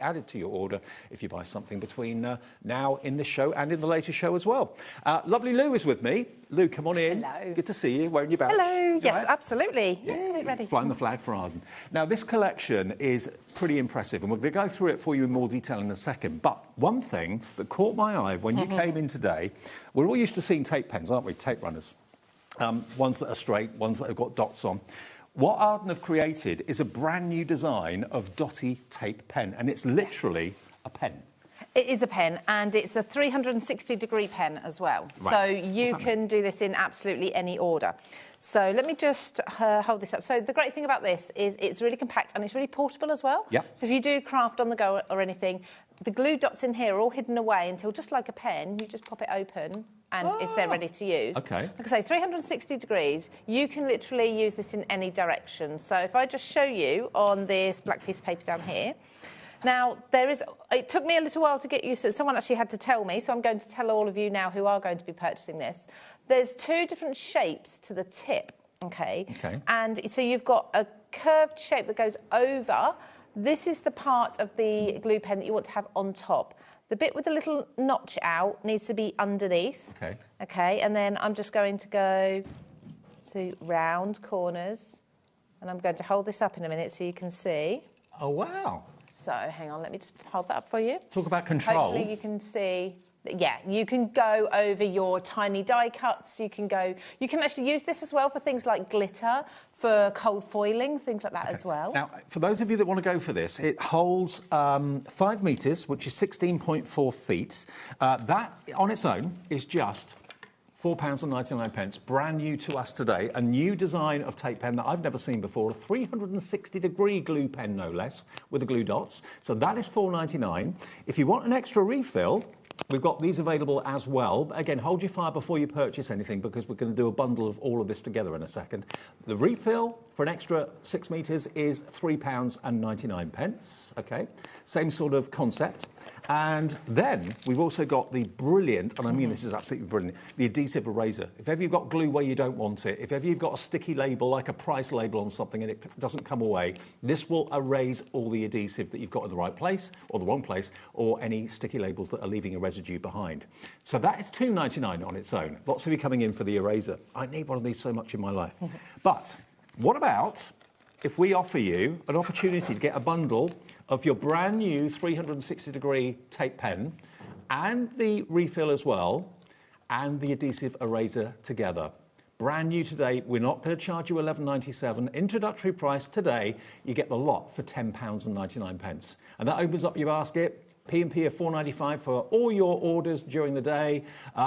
added to your order if you buy something between now in this show and in the later show as well. Lovely Lou is with me. Lou, come on in. Hello. Good to see you. Wearing your badge. Hello. Yes, right? absolutely. Yeah, ready. Flying the flag for Arden. Now, this collection is pretty impressive, and we're going to go through it for you in more detail in a second. But one thing that caught my eye when you came in today, we're all used to seeing tape pens, aren't we? Tape runners. Ones that are straight, ones that have got dots on. What Arden have created is a brand new design of dotty tape pen, and it's literally a pen. It is a pen, and it's a 360-degree pen as well. Right. So you can do this in absolutely any order. So let me just hold this up. So the great thing about this is it's really compact and it's really portable as well. Yep. So if you do craft on the go or anything, the glue dots in here are all hidden away until, just like a pen, you just pop it open and it's there ready to use. Okay. Like I say, 360 degrees, you can literally use this in any direction. So if I just show you on this black piece of paper down here, now, it took me a little while to get used to it. Someone actually had to tell me, so I'm going to tell all of you now who are going to be purchasing this. There's two different shapes to the tip, okay? And so you've got a curved shape that goes over. This is the part of the glue pen that you want to have on top. The bit with the little notch out needs to be underneath. Okay, and then I'm just going to go to round corners, and I'm going to hold this up in a minute so you can see. Oh, wow. So, hang on, let me just hold that up for you. Talk about control. Hopefully you can see, yeah, you can go over your tiny die cuts. You can actually use this as well for things like glitter, for cold foiling, things like that as well. Now, for those of you that want to go for this, it holds 5 metres, which is 16.4 feet. That, on its own, is just £4.99, brand new to us today. A new design of tape pen that I've never seen before, a 360-degree glue pen, no less, with the glue dots. So that is £4.99. If you want an extra refill, we've got these available as well. Again, hold your fire before you purchase anything, because we're going to do a bundle of all of this together in a second. The refill for an extra 6 metres is £3.99. Okay, same sort of concept. And then we've also got the brilliant, and I mean this is absolutely brilliant, the adhesive eraser. If ever you've got glue where you don't want it, if ever you've got a sticky label like a price label on something and it doesn't come away, this will erase all the adhesive that you've got in the right place or the wrong place, or any sticky labels that are leaving a residue behind. So that is £2.99 on its own. Lots of you coming in for the eraser. I need one of these so much in my life. But what about if we offer you an opportunity to get a bundle of your brand new 360-degree tape pen and the refill as well, and the adhesive eraser together. Brand new today. We're not going to charge you £11.97. Introductory price today, you get the lot for £10.99. And that opens up your basket. P&P of £4.95 for all your orders during the day.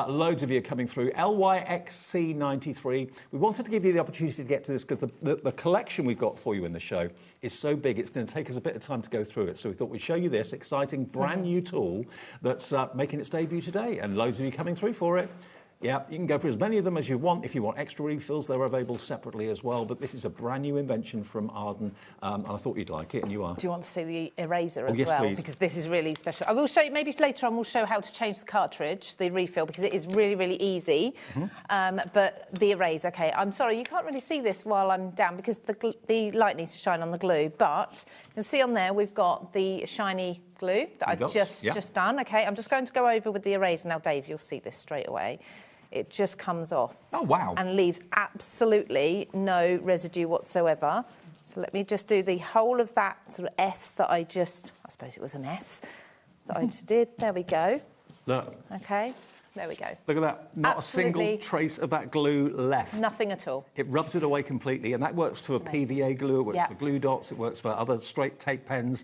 Loads of you are coming through. LYXC93. We wanted to give you the opportunity to get to this because the collection we've got for you in the show is so big, it's going to take us a bit of time to go through it. So we thought we'd show you this exciting brand new tool that's making its debut today, and loads of you coming through for it. Yeah, you can go for as many of them as you want. If you want extra refills, they're available separately as well. But this is a brand new invention from Arden, and I thought you'd like it, and you are. Do you want to see the eraser as yes, well? Please. Because this is really special. I will show you, maybe later on we'll show how to change the cartridge, the refill, because it is really, really easy. But the eraser, okay, I'm sorry, you can't really see this while I'm down because the light needs to shine on the glue. But you can see on there we've got the shiny glue that I've just done. Okay, I'm just going to go over with the eraser. Now, Dave, you'll see this straight away. It just comes off. Oh, wow. And leaves absolutely no residue whatsoever. So let me just do the whole of that sort of S that I suppose it was an S, that I just did. There we go. Look. Okay, there we go. Look at that. Not absolutely a single trace of that glue left. Nothing at all. It rubs it away completely, and that works for PVA glue, it works for glue dots, it works for other straight tape pens.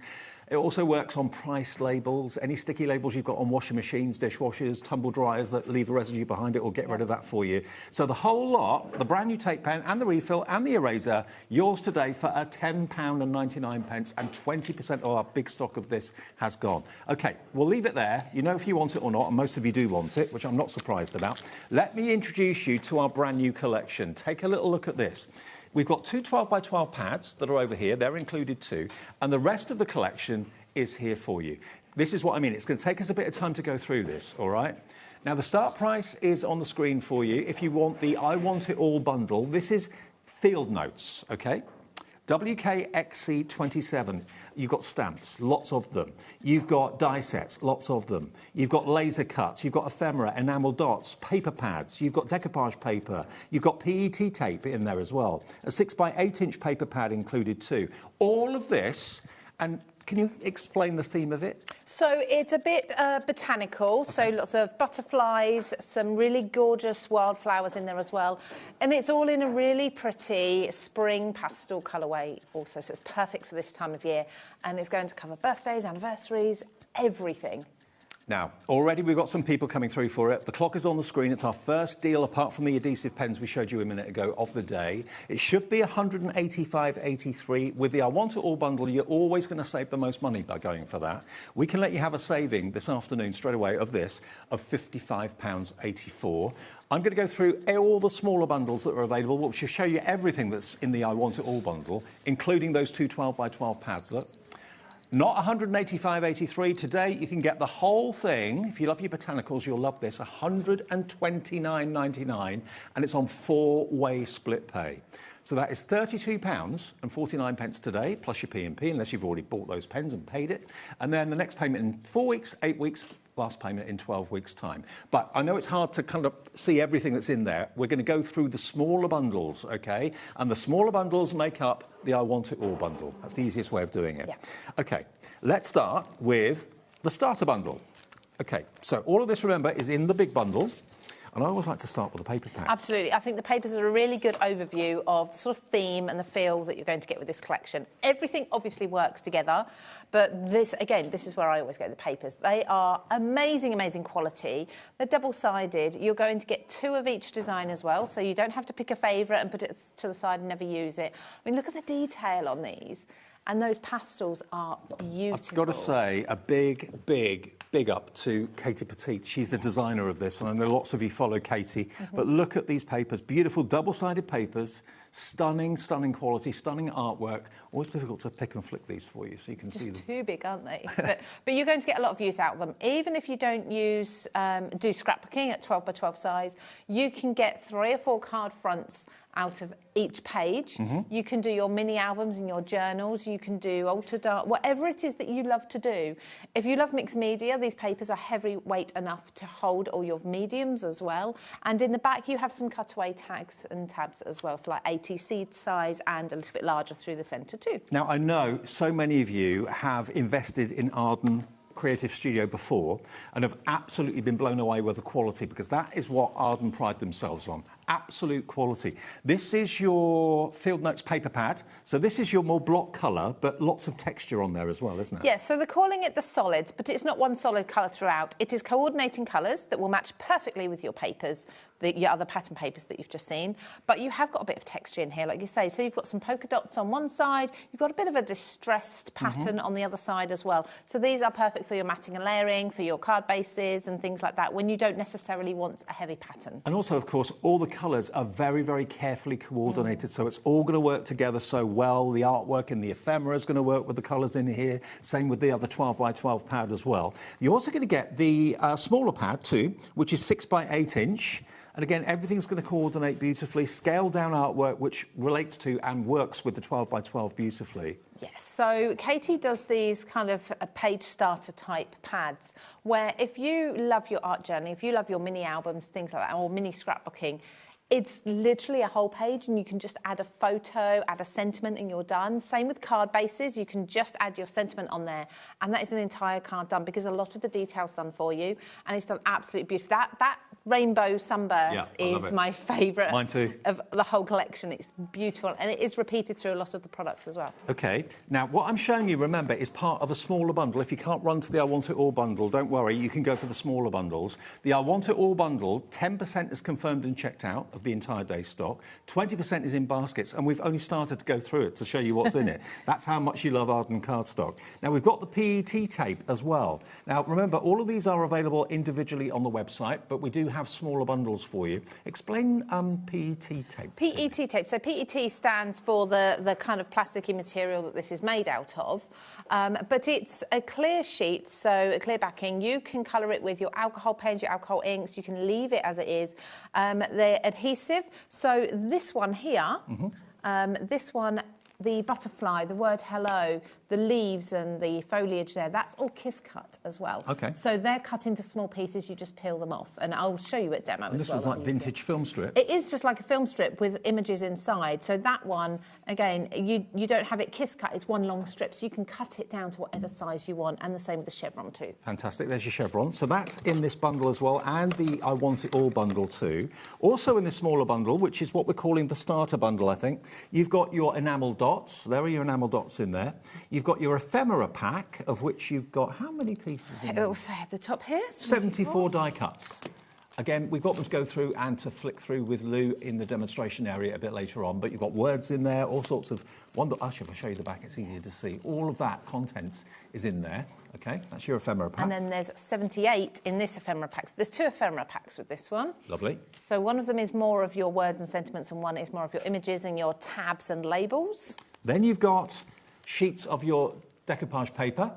It also works on price labels. Any sticky labels you've got on washing machines, dishwashers, tumble dryers that leave a residue behind it will get rid of that for you. So the whole lot, the brand new tape pen and the refill and the eraser, yours today for a £10.99, and 20% of our big stock of this has gone. OK, we'll leave it there. You know if you want it or not, and most of you do want it, which I'm not surprised about. Let me introduce you to our brand new collection. Take a little look at this. We've got two 12 by 12 pads that are over here. They're included too. And the rest of the collection is here for you. This is what I mean. It's going to take us a bit of time to go through this, all right? Now, the start price is on the screen for you. If you want the I Want It All bundle, this is field notes, OK? WKXC27, you've got stamps, lots of them. You've got die sets, lots of them. You've got laser cuts, you've got ephemera, enamel dots, paper pads, you've got decoupage paper, you've got PET tape in there as well. A 6x8-inch paper pad included too. All of this, and can you explain the theme of it? So it's a bit botanical, so lots of butterflies, some really gorgeous wildflowers in there as well. And it's all in a really pretty spring pastel colourway also, so it's perfect for this time of year. And it's going to cover birthdays, anniversaries, everything. Now, already we've got some people coming through for it. The clock is on the screen. It's our first deal, apart from the adhesive pens we showed you a minute ago, of the day. It should be £185.83. With the I Want It All bundle, you're always going to save the most money by going for that. We can let you have a saving this afternoon, straight away, of this, of £55.84. I'm going to go through all the smaller bundles that are available, which will show you everything that's in the I Want It All bundle, including those two 12x12 pads. Look. Not £185.83. Today, you can get the whole thing. If you love your botanicals, you'll love this. £129.99, and it's on 4-way split pay. So that is £32.49 today, plus your P&P, unless you've already bought those pens and paid it. And then the next payment in 4 weeks, 8 weeks, last payment in 12 weeks' time. But I know it's hard to kind of see everything that's in there. We're going to go through the smaller bundles, OK? And the smaller bundles make up the I Want It All bundle. That's the easiest way of doing it. Yeah. OK, let's start with the starter bundle. OK, so all of this, remember, is in the big bundle. And I always like to start with the paper packs. Absolutely. I think the papers are a really good overview of the sort of theme and the feel that you're going to get with this collection. Everything obviously works together, but this, again, this is where I always go with the papers. They are amazing, amazing quality. They're double-sided. You're going to get 2 of each design as well, so you don't have to pick a favourite and put it to the side and never use it. I mean, look at the detail on these. And those pastels are beautiful. I've got to say, a big up to Katie Petit. She's the designer of this, and I know lots of you follow Katie. But look at these papers. Beautiful double-sided papers. Stunning, stunning quality, stunning artwork. Always difficult to pick and flick these for you so you can see them. Just too big, aren't they? but you're going to get a lot of use out of them. Even if you don't use do scrapbooking at 12x12 size, you can get 3 or 4 card fronts out of each page. You can do your mini albums and your journals. You can do altered art, whatever it is that you love to do. If you love mixed media, these papers are heavyweight enough to hold all your mediums as well. And in the back, you have some cutaway tags and tabs as well, so like ATC size and a little bit larger through the centre too. Now, I know so many of you have invested in Arden Creative Studio before and have absolutely been blown away with the quality, because that is what Arden pride themselves on. Absolute quality. This is your Field Notes paper pad. So this is your more block colour, but lots of texture on there as well, isn't it? Yes, so they're calling it the solids, but it's not one solid colour throughout. It is coordinating colours that will match perfectly with your papers, your other pattern papers that you've just seen. But you have got a bit of texture in here, like you say. So you've got some polka dots on one side. You've got a bit of a distressed pattern on the other side as well. So these are perfect for your matting and layering, for your card bases and things like that, when you don't necessarily want a heavy pattern. And also, of course, all the colours are very, very carefully coordinated, so it's all going to work together so well. The artwork in the ephemera is going to work with the colours in here. Same with the other 12x12 pad as well. You're also going to get the smaller pad too, which is 6x8 inch. And again, everything's going to coordinate beautifully. Scaled down artwork, which relates to and works with the 12x12 beautifully. Yes, so Katie does these kind of page starter type pads where if you love your art journey, if you love your mini albums, things like that, or mini scrapbooking, it's literally a whole page and you can just add a photo, add a sentiment and you're done. Same with card bases, you can just add your sentiment on there and that is an entire card done because a lot of the detail's done for you and it's done absolutely beautiful. That rainbow sunburst is my favourite. Mine too. Of the whole collection. It's beautiful and it is repeated through a lot of the products as well. OK, now what I'm showing you, remember, is part of a smaller bundle. If you can't run to the I Want It All bundle, don't worry, you can go for the smaller bundles. The I Want It All bundle, 10% is confirmed and checked out of the entire day's stock, 20% is in baskets, and we've only started to go through it to show you what's in it. That's how much you love Arden cardstock. Now, we've got the PET tape as well. Now, remember, all of these are available individually on the website, but we do have smaller bundles for you. Explain PET tape. PET tape. So PET stands for the kind of plasticky material that this is made out of. But it's a clear sheet, so a clear backing. You can colour it with your alcohol paints, your alcohol inks. You can leave it as it is. They're adhesive. So this one here, this one the butterfly, the word hello, the leaves and the foliage there, that's all kiss cut as well. Okay. So they're cut into small pieces, you just peel them off. And I'll show you at demo And as this well. was like vintage film strip. It is just like a film strip with images inside. So that one, again, you don't have it kiss cut, it's one long strip. So you can cut it down to whatever size you want, and the same with the chevron too. Fantastic, there's your chevron. So that's in this bundle as well, and the I Want It All bundle too. Also in this smaller bundle, which is what we're calling the starter bundle, I think, you've got your enamel dots. There are your enamel dots in there. You've got your ephemera pack, of which you've got how many pieces in there? It will say at the top here, 74 die cuts. Again, we've got them to go through and to flick through with Lou in the demonstration area a bit later on, but you've got words in there, all sorts of actually, if I show you the back, it's easier to see. All of that content is in there, okay? That's your ephemera pack. And then there's 78 in this ephemera pack. So there's 2 ephemera packs with this one. Lovely. So one of them is more of your words and sentiments, and one is more of your images and your tabs and labels. Then you've got sheets of your decoupage paper.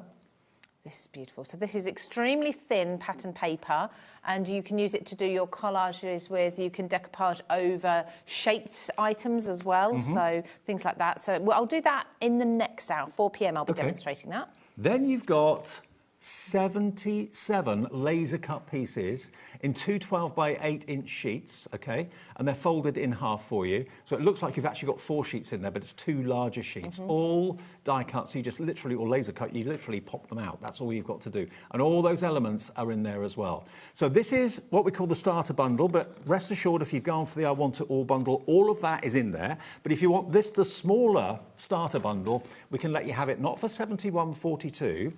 This is beautiful. So this is extremely thin pattern paper, and you can use it to do your collages with. You can decoupage over shaped items as well, so things like that. So I'll do that in the next hour, 4 p.m. I'll be demonstrating that. Then you've got 77 laser cut pieces in 2 12 by 8 inch sheets, okay? And they're folded in half for you. So it looks like you've actually got 4 sheets in there, but it's 2 larger sheets, all die cut. So you just literally, or laser cut, you literally pop them out. That's all you've got to do. And all those elements are in there as well. So this is what we call the starter bundle, but rest assured, if you've gone for the I Want It All bundle, all of that is in there. But if you want this, the smaller starter bundle, we can let you have it not for $71.42.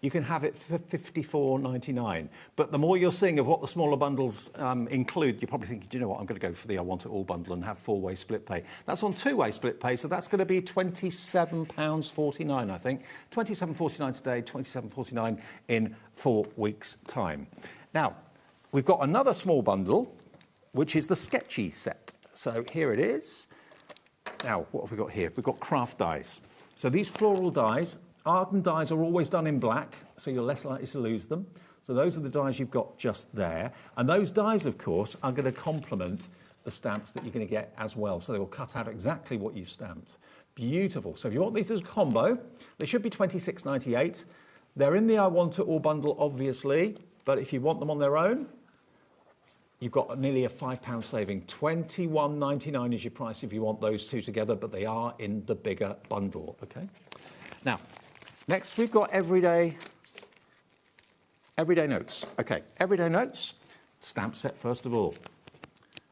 You can have it for $54.99. But the more you're seeing of what the smaller bundles include, you're probably thinking, do you know what, I'm going to go for the I Want It All bundle and have 4-way split pay. That's on 2-way split pay, so that's going to be £27.49, I think. £27.49 today, £27.49 in 4 weeks' time. Now, we've got another small bundle, which is the sketchy set. So here it is. Now, what have we got here? We've got craft dies. So these floral dies, Arden dies are always done in black, so you're less likely to lose them. So those are the dies you've got just there. And those dies, of course, are going to complement the stamps that you're going to get as well. So they will cut out exactly what you've stamped. Beautiful. So if you want these as a combo, they should be $26.98. They're in the I Want It All bundle, obviously, but if you want them on their own, you've got nearly a £5 saving. $21.99 is your price if you want those two together, but they are in the bigger bundle, okay? Now, next we've got everyday notes. Okay, everyday notes, stamp set first of all.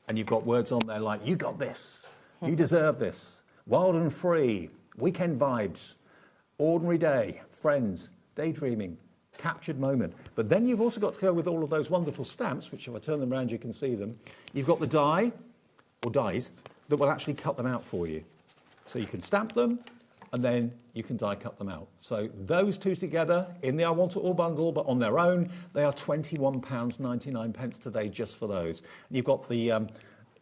And you've got words on there like, you got this, you deserve this, wild and free, weekend vibes, ordinary day, friends, daydreaming, captured moment. But then you've also got to go with all of those wonderful stamps, which if I turn them around, you can see them. You've got the die, or dies, that will actually cut them out for you. So you can stamp them, and then you can die cut them out. So those two together in the I Want It All bundle, but on their own, they are £21.99 today just for those. And you've got the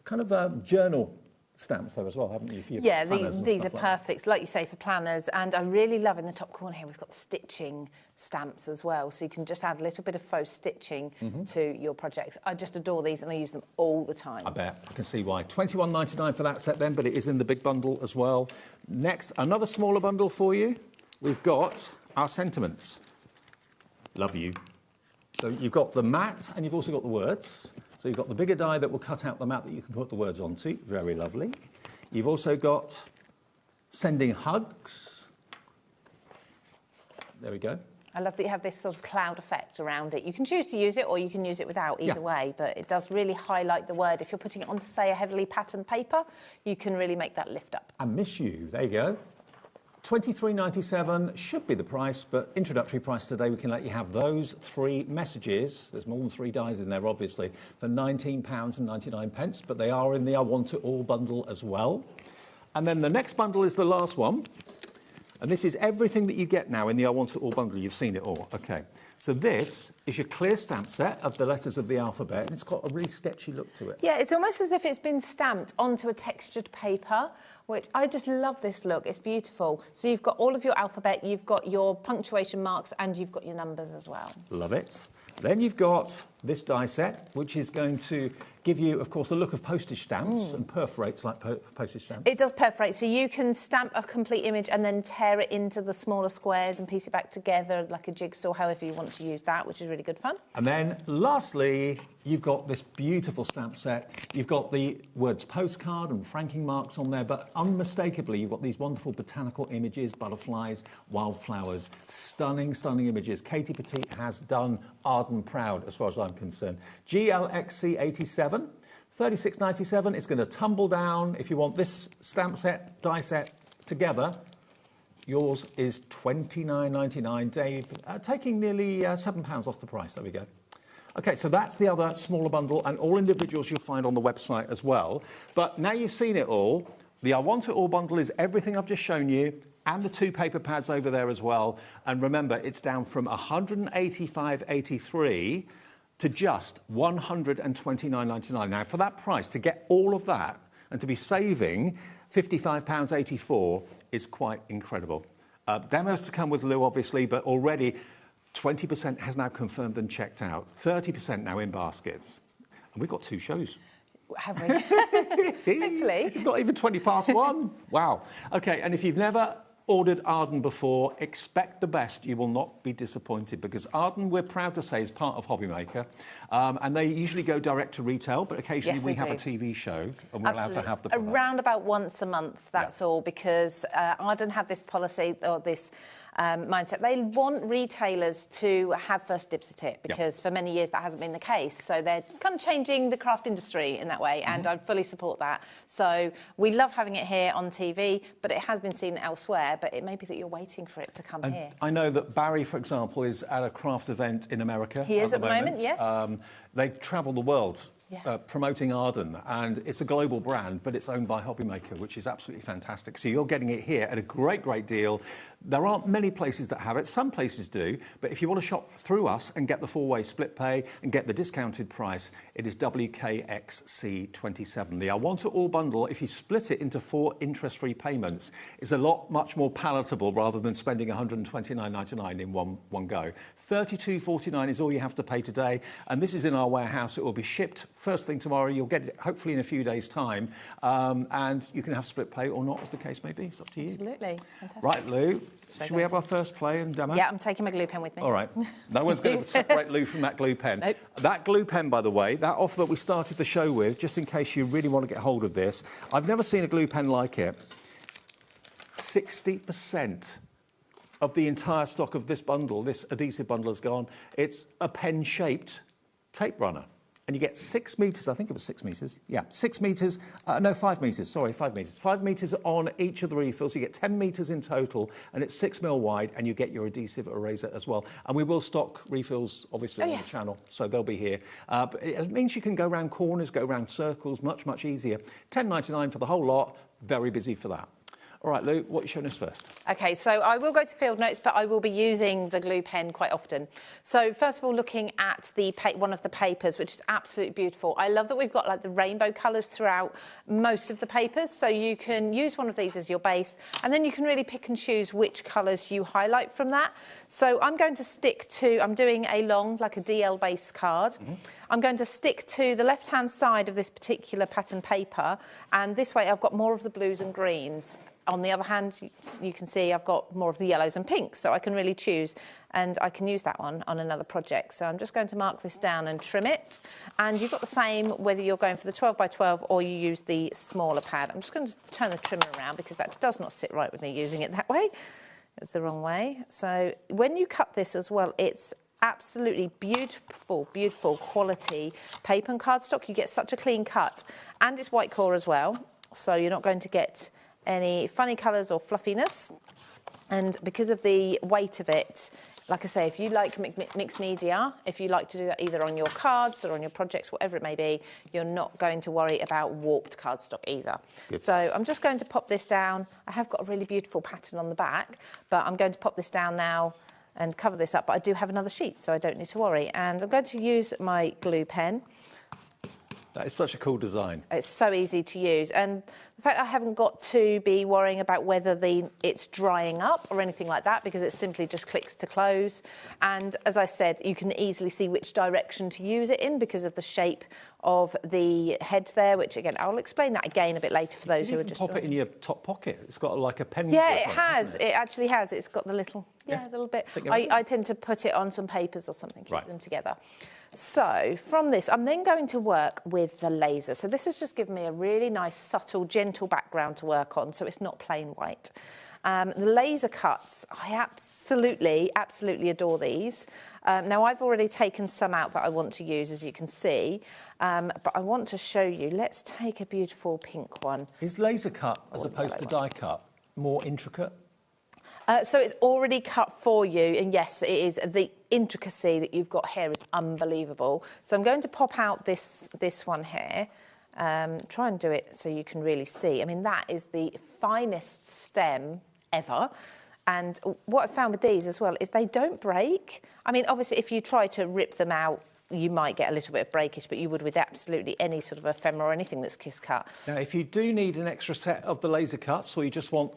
kind of journal stamps there as well, haven't you? For your planners these are like perfect, like you say, for planners. And I really love in the top corner here, we've got the stitching stamps as well. So you can just add a little bit of faux stitching to your projects. I just adore these and I use them all the time. I bet. I can see why. £21.99 for that set then, but it is in the big bundle as well. Next, another smaller bundle for you. We've got our sentiments. Love you. So you've got the mat and you've also got the words. So you've got the bigger die that will cut out the mat that you can put the words onto. Very lovely. You've also got sending hugs. There we go. I love that you have this sort of cloud effect around it. You can choose to use it or you can use it without, either way, but it does really highlight the word. If you're putting it onto, say, a heavily patterned paper, you can really make that lift up. I miss you. There you go. $23.97 should be the price, but introductory price today, we can let you have those 3 messages. There's more than 3 dies in there, obviously, for £19.99, but they are in the I Want It All bundle as well. And then the next bundle is the last one. And this is everything that you get now in the I Want It All bundle. You've seen it all. Okay. So this is your clear stamp set of the letters of the alphabet, and it's got a really sketchy look to it. Yeah, it's almost as if it's been stamped onto a textured paper which I just love this look. It's beautiful. So you've got all of your alphabet, you've got your punctuation marks, and you've got your numbers as well. Love it. Then you've got this die set, which is going to give you, of course, the look of postage stamps and perforates like postage stamps. It does perforate, so you can stamp a complete image and then tear it into the smaller squares and piece it back together like a jigsaw, however you want to use that, which is really good fun. And then, lastly, you've got this beautiful stamp set. You've got the words postcard and franking marks on there, but unmistakably, you've got these wonderful botanical images, butterflies, wildflowers, stunning, stunning images. Katie Petit has done Arden proud, as far as I'm concerned. GLXC87, $36.97. It's going to tumble down. If you want this stamp set, die set together, yours is $29.99. Dave, taking nearly £7 off the price. There we go. Okay, so that's the other smaller bundle, and all individuals you'll find on the website as well. But now you've seen it all, the I Want It All bundle is everything I've just shown you, and the 2 paper pads over there as well. And remember, it's down from $185.83 to just $129.99. Now, for that price, to get all of that and to be saving £55.84 is quite incredible. Demos to come with Lou, obviously, but already 20% has now confirmed and checked out, 30% now in baskets. And we've got 2 shows. Have we? Hopefully. It's not even 20 past 1. Wow. Okay, and if you've never ordered Arden before, expect the best. You will not be disappointed, because Arden, we're proud to say, is part of HobbyMaker, and they usually go direct to retail, but occasionally we have a TV show and we're allowed to have the products. Around about once a month, that's all, because Arden have this policy, or this mindset. They want retailers to have first dibs at it, because for many years that hasn't been the case. So they're kind of changing the craft industry in that way, and I fully support that. So we love having it here on TV, but it has been seen elsewhere, but it may be that you're waiting for it to come here. I know that Barry, for example, is at a craft event in America. He is at the moment, yes. They travel the world. Promoting Arden, and it's a global brand, but it's owned by HobbyMaker, which is absolutely fantastic. So you're getting it here at a great, great deal. There aren't many places that have it. Some places do, but if you want to shop through us and get the 4-way split pay and get the discounted price, it is WKXC27. The I Want It All bundle, if you split it into 4 interest-free payments, is a lot much more palatable rather than spending $129.99 in one go. $32.49 is all you have to pay today, and this is in our warehouse. It will be shipped first thing tomorrow. You'll get it hopefully in a few days' time, and you can have split pay or not, as the case may be. It's up to you. Absolutely. Fantastic. Right, Lou, should we have our first play and demo? Yeah, I'm taking my glue pen with me. All right. No one's going to separate Lou from that glue pen. Nope. That glue pen, by the way, that offer that we started the show with, just in case you really want to get hold of this, I've never seen a glue pen like it. 60% of the entire stock of this bundle, this adhesive bundle, has gone. It's a pen-shaped tape runner. And you get 6 metres, I think it was 6 metres. Yeah, 6 metres, no, 5 metres, sorry, 5 metres. 5 metres on each of the refills. You get 10 metres in total, and it's 6 mil wide, and you get your adhesive eraser as well. And we will stock refills, obviously, on the channel, so they'll be here. But it means you can go around corners, go around circles, much, much easier. $10.99 for the whole lot, very busy for that. All right, Lou, what are you showing us first? OK, so I will go to field notes, but I will be using the glue pen quite often. So first of all, looking at one of the papers, which is absolutely beautiful. I love that we've got like the rainbow colours throughout most of the papers. So you can use one of these as your base, and then you can really pick and choose which colours you highlight from that. So I'm going to stick to, I'm doing a long, like a DL base card. I'm going to stick to the left-hand side of this particular pattern paper, and this way I've got more of the blues and greens. On the other hand, you can see I've got more of the yellows and pinks, so I can really choose, and I can use that one on another project. So I'm just going to mark this down and trim it. And you've got the same whether you're going for the 12 by 12 or you use the smaller pad. I'm just going to turn the trimmer around because that does not sit right with me using it that way. It's the wrong way. So when you cut this as well, it's absolutely beautiful, beautiful quality paper and cardstock. You get such a clean cut, and it's white core as well, so you're not going to get any funny colours or fluffiness. And because of the weight of it, like I say, if you like mixed media, if you like to do that either on your cards or on your projects, whatever it may be, you're not going to worry about warped cardstock either. Good. So I'm just going to pop this down. I have got a really beautiful pattern on the back, but I'm going to pop this down now and cover this up. But I do have another sheet, so I don't need to worry. And I'm going to use my glue pen. That is such a cool design. It's so easy to use. And the fact I haven't got to be worrying about whether it's drying up or anything like that, because it simply just clicks to close. And as I said, you can easily see which direction to use it in because of the shape of the head there, which again, I'll explain that again a bit later for those who are just... pop it in your top pocket. It's got like a pen. Yeah, it has. It actually has. It's got the little, Yeah. a little bit. I tend to put it on some papers or something, keep them together. So from this, I'm then going to work with the laser. So this has just given me a really nice, subtle, gentle background to work on, so it's not plain white. The laser cuts, I absolutely adore these. Now, I've already taken some out that I want to use, as you can see, but I want to show you. Let's take a beautiful pink one. Is laser cut, as opposed to die cut, more intricate? So it's already cut for you, and yes, it is. The intricacy that you've got here is unbelievable. So I'm going to pop out this one here. Try and do it so you can really see. I mean, that is the finest stem ever. And what I found with these as well is they don't break. I mean, obviously, if you try to rip them out, you might get a little bit of breakage, but you would with absolutely any sort of ephemera or anything that's kiss cut. Now, if you do need an extra set of the laser cuts, or you just want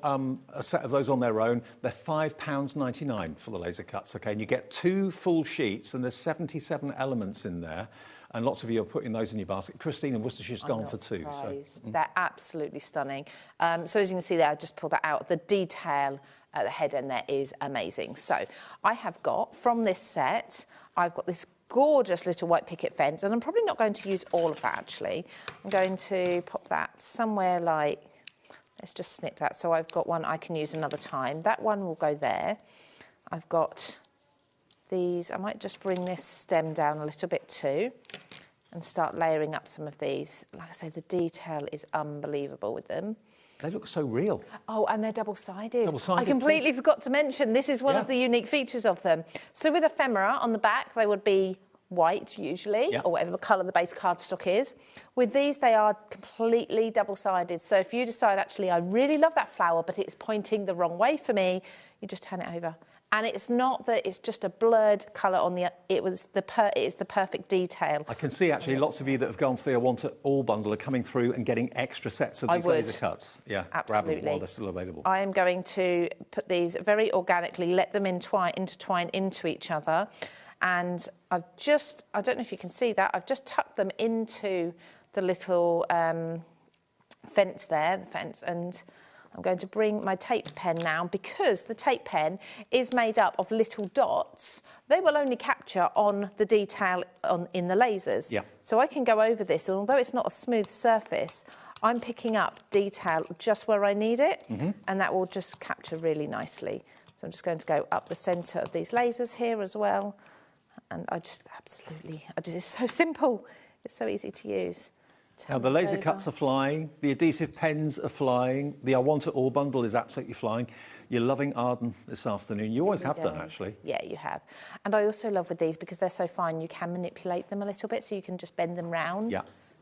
a set of those on their own, they're £5.99 for the laser cuts, okay? And you get 2 full sheets, and there's 77 elements in there. And lots of you are putting those in your basket. Christine in Worcestershire's gone for 2. So. They're absolutely stunning. So as you can see there, I just pulled that out. The detail at the head end there is amazing. So I have got, from this set, I've got this gorgeous little white picket fence, and I'm probably not going to use all of that, actually. I'm going to pop that somewhere like, let's just snip that. So I've got one I can use another time. That one will go there. I've got these. I might just bring this stem down a little bit too and start layering up some of these. Like I say, the detail is unbelievable with them. They look so real. Oh, and they're double-sided. Double-sided. I completely forgot to mention, this is one of the unique features of them. So with ephemera on the back, they would be white usually, or whatever the colour the base cardstock is. With these, they are completely double-sided. So if you decide, actually, I really love that flower, but it's pointing the wrong way for me, you just turn it over. And it's not that it's just a blurred colour on the... It is the perfect detail. I can see, actually, lots of you that have gone for the I Want It All bundle are coming through and getting extra sets of these laser cuts. Yeah, grab them while they're still available. I am going to put these very organically, let them intertwine into each other. And I've just... I don't know if you can see that. I've just tucked them into the little fence there, and... I'm going to bring my tape pen now, because the tape pen is made up of little dots. They will only capture on the detail in the lasers. Yeah. So I can go over this, and although it's not a smooth surface, I'm picking up detail just where I need it, and that will just capture really nicely. So I'm just going to go up the centre of these lasers here as well. And I just it's so simple. It's so easy to use. Now, the laser cuts are flying, the adhesive pens are flying, the I Want It All bundle is absolutely flying. You're loving Arden this afternoon. You always have done, actually. Yeah, you have. And I also love with these, because they're so fine, you can manipulate them a little bit, so you can just bend them round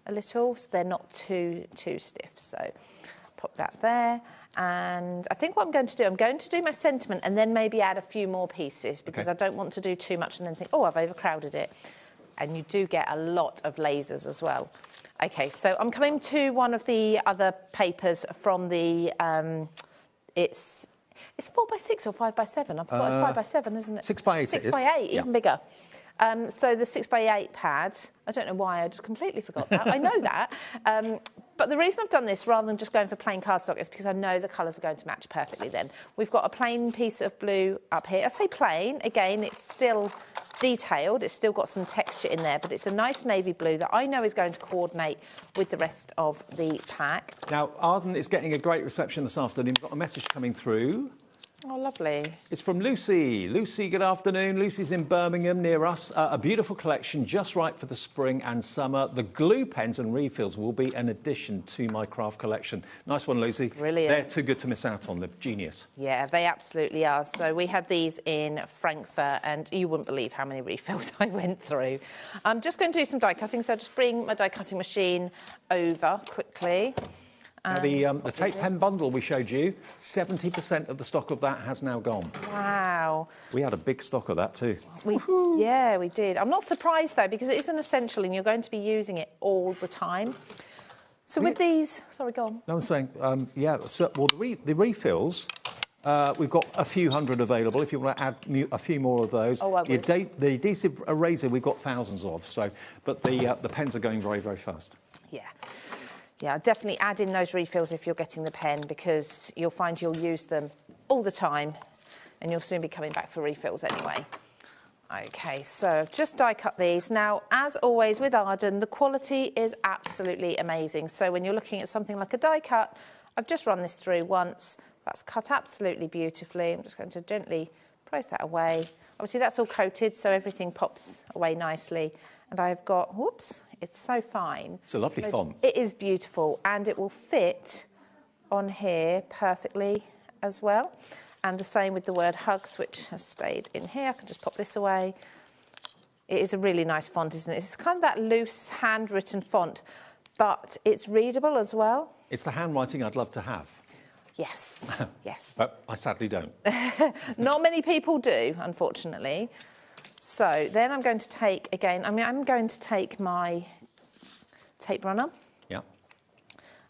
a little, so they're not too stiff. So pop that there. And I think what I'm going to do my sentiment and then maybe add a few more pieces, because I don't want to do too much and then think, oh, I've overcrowded it. And you do get a lot of lasers as well. Okay, so I'm coming to one of the other papers from the, it's 4x6 or 5x7? I forgot it's 5x7, isn't it? 6x8 it is. 6x8, even bigger. So the 6x8 pad, I don't know why, I just completely forgot that. I know that. But the reason I've done this rather than just going for plain cardstock is because I know the colours are going to match perfectly then. We've got a plain piece of blue up here. I say plain, again, it's still detailed, it's still got some texture in there, but it's a nice navy blue that I know is going to coordinate with the rest of the pack. Now, Arden is getting a great reception this afternoon. We've got a message coming through. Oh, lovely. It's from Lucy. Lucy, good afternoon. Lucy's in Birmingham near us. A beautiful collection, just right for the spring and summer. The glue pens and refills will be an addition to my craft collection. Nice one, Lucy. Brilliant. They're too good to miss out on. They're genius. Yeah, they absolutely are. So we had these in Frankfurt, and you wouldn't believe how many refills I went through. I'm just going to do some die cutting, so I'll just bring my die cutting machine over quickly. Now, the tape pen bundle we showed you, 70% of the stock of that has now gone. Wow. We had a big stock of that too. Yeah, we did. I'm not surprised though, because it is an essential and you're going to be using it all the time. So with these, sorry, go on. No, I'm saying, well, the refills, we've got a few hundred available if you want to add a few more of those. Oh, I would. The adhesive eraser we've got thousands of, but the pens are going very, very fast. Yeah. Yeah, definitely add in those refills if you're getting the pen, because you'll find you'll use them all the time and you'll soon be coming back for refills anyway. Okay, so just die cut these. Now, as always with Arden, the quality is absolutely amazing. So when you're looking at something like a die cut, I've just run this through once. That's cut absolutely beautifully. I'm just going to gently press that away. Obviously, that's all coated, so everything pops away nicely. And I've got, whoops, it's so fine. It's a lovely font. It is beautiful, and it will fit on here perfectly as well. And the same with the word hugs, which has stayed in here. I can just pop this away. It is a really nice font, isn't it? It's kind of that loose handwritten font, but it's readable as well. It's the handwriting I'd love to have. Yes, yes. But I sadly don't. Not many people do, unfortunately. So then I'm going to take, again, I'm going to take my tape runner. Yeah.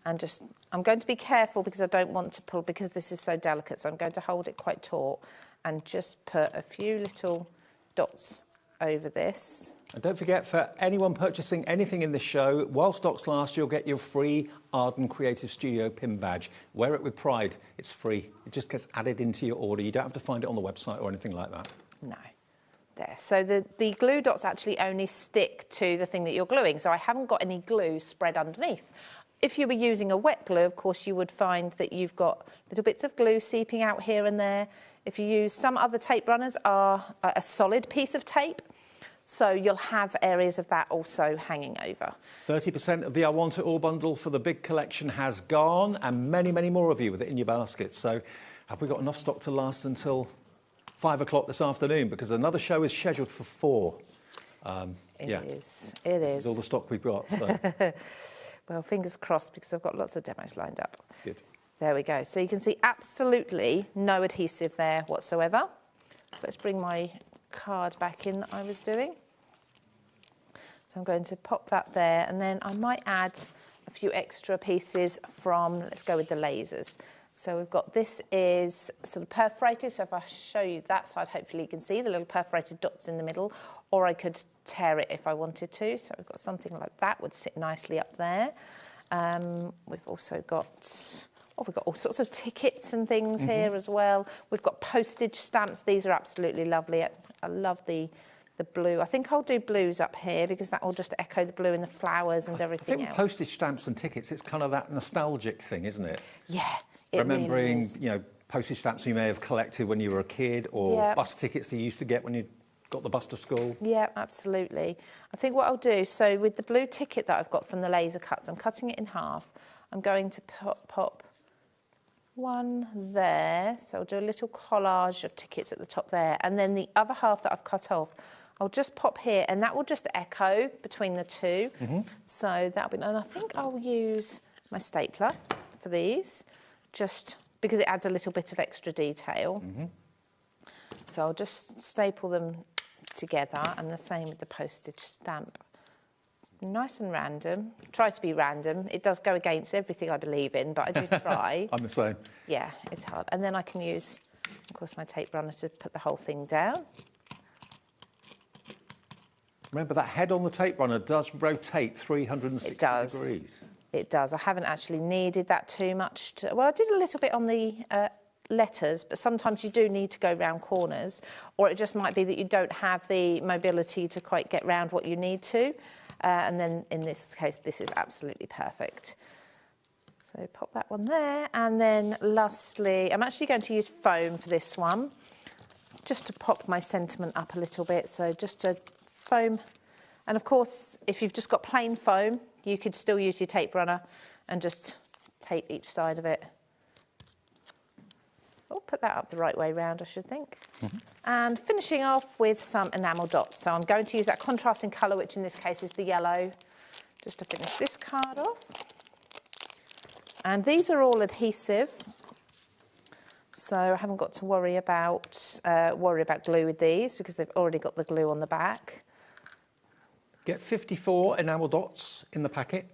And just, I'm going to be careful because I don't want to pull, because this is so delicate, so I'm going to hold it quite taut and just put a few little dots over this. And don't forget, for anyone purchasing anything in this show, while stocks last, you'll get your free Arden Creative Studio pin badge. Wear it with pride. It's free. It just gets added into your order. You don't have to find it on the website or anything like that. No. There. So the glue dots actually only stick to the thing that you're gluing, so I haven't got any glue spread underneath. If you were using a wet glue, of course, you would find that you've got little bits of glue seeping out here and there. If you use, some other tape runners are a solid piece of tape, so you'll have areas of that also hanging over. 30% of the I Want It All bundle for the big collection has gone, and many, many more of you with it in your basket. So have we got enough stock to last until 5 o'clock this afternoon? Because another show is scheduled for 4. It is. This is all the stock we've got. So. Well, fingers crossed, because I've got lots of demos lined up. Good. There we go. So you can see absolutely no adhesive there whatsoever. Let's bring my card back in that I was doing. So I'm going to pop that there, and then I might add a few extra pieces from, let's go with the lasers. So we've got, this is sort of perforated, so if I show you that side, hopefully you can see the little perforated dots in the middle, or I could tear it if I wanted to. So we've got something like that, would sit nicely up there. We've also got, we've got all sorts of tickets and things here as well. We've got postage stamps. These are absolutely lovely. I love the blue. I think I'll do blues up here, because that will just echo the blue in the flowers and everything else. I think postage stamps and tickets, it's kind of that nostalgic thing, isn't it? Yeah. Remembering, really you know, postage stamps you may have collected when you were a kid, or bus tickets that you used to get when you got the bus to school. Yeah, absolutely. I think what I'll do, so with the blue ticket that I've got from the laser cuts, I'm cutting it in half. I'm going to pop one there. So I'll do a little collage of tickets at the top there. And then the other half that I've cut off, I'll just pop here, and that will just echo between the two. So that'll be, and I think I'll use my stapler for these, just because it adds a little bit of extra detail. So I'll just staple them together, and the same with the postage stamp. Nice and random. Try to be random. It does go against everything I believe in, but I do try. I'm the same. Yeah, it's hard. And then I can use, of course, my tape runner to put the whole thing down. Remember, that head on the tape runner does rotate 360 degrees. It does. I haven't actually needed that too much. Well, I did a little bit on the letters, but sometimes you do need to go round corners, or it just might be that you don't have the mobility to quite get round what you need to. And then in this case, this is absolutely perfect. So pop that one there. And then lastly, I'm actually going to use foam for this one, just to pop my sentiment up a little bit. So just to foam. And of course, if you've just got plain foam, you could still use your tape runner and just tape each side of it. Oh, put that up the right way round, I should think. And finishing off with some enamel dots. So I'm going to use that contrasting colour, which in this case is the yellow, just to finish this card off. And these are all adhesive, so I haven't got to worry about glue with these because they've already got the glue on the back. Get 54 enamel dots in the packet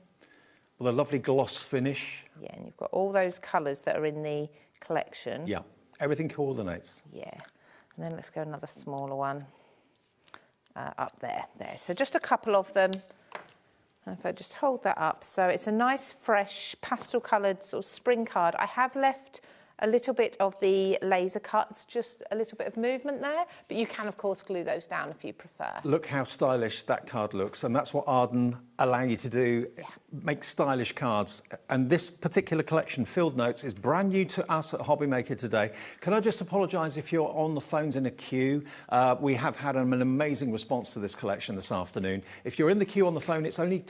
with a lovely gloss finish. Yeah, and you've got all those colours that are in the collection. Yeah, everything coordinates. Yeah, and then let's go another smaller one up there. So just a couple of them. And if I just hold that up, so it's a nice, fresh, pastel-coloured sort of spring card. I have left a little bit of the laser cuts, just a little bit of movement there, but you can, of course, glue those down if you prefer. Look how stylish that card looks, and that's what Arden allow you to do, make stylish cards. And this particular collection, Field Notes, is brand new to us at HobbyMaker today. Can I just apologise if you're on the phones in a queue? We have had an amazing response to this collection this afternoon. If you're in the queue on the phone, it's only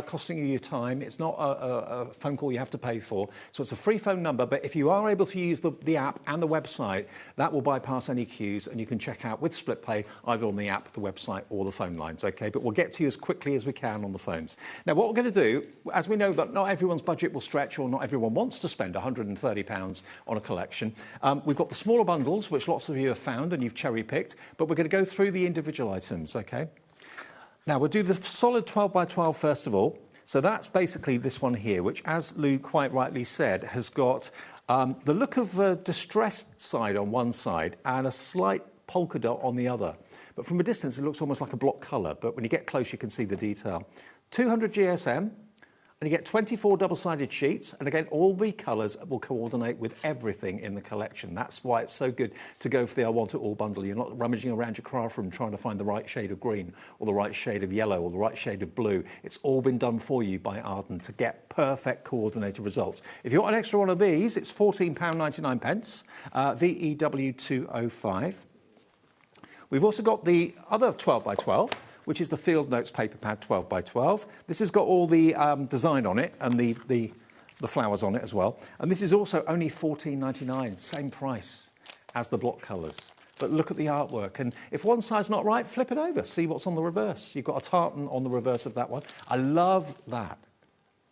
costing you your time. It's not a phone call you have to pay for. So it's a free phone number, but if you are able to use the app and the website, that will bypass any queues, and you can check out with split pay either on the app, the website, or the phone lines, okay? But we'll get to you as quickly as we can on the phones. Now, what we're going to do, as we know that not everyone's budget will stretch or not everyone wants to spend £130 on a collection, we've got the smaller bundles, which lots of you have found and you've cherry-picked, but we're going to go through the individual items, okay? Now, we'll do the solid 12 by 12 first of all. So that's basically this one here, which, as Lou quite rightly said, has got the look of a distressed side on one side and a slight polka dot on the other. But from a distance, it looks almost like a block colour, but when you get close, you can see the detail. 200 GSM, and you get 24 double-sided sheets, and again, all the colours will coordinate with everything in the collection. That's why it's so good to go for the I Want It All bundle. You're not rummaging around your craft room trying to find the right shade of green, or the right shade of yellow, or the right shade of blue. It's all been done for you by Arden to get perfect coordinated results. If you want an extra one of these, it's £14.99, VEW205. We've also got the other 12 by 12, which is the Field Notes paper pad 12 by 12. This has got all the design on it and the flowers on it as well. And this is also only £14.99, same price as the block colours. But look at the artwork. And if one side's not right, flip it over. See what's on the reverse. You've got a tartan on the reverse of that one. I love that.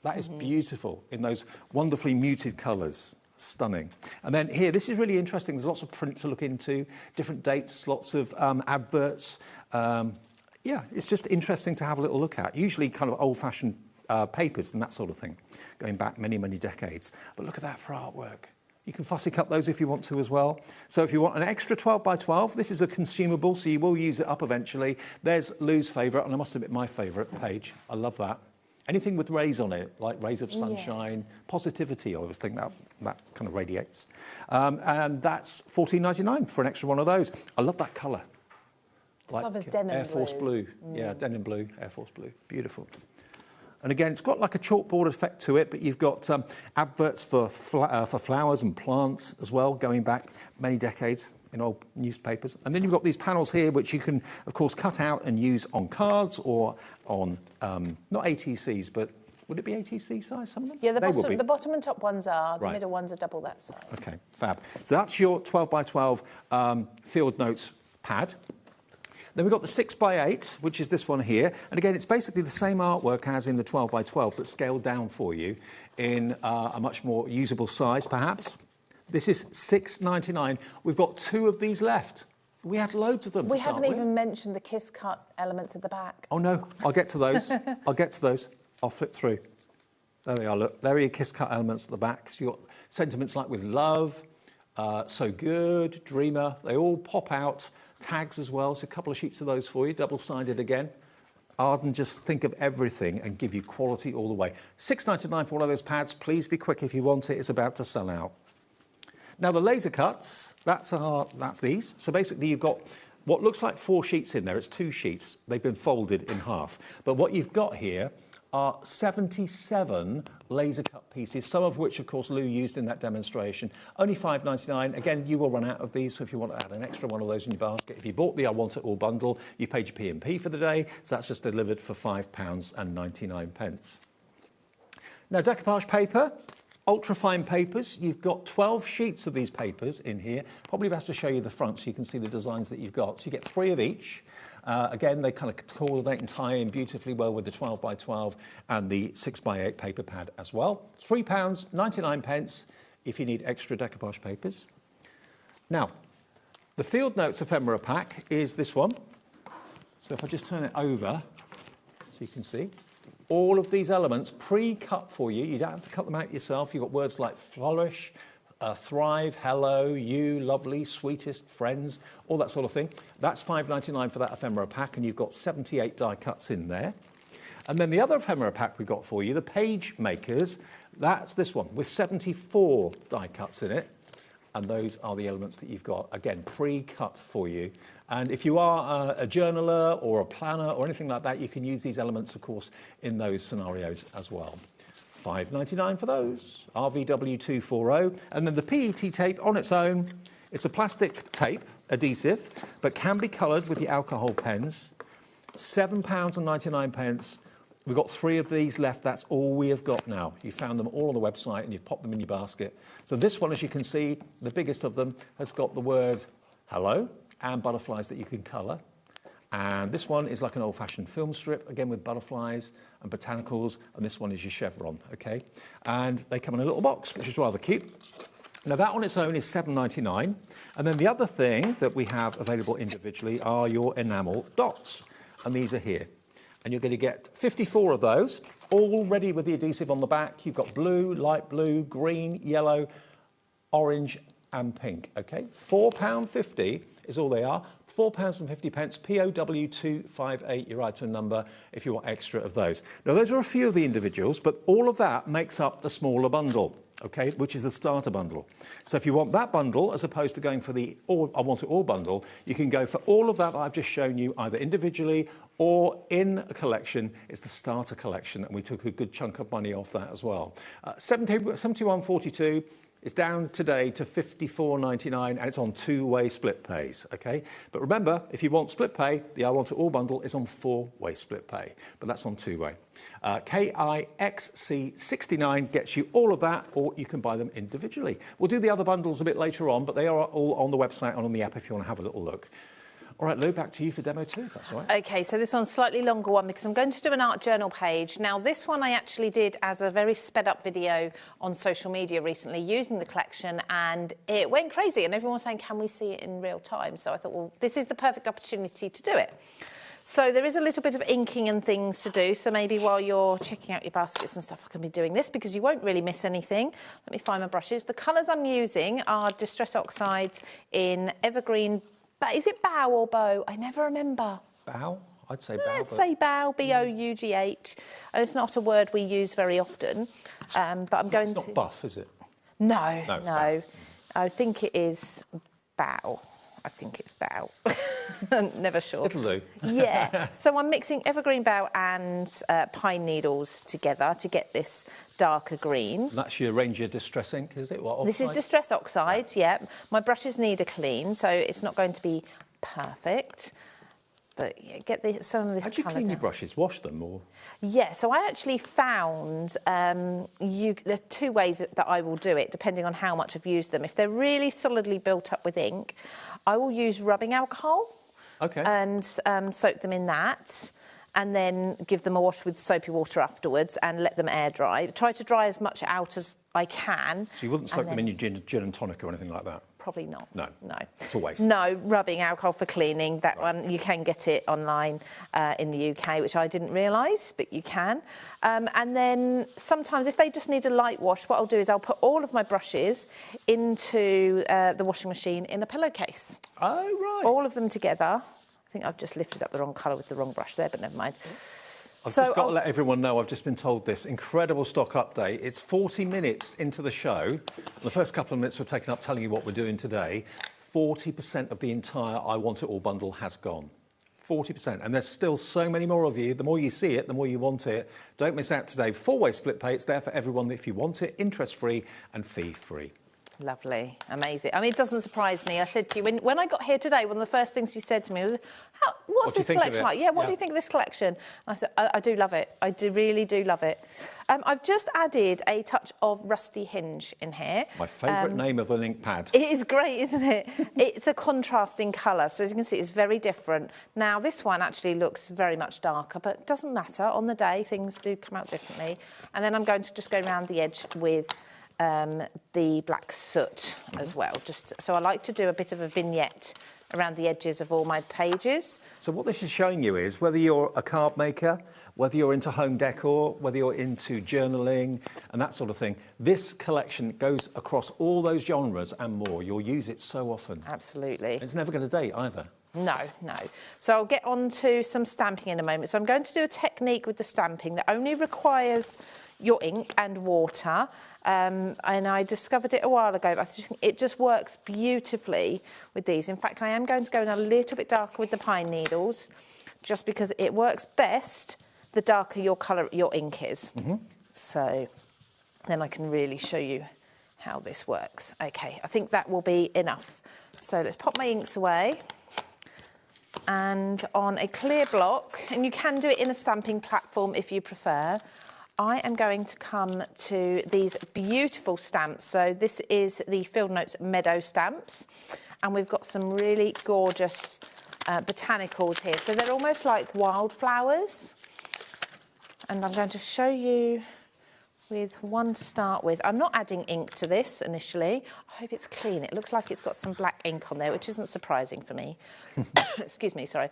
That is beautiful in those wonderfully muted colours. Stunning. And then here, this is really interesting. There's lots of print to look into, different dates, lots of adverts. Yeah, it's just interesting to have a little look at. Usually kind of old-fashioned papers and that sort of thing, going back many, many decades. But look at that for artwork. You can fussy cut those if you want to as well. So if you want an extra 12 by 12, this is a consumable, so you will use it up eventually. There's Lou's favourite, and I must admit my favourite page. I love that. Anything with rays on it, like rays of sunshine, positivity, I always think that kind of radiates. And that's £14.99 for an extra one of those. I love that colour. Like denim Air Force blue. Yeah, denim blue, Air Force blue. Beautiful. And again, it's got like a chalkboard effect to it, but you've got adverts for flowers and plants as well, going back many decades in old newspapers. And then you've got these panels here, which you can, of course, cut out and use on cards or on, not ATCs, but would it be ATC size, some of them? Yeah, the bottom and top ones are. The middle ones are double that size. OK, fab. So that's your 12 by 12 Field Notes pad. Then we've got the 6 by 8, which is this one here. And again, it's basically the same artwork as in the 12 by 12, but scaled down for you in a much more usable size, perhaps. This is £6.99. We've got 2 of these left. We had loads of them. We haven't even mentioned the kiss cut elements at the back. Oh, no. I'll get to those. I'll flip through. There they are. Look, there are your kiss cut elements at the back. So you've got sentiments like with love, so good, dreamer. They all pop out. Tags as well. So a couple of sheets of those for you. Double-sided again. Arden just think of everything and give you quality all the way. £6.99 for one of those pads. Please be quick if you want it. It's about to sell out. Now, the laser cuts, that's these. So basically, you've got what looks like 4 sheets in there. It's 2 sheets. They've been folded in half. But what you've got here are 77 laser cut pieces, some of which, of course, Lou used in that demonstration. Only £5.99. Again, you will run out of these, so if you want to add an extra one of those in your basket. If you bought the I Want It All bundle, you paid your P&P for the day, so that's just delivered for £5.99. Now, decoupage paper. ultra-fine papers. You've got 12 sheets of these papers in here. Probably best to show you the front so you can see the designs that you've got. So you get 3 of each. Again, they kind of coordinate and tie in beautifully well with the 12 by 12 and the 6 by 8 paper pad as well. £3.99 if you need extra decoupage papers. Now, the Field Notes ephemera pack is this one. So if I just turn it over so you can see. All of these elements pre-cut for you. You don't have to cut them out yourself. You've got words like flourish, thrive, hello, you, lovely, sweetest, friends, all that sort of thing. That's £5.99 for that ephemera pack, and you've got 78 die cuts in there. And then the other ephemera pack we've got for you, the Page Makers, that's this one with 74 die cuts in it. And those are the elements that you've got, again, pre-cut for you. And if you are a journaler or a planner or anything like that, you can use these elements, of course, in those scenarios as well. £5.99 for those, RVW240. And then the PET tape on its own, it's a plastic tape, adhesive, but can be coloured with the alcohol pens. £7.99. We've got 3 of these left. That's all we have got now. You found them all on the website and you've popped them in your basket. So this one, as you can see, the biggest of them has got the word hello and butterflies that you can colour. And this one is like an old-fashioned film strip, again with butterflies and botanicals, and this one is your chevron, okay? And they come in a little box, which is rather cute. Now that on its own is £7.99. And then the other thing that we have available individually are your enamel dots. And these are here. And you're going to get 54 of those, all ready with the adhesive on the back. You've got blue, light blue, green, yellow, orange and pink, okay? £4.50 is all they are. £4.50, POW258, your item number, if you want extra of those. Now, those are a few of the individuals, but all of that makes up the smaller bundle, okay, which is the starter bundle. So if you want that bundle, as opposed to going for the I Want It All bundle, you can go for all of that I've just shown you, either individually or in a collection. It's the starter collection, and we took a good chunk of money off that as well. 71.42 is down today to £54.99, and it's on 2-way split pays, okay? But remember, if you want split pay, the I Want It All bundle is on 4-way split pay, but that's on 2-way. KIXC69 gets you all of that, or you can buy them individually. We'll do the other bundles a bit later on, but they are all on the website and on the app if you want to have a little look. All right, Lou, back to you for demo 2, if that's all right. OK, so this one's a slightly longer one because I'm going to do an art journal page. Now, this one I actually did as a very sped-up video on social media recently using the collection, and it went crazy, and everyone was saying, can we see it in real time? So I thought, well, this is the perfect opportunity to do it. So there is a little bit of inking and things to do, so maybe while you're checking out your baskets and stuff, I can be doing this because you won't really miss anything. Let me find my brushes. The colours I'm using are Distress Oxides in Evergreen. Is it bow or bow? I never remember. Bow? I'd say bow. Let's say bow, B-O-U-G-H. And it's not a word we use very often, but I'm going to... It's not buff, is it? No. I think it is bow. I think it's bow. Never sure. It'll do. Yeah. So I'm mixing evergreen bow and pine needles together to get this darker green. And that's your Ranger Distress ink, is it? What, this is Distress Oxides, yeah. My brushes need a clean, so it's not going to be perfect. But yeah, get some of this. How do you clean your brushes? Wash them or? Yeah, so I actually found there are 2 ways that I will do it, depending on how much I've used them. If they're really solidly built up with ink, I will use rubbing alcohol. Okay. And soak them in that, and then give them a wash with soapy water afterwards and let them air dry. Try to dry as much out as I can. So you wouldn't soak them in your gin and tonic or anything like that? Probably not. No. It's a waste. No, rubbing alcohol for cleaning. That one, you can get it online in the UK, which I didn't realise, but you can. And then sometimes if they just need a light wash, what I'll do is I'll put all of my brushes into the washing machine in a pillowcase. Oh, right. All of them together. I think I've just lifted up the wrong colour with the wrong brush there, but never mind. I've just got to let everyone know, I've just been told this incredible stock update. It's 40 minutes into the show. The first couple of minutes were taken up telling you what we're doing today. 40% of the entire I Want It All bundle has gone. 40%. And there's still so many more of you. The more you see it, the more you want it. Don't miss out today. 4-way split pay. It's there for everyone if you want it. Interest-free and fee-free. Lovely, amazing. I mean, it doesn't surprise me. I said to you, when I got here today, one of the first things you said to me was, what's this collection like? Yeah, what do you think of this collection? And I said, I do love it. I really do love it. I've just added a touch of rusty hinge in here. My favourite name of an ink pad. It is great, isn't it? It's a contrasting colour, so as you can see, it's very different. Now, this one actually looks very much darker, but it doesn't matter. On the day, things do come out differently. And then I'm going to just go around the edge with the black soot as well. So I like to do a bit of a vignette around the edges of all my pages. So what this is showing you is whether you're a card maker, whether you're into home decor, whether you're into journaling and that sort of thing, this collection goes across all those genres and more. You'll use it so often. Absolutely. It's never going to date either. No. So I'll get on to some stamping in a moment. So I'm going to do a technique with the stamping that only requires your ink and water. And I discovered it a while ago, but it just works beautifully with these. In fact, I am going to go in a little bit darker with the pine needles, just because it works best the darker your ink is. So then I can really show you how this works. Okay, I think that will be enough. So let's pop my inks away. And on a clear block, and you can do it in a stamping platform if you prefer, I am going to come to these beautiful stamps. So this is the Field Notes Meadow stamps, and we've got some really gorgeous botanicals here. So they're almost like wildflowers. And I'm going to show you with one to start with. I'm not adding ink to this initially. I hope it's clean. It looks like it's got some black ink on there, which isn't surprising for me. Excuse me, sorry.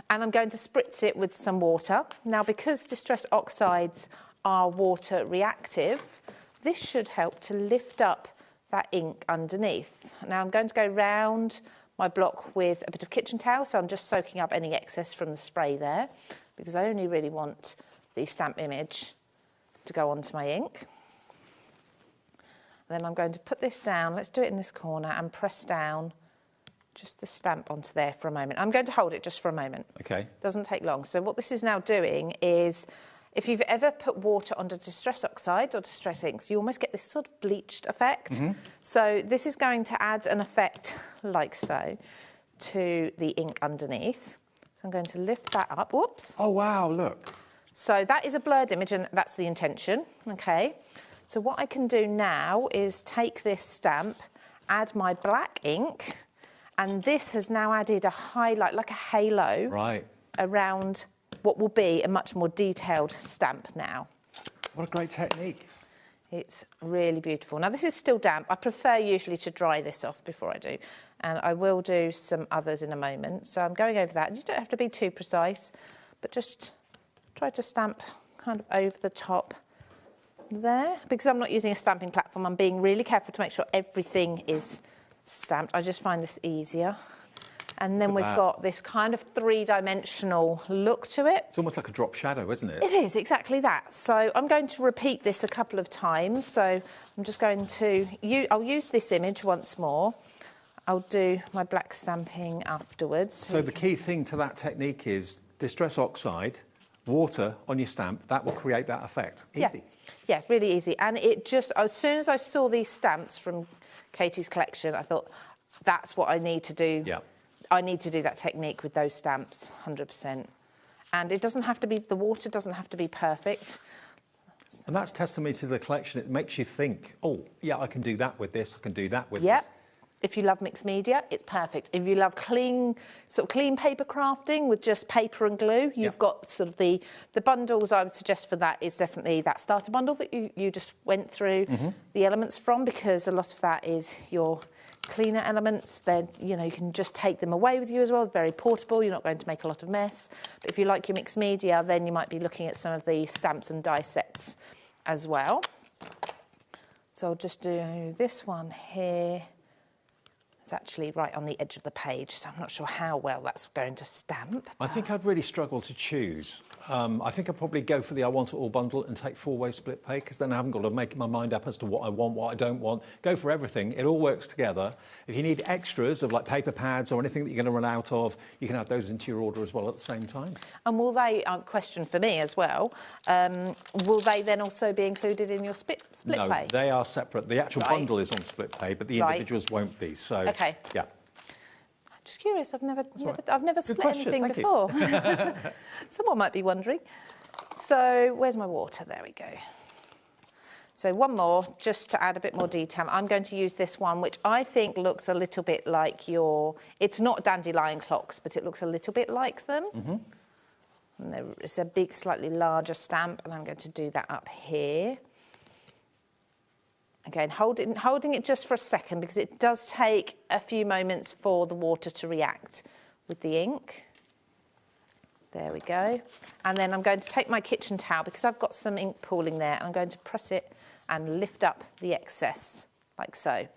And I'm going to spritz it with some water. Now, because Distress Oxides are water reactive, this should help to lift up that ink underneath. Now I'm going to go round my block with a bit of kitchen towel, so I'm just soaking up any excess from the spray there, because I only really want the stamp image to go onto my ink. And then I'm going to put this down, let's do it in this corner, and press down just the stamp onto there for a moment. I'm going to hold it just for a moment. Okay. Doesn't take long. So what this is now doing is, if you've ever put water onto Distress Oxide or Distress inks, you almost get this sort of bleached effect. So this is going to add an effect like so to the ink underneath. So I'm going to lift that up. Whoops. Oh, wow, look. So that is a blurred image, and that's the intention, okay? So what I can do now is take this stamp, add my black ink, and this has now added a highlight, like a halo, around what will be a much more detailed stamp now. What a great technique. It's really beautiful. Now, this is still damp. I prefer usually to dry this off before I do, and I will do some others in a moment. So I'm going over that. You don't have to be too precise, but just try to stamp kind of over the top there. Because I'm not using a stamping platform, I'm being really careful to make sure everything is stamped. I just find this easier. And then we've got this kind of three-dimensional look to it. It's almost like a drop shadow, isn't it? It is, exactly that. So I'm going to repeat this a couple of times. So I'm just going to, I'll use this image once more. I'll do my black stamping afterwards. So the key thing to that technique is Distress Oxide, water on your stamp, that will create that effect. Easy. Yeah, really easy. And it just, as soon as I saw these stamps from Katie's collection, I thought, that's what I need to do. Yeah. I need to do that technique with those stamps, 100%. And it doesn't have to be, the water doesn't have to be perfect. And that's testimony to the collection. It makes you think, oh, yeah, I can do that with this, I can do that with this. If you love mixed media, it's perfect. If you love clean paper crafting with just paper and glue, you've got sort of the bundles I would suggest for that is definitely that starter bundle that you just went through the elements from, because a lot of that is your cleaner elements. Then, you know, you can just take them away with you as well. Very portable, you're not going to make a lot of mess. But if you like your mixed media, then you might be looking at some of the stamps and die sets as well. So I'll just do this one here. It's actually right on the edge of the page, so I'm not sure how well that's going to stamp. I think I'd really struggle to choose. I think I'd probably go for the I Want It All bundle and take 4-way split pay, because then I haven't got to make my mind up as to what I want, what I don't want. Go for everything. It all works together. If you need extras of like paper pads or anything that you're going to run out of, you can add those into your order as well at the same time. And will they, question for me as well, will they then also be included in your split pay? No, they are separate. The actual bundle is on split pay, but the individuals won't be. So, okay. Yeah. Just curious, I've never split question, anything thank you. before. Someone might be wondering. So where's my water? There we go. So one more, just to add a bit more detail. I'm going to use this one, which I think looks a little bit like it's not dandelion clocks, but it looks a little bit like them. Mm-hmm. And it's a big, slightly larger stamp, and I'm going to do that up here. Again, holding it just for a second, because it does take a few moments for the water to react with the ink. There we go. And then I'm going to take my kitchen towel, because I've got some ink pooling there, and I'm going to press it and lift up the excess, like so.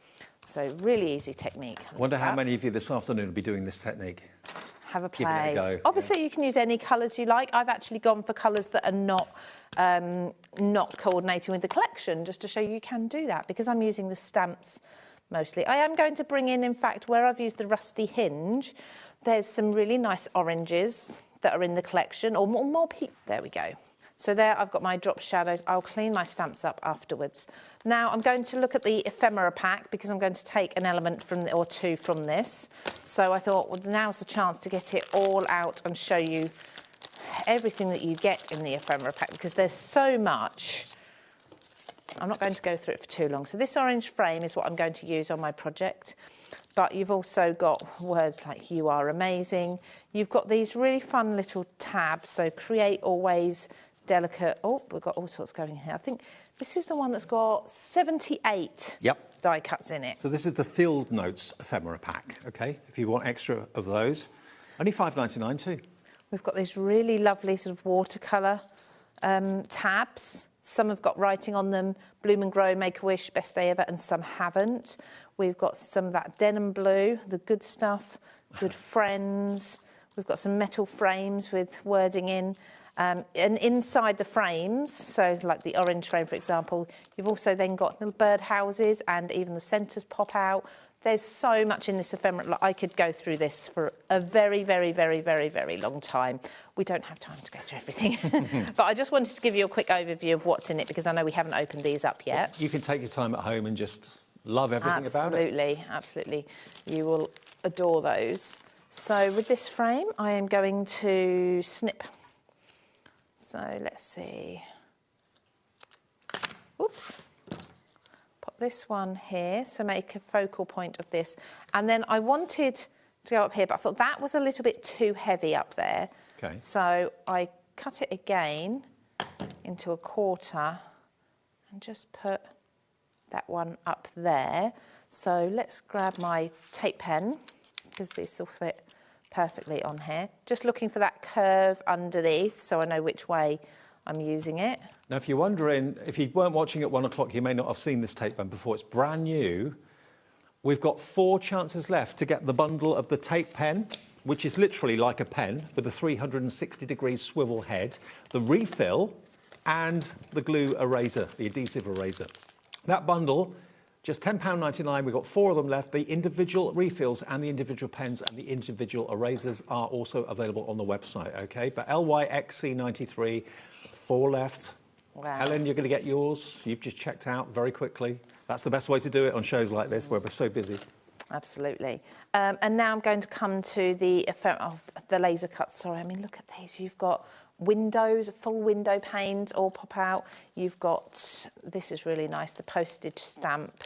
So really easy technique. I wonder how many of you this afternoon will be doing this technique. Have a play. Give it a go. Obviously, you can use any colours you like. I've actually gone for colours that are not coordinating with the collection, just to show you can do that, because I'm using the stamps mostly. I am going to bring in fact, where I've used the rusty hinge, there's some really nice oranges that are in the collection, or more pink. There we go. So there I've got my drop shadows. I'll clean my stamps up afterwards. Now I'm going to look at the ephemera pack, because I'm going to take an element or two from this. So I thought, well, now's the chance to get it all out and show you everything that you get in the ephemera pack, because there's so much. I'm not going to go through it for too long. So this orange frame is what I'm going to use on my project. But you've also got words like "you are amazing." You've got these really fun little tabs. So create, always, delicate. Oh, we've got all sorts going here. I think this is the one that's got 78 die cuts in it. So this is the Field Notes ephemera pack, okay? If you want extra of those. Only $5.99 too. We've got these really lovely sort of watercolour tabs. Some have got writing on them, Bloom and Grow, Make-A-Wish, Best Day Ever, and some haven't. We've got some of that denim blue, the good stuff, Good Friends. We've got some metal frames with wording in. And inside the frames, so like the orange frame, for example, you've also then got little bird houses, and even the centres pop out. There's so much in this ephemera. I could go through this for a very, very, very, very, very long time. We don't have time to go through everything. But I just wanted to give you a quick overview of what's in it, because I know we haven't opened these up yet. Well, you can take your time at home and just love everything about it. Absolutely, absolutely. You will adore those. So with this frame, I am going to snip. So let's see. Oops. Pop this one here, so make a focal point of this. And then I wanted to go up here, but I thought that was a little bit too heavy up there. Okay. So I cut it again into a quarter and just put that one up there. So let's grab my tape pen, because this will fit perfectly on here. Just looking for that curve underneath, so I know which way I'm using it. Now, if you're wondering, if you weren't watching at 1 o'clock, you may not have seen this tape pen before. It's brand new. We've got 4 chances left to get the bundle of the tape pen, which is literally like a pen with a 360-degree swivel head, the refill, and the glue eraser, the adhesive eraser. That bundle, just £10.99. We've got 4 of them left. The individual refills and the individual pens and the individual erasers are also available on the website, okay? But LYXC93, 4 left. Wow. Helen, you're going to get yours. You've just checked out very quickly. That's the best way to do it on shows like this, where we're so busy. Absolutely. And now I'm going to come to the laser cuts. Sorry, I mean, look at these. You've got windows, full window panes all pop out. You've got, this is really nice, the postage stamp.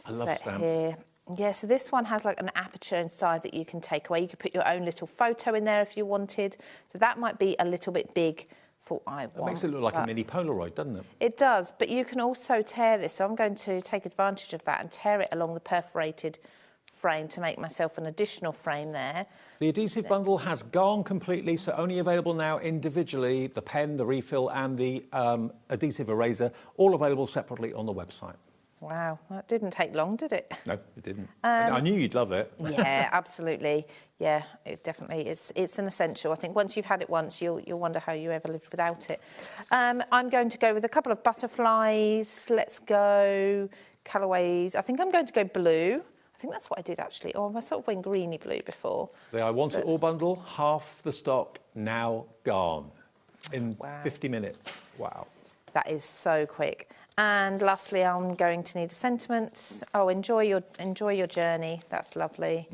I love stamps. Here. Yeah, so this one has like an aperture inside that you can take away. You could put your own little photo in there if you wanted. So that might be a little bit big for what I want. It makes it look like a mini Polaroid, doesn't it? It does, but you can also tear this. So I'm going to take advantage of that and tear it along the perforated frame to make myself an additional frame there. The adhesive bundle has gone completely, so only available now individually, the pen, the refill and the adhesive eraser, all available separately on the website. Wow, that didn't take long, did it? No, it didn't. I knew you'd love it. Yeah, absolutely. Yeah, it definitely it's an essential. I think once you've had it once, you'll wonder how you ever lived without it. I'm going to go with a couple of butterflies. Let's go colourways. I think I'm going to go blue. I think that's what I did actually. Oh, I sort of went greeny blue before. The I Want It All bundle, half the stock now gone in Wow. 50 minutes. Wow. That is so quick. And lastly, I'm going to need a sentiment. Oh, enjoy your journey. That's lovely.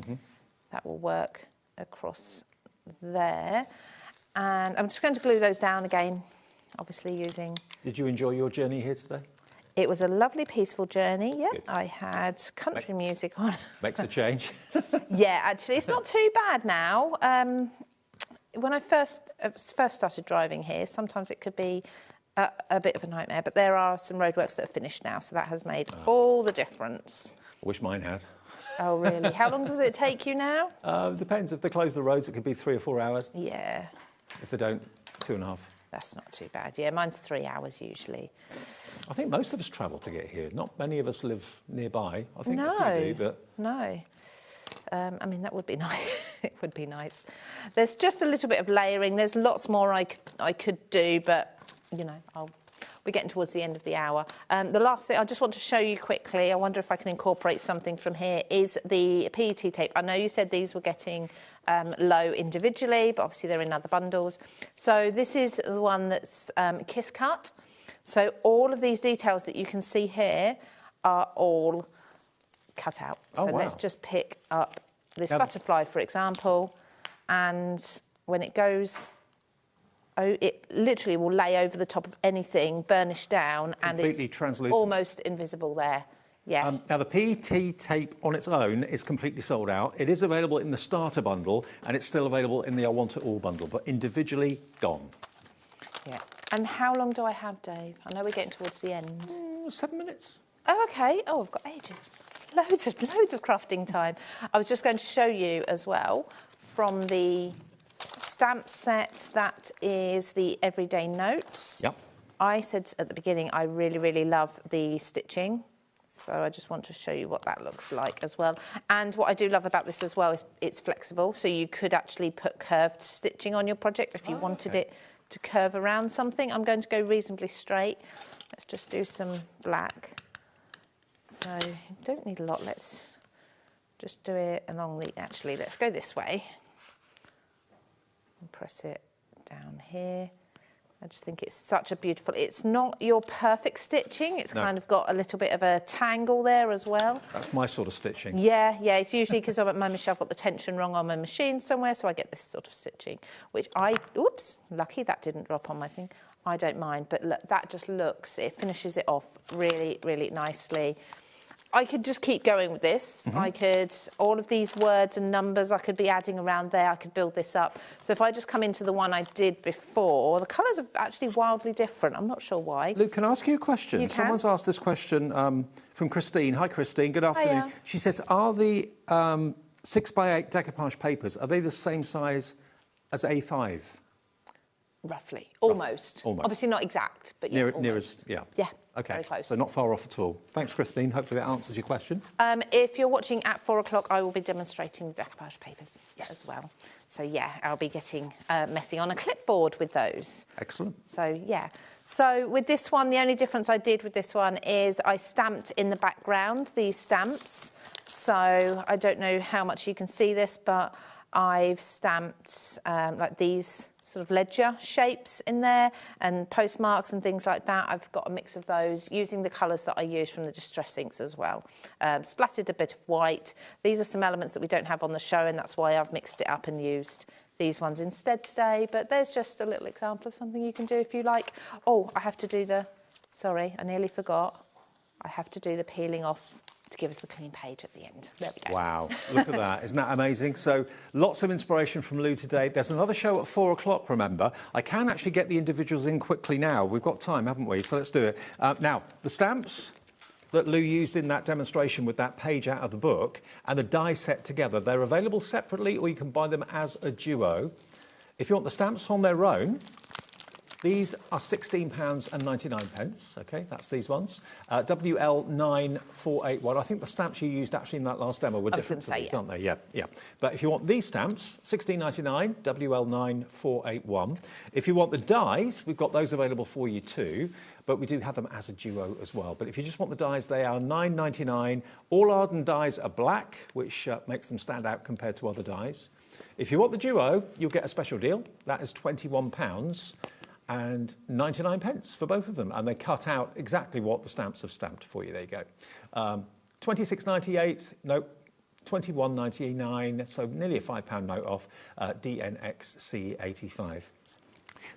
That will work across there. And I'm just going to glue those down again, obviously using... Did you enjoy your journey here today? It was a lovely, peaceful journy, yeah. Good. I had country music on. Makes a change. Yeah, actually, it's not too bad now. When I first started driving here, sometimes it could be a bit of a nightmare, but there are some roadworks that are finished now, so that has made all the difference. I wish mine had. Oh, really? How long does it take you now? Depends. If they close the roads, it could be 3 or 4 hours. Yeah. If they don't, 2.5. That's not too bad. Yeah, mine's 3 hours usually. I think most of us travel to get here. Not many of us live nearby. I think No. a few do, but... No. I mean, that would be nice. It would be nice. There's just a little bit of layering. There's lots more I could do, but, you know, we're getting towards the end of the hour. The last thing I just want to show you quickly, I wonder if I can incorporate something from here, is the PET tape. I know you said these were getting low individually, but obviously they're in other bundles. So this is the one that's kiss cut. So all of these details that you can see here are all cut out. So wow. Let's just pick up this butterfly, for example, and when it goes... Oh, it literally will lay over the top of anything, burnish down, and it's translucent. Almost invisible there. Yeah. Now, the PET tape on its own is completely sold out. It is available in the starter bundle, and it's still available in the I Want It All bundle, but individually, gone. Yeah. And how long do I have, Dave? I know we're getting towards the end. 7 minutes. Oh, OK. Oh, I've got ages. Loads of crafting time. I was just going to show you as well from the stamp set, that is the Everyday Notes. Yep. I said at the beginning I really, really love the stitching. So I just want to show you what that looks like as well. And what I do love about this as well is it's flexible. So you could actually put curved stitching on your project if you wanted it to curve around something. I'm going to go reasonably straight. Let's just do some black. So you don't need a lot. Let's just do it along the... Actually, let's go this way. And press it down here. I just think it's such a beautiful... It's not your perfect stitching. It's kind of got a little bit of a tangle there as well. That's my sort of stitching. Yeah. It's usually because I'm at my machine, I've got the tension wrong on my machine somewhere, so I get this sort of stitching, which oops, lucky that didn't drop on my thing. I don't mind, but look, that just looks... It finishes it off really, really nicely. I could just keep going with this. I could, all of these words and numbers I could be adding around there. I could build this up. So if I just come into the one I did before, the colours are actually wildly different. I'm not sure why. Luke, can I ask you a question? You can. Someone's asked this question from Christine. Hi, Christine. Good afternoon. Hiya. She says, are the 6x8 decoupage papers, are they the same size as A5? Roughly. Almost. Almost. Obviously not exact, but yeah, Nearest, yeah. Yeah, Okay, very close. so not far off at all. Thanks, Christine. Hopefully that answers your question. If you're watching at 4 o'clock, I will be demonstrating the decoupage papers as well. So, yeah, I'll be getting messing on a clipboard with those. Excellent. So, yeah. So, with this one, the only difference I did with this one is I stamped in the background these stamps. So, I don't know how much you can see this, but I've stamped like these sort of ledger shapes in there and postmarks and things like that. I've got a mix of those using the colours that I use from the Distress inks as well. Splattered a bit of white. These are some elements that we don't have on the show, and that's why I've mixed it up and used these ones instead today. But there's just a little example of something you can do if you like. Oh, I have to do sorry, I nearly forgot. I have to do the peeling off to give us the clean page at the end. There we go. Wow, look at that. Isn't that amazing? So lots of inspiration from Lou today. There's another show at 4 o'clock, remember. I can actually get the individuals in quickly now. We've got time, haven't we? So let's do it. Now, the stamps that Lou used in that demonstration with that page out of the book and the die set together, they're available separately or you can buy them as a duo. If you want the stamps on their own, These are £16.99, okay, that's these ones. WL9481, I think the stamps you used actually in that last demo were different to these, aren't they? Yeah, yeah. But if you want these stamps, £16.99, WL9481. If you want the dies, we've got those available for you too, but we do have them as a duo as well. But if you just want the dies, they are £9.99. All Arden dies are black, which makes them stand out compared to other dies. If you want the duo, you'll get a special deal. That is £21 and 99 pence for both of them. And they cut out exactly what the stamps have stamped for you. There you go. 26.98, nope, 21.99, so nearly a £5 note off, DNXC85.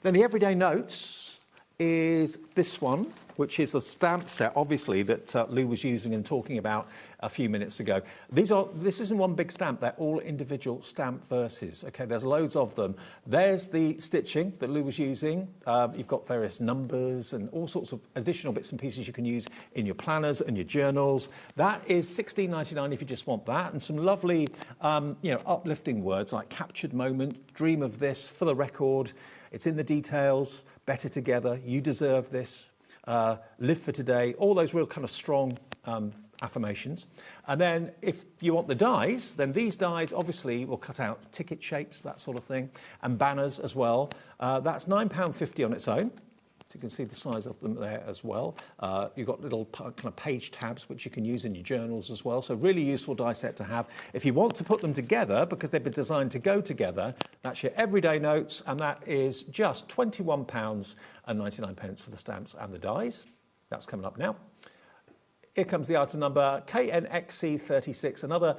Then the everyday notes is this one, which is a stamp set, obviously, that Lou was using and talking about a few minutes ago. This isn't one big stamp, they're all individual stamp verses. Okay, there's loads of them. There's the stitching that Lou was using. You've got various numbers and all sorts of additional bits and pieces you can use in your planners and your journals. That is £16.99 if you just want that, and some lovely, uplifting words like captured moment, dream of this, for the record. It's in the details, better together, you deserve this, live for today, all those real kind of strong affirmations. And then if you want the dies, then these dies obviously will cut out ticket shapes, that sort of thing, and banners as well. That's £9.50 on its own. So you can see the size of them there as well. You've got little kind of page tabs which you can use in your journals as well. So really useful die set to have. If you want to put them together, because they've been designed to go together, that's your everyday notes, and that is just £21.99 for the stamps and the dies. That's coming up now. Here comes the item number KNXC36, another,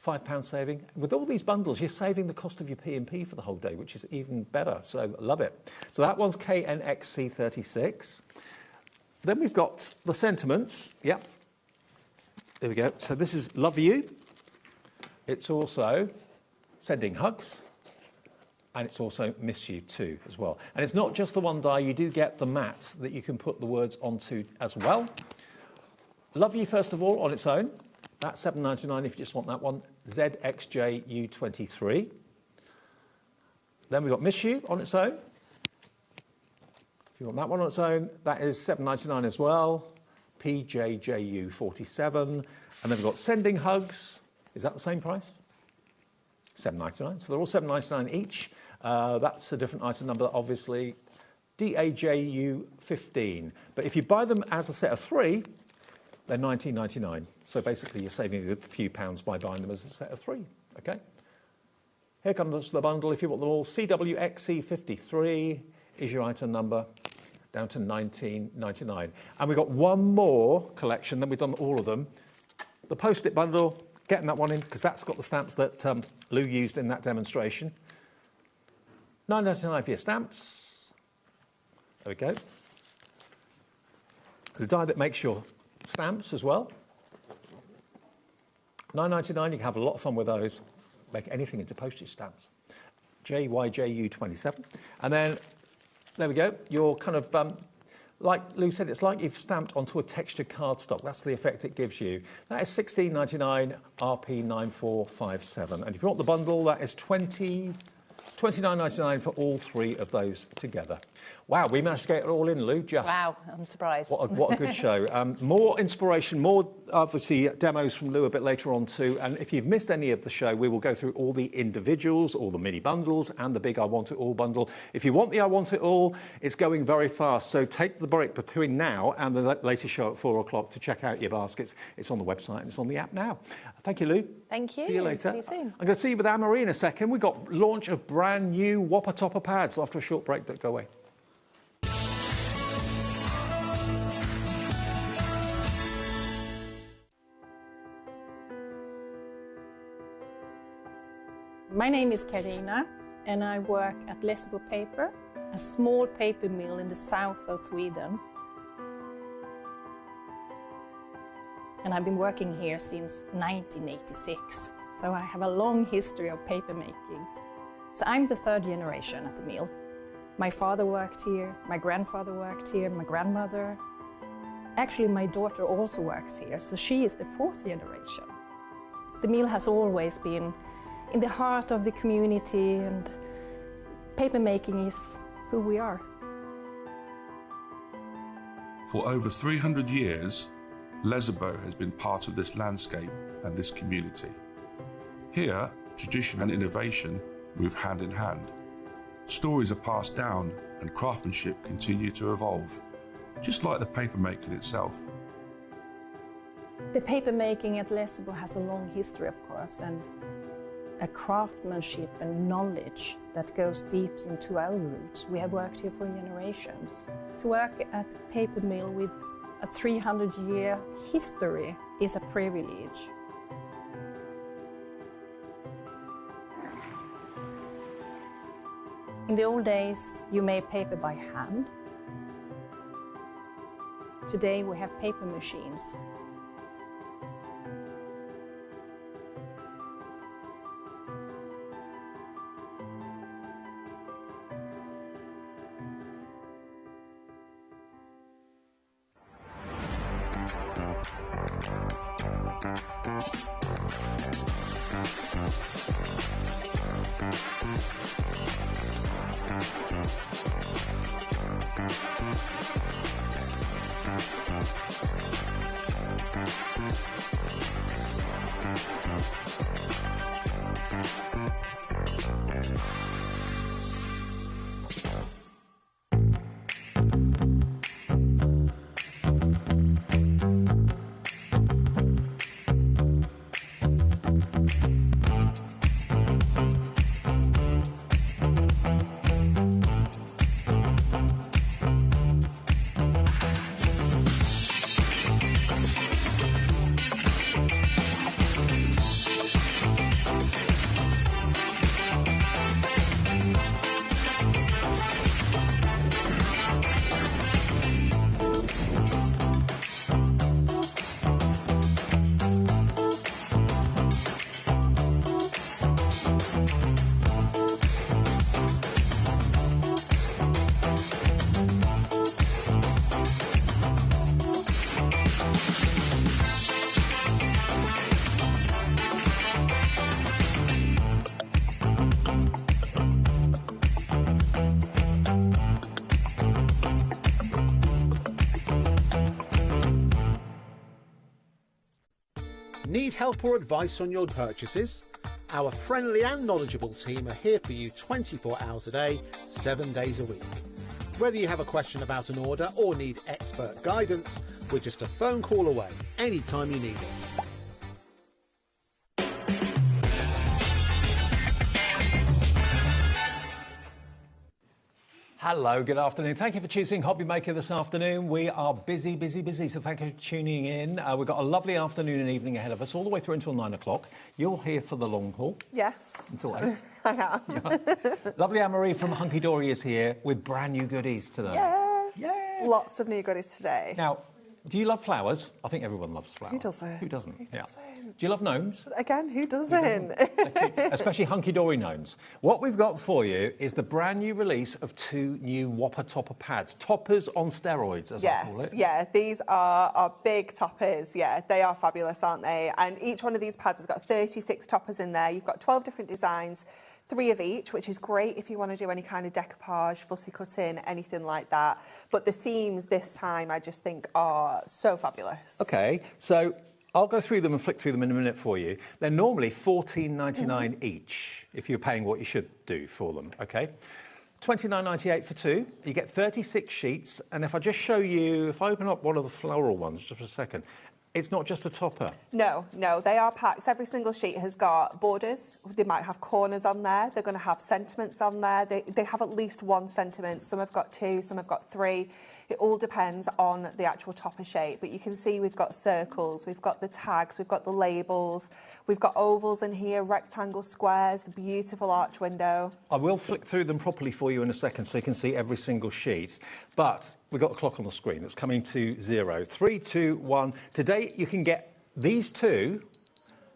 £5 saving. With all these bundles, you're saving the cost of your P&P for the whole day, which is even better, so love it. So that one's KNXC36. Then we've got the sentiments. Yep. There we go. So this is love you. It's also sending hugs. And it's also miss you too as well. And it's not just the one die, you do get the mat that you can put the words onto as well. Love you, first of all, on its own. That's £7.99 if you just want that one. ZXJU23. Then we've got Miss You on its own. If you want that one on its own, that is £7.99 as well. PJJU47. And then we've got Sending Hugs. Is that the same price? £7.99. So they're all £7.99 each. That's a different item number, obviously. DAJU15. But if you buy them as a set of 3, they're £19.99. So basically you're saving a good few pounds by buying them as a set of 3, okay? Here comes the bundle if you want them all. CWXC53 is your item number, down to £19.99. And we've got one more collection, then we've done all of them. The Post-it bundle, getting that one in, because that's got the stamps that Lou used in that demonstration. £9.99 for your stamps. There we go. The die that makes your stamps as well. £9.99, you can have a lot of fun with those. Make anything into postage stamps. JYJU27. And then, there we go. You're kind of, like Lou said, it's like you've stamped onto a textured cardstock. That's the effect it gives you. That is £16.99, RP9457. And if you want the bundle, that is £29.99 for all 3 of those together. Wow, we managed to get it all in, Lou. Just wow, I'm surprised. What a good show. More inspiration, more obviously demos from Lou a bit later on too. And if you've missed any of the show, we will go through all the individuals, all the mini bundles, and the big I Want It All bundle. If you want the I Want It All, it's going very fast. So take the break between now and the latest show at 4 o'clock to check out your baskets. It's on the website and it's on the app now. Thank you, Lou. Thank you. See you later. See you soon. I'm going to see you with Anne-Marie in a second. We've got launch of brand new Whopper Topper pads after a short break. Don't go away. My name is Karina and I work at Lessebo Paper, a small paper mill in the south of Sweden. And I've been working here since 1986, so I have a long history of paper making. So I'm the 3rd generation at the mill. My father worked here, my grandfather worked here, my grandmother. Actually, my daughter also works here, so she is the 4th generation. The mill has always been in the heart of the community, and paper making is who we are. For over 300 years, Lesabo has been part of this landscape and this community. Here, tradition and innovation move hand in hand. Stories are passed down and craftsmanship continue to evolve, just like the papermaking itself. The papermaking at Lesabo has a long history, of course, and a craftsmanship and knowledge that goes deep into our roots. We have worked here for generations. To work at a paper mill with a 300-year history is a privilege. In the old days, you made paper by hand. Today we have paper machines. Need help or advice on your purchases? Our friendly and knowledgeable team are here for you 24 hours a day, 7 days a week. Whether you have a question about an order or need expert guidance, we're just a phone call away anytime you need us. Hello, good afternoon. Thank you for choosing HobbyMaker this afternoon. We are busy, so thank you for tuning in. We've got a lovely afternoon and evening ahead of us, all the way through until 9 o'clock. You're here for the long haul. Yes. Until 8. I am. Yeah. Lovely Anne-Marie from Hunky Dory is here with brand new goodies today. Yes. Yes. Lots of new goodies today. Now, do you love flowers? I think everyone loves flowers. Who doesn't? Who doesn't? Who doesn't? Do you love gnomes? Again, who doesn't? Especially hunky-dory gnomes. What we've got for you is the brand new release of 2 new Whopper Topper pads. Toppers on steroids, as I call it. Yeah, these are our big toppers. Yeah, they are fabulous, aren't they? And each one of these pads has got 36 toppers in there. You've got 12 different designs, 3 of each, which is great if you want to do any kind of decoupage, fussy cutting, anything like that. But the themes this time, I just think, are so fabulous. Okay, so I'll go through them and flick through them in a minute for you. They're normally $14.99 each, if you're paying what you should do for them, okay? $29.98 for 2. You get 36 sheets, and if I just show you, if I open up one of the floral ones just for a second, it's not just a topper. No, they are packed. Every single sheet has got borders. They might have corners on there. They're going to have sentiments on there. They have at least 1 sentiment. Some have got 2, some have got 3. It all depends on the actual topper shape. But you can see we've got circles, we've got the tags, we've got the labels, we've got ovals in here, rectangle squares, the beautiful arch window. I will flick through them properly for you in a second so you can see every single sheet. But we've got a clock on the screen that's coming to 0. 3, 2, 1. Today you can get these 2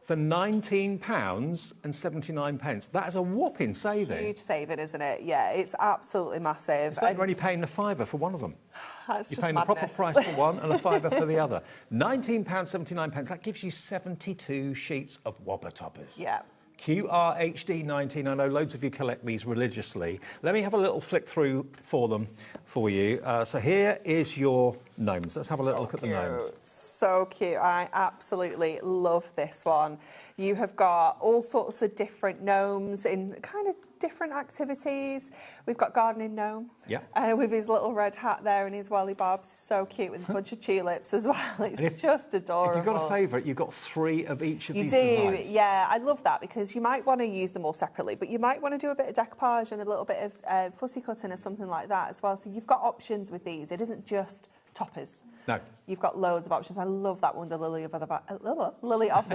for £19.79. That is a whopping saving. Huge saving, isn't it? Yeah, it's absolutely massive. It's like you're only paying a £5 for one of them. That's You're just paying madness. the proper price for one and a £5 for the other. £19.79. That gives you 72 sheets of Whopper toppers. Yeah. QRHD19. I know loads of you collect these religiously. Let me have a little flick through for them for you. So here is your gnomes. Let's have a little look at the gnomes. So cute. I absolutely love this one. You have got all sorts of different gnomes in kind of different activities. We've got gardening gnome, with his little red hat there and his welly bobs. So cute, with a bunch of tulips as well. It's just adorable. If you've got a favourite, you've got 3 of each of these You designs. do, yeah. I love that because you might want to use them all separately, but you might want to do a bit of decoupage and a little bit of fussy cutting or something like that as well. So you've got options with these. It isn't just toppers. No. You've got loads of options. I love that one, the lily of the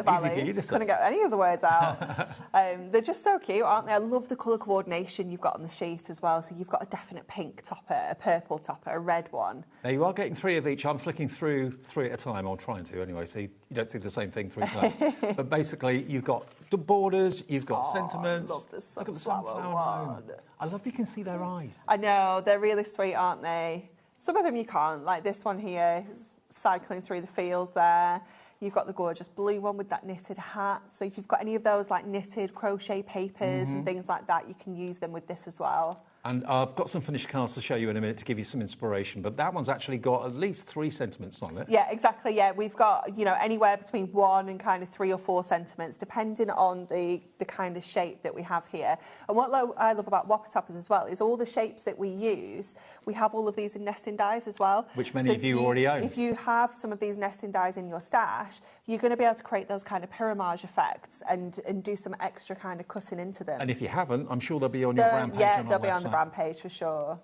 valley. Easy for you to say. Couldn't get any of the words out. They're just so cute, aren't they? I love the colour coordination you've got on the sheet as well. So you've got a definite pink topper, a purple topper, a red one. Now you are getting 3 of each. I'm flicking through 3 at a time, or trying to anyway, so you don't see the same thing 3 times. But basically, you've got the borders, you've got sentiments. I love the Look at the sunflower sunflower one. gnome. I love you can see their eyes. I know, they're really sweet, aren't they? Some of them you can't, like this one here, cycling through the field there. You've got the gorgeous blue one with that knitted hat. So if you've got any of those like knitted crochet papers and things like that, you can use them with this as well. And I've got some finished cards to show you in a minute to give you some inspiration, but that one's actually got at least 3 sentiments on it. Yeah, exactly. Yeah, we've got, you know, anywhere between 1 and kind of 3 or 4 sentiments, depending on the kind of shape that we have here. And what I love about whopper toppers as well is all the shapes that we use, we have all of these in nesting dies as well. Which many of you already own. If you have some of these nesting dies in your stash, you're going to be able to create those kind of pyramage effects and do some extra kind of cutting into them. And if you haven't, I'm sure they'll be on your brand page yeah, on they'll our be on the website. brand page for sure.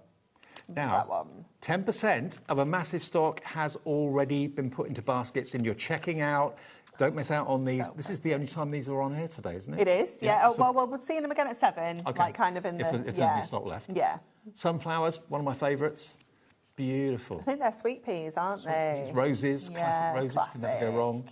Now, That one. 10% of a massive stock has already been put into baskets and you're checking out. Don't miss out on these. This is the only time these are on here today, isn't it? It is, yeah. Yeah, Oh, so- well, we're seeing them again at 7, Okay. like kind of in If the... there's any stock left. Yeah. Sunflowers, one of my favourites. Beautiful. I think they're sweet peas, aren't they? It's roses, Yeah, classic roses, can never go classic. wrong.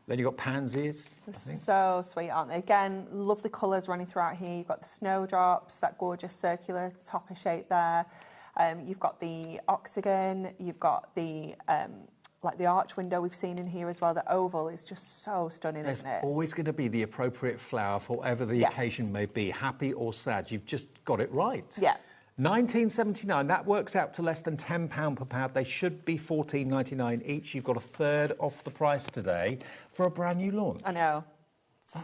Then you've got pansies, I think. So sweet, aren't they? Again, lovely colours running throughout here. You've got the snowdrops, that gorgeous circular topper shape there. You've got the oxygen. You've got the like the arch window we've seen in here as well. The oval is just so stunning, There's isn't it? always going to be the appropriate flower for whatever the occasion may be, happy or sad. You've just got it right. Yeah. 19.79. That works out to less than £10 per pad. They should be £14.99 each. You've got a third off the price today for a brand new launch. I know.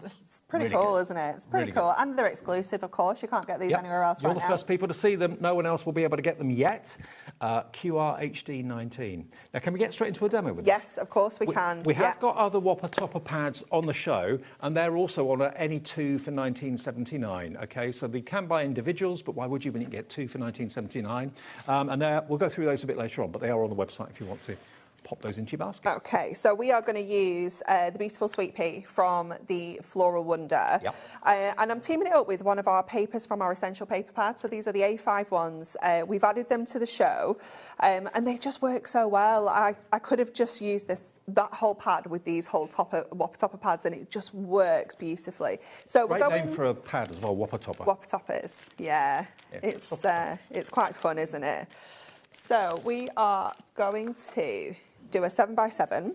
It's pretty really cool, good. isn't it? It's pretty Really cool. good. And they're exclusive, of course. You can't get these anywhere else You're right the now. first people to see them. No one else will be able to get them yet. QRHD19. Now, can we get straight into a demo with this? Yes, of course we can. We Yeah. have got other Whopper topper pads on the show, and they're also on any 2 for £19.79. Okay, so they can buy individuals, but why would you when you can get 2 for £19.79? And we'll go through those a bit later on, but they are on the website if you want to pop those into your basket. Okay, so we are going to use the beautiful sweet pea from the Floral Wonder. Yep. And I'm teaming it up with one of our papers from our essential paper pads. So these are the A5 ones. We've added them to the show, and they just work so well. I could have just used that whole pad with these whole Whopper topper pads, and it just works beautifully. So Great we're name going for a pad as well, Whopper topper. Whopper toppers. Yeah. It's quite fun, isn't it? So we are going to do a 7x7,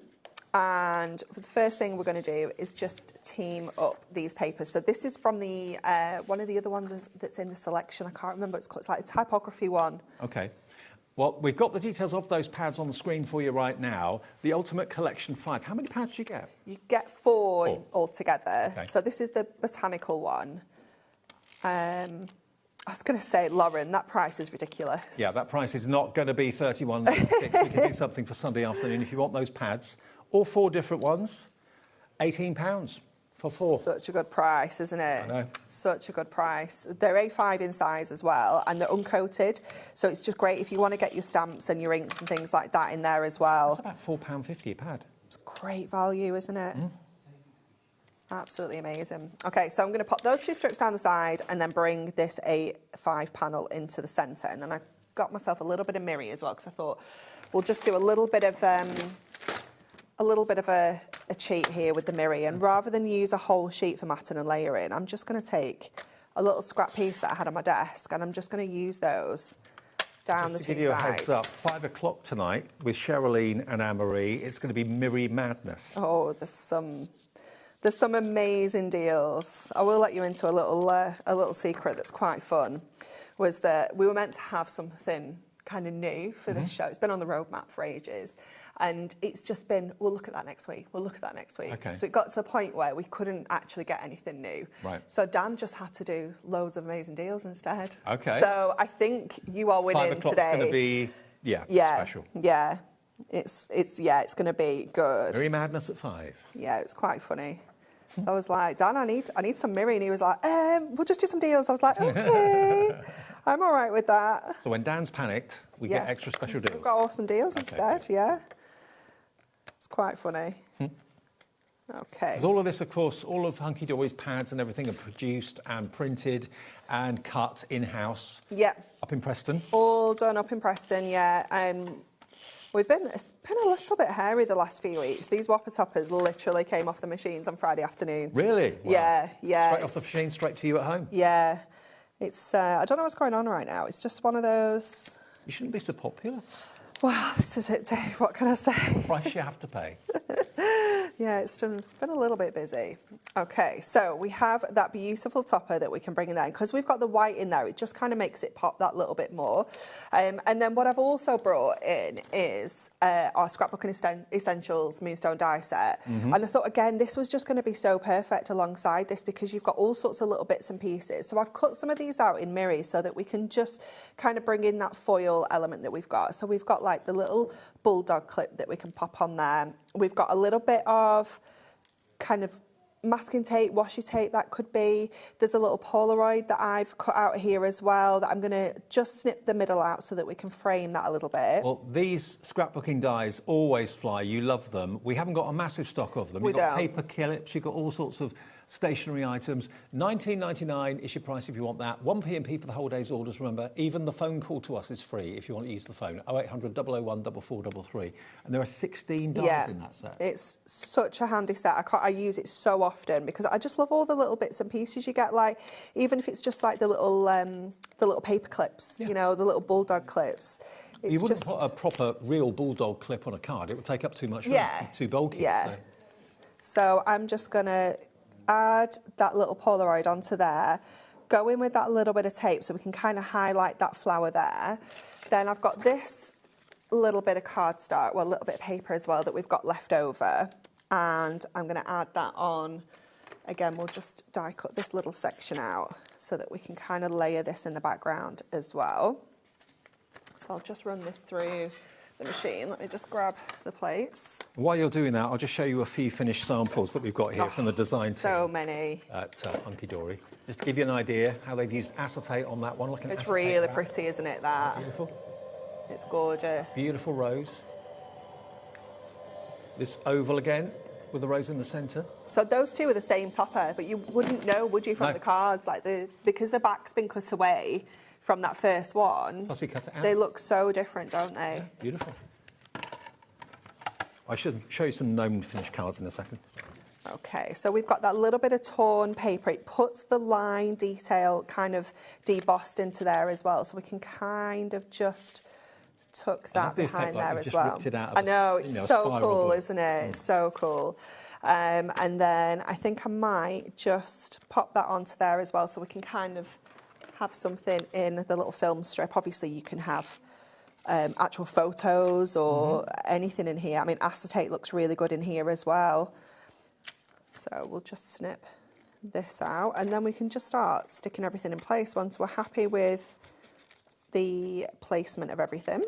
and the first thing we're going to do is just team up these papers. So this is from the one of the other ones that's in the selection. I can't remember. It's like a typography one. Okay. Well, we've got the details of those pads on the screen for you right now. The Ultimate Collection 5. How many pads do you get? You get four altogether. Okay. So this is the botanical one. I was going to say, Lauren, that price is ridiculous. Yeah, that price is not going to be £31.66. We can do something for Sunday afternoon if you want those pads. All 4 different ones, £18 for 4. Such a good price, isn't it? I know. Such a good price. They're A5 in size as well, and they're uncoated. So it's just great if you want to get your stamps and your inks and things like that in there as well. That's about £4.50 a pad. It's great value, isn't it? Mm. Absolutely amazing. Okay, so I'm going to pop those 2 strips down the side and then bring this A5 panel into the centre. And then I got myself a little bit of mirri as well, because I thought we'll just do a little bit of a cheat here with the mirri. And rather than use a whole sheet for matting and layering, I'm just going to take a little scrap piece that I had on my desk, and I'm just going to use those down the 2 sides. To give you a heads up, 5 o'clock tonight with Sherilyn and Anne-Marie, it's going to be Mirri Madness. Oh, there's some There's some amazing deals. I will let you into a little secret that's quite fun, was that we were meant to have something kind of new for this show. It's been on the roadmap for ages. And it's just been, we'll look at that next week. We'll look at that next week. Okay. So it got to the point where we couldn't actually get anything new. Right. So Dan just had to do loads of amazing deals instead. Okay. So I think you are winning 5 o'clock's today. going to be, yeah, special. Yeah. It's going to be good. Merry Madness at 5. Yeah, it was quite funny. So I was like, Dan, I need some mirror. And he was like, we'll just do some deals. I was like, okay, I'm all right with that. So when Dan's panicked, we get extra special deals. We've got awesome deals instead, yeah. It's quite funny. Okay. All of this, of course, all of Hunky Dory's pads and everything are produced and printed and cut in-house. Yeah. Up in Preston. All done up in Preston, yeah. It's been a little bit hairy the last few weeks. These Whopper Toppers literally came off the machines on Friday afternoon. Really? Wow. Yeah. Straight off the machine, straight to you at home? Yeah. It's, I don't know what's going on right now. It's just one of those... You shouldn't be so popular. Well, this is it, Dave. What can I say? Price you have to pay. Yeah, it's been a little bit busy. Okay, so we have that beautiful topper that we can bring in there. Because we've got the white in there, it just kind of makes it pop that little bit more. And then what I've also brought in is our Scrapbooking Essentials Moonstone die set. And I thought, again, this was just going to be so perfect alongside this because you've got all sorts of little bits and pieces. So I've cut some of these out in mirrors so that we can just kind of bring in that foil element that we've got. So we've got like the little bulldog clip that we can pop on there. We've got a little bit of kind of masking tape, washi tape that could be. There's a little Polaroid that I've cut out here as well that I'm going to just snip the middle out so that we can frame that a little bit. Well, these scrapbooking dies always fly. You love them. We haven't got a massive stock of them. We You've got don't. paper clips, you've got all sorts of stationery items. $19.99 is your price if you want that. 1p&p for the whole day's orders, remember. Even the phone call to us is free if you want to use the phone. 0800 001 4433. And there are 16 dies in that set. It's such a handy set. I use it so often because I just love all the little bits and pieces you get. Like, even if it's just like the little paper clips, you know, the little bulldog clips. You wouldn't put a proper real bulldog clip on a card. It would take up too much room. It's too bulky. Yeah. So I'm just going to add that little Polaroid onto there, go in with that little bit of tape so we can kind of highlight that flower there. Then I've got this little bit of cardstock, well, a little bit of paper as well that we've got left over. And I'm going to add that on. Again, we'll just die cut this little section out so that we can kind of layer this in the background as well. So I'll just run this through the machine. Let me just grab the plates. While you're doing that, I'll just show you a few finished samples that we've got here from the design team. So many. At Hunky Dory. Just to give you an idea how they've used acetate on that one. Like It's really pretty, isn't it, that? Beautiful. It's gorgeous. Beautiful rose. This oval again with the rose in the centre. So those two are the same topper, but you wouldn't know, would you, from the cards? Like because the back's been cut away from that first one. Plus he cut it out. They look so different, don't they? Yeah, beautiful. I should show you some gnome finished cards in a second. Okay, so we've got that little bit of torn paper. It puts the line detail kind of debossed into there as well, so we can kind of just tuck that behind there as well. I know, it's so cool, isn't it? It's so cool. And then I think I might just pop that onto there as well, so we can kind of have something in the little film strip. Obviously, you can have actual photos or anything in here. I mean, acetate looks really good in here as well. So we'll just snip this out, and then we can just start sticking everything in place once we're happy with the placement of everything.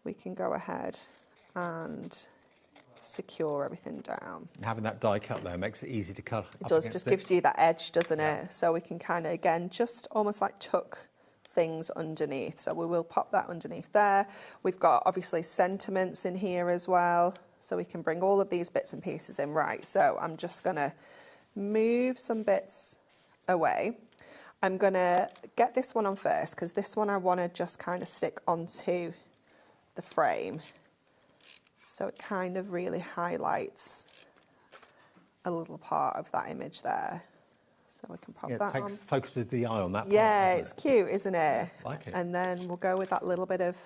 We can go ahead and secure everything down. Having that die cut there makes it easy to cut. It does, just gives you that edge, doesn't it? So we can kind of, again, just almost like tuck things underneath. So we will pop that underneath there. We've got obviously sentiments in here as well, so we can bring all of these bits and pieces in. Right, so I'm just going to move some bits away. I'm going to get this one on first, because this one I want to just kind of stick onto the frame. So it kind of really highlights a little part of that image there. So we can pop that on. Focuses the eye on that part. Yeah, it's cute, isn't it? Like it. And then we'll go with that little bit of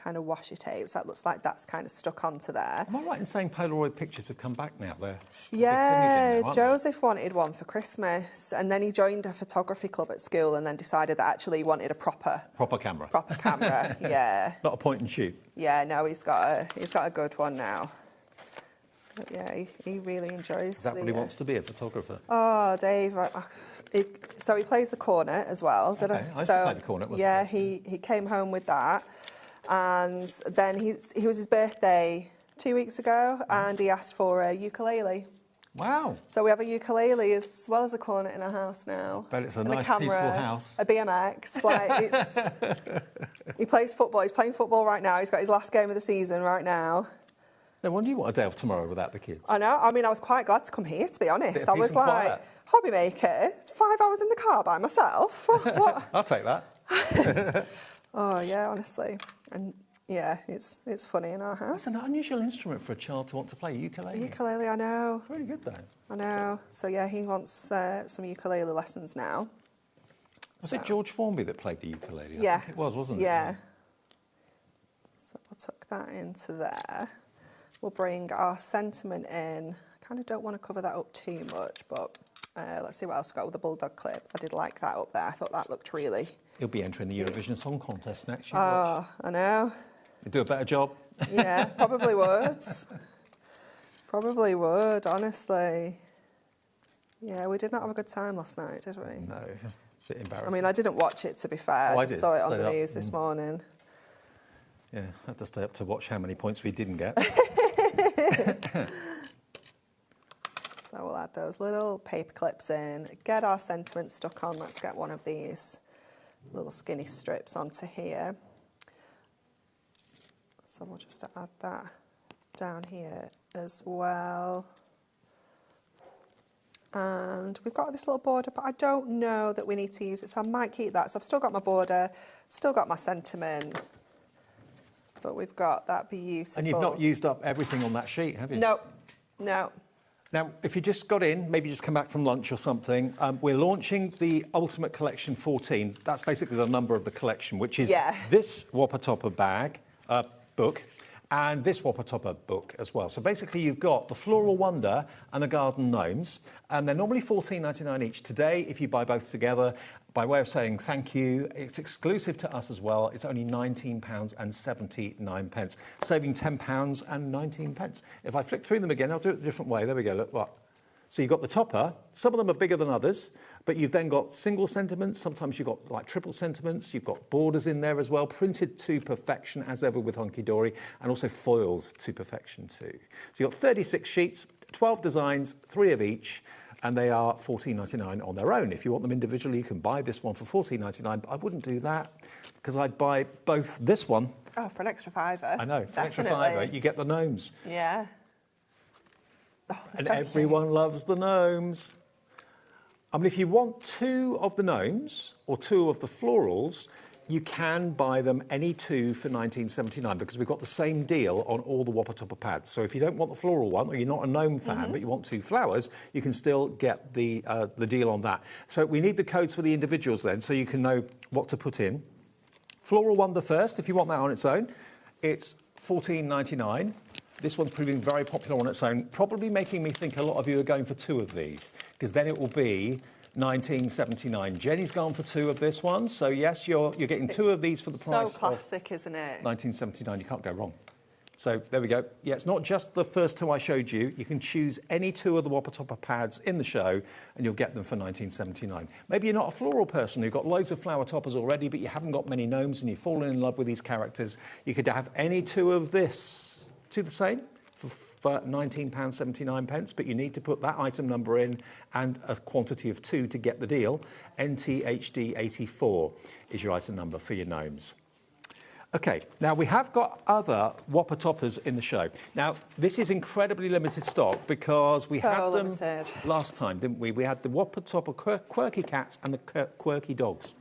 kind of washi tape. So that looks like that's kind of stuck onto there. Am I right in saying Polaroid pictures have come back now? They're a big thing Yeah, again now, aren't they? Joseph wanted one for Christmas, and then he joined a photography club at school, and then decided that actually he wanted a proper camera. proper camera. Yeah, Not a point and shoot. yeah. No, he's got a good one now. But yeah, he really enjoys. Is that what he wants to be, a photographer? Oh, Dave. So he plays the cornet as well. Okay, I used to play the cornet, wasn't yeah, I? he came home with that, and then he was his birthday 2 weeks ago, and he asked for a ukulele. Wow. So we have a ukulele as well as a cornet in our house now. Bet it's a And nice, camera, peaceful house. A BMX. Like he plays football. He's playing football right now. He's got his last game of the season right now. No wonder you want a day off tomorrow without the kids. I know. I mean, I was quite glad to come here, to be honest. Bit of I peace was and like, quiet. HobbyMaker, it's 5 hours in the car by myself. What? I'll take that. Oh yeah, honestly, and yeah, it's funny in our house. It's an unusual instrument for a child to want to play, ukulele. Ukulele, I know. It's really good though. I know. So yeah, he wants some ukulele lessons now. Was it George Formby that played the ukulele? Yeah. I think it was, wasn't it? Yeah. So we'll tuck that into there. We'll bring our sentiment in. I kind of don't want to cover that up too much, but let's see what else we've got with the bulldog clip. I did like that up there. I thought that looked really... He'll be entering the Eurovision Song Contest next year. Oh, I know. He'll do a better job. Yeah, probably would. Probably would, honestly. Yeah, we did not have a good time last night, did we? No, a bit I embarrassing. mean, I didn't watch it, to be fair. Oh, I I just did. saw it on Stayed the up. news this morning. Yeah, I had to stay up to watch how many points we didn't get. So we'll add those little paper clips in, get our sentiment stuck on. Let's get one of these little skinny strips onto here. So we'll just add that down here as well. And we've got this little border, but I don't know that we need to use it, so I might keep that. So I've still got my border, still got my sentiment, but we've got that beautiful... And you've not used up everything on that sheet, have you? No, no. Now, if you just got in, maybe just come back from lunch or something, we're launching the Ultimate Collection 14. That's basically the number of the collection, which is this Whopper Topper book, and this Whopper Topper book as well. So basically you've got the Floral Wonder and the Garden Gnomes, and they're normally $14.99 each. Today, if you buy both together, by way of saying thank you, it's exclusive to us as well. It's only £19.79, saving £10.19. If I flick through them again, I'll do it a different way. There we go, look, what? So you've got the topper. Some of them are bigger than others, but you've then got single sentiments. Sometimes you've got like triple sentiments. You've got borders in there as well, printed to perfection as ever with Hunky Dory, and also foiled to perfection too. So you've got 36 sheets, 12 designs, 3 of each, and they are $14.99 on their own. If you want them individually, you can buy this one for $14.99, but I wouldn't do that because I'd buy both this one. Oh, for an extra £5. I know, for an extra £5, you get the gnomes. Yeah. Oh, and so everyone loves the gnomes. I mean, if you want 2 of the gnomes or 2 of the florals, you can buy them any 2 for $19.79 because we've got the same deal on all the Whopper Topper pads. So if you don't want the floral one, or you're not a gnome fan, but you want 2 flowers, you can still get the deal on that. So we need the codes for the individuals then, so you can know what to put in. Floral Wonder first, if you want that on its own, it's $14.99. This one's proving very popular on its own, probably making me think a lot of you are going for 2 of these, because then it will be $19.79. Jenny's gone for 2 of this one, so yes, you're getting 2 of these for the price so classic, isn't it? $19.79. You can't go wrong. So there we go. Yeah, it's not just the first 2 I showed you. You can choose any 2 of the Whopper Topper pads in the show, and you'll get them for $19.79. Maybe you're not a floral person who've got loads of flower toppers already, but you haven't got many gnomes, and you've fallen in love with these characters. You could have any 2 of this. 2 the same for £19.79, but you need to put that item number in and a quantity of 2 to get the deal. NTHD84 is your item number for your gnomes. Okay, now we have got other Whopper Toppers in the show. Now, this is incredibly limited stock because we had them last time, didn't we? We had the Whopper Topper Quirky Cats and the Quirky Dogs.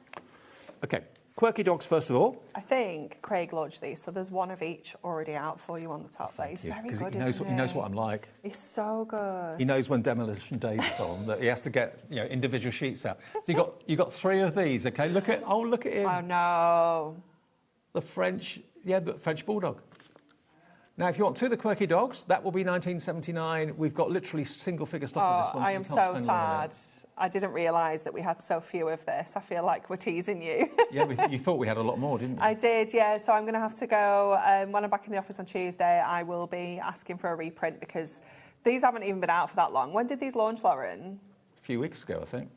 Okay. Quirky Dogs, first of all. I think Craig launched these, so there's 1 of each already out for you on the top there. He's very good, isn't he knows what I'm like. He's so good. He knows when Demolition Day is on that he has to get individual sheets out. So you got 3 of these. Okay, look at him. Oh no. The French Yeah, the French Bulldog. Now, if you want two of the quirky dogs, that will be 1979. We've got literally single figure stock of this one. I you am can't so spend long on it. sad. I didn't realise that we had so few of this. I feel like we're teasing you. Yeah, you thought we had a lot more, didn't you? I did, yeah. So I'm going to have to go. When I'm back in the office on Tuesday, I will be asking for a reprint because these haven't even been out for that long. When did these launch, Lauren? A few weeks ago, I think.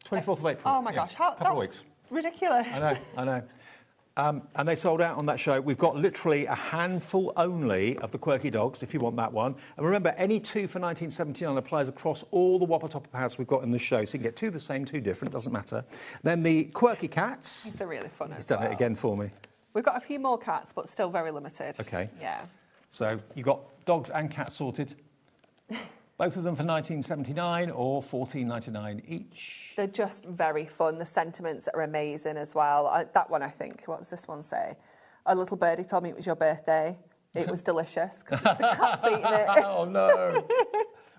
24th of April. Oh my gosh, couple of weeks. Ridiculous. I know. And they sold out on that show. We've got literally a handful only of the quirky dogs, if you want that one. And remember, any two for 1979 applies across all the Whopper Topper pads we've got in the show. So you can get two the same, two different, doesn't matter. Then the quirky cats. These are really fun. He's done it again for me. We've got a few more cats, but still very limited. Okay. Yeah. So you've got dogs and cats sorted. Both of them for 1979 or $14.99 each. They're just very fun. The sentiments are amazing as well. That one, I think, what does this one say? A little birdie told me it was your birthday. It was delicious because the cat's eating it. Oh, no.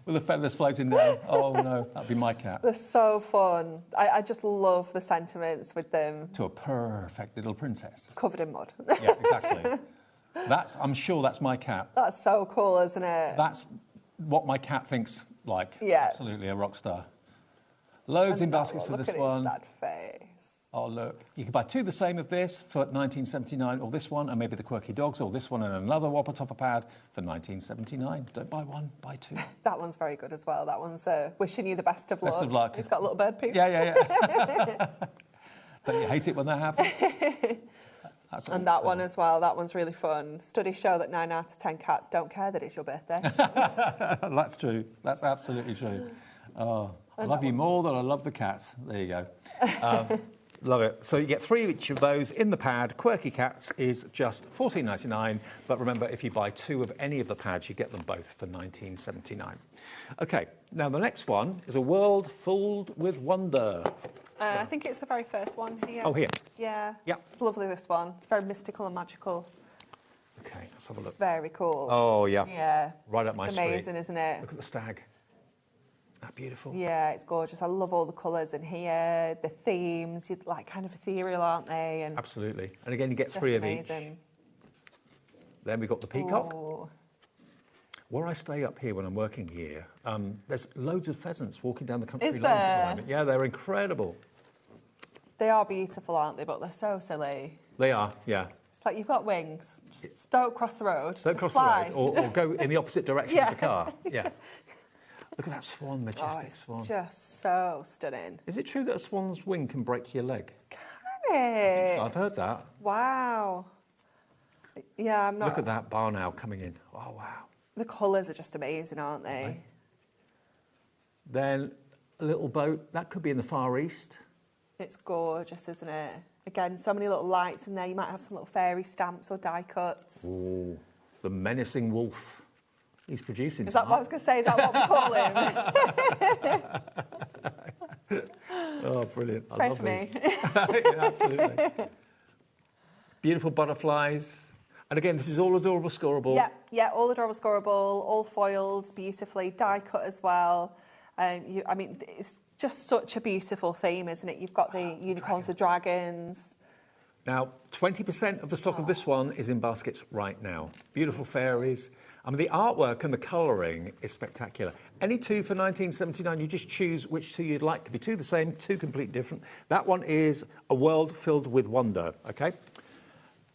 With the feathers floating down. Oh, no, that'd be my cat. They're so fun. I just love the sentiments with them. To a perfect little princess. Covered in mud. Yeah, exactly. I'm sure that's my cat. That's so cool, isn't it? That's what my cat thinks like. Yeah. Absolutely a rock star. Loads in baskets for this one. Look at his sad face. Oh, look. You can buy two the same of this for 1979, or this one, and maybe the quirky dogs, or this one and another Whopper Topper pad for 1979. Don't buy one, buy two. That one's very good as well. That one's wishing you the best of luck. Best of luck. It's got a little bird poop. Yeah. Don't you hate it when that happens? And that one as well, that one's really fun. Studies show that 9 out of 10 cats don't care that it's your birthday. That's true. That's absolutely true. Oh, I love you more than I love the cats. There you go. Love it. So you get three of each of those in the pad. Quirky Cats is just $14.99. But remember, if you buy two of any of the pads, you get them both for $19.79. OK, now the next one is a world filled with wonder. I think it's the very first one here. Oh, here. Yeah. Yep. It's lovely, this one. It's very mystical and magical. OK, let's have a look. It's very cool. Oh, yeah. Yeah. Right up my street. It's amazing, isn't it? Look at the stag. That beautiful. Yeah, it's gorgeous. I love all the colours in here, the themes. You're like kind of ethereal, aren't they? And absolutely. And again, you get just three of amazing. each. Then we've got the peacock. Ooh. Where I stay up here when I'm working here, there's loads of pheasants walking down the country Is lanes at the there? moment. Yeah, they're incredible. They are beautiful, aren't they? But they're so silly. They are, yeah. It's like you've got wings. Just don't cross the road. Don't just cross fly. the road or go in the opposite direction Yeah. of the car. Yeah. Look at that swan, Oh, majestic it's swan. just so stunning. Is it true that a swan's wing can break your leg? Can it? So I've heard that. Wow. Yeah, I'm not. Look at that barn owl coming in. Oh, wow. The colours are just amazing, aren't they? Right. Then a little boat. That could be in the Far East. It's gorgeous, isn't it? Again, so many little lights in there. You might have some little fairy stamps or die cuts. Ooh, the menacing wolf. He's producing. Is that what I was going to say? Is that what we call him? Oh, brilliant. I Pray love for these. me. Yeah, absolutely. Beautiful butterflies. And again, this is all adorable scoreable. Yeah, all adorable scoreable, all foiled beautifully, die cut as well. I mean, it's just such a beautiful theme, isn't it? You've got the unicorns, the dragons. Now, 20% of the stock of this one is in baskets right now. Beautiful fairies. I mean, the artwork and the colouring is spectacular. Any two for 1979, you just choose which two you'd like. Could be two the same, two completely different. That one is A World Filled with Wonder, OK?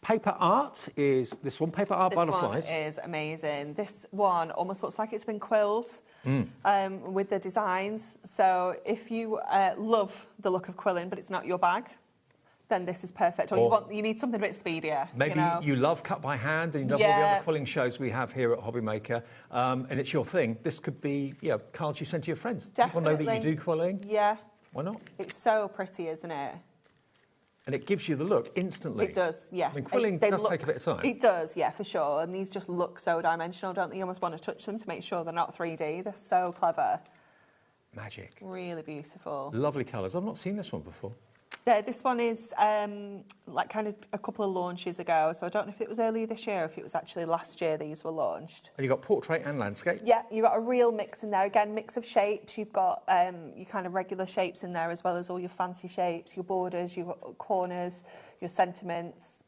Paper art is this one, paper art butterflies. This one is amazing. This one almost looks like it's been quilled with the designs. So if you love the look of quilling, but it's not your bag, then this is perfect. Or you need something a bit speedier. Maybe you love cut by hand and you love all the other quilling shows we have here at HobbyMaker, and it's your thing. This could be cards you send to your friends. Definitely. People know that you do quilling. Yeah. Why not? It's so pretty, isn't it? And it gives you the look instantly. It does, yeah. I mean, quilling does take a bit of time. It does, yeah, for sure. And these just look so dimensional, don't they? You almost want to touch them to make sure they're not 3D. They're so clever. Magic. Really beautiful. Lovely colours. I've not seen this one before. Yeah, this one is like kind of a couple of launches ago. So I don't know if it was earlier this year or if it was actually last year these were launched. And you've got portrait and landscape? Yeah, you've got a real mix in there. Again, mix of shapes. You've got your kind of regular shapes in there as well as all your fancy shapes, your borders, your corners, your sentiments.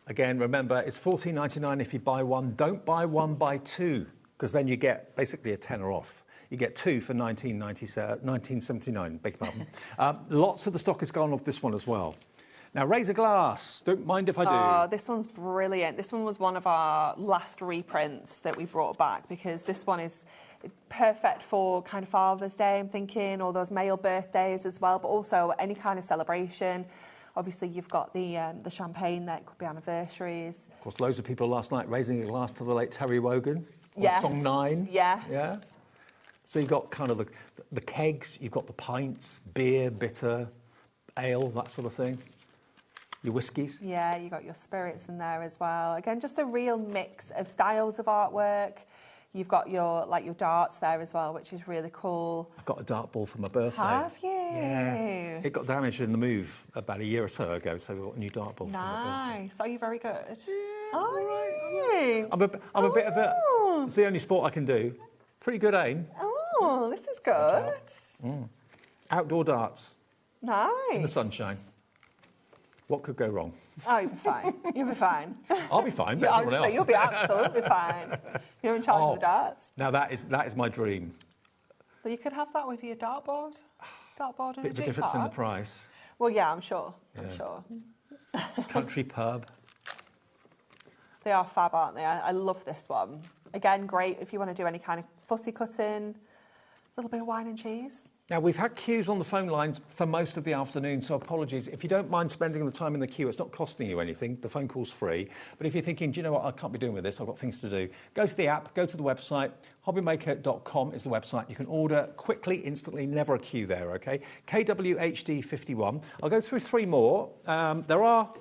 Again, remember, it's $14.99 if you buy one. Don't buy one, buy two, because then you get basically a tenner off. You get two for $19.79, beg your pardon. Lots of the stock has gone off this one as well. Now, razor glass, don't mind if I do. Oh, this one's brilliant. This one was one of our last reprints that we brought back because this one is perfect for kind of Father's Day, I'm thinking, or those male birthdays as well, but also any kind of celebration. Obviously, you've got the champagne there. It could be anniversaries. Of course, loads of people last night raising a glass to the late Terry Wogan on Yes. Song 9. Yes. Yeah. So you've got kind of the kegs, you've got the pints, beer, bitter, ale, that sort of thing. Your whiskies. Yeah, you got your spirits in there as well. Again, just a real mix of styles of artwork. You've got your darts there as well, which is really cool. I've got a dart ball for my birthday. Have you? Yeah. It got damaged in the move about a year or so ago, so we've got a new dart ball for my birthday. Nice. Are you very good? Yeah, Are you? I'm a bit of a... It's the only sport I can do. Pretty good aim. Oh, this is good. Outdoor darts Nice. in the sunshine. What could go wrong? Oh, you'll be fine. You'll be fine. I'll be fine, but Yeah, I everyone would else. say you'll be absolutely fine. You're in charge of the darts. Now that is my dream. But you could have that with your dartboard. Dartboard and Bit of a a difference in the jukebox. price. Well, yeah, I'm sure. I'm Yeah. sure. Country pub. They are fab, aren't they? I love this one. Again, great if you want to do any kind of fussy cutting, a little bit of wine and cheese. Now, we've had queues on the phone lines for most of the afternoon, so apologies. If you don't mind spending the time in the queue, it's not costing you anything. The phone call's free. But if you're thinking, do you know what, I can't be doing with this, I've got things to do, go to the app, go to the website. HobbyMaker.com is the website. You can order quickly, instantly, never a queue there, OK? KWHD51. I'll go through three more. There are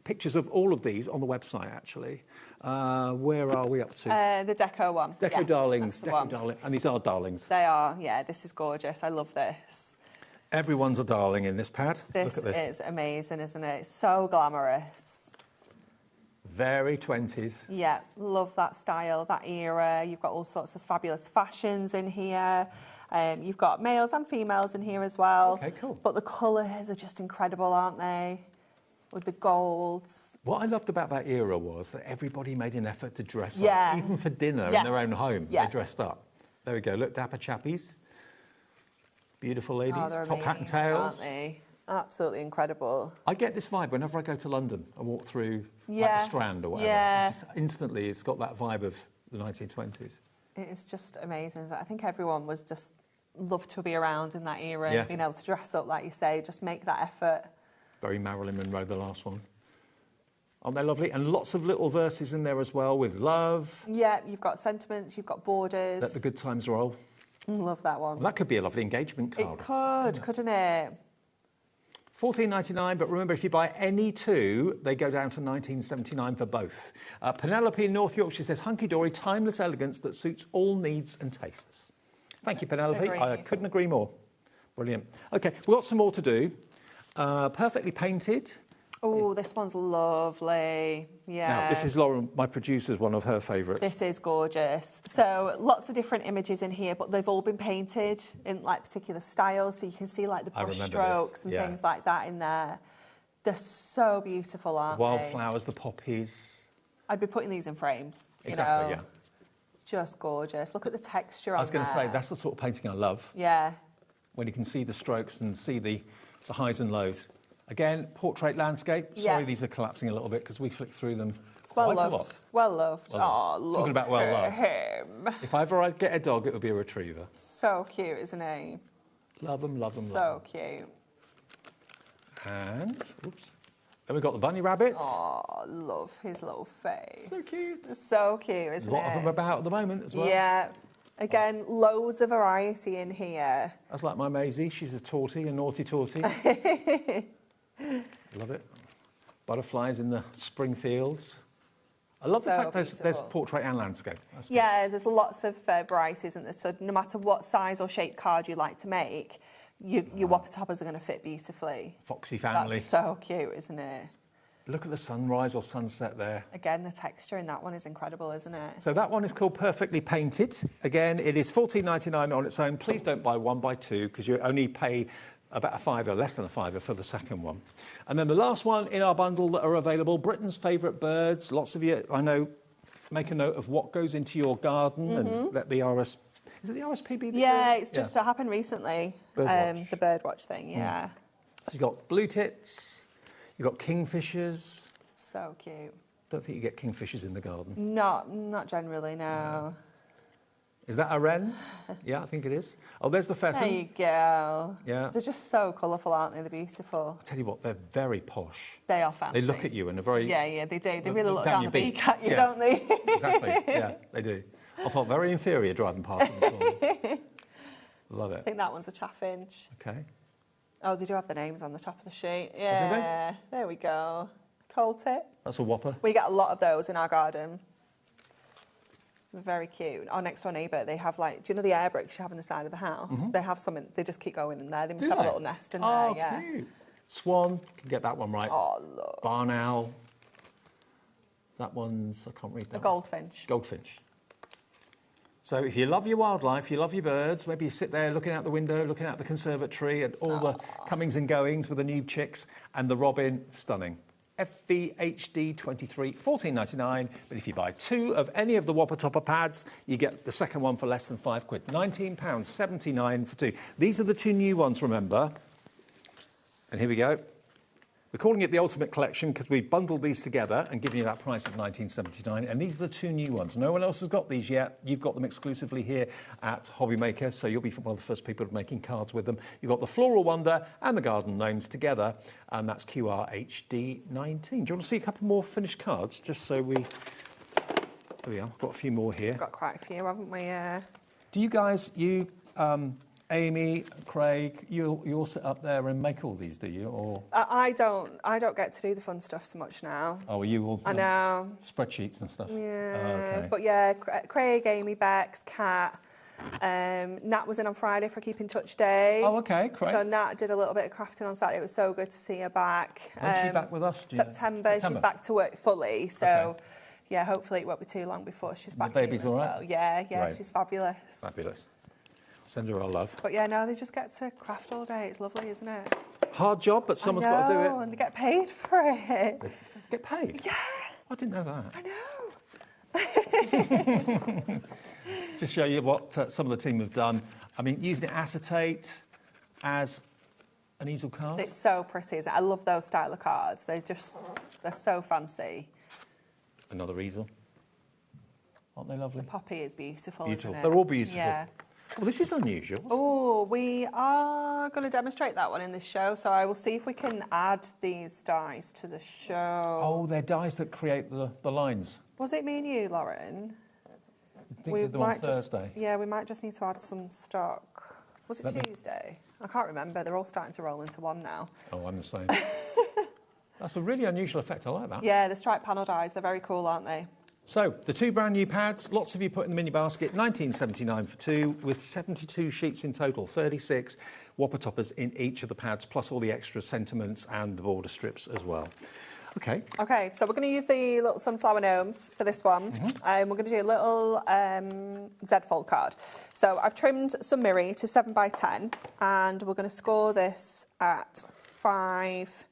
pictures of all of these on the website, actually. Where are we up to? The Deco one. Deco Yeah, Darlings, that's the Deco one. Darling, and these are darlings. They are, yeah, this is gorgeous. I love this. Everyone's a darling in this pad. This Look at this. is amazing, isn't it? It's so glamorous. Very 20s. Yeah, love that style, that era. You've got all sorts of fabulous fashions in here. You've got males and females in here as well. Okay, cool. But the colours are just incredible, aren't they? With the golds. What I loved about that era was that everybody made an effort to dress Yeah. up. Even for dinner Yeah. in their own home, Yeah. they dressed up. There we go. Look, dapper chappies. Beautiful ladies. Oh, they're top hat and amazing, aren't tails. they? Absolutely incredible. I get this vibe whenever I go to London. I walk through like Yeah. the Strand or whatever. Yeah. It just instantly, it's got that vibe of the 1920s. It is just amazing. I think everyone was just loved to be around in that era, Yeah. being able to dress up, like you say, just make that effort. Very Marilyn Monroe, the last one. Aren't they lovely? And lots of little verses in there as well with love. Yeah, you've got sentiments, you've got borders. Let the good times roll. Love that one. Well, that could be a lovely engagement It card. could, couldn't it? $14.99, but remember, if you buy any two, they go down to $19.79 for both. Penelope in North Yorkshire says, hunky-dory, timeless elegance that suits all needs and tastes. Thank you, Penelope. I Agreed. couldn't agree more. Brilliant. OK, we've got some more to do. Perfectly painted. Oh, this one's lovely. Yeah. Now, this is Lauren, my producer's one of her favourites. This is gorgeous. So lots of different images in here, but they've all been painted in like particular styles. So you can see like the I brush remember strokes this, and yeah. things like that in there. They're so beautiful, aren't they? Wildflowers, the poppies. I'd be putting these in frames. Exactly, you know? yeah. Just gorgeous. Look at the texture on I was going to say, there. that's the sort of painting I love, Yeah. when you can see the strokes and see the highs and lows. Again, portrait landscape. Sorry, Yeah. these are collapsing a little bit because we flick through them It's well quite a loved. lot. Well loved. Well Oh, loved. look Talking about well at loved. him. If ever I get a dog, it would be a retriever. So cute, isn't he? Love them, love them, love So cute. them. And, oops. Then we've got the bunny rabbits. Oh, love his little face. So cute. So cute, A isn't lot it? of them about at the moment as well. Yeah. Again, loads of variety in here. That's like my Maisie. She's a tortie, a naughty tortie. Love it. Butterflies in the spring fields. I love the So fact there's beautiful. portrait and landscape. That's good. Yeah, there's lots of varieties, isn't there? So no matter what size or shape card you like to make, your whopper toppers are going to fit beautifully. Foxy family. That's so cute, isn't it? Look at the sunrise or sunset there. Again, the texture in that one is incredible, isn't it? So that one is called Perfectly Painted. Again, it is $14.99 on its own. Please don't buy one, buy two, because you only pay about £5, less than £5 for the second one. And then the last one in our bundle that are available, Britain's favourite birds. Lots of you, I know, make a note of what goes into your garden and let the RS... Is it the RSPB? Yeah, it's just it happened recently. Birdwatch. The birdwatch thing, yeah. So you've got blue tits, you've got kingfishers. So cute. Don't think you get kingfishers in the garden. Not generally, no. Is that a wren? Yeah, I think it is. Oh, there's the pheasant. There you go. Yeah. They're just so colourful, aren't they? They're beautiful. I tell you what, they're very posh. They are fancy. They look at you in a very... Yeah, they do. They really look down down your the beak. beak at you, Yeah. don't they? Exactly, yeah, they do. I felt very inferior driving past them this morning. Love I it. think that one's a chaffinch. Okay. Oh, they do have the names on the top of the sheet. do they? Yeah, there we go. Coal tip. That's a whopper. We get a lot of those in our garden. They're very cute. Our next door neighbour, they have like, do you know the air bricks you have on the side of the house? They have some, they just keep going in there. They must have a little nest in there, yeah. Cute. Swan, can get that one right. Oh, look. Barn owl. That one's, I can't read that. The goldfinch. Goldfinch. So if you love your wildlife, you love your birds, maybe you sit there looking out the window, looking out the conservatory and all the comings and goings with the new chicks and the robin, stunning. FVHD 23, $14.99. But if you buy two of any of the Whopper Topper pads, you get the second one for less than £5. £19.79 for two. These are the two new ones, remember. And here we go. We're calling it the Ultimate Collection because we bundled these together and given you that price of $19.79. And these are the two new ones. No one else has got these yet. You've got them exclusively here at HobbyMaker, so you'll be one of the first people making cards with them. You've got the Floral Wonder and the Garden Gnomes together, and that's QRHD 19. Do you want to see a couple more finished cards, just so we... There we are. I've got a few more here. We've got quite a few, haven't we? Do you guys, Amy, Craig, you all sit up there and make all these, do you? Or I don't get to do the fun stuff so much now. are you all I know. spreadsheets and stuff? Yeah. Oh, okay. But yeah, Craig, Amy, Bex, Kat. Nat was in on Friday for Keep in Touch Day. Oh, okay, great. So Nat did a little bit of crafting on Saturday. It was so good to see her back. When's she back with us? Do you know? September. She's back to work fully. So, Okay. yeah, hopefully it won't be too long before she's back. The baby's here as all right? well. Yeah, Great. she's fabulous. Fabulous. Send her our love. But yeah, no, they just get to craft all day. It's lovely, isn't it? Hard job, but someone's got to do it. And they get paid for it. They get paid? Yeah, I didn't know that. I know. Just show you what some of the team have done. I mean, using acetate as an easel card. It's so pretty, isn't it? I love those style of cards. They're so fancy. Another easel. Aren't they lovely? Poppy is beautiful. Beautiful. Isn't it? They're all beautiful. Yeah. Well, this is unusual. Oh, we are going to demonstrate that one in this show, so I will see if we can add these dies to the show. Oh, they're dies that create the lines. Was it me and you, Lauren? I think we did them on Thursday. Yeah, we might just need to add some stock. Was it Tuesday? I can't remember. They're all starting to roll into one now. Oh, I'm the same. That's a really unusual effect. I like that. Yeah, the striped panel dies. They're very cool, aren't they? So, the two brand new pads, lots of you put in the mini basket, $19.79 for two, with 72 sheets in total, 36 Whopper Toppers in each of the pads, plus all the extra sentiments and the border strips as well. Okay. Okay, so we're going to use the little sunflower gnomes for this one. We're going to do a little Z-fold card. So I've trimmed some Miri to 7x10, and we're going to score this at 5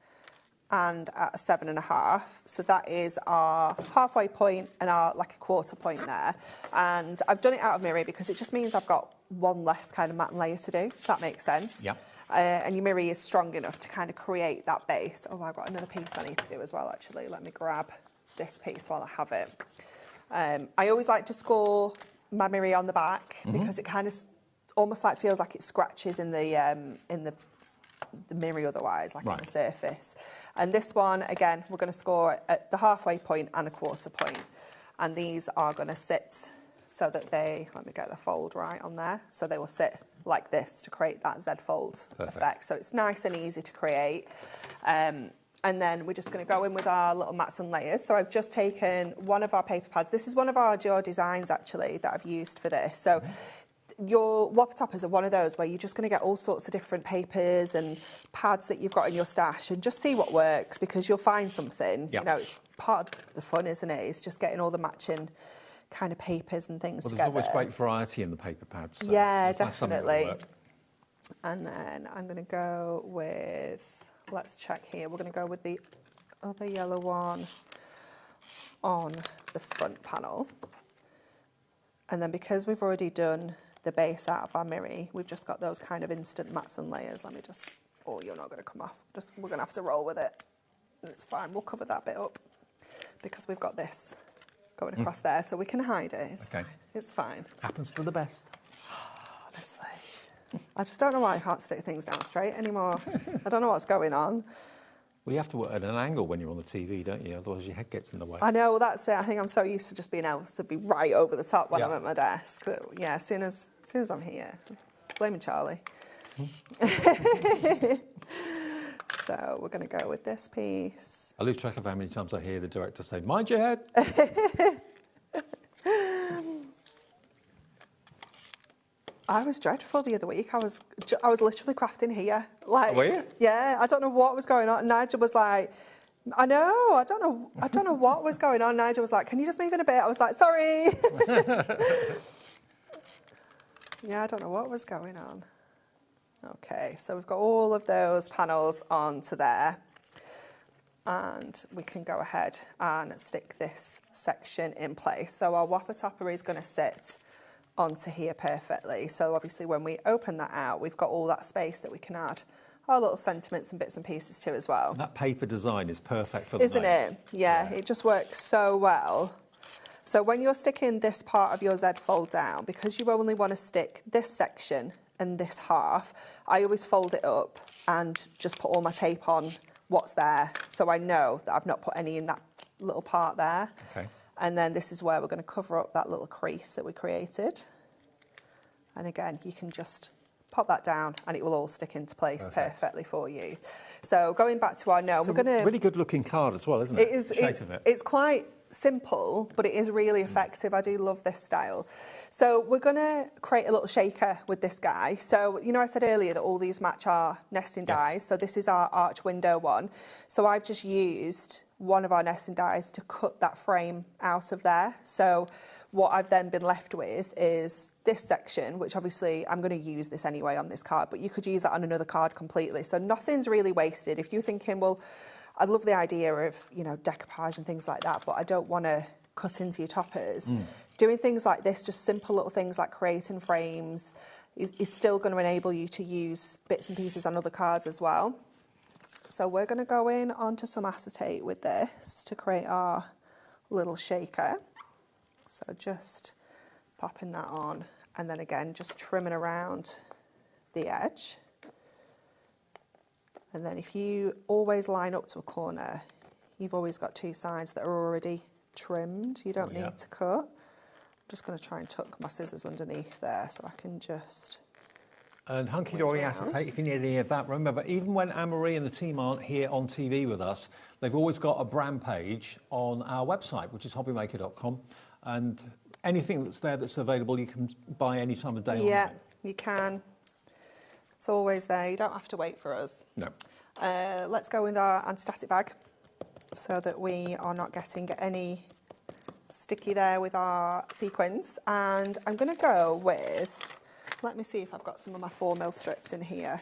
and at 7.5. So that is our halfway point and our like a quarter point there. And I've done it out of Miri because it just means I've got one less kind of matte layer to do, if that makes sense. Yeah. And your Miri is strong enough to kind of create that base. Oh, I've got another piece I need to do as well, actually. Let me grab this piece while I have it. I always like to score my Miri on the back because it kind of almost like feels like it scratches in the Miri otherwise, like on the surface. And this one, again, we're going to score at the halfway point and a quarter point. And these are going to sit so that they, let me get the fold right on there, so they will sit like this to create that Z-fold effect. So it's nice and easy to create. And then we're just going to go in with our little mats and layers. So I've just taken one of our paper pads. This is one of our Joe designs, actually, that I've used for this. So your whopper toppers are one of those where you're just going to get all sorts of different papers and pads that you've got in your stash, and just see what works, because you'll find something. Yep. You know, it's part of the fun, isn't it? It's just getting all the matching kind of papers and things Well, together. there's always great variety in the paper pads. So Yeah, if that's something that'll definitely. work. And then I'm going to go with, let's check here, we're going to go with the other yellow one on the front panel. And then because we've already done the base out of our mirror, we've just got those kind of instant mats and layers. Let me just, oh, you're not going to come off. We're going to have to roll with it. It's fine, we'll cover that bit up because we've got this going across there, so we can hide it. It's Okay. fine. It's fine. Happens to the best. Honestly. I just don't know why I can't stick things down straight anymore. I don't know what's going on. Well, you have to work at an angle when you're on the TV, don't you? Otherwise your head gets in the way. I know, well, that's it. I think I'm so used to just being able to be right over the top when Yeah. I'm at my desk. That, yeah, as soon as I'm here, blaming Charlie. So we're going to go with this piece. I lose track of how many times I hear the director say, "Mind your head." I was dreadful the other week. I was literally crafting here. Like, Were you? Yeah, I don't know what was going on. Nigel was like, I don't know what was going on. Nigel was like, can you just move in a bit? I was like, sorry. Yeah, I don't know what was going on. Okay, so we've got all of those panels onto there. And we can go ahead and stick this section in place. So our whopper topper is going to sit onto here perfectly. So obviously when we open that out, we've got all that space that we can add our little sentiments and bits and pieces to as well. That paper design is perfect for the Isn't names. it? Yeah, it just works so well. So when you're sticking this part of your Z fold down, because you only want to stick this section and this half, I always fold it up and just put all my tape on what's there, so I know that I've not put any in that little part there. Okay. And then this is where we're going to cover up that little crease that we created. And again, you can just pop that down and it will all stick into place perfectly for you. So going back to our gnome, It's we're going to... really good looking card as well, isn't it? It is, The shape of it. it's quite simple, but it is really effective. I do love this style. So we're going to create a little shaker with this guy. So, you know, I said earlier that all these match our nesting dies. So this is our arch window one. So I've just used one of our nesting dies to cut that frame out of there. So what I've then been left with is this section, which obviously I'm going to use this anyway on this card, but you could use that on another card completely. So nothing's really wasted. If you're thinking, well, I love the idea of, you know, decoupage and things like that, but I don't want to cut into your toppers. Doing things like this, just simple little things like creating frames, is still going to enable you to use bits and pieces on other cards as well. So we're going to go in onto some acetate with this to create our little shaker. So just popping that on, and then again, just trimming around the edge. And then if you always line up to a corner, you've always got two sides that are already trimmed. You don't need to cut. I'm just going to try and tuck my scissors underneath there so I can just... And hunky-dory acetate, if you need any of that. Remember, even when Anne-Marie and the team aren't here on TV with us, they've always got a brand page on our website, which is hobbymaker.com. And anything that's there that's available, you can buy any time of day or Yeah, night. you can. It's always there. You don't have to wait for us. No. Let's go with our anti-static bag so that we are not getting any sticky there with our sequins. And I'm going to go with, let me see if I've got some of my 4mm strips in here.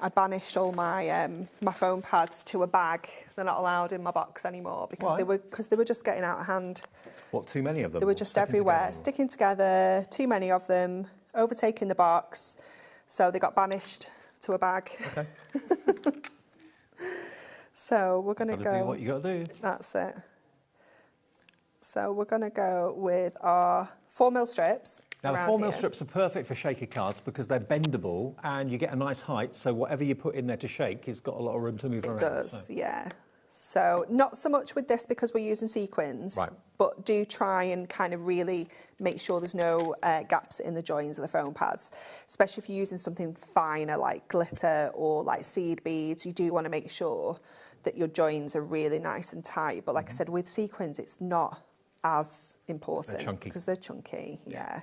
I banished all my my foam pads to a bag. They're not allowed in my box anymore because they were just getting out of hand. What, too many of them? They were just everywhere, sticking together, too many of them, overtaking the box. So they got banished to a bag. Okay. So we're going to go... do what you got to do. That's it. So we're going to go with our 4mm strips. Now, the around 4mm here. strips are perfect for shaker cards because they're bendable and you get a nice height, so whatever you put in there to shake has got a lot of room to move around. It does, so. yeah. So not so much with this because we're using sequins, Right. but do try and kind of really make sure there's no gaps in the joins of the foam pads, especially if you're using something finer like glitter or like seed beads. You do want to make sure that your joins are really nice and tight. But like I said, with sequins, it's not as important They're chunky. because they're chunky, yeah.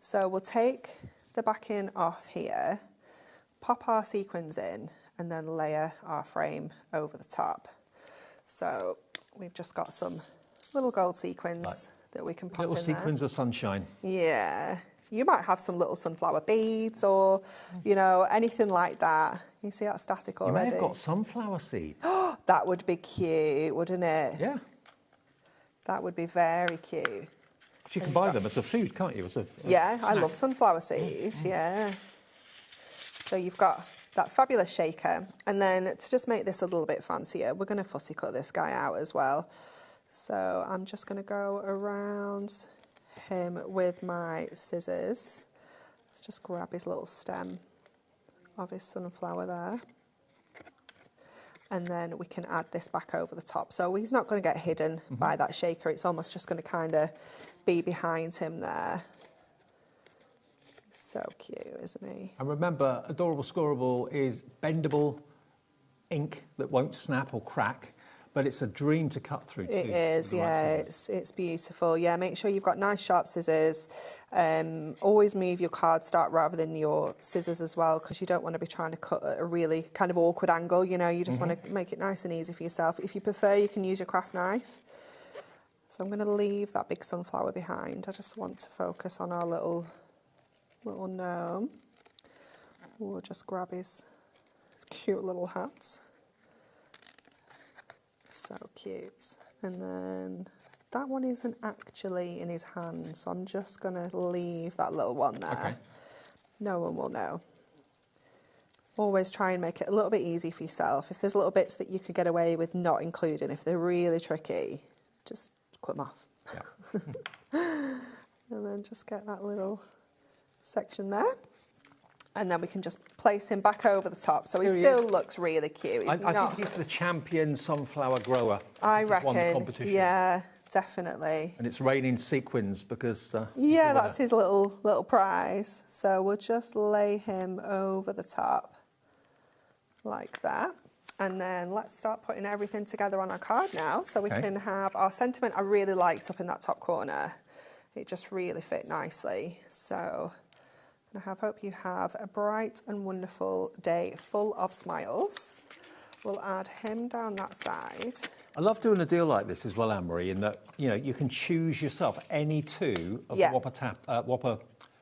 So we'll take the backing off here, pop our sequins in, and then layer our frame over the top. So we've just got some little gold sequins that we can pop in Little sequins of sunshine. Yeah. You might have some little sunflower beads or, you know, anything like that. You see that static already? You may have got sunflower seeds. That would be cute, wouldn't it? Yeah. That would be very cute. You can buy them as a food, can't you? Yeah, I love sunflower seeds, yeah. So you've got that fabulous shaker. And then to just make this a little bit fancier, we're going to fussy cut this guy out as well. So I'm just going to go around him with my scissors. Let's just grab his little stem of his sunflower there. And then we can add this back over the top. So he's not going to get hidden by that shaker. It's almost just going to kind of be behind him there. So cute, isn't he? And remember, Adorable Scorable is bendable ink that won't snap or crack, but it's a dream to cut through too. It is, yeah, it's beautiful. Yeah, make sure you've got nice sharp scissors. Always move your cardstock rather than your scissors as well, because you don't want to be trying to cut at a really kind of awkward angle, you know, you just want to make it nice and easy for yourself. If you prefer, you can use your craft knife. So I'm going to leave that big sunflower behind. I just want to focus on our little gnome. We'll just grab his cute little hat. So cute. And then that one isn't actually in his hand, so I'm just going to leave that little one there. Okay. No one will know. Always try and make it a little bit easy for yourself. If there's little bits that you could get away with not including, if they're really tricky, just cut them off. Yeah. And then just get that little section there. And then we can just place him back over the top. So he still looks really cute. I think he's the champion sunflower grower. I reckon. Won the competition. Yeah, definitely. And it's raining sequins because... yeah, that's his little prize. So we'll just lay him over the top like that. And then let's start putting everything together on our card now. So we can have our sentiment I really liked up in that top corner. It just really fit nicely. So I hope you have a bright and wonderful day full of smiles. We'll add him down that side. I love doing a deal like this as well, Anne-Marie, in that, you know, you can choose yourself any two of the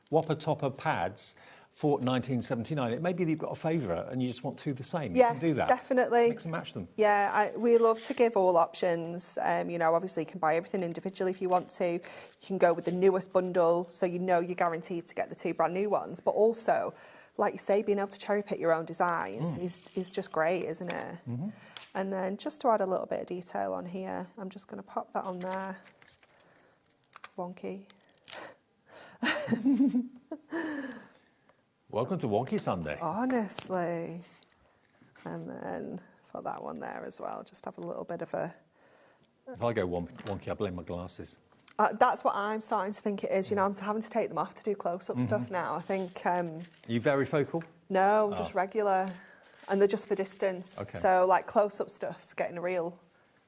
Whopper Topper pads for $19.79. It may be that you've got a favourite and you just want two the same. Yeah, you can do that. Definitely. Mix and match them. Yeah, we love to give all options. You know, obviously you can buy everything individually if you want to. You can go with the newest bundle, so you know you're guaranteed to get the two brand new ones. But also, like you say, being able to cherry pick your own designs is just great, isn't it? And then just to add a little bit of detail on here, I'm just going to pop that on there. Wonky. Welcome to Wonky Sunday. Honestly. And then for that one there as well, just have a little bit of a... If I go wonky, I blame my glasses. That's what I'm starting to think it is. You know, I'm having to take them off to do close-up stuff now. I think... Are you very focal? No, just regular. And they're just for distance. Okay. So, like, close-up stuff's getting real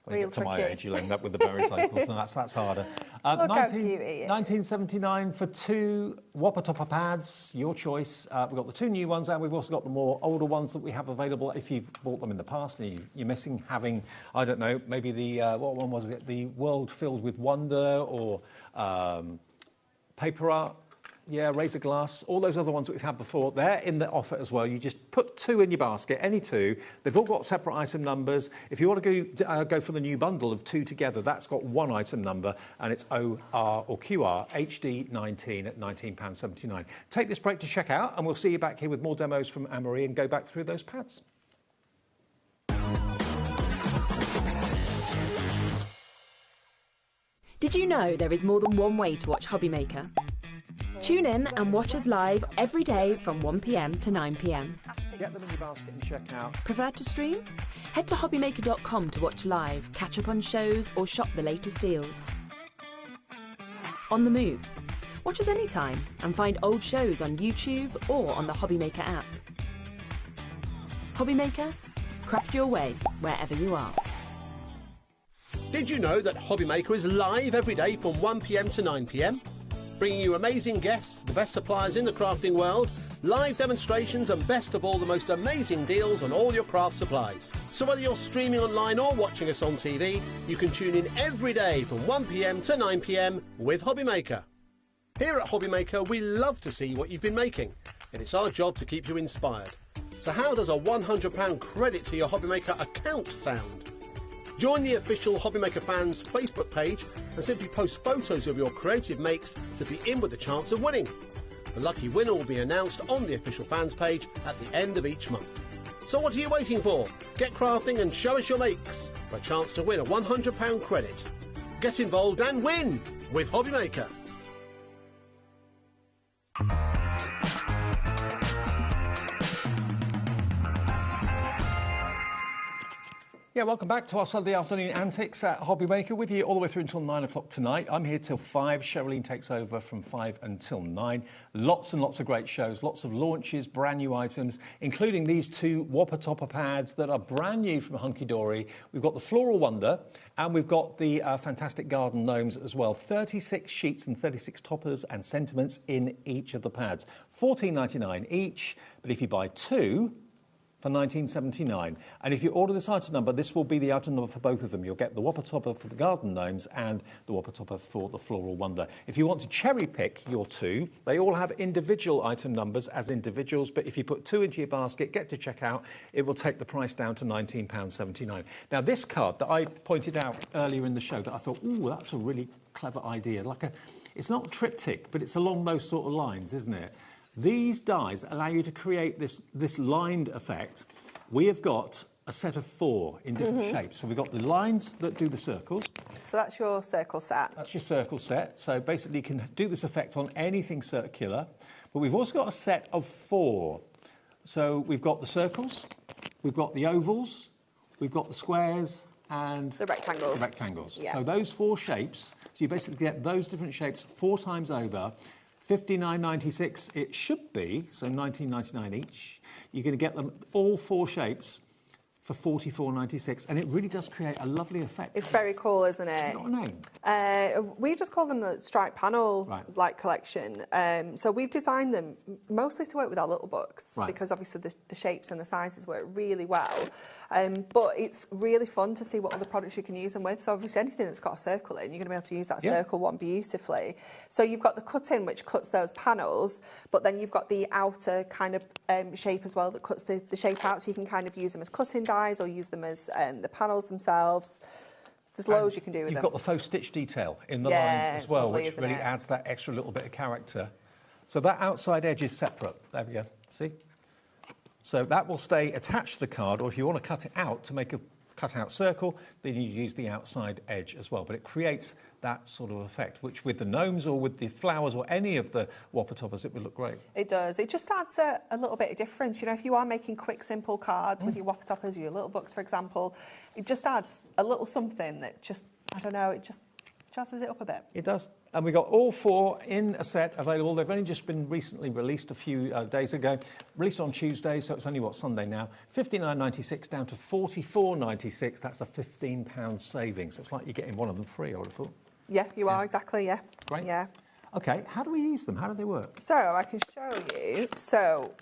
When you get to tricky. my age, you'll end up with the very focals, and that's harder. Look how cute he is. $19.79 for two Whopper Topper pads, your choice. We've got the two new ones, and we've also got the more older ones that we have available. If you've bought them in the past and you're missing having, I don't know, maybe the, what one was it? The World Filled with Wonder or paper art. Yeah, razor glass, all those other ones that we've had before, they're in the offer as well. You just put two in your basket, any two. They've all got separate item numbers. If you want to go for the new bundle of two together, that's got one item number, and it's OR or QR HD19 at £19.79. Take this break to check out, and we'll see you back here with more demos from Anne-Marie and go back through those pads. Did you know there is more than one way to watch HobbyMaker? Tune in and watch us live every day from 1 p.m. to 9 p.m. Get them in your basket and check out. Prefer to stream? Head to hobbymaker.com to watch live, catch up on shows, or shop the latest deals. On the move? Watch us anytime and find old shows on YouTube or on the HobbyMaker app. HobbyMaker? Craft your way wherever you are. Did you know that HobbyMaker is live every day from 1 p.m. to 9 p.m? bringing you amazing guests, the best suppliers in the crafting world, live demonstrations and best of all, the most amazing deals on all your craft supplies. So whether you're streaming online or watching us on TV, you can tune in every day from 1 p.m. to 9 p.m. with HobbyMaker. Here at HobbyMaker, we love to see what you've been making, and it's our job to keep you inspired. So how does a £100 credit to your HobbyMaker account sound? Join the official HobbyMaker fans Facebook page and simply post photos of your creative makes to be in with the chance of winning. The lucky winner will be announced on the official fans page at the end of each month. So what are you waiting for? Get crafting and show us your makes for a chance to win a £100 credit. Get involved and win with HobbyMaker. Yeah, welcome back to our Sunday afternoon antics at HobbyMaker, with you all the way through until 9 o'clock tonight. I'm here till 5. Sherilyn takes over from 5 until 9. Lots and lots of great shows, lots of launches, brand new items, including these 2 Whopper Topper pads that are brand new from Hunky Dory. We've got the Floral Wonder and we've got the fantastic Garden Gnomes as well. 36 sheets and 36 toppers and sentiments in each of the pads. $14.99 each, but if you buy 2, for $19.79. And if you order this item number, this will be the item number for both of them. You'll get the Whopper Topper for the Garden Gnomes and the Whopper Topper for the Floral Wonder. If you want to cherry pick your 2, they all have individual item numbers as individuals, but if you put 2 into your basket, get to checkout, it will take the price down to £19.79. Now, this card that I pointed out earlier in the show that I thought, ooh, that's a really clever idea. It's not triptych, but it's along those sort of lines, isn't it? These dies that allow you to create this lined effect, we have got a set of 4 in different shapes. So we've got the lines that do the circles. So that's your circle set. That's your circle set. So basically you can do this effect on anything circular. But we've also got a set of 4. So we've got the circles, we've got the ovals, we've got the squares, and the rectangles. The rectangles. Yeah. So those 4 shapes, so you basically get those different shapes 4 times over. $59.96 it should be, so $19.99 each. You're going to get them all 4 shapes for $44.96, and it really does create a lovely effect. It's very cool, isn't it? Has it got a name? We just call them the striped panel like collection. So we've designed them mostly to work with our little books because obviously the shapes and the sizes work really well. But it's really fun to see what other products you can use them with. So obviously anything that's got a circle in, you're going to be able to use that circle one beautifully. So you've got the cut-in, which cuts those panels, but then you've got the outer kind of shape as well that cuts the shape out, so you can kind of use them as cut-in dies or use them as the panels themselves. There's loads you can do with them. You've got the faux stitch detail in the lines as well, lovely, which really adds that extra little bit of character. So that outside edge is separate. There we go. See? So that will stay attached to the card, or if you want to cut it out to make a cut-out circle, then you use the outside edge as well. But it creates that sort of effect, which with the gnomes or with the flowers or any of the Whopper Toppers, it would look great. It does. It just adds a little bit of difference. You know, if you are making quick, simple cards with your Whopper Toppers or your little books, for example, it just adds a little something that just, I don't know, it just jazzes it up a bit. It does. And we got all 4 in a set available. They've only just been recently released a few days ago. Released on Tuesday, so it's only, Sunday now. $59.96 down to $44.96. That's a £15 saving. So it's like you're getting one of them free, I would have thought. Yeah, you are, exactly, yeah. Great. Yeah. OK, how do we use them? How do they work? So I can show you. So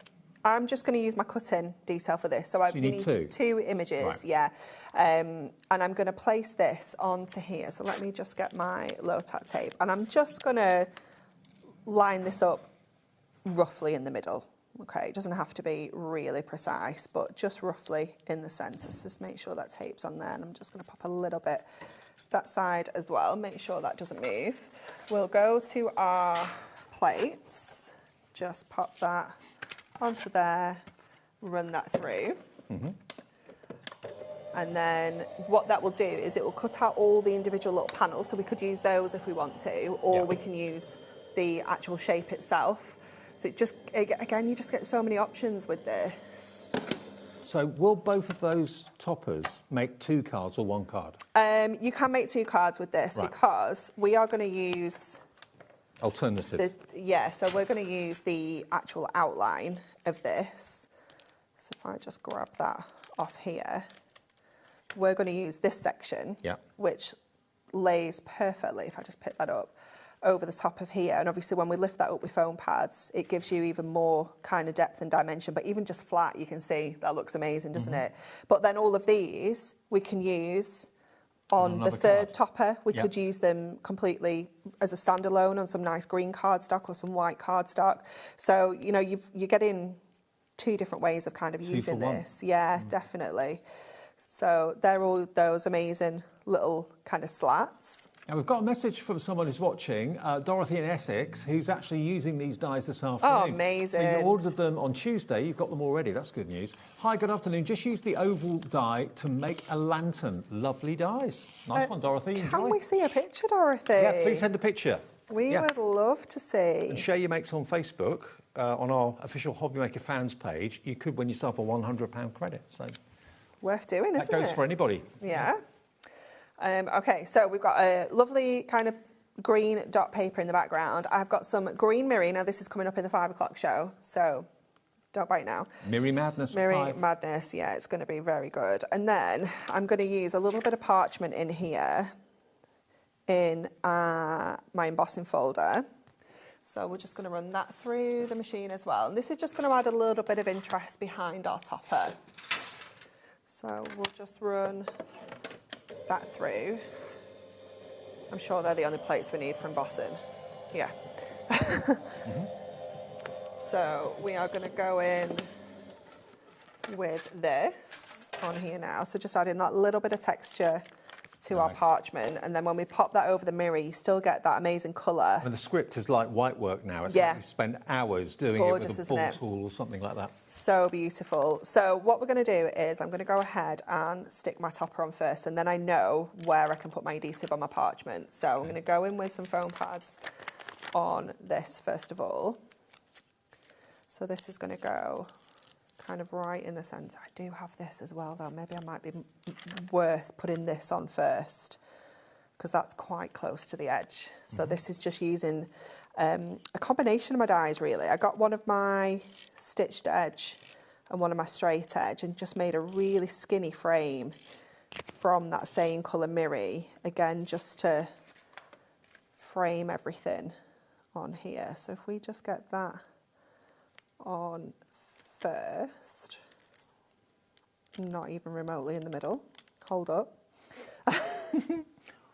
I'm just going to use my cut-in detail for this. So I need 2 images, and I'm going to place this onto here. So let me just get my low-tack tape. And I'm just going to line this up roughly in the middle. Okay, it doesn't have to be really precise, but just roughly in the centre. So just make sure that tape's on there. And I'm just going to pop a little bit that side as well. Make sure that doesn't move. We'll go to our plates. Just pop that onto there, run that through. And then what that will do is it will cut out all the individual little panels, so we could use those if we want to, or we can use the actual shape itself. So it just, again, you just get so many options with this. So will both of those toppers make 2 cards or 1 card? You can make 2 cards with this because we are going to use... Alternative. So we're going to use the actual outline of this. So if I just grab that off here, we're going to use this section, which lays perfectly, if I just pick that up, over the top of here. And obviously when we lift that up with foam pads, it gives you even more kind of depth and dimension. But even just flat, you can see that looks amazing, doesn't it? But then all of these we can use on the third topper. We could use them completely as a standalone on some nice green cardstock or some white cardstock. So, you know, you're getting two different ways of kind of using this. Yeah, definitely. So they're all those amazing little kind of slats. Now, we've got a message from someone who's watching, Dorothy in Essex, who's actually using these dies this afternoon. Oh, amazing. So you ordered them on Tuesday. You've got them already. That's good news. Hi, good afternoon. Just use the oval die to make a lantern. Lovely dies. Nice one, Dorothy. Enjoy. Can we see a picture, Dorothy? Yeah, please send a picture. We would love to see. And share your makes on Facebook, on our official HobbyMaker fans page. You could win yourself a £100 credit. So worth doing, isn't it? That goes for anybody. Yeah. Okay, so we've got a lovely kind of green dot paper in the background. I've got some green mirror. Now, this is coming up in the 5 o'clock show, so don't bite now. Mirror Madness. Mirror Madness, yeah, it's going to be very good. And then I'm going to use a little bit of parchment in here in my embossing folder. So we're just going to run that through the machine as well. And this is just going to add a little bit of interest behind our topper. So we'll just run that through. I'm sure they're the only plates we need for embossing. Yeah. So we are going to go in with this on here now. So just adding that little bit of texture to our parchment, and then when we pop that over the mirror, you still get that amazing colour. And the script is like white work now. It's like you spend hours doing it with a ball tool or something like that. So beautiful. So what we're going to do is I'm going to go ahead and stick my topper on first, and then I know where I can put my adhesive on my parchment. So I'm going to go in with some foam pads on this first of all. So this is going to go kind of right in the centre. I do have this as well though. Maybe I might be worth putting this on first because that's quite close to the edge. So this is just using a combination of my dies really. I got one of my stitched edge and one of my straight edge and just made a really skinny frame from that same colour mirror. Again, just to frame everything on here. So if we just get that on first, not even remotely in the middle. Hold up.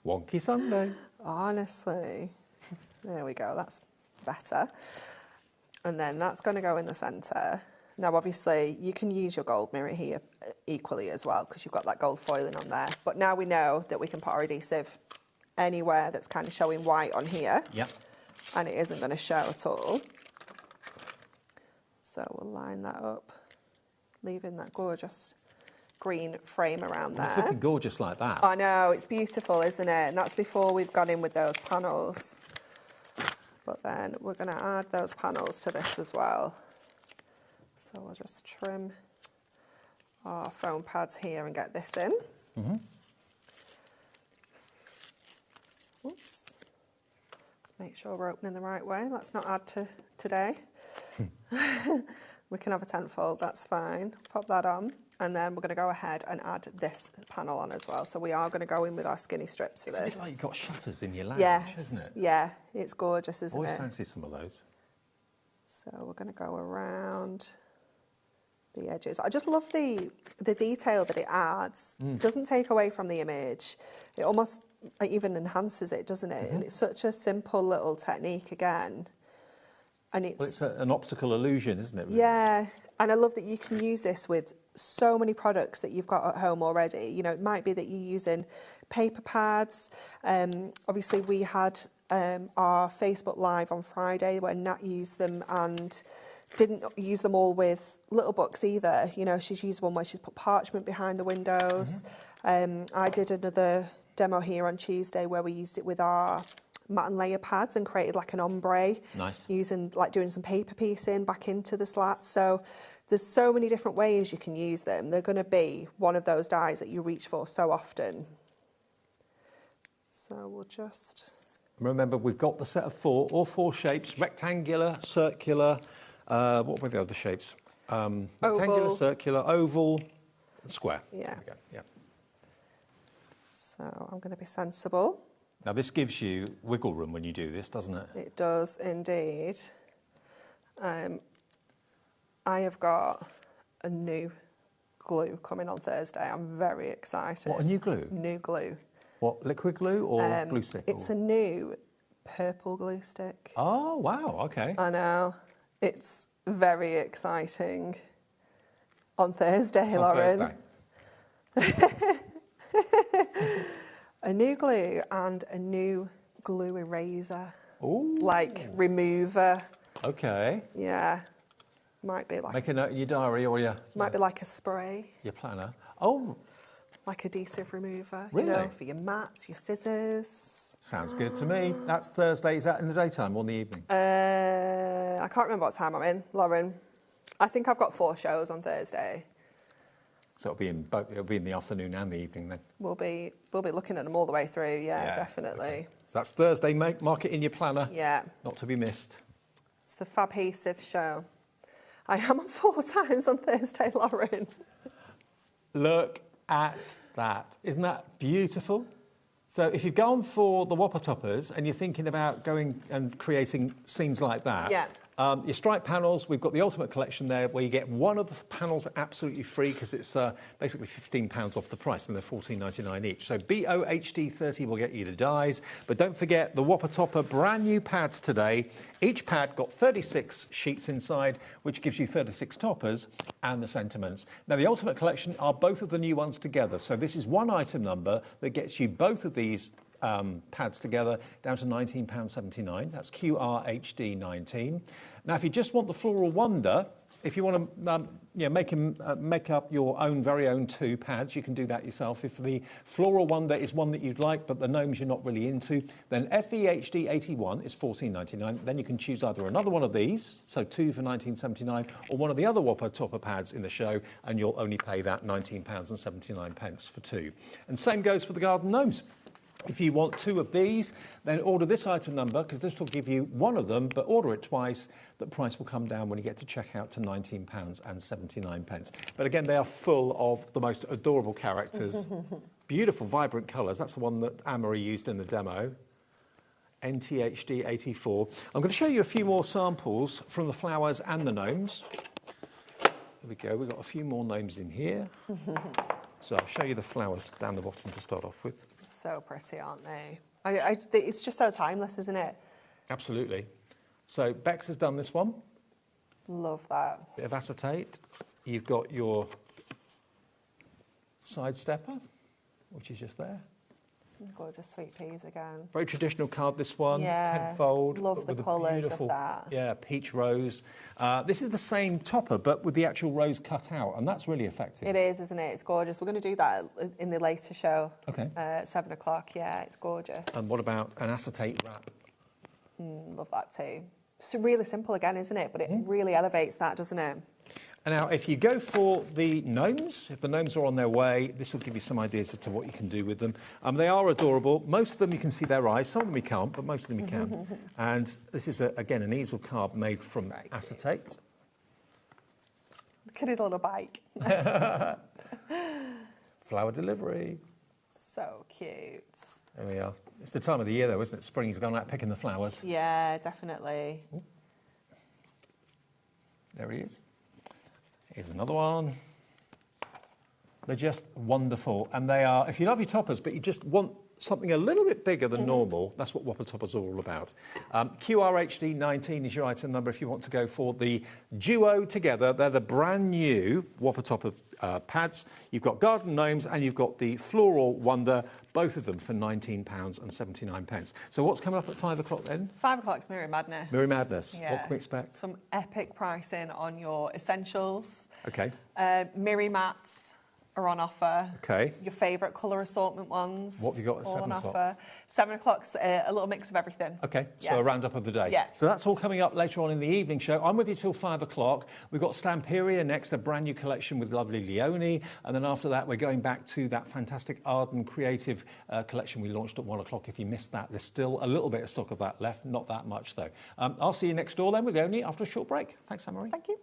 Wonky Sunday. Honestly. There we go, that's better. And then that's going to go in the centre. Now obviously you can use your gold mirror here equally as well because you've got that gold foiling on there. But now we know that we can put our adhesive anywhere that's kind of showing white on here. Yep. And it isn't going to show at all. So we'll line that up, leaving that gorgeous green frame around there. It's looking gorgeous like that. I know, it's beautiful, isn't it? And that's before we've gone in with those panels. But then we're going to add those panels to this as well. So we'll just trim our foam pads here and get this in. Oops. Let's make sure we're opening the right way. Let's not add to today. We can have a tenfold, that's fine. Pop that on, and then we're going to go ahead and add this panel on as well. So we are going to go in with our skinny strips for this. It's a bit like you've got shutters in your lounge, isn't it? Yeah, it's gorgeous, isn't it? Always fancy some of those. So we're going to go around the edges. I just love the detail that it adds. It doesn't take away from the image. It almost even enhances it, doesn't it? And it's such a simple little technique again. And it's an optical illusion, isn't it? Really? Yeah, and I love that you can use this with so many products that you've got at home already. You know, it might be that you're using paper pads. Obviously, we had our Facebook Live on Friday where Nat used them and didn't use them all with little books either. You know, she's used one where she's put parchment behind the windows. I did another demo here on Tuesday where we used it with our matte and layer pads and created like an ombre. Nice. Using, like doing some paper piecing back into the slats. So there's so many different ways you can use them. They're going to be one of those dies that you reach for so often. So we'll just... Remember, we've got the set of all four shapes, rectangular, circular, what were the other shapes? Rectangular, circular, oval, and square. Yeah. There we go. Yeah. So I'm going to be sensible Now, this gives you wiggle room when you do this, doesn't it? It does indeed. I have got a new glue coming on Thursday. I'm very excited. What, a new glue? New glue. What, liquid glue or glue stick? It's a new purple glue stick. Oh, wow, okay. I know. It's very exciting. On Thursday, Lauren. Thursday. A new glue and a new glue eraser. Ooh. Like remover. Okay. Yeah. Might be like Make a note in your diary or might be like a spray. your planner. Oh, Like adhesive remover. Really? You know, for your mats, your scissors. sounds good to me. That's Thursday. Is that in the daytime or in the evening? I can't remember what time I'm in, Lauren. I think I've got 4 shows on Thursday. So it'll be in both. It'll be in the afternoon and the evening then. We'll be looking at them all the way through. Yeah, definitely. Okay. So that's Thursday. Mark it in your planner. Yeah. Not to be missed. It's the Fabhesive show. I am on 4 times on Thursday, Lauren. Look at that. Isn't that beautiful? So if you've gone for the Whopper Toppers and you're thinking about going and creating scenes like that, Yeah. Your stripe panels, we've got the Ultimate Collection there where you get one of the panels absolutely free because it's basically £15 off the price and they're $14.99 each. So BOHD 30 will get you the dies. But don't forget the Whopper Topper brand new pads today. Each pad got 36 sheets inside, which gives you 36 toppers and the sentiments. Now, the Ultimate Collection are both of the new ones together. So this is one item number that gets you both of these pads together down to £19.79. That's QRHD 19. Now, if you just want the Floral Wonder, if you want to make up your own very own 2 pads, you can do that yourself. If the Floral Wonder is one that you'd like, but the gnomes you're not really into, then FEHD 81 is £14.99. Then you can choose either another one of these, so 2 for £19.79, or one of the other Whopper Topper pads in the show, and you'll only pay that £19.79 for 2. And same goes for the Garden Gnomes. If you want 2 of these, then order this item number, because this will give you one of them, but order it twice. The price will come down when you get to checkout to £19.79. But again, they are full of the most adorable characters. Beautiful, vibrant colours. That's the one that Anne-Marie used in the demo. NTHD 84. I'm going to show you a few more samples from the flowers and the gnomes. There we go. We've got a few more gnomes in here. So I'll show you the flowers down the bottom to start off with. So pretty, aren't they? It's just so timeless, isn't it? Absolutely. So Bex has done this one. Love that. Bit of acetate. You've got your side stepper, which is just there. Gorgeous sweet peas again. Very traditional card, this one. Yeah. 10-fold. Love the colours of that. Yeah, peach rose. This is the same topper, but with the actual rose cut out, and that's really effective. It is, isn't it? It's gorgeous. We're going to do that in the later show. Okay. At 7 o'clock. Yeah, it's gorgeous. And what about an acetate wrap? Love that too. It's really simple again, isn't it? But it really elevates that, doesn't it? And now, if you go for the gnomes, if the gnomes are on their way, this will give you some ideas as to what you can do with them. They are adorable. Most of them you can see their eyes. Some of them you can't, but most of them you can. And this is, again, an easel card made from acetate. Look at his little bike. Flower delivery. So cute. There we are. It's the time of the year, though, isn't it? Spring's gone out picking the flowers. Yeah, definitely. Ooh. There he is. Here's another one. They're just wonderful. And they are, if you love your toppers, but you just want something a little bit bigger than normal, that's what Whopper Toppers are all about. QRHD 19 is your item number if you want to go for the duo together. They're the brand new Whopper Topper pads. You've got Garden Gnomes and you've got the Floral Wonder, both of them for £19.79. So what's coming up at 5 o'clock then? 5 o'clock's Mirror Madness. Mirror Madness. Yeah. What can we expect? Some epic pricing on your essentials. Okay. Mirror mats are on offer. Okay. Your favourite colour assortment ones. What have you got at all 7 on o'clock? offer. 7 o'clock's a little mix of everything. Okay, Yeah. so a roundup of the day. Yeah. So that's all coming up later on in the evening show. I'm with you till 5 o'clock. We've got Stamperia next, a brand new collection with lovely Leonie. And then after that, we're going back to that fantastic Arden Creative collection we launched at 1 o'clock. If you missed that, there's still a little bit of stock of that left. Not that much, though. I'll see you next door then with Leonie after a short break. Thanks, Anne-Marie. Thank you.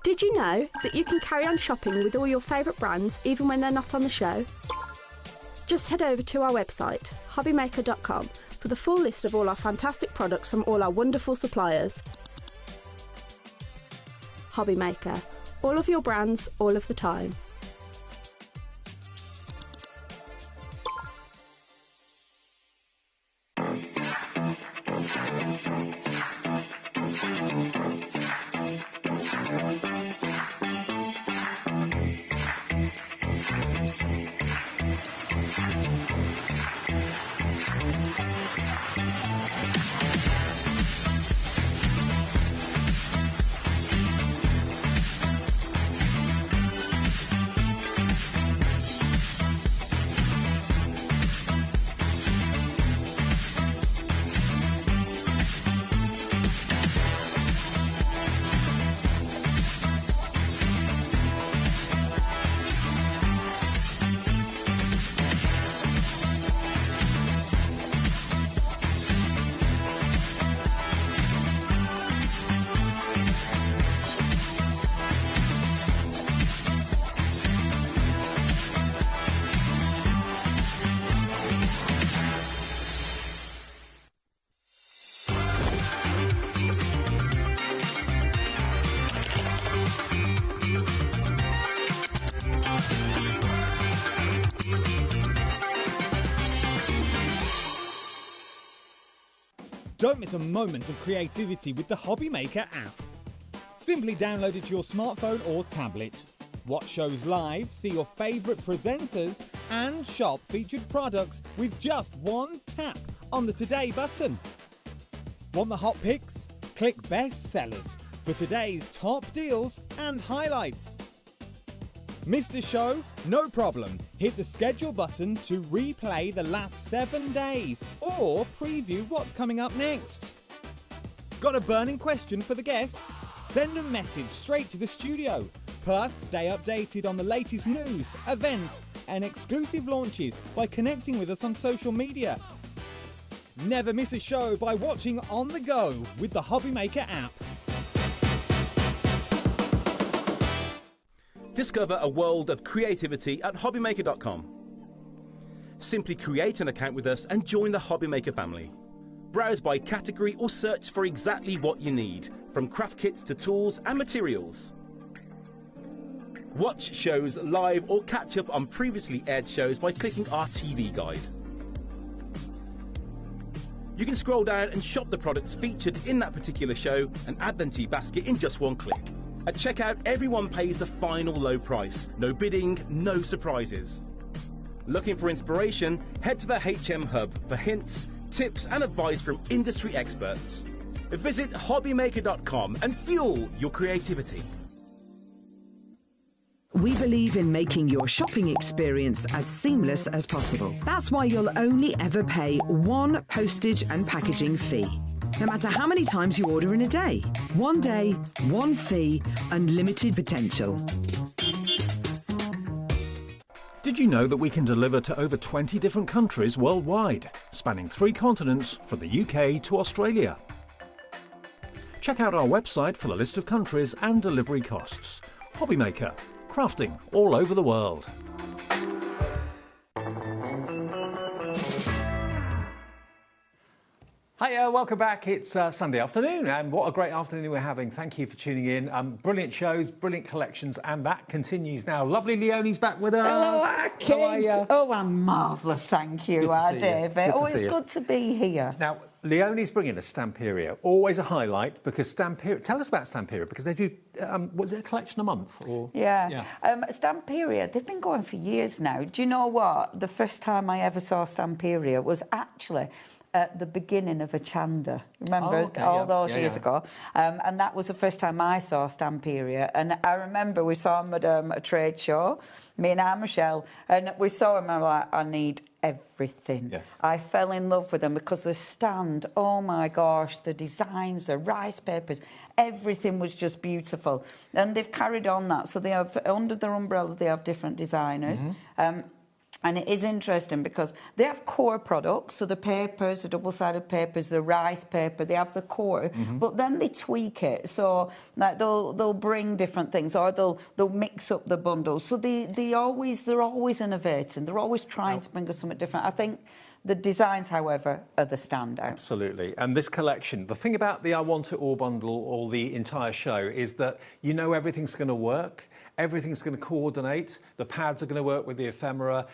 Did you know that you can carry on shopping with all your favourite brands even when they're not on the show? Just head over to our website, HobbyMaker.com, for the full list of all our fantastic products from all our wonderful suppliers. HobbyMaker. All of your brands, all of the time. Don't miss a moment of creativity with the HobbyMaker app. Simply download it to your smartphone or tablet. Watch shows live, see your favourite presenters, and shop featured products with just one tap on the Today button. Want the hot picks? Click Best Sellers for today's top deals and highlights. Missed a show? No problem. Hit the schedule button to replay the last 7 days or preview what's coming up next. Got a burning question for the guests? Send a message straight to the studio. Plus, stay updated on the latest news, events and exclusive launches by connecting with us on social media. Never miss a show by watching on the go with the HobbyMaker app. Discover a world of creativity at HobbyMaker.com. Simply create an account with us and join the HobbyMaker family. Browse by category or search for exactly what you need, from craft kits to tools and materials. Watch shows live or catch up on previously aired shows by clicking our TV guide. You can scroll down and shop the products featured in that particular show and add them to your basket in just one click. At checkout, everyone pays the final low price. No bidding, no surprises. Looking for inspiration? Head to the HM Hub for hints, tips and advice from industry experts. Visit HobbyMaker.com and fuel your creativity. We believe in making your shopping experience as seamless as possible. That's why you'll only ever pay one postage and packaging fee. No matter how many times you order in a day. One day, one fee, unlimited potential. Did you know that we can deliver to over 20 different countries worldwide, spanning 3 continents from the UK to Australia? Check out our website for the list of countries and delivery costs. HobbyMaker, crafting all over the world. Hiya, welcome back. It's Sunday afternoon, and what a great afternoon we're having. Thank you for tuning in. Brilliant shows, brilliant collections, and that continues now. Lovely Leonie's back with us. Hello, kids. Oh, I'm marvellous, thank you, David. It's good to be here. Now, Leonie's bringing us Stamperia, always a highlight, because Stamperia... Tell us about Stamperia, because they do... was it a collection a month? Or? Yeah. Stamperia, they've been going for years now. Do you know what? The first time I ever saw Stamperia was actually... at the beginning of a Chanda, remember, those years ago, and that was the first time I saw Stamperia. And I remember we saw him at a trade show, me and Anne Michelle, and we saw him. I'm like, I need everything. Yes. I fell in love with them because the stand, oh my gosh, the designs, the rice papers, everything was just beautiful. And they've carried on that, so they have under their umbrella they have different designers. And it is interesting because they have core products, so the papers, the double-sided papers, the rice paper, they have the core, but then they tweak it. So like they'll bring different things, or they'll mix up the bundles. So they're always innovating. They're always trying to bring us something different. I think the designs, however, are the standout. Absolutely. And this collection, the thing about the I Want It All bundle or the entire show is that you know everything's going to work. Everything's going to coordinate. The pads are going to work with the ephemera.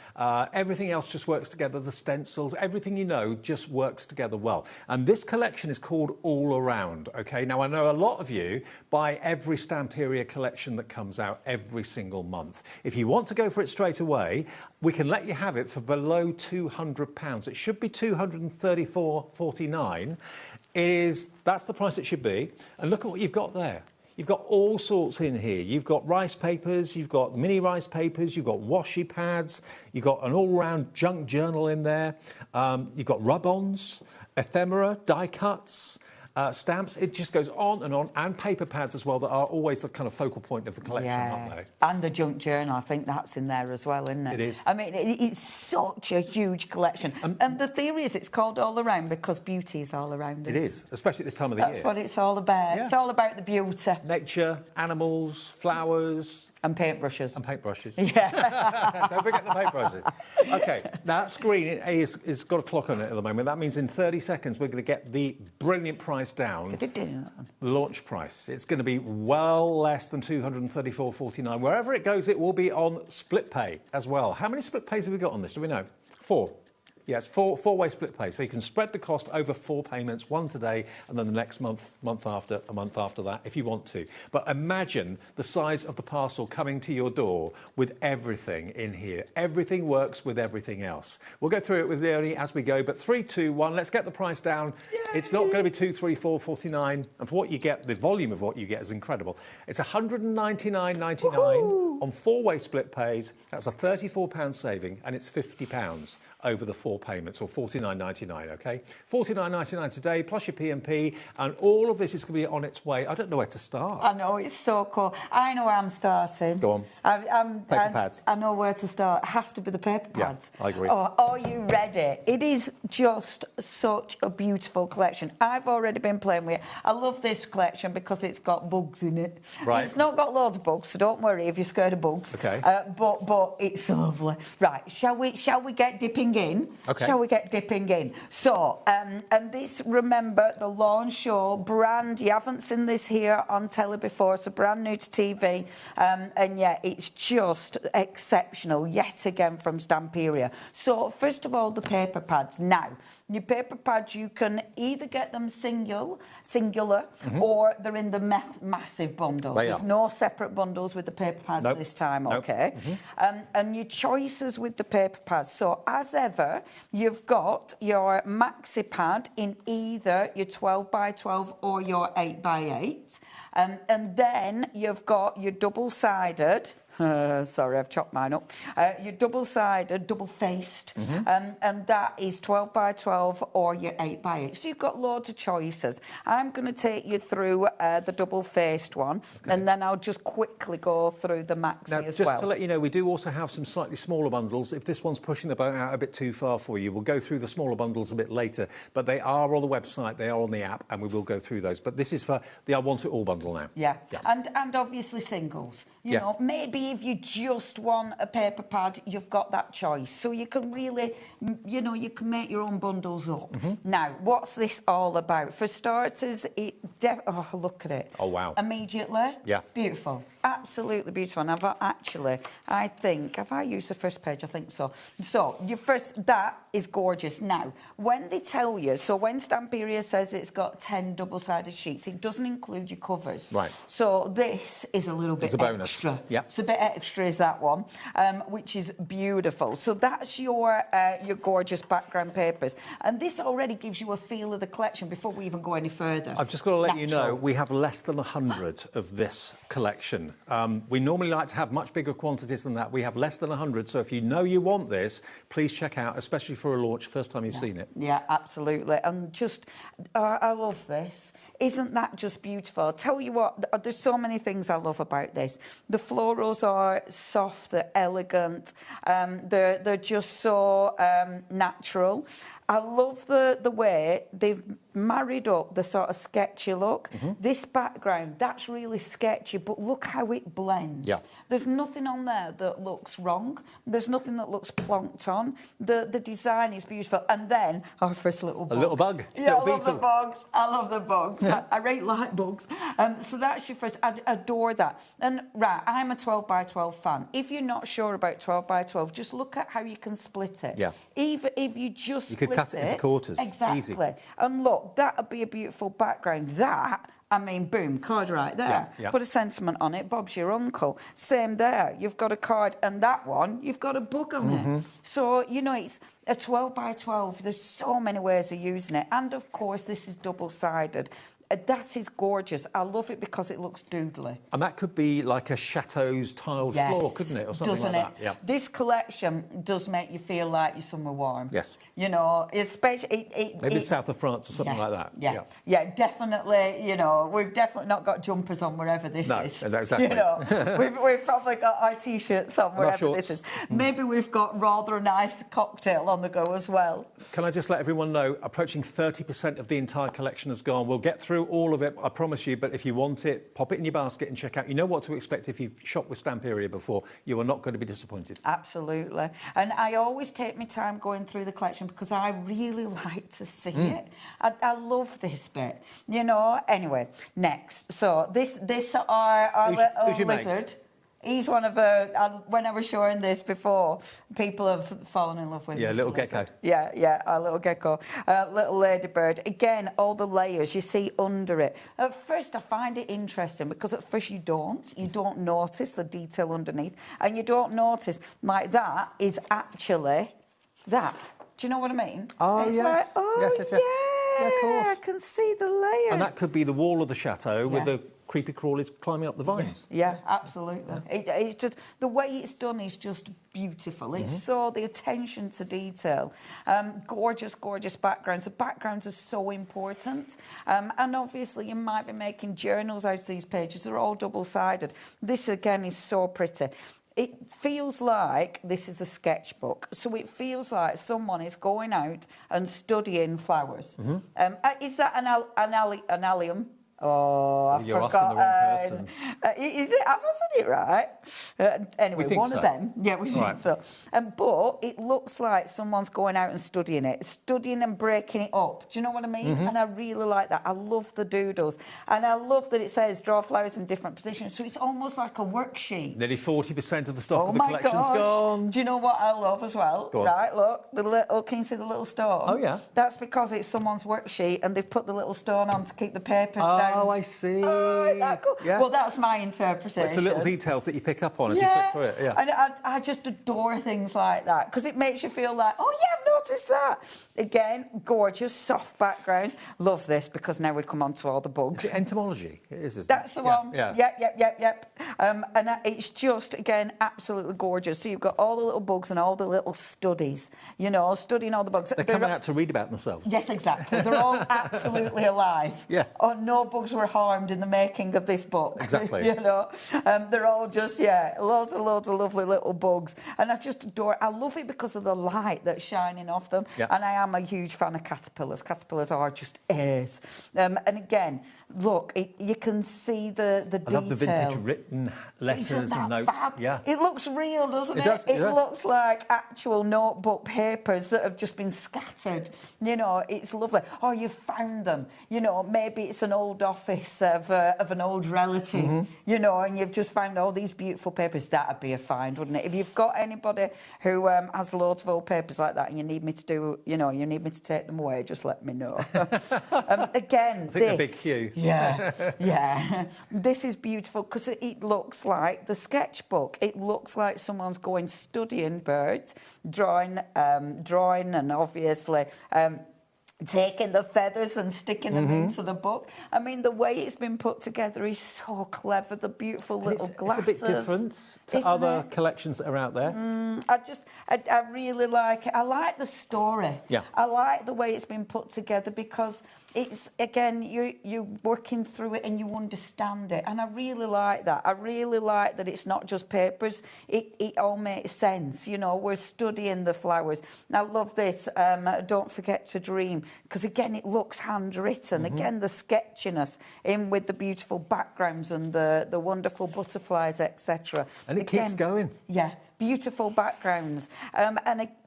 Everything else just works together. The stencils, everything you know just works together well. And this collection is called All Around, okay? Now, I know a lot of you buy every Stamperia collection that comes out every single month. If you want to go for it straight away, we can let you have it for below £200. It should be $234.49. That's the price it should be. And look at what you've got there. You've got all sorts in here. You've got rice papers, you've got mini rice papers, you've got washi pads, you've got an all-round junk journal in there, you've got rub-ons, ephemera, die cuts, stamps. It just goes on, and paper pads as well that are always the kind of focal point of the collection, aren't they? And the junk journal, I think that's in there as well, isn't it? It is. I mean, it's such a huge collection. And the theory is it's called All Around because beauty is all around us. It is, especially at this time of the year. That's what it's all about. Yeah. It's all about the beauty. Nature, animals, flowers. And paintbrushes. And paintbrushes. Yeah. Don't forget the paintbrushes. OK, that screen is got a clock on it at the moment. That means in 30 seconds we're going to get the brilliant price down. The launch price. It's going to be well less than $234.49. Wherever it goes, it will be on split pay as well. How many split pays have we got on this? Do we know? 4. Yes, four-way split pay. So you can spread the cost over 4 payments, one today, and then the next month after, a month after that, if you want to. But imagine the size of the parcel coming to your door with everything in here. Everything works with everything else. We'll go through it with Leonie as we go, but 3, 2, 1, let's get the price down. Yay! It's not going to be $234.49, and for what you get, the volume of what you get is incredible. It's $199.99 on 4-way split pays. That's a £34 saving, and it's £50 over the 4 payments, or $49.99, OK? $49.99 today, plus your P&P, and all of this is going to be on its way. I don't know where to start. I know, it's so cool. I know where I'm starting. Go on. Paper pads. I know where to start. It has to be the paper pads. Yeah, I agree. Oh, are you ready? It is just such a beautiful collection. I've already been playing with it. I love this collection because it's got bugs in it. Right. It's not got loads of bugs, so don't worry if you're scared of bugs. OK. But it's lovely. Right, shall we get dipping in? OK. Shall we get dipping in? So, and this, remember, the launch show, brand, you haven't seen this here on telly before, so brand new to TV, and yeah, it's just exceptional, yet again, from Stamperia. So, first of all, the paper pads. Now, your paper pads, you can either get them singular, or they're in the massive bundle. There's no separate bundles with the paper pads this time, OK? And your choices with the paper pads. So, as ever, you've got your maxi pad in either your 12x12 or your 8x8. And then you've got your double-sided... sorry, I've chopped mine up. Your double-sided, double-faced, and that is 12x12 or your 8x8. So you've got loads of choices. I'm going to take you through the double-faced one, and then I'll just quickly go through the maxi as well. Just to let you know, we do also have some slightly smaller bundles. If this one's pushing the boat out a bit too far for you, we'll go through the smaller bundles a bit later. But they are on the website, they are on the app, and we will go through those. But this is for the I Want It All bundle now. Yeah. And obviously singles. You know, maybe if you just want a paper pad, you've got that choice. So you can really, you know, you can make your own bundles up. Now, what's this all about? For starters, oh, look at it. Oh, wow. Immediately. Yeah. Beautiful. Absolutely beautiful. And I think, have I used the first page? I think so. So, that is gorgeous. Now, when they tell you, so when Stamperia says it's got 10 double-sided sheets, it doesn't include your covers. Right. So this is a little bit extra. Yeah. It's a bit extra, is that one, which is beautiful. So that's your gorgeous background papers. And this already gives you a feel of the collection before we even go any further. I've just got to let you know, we have less than 100 of this collection We normally like to have much bigger quantities than that. We have less than 100, so if you know you want this, please check out, especially for a launch, first time you've seen it. Yeah, absolutely. And just, I love this. Isn't that just beautiful? I'll tell you what, there's so many things I love about this. The florals are soft, they're elegant, they're just so natural. I love the way they've married up the sort of sketchy look. This background, that's really sketchy, but look how it blends. Yeah. There's nothing on there that looks wrong. There's nothing that looks plonked on. The design is beautiful. And then our first little bug. A little bug. Yeah, little I love the bugs. I love the bugs. I rate like bugs. So that's your first. I adore that. And right, I'm a 12 by 12 fan. If you're not sure about 12 by 12, just look at how you can split it. Yeah. Even if you just You could cut it into quarters. Exactly. Easy. And look, that would be a beautiful background. That, I mean, boom, card right there. Yeah, yeah. Put a sentiment on it. Bob's your uncle. Same there. You've got a card, and that one, you've got a book on it. So, you know, it's a 12 by 12. There's so many ways of using it. And, of course, this is double-sided. That is gorgeous. I love it because it looks doodly. And that could be like a chateau's tiled floor, couldn't it? Or something doesn't like that. Yeah. This collection does make you feel like you're somewhere warm. Yes. You know, especially... Maybe the south of France or something like that. Yeah, definitely, you know, we've definitely not got jumpers on wherever this is. No, exactly. You know, we've probably got our T-shirts on wherever this is. Maybe we've got rather a nice cocktail on the go as well. Can I just let everyone know, approaching 30% of the entire collection has gone. We'll get through all of it, I promise you, but if you want it, pop it in your basket and check out. You know what to expect if you've shopped with Stamperia before. You are not going to be disappointed. Absolutely. And I always take my time going through the collection because I really like to see it. I love this bit, you know. Anyway, next. So this our who's little your lizard. mate? He's one of when I was showing this before, people have fallen in love with Yeah, this little lizard. gecko. Yeah, our little gecko. Little ladybird. Again, all the layers you see under it. At first, I find it interesting because at first you don't notice the detail underneath. And you don't notice, like that is actually that. Do you know what I mean? Oh, it's yes. Like, oh, yes. Yeah, of course. I can see the layers. And that could be the wall of the chateau with the creepy crawlies climbing up the vines. Yeah, absolutely. It's just the way it's done is just beautiful. It's so the attention to detail. Gorgeous backgrounds. The backgrounds are so important. And obviously you might be making journals out of these pages. They're all double-sided. This again is so pretty. It feels like this is a sketchbook. So it feels like someone is going out and studying flowers. Is that an allium? Oh, You're asking the wrong person. Is it? Have I said it right? Anyway, one of them. Yeah, we think so. But it looks like someone's going out and studying and breaking it up. Do you know what I mean? And I really like that. I love the doodles. And I love that it says draw flowers in different positions. So it's almost like a worksheet. Nearly 40% of the stock of the collection's gone. Do you know what I love as well? Go on. Right, look, can you see the little stone? Oh, yeah. That's because it's someone's worksheet and they've put the little stone on to keep the papers down. Oh, I see. Oh, isn't that cool? Yeah. Well, that's my interpretation. It's the little details that you pick up on as you flip through it. Yeah. And I just adore things like that because it makes you feel like, oh, yeah, I've noticed that. Again, gorgeous, soft backgrounds. Love this because now we come on to all the bugs. Is it entomology? It is, isn't it? That's the one. Yeah. Yep. And it's just, again, absolutely gorgeous. So you've got all the little bugs and all the little studies, you know, studying all the bugs. They're coming out to read about themselves. Yes, exactly. They're all absolutely alive. Yeah. Oh, no bugs were harmed in the making of this book. Exactly. You know, they're all just, loads of lovely little bugs. And I just adore it. I love it because of the light that's shining off them. Yeah. And I am a huge fan of caterpillars. Caterpillars are just airs. And again, look, you can see the detail. I love the vintage written letters and notes. Fab? Yeah. It looks real, doesn't it? Does, It looks like actual notebook papers that have just been scattered. You know, it's lovely. Or you found them. You know, maybe it's an old office of an old relative, you know, and you've just found all these beautiful papers. That'd be a find, wouldn't it? If you've got anybody who has loads of old papers like that and you need me to do, you know, you need me to take them away, just let me know. Again, I think a big queue. Yeah. This is beautiful because it looks like the sketchbook. It looks like someone's going studying birds, drawing and obviously taking the feathers and sticking them into the book. I mean, the way it's been put together is so clever. The beautiful little glasses. It's a bit different to other collections that are out there. I really like it. I like the story. Yeah. I like the way it's been put together because it's, again, you're working through it and you understand it. And I really like that. I really like that it's not just papers. It all makes sense. You know, we're studying the flowers. I love this, Don't Forget to Dream, because, again, it looks handwritten. Again, the sketchiness in with the beautiful backgrounds and the wonderful butterflies, etc. And it keeps going. Yeah. Beautiful backgrounds.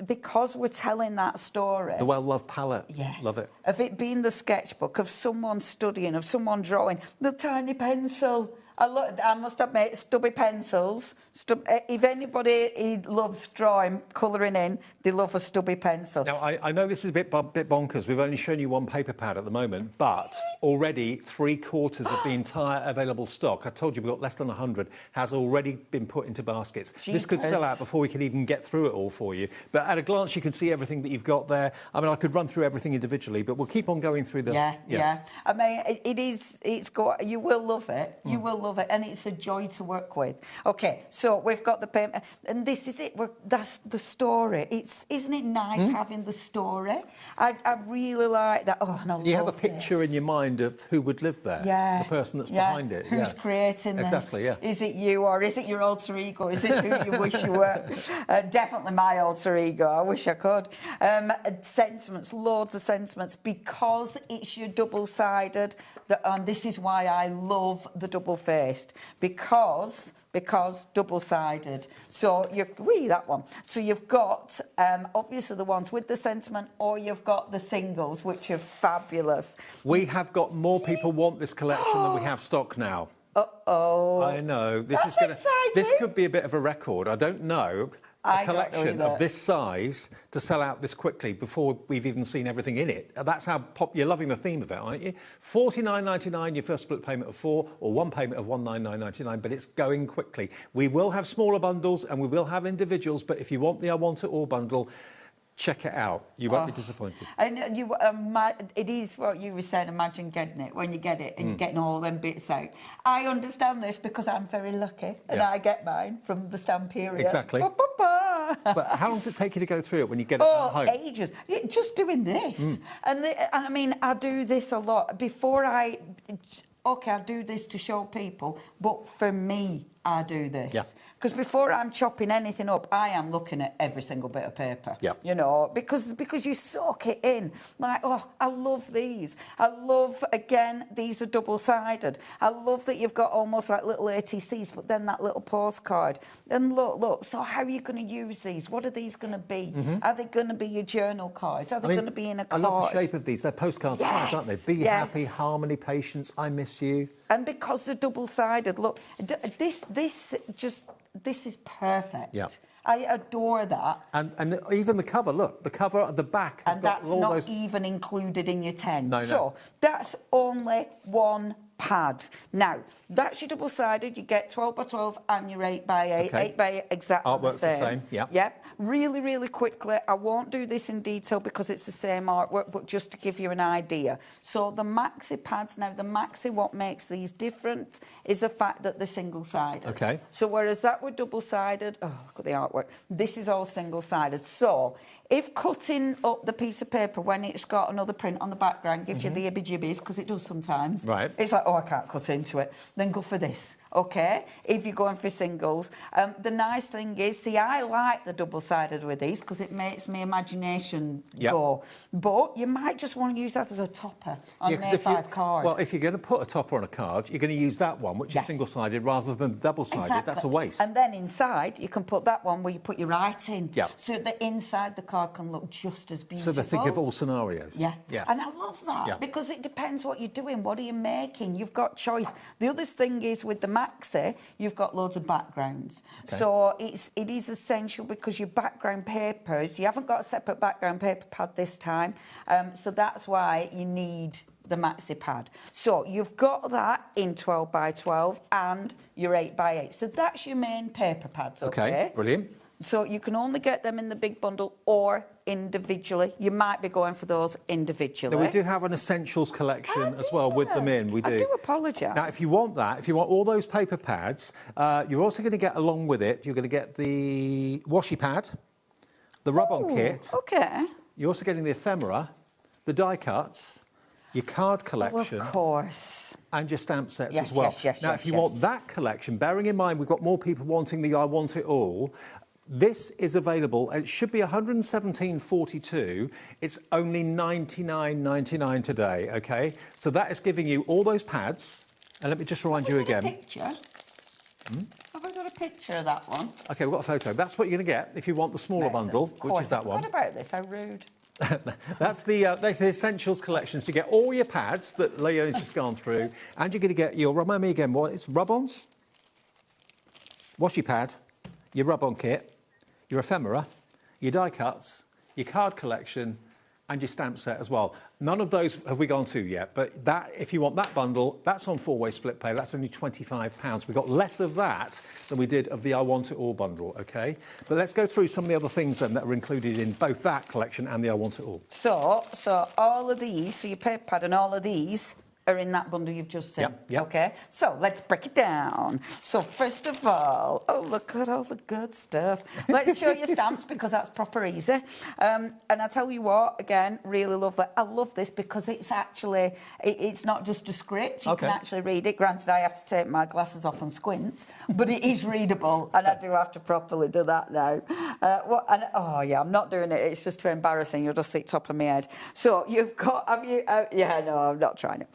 Because we're telling that story... The well-loved palette. Yeah. Love it. Of it being the sketchbook, of someone studying, of someone drawing, the tiny pencil. I must admit, stubby pencils. If anybody loves drawing, colouring in, they love a stubby pencil. Now, I know this is a bit bonkers. We've only shown you one paper pad at the moment, but already 3/4 of the entire available stock, I told you we've got less than 100, has already been put into baskets. Jeepers. This could sell out before we can even get through it all for you. But at a glance, you can see everything that you've got there. I mean, I could run through everything individually, but we'll keep on going through the... Yeah. I mean, you will love it. You will love it, and it's a joy to work with. Okay, so we've got the paper, and this is it. That's the story. Isn't it nice having the story? I really like that. Oh, and I you have a love picture this. in your mind of who would live there. Yeah. The person that's behind it. Who's creating this? Exactly, yeah. Is it you or is it your alter ego? Is this who you wish you were? Definitely my alter ego. I wish I could. Sentiments, loads of sentiments, because it's your double-sided. And this is why I love the double-faced. Because double-sided. So that one. So you've got obviously the ones with the sentiment, or you've got the singles, which are fabulous. We have got more people want this collection than we have stock now. Uh-oh. I know. That's exciting. This could be a bit of a record. I don't know. A collection of this size to sell out this quickly before we've even seen everything in it. That's how you're loving the theme of it, aren't you? $49.99, your first split payment of 4, or one payment of $199.99, but it's going quickly. We will have smaller bundles and we will have individuals, but if you want the I Want It All bundle, check it out. You won't be disappointed. And it is what you were saying, imagine getting it when you get it and you're getting all them bits out. I understand this because I'm very lucky and I get mine from the stamp period. Exactly. But how long does it take you to go through it when you get it at home? Ages. Just doing this. And I mean, I do this a lot. Before I do this to show people, but for me, I do this. Yeah. Because before I'm chopping anything up, I am looking at every single bit of paper. Yeah. You know, because you soak it in. Like, I love these. I love, again, these are double-sided. I love that you've got almost like little ATCs, but then that little postcard. And look, so how are you going to use these? What are these going to be? Are they going to be your journal cards? Are they going to be in a card? I love the shape of these. They're postcard size, aren't they? Be happy, harmony, patience, I miss you. And because they're double-sided, look, this is perfect. Yeah. I adore that. And even the cover, look, the cover at the back has got all those... And that's not even included in your 10. No. So that's only one pad. Now, that's your double-sided. You get 12 by 12 and your 8 by 8. Okay. 8 by exactly Artwork's the same. the same, yeah. Yep. Really, really quickly, I won't do this in detail because it's the same artwork, but just to give you an idea. So the maxi pads, now the maxi, what makes these different is the fact that they're single-sided. Okay. So whereas that were double-sided, look at the artwork, this is all single-sided. So if cutting up the piece of paper when it's got another print on the background gives you the ibby-jibbies, because it does sometimes. Right. It's like, I can't cut into it. Then go for this, okay? If you're going for singles. The nice thing is, see, I like the double-sided with these because it makes my imagination go. But you might just want to use that as a topper on an A5 card. Well, if you're going to put a topper on a card, you're going to use that one, which is single-sided, rather than double-sided. Exactly. That's a waste. And then inside, you can put that one where you put your writing. Yeah. So the inside the card can look just as beautiful. So they think of all scenarios. Yeah. Yeah. And I love that because it depends what you're doing. What are you making? You've got choice. The other thing is with the maxi, you've got loads of backgrounds. Okay. So it is essential because your background papers, you haven't got a separate background paper pad this time. So that's why you need the maxi pad. So you've got that in 12 by 12 and your 8 by 8. So that's your main paper pads, Okay, brilliant. So you can only get them in the big bundle or individually. You might be going for those individually. Now, we do have an essentials collection as well with them in. We do. I do apologise. Now, if you want that, if you want all those paper pads, you're also going to get along with it, you're going to get the washi pad, the rub-on kit. Okay. You're also getting the ephemera, the die cuts, your card collection. Oh, of course. And your stamp sets Yes, as well. yes, Now, yes, if you yes. want that collection, bearing in mind we've got more people wanting the I Want It All, this is available. It should be $117.42. It's only $99.99 today, OK? So that is giving you all those pads. And let me just remind you again. Have I got a picture of that one? OK, we've got a photo. That's what you're going to get if you want the smaller bundle, which is that one. What about this? How rude. That's the essentials collection. So you get all your pads that Leo's just gone through, and you're going to get your, remind me again, what it's rub-ons, washi pad, your rub-on kit, your ephemera, your die cuts, your card collection, and your stamp set as well. None of those have we gone to yet, but that, if you want that bundle, that's on 4-way split pay. That's only £25. We've got less of that than we did of the I Want It All bundle, OK? But let's go through some of the other things then that are included in both that collection and the I Want It All. So all of these, so your paper pad and all of these are in that bundle you've just seen. Yep. OK? So let's break it down. So first of all, oh, look at all the good stuff. Let's show you stamps because that's proper easy. And I tell you what, again, really lovely. I love this because it's actually, it's not just a script. You can actually read it. Granted, I have to take my glasses off and squint, but it is readable, and I do have to properly do that now. Oh, yeah, I'm not doing it. It's just too embarrassing. You'll just see top of my head. So you've got, yeah, no, I'm not trying it.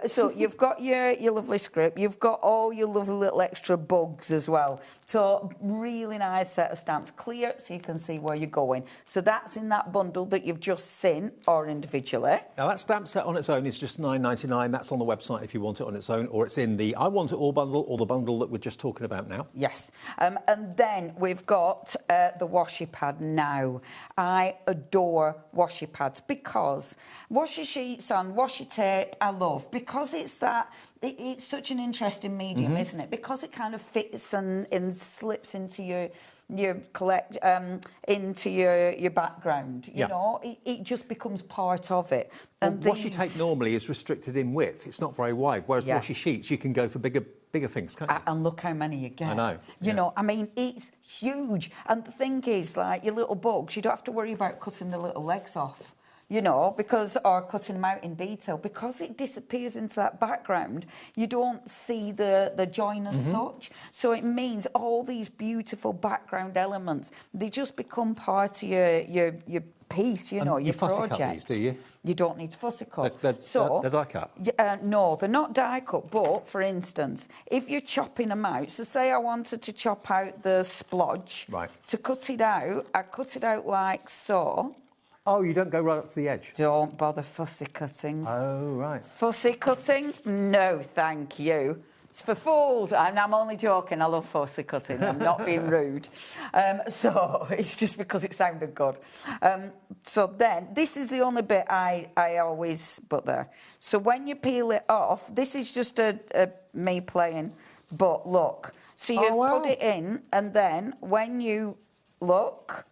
So you've got your lovely script. You've got all your lovely little extra bugs as well. So really nice set of stamps, clear so you can see where you're going. So that's in that bundle that you've just seen or individually. Now that stamp set on its own is just $9.99. That's on the website if you want it on its own, or it's in the I Want It All bundle or the bundle that we're just talking about now. Yes. And then we've got the washi pad now. I adore washi pads because washi sheets and washi tape I love because it's that. It's such an interesting medium, isn't it? Because it kind of fits and slips into your background. You know, it just becomes part of it. And washi tape normally is restricted in width. It's not very wide. Whereas washi sheets, you can go for bigger things, can't you? And look how many you get. I know. You know, I mean, it's huge. And the thing is, like your little bugs, you don't have to worry about cutting the little legs off. You know, or cutting them out in detail, because it disappears into that background, you don't see the join as such. So it means all these beautiful background elements, they just become part of your piece, you know, your fussy project. cut these, do you? You don't need to fussy cut. They're die cut? No, they're not die cut, but, for instance, if you're chopping them out, so say I wanted to chop out the splodge, to cut it out, I cut it out like so. Oh, you don't go right up to the edge? Don't bother fussy cutting. Oh, right. Fussy cutting? No, thank you. It's for fools. And I'm only joking. I love fussy cutting. I'm not being rude. So it's just because it sounded good. So then, this is the only bit I always put there. So when you peel it off, this is just me playing. But look. So you put it in, and then when you look...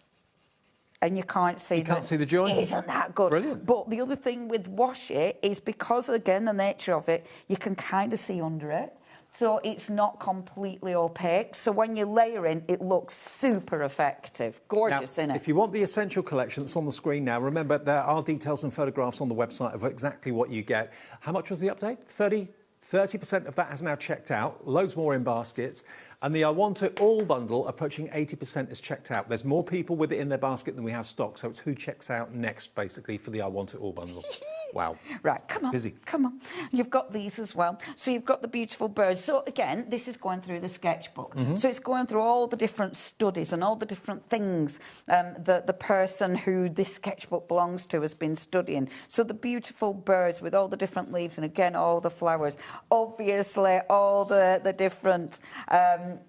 And you can't see the joint. Isn't that good? Brilliant. But the other thing with washi is because, again, the nature of it, you can kind of see under it. So it's not completely opaque. So when you're layering, it looks super effective. Gorgeous, isn't it? If you want the essential collection that's on the screen now, remember there are details and photographs on the website of exactly what you get. How much was the update? 30% of that has now checked out. Loads more in baskets. And the I Want It All bundle, approaching 80% is checked out. There's more people with it in their basket than we have stock, so it's who checks out next, basically, for the I Want It All bundle. Wow. Right, come on. Busy. Come on. You've got these as well. So you've got the beautiful birds. So, again, this is going through the sketchbook. So it's going through all the different studies and all the different things that the person who this sketchbook belongs to has been studying. So the beautiful birds with all the different leaves and, again, all the flowers. Obviously, all the different...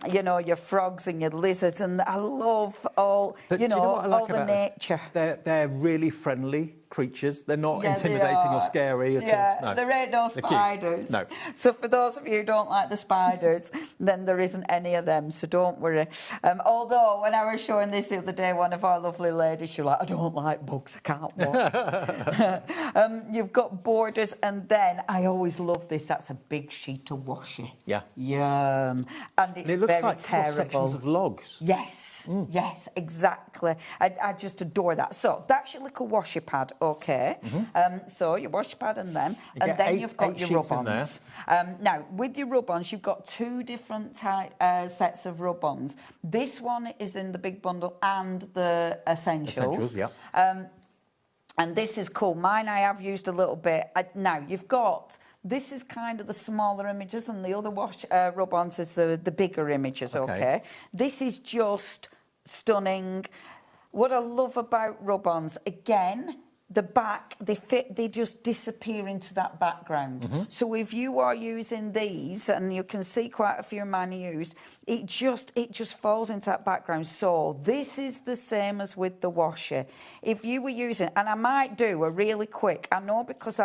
you know, your frogs and your lizards, and I love all, but you know, what I like all the about nature. They're really friendly. creatures. They're not intimidating or scary at all. No. There ain't no spiders. No. So for those of you who don't like the spiders, then there isn't any of them, so don't worry. Although, when I was showing this the other day, one of our lovely ladies, she was like, I don't like bugs, I can't watch. You've got borders, and then, I always love this, that's a big sheet of washi. Yeah. Yum. And it's it looks very like terrible. cross-sections of logs. Yes, yes, exactly. I just adore that. So that's your little washi pad, okay? So your washi pad and then you've got your rub-ons. Now, with your rub-ons, you've got two different sets of rub-ons. This one is in the big bundle and the essentials. Yeah. And this is cool. Mine I have used a little bit. Now, you've got... This is kind of the smaller images, and the other rub-ons is the bigger images, okay? This is just stunning. What I love about rub-ons, again, the back, they just disappear into that background. So if you are using these, and you can see quite a few of mine used, it just falls into that background. So this is the same as with the washi. If you were using, and I might do a really quick, I know because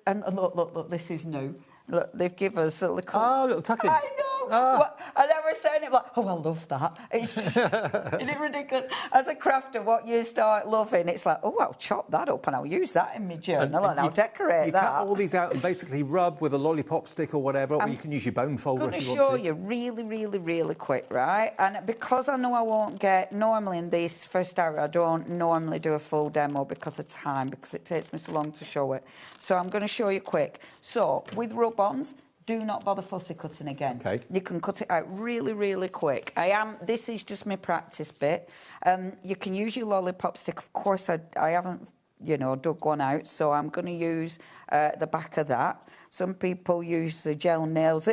and look, this is new. Look, they've given us a little tuck-in. I know. Well, and I was saying it like, I love that. It's just, isn't it ridiculous? As a crafter, what you start loving, it's like, I'll chop that up and I'll use that in my journal and I'll decorate that. You cut all these out and basically rub with a lollipop stick or whatever, or you can use your bone folder if you want to. I'm going to show you really, really, really quick, right? And because I know I won't get, normally in this first hour, I don't normally do a full demo because of time, because it takes me so long to show it. So I'm going to show you quick. So with rub-ons, do not bother fussy cutting again. Okay. You can cut it out really, really quick. This is just my practice bit. You can use your lollipop stick. Of course, I haven't, dug one out, so I'm going to use the back of that. Some people use the gel nails,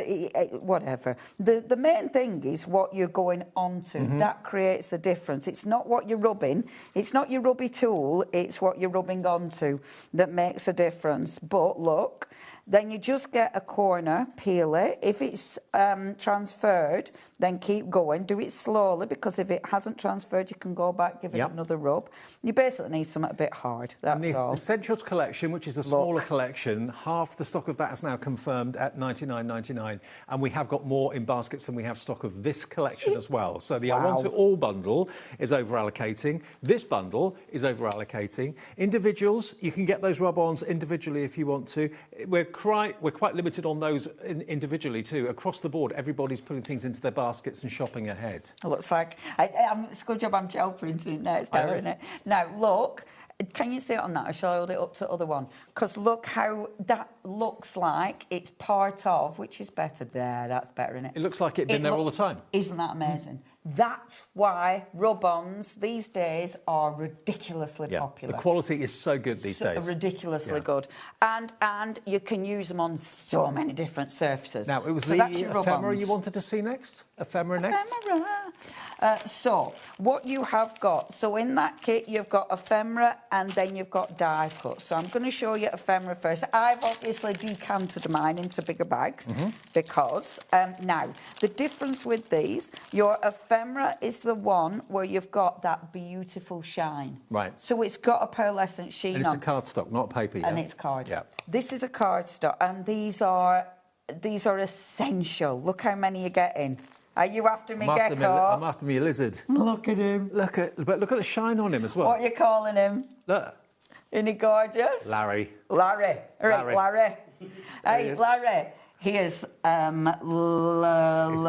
whatever. The main thing is what you're going onto. That creates a difference. It's not what you're rubbing. It's not your rubby tool. It's what you're rubbing onto that makes a difference. But look, then you just get a corner, peel it. If it's transferred, then keep going. Do it slowly, because if it hasn't transferred, you can go back, give it another rub. You basically need something a bit hard, that's all. The Essentials collection, which is a smaller collection, half the stock of that is now confirmed at $99.99, and we have got more in baskets than we have stock of this collection as well. So the I Want It All bundle is over-allocating. This bundle is over-allocating. Individuals, you can get those rub-ons individually if you want to. We're quite limited on those individually too. Across the board, everybody's putting things into their baskets and shopping ahead. It looks like it's a good job I'm gel printing now. It's down, isn't it? Now look, can you see it on that? I shall hold it up to the other one, because look how that looks like it's part of, which is better there. That's better, isn't it? It looks like it's been there all the time. Isn't that amazing? That's why rub-ons these days are ridiculously popular. The quality is so good these days. Ridiculously good. And you can use them on so many different surfaces. Now, it was the ephemera you wanted to see next? Ephemera next? So, what you have got, so in that kit you've got ephemera and then you've got die cut. So I'm going to show you ephemera first. I've obviously decanted mine into bigger bags because, now, the difference with these, your ephemera is the one where you've got that beautiful shine. Right. So it's got a pearlescent sheen and it's a cardstock, not paper, And it's card. Yeah. This is a cardstock, and these are essential. Look how many you're getting. Are you after me, Gecko? I'm after me, lizard. Look at him. Look at the shine on him as well. What are you calling him? Look. Isn't he gorgeous? Larry. Larry. All right, Larry. Hey, Larry. Here's Lorraine. Is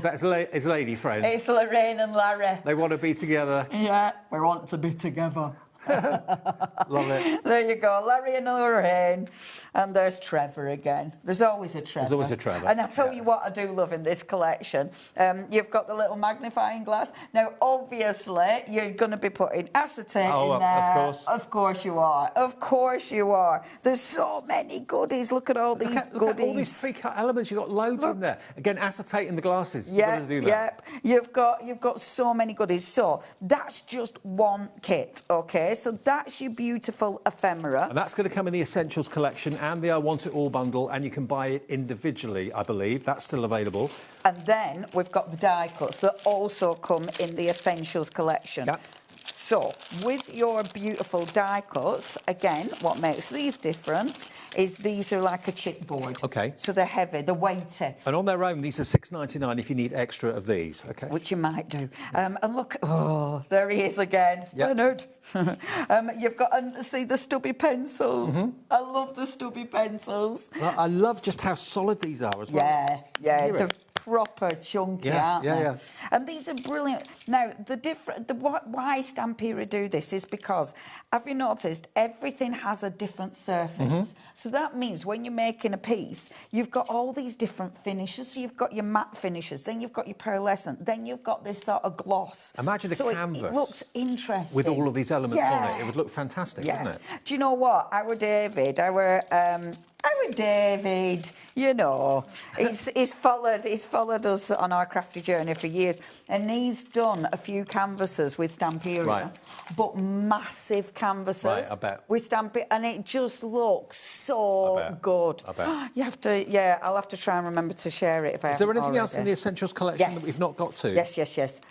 that his lady friend? It's Lorraine and Larry. They want to be together. Yeah, we want to be together. Love it. There you go, Larry and Lorraine. And there's Trevor again. There's always a Trevor. There's always a Trevor. And I tell you what I do love in this collection. You've got the little magnifying glass. Now, obviously, you're going to be putting acetate in there. Of course. Of course you are. Of course you are. There's so many goodies. Look at all these goodies. Look at all these pre-cut elements. You've got loads in there. Again, acetate in the glasses. You've got to do that. You've got so many goodies. So that's just one kit, okay? So that's your beautiful ephemera. And that's going to come in the Essentials collection and the I Want It All bundle, and you can buy it individually, I believe. That's still available. And then we've got the die cuts that also come in the Essentials collection. Yep. So, with your beautiful die cuts, again, what makes these different is these are like a chipboard. Okay. So they're heavy, they're weighty. And on their own, these are $6.99 if you need extra of these, okay? Which you might do. And look, oh, there he is again. Yep. Bernard. You've got, see the stubby pencils. I love the stubby pencils. Well, I love just how solid these are as well. Yeah, they're proper chunky, aren't they? Yeah. And these are brilliant. Now, why Stampera do this is because, have you noticed, everything has a different surface. So that means when you're making a piece, you've got all these different finishes. So you've got your matte finishes, then you've got your pearlescent, then you've got this sort of gloss. Imagine a canvas. It looks interesting. With all of these elements on it. It would look fantastic, wouldn't it? Do you know what? Our David, you know, he's followed us on our crafty journey for years, and he's done a few canvases with Stampera, but massive canvases. Right, I bet. With Stampera, and it just looks so good. I bet. You have to, I'll have to try and remember to share it if I Is there anything else in the Essentials collection that we've not got to? Yes.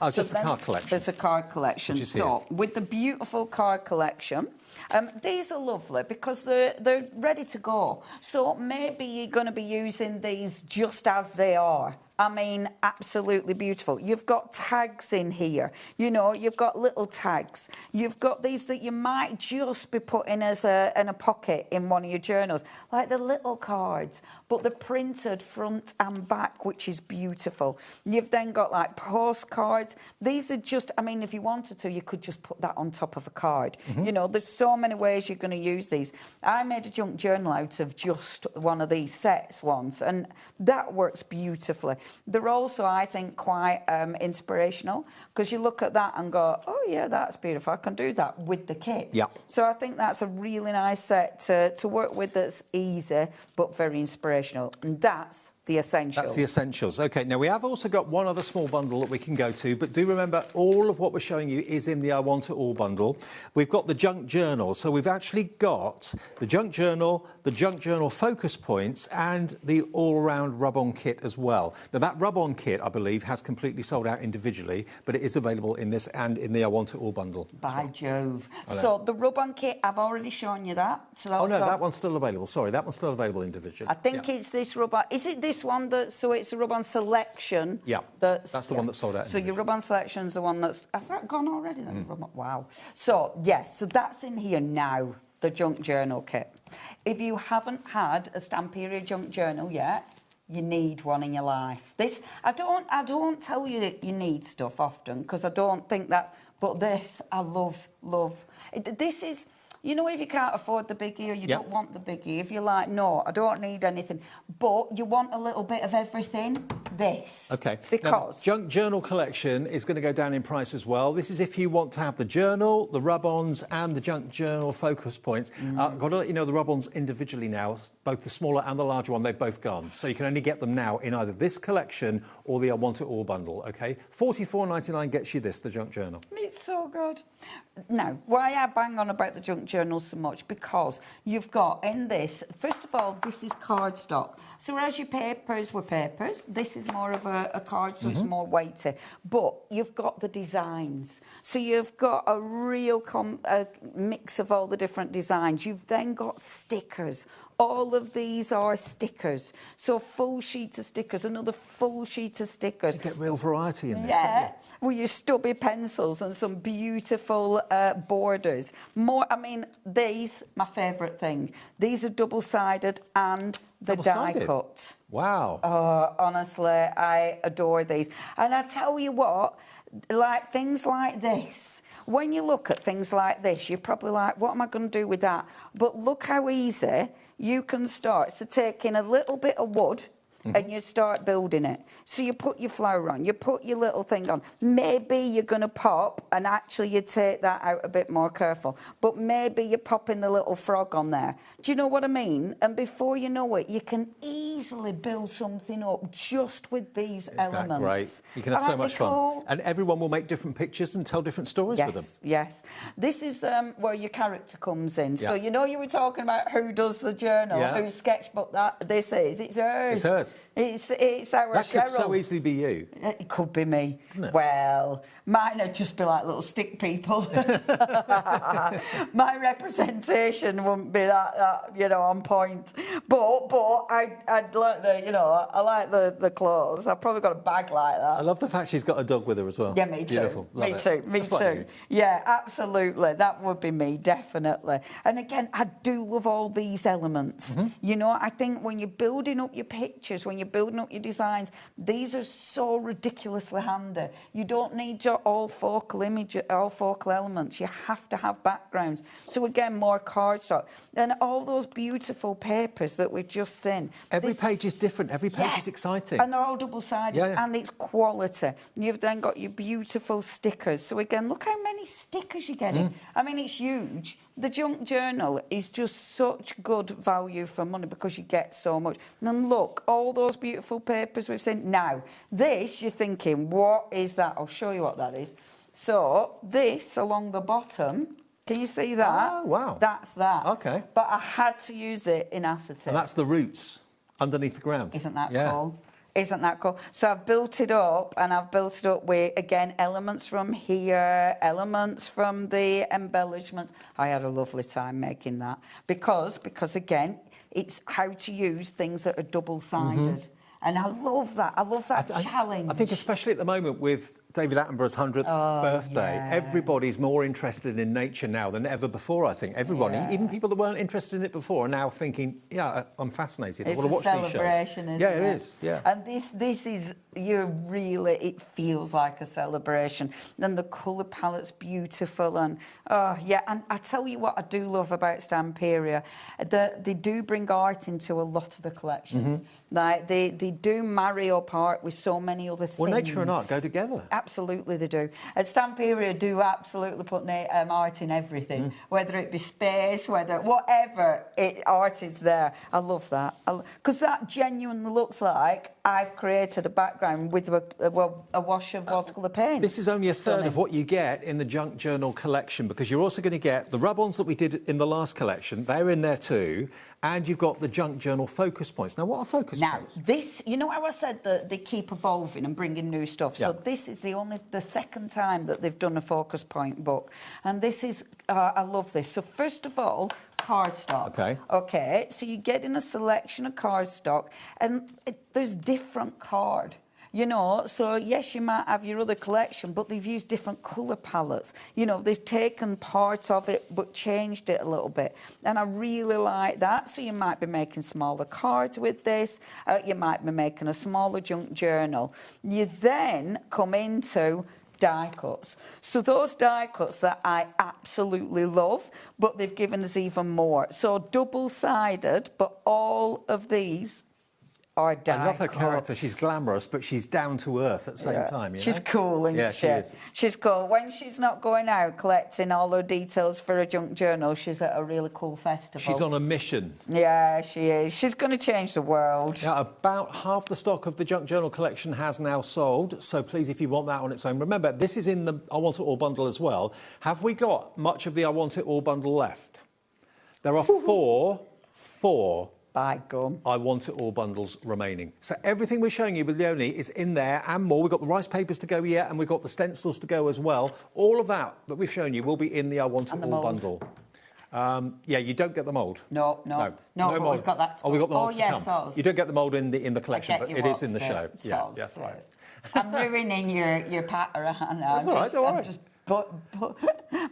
Oh, just the card collection. There's a card collection. So, with the beautiful card collection, these are lovely because they're ready to go. So maybe you're going to be using these just as they are. I mean, absolutely beautiful. You've got tags in here. You know, you've got little tags. You've got these that you might just be putting as in a pocket in one of your journals, like the little cards, but they're printed front and back, which is beautiful. You've then got like postcards. These are just, I mean, if you wanted to, you could just put that on top of a card. You know, there's so many ways you're going to use these. I made a junk journal out of just one of these sets once, and that works beautifully. They're also, I think, quite inspirational because you look at that and go, oh, yeah, that's beautiful. I can do that with the kit. Yep. So I think that's a really nice set to work with that's easy but very inspirational. And that's the Essentials. That's the Essentials. OK, now we have also got one other small bundle that we can go to, but do remember all of what we're showing you is in the I Want It All bundle. We've got the Junk Journal. So we've actually got the Junk Journal focus points and the all-round rub-on kit as well. Now that rub-on kit, I believe, has completely sold out individually, but it is available in this and in the I Want It All bundle. By Jove. So the rub-on kit, I've already shown you that. So oh, no, that one's still available. Sorry, that one's still available individually. I think it's this rub-on. Is it this one so it's a rub-on selection? Yeah, that's the one that sold out. So your rub-on selection's the one has that gone already then? Wow. So so that's in here now, the Junk Journal kit. If you haven't had a Stampera Junk Journal yet, you need one in your life. This I don't tell you that you need stuff often because I don't think that, but this I love. This is, you know, if you can't afford the biggie or you don't want the biggie, if you're like, no, I don't need anything, but you want a little bit of everything, this. OK. Because now, the Junk Journal collection is going to go down in price as well. This is if you want to have the journal, the rub-ons and the Junk Journal focus points. I've got to let you know the rub-ons individually now, both the smaller and the larger one, they've both gone. So you can only get them now in either this collection or the I Want It All bundle, OK? $44.99 gets you this, the Junk Journal. It's so good. Now, why I bang on about the Junk Journal so much? Because you've got in this, first of all, this is cardstock. So whereas your papers were papers, this is more of a card, so it's more weighty. But you've got the designs. So you've got a real mix of all the different designs. You've then got stickers. All of these are stickers. So full sheet of stickers, another full sheet of stickers. You get real variety in this, yeah, don't you? with your stubby pencils and some beautiful borders. I mean, these, my favourite thing. These are double-sided and the die cut. Wow. Honestly, I adore these. And I tell you what, like things like this, when you look at things like this, you're probably like, what am I going to do with that? But look how easy you can start. So taking a little bit of wood and you start building it. So you put your flower on, you put your little thing on. Maybe you're going to pop, and actually you take that out a bit more careful. But maybe you're popping the little frog on there. Do you know what I mean? And before you know it, you can easily build something up just with these elements. That great? You can have so much fun. And everyone will make different pictures and tell different stories with them. Yes. This is where your character comes in. So you know you were talking about who does the journal, whose sketchbook it's hers. It's hers. It's our That could Cheryl. so easily be you. It could be me. Couldn't it? Well, mine would just be like little stick people. My representation wouldn't be that on point. But I'd like I like the clothes. I've probably got a bag like that. I love the fact she's got a dog with her as well. Yeah, me too. Beautiful. Love Me it. too. Me Just too. like you. Yeah, absolutely. That would be me, definitely. And again, I do love all these elements. I think when you're building up your pictures, when you're building up your designs, these are so ridiculously handy. You don't need your all focal elements. You have to have backgrounds. So again, more cardstock. And all those beautiful papers that we've just seen. Every page is different. Every page is exciting. And they're all double-sided. And it's quality. You've then got your beautiful stickers. So again, look how many stickers you're getting. I mean, it's huge. The junk journal is just such good value for money because you get so much. And then look, all those beautiful papers we've seen. Now, this, you're thinking, what is that? I'll show you what that is. So, this along the bottom, can you see that? Oh, wow. That's that. Okay. But I had to use it in acetate. And that's the roots underneath the ground. Isn't that cool? Isn't that cool? So I've built it up, and I've built it up with, again, elements from here, elements from the embellishments. I had a lovely time making that because again, it's how to use things that are double-sided. And I love that. I love that challenge. I think especially at the moment with David Attenborough's 100th birthday, everybody's more interested in nature now than ever before, I think. Everybody, even people that weren't interested in it before, are now thinking, I'm fascinated. I want to watch these shows. It's a celebration, isn't it? Yeah, it is. Yeah. And this is, it feels like a celebration. And the colour palette's beautiful. And, and I tell you what I do love about Stamperia. They do bring art into a lot of the collections. Like they do marry up art with so many other things. Well, nature and art go together. Absolutely, they do. At Stamperia do absolutely put art in everything, whether it be space, whatever art is there. I love that. Because that genuinely looks like I've created a background with a wash of watercolour paint. This is only a third of what you get in the Junk Journal collection, because you're also going to get the rub-ons that we did in the last collection. They're in there too. And you've got the Junk Journal focus points. Now, what are focus points? Now, this, how I said that they keep evolving and bringing new stuff. So this is the second time that they've done a focus point book. And this is, I love this. So first of all, cardstock. Okay, so you get in a selection of cardstock, and there's different card. So yes, you might have your other collection, but they've used different colour palettes. They've taken part of it but changed it a little bit. And I really like that. So you might be making smaller cards with this. You might be making a smaller junk journal. You then come into die cuts. So those die cuts that I absolutely love, but they've given us even more. So double-sided, but all of these are die cuts. I love her character. She's glamorous, but she's down to earth at the same time. She's cool, isn't she? She is. She's cool. When she's not going out collecting all her details for a junk journal, she's at a really cool festival. She's on a mission. Yeah, she is. She's going to change the world. Now, about half the stock of the Junk Journal collection has now sold, so please, if you want that on its own, remember, this is in the I Want It All bundle as well. Have we got much of the I Want It All bundle left? There are four By gum. I Want It All bundles remaining. So everything we're showing you with Leonie is in there and more. We've got the rice papers to go yet, and we've got the stencils to go as well. All of that we've shown you will be in the I Want It All bundle. You don't get the mould. No, but mould. We've got that. Oh, we've got the mould to come. Sauce. You don't get the mould in the collection, but it is in the show. Sauce, that's right. I'm ruining your patter, Hannah. That's all right, don't worry. I'm just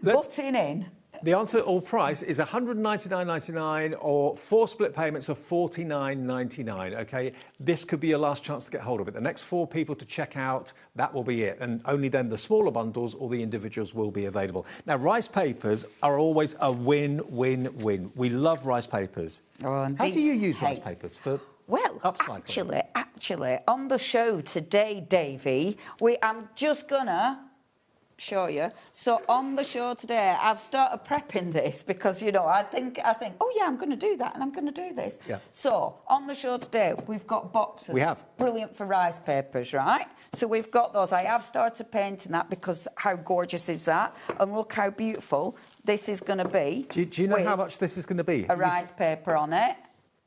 butting in. The answer all price is $199.99 or 4 split payments of $49.99, OK? This could be your last chance to get hold of it. The next 4 people to check out, that will be it. And only then the smaller bundles or the individuals will be available. Now, rice papers are always a win-win-win. We love rice papers. How do you use rice papers for upcycling? Actually, on the show today, Davey, I'm just going to show you. So on the show today, I've started prepping this because, I think, oh yeah, I'm going to do that and I'm going to do this. Yeah. So on the show today, we've got boxes. We have. Brilliant for rice papers, right? So we've got those. I have started painting that because how gorgeous is that? And look how beautiful this is going to be. Do you know how much this is going to be? A rice paper on it.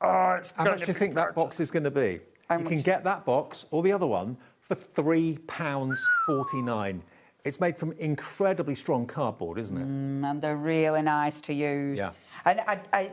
Oh, it's how much do you think that box is going to be? You can get that box or the other one for £3.49. It's made from incredibly strong cardboard, isn't it? And they're really nice to use. Yeah. And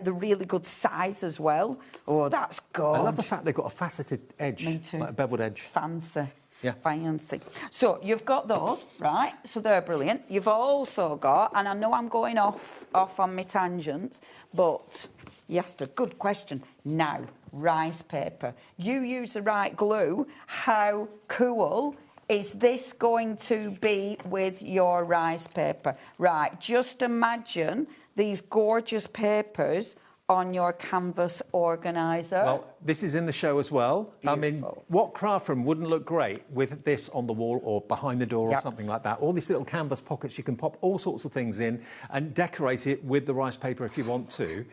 they're really good size as well. Oh, that's good. I love the fact they've got a faceted edge. Me too. Like a beveled edge. Fancy. Yeah. Fancy. So you've got those, right? So they're brilliant. You've also got, and I know I'm going off on my tangents, but you asked a good question. Now, rice paper. You use the right glue. How cool is this going to be with your rice paper? Right, just imagine these gorgeous papers on your canvas organiser. Well, this is in the show as well. Beautiful. I mean, what craft room wouldn't look great with this on the wall or behind the door or something like that? All these little canvas pockets, you can pop all sorts of things in and decorate it with the rice paper if you want to.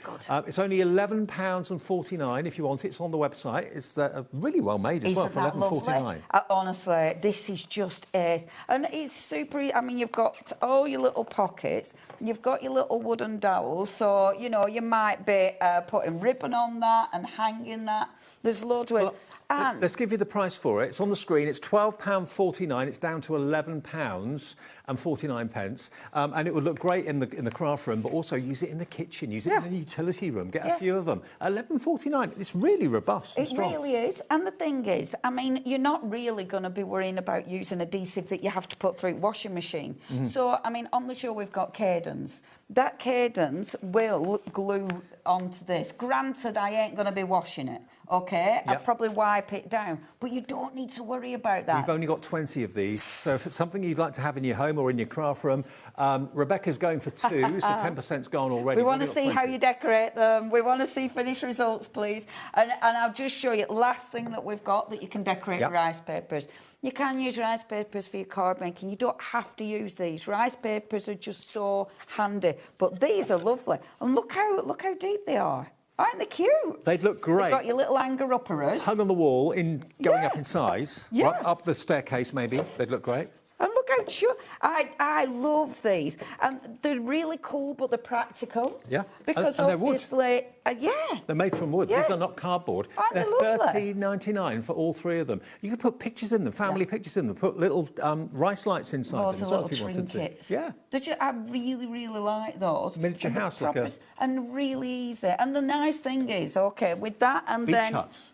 It's only £11.49 if you want it. It's on the website. It's really well made as well for £11.49. Honestly, this is just it. And it's super, I mean, you've got all your little pockets, you've got your little wooden dowels, so, you know, you might be putting ribbon on that and hanging that. There's loads of ways. Well, let's give you the price for it. It's on the screen. It's £12.49. It's down to £11.49. And it would look great in the craft room, but also use it in the kitchen, use it in the utility room, get a few of them. £11.49. It's really robust and strong. It really is. And the thing is, I mean, you're not really going to be worrying about using adhesive that you have to put through washing machine. So, I mean, on the show we've got Cadence. That Cadence will glue onto this. Granted, I ain't going to be washing it, OK? I'll probably wipe it down. But you don't need to worry about that. We've only got 20 of these. So if it's something you'd like to have in your home or in your craft room, Rebecca's going for 2, so 10%'s gone already. We want to see how you decorate them. We want to see finished results, please. And I'll just show you, last thing that we've got that you can decorate with rice papers. You can use rice papers for your card making. You don't have to use these. Rice papers are just so handy. But these are lovely. And look how deep they are. Aren't they cute? They'd look great. They've got your little hanger-uppers. Hung on the wall, going up in size. Right up the staircase, maybe. They'd look great. And look how cute. I love these. And they're really cool, but they're practical. Yeah. Because and they're wood. obviously... They're made from wood. These are not cardboard. Aren't they're they lovely? £13.99 for all 3 of them. You can put pictures in them, family pictures in them, put little rice lights inside them as well if you wanted to. Yeah. I really, really like those. Miniature house, like a... And really easy. And the nice thing is, OK, with that and beach then... huts.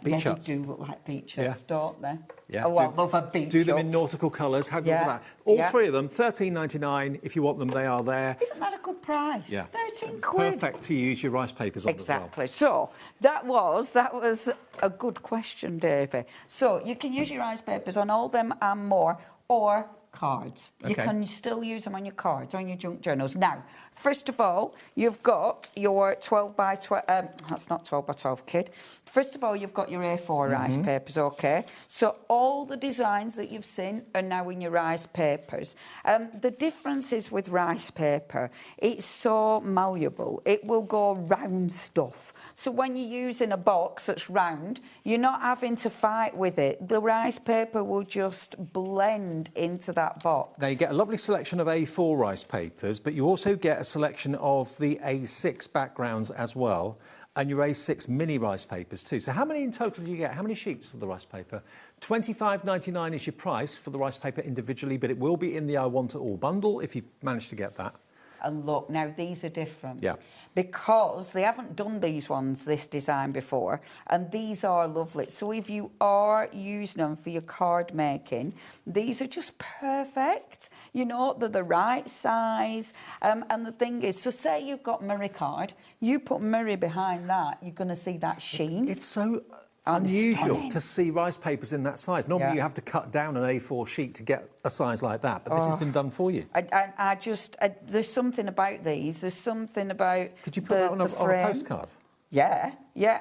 Beach huts. They do look like beach huts, don't they? Yeah. Oh, I love a beach Do them hut. in nautical colours. How good is that? All 3 of them, £13.99. If you want them, they are there. Isn't that a good price? Yeah. 13 quid. Perfect to use your rice papers on Exactly. as well. So that was a good question, Davey. So you can use your rice papers on all them and more, or cards. You can still use them on your cards, on your junk journals. Now, first of all, you've got your 12 by 12... that's not 12 by 12, kid. First of all, you've got your A4 rice papers, OK? So all the designs that you've seen are now in your rice papers. The difference is with rice paper, it's so malleable. It will go round stuff. So when you're using a box that's round, you're not having to fight with it. The rice paper will just blend into that box. Now, you get a lovely selection of A4 rice papers, but you also get a selection of the A6 backgrounds as well, and your A6 mini rice papers too. So how many in total do you get? How many sheets for the rice paper? £25.99 is your price for the rice paper individually, but it will be in the I Want It All bundle if you manage to get that. And look, now these are different. Yeah. Because they haven't done these ones, this design before, and these are lovely. So if you are using them for your card making, these are just perfect. You know, they're the right size. And the thing is, so say you've got Murray card, you put Murray behind that, you're going to see that sheen. It's so unusual to see rice papers in that size. Normally you have to cut down an A4 sheet to get a size like that, but this has been done for you. I just, there's something about these. There's something about Could you put that on a postcard? Yeah,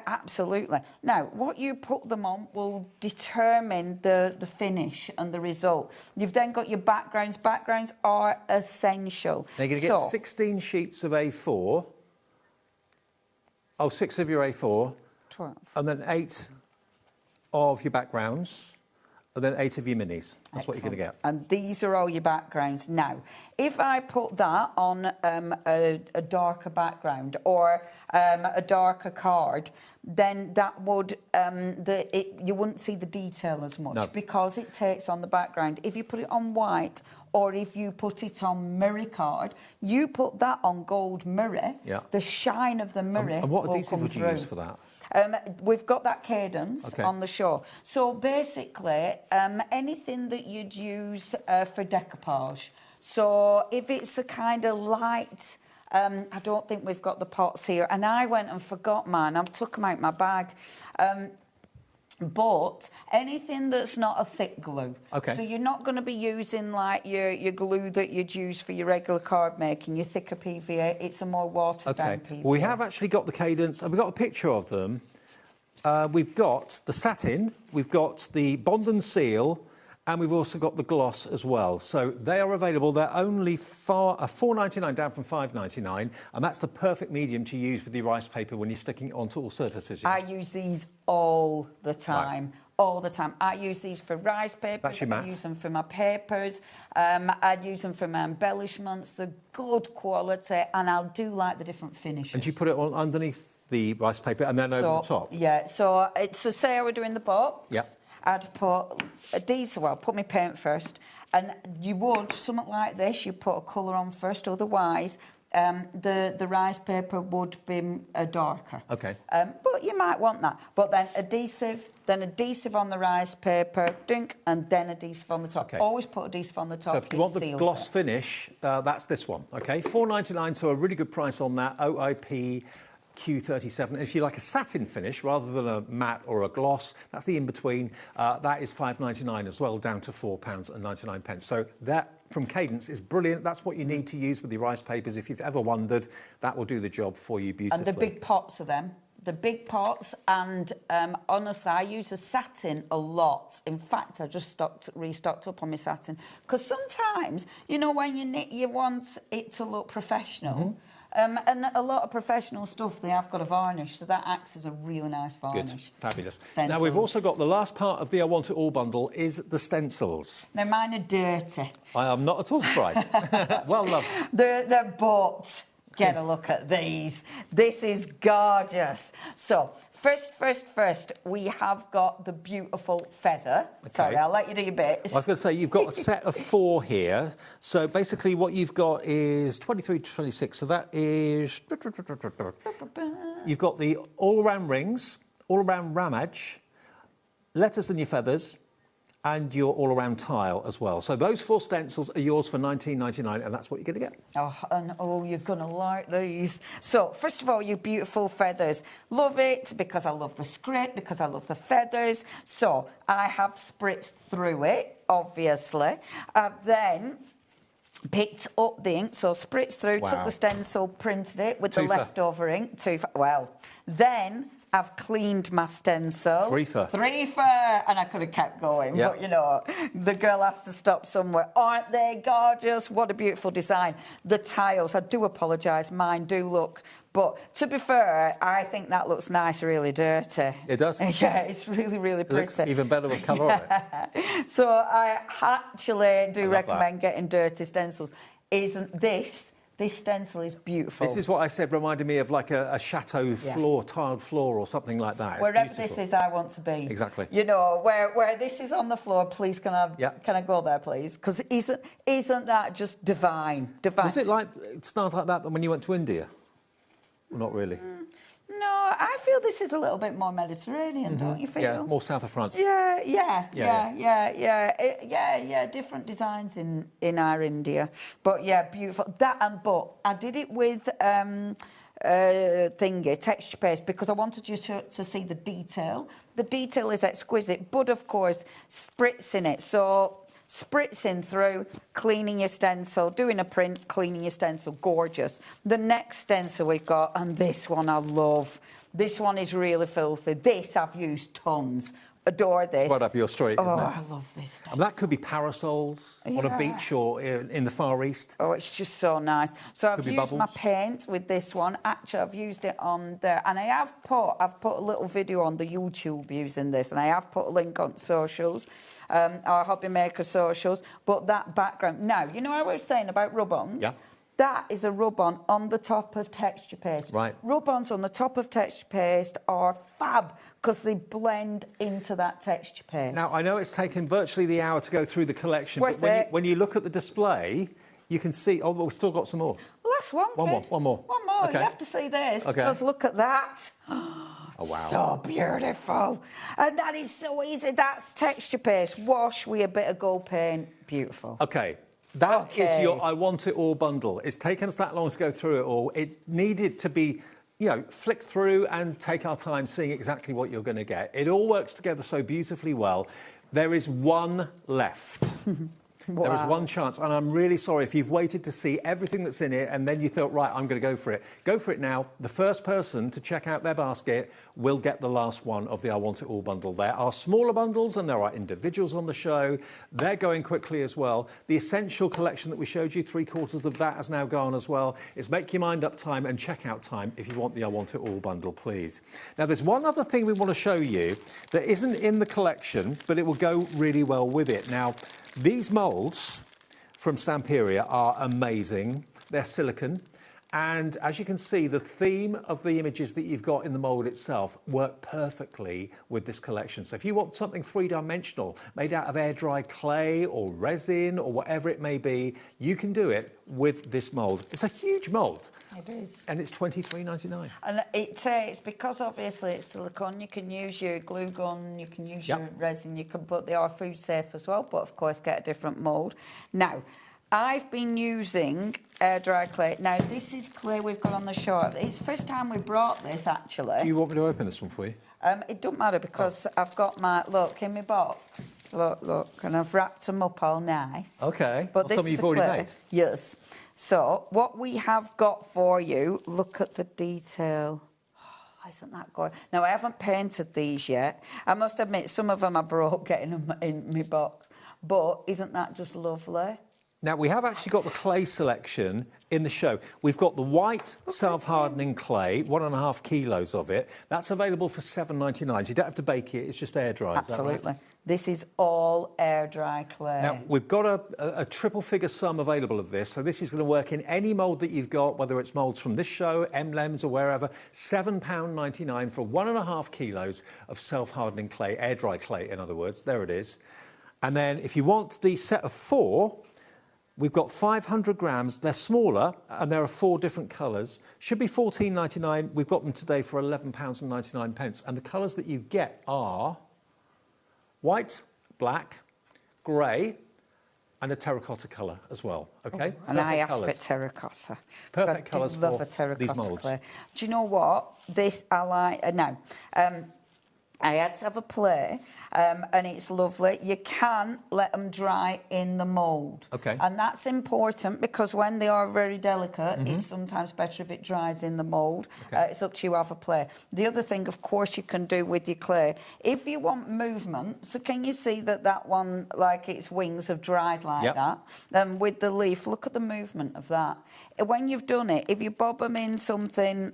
absolutely. Now, what you put them on will determine the finish and the result. You've then got your backgrounds. Backgrounds are essential. Now, you're going to get 16 sheets of A4. 6 of your A4. 12. And then 8 of your backgrounds. And then 8 of your minis. That's what you're going to get. And these are all your backgrounds. Now, if I put that on a darker background or a darker card, then that would you wouldn't see the detail as much because it takes on the background. If you put it on white or if you put it on mirror card, you put that on gold mirror, the shine of the mirror and what will adhesive come would you through. use for that? We've got that cadence on the show. So basically, anything that you'd use for decoupage. So if it's a kind of light, I don't think we've got the pots here. And I went and forgot mine. I took them out my bag. But anything that's not a thick glue. Okay. So you're not going to be using like your glue that you'd use for your regular card making, your thicker PVA. It's a more watered down PVA. Well, we have actually got the cadence, and we've got a picture of them. We've got the satin, we've got the bond and seal, and we've also got the gloss as well. So they are available. They're only $4.99 down from $5.99, and that's the perfect medium to use with your rice paper when you're sticking it onto all surfaces. I use these all the time. Right. All the time. I use these for rice papers. That's your mat. I use them for my papers. I use them for my embellishments. They're good quality, and I'll do like the different finishes. And you put it on underneath the rice paper and then over the top? Yeah. So say I were doing the box. Yeah. I'd put a diesel, well, put my paint first, and you would, something like this, you put a colour on first, otherwise the rice paper would be darker. Okay. But you might want that. But then adhesive on the rice paper, dink, and then adhesive on the top. Okay. Always put adhesive on the top. So if you want the gloss finish, that's this one, okay? $4.99, so a really good price on that, OIP Q37. If you like a satin finish rather than a matte or a gloss, that's the in-between. That is $5.99 as well, down to £4.99. So that from Cadence is brilliant. That's what you need to use with your rice papers. If you've ever wondered, that will do the job for you beautifully. And the big pots are them. The big pots, and honestly, I use a satin a lot. In fact, I just restocked up on my satin because sometimes, you know, when you knit, you want it to look professional. Mm-hmm. And a lot of professional stuff, they have got a varnish, so that acts as a really nice varnish. Good, fabulous. Stencils. Now, we've also got the last part of the I Want It All bundle is the stencils. Now, mine are dirty. I am not at all surprised. Well, lovely. They're but get a look at these. This is gorgeous. So, First, we have got the beautiful feather. Okay. Sorry, I'll let you do your bits. I was going to say, you've got a set of 4 here. So basically what you've got is 23, 26. So that is... You've got the all-around rings, all-around ramage, letters and your feathers, and your all-around tile as well. So those 4 stencils are yours for $19.99, and that's what you're going to get. Oh, you're going to like these. So, first of all, you beautiful feathers. Love it because I love the script, because I love the feathers. So, I have spritzed through it, obviously. I've then picked up the ink, so spritzed through, took the stencil, printed it with the leftover ink. Then I've cleaned my stencil. 3 for. And I could have kept going, but you know, the girl has to stop somewhere. Aren't they gorgeous? What a beautiful design. The tiles, I do apologise, mine do look, but to be fair, I think that looks nice, really dirty. It does? Yeah, it's really, really pretty. It looks even better with colour on it. So I actually do recommend getting dirty stencils. Isn't this stencil is beautiful. This is what I said reminded me of like a chateau floor, tiled floor or something like that. It's wherever beautiful. this is, I want to be. Exactly. You know, where this is on the floor, please can I go there, please? Because isn't that just divine? Divine. Was it like start like that when you went to India? Well, not really. No, I feel this is a little bit more Mediterranean, don't you feel? Yeah, more south of France. Yeah. Different designs in our India, but yeah, beautiful. But I did it with texture paste because I wanted you to see the detail. The detail is exquisite, but of course, spritzing it. So spritzing through, cleaning your stencil, doing a print, cleaning your stencil, gorgeous. The next stencil we've got, and this one I love. This one is really filthy. This I've used tons. adore this. It's right up your street, isn't it? I love this stuff. And that could be parasols on a beach or in the Far East. Oh, it's just so nice. So I've used bubbles. my paint with this one. Actually, I've used it on there, and I've put a little video on the YouTube using this, and I have put a link on socials, our HobbyMaker socials. But that background, now you know what I was saying about rub-ons. Yeah. That is a rub-on on the top of texture paste. Right. Rub-ons on the top of texture paste are fab because they blend into that texture paste. Now, I know it's taken virtually the hour to go through the collection, Worth but it. when you look at the display, you can see... Oh, we've still got some more. Well, that's one, One more, kid. one more. One more. Okay. You have to see this Okay. because look at that. Oh, wow. So beautiful. And that is so easy. That's texture paste. Wash with a bit of gold paint. Beautiful. OK. That is Okay. your I Want It All bundle. It's taken us that long to go through it all. It needed to be, you know, flick through and take our time seeing exactly what you're going to get. It all works together so beautifully well. There is one left. Wow. There is one chance, and I'm really sorry if you've waited to see everything that's in it and then you thought, right, I'm going to go for it. Go for it now. The first person to check out their basket will get the last one of the I Want It All bundle. There are smaller bundles and there are individuals on the show. They're going quickly as well. The essential collection that we showed you, 3/4 of that has now gone as well. It's make your mind up time and checkout time if you want the I Want It All bundle, please. Now, there's one other thing we want to show you that isn't in the collection, but it will go really well with it. Now, these moulds from Stamperia are amazing. They're silicone. And as you can see, the theme of the images that you've got in the mould itself work perfectly with this collection. So if you want something three-dimensional, made out of air-dried clay or resin or whatever it may be, you can do it with this mould. It's a huge mould. It is. And it's $23.99. And it's because obviously it's silicone. You can use your glue gun, you can use your resin, but they are food safe as well, but of course get a different mould. Now, I've been using air dry clay. Now, this is clay we've got on the short. It's the first time we brought this, actually. Do you want me to open this one for you? It don't matter because I've got my, look, in my box. Look, and I've wrapped them up all nice. OK. But Well, this some is you've the already clay. made. Yes. So, what we have got for you, look at the detail. Oh, isn't that good? Now, I haven't painted these yet. I must admit, some of them I broke getting them in my box. But isn't that just lovely? Now, we have actually got the clay selection in the show. We've got the white self-hardening clay, 1.5 kilos of it. That's available for $7.99. So you don't have to bake it, it's just air dry. Absolutely. Is that right? This is all air dry clay. Now, we've got a triple figure sum available of this. So this is going to work in any mould that you've got, whether it's moulds from this show, Emblems or wherever. £7.99 for 1.5 kilos of self-hardening clay, air dry clay, in other words. There it is. And then if you want the set of 4, we've got 500 grams. They're smaller, and there are 4 different colours. Should be $14.99. We've got them today for £11.99. And the colours that you get are white, black, grey, and a terracotta colour as well. OK? And I asked for terracotta. Perfect colours for love a terracotta these moulds. clay. Do you know what? This I like. Now, I had to have a play, and it's lovely. You can let them dry in the mould. OK. And that's important because when they are very delicate, it's sometimes better if it dries in the mould. Okay. It's up to you, have a play. The other thing, of course, you can do with your clay, if you want movement, so can you see that one, like its wings have dried like that? And with the leaf, look at the movement of that. When you've done it, if you bob them in something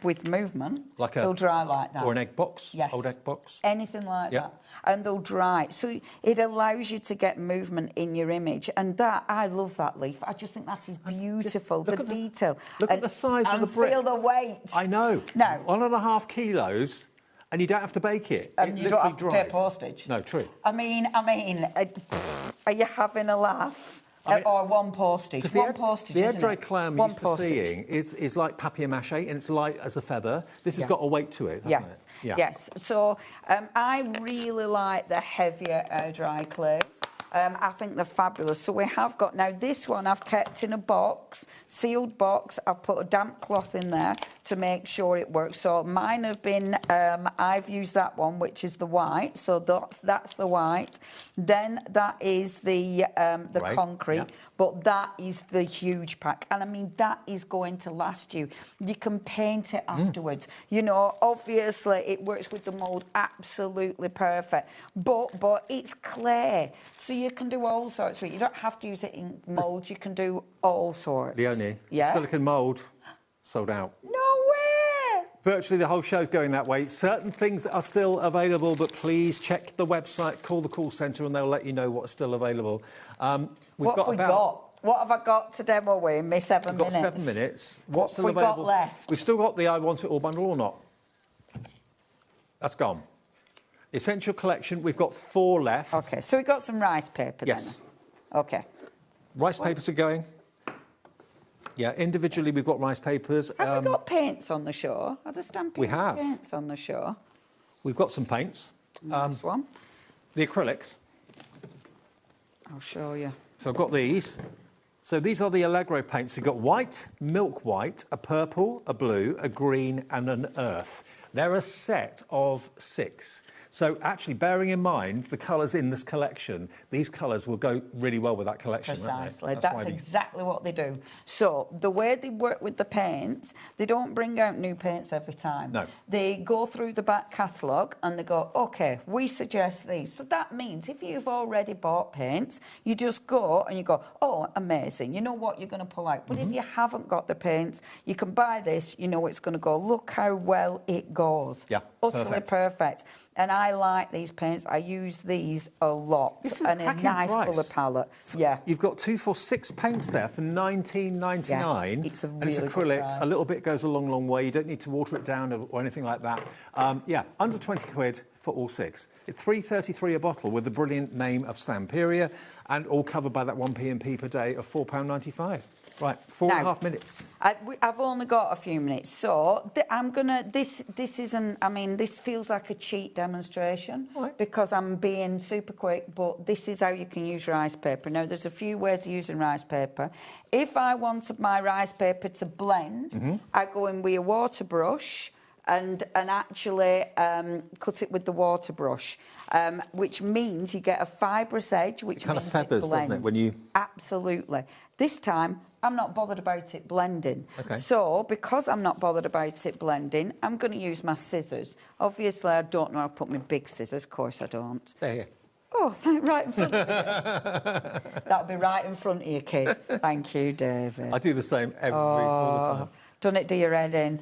with movement, like they'll dry like that. Or an egg box? Yes. Old egg box? Anything like that. And they'll dry. So it allows you to get movement in your image. And that, I love that leaf. I just think that is beautiful, the detail. Look at the size of the brick. And feel the weight. I know. No. 1.5 kilos, and you don't have to bake it. And it you don't have to dries. pay postage. No, true. I mean, are you having a laugh? Or one postage. One postage, the air isn't dry it? clay I'm One used to postage. seeing is like papier-mâché, and it's light as a feather. This has got a weight to it, hasn't it? Yes. So I really like the heavier air dry clays. I think they're fabulous. So we have got, now this one I've kept in a box, sealed box. I've put a damp cloth in there to make sure it works. So mine have been, I've used that one, which is the white. So that's the white. Then that is the Right. concrete. Yeah. But that is the huge pack. And I mean, that is going to last you. You can paint it afterwards. You know, obviously it works with the mould absolutely perfect. But it's clay. So you can do all sorts with it. You don't have to use it in mould. You can do all sorts. Leonie, Yeah? silicone mould, sold out. No way! Virtually the whole show's going that way. Certain things are still available, but please check the website, call the call centre, and they'll let you know what's still available. What have I got to demo with in my 7 minutes? We've got 7 minutes. What's still we available? got left? We've still got the I Want It All bundle or not? That's gone. Essential collection, we've got 4 left. OK, so we've got some rice paper Yes. then? OK. Rice papers are going. Yeah, individually we've got rice papers. Have we got paints on the show? Are there stamping We have. paints on the show? We've got some paints. Nice one. The acrylics. I'll show you. So I've got these. So these are the Allegro paints. You've got white, milk white, a purple, a blue, a green and an earth. They're a set of 6. So actually, bearing in mind the colours in this collection, these colours will go really well with that collection. Precisely. Won't they? That's exactly what they do. So the way they work with the paints, they don't bring out new paints every time. No. They go through the back catalogue and they go, OK, we suggest these. So that means if you've already bought paints, you just go and you go, oh, amazing. You know what you're going to pull out. But if you haven't got the paints, you can buy this. You know it's going to go. Look how well it goes. Yeah, Utterly perfect. And I like these paints. I use these a lot. This is and a cracking nice price. colour palette. Yeah. You've got 2 for 6 paints there for £19.99. Yes, it's a and it's really good acrylic. price. A little bit goes a long, long way. You don't need to water it down or anything like that. Yeah, under 20 quid for all 6. It's £3.33 a bottle with the brilliant name of Stamperia, and all covered by that 1p&p per day of £4.95. Right, 4.5 minutes. I've only got a few minutes, so I'm gonna. This isn't. I mean, this feels like a cheat demonstration because I'm being super quick. But this is how you can use rice paper. Now, there's a few ways of using rice paper. If I wanted my rice paper to blend, I go in with a water brush and actually cut it with the water brush. Which means you get a fibrous edge, which it kind means of feathers, it blends. doesn't it? When you Absolutely. This time, I'm not bothered about it blending. Okay. So, because I'm not bothered about it blending, I'm going to use my scissors. Obviously, I don't know how to put my big scissors. Of course, I don't. There you go. Oh, right in front of you. That'll be right in front of you, kid. Thank you, David. I do the same all the time. Done it to your head in.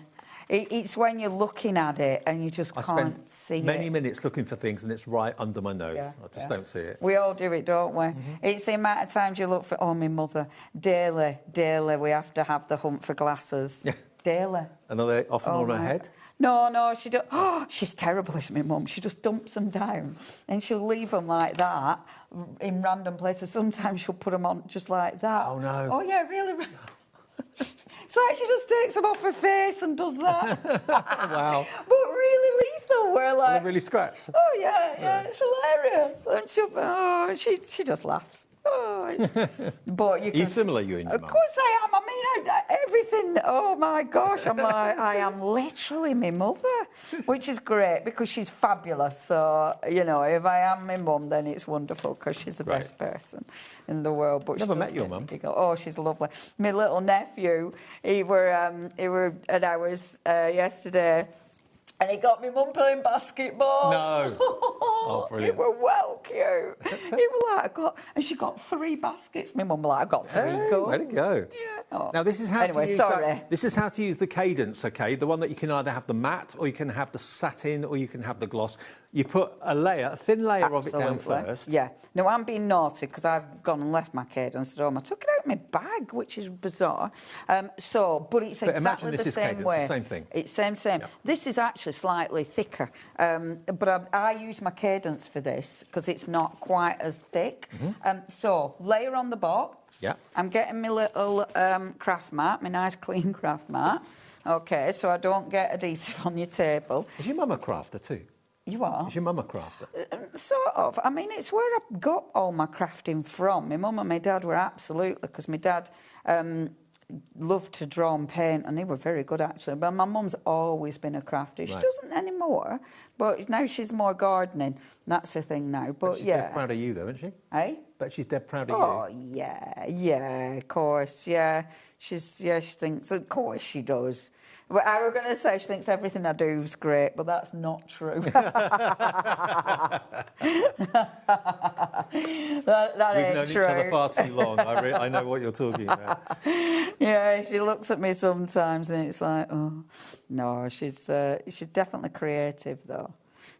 It's when you're looking at it and you just can't see it. Many minutes looking for things and it's right under my nose. Yeah, I just don't see it. We all do it, don't we? It's the amount of times you look for, oh, my mother, daily, we have to have the hunt for glasses. Yeah. Daily. And are they often on her head? No, she don't. Oh, she's terrible, is my mum. She just dumps them down and she'll leave them like that in random places. Sometimes she'll put them on just like that. Oh, no. Oh, yeah, really. It's like she just takes them off her face and does that. Wow. But really lethal. We're like... They're really scratched. Oh, yeah, it's hilarious. And she just laughs. Oh, but you Are you similar, you and your Of mum? course I am. I mean, everything. Oh, my gosh. I'm like, I am literally my mother, which is great because she's fabulous. So, you know, if I am my mum, then it's wonderful because she's the best person in the world. But Never met your mum. Oh, she's lovely. My little nephew, he were at ours yesterday. And he got me mum playing basketball. No. Oh, brilliant. He were well cute. He were like, and she got 3 baskets. My mum like, I got 3 goals. Way to go. Yeah. Oh. Now, this is how anyway, to use sorry. This is how to use the cadence, OK? The one that you can either have the matte or you can have the satin or you can have the gloss. You put a thin layer of it down first. Yeah. No, I'm being naughty because I've gone and left my cadence at home. I took it out of my bag, which is bizarre. But it's exactly the same way. It's the same thing. It's same. Yeah. This is actually slightly thicker. But I use my cadence for this because it's not quite as thick. So, layer on the box. Yeah. I'm getting my little craft mat, my nice clean craft mat. OK, so I don't get adhesive on your table. Is your mum a crafter too? You are? Is your mum a crafter? Sort of. I mean, it's where I got all my crafting from. My mum and my dad were absolutely, because my dad loved to draw and paint, and they were very good, actually. But my mum's always been a crafter. She doesn't anymore, but now she's more gardening. That's the thing now. But she's yeah. dead proud of you, though, isn't she? Eh? But she's dead proud of you. Oh, yeah, of course, yeah. She thinks, of course she does. But I was going to say she thinks everything I do is great, but that's not true. that We've ain't known true. each other far too long. I know what you're talking about. Yeah, she looks at me sometimes and it's like, oh, no, she's definitely creative, though.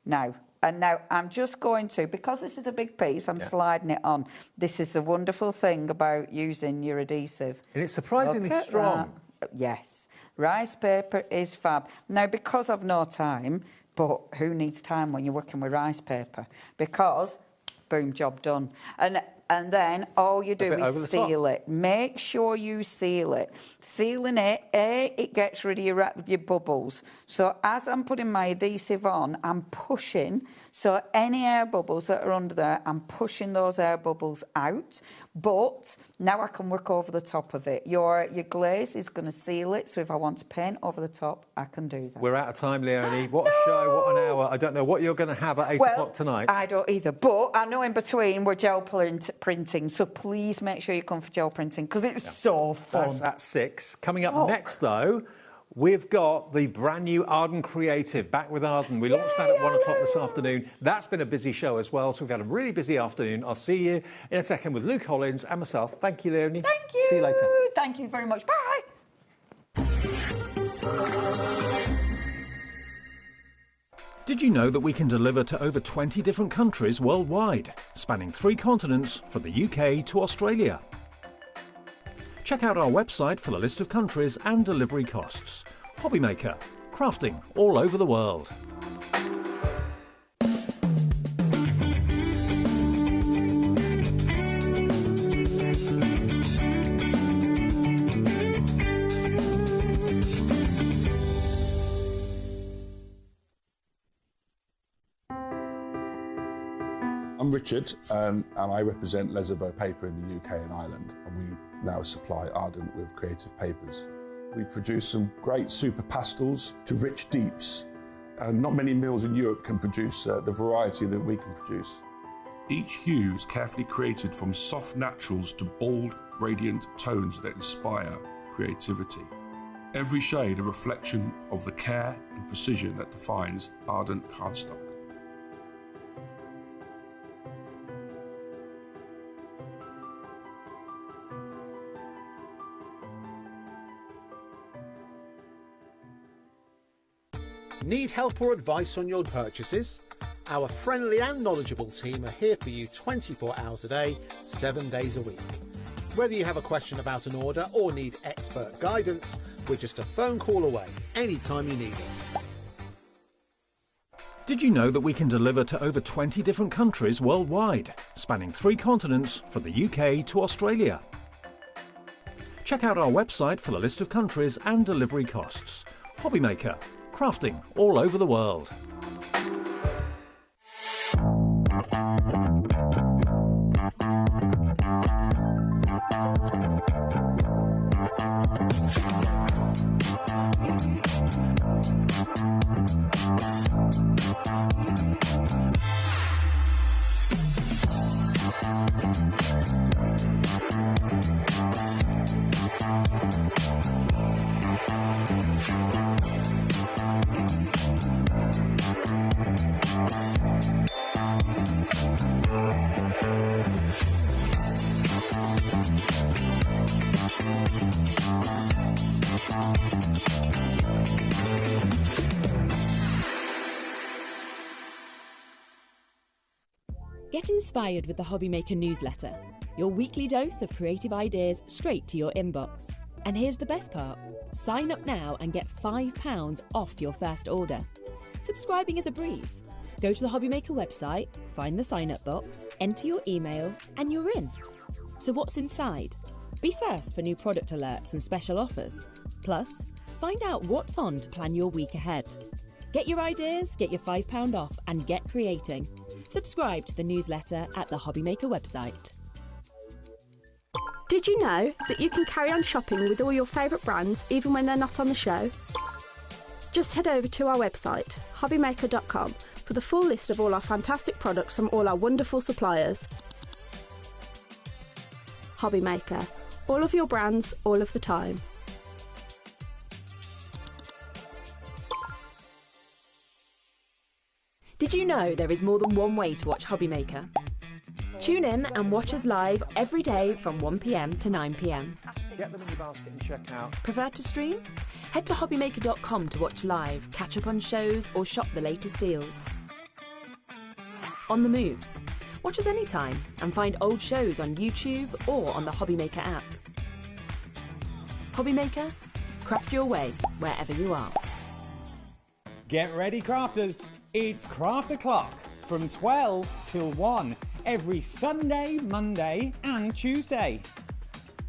Now I'm just going to, because this is a big piece, I'm sliding it on. This is a wonderful thing about using your adhesive. And it's surprisingly strong. Yes. Rice paper is fab. Now, because I've no time, but who needs time when you're working with rice paper? Because, boom, job done. And then all you do is seal it. Make sure you seal it. Sealing it, it gets rid of your bubbles. So as I'm putting my adhesive on, I'm pushing. So any air bubbles that are under there, I'm pushing those air bubbles out. But now I can work over the top of it. Your glaze is going to seal it. So if I want to paint over the top, I can do that. We're out of time, Leonie. What a show, what an hour. I don't know what you're going to have at 8 o'clock tonight. I don't either. But I know in between we're gel printing. So please make sure you come for gel printing because it's so fun. That's at 6. Coming up next, though, we've got the brand new Arden Creative, back with Arden. We launched that at 1 o'clock this afternoon. That's been a busy show as well, so we've had a really busy afternoon. I'll see you in a second with Luke Hollins and myself. Thank you, Leonie. Thank you. See you later. Thank you very much. Bye. Did you know that we can deliver to over 20 different countries worldwide, spanning 3 continents from the UK to Australia? Check out our website for the list of countries and delivery costs. HobbyMaker, crafting all over the world. I'm Richard and I represent Lesabo Paper in the UK and Ireland, and we now supply Arden with creative papers. We produce some great super pastels to rich deeps, and not many mills in Europe can produce the variety that we can produce. Each hue is carefully created from soft naturals to bold, radiant tones that inspire creativity. Every shade a reflection of the care and precision that defines Arden cardstock. Need help or advice on your purchases? Our friendly and knowledgeable team are here for you 24 hours a day, 7 days a week. Whether you have a question about an order or need expert guidance, we're just a phone call away anytime you need us. Did you know that we can deliver to over 20 different countries worldwide, spanning 3 continents from the UK to Australia? Check out our website for the list of countries and delivery costs. HobbyMaker, crafting all over the world. Get inspired with the HobbyMaker newsletter, your weekly dose of creative ideas straight to your inbox. And here's the best part. Sign up now and get £5 off your first order. Subscribing is a breeze. Go to the HobbyMaker website, find the sign-up box, enter your email, and you're in. So what's inside? Be first for new product alerts and special offers. Plus, find out what's on to plan your week ahead. Get your ideas, get your £5 off, and get creating. Subscribe to the newsletter at the HobbyMaker website. Did you know that you can carry on shopping with all your favourite brands even when they're not on the show? Just head over to our website, HobbyMaker.com, for the full list of all our fantastic products from all our wonderful suppliers. HobbyMaker. All of your brands, all of the time. Did you know there is more than one way to watch HobbyMaker? Tune in and watch us live every day from 1 p.m. to 9 p.m. Get them in your basket and check out. Prefer to stream? Head to HobbyMaker.com to watch live, catch up on shows, or shop the latest deals. On the move. Watch us anytime and find old shows on YouTube or on the HobbyMaker app. HobbyMaker, craft your way wherever you are. Get ready, crafters. It's Craft O'Clock from 12 till 1 every Sunday, Monday and Tuesday.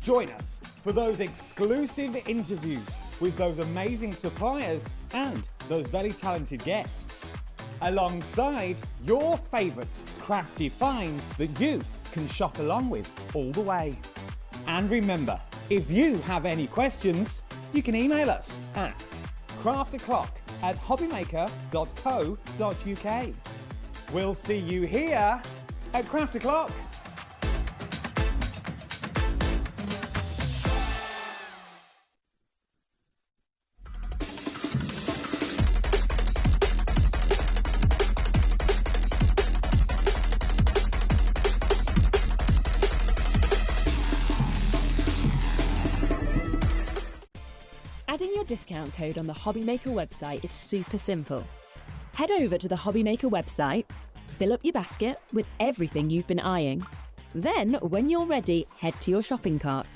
Join us for those exclusive interviews with those amazing suppliers and those very talented guests, alongside your favourite crafty finds that you can shop along with all the way. And remember, if you have any questions, you can email us at crafto'clock@hobbymaker.co.uk. We'll see you here at Craft O'Clock. Adding your discount code on the HobbyMaker website is super simple. Head over to the HobbyMaker website, fill up your basket with everything you've been eyeing. Then, when you're ready, head to your shopping cart.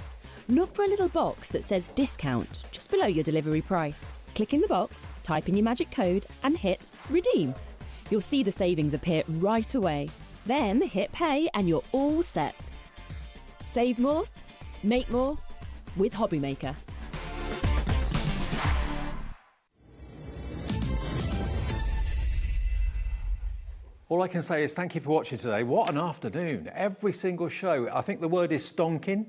Look for a little box that says discount just below your delivery price. Click in the box, type in your magic code and hit redeem. You'll see the savings appear right away. Then hit pay and you're all set. Save more, make more with HobbyMaker. All I can say is thank you for watching today. What an afternoon. Every single show, I think the word is stonking.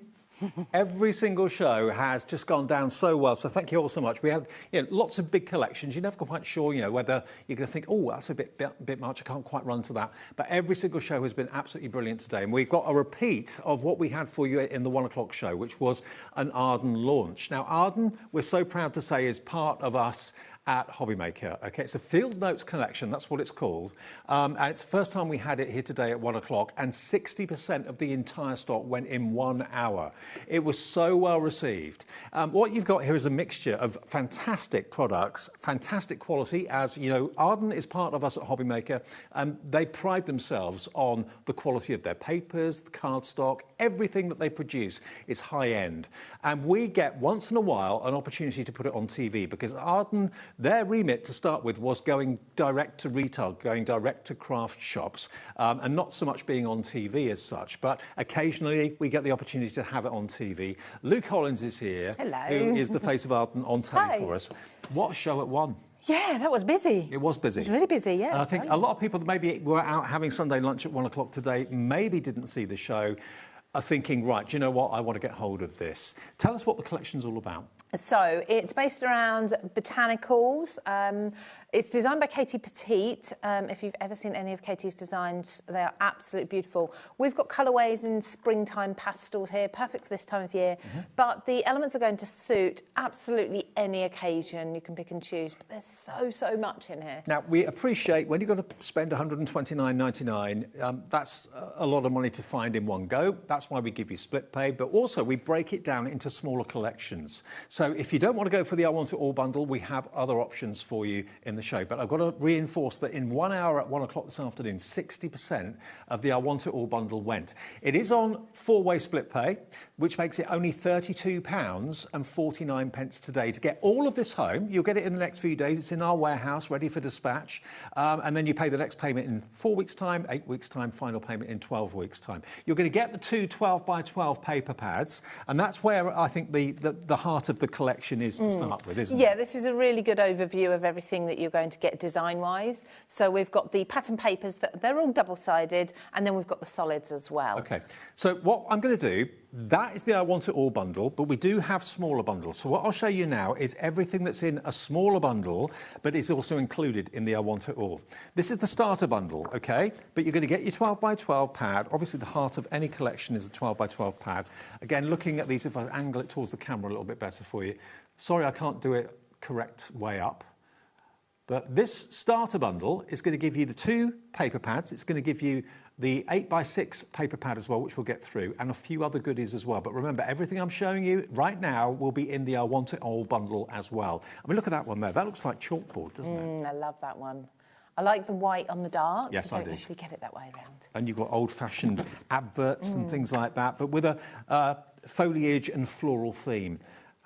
Every single show has just gone down so well. So thank you all so much. We had lots of big collections. You're never quite sure, whether you're going to think, oh, that's a bit much. I can't quite run to that. But every single show has been absolutely brilliant today. And we've got a repeat of what we had for you in the 1 o'clock show, which was an Arden launch. Now, Arden, we're so proud to say, is part of us at HobbyMaker. Okay, it's a Field Notes collection, that's what it's called. And it's the first time we had it here today at 1 o'clock, and 60% of the entire stock went in 1 hour. It was so well received. What you've got here is a mixture of fantastic products, fantastic quality. As you know, Arden is part of us at HobbyMaker, and they pride themselves on the quality of their papers, the cardstock, everything that they produce is high end. And we get once in a while an opportunity to put it on TV, because Arden, their remit to start with was going direct to retail, going direct to craft shops, and not so much being on TV as such. But occasionally we get the opportunity to have it on TV. Lou Collins is here, Hello. Who is the face of Arden on telly for us. What a show at 1. Yeah, that was busy. It was busy. It was really busy, yeah. And I think a lot of people that maybe were out having Sunday lunch at 1 o'clock today maybe didn't see the show, are thinking, right, do you know what, I want to get hold of this. Tell us what the collection's all about. So it's based around botanicals. It's designed by Katie Petite. If you've ever seen any of Katie's designs, they are absolutely beautiful. We've got colourways in springtime pastels here, perfect for this time of year. But the elements are going to suit absolutely any occasion. You can pick and choose, but there's so much in here. Now, we appreciate when you're going to spend $129.99, that's a lot of money to find in one go. That's why we give you split pay, but also we break it down into smaller collections. So if you don't want to go for the I Want It All bundle, we have other options for you in the show. But I've got to reinforce that in 1 hour at 1 o'clock this afternoon, 60% of the I Want It All bundle went. It is on 4-way split pay, which makes it only £32.49 today to get all of this home. You'll get it in the next few days. It's in our warehouse, ready for dispatch. And then you pay the next payment in 4 weeks' time, 8 weeks' time, final payment in 12 weeks' time. You're going to get the two 12 by 12 paper pads, and that's where I think the heart of the collection is to start with, isn't it? Yeah, this is a really good overview of everything that you're going to get design-wise. So we've got the pattern papers, they're all double-sided, and then we've got the solids as well. Okay, so what I'm going to do, that is the I Want It All bundle, but we do have smaller bundles. So what I'll show you now is everything that's in a smaller bundle, but is also included in the I Want It All. This is the starter bundle, okay? But you're going to get your 12 by 12 pad. Obviously, the heart of any collection is a 12 by 12 pad. Again, looking at these, if I angle it towards the camera a little bit better for you. Sorry, I can't do it correct way up. But this starter bundle is going to give you the 2 paper pads. It's going to give you the 8 by 6 paper pad as well, which we'll get through, and a few other goodies as well. But remember, everything I'm showing you right now will be in the I Want It All bundle as well. I mean, look at that one there. That looks like chalkboard, doesn't it? I love that one. I like the white on the dark. Yes, I do. You don't usually get it that way around. And you've got old-fashioned adverts and things like that, but with a foliage and floral theme.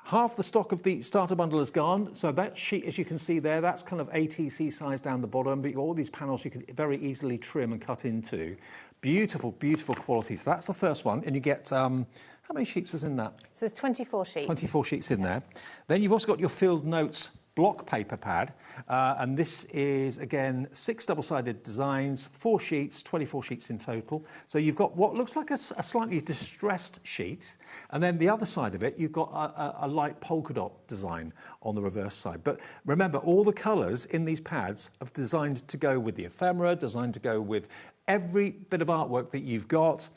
Half the stock of the starter bundle is gone, so that sheet, as you can see there, that's kind of ATC size down the bottom, but you've got all these panels you can very easily trim and cut into. Beautiful, beautiful quality. So that's the first one, and you get, how many sheets was in that? So there's 24 sheets. 24 sheets in there. Then you've also got your Field Notes block paper pad, and this is, again, 6 double-sided designs, 4 sheets, 24 sheets in total. So you've got what looks like a slightly distressed sheet, and then the other side of it, you've got a light polka dot design on the reverse side. But remember, all the colours in these pads are designed to go with the ephemera, designed to go with every bit of artwork that you've got.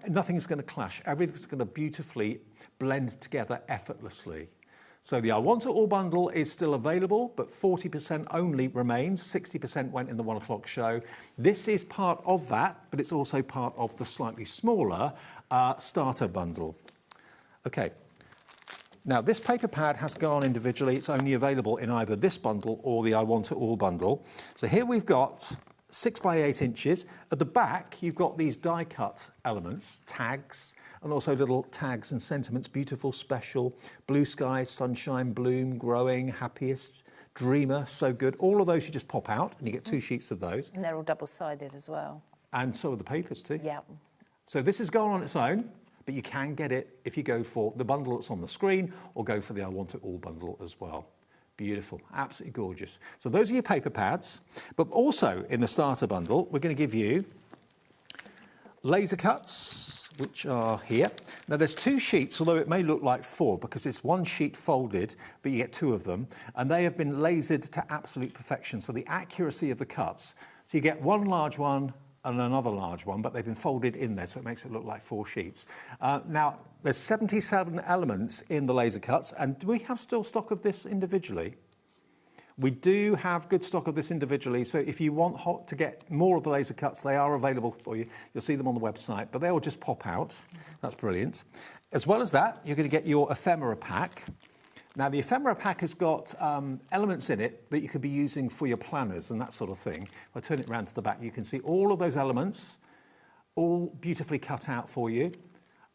Nothing's going to clash. Everything's going to beautifully blend together effortlessly. So the I Want It All bundle is still available, but 40% only remains. 60% went in the 1 o'clock show. This is part of that, but it's also part of the slightly smaller starter bundle. Okay. Now, this paper pad has gone individually. It's only available in either this bundle or the I Want It All bundle. So here we've got 6 by 8 inches. At the back, you've got these die-cut elements, tags, and also little tags and sentiments, beautiful, special, blue skies, sunshine, bloom, growing, happiest, dreamer, so good. All of those you just pop out, and you get 2 sheets of those. And they're all double-sided as well. And so are the papers too. Yeah. So this is gone on its own, but you can get it if you go for the bundle that's on the screen, or go for the I Want It All bundle as well. Beautiful, absolutely gorgeous. So those are your paper pads, but also in the starter bundle, we're going to give you laser cuts, which are here. Now there's 2 sheets, although it may look like 4 because it's 1 sheet folded, but you get 2 of them, and they have been lasered to absolute perfection. So the accuracy of the cuts. So you get 1 large one and another large one, but they've been folded in there, so it makes it look like 4 sheets. Now there's 77 elements in the laser cuts, and do we have still stock of this individually? We do have good stock of this individually, so if you want to get more of the laser cuts, they are available for you. You'll see them on the website, but they will just pop out. That's brilliant. As well as that, you're going to get your ephemera pack. Now, the ephemera pack has got elements in it that you could be using for your planners and that sort of thing. If I turn it around to the back, you can see all of those elements, all beautifully cut out for you.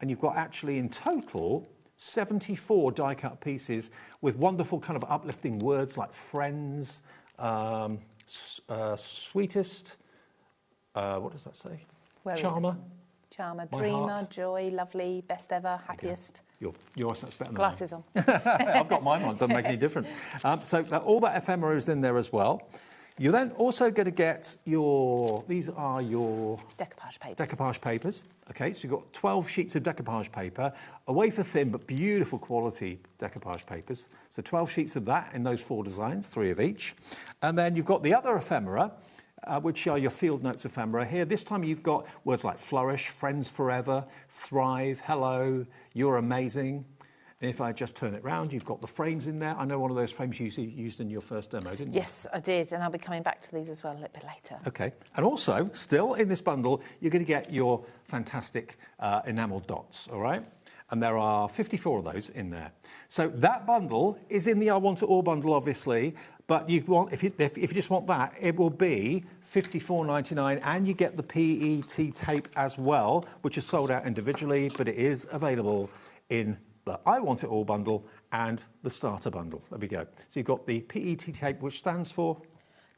And you've got actually in total 74 die-cut pieces with wonderful kind of uplifting words like friends, sweetest, what does that say? Charmer. Charmer, My dreamer, heart. joy, lovely, best ever, happiest. Your eyesight's better than Glasses mine. on. I've got mine on, doesn't make any difference. So all that ephemera is in there as well. You're then also going to get these are your decoupage papers. Decoupage papers. Okay, so you've got 12 sheets of decoupage paper, a wafer thin but beautiful quality decoupage papers. So 12 sheets of that in those 4 designs, 3 of each. And then you've got the other ephemera, which are your Field Notes ephemera. Here, this time you've got words like flourish, friends forever, thrive, hello, you're amazing. And if I just turn it round, you've got the frames in there. I know one of those frames you used in your first demo, didn't you? Yes, I did, and I'll be coming back to these as well a little bit later. Okay, and also, still in this bundle, you're going to get your fantastic enamel dots, all right? And there are 54 of those in there. So that bundle is in the I Want It All bundle, obviously, but you want, if you just want that, it will be $54.99, and you get the PET tape as well, which is sold out individually, but it is available in the I Want It All bundle and the starter bundle. There we go. So you've got the PET tape, which stands for?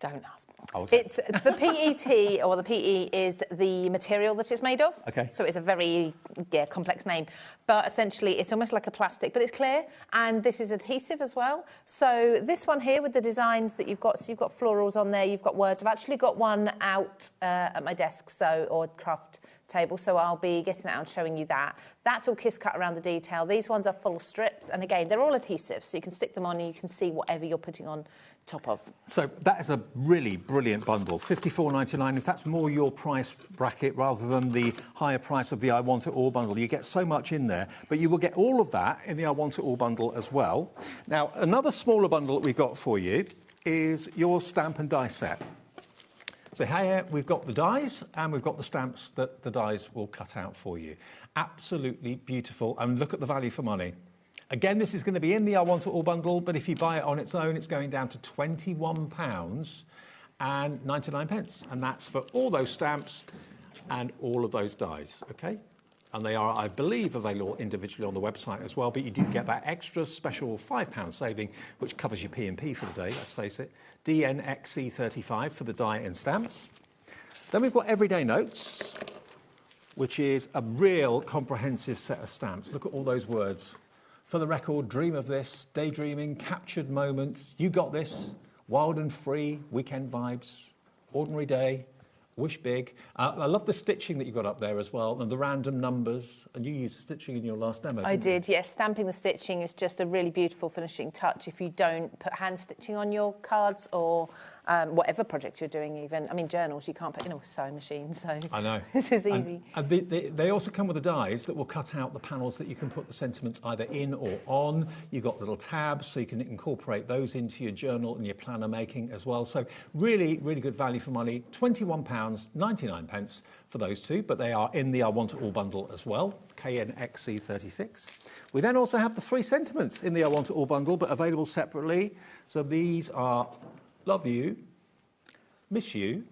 Don't ask. Okay. It's the PET, or the PE is the material that it's made of. Okay. So it's a very complex name, but essentially it's almost like a plastic, but it's clear, and this is adhesive as well. So this one here with the designs that you've got, so you've got florals on there, you've got words. I've actually got one out at my desk, or craft table, so I'll be getting that out and showing you that. That's all kiss cut around the detail. These ones are full strips, and again, they're all adhesive, so you can stick them on and you can see whatever you're putting on top of. So that is a really brilliant bundle, $54.99. If that's more your price bracket rather than the higher price of the I Want It All bundle, you get so much in there, but you will get all of that in the I Want It All bundle as well. Now, another smaller bundle that we've got for you is your stamp and die set. So here we've got the dies and we've got the stamps that the dies will cut out for you. Absolutely beautiful, and look at the value for money. Again, this is going to be in the I Want It All bundle, but if you buy it on its own, it's going down to £21.99, and that's for all those stamps and all of those dies, okay? And they are, I believe, available individually on the website as well, but you do get that extra special £5 saving, which covers your P&P for the day, let's face it. DNXC35 for the die and stamps. Then we've got Everyday Notes, which is a real comprehensive set of stamps. Look at all those words. For the record, dream of this, daydreaming, captured moments, you got this, wild and free, weekend vibes, ordinary day, wish big. I love the stitching that you got up there as well, and the random numbers. And you used stitching in your last demo. I did, yes. Stamping the stitching is just a really beautiful finishing touch if you don't put hand stitching on your cards or whatever project you're doing even. I mean, journals, you can't put in a sewing machine, so I know. This is easy. And they also come with the dies that will cut out the panels that you can put the sentiments either in or on. You've got little tabs, so you can incorporate those into your journal and your planner making as well. So really, really good value for money. £21.99 for those two, but they are in the I Want It All bundle as well, KNXC36. We then also have the 3 sentiments in the I Want It All bundle, but available separately. So these are love you, miss you,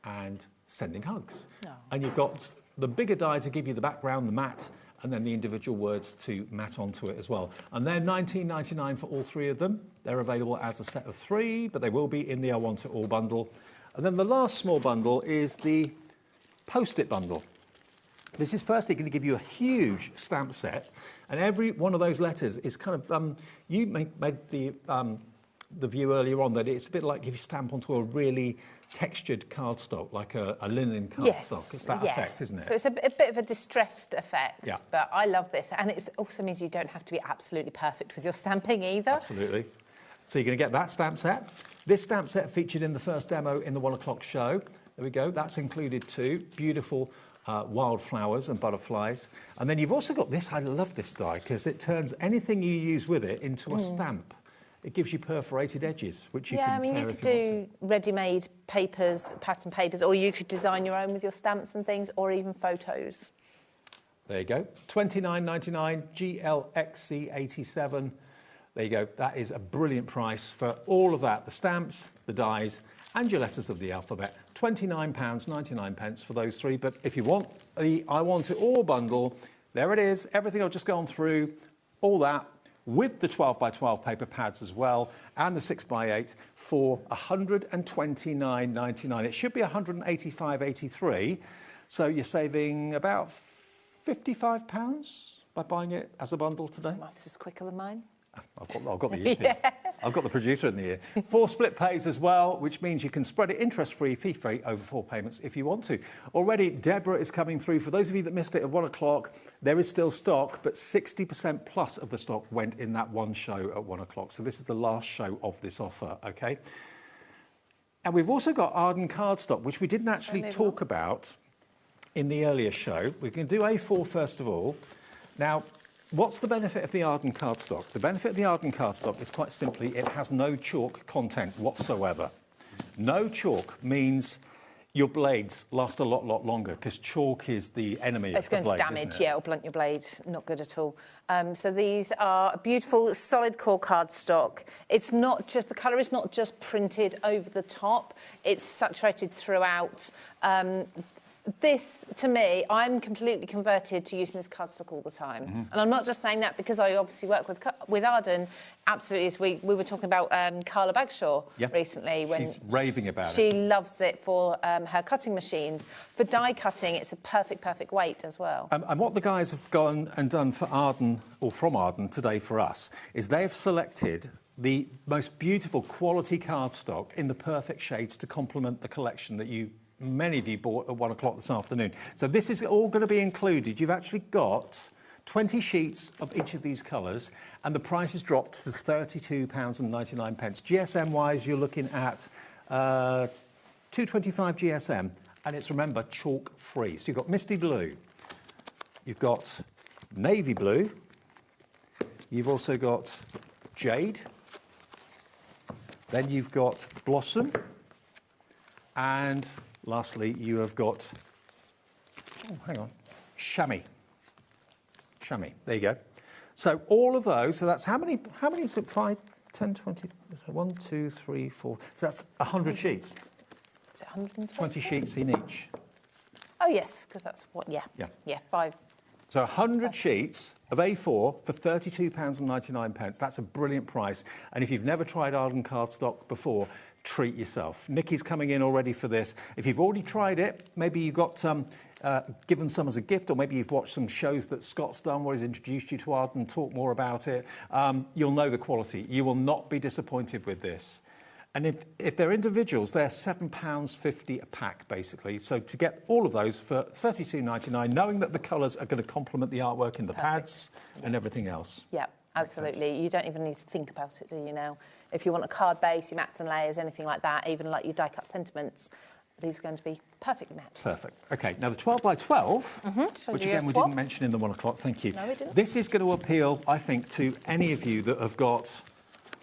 and sending hugs. Oh. And you've got the bigger die to give you the background, the mat, and then the individual words to mat onto it as well. And they're $19.99 for all 3 of them. They're available as a set of 3, but they will be in the I Want It All bundle. And then the last small bundle is the Post-it bundle. This is firstly going to give you a huge stamp set, and every one of those letters is kind of, you made the view earlier on that it's a bit like if you stamp onto a really textured cardstock, like a linen cardstock. It's that effect, isn't it? So it's a bit of a distressed effect, yeah. But I love this. And it also means you don't have to be absolutely perfect with your stamping either. Absolutely. So you're going to get that stamp set. This stamp set featured in the first demo in the 1 o'clock show. There we go. That's included too. Beautiful wildflowers and butterflies. And then you've also got this. I love this die because it turns anything you use with it into a stamp. It gives you perforated edges, which you can tear if you want to. you could do ready-made papers, pattern papers, or you could design your own with your stamps and things, or even photos. There you go. $29.99 GLXC87. There you go. That is a brilliant price for all of that. The stamps, the dies, and your letters of the alphabet. £29.99 for those 3. But if you want the I Want It All bundle, there it is. Everything I've just gone through, all that, with the 12x12 paper pads as well, and the 6x8 for $129.99. It should be $185.83, so you're saving about £55 by buying it as a bundle today. Maths is quicker than mine. I've got the earpiece. Yeah. I've got the producer in the ear. 4 split pays as well, which means you can spread it interest-free, fee-free over 4 payments if you want to. Already, Deborah is coming through. For those of you that missed it at 1 o'clock, there is still stock, but 60% plus of the stock went in that one show at 1 o'clock. So this is the last show of this offer, okay? And we've also got Arden cardstock, which we didn't actually talk about in the earlier show. We're going to do A4 first of all. Now, what's the benefit of the Arden cardstock? The benefit of the Arden cardstock is quite simply it has no chalk content whatsoever. No chalk means your blades last a lot longer because chalk is the enemy of the blade. It's going to damage, yeah, it'll blunt your blades. Not good at all. So these are beautiful solid core cardstock. It's not just, the colour is not just printed over the top, it's saturated throughout. This, to me, I'm completely converted to using this cardstock all the time. And I'm not just saying that because I obviously work with Arden. Absolutely, as we were talking about Carla Bagshaw recently. When she's raving about it. She loves it for her cutting machines. For die cutting, it's a perfect weight as well. And what the guys have gone and done for Arden, or from Arden today for us, is they have selected the most beautiful quality cardstock in the perfect shades to complement the collection that many of you bought at 1 o'clock this afternoon. So this is all going to be included. You've actually got 20 sheets of each of these colours, and the price has dropped to £32.99. GSM-wise, you're looking at 225 GSM, and it's, remember, chalk-free. So you've got misty blue, you've got navy blue, you've also got jade, then you've got blossom, and lastly, you have got, chamois. Chamois, there you go. So all of those, so that's how many is it? 5, 10, 20, 1, 2, 3, 4. So that's 100 sheets. Is it 120? 20 sheets in each. Oh, yes, because that's what, yeah, 5. So 100 sheets of A4 for £32.99. That's a brilliant price. And if you've never tried Arden cardstock before, treat yourself. Nikki's coming in already for this. If you've already tried it, maybe you got given some as a gift, or maybe you've watched some shows that Scott's done where he's introduced you to Arden and talked more about it, you'll know the quality. You will not be disappointed with this. And if they're individuals, they're £7.50 a pack, basically. So to get all of those for £32.99, knowing that the colours are going to complement the artwork in the pads and everything else. Yeah, absolutely. You don't even need to think about it, do you, now? If you want a card base, your mats and layers, anything like that, even like your die-cut sentiments, these are going to be perfectly matched. Perfect. OK, now the 12 by 12, which again we didn't mention in the 1 o'clock, thank you. No, we didn't. This is going to appeal, I think, to any of you that have got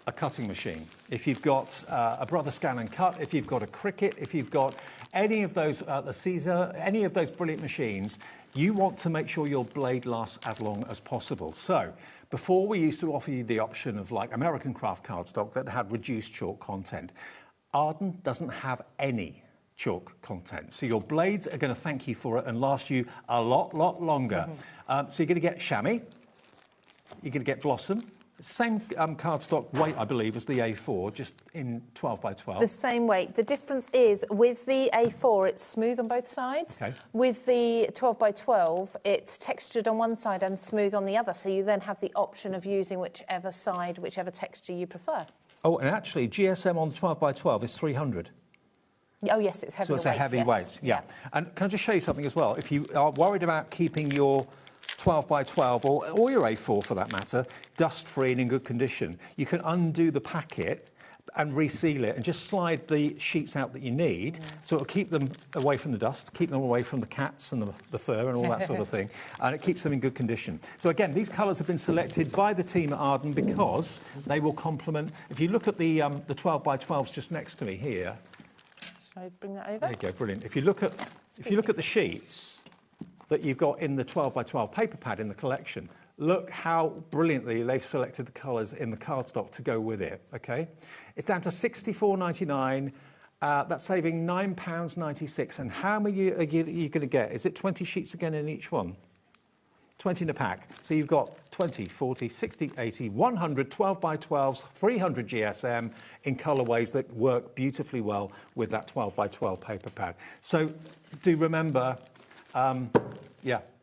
a cutting machine. If you've got a Brother Scan and Cut, if you've got a Cricut, if you've got any of those, the Caesar, any of those brilliant machines, you want to make sure your blade lasts as long as possible. So before, we used to offer you the option of like American craft cardstock that had reduced chalk content. Arden doesn't have any chalk content, so your blades are going to thank you for it and last you a lot longer. So you're going to get chamois, you're going to get blossom. Same cardstock weight, I believe, as the A4, just in 12 by 12. The same weight. The difference is with the A4, it's smooth on both sides. Okay. With the 12 by 12, it's textured on one side and smooth on the other. So you then have the option of using whichever side, whichever texture you prefer. Oh, and actually, GSM on 12 by 12 is 300. Oh, yes, it's heavy. So it's a heavy weight, yeah. And can I just show you something as well? If you are worried about keeping your 12 by 12 or your A4 for that matter, dust-free and in good condition, you can undo the packet and reseal it and just slide the sheets out that you need, so it'll keep them away from the dust, keep them away from the cats and the fur and all that sort of thing, and it keeps them in good condition. So again, these colours have been selected by the team at Arden because they will complement. If you look at the 12 by 12s just next to me here, shall I bring that over? there you go, brilliant. If you look at the sheets that you've got in the 12 by 12 paper pad in the collection, look how brilliantly they've selected the colours in the cardstock to go with it, OK? It's down to £64.99. That's saving £9.96. And how many are you going to get? Is it 20 sheets again in each one? 20 in a pack. So you've got 20, 40, 60, 80, 100, 12 by 12s, 300 GSM in colourways that work beautifully well with that 12 by 12 paper pad. So do remember,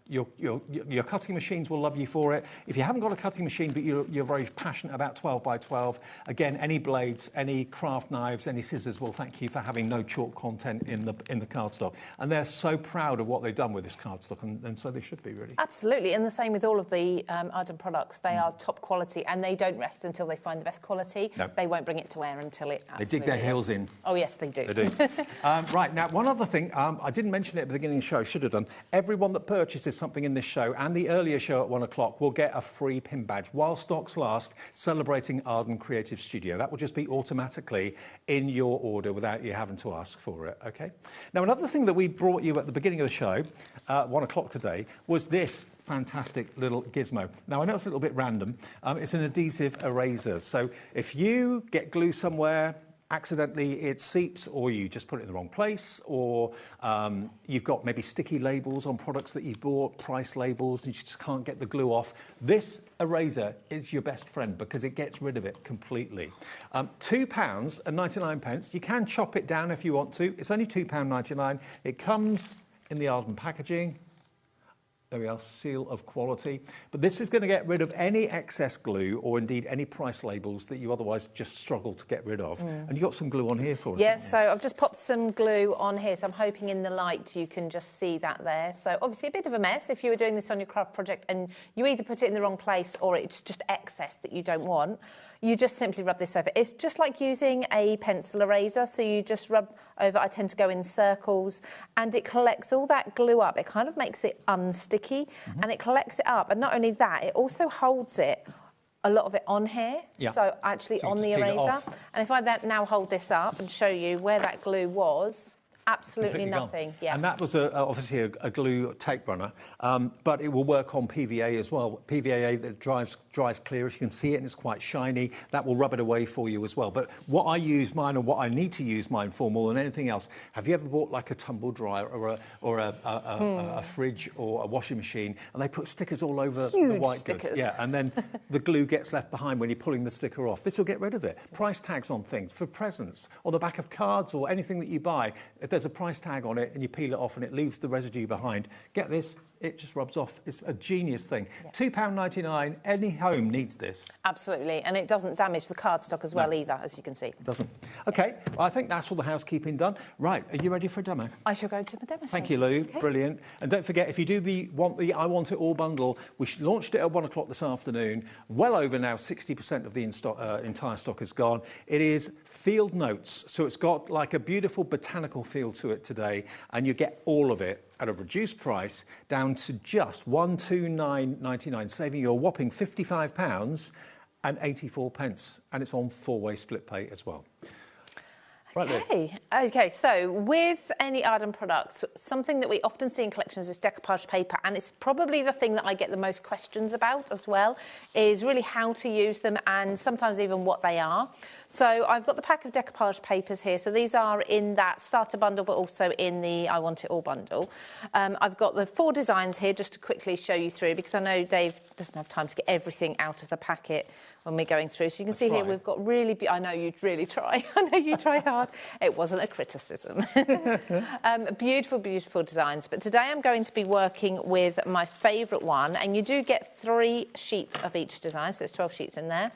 your cutting machines will love you for it. If you haven't got a cutting machine but you're very passionate about 12 by 12, again, any blades, any craft knives, any scissors will thank you for having no chalk content in the cardstock. And they're so proud of what they've done with this cardstock, and so they should be, really. Absolutely, and the same with all of the Arden products. They are top quality, and they don't rest until they find the best quality. No. They won't bring it to air until it absolutely They dig their heels in. Oh, yes, they do. They do. Right, now, one other thing, I didn't mention it at the beginning of the show, should have done. Everyone that purchases something in this show and the earlier show at 1 o'clock will get a free pin badge while stocks last, celebrating Arden Creative Studio. That will just be automatically in your order without you having to ask for it, OK? Now, another thing that we brought you at the beginning of the show, 1 o'clock today, was this fantastic little gizmo. Now, I know it's a little bit random. It's an adhesive eraser. So if you get glue somewhere, accidentally it seeps, or you just put it in the wrong place, or you've got maybe sticky labels on products that you've bought, price labels, and you just can't get the glue off, this eraser is your best friend because it gets rid of it completely. £2.99. You can chop it down if you want to. It's only £2.99. It comes in the Arden packaging. There we are, seal of quality. But this is going to get rid of any excess glue or indeed any price labels that you otherwise just struggle to get rid of. And you've got some glue on here for us. Yes, so I've just popped some glue on here, so I'm hoping in the light you can just see that there. So obviously a bit of a mess if you were doing this on your craft project and you either put it in the wrong place or it's just excess that you don't want. You just simply rub this over. It's just like using a pencil eraser, so you just rub over. I tend to go in circles, and it collects all that glue up. It kind of makes it unsticky, and it collects it up. And not only that, it also holds it, a lot of it on here, so actually on the eraser. And if I now hold this up and show you where that glue was, absolutely nothing. Yeah. And that was obviously a glue tape runner, but it will work on PVA as well. PVA that dries clear. If you can see it and it's quite shiny, that will rub it away for you as well. But what I use mine, and what I need to use mine for more than anything else, have you ever bought like a tumble dryer or a fridge or a washing machine, and they put stickers all over the white goods? Yeah, and then the glue gets left behind when you're pulling the sticker off. This will get rid of it. Price tags on things, for presents, on the back of cards or anything that you buy. If there's a price tag on it and you peel it off and it leaves the residue behind, get this, it just rubs off. It's a genius thing. £2.99, any home needs this. Absolutely, and it doesn't damage the cardstock as well either, as you can see. It doesn't. OK, well, I think that's all the housekeeping done. Right, are you ready for a demo? I shall go to the demo. Thank you, Lou. Okay. Brilliant. And don't forget, if you do want the I Want It All bundle, we launched it at 1 o'clock this afternoon. Well over now, 60% of the entire stock is gone. It is field notes, so it's got like a beautiful botanical feel to it today, and you get all of it at a reduced price down to just £129.99, saving you a whopping £55 and 84 pence. And it's on 4-way split pay as well. Right, OK, so with any Arden products, something that we often see in collections is decoupage paper, and it's probably the thing that I get the most questions about as well, is really how to use them and sometimes even what they are. So I've got the pack of decoupage papers here. So these are in that starter bundle, but also in the I Want It All bundle. I've got the 4 designs here just to quickly show you through, because I know Dave doesn't have time to get everything out of the packet when we're going through. So you can see here we've got really... I know you'd really try. I know you try hard. It wasn't a criticism. Beautiful, beautiful designs. But today I'm going to be working with my favourite one. And you do get 3 sheets of each design. So there's 12 sheets in there.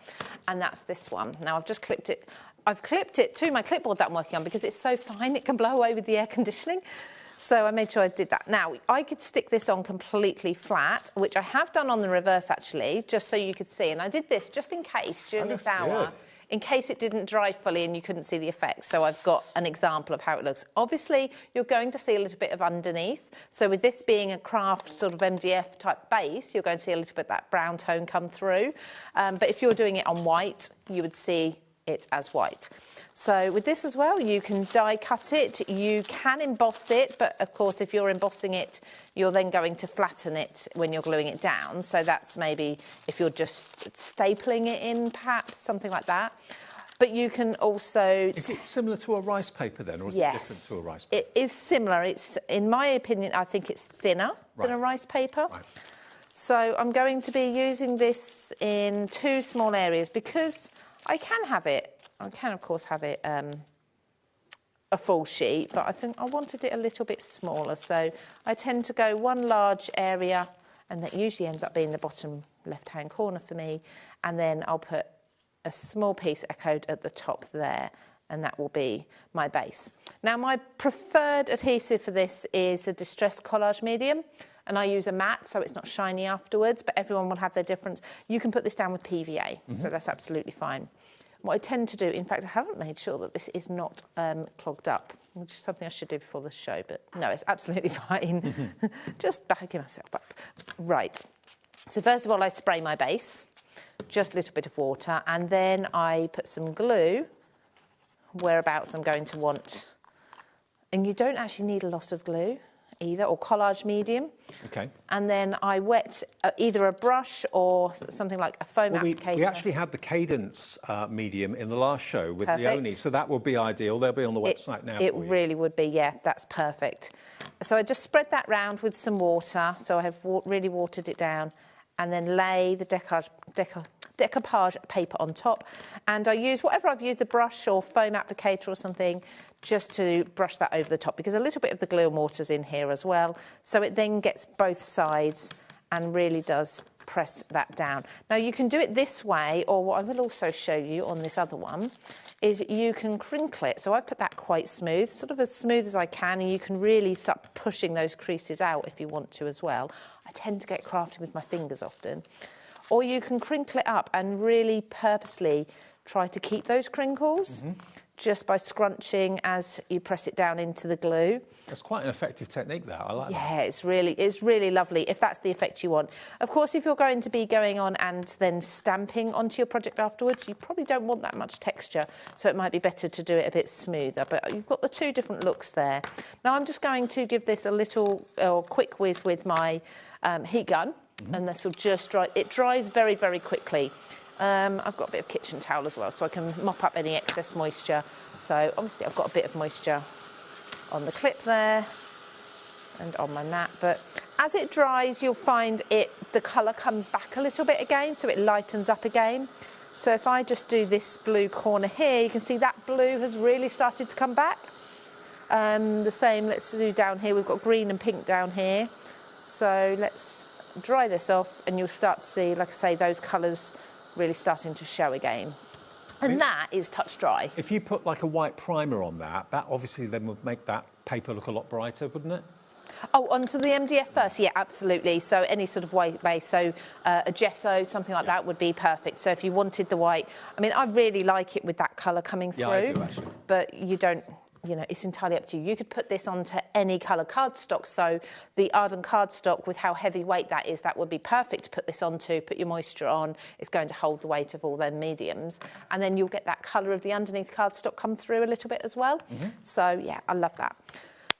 And that's this one. Now, I've just clipped it. I've clipped it to my clipboard that I'm working on because it's so fine it can blow away with the air conditioning. So I made sure I did that. Now, I could stick this on completely flat, which I have done on the reverse, actually, just so you could see. And I did this just in case during this hour, in case it didn't dry fully and you couldn't see the effect. So I've got an example of how it looks. Obviously, you're going to see a little bit of underneath. So with this being a craft sort of MDF type base, you're going to see a little bit of that brown tone come through. But if you're doing it on white, you would see it as white. So with this as well, you can die cut it, you can emboss it, but of course if you're embossing it, you're then going to flatten it when you're gluing it down. So that's maybe if you're just stapling it in, perhaps, something like that. But you can also... Is it similar to a rice paper then, or is it different to a rice paper? It is similar. It's, in my opinion, I think it's thinner than a rice paper. Right. So I'm going to be using this in 2 small areas because I can have it. I can, of course, have it a full sheet, but I think I wanted it a little bit smaller. So I tend to go 1 large area, and that usually ends up being the bottom left-hand corner for me. And then I'll put a small piece echoed at the top there, and that will be my base. Now, my preferred adhesive for this is a distressed collage medium, and I use a matte, so it's not shiny afterwards, but everyone will have their difference. You can put this down with PVA, so that's absolutely fine. What I tend to do, in fact, I haven't made sure that this is not clogged up, which is something I should do before the show, but no, it's absolutely fine. Just backing myself up. Right. So first of all, I spray my base, just a little bit of water, and then I put some glue whereabouts I'm going to want. And you don't actually need a lot of glue. either, or collage medium. Okay. And then I wet either a brush or something like a foam applicator. We actually had the Cadence medium in the last show with Perfect. Leonie, so that would be ideal. They'll be on the website now. It for you. really would be, yeah, that's perfect. So I just spread that round with some water, so I have really watered it down, and then lay the decoupage paper on top. And I use whatever I've used, a brush or foam applicator or something, just to brush that over the top, because a little bit of the glue and water's in here as well. So it then gets both sides and really does press that down. Now you can do it this way, or what I will also show you on this other one is you can crinkle it. So I've put that quite smooth, sort of as smooth as I can, and you can really start pushing those creases out if you want to as well. I tend to get crafty with my fingers often. Or you can crinkle it up and really purposely try to keep those crinkles just by scrunching as you press it down into the glue. That's quite an effective technique, that. I like that. Yeah, it's really lovely, if that's the effect you want. Of course, if you're going to be going on and then stamping onto your project afterwards, you probably don't want that much texture, so it might be better to do it a bit smoother. But you've got the two different looks there. Now, I'm just going to give this a little quick whiz with my heat gun, and this will just dry. It dries very, very quickly. I've got a bit of kitchen towel as well, so I can mop up any excess moisture. So obviously I've got a bit of moisture on the clip there and on my mat, but as it dries, you'll find the colour comes back a little bit again, so it lightens up again. So if I just do this blue corner here, you can see that blue has really started to come back. The same, let's do down here. We've got green and pink down here. So let's dry this off, and you'll start to see, like I say, those colours really starting to show again. And that is touch dry. If you put like a white primer on that obviously then would make that paper look a lot brighter, wouldn't it? Oh, onto the MDF first? Yeah, absolutely. So any sort of white base, so a gesso, something like that would be perfect. So if you wanted the white, I mean, I really like it with that colour coming through. Yeah, I do actually. But you don't, you know, it's entirely up to you. You could put this onto any colour cardstock. So the Arden cardstock, with how heavyweight that is, that would be perfect to put this onto, put your moisture on. It's going to hold the weight of all their mediums. And then you'll get that colour of the underneath cardstock come through a little bit as well. So, yeah, I love that.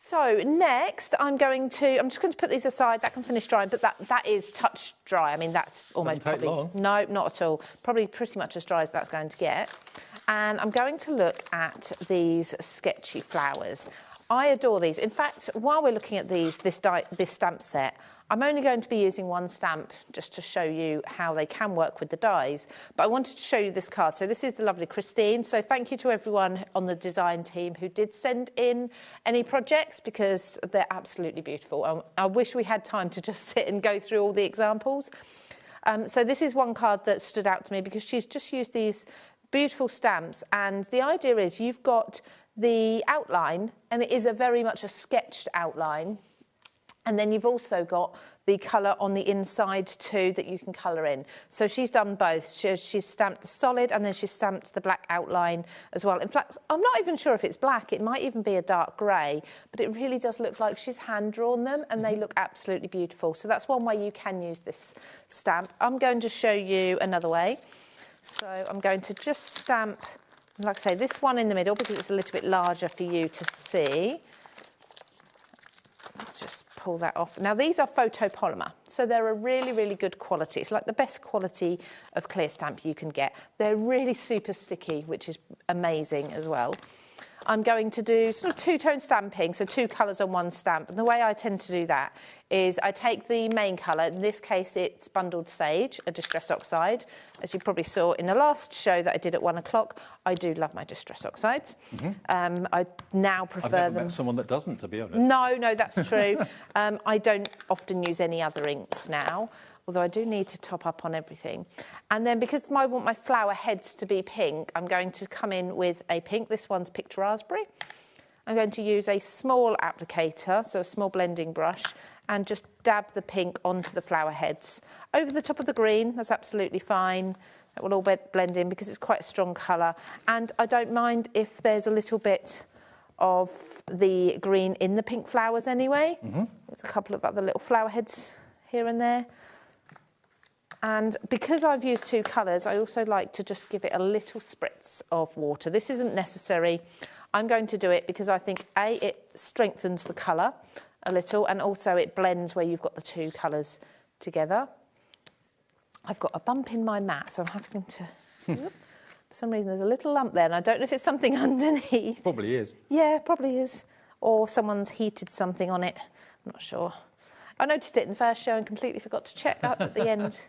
So next, I'm just going to put these aside. That can finish drying, but that is touch dry. I mean, that's almost probably... Doesn't take long. No, not at all. Probably pretty much as dry as that's going to get. And I'm going to look at these sketchy flowers. I adore these. In fact, while we're looking at this stamp set, I'm only going to be using one stamp just to show you how they can work with the dies. But I wanted to show you this card. So this is the lovely Christine. So thank you to everyone on the design team who did send in any projects, because they're absolutely beautiful. I wish we had time to just sit and go through all the examples. So this is one card that stood out to me because she's just used these beautiful stamps, and the idea is you've got the outline, and it is very much a sketched outline, and then you've also got the colour on the inside too that you can colour in. So she's done both. She's stamped the solid, and then she's stamped the black outline as well. In fact, I'm not even sure if it's black. It might even be a dark grey, but it really does look like she's hand-drawn them, and they look absolutely beautiful. So that's one way you can use this stamp. I'm going to show you another way. So I'm going to just stamp, like I say, this one in the middle because it's a little bit larger for you to see. Let's just pull that off. Now, these are photopolymer, so they're a really, really good quality. It's like the best quality of clear stamp you can get. They're really super sticky, which is amazing as well. I'm going to do sort of two-tone stamping, so two colours on one stamp. And the way I tend to do that is I take the main colour, in this case it's Bundled Sage, a Distress Oxide. As you probably saw in the last show that I did at 1 o'clock, I do love my Distress Oxides. I now prefer them. I've never met someone that doesn't, to be honest. No, that's true. I don't often use any other inks now, although I do need to top up on everything. And then because I want my flower heads to be pink, I'm going to come in with a pink. This one's Picked Raspberry. I'm going to use a small applicator, so a small blending brush, and just dab the pink onto the flower heads. Over the top of the green, that's absolutely fine. That will all blend in because it's quite a strong colour. And I don't mind if there's a little bit of the green in the pink flowers anyway. There's a couple of other little flower heads here and there. And because I've used two colours, I also like to just give it a little spritz of water. This isn't necessary. I'm going to do it because I think, A, it strengthens the colour a little, and also it blends where you've got the two colours together. I've got a bump in my mat, so I'm having to... For some reason, there's a little lump there, and I don't know if it's something underneath. Probably is. Yeah, probably is. Or someone's heated something on it. I'm not sure. I noticed it in the first show and completely forgot to check up at the end.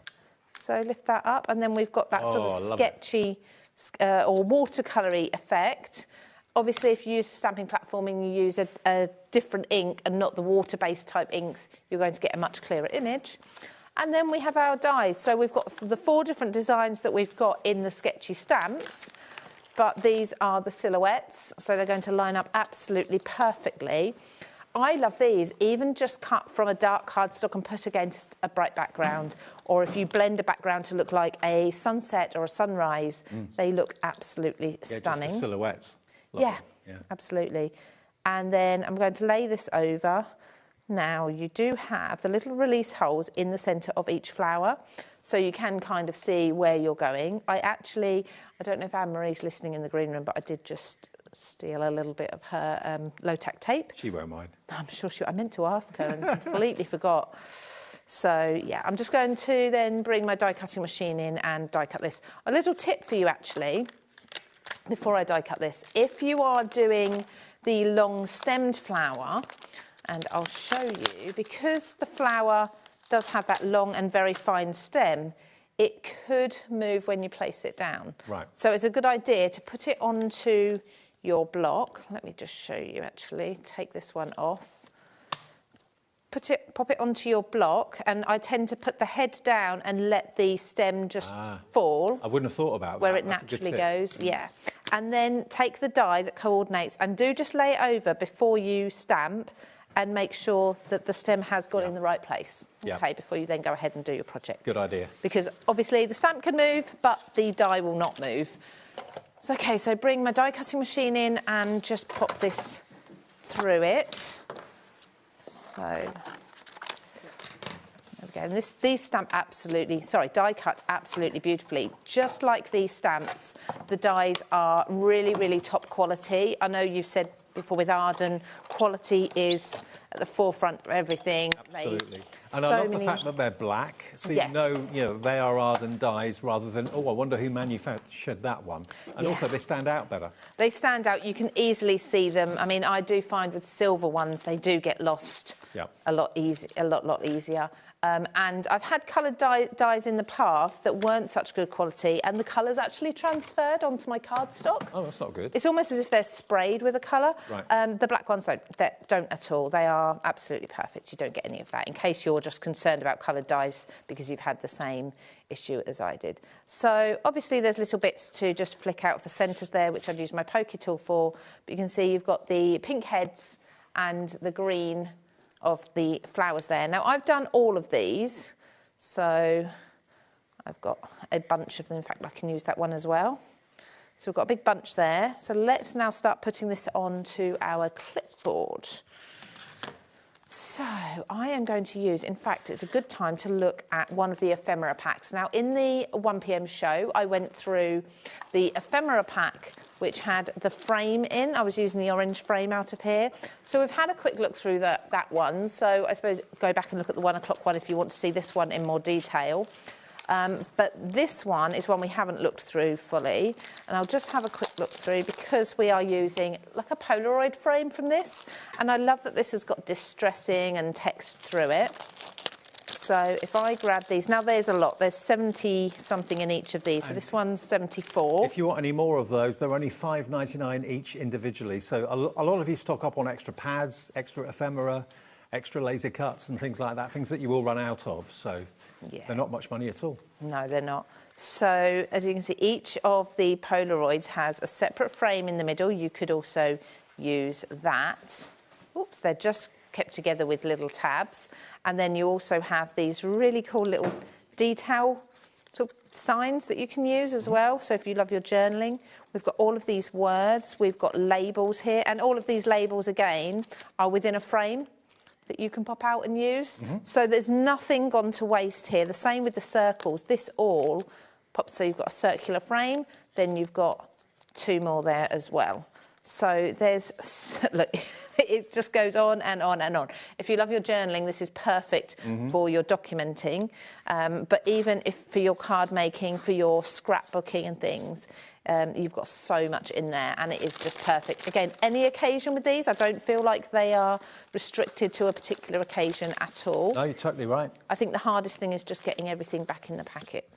So lift that up, and then we've got that sort of sketchy or watercolour-y effect. Obviously, if you use stamping platforming, you use a different ink and not the water-based type inks, you're going to get a much clearer image. And then we have our dies. So we've got the 4 different designs that we've got in the sketchy stamps, but these are the silhouettes, so they're going to line up absolutely perfectly. I love these, even just cut from a dark cardstock and put against a bright background, or if you blend a background to look like a sunset or a sunrise, they look absolutely stunning. Just the silhouettes. Yeah, absolutely. And then I'm going to lay this over. Now, you do have the little release holes in the centre of each flower, so you can kind of see where you're going. I don't know if Anne-Marie's listening in the green room, but I did just steal a little bit of her low-tack tape. She won't mind. I'm sure I meant to ask her and completely forgot. So, yeah, I'm just going to then bring my die-cutting machine in and die-cut this. A little tip for you, actually, before I die-cut this. If you are doing the long-stemmed flower, and I'll show you, because the flower does have that long and very fine stem, it could move when you place it down. Right. So it's a good idea to put it onto your block. Let me just show you, actually. Take this one off. Pop it onto your block, and I tend to put the head down and let the stem just fall. I wouldn't have thought about that. Where it naturally goes, yeah. And then take the die that coordinates, and do just lay it over before you stamp, and make sure that the stem has gone in the right place, okay, before you then go ahead and do your project. Good idea. Because obviously the stamp can move, but the die will not move. So, okay, so bring my die cutting machine in and just pop this through it. So, there we go. And these stamp die cut absolutely beautifully. Just like these stamps, the dies are really, really top quality. I know you've said before with Arden, quality is at the forefront of everything. Absolutely. And I love the fact that they're black, so you know they are Arden dies rather than, oh, I wonder who manufactured that one. And also they stand out better. They stand out. You can easily see them. I mean, I do find with silver ones, they do get lost a lot easier. And I've had coloured dyes in the past that weren't such good quality, and the colours actually transferred onto my cardstock. Oh, that's not good. It's almost as if they're sprayed with a colour. Right. The black ones don't at all. They are absolutely perfect. You don't get any of that, in case you're just concerned about coloured dyes because you've had the same issue as I did. So obviously there's little bits to just flick out of the centres there, which I've used my pokey tool for. But you can see you've got the pink heads and the green of the flowers there. Now, I've done all of these, so I've got a bunch of them. In fact, I can use that one as well. So we've got a big bunch there. So let's now start putting this onto our clipboard. So I am going to use, in fact, it's a good time to look at one of the ephemera packs. Now, in the 1 PM show, I went through the ephemera pack, which had the frame in. I was using the orange frame out of here. So we've had a quick look through that one. So I suppose go back and look at the 1 o'clock one if you want to see this one in more detail. But this one is one we haven't looked through fully. And I'll just have a quick look through because we are using like a Polaroid frame from this. And I love that this has got distressing and text through it. So if I grab these, now there's a lot. There's 70 something in each of these. So this one's 74. If you want any more of those, they're only $5.99 each individually. So a lot of you stock up on extra pads, extra ephemera, extra laser cuts and things like that, things that you will run out of. So they're not much money at all. No, they're not. So as you can see, each of the Polaroids has a separate frame in the middle. You could also use that. Oops, they're just kept together with little tabs. And then you also have these really cool little detail sort of signs that you can use as well. So if you love your journaling, we've got all of these words. We've got labels here. And all of these labels, again, are within a frame that you can pop out and use. So there's nothing gone to waste here. The same with the circles. This all pops, so you've got a circular frame, then you've got 2 more there as well. So there's, look, it just goes on and on and on. If you love your journaling, this is perfect for your documenting. But even if for your card making, for your scrapbooking and things, you've got so much in there and it is just perfect. Again, any occasion with these, I don't feel like they are restricted to a particular occasion at all. No, you're totally right. I think the hardest thing is just getting everything back in the packet.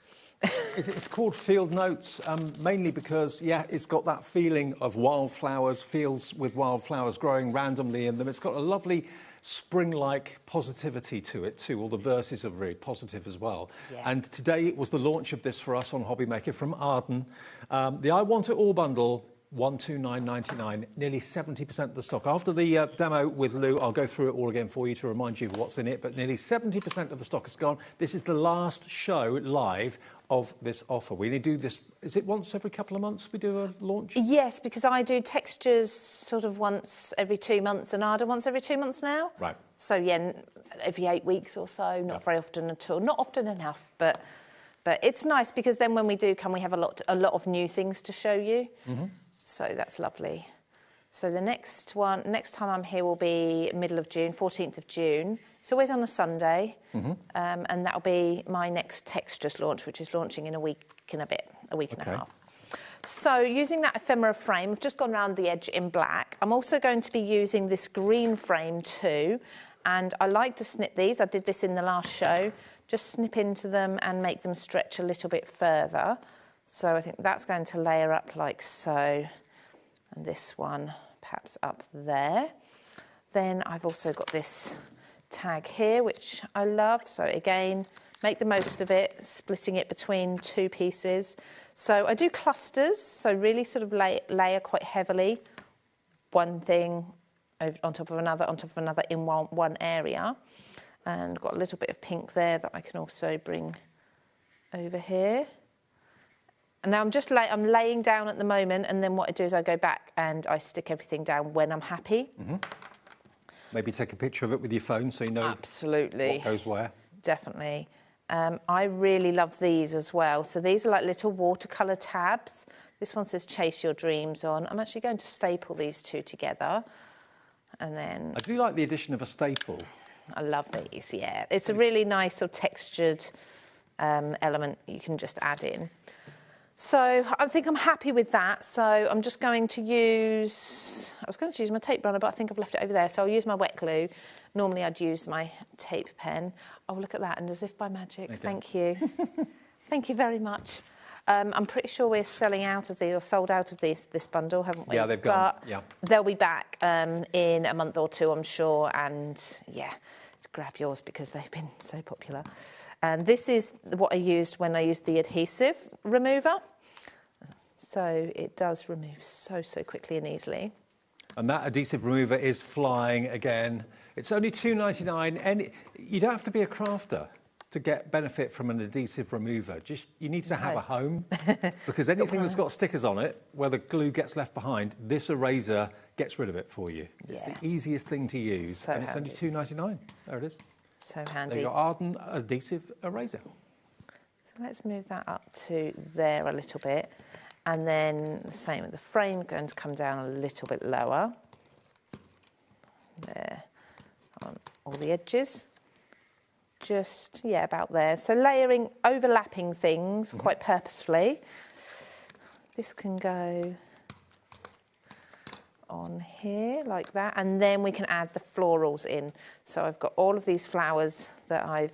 It's called Field Notes, mainly because, yeah, it's got that feeling of wildflowers, fields with wildflowers growing randomly in them. It's got a lovely spring-like positivity to it too. All the verses are very positive as well. Yeah. And today it was the launch of this for us on HobbyMaker from Arden. The I Want It All bundle, $129.99, nearly 70% of the stock. After the demo with Lou, I'll go through it all again for you to remind you of what's in it, but nearly 70% of the stock is gone. This is the last show live of this offer. We do this, is it once every couple of months we do a launch? Yes, because I do textures sort of once every 2 months and Arden once every 2 months now. Right. So yeah, every 8 weeks or so, not very often at all. Not often enough, but it's nice because then when we do come, we have a lot of new things to show you. So that's lovely. So the next time I'm here will be middle of June, 14th of June. It's always on a Sunday. And that'll be my next textures launch, which is launching in a week and a half. So using that ephemera frame, I've just gone around the edge in black. I'm also going to be using this green frame too. And I like to snip these. I did this in the last show. Just snip into them and make them stretch a little bit further. So I think that's going to layer up like so, and this one perhaps up there. Then I've also got this tag here, which I love. So again, make the most of it, splitting it between 2 pieces. So I do clusters, so really sort of layer quite heavily, one thing on top of another in one area. And got a little bit of pink there that I can also bring over here. And now I'm laying down at the moment, and then what I do is I go back and I stick everything down when I'm happy. Maybe take a picture of it with your phone so you know absolutely what goes where. Definitely. I really love these as well. So these are like little watercolour tabs. This one says Chase Your Dreams on. I'm actually going to staple these two together. And then... I do like the addition of a staple. I love these, yeah. It's a really nice sort of textured element you can just add in. So I think I'm happy with that. So I'm just going to use, I was going to use my tape runner, but I think I've left it over there. So I'll use my wet glue. Normally I'd use my tape pen. Oh, look at that. And as if by magic, thank you. Thank you very much. I'm pretty sure we're selling out of these, or sold out of this bundle, haven't we? Yeah, they've gone. But yeah. They'll be back in a month or two, I'm sure. And yeah, grab yours because they've been so popular. And this is what I used when I used the adhesive remover. So it does remove so quickly and easily. And that adhesive remover is flying again. It's only $2.99, and you don't have to be a crafter to get benefit from an adhesive remover. Just you need to have a home, because anything that's got stickers on it, where the glue gets left behind, this eraser gets rid of it for you. Yeah. It's the easiest thing to use, so and it's only $2.99. There it is. So handy. There you go, Arden adhesive eraser. So let's move that up to there a little bit. And then the same with the frame, going to come down a little bit lower. There, on all the edges. Just, yeah, about there. So layering, overlapping things quite purposefully. This can go on here like that. And then we can add the florals in. So I've got all of these flowers that I've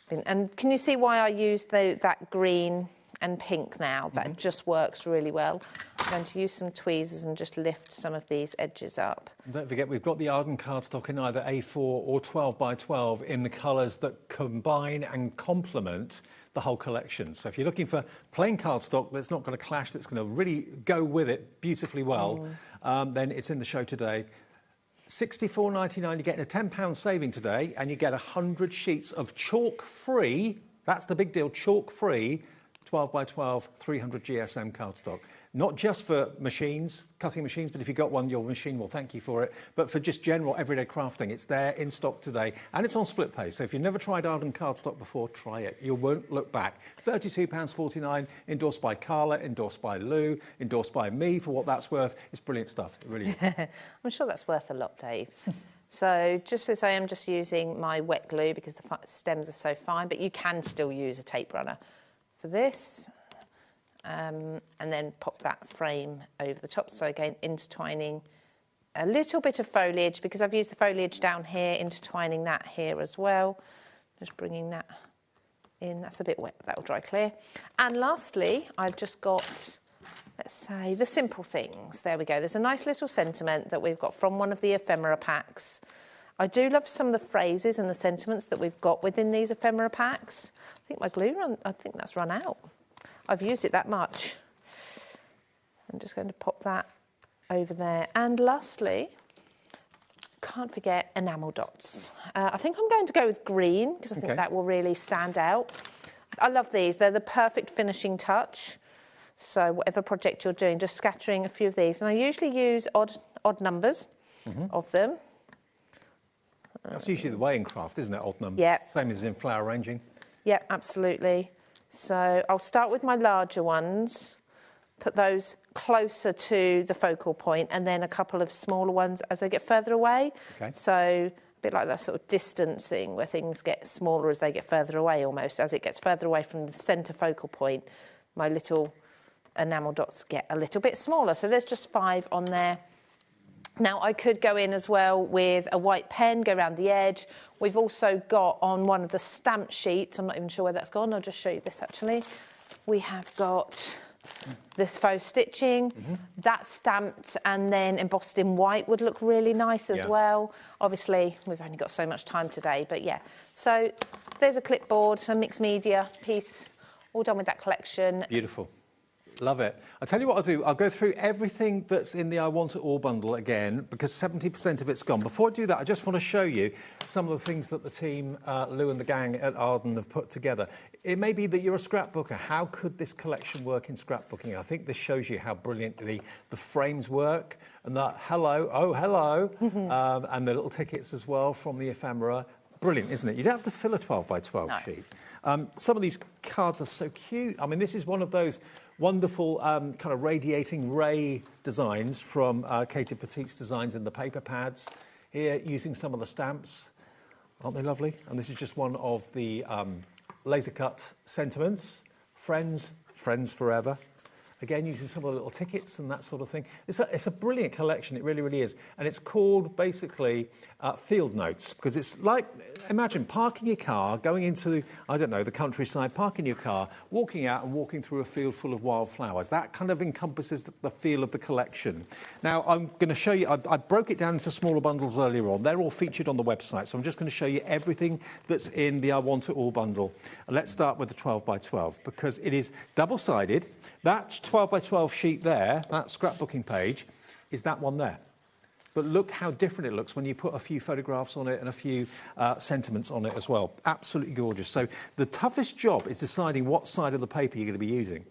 been... And can you see why I used that green and pink now? That just works really well. I'm going to use some tweezers and just lift some of these edges up. And don't forget, we've got the Arden cardstock in either A4 or 12 by 12 in the colours that combine and complement the whole collection. So if you're looking for plain cardstock that's not going to clash, that's going to really go with it beautifully well, then it's in the show today. $64.99, you're getting a £10 saving today, and you get 100 sheets of chalk-free, that's the big deal, chalk-free, 12 by 12, 300 GSM cardstock. Not just for machines, cutting machines, but if you've got one, your machine will thank you for it. But for just general everyday crafting, it's there in stock today, and it's on split pay. So if you've never tried Arden cardstock before, try it. You won't look back. £32.49, endorsed by Carla, endorsed by Lou, endorsed by me for what that's worth. It's brilliant stuff. It really is. I'm sure that's worth a lot, Dave. So just for this, I am just using my wet glue because the stems are so fine, but you can still use a tape runner for this. And then pop that frame over the top. So again, intertwining a little bit of foliage because I've used the foliage down here, intertwining that here as well. Just bringing that in. That's a bit wet, that will dry clear. And lastly, I've just got, let's say, the simple things. There we go. There's a nice little sentiment that we've got from one of the ephemera packs. I do love some of the phrases and the sentiments that we've got within these ephemera packs. I think my glue I think that's run out. I've used it that much. I'm just going to pop that over there. And lastly, can't forget enamel dots. I think I'm going to go with green because I think that will really stand out. I love these. They're the perfect finishing touch. So whatever project you're doing, just scattering a few of these. And I usually use odd numbers of them. That's usually the way in craft, isn't it? Odd numbers. Yeah. Same as in flower arranging. Yeah, absolutely. So I'll start with my larger ones, put those closer to the focal point, and then a couple of smaller ones as they get further away. Okay. So a bit like that sort of distance thing where things get smaller as they get further away almost. As it gets further away from the centre focal point, my little enamel dots get a little bit smaller. So there's just 5 on there. Now, I could go in as well with a white pen, go around the edge. We've also got on one of the stamp sheets, I'm not even sure where that's gone, I'll just show you this actually. We have got this faux stitching. That's stamped and then embossed in white would look really nice as well. Obviously, we've only got so much time today, but yeah. So there's a clipboard, a mixed media piece, all done with that collection. Beautiful. Love it. I'll tell you what I'll do. I'll go through everything that's in the I Want It All bundle again, because 70% of it's gone. Before I do that, I just want to show you some of the things that the team, Lou and the gang at Arden, have put together. It may be that you're a scrapbooker. How could this collection work in scrapbooking? I think this shows you how brilliant the frames work, and that hello, oh, hello, and the little tickets as well from the ephemera. Brilliant, isn't it? You don't have to fill a 12 by 12 sheet. Some of these cards are so cute. I mean, this is one of those wonderful kind of radiating ray designs from Katie Petit's designs in the paper pads. Here, using some of the stamps. Aren't they lovely? And this is just one of the laser cut sentiments. Friends forever. Again, using some of the little tickets and that sort of thing. It's a brilliant collection, it really, really is. And it's called, basically, Field Notes, because it's like, imagine parking your car, going into, I don't know, the countryside, parking your car, walking out and walking through a field full of wildflowers. That kind of encompasses the feel of the collection. Now, I'm going to show you, I broke it down into smaller bundles earlier on. They're all featured on the website, so I'm just going to show you everything that's in the I Want It All bundle. And let's start with the 12 by 12, because it is double-sided. That 12 by 12 sheet there, that scrapbooking page, is that one there. But look how different it looks when you put a few photographs on it and a few sentiments on it as well. Absolutely gorgeous. So the toughest job is deciding what side of the paper you're going to be using.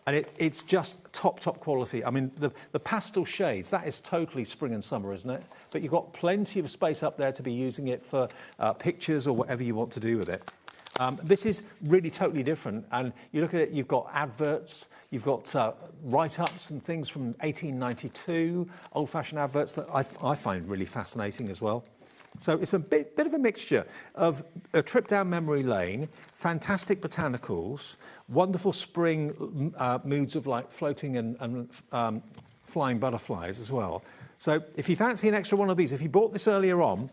And it's just top quality. I mean, the pastel shades, that is totally spring and summer, isn't it? But you've got plenty of space up there to be using it for pictures or whatever you want to do with it. This is really totally different, and you look at it, you've got adverts, you've got write-ups and things from 1892, old-fashioned adverts that I find really fascinating as well. So it's a bit of a mixture of a trip down memory lane, fantastic botanicals, wonderful spring moods of like floating and flying butterflies as well. So if you fancy an extra one of these, if you bought this earlier on,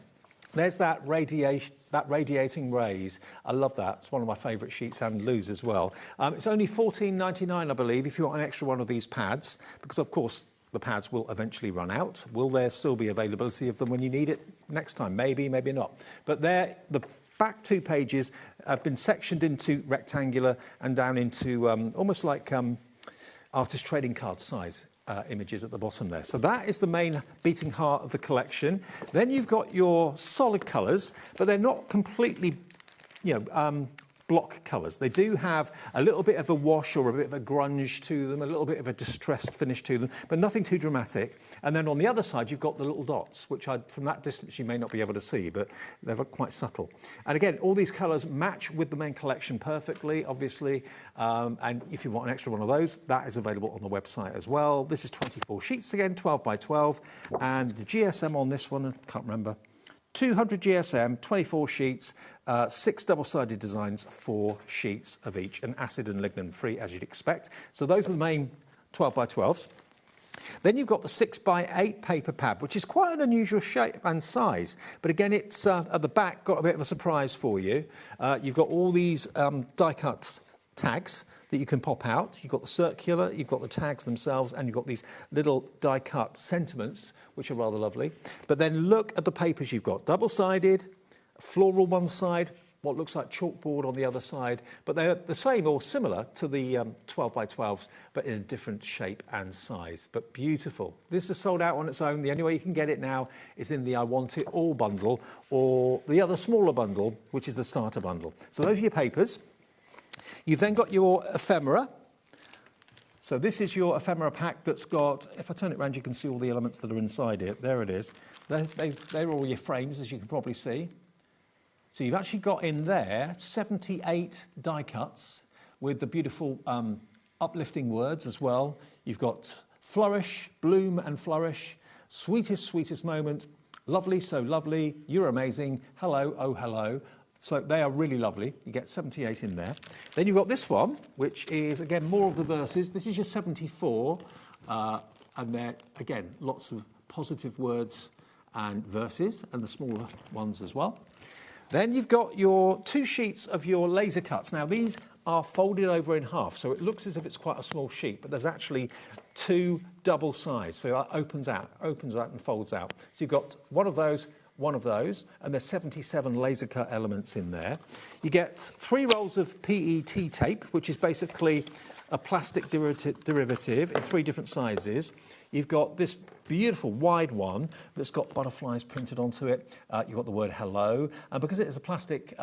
there's that radiating rays. I love that. It's one of my favourite sheets, and Lou's as well. It's only $14.99, I believe, if you want an extra one of these pads, because, of course, the pads will eventually run out. Will there still be availability of them when you need it next time? Maybe, maybe not. But the back 2 pages have been sectioned into rectangular and down into almost like artist trading card size. Images at the bottom there. So that is the main beating heart of the collection. Then you've got your solid colours, but they're not completely, block colours. They do have a little bit of a wash or a bit of a grunge to them, a little bit of a distressed finish to them, but nothing too dramatic. And then on the other side, you've got the little dots, which from that distance you may not be able to see, but they're quite subtle. And again, all these colours match with the main collection perfectly, obviously. And if you want an extra one of those, that is available on the website as well. This is 24 sheets again, 12 by 12. And the GSM on this one, I can't remember, 200 GSM, 24 sheets, 6 double-sided designs, 4 sheets of each, and acid and lignin free, as you'd expect. So those are the main 12 by 12s. Then you've got the 6 by 8 paper pad, which is quite an unusual shape and size. But again, it's at the back got a bit of a surprise for you. You've got all these die-cut tags that you can pop out. You've got the circular, you've got the tags themselves, and you've got these little die-cut sentiments, which are rather lovely. But then look at the papers you've got. Double-sided, floral one side, what looks like chalkboard on the other side, but they're the same or similar to the 12 by 12s, but in a different shape and size. But beautiful. This is sold out on its own. The only way you can get it now is in the I Want It All bundle, or the other smaller bundle, which is the starter bundle. So those are your papers. You've then got your ephemera. So this is your ephemera pack that's got, if I turn it around, you can see all the elements that are inside it. There it is. They're all your frames, as you can probably see. So you've actually got in there 78 die cuts with the beautiful uplifting words as well. You've got flourish, bloom and flourish, sweetest, sweetest moment, lovely, so lovely, you're amazing, hello, oh hello. So they are really lovely. You get 78 in there. Then you've got this one, which is, again, more of the verses. This is your 74. And there, again, lots of positive words and verses, and the smaller ones as well. Then you've got your 2 sheets of your laser cuts. Now, these are folded over in half, so it looks as if it's quite a small sheet, but there's actually 2 double sides. So that opens out and folds out. So you've got one of those, and there's 77 laser cut elements in there. You get 3 rolls of PET tape, which is basically a plastic derivative in 3 different sizes. You've got this beautiful wide one that's got butterflies printed onto it. You've got the word hello. And because it is a plastic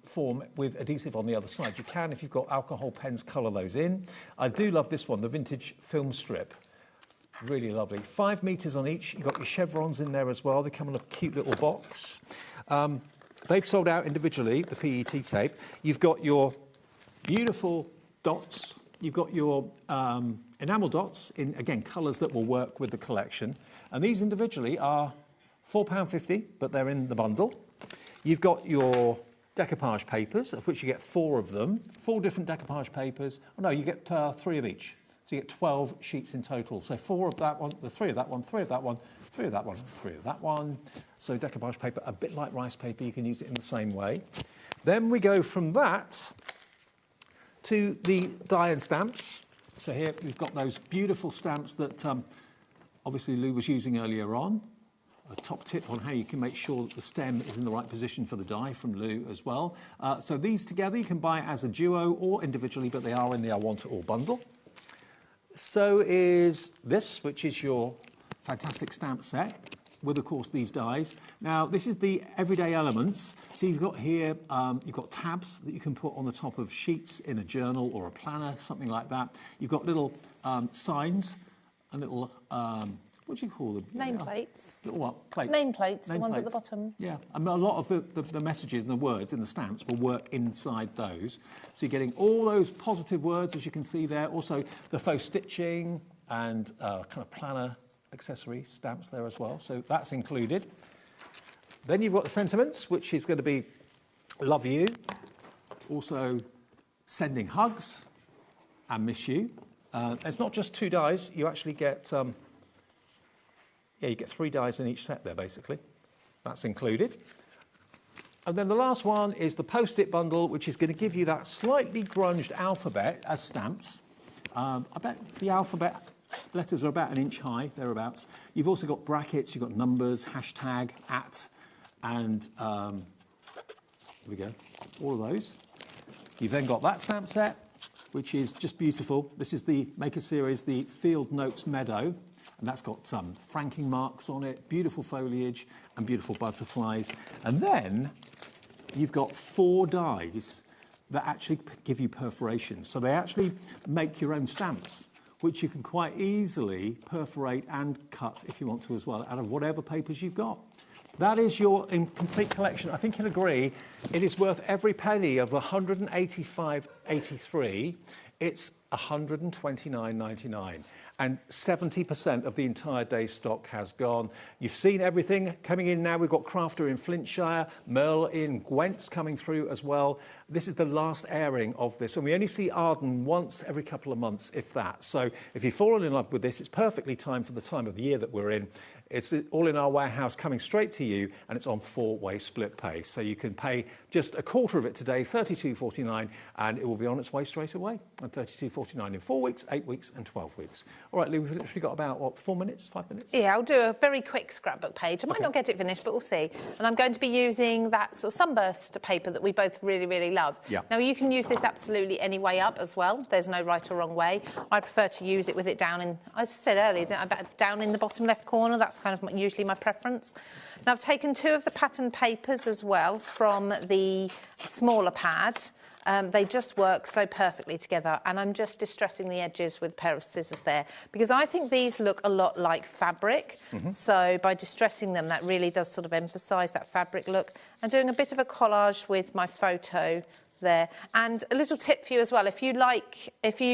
form with adhesive on the other side, you can, if you've got alcohol pens, colour those in. I do love this one, the vintage film strip. Really lovely. 5 metres on each. You've got your chevrons in there as well. They come in a cute little box. They've sold out individually, the PET tape. You've got your beautiful dots. You've got your enamel dots in, again, colours that will work with the collection. And these individually are £4.50, but they're in the bundle. You've got your decoupage papers, of which you get 4 of them. 4 different decoupage papers. Oh, no, you get 3 of each. So you get 12 sheets in total. So 4 of that one, 3 of that one, 3 of that one, 3 of that one, 3 of that one. So decoupage paper, a bit like rice paper, you can use it in the same way. Then we go from that to the die and stamps. So here we've got those beautiful stamps that obviously Lou was using earlier on. A top tip on how you can make sure that the stem is in the right position for the die from Lou as well. So these together you can buy as a duo or individually, but they are in the I Want It All bundle. So is this, which is your fantastic stamp set with, of course, these dies. Now, this is the everyday elements. So you've got here, you've got tabs that you can put on the top of sheets in a journal or a planner, something like that. You've got little signs and little, what do you call them? Nameplates. Little what? Plates. Nameplates, the ones at the bottom. Yeah, and a lot of the messages and the words in the stamps will work inside those. So you're getting all those positive words, as you can see there. Also, the faux stitching and kind of planner accessory stamps there as well. So that's included. Then you've got the sentiments, which is going to be love you, also sending hugs and miss you. It's not just 2 dies. You actually get... you get 3 dies in each set there, basically. That's included. And then the last one is the Post-it bundle, which is going to give you that slightly grunged alphabet as stamps. I bet the alphabet letters are about 1 inch high, thereabouts. You've also got brackets, you've got numbers, hashtag, @ and here we go, all of those. You've then got that stamp set, which is just beautiful. This is the Maker Series, the Field Notes Meadow. And that's got some franking marks on it, beautiful foliage and beautiful butterflies. And then you've got 4 dies. that actually give you perforations. So they actually make your own stamps, which you can quite easily perforate and cut if you want to as well, out of whatever papers you've got. That is your complete collection. I think you'll agree it is worth every penny of the $185.83. It's $129.99. And 70% of the entire day's stock has gone. You've seen everything coming in now. We've got Crafter in Flintshire, Merle in Gwent's coming through as well. This is the last airing of this, and we only see Arden once every couple of months, if that. So if you've fallen in love with this, it's perfectly timed for the time of the year that we're in. It's all in our warehouse coming straight to you, and it's on 4-way split pay. So you can pay just a quarter of it today, $32.49, and it will be on its way straight away. And $32.49 in 4 weeks, 8 weeks, and 12 weeks. All right, Lee, we've literally got about, what, 4 minutes, 5 minutes? Yeah, I'll do a very quick scrapbook page. I might not get it finished, but we'll see. And I'm going to be using that sort of sunburst paper that we both really, really love. Yeah. Now, you can use this absolutely any way up as well. There's no right or wrong way. I prefer to use it with it down in, as I said earlier, down in the bottom left corner. That's kind of usually my preference. Now, I've taken 2 of the pattern papers as well from the smaller pad. They just work so perfectly together, and I'm just distressing the edges with a pair of scissors there because I think these look a lot like fabric. So by distressing them, that really does sort of emphasise that fabric look. I'm doing a bit of a collage with my photo there. And a little tip for you as well, if you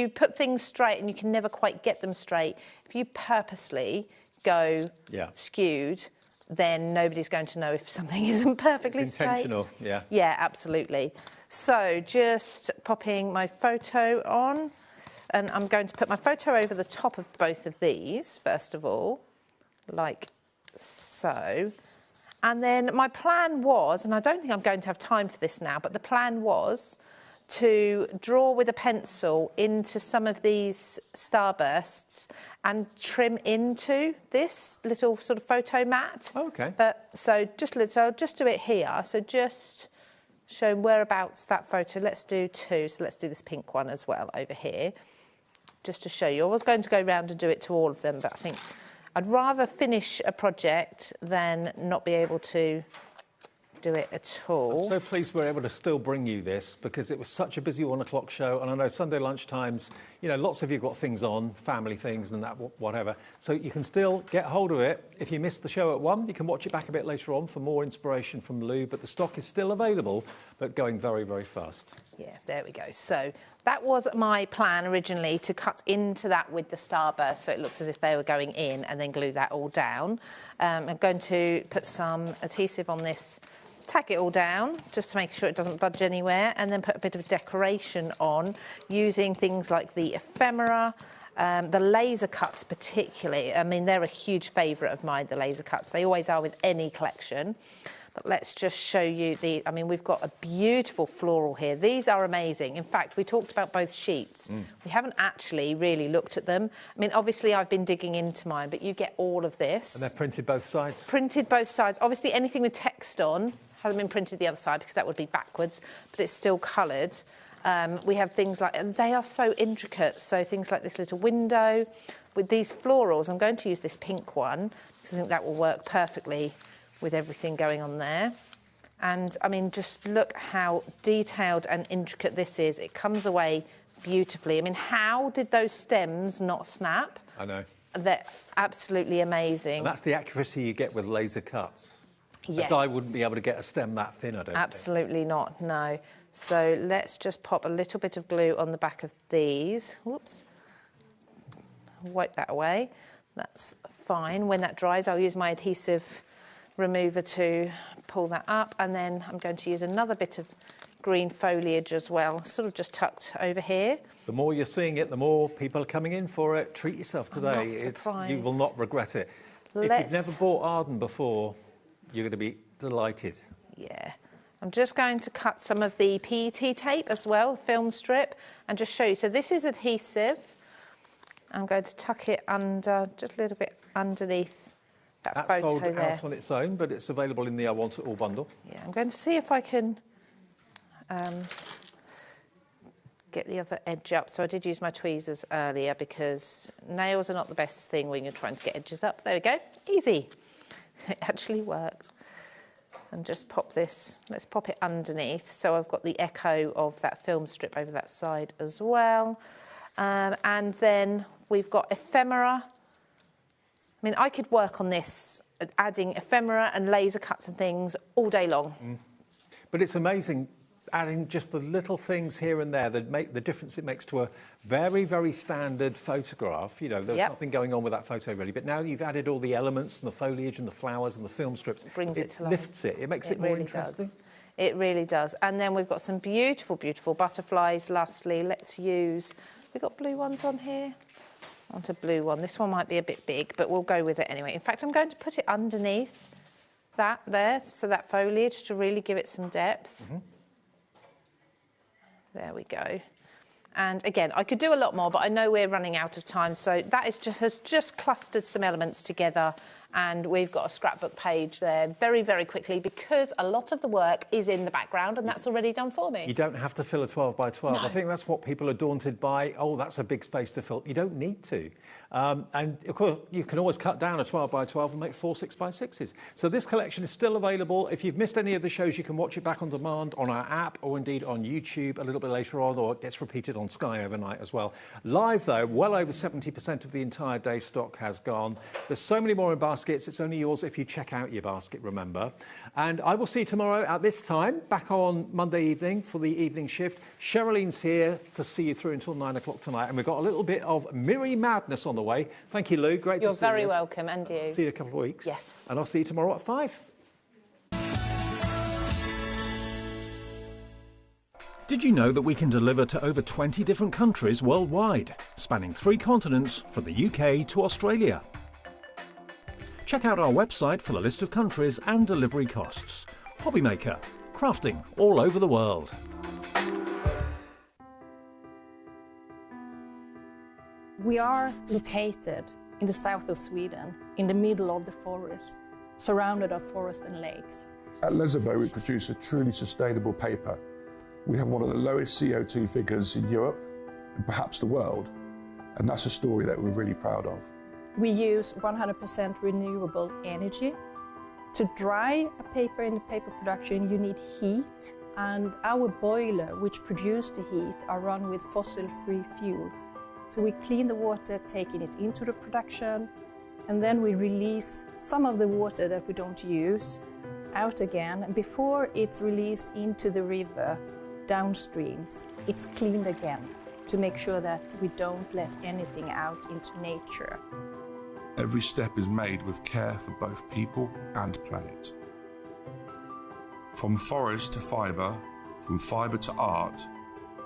put things straight and you can never quite get them straight, if you purposely go skewed, then nobody's going to know if something isn't perfectly it's intentional, straight. yeah. Yeah, absolutely. So just popping my photo on, and I'm going to put my photo over the top of both of these, first of all, like so. And then my plan was, and I don't think I'm going to have time for this now, but the plan was to draw with a pencil into some of these starbursts and trim into this little sort of photo mat. Oh, okay. But so I'll just do it here. So just show whereabouts that photo. Let's do 2. So let's do this pink one as well over here, just to show you. I was going to go round and do it to all of them, but I think I'd rather finish a project than not be able to do it at all. I'm so pleased we're able to still bring you this because it was such a busy 1 o'clock show, and I know Sunday lunchtimes, you know, lots of you have got things on, family things and that, whatever. So you can still get hold of it. If you missed the show at 1, you can watch it back a bit later on for more inspiration from Lou, but the stock is still available, but going very, very fast. Yeah, there we go. So that was my plan originally, to cut into that with the starburst so it looks as if they were going in, and then glue that all down. I'm going to put some adhesive on this, tack it all down just to make sure it doesn't budge anywhere, and then put a bit of decoration on using things like the ephemera, the laser cuts particularly. I mean, they're a huge favourite of mine, the laser cuts. They always are with any collection. But let's just show you I mean, we've got a beautiful floral here. These are amazing. In fact, we talked about both sheets. We haven't actually really looked at them. I mean, obviously, I've been digging into mine, but you get all of this. And they're printed both sides? Printed both sides. Obviously, anything with text on hasn't been printed the other side because that would be backwards, but it's still coloured. We have things like, and they are so intricate, so things like this little window with these florals. I'm going to use this pink one because I think that will work perfectly with everything going on there. And I mean, just look how detailed and intricate this is. It comes away beautifully. I mean, how did those stems not snap? I know. They're absolutely amazing. And that's the accuracy you get with laser cuts. Yes. A die wouldn't be able to get a stem that thin, I don't think. Absolutely not, no. So let's just pop a little bit of glue on the back of these. Whoops. Wipe that away. That's fine. When that dries, I'll use my adhesive remover to pull that up, and then I'm going to use another bit of green foliage as well, sort of just tucked over here. The more you're seeing it, the more people are coming in for it. Treat yourself today. I'm not surprised. You will not regret it. If you've never bought Arden before, you're going to be delighted. Yeah. I'm just going to cut some of the PET tape as well, film strip, and just show you. So this is adhesive. I'm going to tuck it under, just a little bit underneath that That's photo sold there. out on its own, but it's available in the I Want It All bundle. Yeah, I'm going to see if I can get the other edge up. So I did use my tweezers earlier because nails are not the best thing when you're trying to get edges up. There we go. Easy. It actually worked. and just pop this, let's pop it underneath. So I've got the echo of that film strip over that side as well. And then we've got ephemera. I mean, I could work on this, adding ephemera and laser cuts and things all day long. But it's amazing adding just the little things here and there that make the difference it makes to a very, very standard photograph. You know, there's nothing going on with that photo really, but now you've added all the elements and the foliage and the flowers and the film strips. It brings it to life. Lifts it. It makes it more really interesting. It really does. And then we've got some beautiful, beautiful butterflies. Lastly, let's use, we've got blue ones on here. Onto blue one. This one might be a bit big, but we'll go with it anyway. In fact, I'm going to put it underneath that there, so that foliage, to really give it some depth. There we go. And again, I could do a lot more, but I know we're running out of time. So that is has just clustered some elements together. And we've got a scrapbook page there very, very quickly, because a lot of the work is in the background and that's already done for me. You don't have to fill a 12 by 12. No. I think that's what people are daunted by. Oh, that's a big space to fill. You don't need to. And of course, you can always cut down a 12 by 12 and make 4 6 by 6s. So this collection is still available. If you've missed any of the shows, you can watch it back on demand on our app, or indeed on YouTube a little bit later on, or it gets repeated on Sky overnight as well. Live though, well over 70% of the entire day's stock has gone. There's so many more in baskets. It's only yours if you check out your basket, remember. And I will see you tomorrow at this time, back on Monday evening for the evening shift. Shereline's here to see you through until 9 o'clock tonight. And we've got a little bit of Miri madness on the way. Thank you, Lou. Great to see you. You're very welcome, and you. See you in a couple of weeks. Yes. And I'll see you tomorrow at 5. Did you know that we can deliver to over 20 different countries worldwide, spanning 3 continents from the UK to Australia? Check out our website for the list of countries and delivery costs. HobbyMaker, crafting all over the world. We are located in the south of Sweden, in the middle of the forest, surrounded by forest and lakes. At Lesabo, we produce a truly sustainable paper. We have one of the lowest CO2 figures in Europe, and perhaps the world, and that's a story that we're really proud of. We use 100% renewable energy. To dry a paper in the paper production, you need heat, and our boiler, which produces the heat, are run with fossil-free fuel. So we clean the water, taking it into the production, and then we release some of the water that we don't use out again. And before it's released into the river, downstreams, it's cleaned again to make sure that we don't let anything out into nature. Every step is made with care for both people and planet. From forest to fibre, from fibre to art,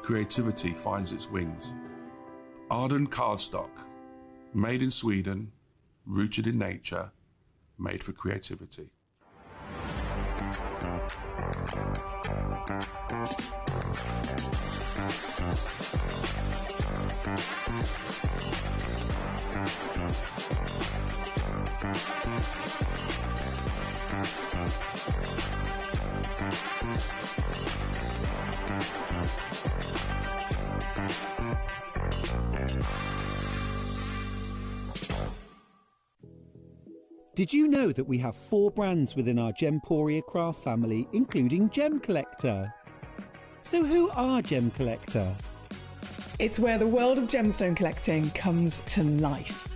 creativity finds its wings. Arden cardstock, made in Sweden, rooted in nature, made for creativity. Did you know that we have 4 brands within our Gemporia craft family, including Gem Collector? So who are Gem Collector? It's where the world of gemstone collecting comes to life.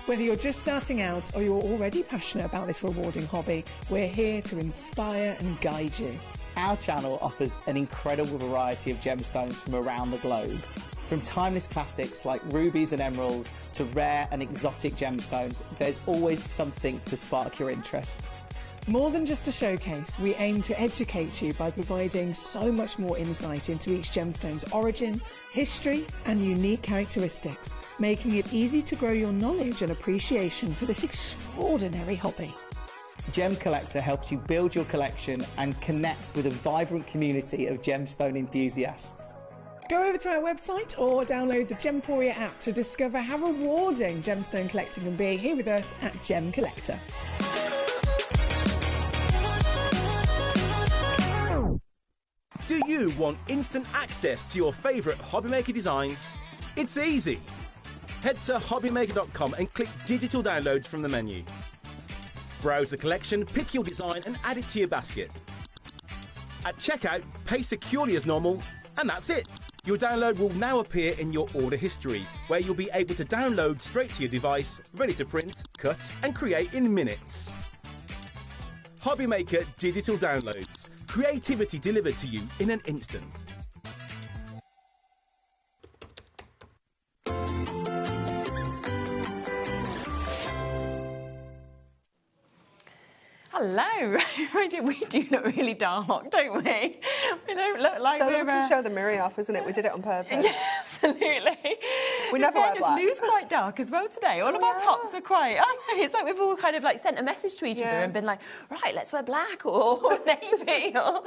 Whether you're just starting out or you're already passionate about this rewarding hobby, we're here to inspire and guide you. Our channel offers an incredible variety of gemstones from around the globe. From timeless classics like rubies and emeralds to rare and exotic gemstones, there's always something to spark your interest. More than just a showcase, we aim to educate you by providing so much more insight into each gemstone's origin, history, and unique characteristics, making it easy to grow your knowledge and appreciation for this extraordinary hobby. Gem Collector helps you build your collection and connect with a vibrant community of gemstone enthusiasts. Go over to our website or download the Gemporia app to discover how rewarding gemstone collecting can be here with us at Gem Collector. Do you want instant access to your favourite HobbyMaker designs? It's easy. Head to HobbyMaker.com and click Digital Downloads from the menu. Browse the collection, pick your design and add it to your basket. At checkout, pay securely as normal, and that's it. Your download will now appear in your order history, where you'll be able to download straight to your device, ready to print, cut, and create in minutes. HobbyMaker Digital Downloads. Creativity delivered to you in an instant. Hello. We do look really dark, don't we? We don't look like so we're... we can show the mirror off, isn't it? We did it on purpose. Yeah, absolutely. We never wear black. Lou's quite dark as well today. All of our tops are quite... It's like we've all kind of like sent a message to each other and been like, right, let's wear black or navy. Or...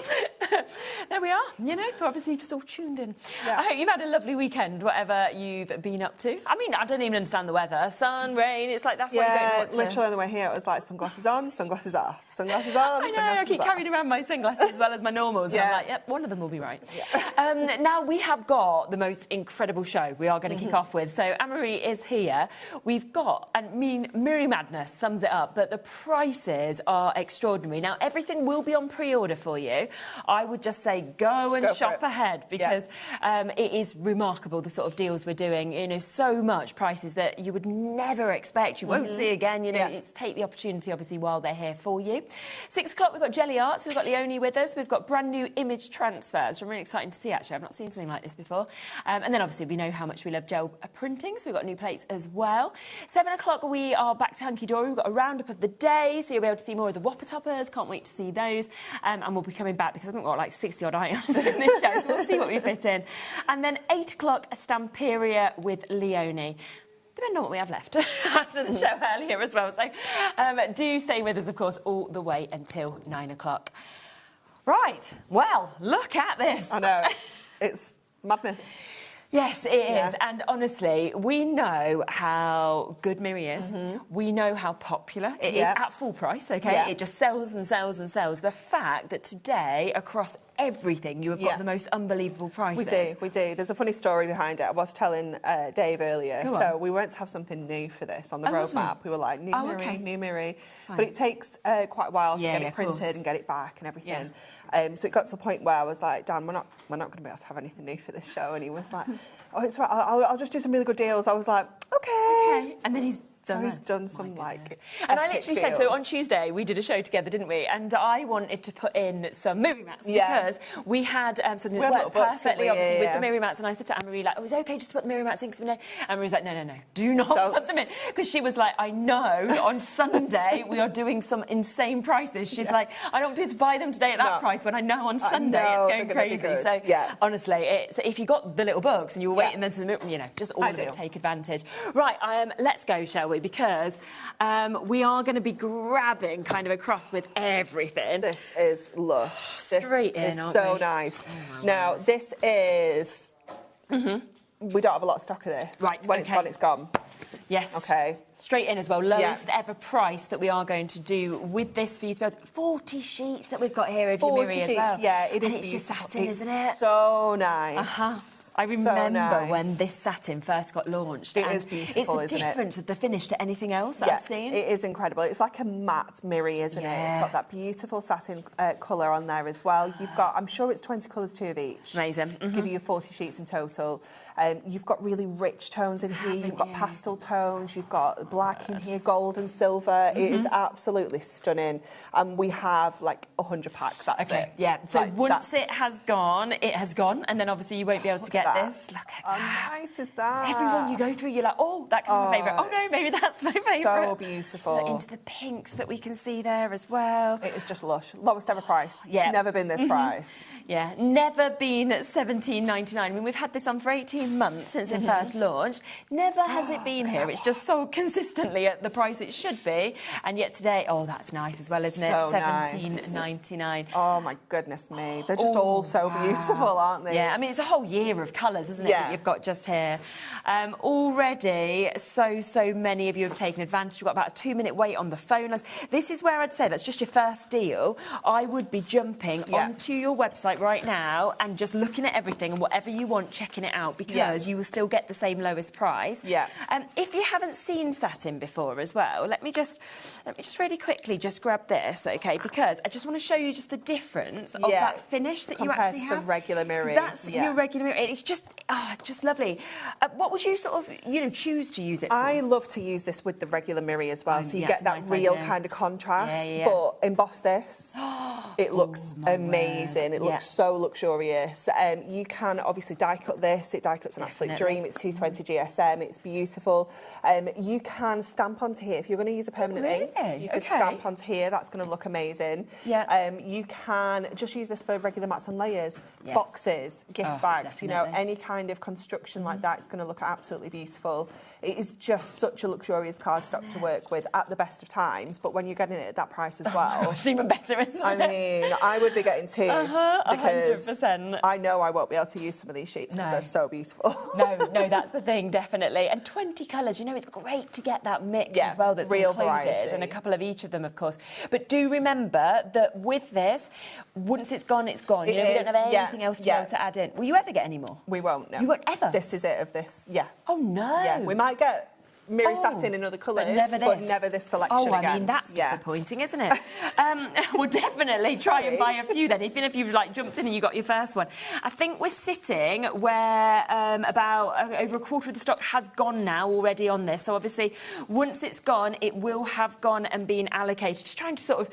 There we are. You know, we're obviously just all tuned in. Yeah. I hope you've had a lovely weekend, whatever you've been up to. I mean, I don't even understand the weather. Sun, rain, it's like that's why you don't know what to... literally on the way here, it was like sunglasses on, sunglasses off. Sunglasses on, I know, I keep carrying around my sunglasses as well as my normals, and I'm like, yep, one of them will be right. Yeah. Now, we have got the most incredible show we are going to kick off with. So, Anne-Marie is here. We've got, I mean, Merry Madness sums it up, but the prices are extraordinary. Now, everything will be on pre-order for you. I would just say go and shop ahead, because it is remarkable, the sort of deals we're doing. You know, so much prices that you would never expect, you won't see again. You know, it's take the opportunity, obviously, while they're here for you. 6 o'clock, we've got Jelly Art, so we've got Leonie with us. We've got brand new image transfers, which I'm really excited to see, actually. I've not seen something like this before. And then, obviously, we know how much we love gel printing, so we've got new plates as well. 7 o'clock, we are back to Hunky Dory. We've got a roundup of the day, so you'll be able to see more of the Whopper Toppers. Can't wait to see those. And we'll be coming back, because I think we've got like 60-odd items in this show, so we'll see what we fit in. And then 8 o'clock, a Stamperia with Leonie. Depending on what we have left after the show earlier as well. So do stay with us, of course, all the way until 9 o'clock. Right, well, look at this. I know, it's madness. Yes, it is. And honestly, we know how good Miri is. We know how popular it is at full price, OK? It just sells and sells and sells. The fact that today, across everything, you have got the most unbelievable prices. We do. There's a funny story behind it. I was telling Dave earlier. So we went to have something new for this on the roadmap. We were like, new Miri. But it takes quite a while to get it printed and get it back and everything. So it got to the point where I was like, Dan, we're not going to be able to have anything new for this show. And he was like, oh, it's right, I'll just do some really good deals. I was like, okay. And then he's done some like. And I literally said, so on Tuesday we did a show together, didn't we? And I wanted to put in some Miri mats because we had something that works perfectly, obviously, with the Miri mats. And I said to Anne-Marie, like, oh, is it okay just to put the Miri mats in? Anne-Marie was like, no, do not put them in. Because she was like, I know on Sunday we are doing some insane prices. She's like, I don't want people to buy them today at that price when I know on Sunday it's going crazy. So honestly, it's, if you got the little books and you were waiting then to, you know, just all of it, take advantage. Right, let's go, shall we? Because we are going to be grabbing kind of across with everything. This is lush. Straight in, aren't so nice. Now, this is... We don't have a lot of stock of this. Right, when it's gone, it's gone. Yes. Okay. Straight in as well. Lowest ever price that we are going to do with this for you to be able to... 40 sheets that we've got here of your Miri as well. Yeah, it is. And it's just satin, isn't it? So nice. I remember when this satin first got launched. It is beautiful, it's the difference of the finish to anything else that I've seen. It is incredible. It's like a matte Miri, isn't it? It's got that beautiful satin colour on there as well. You've got, I'm sure it's 20 colours, 2 of each. Amazing. To give you 40 sheets in total. You've got really rich tones in here. You've got pastel tones. You've got black in here, gold and silver. It is absolutely stunning. And we have like 100 packs. That's it. Yeah. So like, once it has gone, it has gone, and then obviously you won't be able to get this. Look at that. How nice is that? Everyone you go through, you're like, oh, that could be my favourite. Oh no, maybe that's my favourite. So beautiful. Look into the pinks that we can see there as well. It is just lush. Lowest ever price. Yeah. Never been this price. Yeah. Never been $17.99. I mean, we've had this on for 18 months since it first launched. Never has it been here. It's just sold consistently at the price it should be. And yet today, oh, that's nice as well, isn't it? $17.99. Oh my goodness me. They're just all so beautiful, aren't they? Yeah, I mean, it's a whole year of colours, isn't it, that you've got just here. Already, so many of you have taken advantage. We've got about a 2-minute wait on the phone lines. This is where I'd say that's just your first deal. I would be jumping onto your website right now and just looking at everything and whatever you want, checking it out, because you will still get the same lowest price. If you haven't seen satin before as well, let me just really quickly just grab this, okay? Because I just want to show you just the difference of that finish that you actually have. Compared to the regular mirror. That's your regular mirror. It's just lovely. What would you sort of, choose to use it for? I love to use this with the regular mirror as well, so you get that real kind of contrast. But emboss this, it looks amazing. It looks so luxurious. You can obviously die cut this. It die cuts an absolute dream. It's 220 GSM. It's beautiful. You can stamp onto here if you're going to use a permanent ink. You could stamp onto here. That's going to look amazing. You can just use this for regular mats and layers, boxes, gift bags. Definitely. Any kind of construction like that. It's going to look absolutely beautiful. It is just such a luxurious cardstock to work with at the best of times, but when you're getting it at that price as well, it's even better, isn't it? I mean, I would be getting two because 100%. I know I won't be able to use some of these sheets because they're so beautiful. No, that's the thing, definitely. And 20 colours, it's great to get that mix as well that's real included, variety. and a couple of each of them, of course. But do remember that with this, once it's gone, it's gone. We don't have anything else to be able to add in. Will you ever get any more? We won't, no. You won't ever? This is it of this, Oh, no. Yeah, we might get mirror satin in other colours, but never this selection again. I mean, that's disappointing, isn't it? We'll definitely try and buy a few then, even if you've jumped in and you got your first one. I think we're sitting where about over a quarter of the stock has gone now already on this. So obviously, once it's gone, it will have gone and been allocated. Just trying to sort of,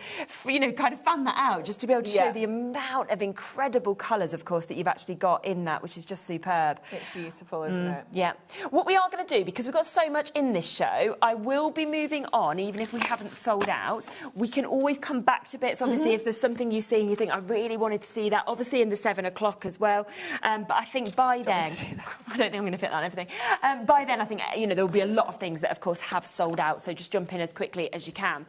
kind of fan that out, just to be able to show the amount of incredible colours, of course, that you've actually got in that, which is just superb. It's beautiful, isn't it? Yeah. What we are going to do, because we've got so much in this show, I will be moving on, even if we haven't sold out. We can always come back to bits, obviously, if there's something you see and you think, I really wanted to see that, obviously in the 7 o'clock as well. But I think by then, I don't think I'm going to fit that on everything. By then, I think, there will be a lot of things that, of course, have sold out. So just jump in as quickly as you can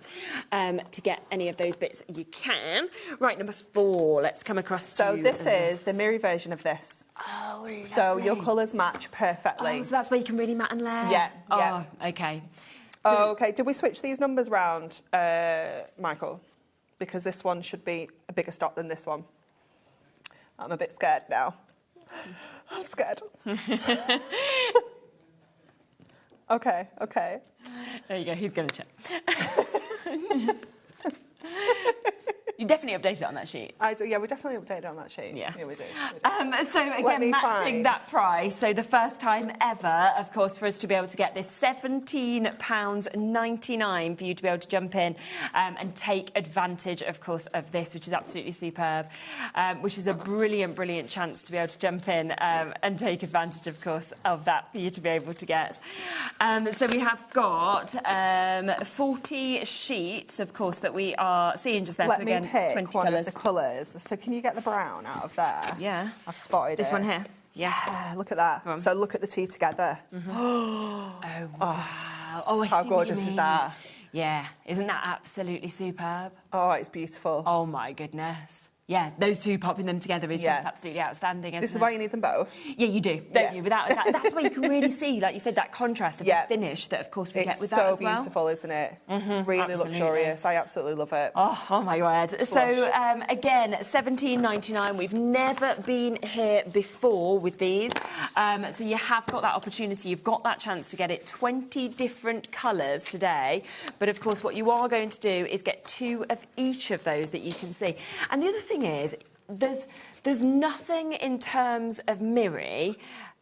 to get any of those bits you can. Right, number 4, let's come across So this is the mirror version of this. Oh, lovely. So your colours match perfectly. Oh, so that's where you can really matte and layer? Yeah. Oh, okay. So, okay, did we switch these numbers round, Michael? Because this one should be a bigger stock than this one. I'm a bit scared now. I'm scared. Okay. There you go, he's going to check. You definitely updated it on that sheet. I do, yeah, we definitely updated on that sheet. Yeah, we do. So again, matching that price. So the first time ever, of course, for us to be able to get this £17.99 for you to be able to jump in and take advantage, of course, of this, which is absolutely superb, which is a brilliant chance to be able to jump in and take advantage, of course, of that for you to be able to get. So we have got 40 sheets, of course, that we are seeing just there. Let so me again, pick 20 one colours. of the colours. So can you get the brown out of there? Yeah. I've spotted this it. one here. Yeah. Look at that. So look at the two together. Oh, wow. Oh, I How see gorgeous what you mean. is that? Yeah. Isn't that absolutely superb? Oh, it's beautiful. Oh, my goodness. Yeah, those two popping them together is just absolutely outstanding, isn't This is it? why you need them both? Yeah, you do, don't you? Without that, that's why you can really see, like you said, that contrast of the finish that, of course, we get with that as well. It's so beautiful, isn't it? Really luxurious. I absolutely love it. Oh my word. So, again, £17.99. We've never been here before with these. So you have got that opportunity. You've got that chance to get it 20 different colours today. But, of course, what you are going to do is get 2 of each of those that you can see. And the other thing is, there's nothing in terms of mirror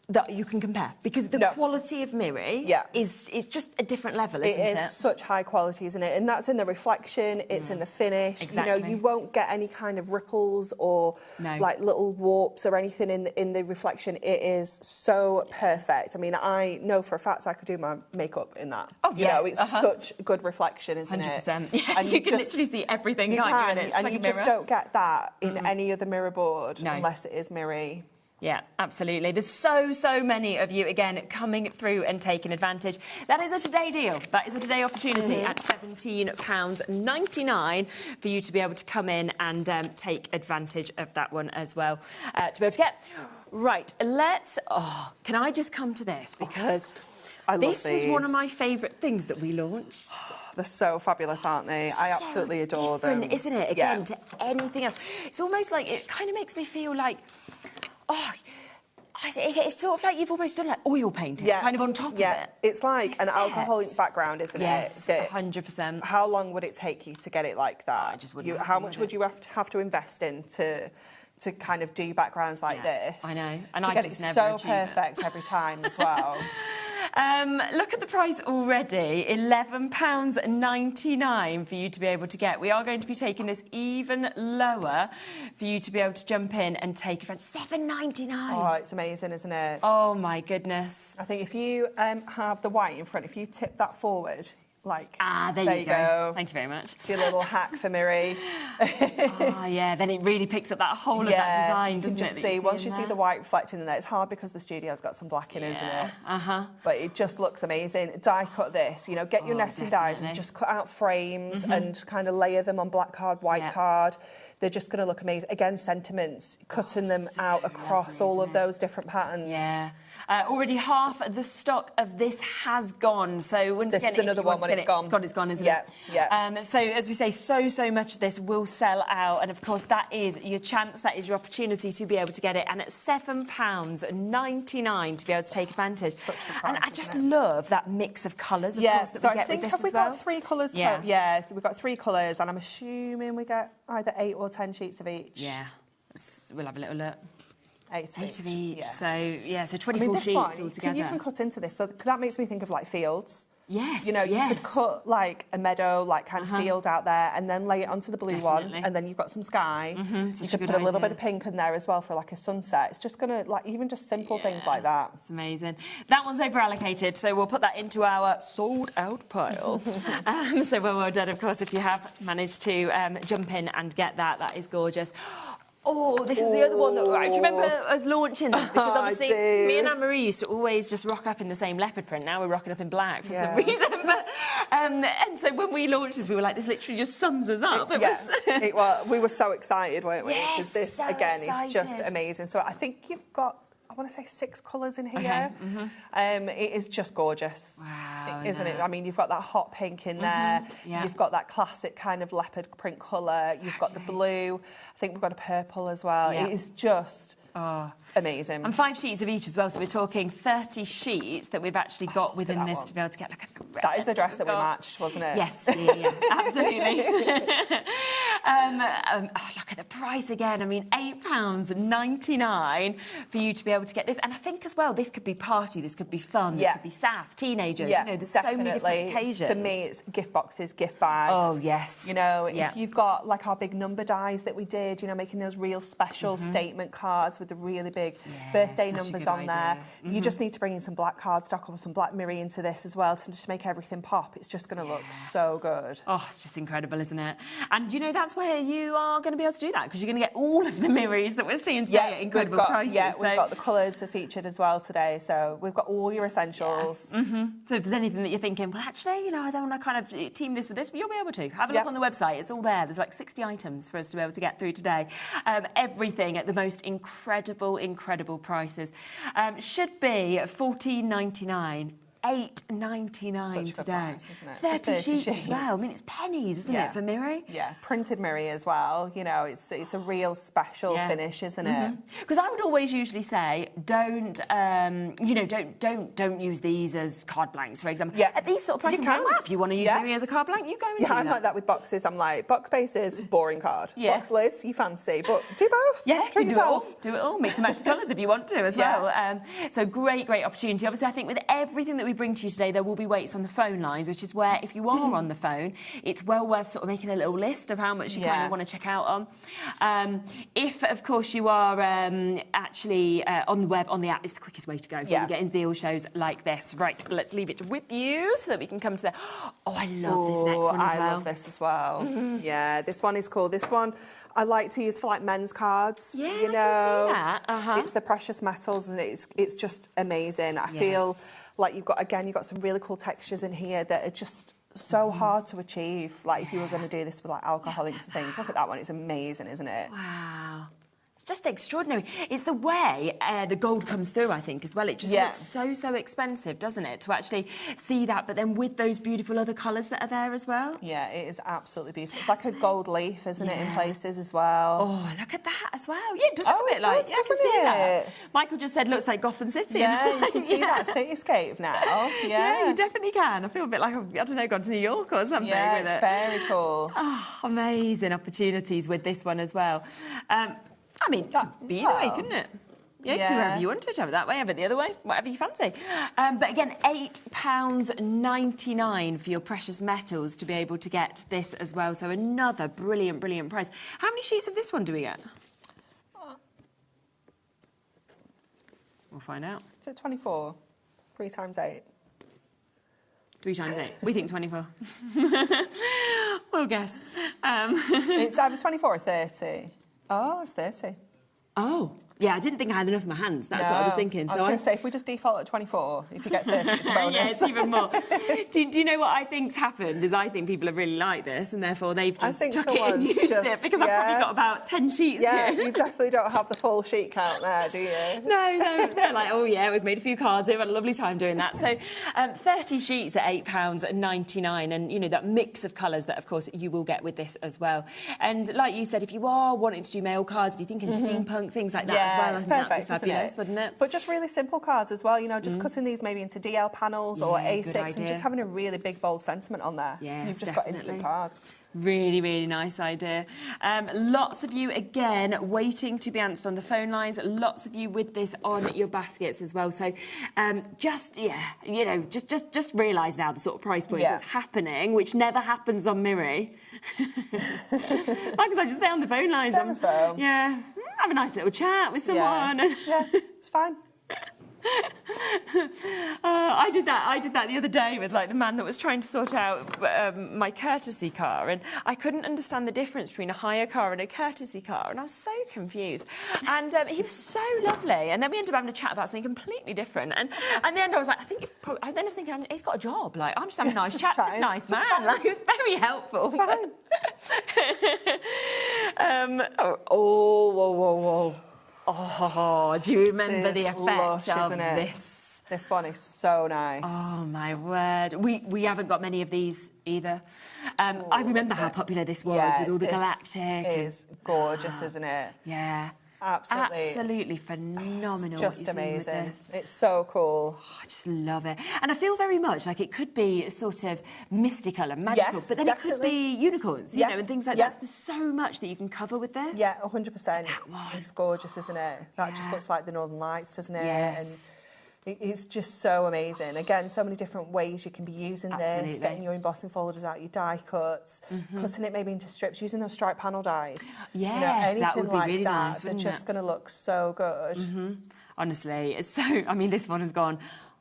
that you can compare, because the quality of mirror is just a different level, isn't it? It is such high quality, isn't it? And that's in the reflection, it's in the finish. Exactly. You won't get any kind of ripples or like little warps or anything in the reflection. It is so perfect. I mean, I know for a fact I could do my makeup in that. Oh, yeah. It's such good reflection, isn't 100%. it? Yeah, And you can literally see everything, can't you? And you just don't get that in any other mirror board unless it is mirror. Yeah, absolutely. There's so many of you, again, coming through and taking advantage. That is a today deal. That is a today opportunity at £17.99 for you to be able to come in and take advantage of that one as well. To be able to get... Right, can I just come to this? Because I love this was one of these. my favourite things that we launched. They're so fabulous, aren't they? I absolutely adore them. Different, isn't it? Again, to anything else. It's almost like, it kind of makes me feel like, it's sort of like you've almost done like oil painting, kind of on top of it. It's like an alcoholic background, isn't yes, it? 100%. How long would it take you to get it like that? I just wouldn't. How much would you have to invest in to kind of do backgrounds like this? I know, and to I get just it never so achieve it. perfect every time as well. Look at the price already, £11.99 for you to be able to get. We are going to be taking this even lower for you to be able to jump in and take advantage. £7.99. Oh, it's amazing, isn't it? Oh, my goodness. I think if you have the white in front, if you tip that forward, like... there you go. Thank you very much. It's your little hack for Miri. Yeah, then it really picks up that whole of that design, doesn't it? You can just see, once you see the white reflecting in there, it's hard because the studio's got some black in, isn't it? But it just looks amazing. Die cut this, you know, get your nesting dies and just cut out frames and kind of layer them on black card, white card. They're just going to look amazing. Again, sentiments, cutting them out across all of those different patterns. Yeah. Already half of the stock of this has gone. So once this again, is another one when it's gone. It's gone, isn't it? Yeah. So as we say, so much of this will sell out, and of course that is your chance, that is your opportunity to be able to get it. And at £7.99 to be able to take advantage. And I just love that mix of colours, of course, that we get with this as well. We've got 3 colours. Yeah, we've got 3 colours, and I'm assuming we get either 8 or 10 sheets of each. Yeah, we'll have a little look. 8 of each. Yeah. So 24 sheets altogether. You can cut into this, so that makes me think of like fields. Yes, you know, you could cut like a meadow, like kind of field out there, and then lay it onto the blue one, and then you've got some sky. You could put a little bit of pink in there as well for like a sunset. It's just gonna like even just simple things like that. It's amazing. That one's over allocated, so we'll put that into our sold out pile. So well done, of course, if you have managed to jump in and get that. That is gorgeous. Oh, this was the other one that... Do you remember us launching this? Because obviously me and Anne-Marie used to always just rock up in the same leopard print. Now we're rocking up in black for some reason. But, and so when we launched this, we were like, this literally just sums us up. We were so excited, weren't we? Yes, because this, so again, excited. is just amazing. So I think you've got... I want to say 6 colours in here. It is just gorgeous, isn't it? I mean, you've got that hot pink in there. You've got that classic kind of leopard print colour. You've got the blue. I think we've got a purple as well. It is just amazing. And 5 sheets of each as well, so we're talking 30 sheets that we've actually got within this to be able to get. Look at the red. That is the dress that we matched, wasn't it? Yes, yeah, absolutely. Look at the price again. I mean, £8.99 for you to be able to get this. And I think as well, this could be party, this could be fun, this could be sass, teenagers. You know, there's so many different occasions. For me, it's gift boxes, gift bags. Oh, yes. You know, if you've got like our big number dies that we did, you know, making those real special statement cards with the really big birthday numbers on there. You just need to bring in some black cardstock or some black mirror into this as well to just make everything pop. It's just going to look so good. Oh, it's just incredible, isn't it? And, you know, that's where you are going to be able to do that because you're going to get all of the mirrors that we're seeing today at incredible prices. Yeah, we've got the colours featured as well today. So we've got all your essentials. So if there's anything that you're thinking, well, actually, you know, I don't want to kind of team this with this, but you'll be able to. Have a look on the website. It's all there. There's like 60 items for us to be able to get through today. Everything at the most incredible prices. Should be $14.99. $8.99 today. Price, 30 sheets as well. I mean, it's pennies, isn't it, for Miri? Yeah, printed Miri as well. You know, it's a real special finish, isn't it? Because I would always usually say, don't use these as card blanks, for example. Yeah. At these sort of prices, if you want to use Miri as a card blank, you go and do that. I'm like that with boxes. I'm like, box bases, boring card. Box lids, you fancy, but do both. Yeah, treat yourself. Do it all. Mix and match the colours if you want to as well. So great opportunity. Obviously, I think with everything that we bring to you today, there will be weights on the phone lines, which is where if you are on the phone, it's well worth sort of making a little list of how much you kind of want to check out on. If, of course, you are actually on the web, on the app, it's the quickest way to go. When you're getting deal shows like this. Right, let's leave it with you so that we can come to the... Oh, I love this next one as well. I love this as well. Yeah, this one is cool. This one I like to use for like men's cards. Yeah, you know, I can see that. It's the precious metals and it's just amazing. I feel like you've got some really cool textures in here that are just so hard to achieve. Like if you were going to do this with like alcoholics and things, look at that one. It's amazing, isn't it? Wow. It's just extraordinary. It's the way the gold comes through, I think, as well. It just looks so expensive, doesn't it, to actually see that, but then with those beautiful other colours that are there as well. Yeah, it is absolutely beautiful. It's like a gold leaf, isn't it, in places as well. Oh, look at that as well. Yeah, it does look a bit like, I can see that. Michael just said looks like Gotham City. Yeah, you can see that cityscape now. Yeah, you definitely can. I feel a bit like I've, I don't know, gone to New York or something yeah, with it's it. very cool. Oh, amazing opportunities with this one as well. I mean, it could be either way, couldn't it? Yeah, you can do wherever you want to, have it that way, have it the other way, whatever you fancy. But again, £8.99 for your precious metals to be able to get this as well. So another brilliant, brilliant price. How many sheets of this one do we get? We'll find out. Is it 24? 3 times 8. 3 times 8. We think 24. We'll guess. It's either 24 or 30. Oh, it's 30. Oh, yeah, I didn't think I had enough in my hands. That's what I was thinking. I was going to say, if we just default at 24, if you get 30, it's a bonus. Yeah, it's even more. do you know what I think's happened? Is I think people have really liked this, and therefore they've just took it and used it, because I've probably got about 10 sheets here. Yeah, you definitely don't have the full sheet count there, do you? No, they're like, oh yeah, we've made a few cards here, had a lovely time doing that. So 30 sheets at £8.99, and, you know, that mix of colours that, of course, you will get with this as well. And like you said, if you are wanting to do mail cards, if you're thinking steampunk, things like that as well, it's I think perfect, that'd be fabulous, wouldn't it? But just really simple cards as well, you know, just cutting these maybe into DL panels or A6 and just having a really big, bold sentiment on there. Yes, you've just got instant cards. Really, really nice idea. Lots of you, again, waiting to be answered on the phone lines. Lots of you with this on your baskets as well. So just realise now the sort of price point that's happening, which never happens on Miri. Like I just say on the phone lines. Yeah, have a nice little chat with someone. Yeah, it's fine. I did that the other day with like the man that was trying to sort out my courtesy car, and I couldn't understand the difference between a hire car and a courtesy car, and I was so confused. And he was so lovely, and then we ended up having a chat about something completely different. And in the end, I was like, I think I then thinking he's got a job. Like, I'm just having a nice chat with this nice man. Like, it was very helpful. Oh, do you remember the effect of this? This one is so nice. Oh, my word. We haven't got many of these either. I remember how popular this was with all the galactic. It is gorgeous, isn't it? Yeah. Absolutely phenomenal. It's just amazing. It's so cool. Oh, I just love it. And I feel very much like it could be sort of mystical and magical, but then it could be unicorns, you know, and things like that. There's so much that you can cover with this. Yeah, 100%. It's gorgeous, isn't it? That just looks like the Northern Lights, doesn't it? Yes. And it's just so amazing. Again, so many different ways you can be using this, getting your embossing folders out, your die cuts, cutting it maybe into strips, using those stripe panel dies. Yes, you know, anything that would be like really that, nice, they're wouldn't just going to look so good. Honestly, it's so, I mean, this one has gone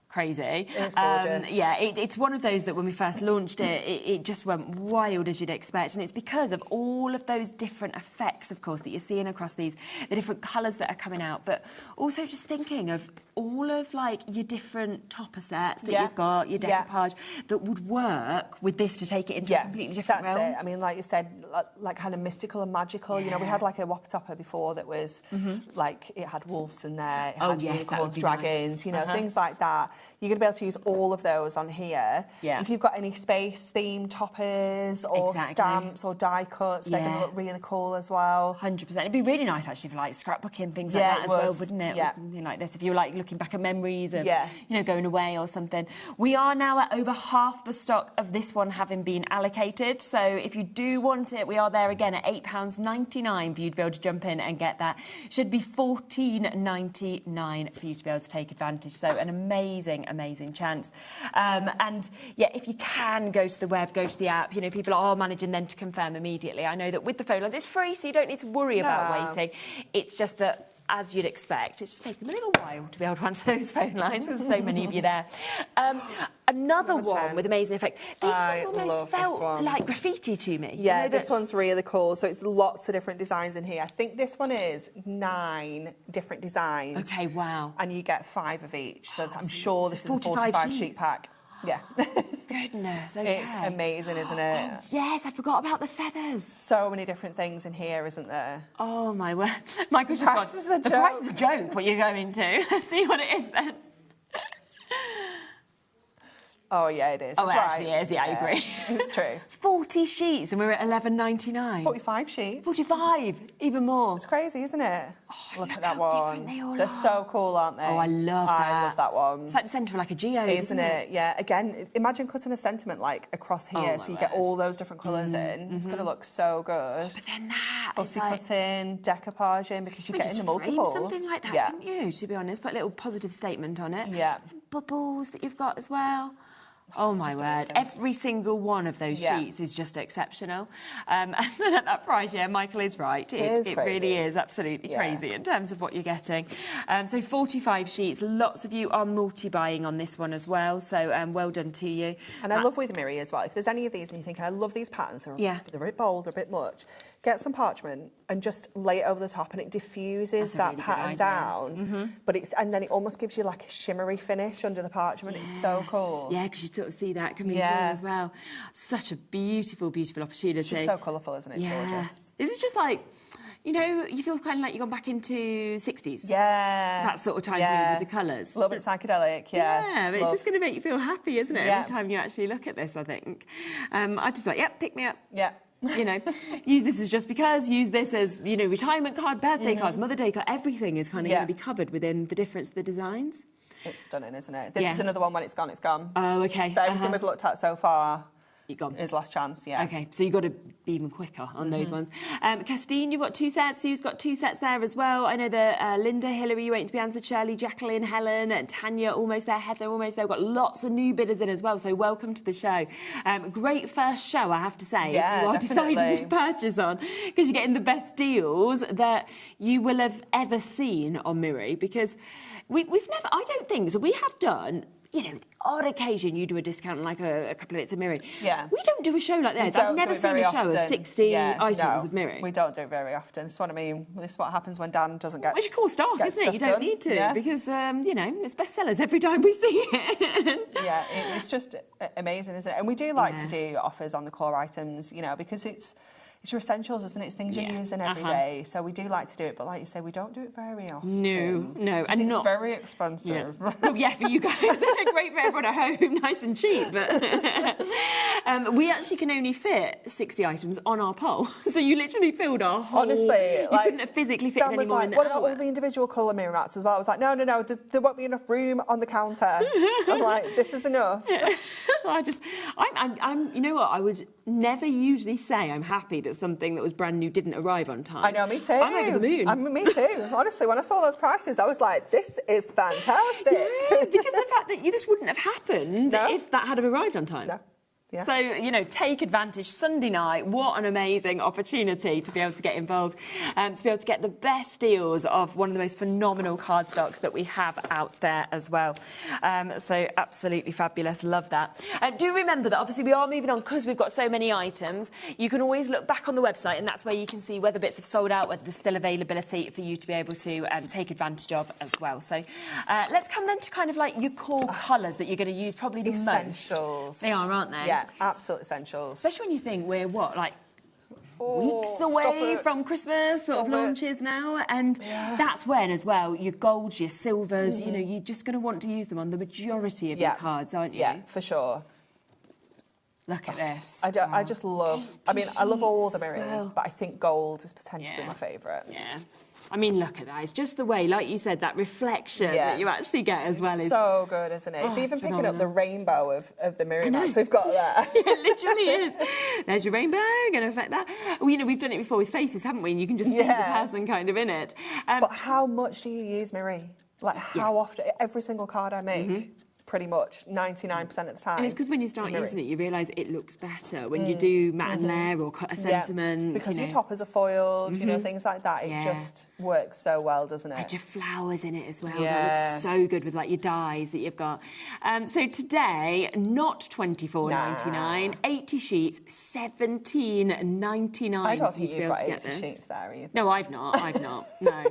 crazy. It's gorgeous. It's one of those that when we first launched it just went wild, as you'd expect, and it's because of all of those different effects, of course, that you're seeing across the different colours that are coming out, but also just thinking of all of like your different topper sets that you've got, your decoupage, that would work with this to take it into a completely different realm. That's it. I mean, like you said, like kind of mystical and magical. You know, we had like a whopper topper before that was like it had wolves in there, it had unicorns, dragons, you know, things like that. You're going to be able to use all of those on here. Yeah. If you've got any space-themed toppers or stamps or die cuts, they're going to look really cool as well. 100%. It'd be really nice, actually, for, like, scrapbooking, things like that as well, wouldn't it? Yeah. Something like this, if you were, like, looking back at memories of, you know, going away or something. We are now at over half the stock of this one having been allocated, so if you do want it, we are there again at £8.99 for you to be able to jump in and get that. Should be $14.99 for you to be able to take advantage, so an amazing chance. And yeah, if you can go to the web, go to the app, you know, people are managing then to confirm immediately. I know that with the phone lines, it's free, so you don't need to worry about waiting. It's just that, as you'd expect, it's just taking them a little while to be able to answer those phone lines. There's so many of you there. Another one with amazing effect. This one almost felt like graffiti to me. Yeah, you know, this one's really cool. So it's lots of different designs in here. I think this one is 9 different designs. Okay, wow. And you get 5 of each. So I'm sure this is a 45 sheet pack. Yeah. goodness, okay. It's amazing, isn't it? Oh, yes, I forgot about the feathers. So many different things in here, isn't there? Oh, my word. Michael's just gone, the price is a joke, what you're going to. Let's see what it is then. Oh, yeah, it is. Oh, it actually is. Yeah, I agree. It's true. 40 sheets and we're at $11.99. 45 sheets. 45, even more. It's crazy, isn't it? Oh, look at that one. They all They're are. so cool, aren't they? Oh, I love that. I love that one. It's like the centre of like a geode, isn't it? Yeah. Again, imagine cutting a sentiment like across here, so you get all those different colours in. It's going to look so good. But then that, fussy like, cutting, decoupaging, because you're getting the multiples. Something like that, couldn't you? To be honest, put a little positive statement on it. Yeah. Bubbles that you've got as well. Oh my word! Amazing. Every single one of those sheets is just exceptional, and at that price, Michael is right. It really is absolutely crazy in terms of what you're getting. So 45 sheets. Lots of you are multi-buying on this one as well. So well done to you. And I love with Miri as well. If there's any of these and you're thinking, I love these patterns, they're a bit bold, they're a bit much. Get some parchment and just lay it over the top, and it diffuses that really pattern down. But and then it almost gives you like a shimmery finish under the parchment. It's so cool. Yeah, because you sort of see that coming through as well. Such a beautiful, beautiful opportunity. It's just so colourful, isn't it? It's gorgeous. This is just like, you know, you feel kind of like you've gone back into 60s. Yeah. That sort of time period with the colours. A little bit psychedelic, Yeah, but it's just going to make you feel happy, isn't it? Every time you actually look at this, I think. I'd just be like, pick me up. Yeah. You know, use this as just because, use this as, you know, retirement card, birthday cards, Mother Day card, everything is kind of going to be covered within the difference of the designs. It's stunning, isn't it? This is another one. When it's gone, it's gone. Oh, okay. So everything we've looked at so far is last chance, Okay, so you've got to be even quicker on those ones. Castine, you've got 2 sets. Sue's got 2 sets there as well. I know that Linda, Hillary, you waiting to be answered, Shirley, Jacqueline, Helen, Tanya, almost there, Heather, almost there. We've got lots of new bidders in as well, so welcome to the show. Great first show, I have to say, if you are deciding to purchase on, because you're getting the best deals that you will have ever seen on Miri, because we've never, I don't think, so we have done, you know, the odd occasion you do a discount on like a couple of bits of Miri. Yeah. We don't do a show like this. I've never seen a show of 60 items of Miri. We don't do it very often. This is what I mean. This is what happens when Dan doesn't get. Which is core stock, isn't it? You don't need to because you know, it's bestsellers every time we see it. Yeah, it's just amazing, isn't it? And we do like to do offers on the core items, you know, because it's your essentials, isn't it? It's things you're using every day. So we do like to do it, but like you say, we don't do it very often. No, and it's very expensive. Yeah. Well, yeah, for you guys, great for everyone at home, nice and cheap. But we actually can only fit 60 items on our pole, so you literally filled our whole. Honestly, you couldn't have physically fit it anymore in the what about all the individual colour mirror mats as well? I was like, no, there won't be enough room on the counter. I'm like, this is enough. I'm. You know what? I would never usually say I'm happy that something that was brand new didn't arrive on time. I know, me too. I'm over the moon. Me too. Honestly, when I saw those prices, I was like, this is fantastic. Yeah, because the fact that this wouldn't have happened if that had have arrived on time. No. Yeah. So, you know, take advantage. Sunday night, what an amazing opportunity to be able to get involved and to be able to get the best deals of one of the most phenomenal card stocks that we have out there as well. So absolutely fabulous. Love that. Do remember that obviously we are moving on because we've got so many items. You can always look back on the website and that's where you can see whether bits have sold out, whether there's still availability for you to be able to take advantage of as well. So let's come then to kind of like your core colours that you're going to use probably the most. They are, aren't they? Yeah. Absolute essentials. Especially when you think we're, weeks away from Christmas sort of launches now. And that's when, as well, your golds, your silvers, you know, you're just going to want to use them on the majority of your cards, aren't you? Yeah, for sure. Look at this. I just love... I mean, I love all the mirrors, but I think gold is potentially my favourite. Yeah. I mean, look at that. It's just the way, like you said, that reflection that you actually get as well. It's so good, isn't it? It's even picking up the rainbow of the mirror mats we've got there. It literally is. There's your rainbow, going to affect that. Well, you know, we've done it before with faces, haven't we? And you can just see the person kind of in it. But how much do you use Miri? Like, how often? Every single card I make... Pretty much 99% of the time. And it's because when you start using it, you realise it looks better when you do matte and layer or cut a sentiment. Because your toppers are foiled, you know, things like that. It just works so well, doesn't it? And your flowers in it as well. That looks so good with like your dyes that you've got. So today, not $24.99, 80 sheets, $17.99. I don't think you've got 80 sheets there either. No, I've not. No.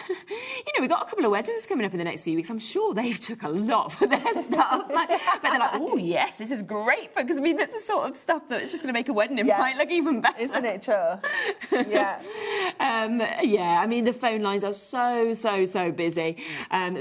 You know, we've got a couple of weddings coming up in the next few weeks. I'm sure they've took a lot for their stuff. But they're like, oh, yes, this is great. Because, I mean, that's the sort of stuff that it's just going to make a wedding invite look even better. Isn't it, sure? Yeah. Yeah, I mean, the phone lines are so busy.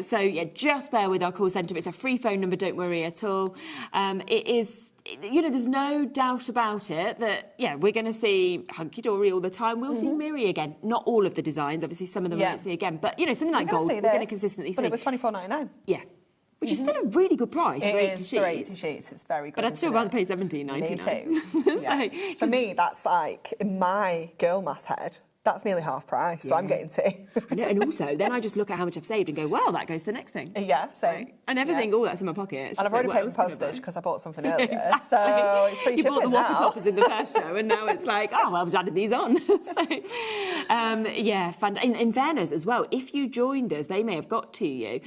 So, yeah, just bear with our call centre. It's a free phone number, don't worry at all. It is, you know, there's no doubt about it that, yeah, we're going to see hunky-dory all the time. We'll see Miri again. Not all of the designs, obviously, some of them we won't see again. But, you know, something like gold, we're going to consistently see. But it was $24.99. Yeah. Which is still a really good price for 80 sheets. For 80 sheets, it's very good. But I'd still rather pay $17.99. Me too. Yeah. For me, that's like, in my girl math head, that's nearly half price, so I'm getting two. I know, and also, then I just look at how much I've saved and go, well, that goes to the next thing. Yeah, same. Right? I never think, oh, that's in my pocket. It's and I've like, already paid for postage because I bought something earlier. Exactly. So it's free you shipping bought the Whopper now. toppers in the first show, and now it's like, oh, well, I've added these on. So, yeah, fun. In fairness as well, if you joined us, they may have got to you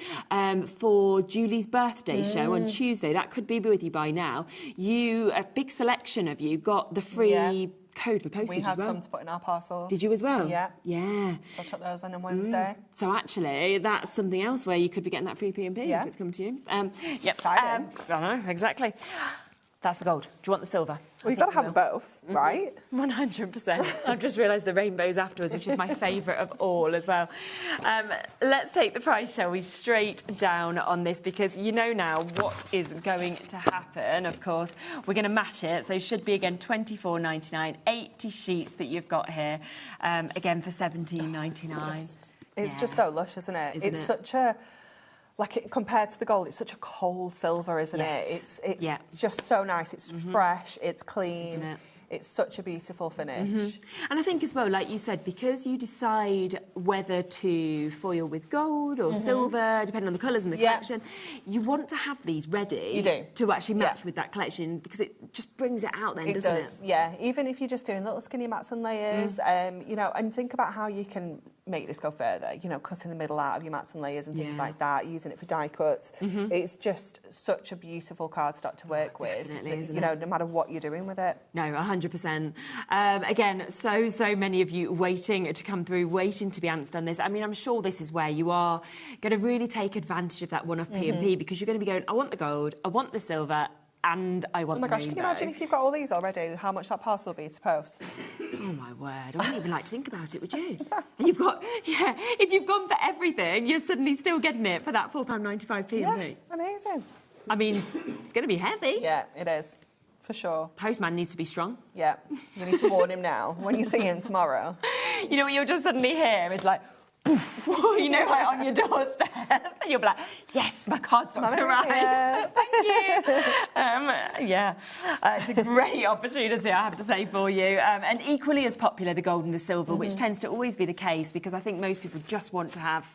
for Julie's birthday show on Tuesday. That could be with you by now. A big selection of you got the free code for postage as well. We had some to put in our parcels. Did you as well? Yeah. Yeah. So I took those on Wednesday. So actually, that's something else where you could be getting that free P&P if it's come to you. Yep. Exciting. I know, exactly. That's the gold. Do you want the silver? Well, you've got to have them both, right? 100%. I've just realised the rainbows afterwards, which is my favourite of all as well. Let's take the price, shall we, straight down on this, because you know now what is going to happen, of course. We're going to match it, so it should be, again, $24.99, 80 sheets that you've got here, again, for $17.99. It's just so lush, isn't it? It's such a... Like, compared to the gold, it's such a cold silver, isn't it? It's just so nice. It's fresh, it's clean. Isn't it? It's such a beautiful finish. And I think as well, like you said, because you decide whether to foil with gold or silver, depending on the colours and the collection, you want to have these ready to actually match with that collection, because it just brings it out then, doesn't it? Yeah, even if you're just doing little skinny mats and layers, you know, and think about how you can make this go further, you know, cutting the middle out of your mats and layers and things like that, using it for die cuts. It's just such a beautiful cardstock to work with, isn't you know, no matter what you're doing with it. No, 100%. Again, so many of you waiting to come through, waiting to be answered on this. I mean, I'm sure this is where you are going to really take advantage of that one-off P&P, because you're going to be going, I want the gold, I want the silver, and I want the rainbow. Can you imagine if you've got all these already, how much that parcel would be to post? Oh, my word. I wouldn't even like to think about it, would you? And you've got, if you've gone for everything, you're suddenly still getting it for that £4.95 P&P. Yeah, amazing. I mean, it's going to be heavy. Yeah, it is, for sure. Postman needs to be strong. Yeah, we need to warn him now when you see him tomorrow. You know what you'll just suddenly hear is like, you know, like on your doorstep, and you'll be like, yes, my cardstock's arrived. Thank you. It's a great opportunity, I have to say, for you. And equally as popular, the gold and the silver, which tends to always be the case, because I think most people just want to have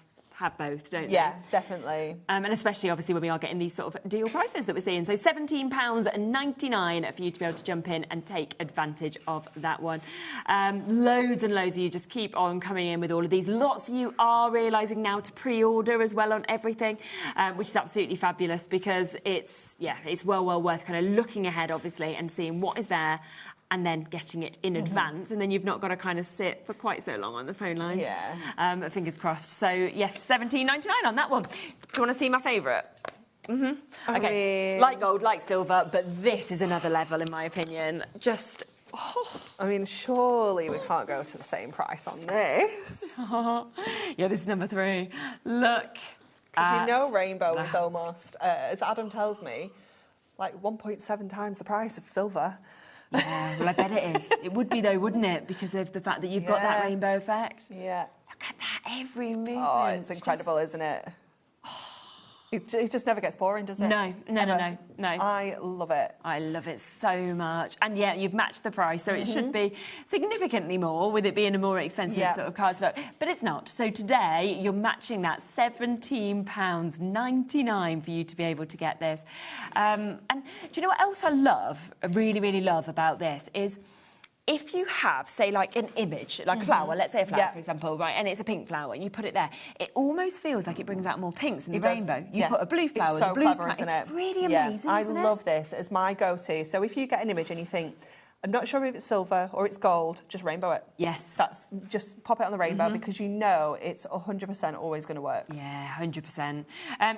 both, don't they? Yeah, definitely. And especially, obviously, when we are getting these sort of deal prices that we're seeing. So £17.99 for you to be able to jump in and take advantage of that one. Loads and loads of you just keep on coming in with all of these. Lots of you are realising now to pre-order as well on everything, which is absolutely fabulous, because it's well worth kind of looking ahead, obviously, and seeing what is there, and then getting it in advance, and then you've not got to kind of sit for quite so long on the phone lines. Yeah. Fingers crossed. So, yes, $17.99 on that one. Do you want to see my favourite? Okay, like gold, like silver, but this is another level, in my opinion. Just... Oh. I mean, surely we can't go to the same price on this. Yeah, this is number 3. Look at you know rainbow is almost, as Adam tells me, like 1.7 times the price of silver. Yeah, well, I bet it is. It would be, though, wouldn't it? Because of the fact that you've got that rainbow effect. Yeah. Look at that, every movement. Oh, it's incredible, isn't it? It just never gets boring, does it? No. I love it. I love it so much. And yeah, you've matched the price, so it should be significantly more, with it being a more expensive sort of cardstock. But it's not. So today, you're matching that £17.99 for you to be able to get this. And do you know what else I love, I really, really love about this is... If you have, say, like an image, like a flower, let's say a flower, for example, right, and it's a pink flower, and you put it there, it almost feels like it brings out more pinks in the rainbow. You put a blue flower, it's so the blue's clever, isn't it? It's really amazing, I love this as my go-to. So if you get an image and you think, I'm not sure if it's silver or it's gold, just rainbow it. Yes. That's just pop it on the rainbow because you know it's 100% always going to work. Yeah, 100%.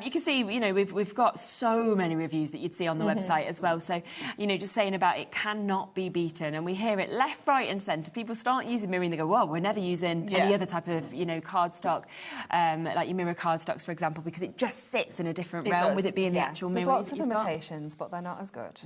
You can see, you know, we've got so many reviews that you'd see on the website as well. So, you know, just saying about it cannot be beaten. And we hear it left, right and centre. People start using mirror and they go, well, we're never using any other type of, you know, cardstock, like your mirror cardstocks, for example, because it just sits in a different realm with it being the actual mirror. There's lots of imitations, but they're not as good.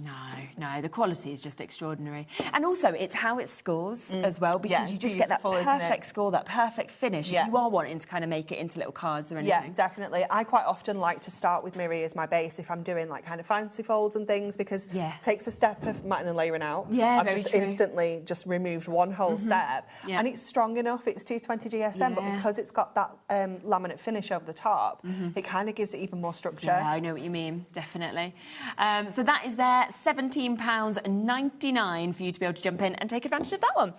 No, the quality is just extraordinary. And also, it's how it scores as well, because you just get that perfect score, that perfect finish, if you are wanting to kind of make it into little cards or anything. Yeah, definitely. I quite often like to start with Miri as my base if I'm doing like kind of fancy folds and things, because it takes a step of matting and layering out. Yeah, I've just instantly just removed one whole step. Yeah. And it's strong enough, it's 220 GSM, but because it's got that laminate finish over the top, it kind of gives it even more structure. Yeah, I know what you mean, definitely. So that is there, £17.99 for you to be able to jump in and take advantage of that one.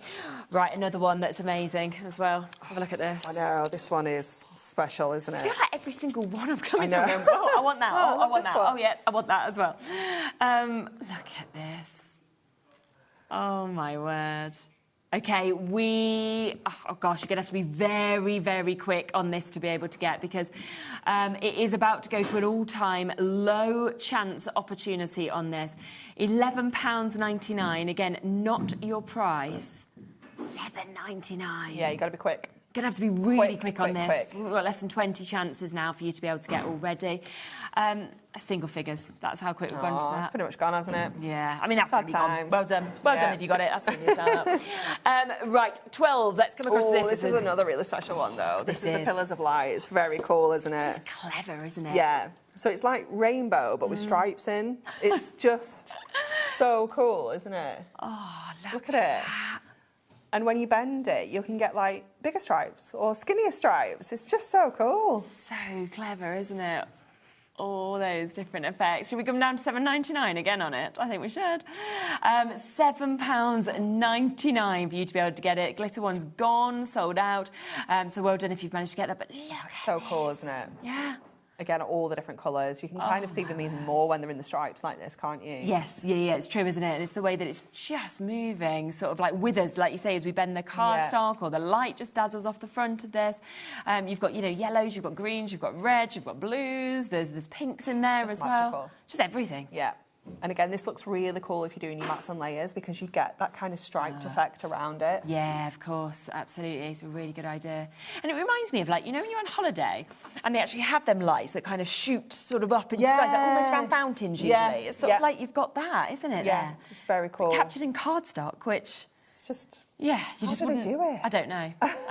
Right, another one that's amazing as well. Have a look at this. I know, this one is special, isn't it? I feel like every single one I'm coming to remember. Oh, I want that. Oh, I want that. Oh, yes, I want that as well. Look at this. Oh, my word. Okay, oh gosh, you're going to have to be very, very quick on this to be able to get, because it is about to go to an all-time low chance opportunity on this. £11.99, again, not your price. £7.99. Yeah, you've got to be quick. Going to have to be really quick on this. We've got less than 20 chances now for you to be able to get already. Single figures. That's how quick we've gone to that. It's pretty much gone, hasn't it? Yeah. I mean, that's really gone. Well done. Well done if you got it. That's going to be a sell-up. Right, 12. Let's come across this. This is another really special one, though. This is the Pillars of Light. It's very cool, isn't it? This is clever, isn't it? Yeah. So it's like rainbow, but with stripes in. It's just so cool, isn't it? Oh, look at it. And when you bend it, you can get like bigger stripes or skinnier stripes. It's just so cool. So clever, isn't it? All those different effects. Should we come down to £7.99 again on it? I think we should. £7.99 for you to be able to get it. Glitter one's gone, sold out. So well done if you've managed to get that. But look at so cool, isn't it? Yeah. Again, all the different colours. You can kind of see them even more when they're in the stripes like this, can't you? Yes, yeah, it's true, isn't it? And it's the way that it's just moving, sort of like withers, like you say, as we bend the cardstock, or the light just dazzles off the front of this. You've got, you know, yellows, you've got greens, you've got reds, you've got blues, there's pinks in there as well. Just everything. Yeah. And again, this looks really cool if you're doing your mats and layers, because you get that kind of striped effect around it. Yeah, of course, absolutely. It's a really good idea. And it reminds me of, like, you know, when you're on holiday and they actually have them lights that kind of shoot sort of up into the skies, like almost around fountains usually. It's sort of like you've got that, isn't it? Yeah, it's very cool. Captured in cardstock, which... It's just... Yeah, you just wouldn't... How do they do it? I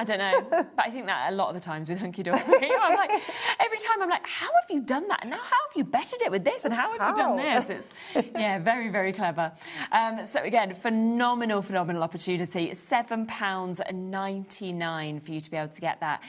don't know. But I think that a lot of the times with Hunky Dory, I'm like, every time I'm like, how have you done that? And now how have you bettered it with this? And how have you done this? It's, yeah, very, very clever. So again, phenomenal opportunity. £7.99 for you to be able to get that.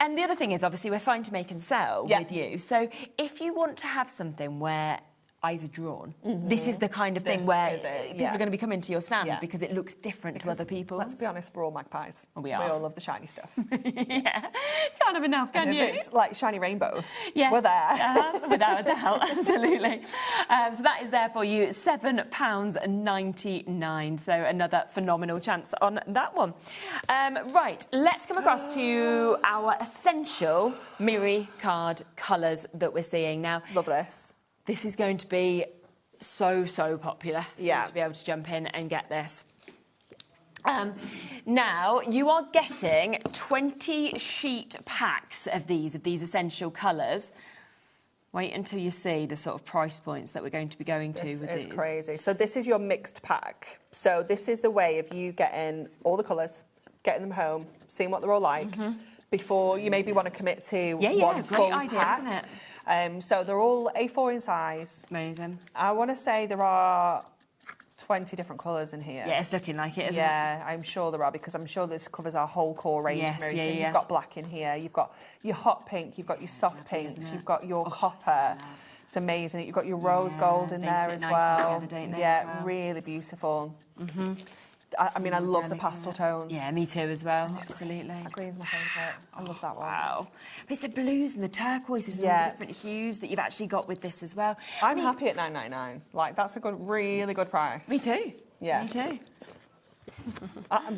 And the other thing is, obviously, we're fine to make and sell with you. So if you want to have something where eyes are drawn. This is the kind of thing where people are going to be coming to your stand because it looks different to other people. Let's be honest, we're all magpies. We are. We all love the shiny stuff. Can't have enough, can you? It's like shiny rainbows. Yes. We're there. Without a doubt, absolutely. So that is there for you, £7.99. So another phenomenal chance on that one. Right, let's come across to our essential Miri card colours that we're seeing now. Love this. This is going to be so popular for you Yeah. to be able to jump in and get this. Now, you are getting 20 sheet packs of these essential colours. Wait until you see the sort of price points that we're going to be going to with these. It's crazy. So this is your mixed pack. So this is the way of you getting all the colours, getting them home, seeing what they're all like, before you maybe want to commit to one full great idea, pack. isn't it? So they're all A4 in size. Amazing. I want to say there are 20 different colours in here. Yeah, it's looking like it, isn't it? Yeah, I'm sure there are, because I'm sure this covers our whole core range. Yes, Mary. yeah, So yeah. you've got black in here, you've got your hot pink, you've got your soft pinks, you've got your copper. It's amazing. You've got your rose gold in there as well. Yeah, really beautiful. I mean, I love the pastel tones. Yeah, me too as well, absolutely. That green's my favourite. I love that one. Wow. But it's the blues and the turquoises and all the different hues that you've actually got with this as well. I'm happy at £9.99. Like, that's a really good price. Me too. Yeah. Me too.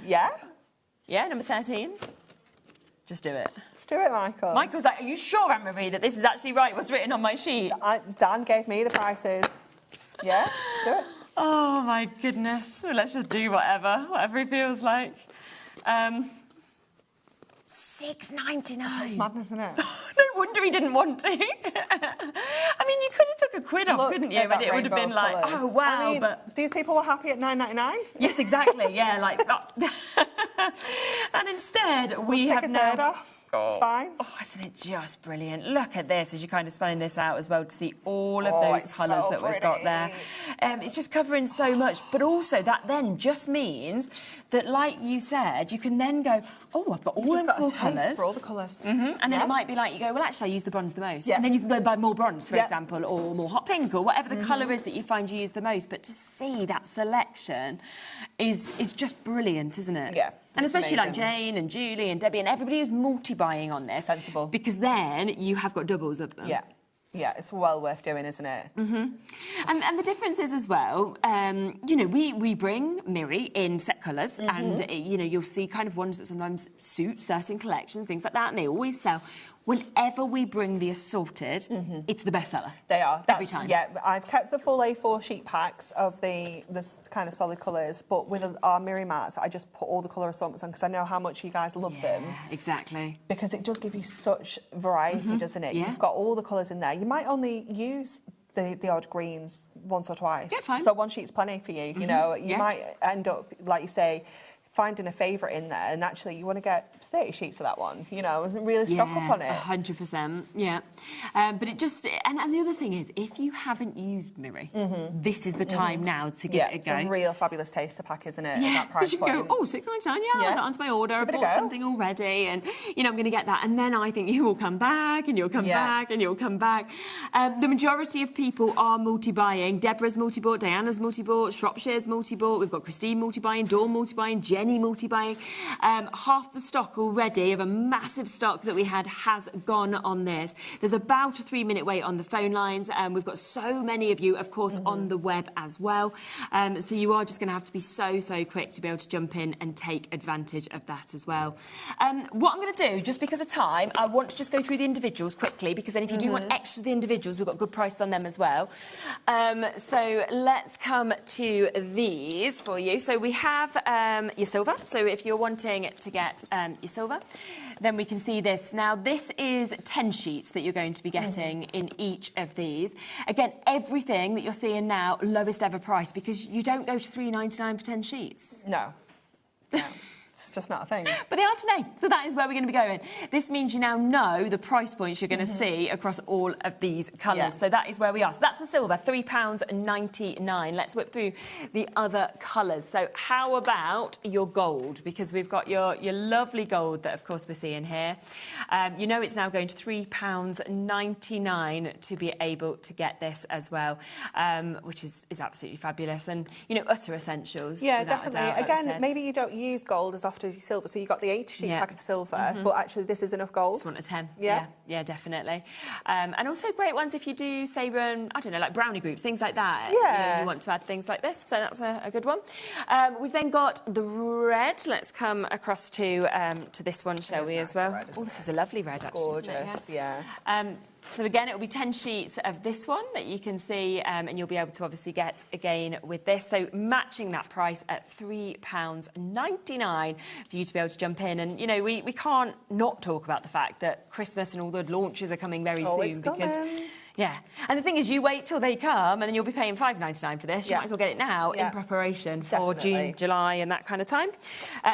Yeah? Yeah, number 13. Just do it. Let's do it, Michael. Michael's like, are you sure, Anne-Marie, that this is actually right, what's written on my sheet? Dan gave me the prices. Yeah, do it. Oh, my goodness. Well, let's just do whatever he feels like. $6.99. It's madness, isn't it? No wonder he didn't want to. I mean, you could have took a quid off, couldn't you? And it would have been like, oh, wow. I mean, but these people were happy at $9.99. yes, exactly. Yeah, like... and instead, we Take have a now... third off. It's fine. Oh, isn't it just brilliant? Look at this as you're kind of spanning this out as well to see all of those colours that we've got there. It's just covering so much, but also that then just means that, like you said, you can then go, oh, I've got all the cool colours. For all the colours. And then it might be like, you go, well, actually, I use the bronze the most. And then you can go and buy more bronze, for example, or more hot pink, or whatever the colour is that you find you use the most. But to see that selection is just brilliant, isn't it? Yeah. And especially like amazing. Jane and Julie and Debbie and everybody who's multi-buying on this. Sensible. Because then you have got doubles of them. Yeah. Yeah, it's well worth doing, isn't it? And the difference is as well, you know, we bring Miri in set colours and, you know, you'll see kind of ones that sometimes suit certain collections, things like that, and they always sell. Whenever we bring the assorted, it's the bestseller. They are. Every time. Yeah, I've kept the full A4 sheet packs of the kind of solid colours, but with our Miri mats, I just put all the colour assortments on because I know how much you guys love them. Exactly. Because it does give you such variety, doesn't it? Yeah. You've got all the colours in there. You might only use the odd greens once or twice. Yeah, fine. So one sheet's plenty for you. You know, you might end up, like you say, finding a favourite in there, and actually you want to get 30 sheets of that one, you know, and really stock up on it. 100%, yeah. But it just... And the other thing is, if you haven't used Miri, this is the time now to give it a go. It's a real fabulous taster pack, isn't it, Yeah, at that price you point? can go, oh, $6.99, I'll add that onto my order, I've bought something already, and, you know, I'm going to get that. And then I think you will come back, and you'll come back, and you'll come back. The majority of people are multi-buying. Deborah's multi-bought, Diana's multi-bought, Shropshire's multi-bought, we've got Christine multi-buying, Dawn multi-buying, Jenny multi-buying. Half the stock already of a massive stock that we had has gone on this. There's about a 3-minute wait on the phone lines, and we've got so many of you, of course, on the web as well. So you are just going to have to be so quick to be able to jump in and take advantage of that as well. What I'm going to do, just because of time, I want to just go through the individuals quickly, because then if you do want extras of the individuals, we've got good prices on them as well. So let's come to these for you. So we have your silver. So if you're wanting to get your silver, then we can see this. Now, this is 10 sheets that you're going to be getting in each of these. Again, everything that you're seeing now, lowest ever price, because you don't go to $3.99 for 10 sheets. No. It's just not a thing. But they are today, so that is where we're going to be going. This means you now know the price points you're going to see across all of these colours. Yeah. So that is where we are. So that's the silver, £3.99. Let's whip through the other colours. So how about your gold? Because we've got your lovely gold that, of course, we're seeing here. You know it's now going to £3.99 to be able to get this as well, which is absolutely fabulous. And, you know, utter essentials. Yeah, without a definitely. doubt, like I Again, said. maybe you don't use gold as often as you silver, so you got the 8-sheet pack of silver, but actually this is enough gold. Just want a 10. Yeah, definitely. And also great ones if you do, say, run, I don't know, like brownie groups, things like that. Yeah. You want to add things like this, so that's a good one. We've then got the red. Let's come across to this one, shall we, as well? Oh, this is a lovely red, actually. Gorgeous, isn't it? Yeah. So again, it will be 10 sheets of this one that you can see, and you'll be able to obviously get again with this. So matching that price at £3.99 for you to be able to jump in. And, you know, we can't not talk about the fact that Christmas and all the launches are coming very soon. It's coming. Yeah, and the thing is, you wait till they come, and then you'll be paying $5.99 for this. You might as well get it now in preparation for June, July, and that kind of time.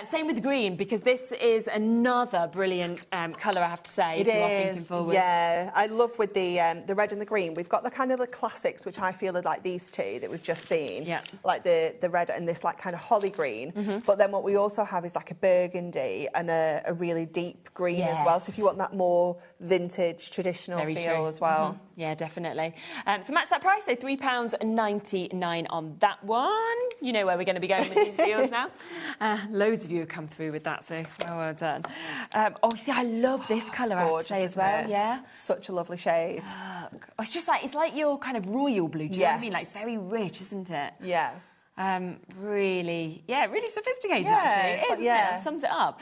Same with the green, because this is another brilliant colour, I have to say. It is. Yeah, I love with the red and the green. We've got the kind of the classics, which I feel are like these two that we've just seen. Yeah. Like the red and this like kind of holly green. But then what we also have is like a burgundy and a really deep green as well. So if you want that more vintage, traditional feel as well. Yeah, definitely. So match that price, so £3.99 on that one. You know where we're going to be going with these deals now. Loads of you have come through with that, so well done. Oh, see, I love this colour, I have to say, as well. Yeah. Such a lovely shade. It's just like, it's like your kind of royal blue, do you know what I mean? Like, very rich, isn't it? Yeah. Really sophisticated, actually. It is, isn't it? It sums it up.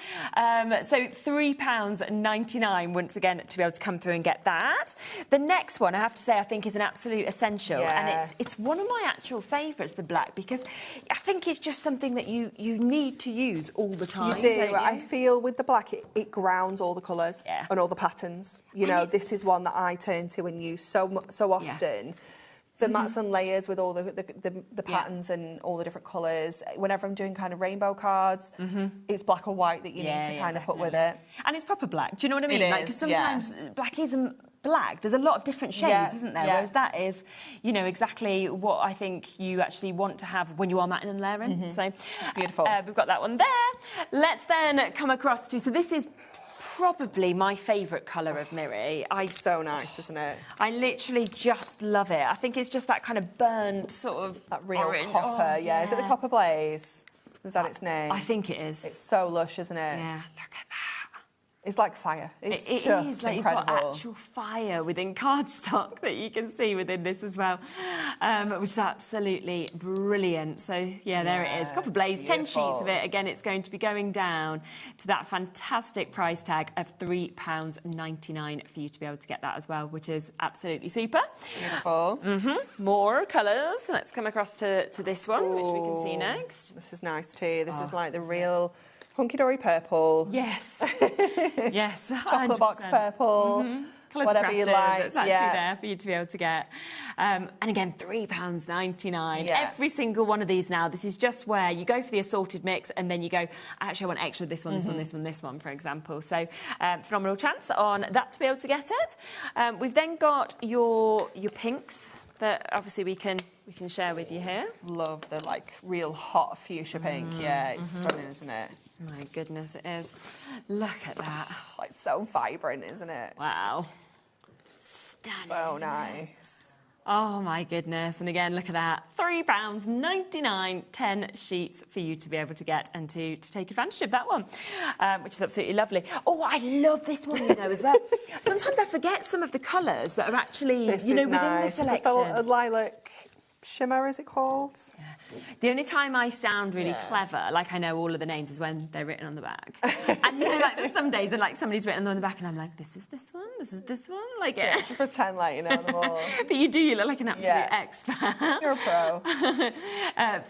So £3.99 once again to be able to come through and get that. The next one, I have to say, I think is an absolute essential, and it's one of my actual favourites, the black, because I think it's just something that you need to use all the time. You do. Don't you? I feel with the black, it grounds all the colours and all the patterns. You know, this is one that I turn to and use so often. For mats and layers with all the patterns and all the different colours. Whenever I'm doing kind of rainbow cards, it's black or white that you need to kind of put with it. And it's proper black. Do you know what I mean? It Like, is, 'cause sometimes black isn't black. There's a lot of different shades, isn't there? Whereas that is, you know, exactly what I think you actually want to have when you are matting and layering. So it's beautiful. We've got that one there. Let's then come across to, so this is probably my favourite colour of Miri. So nice, isn't it? I literally just love it. I think it's just that kind of burnt sort of that real orange. copper. Is it the Copper Blaze? Is that its name? I think it is. It's so lush, isn't it? Yeah, look at that. It's like fire. It's it just is like incredible. You've got actual fire within cardstock that you can see within this as well, which is absolutely brilliant. So yeah, there it is. Copper Blaze, 10 sheets of it. Again, it's going to be going down to that fantastic price tag of £3.99 for you to be able to get that as well, which is absolutely super. Beautiful. More colours. Let's come across to this one, which we can see next. This is nice too. This is like the real hunky-dory purple. Yes. Yes. Chocolate box purple. Whatever you like. That's actually there for you to be able to get. And again, £3.99. Every single one of these now. This is just where you go for the assorted mix and then you go, actually, I want extra this one, this one, this one, this one, for example. So phenomenal chance on that to be able to get it. We've then got your pinks that obviously we can share with you here. Love the like real hot fuchsia pink. Yeah, it's stunning, isn't it? My goodness, it is. Look at that. Like so vibrant, isn't it? Wow. Stunning. So nice. Oh my goodness. And again, look at that. £3.99, 10 sheets for you to be able to get and to take advantage of that one, which is absolutely lovely. Oh, I love this one, you know, as well. Sometimes I forget some of the colours that are actually, within the selection. This is the lilac shimmer, is it called? Yeah. The only time I sound really clever, like I know all of the names, is when they're written on the back. And you know, like there's some days that like somebody's written on the back and I'm like, this is this one, this is this one. Like, to pretend like you know them all. But you do, you look like an absolute expert. You're a pro.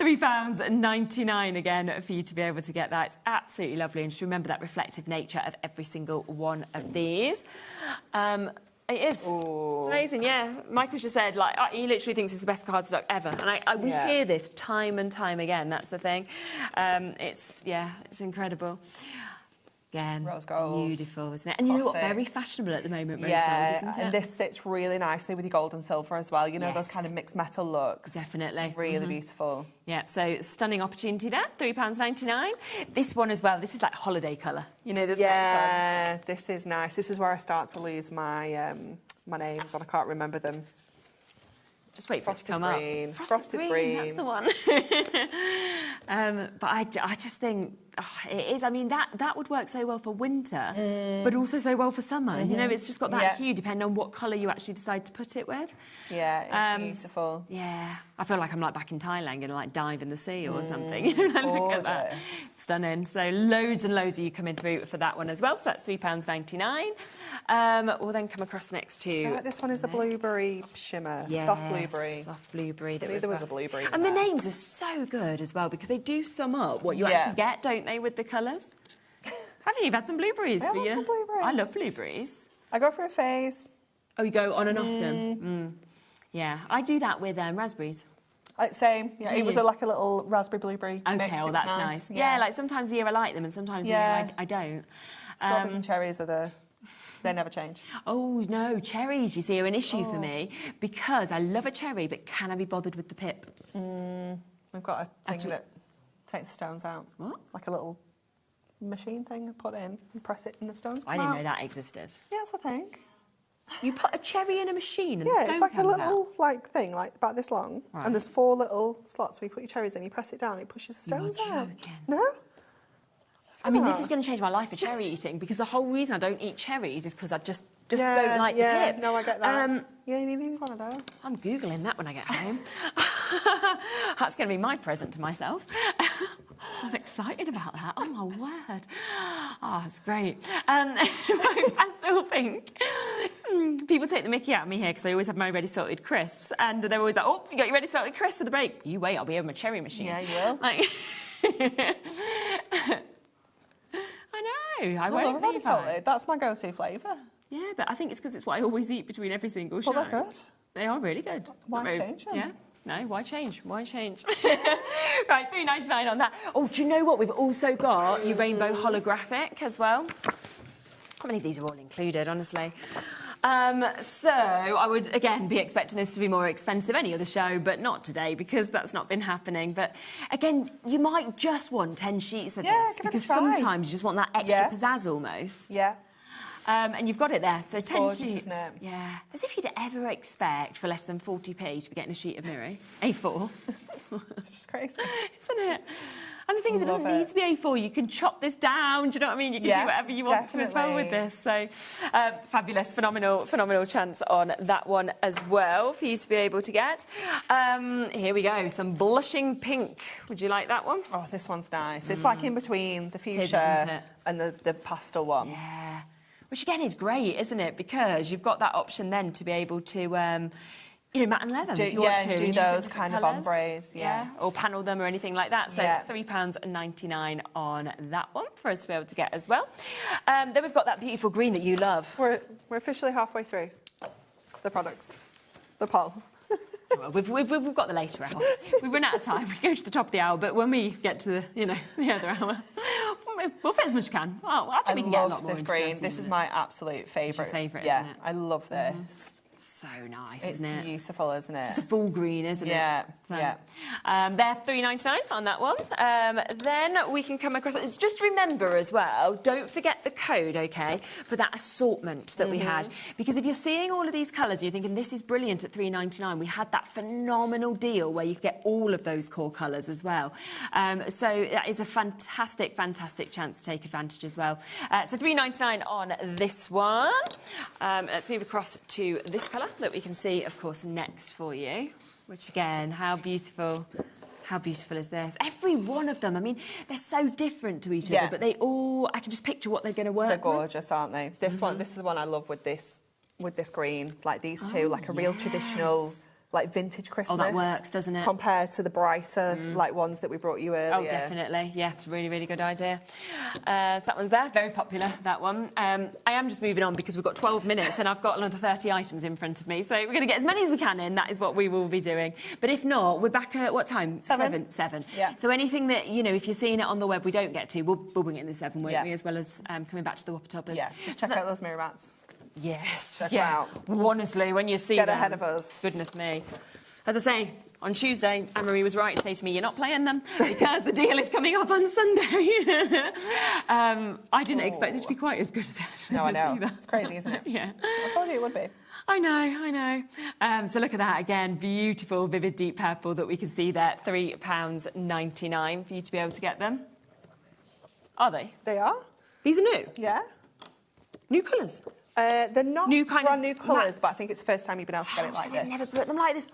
£3.99 again for you to be able to get that. It's absolutely lovely. And just remember that reflective nature of every single one of these. It is. Ooh. It's amazing, yeah. Michael's just said, like, he literally thinks it's the best cardstock ever. And we hear this time and time again, that's the thing. It's incredible. Again, rose gold. Beautiful, isn't it? And you know what? Very fashionable at the moment, rose gold, isn't it? And this sits really nicely with your gold and silver as well. You know, those kind of mixed metal looks. Definitely. Really beautiful. Yeah, so stunning opportunity there, £3.99. This one as well, this is like holiday colour. You know, this this is nice. This is where I start to lose my my names and I can't remember them. Just wait for it to come up. Frosted green, that's the one. But I just think it is. I mean, that would work so well for winter, but also so well for summer. You know, it's just got that hue, depending on what colour you actually decide to put it with. Yeah, it's beautiful. Yeah, I feel like I'm like back in Thailand, going to like dive in the sea or something. You know, look at that. Stunning. So loads and loads of you coming through for that one as well. So that's £3.99. We'll then come across next to... this one is the blueberry shimmer. Yes, soft blueberry. Soft blueberry. I knew there was a blueberry. And the names are so good as well because they do sum up what you actually get, don't they, with the colours? Have you? You've had some blueberries for you? Some blueberries. I love blueberries. I go for a phase. Oh, you go on and off them? Yeah, I do that with raspberries. Same. Yeah, it was like a little raspberry blueberry mix. Okay, well, that's nice. Yeah, like sometimes the year I like them and sometimes the year I don't. Strawberries and cherries are they never change. Oh, no, cherries, you see, are an issue for me because I love a cherry, but can I be bothered with the pip? We've got a thing that takes the stones out. What? Like a little machine thing, put it in and press it and the stones come I didn't out. know that existed. Yes, I think. You put a cherry in a machine and the stone it's like a comes little thing, like about this long, and there's 4 little slots where you put your cherries in, you press it down, it pushes the stones out. No? I mean, this is going to change my life for cherry eating because the whole reason I don't eat cherries is because I just don't like the pip. No, I get that. You need one of those. I'm Googling that when I get home. That's going to be my present to myself. I'm excited about that. Oh, my word. Oh, it's great. Pastel pink. People take the mickey out of me here because I always have my ready salted crisps. And they're always like, oh, you got your ready salted crisps for the break. You wait, I'll be over my cherry machine. Yeah, you will. Like... I know. I won't ready be salted. That's my go-to flavour. Yeah, but I think it's because it's what I always eat between every single show. Well, they're good. They are really good. Why change them? Yeah. No, why change? Why change? Right, $3.99 on that. Oh, do you know what? We've also got your rainbow holographic as well. How many of these are all included, honestly? So I would, again, be expecting this to be more expensive any other show, but not today because that's not been happening. But, again, you might just want 10 sheets of this because sometimes you just want that extra pizzazz almost. Yeah. And you've got it there, so 10 gorgeous, sheets. isn't it? Yeah. As if you'd ever expect for less than 40p to be getting a sheet of mirror. A4. It's just crazy. Isn't it? And the thing is, it doesn't need to be A4. You can chop this down, do you know what I mean? You can do whatever you want to as well with this. So, fabulous, phenomenal chance on that one as well for you to be able to get. Here we go, some blushing pink. Would you like that one? Oh, this one's nice. It's like in between the fuchsia and the pastel one. Yeah. Which, again, is great, isn't it? Because you've got that option then to be able to, you know, matte and leather if you want to. Do those kind of ombres, or panel them or anything like that. So £3.99 on that one for us to be able to get as well. Then we've got that beautiful green that you love. We're officially halfway through the products, the poll. Well, we've got the later hour. We've run out of time. We go to the top of the hour, but when we get to the other hour, we'll fit as much as we can. Oh, I think we can get a lot more this green. This is my absolute favourite. It's your favourite, yeah, isn't it? I love this. So nice, it's isn't it? It's beautiful, isn't it? Just a full green, isn't it? So, yeah. They're $3.99 on that one. Then we can come across... Just remember as well, don't forget the code, OK, for that assortment that we had. Because if you're seeing all of these colours, you're thinking, this is brilliant at $3.99. We had that phenomenal deal where you could get all of those core colours as well. So that is a fantastic chance to take advantage as well. So $3.99 on this one. Let's move across to this colour that we can see, of course, next for you, which again, how beautiful is this? Every one of them, I mean, they're so different to each other, but they all, I can just picture what they're going to work with. They're gorgeous, aren't they? This one, this is the one I love with this green, like these two, like a real traditional, like vintage Christmas. Oh, that works, doesn't it? Compared to the brighter, like ones that we brought you earlier. Oh, definitely. Yeah, it's a really good idea. So that one's there, very popular, that one. I am just moving on because we've got 12 minutes and I've got another 30 items in front of me. So we're going to get as many as we can in. That is what we will be doing. But if not, we're back at what time? 7. Yeah. So anything that, you know, if you're seeing it on the web we don't get to, we'll bring it in the 7, won't we? As well as coming back to the Whopper Toppers. Yeah, just check out those mirror mats. Yes. Check them out. Honestly, when you see them. Get ahead of us. Goodness me. As I say, on Tuesday, Anne-Marie was right to say to me, you're not playing them because the deal is coming up on Sunday. I didn't expect it to be quite as good as it actually No, I know. either. It's crazy, isn't it? Yeah. I told you it would be. I know. So look at that again, beautiful, vivid, deep purple that we can see there, £3.99 for you to be able to get them. Are they? They are. These are new? Yeah. New colours? They're not new brand new colours, but I think it's the first time you've been able to get it like this. I've never put them like this.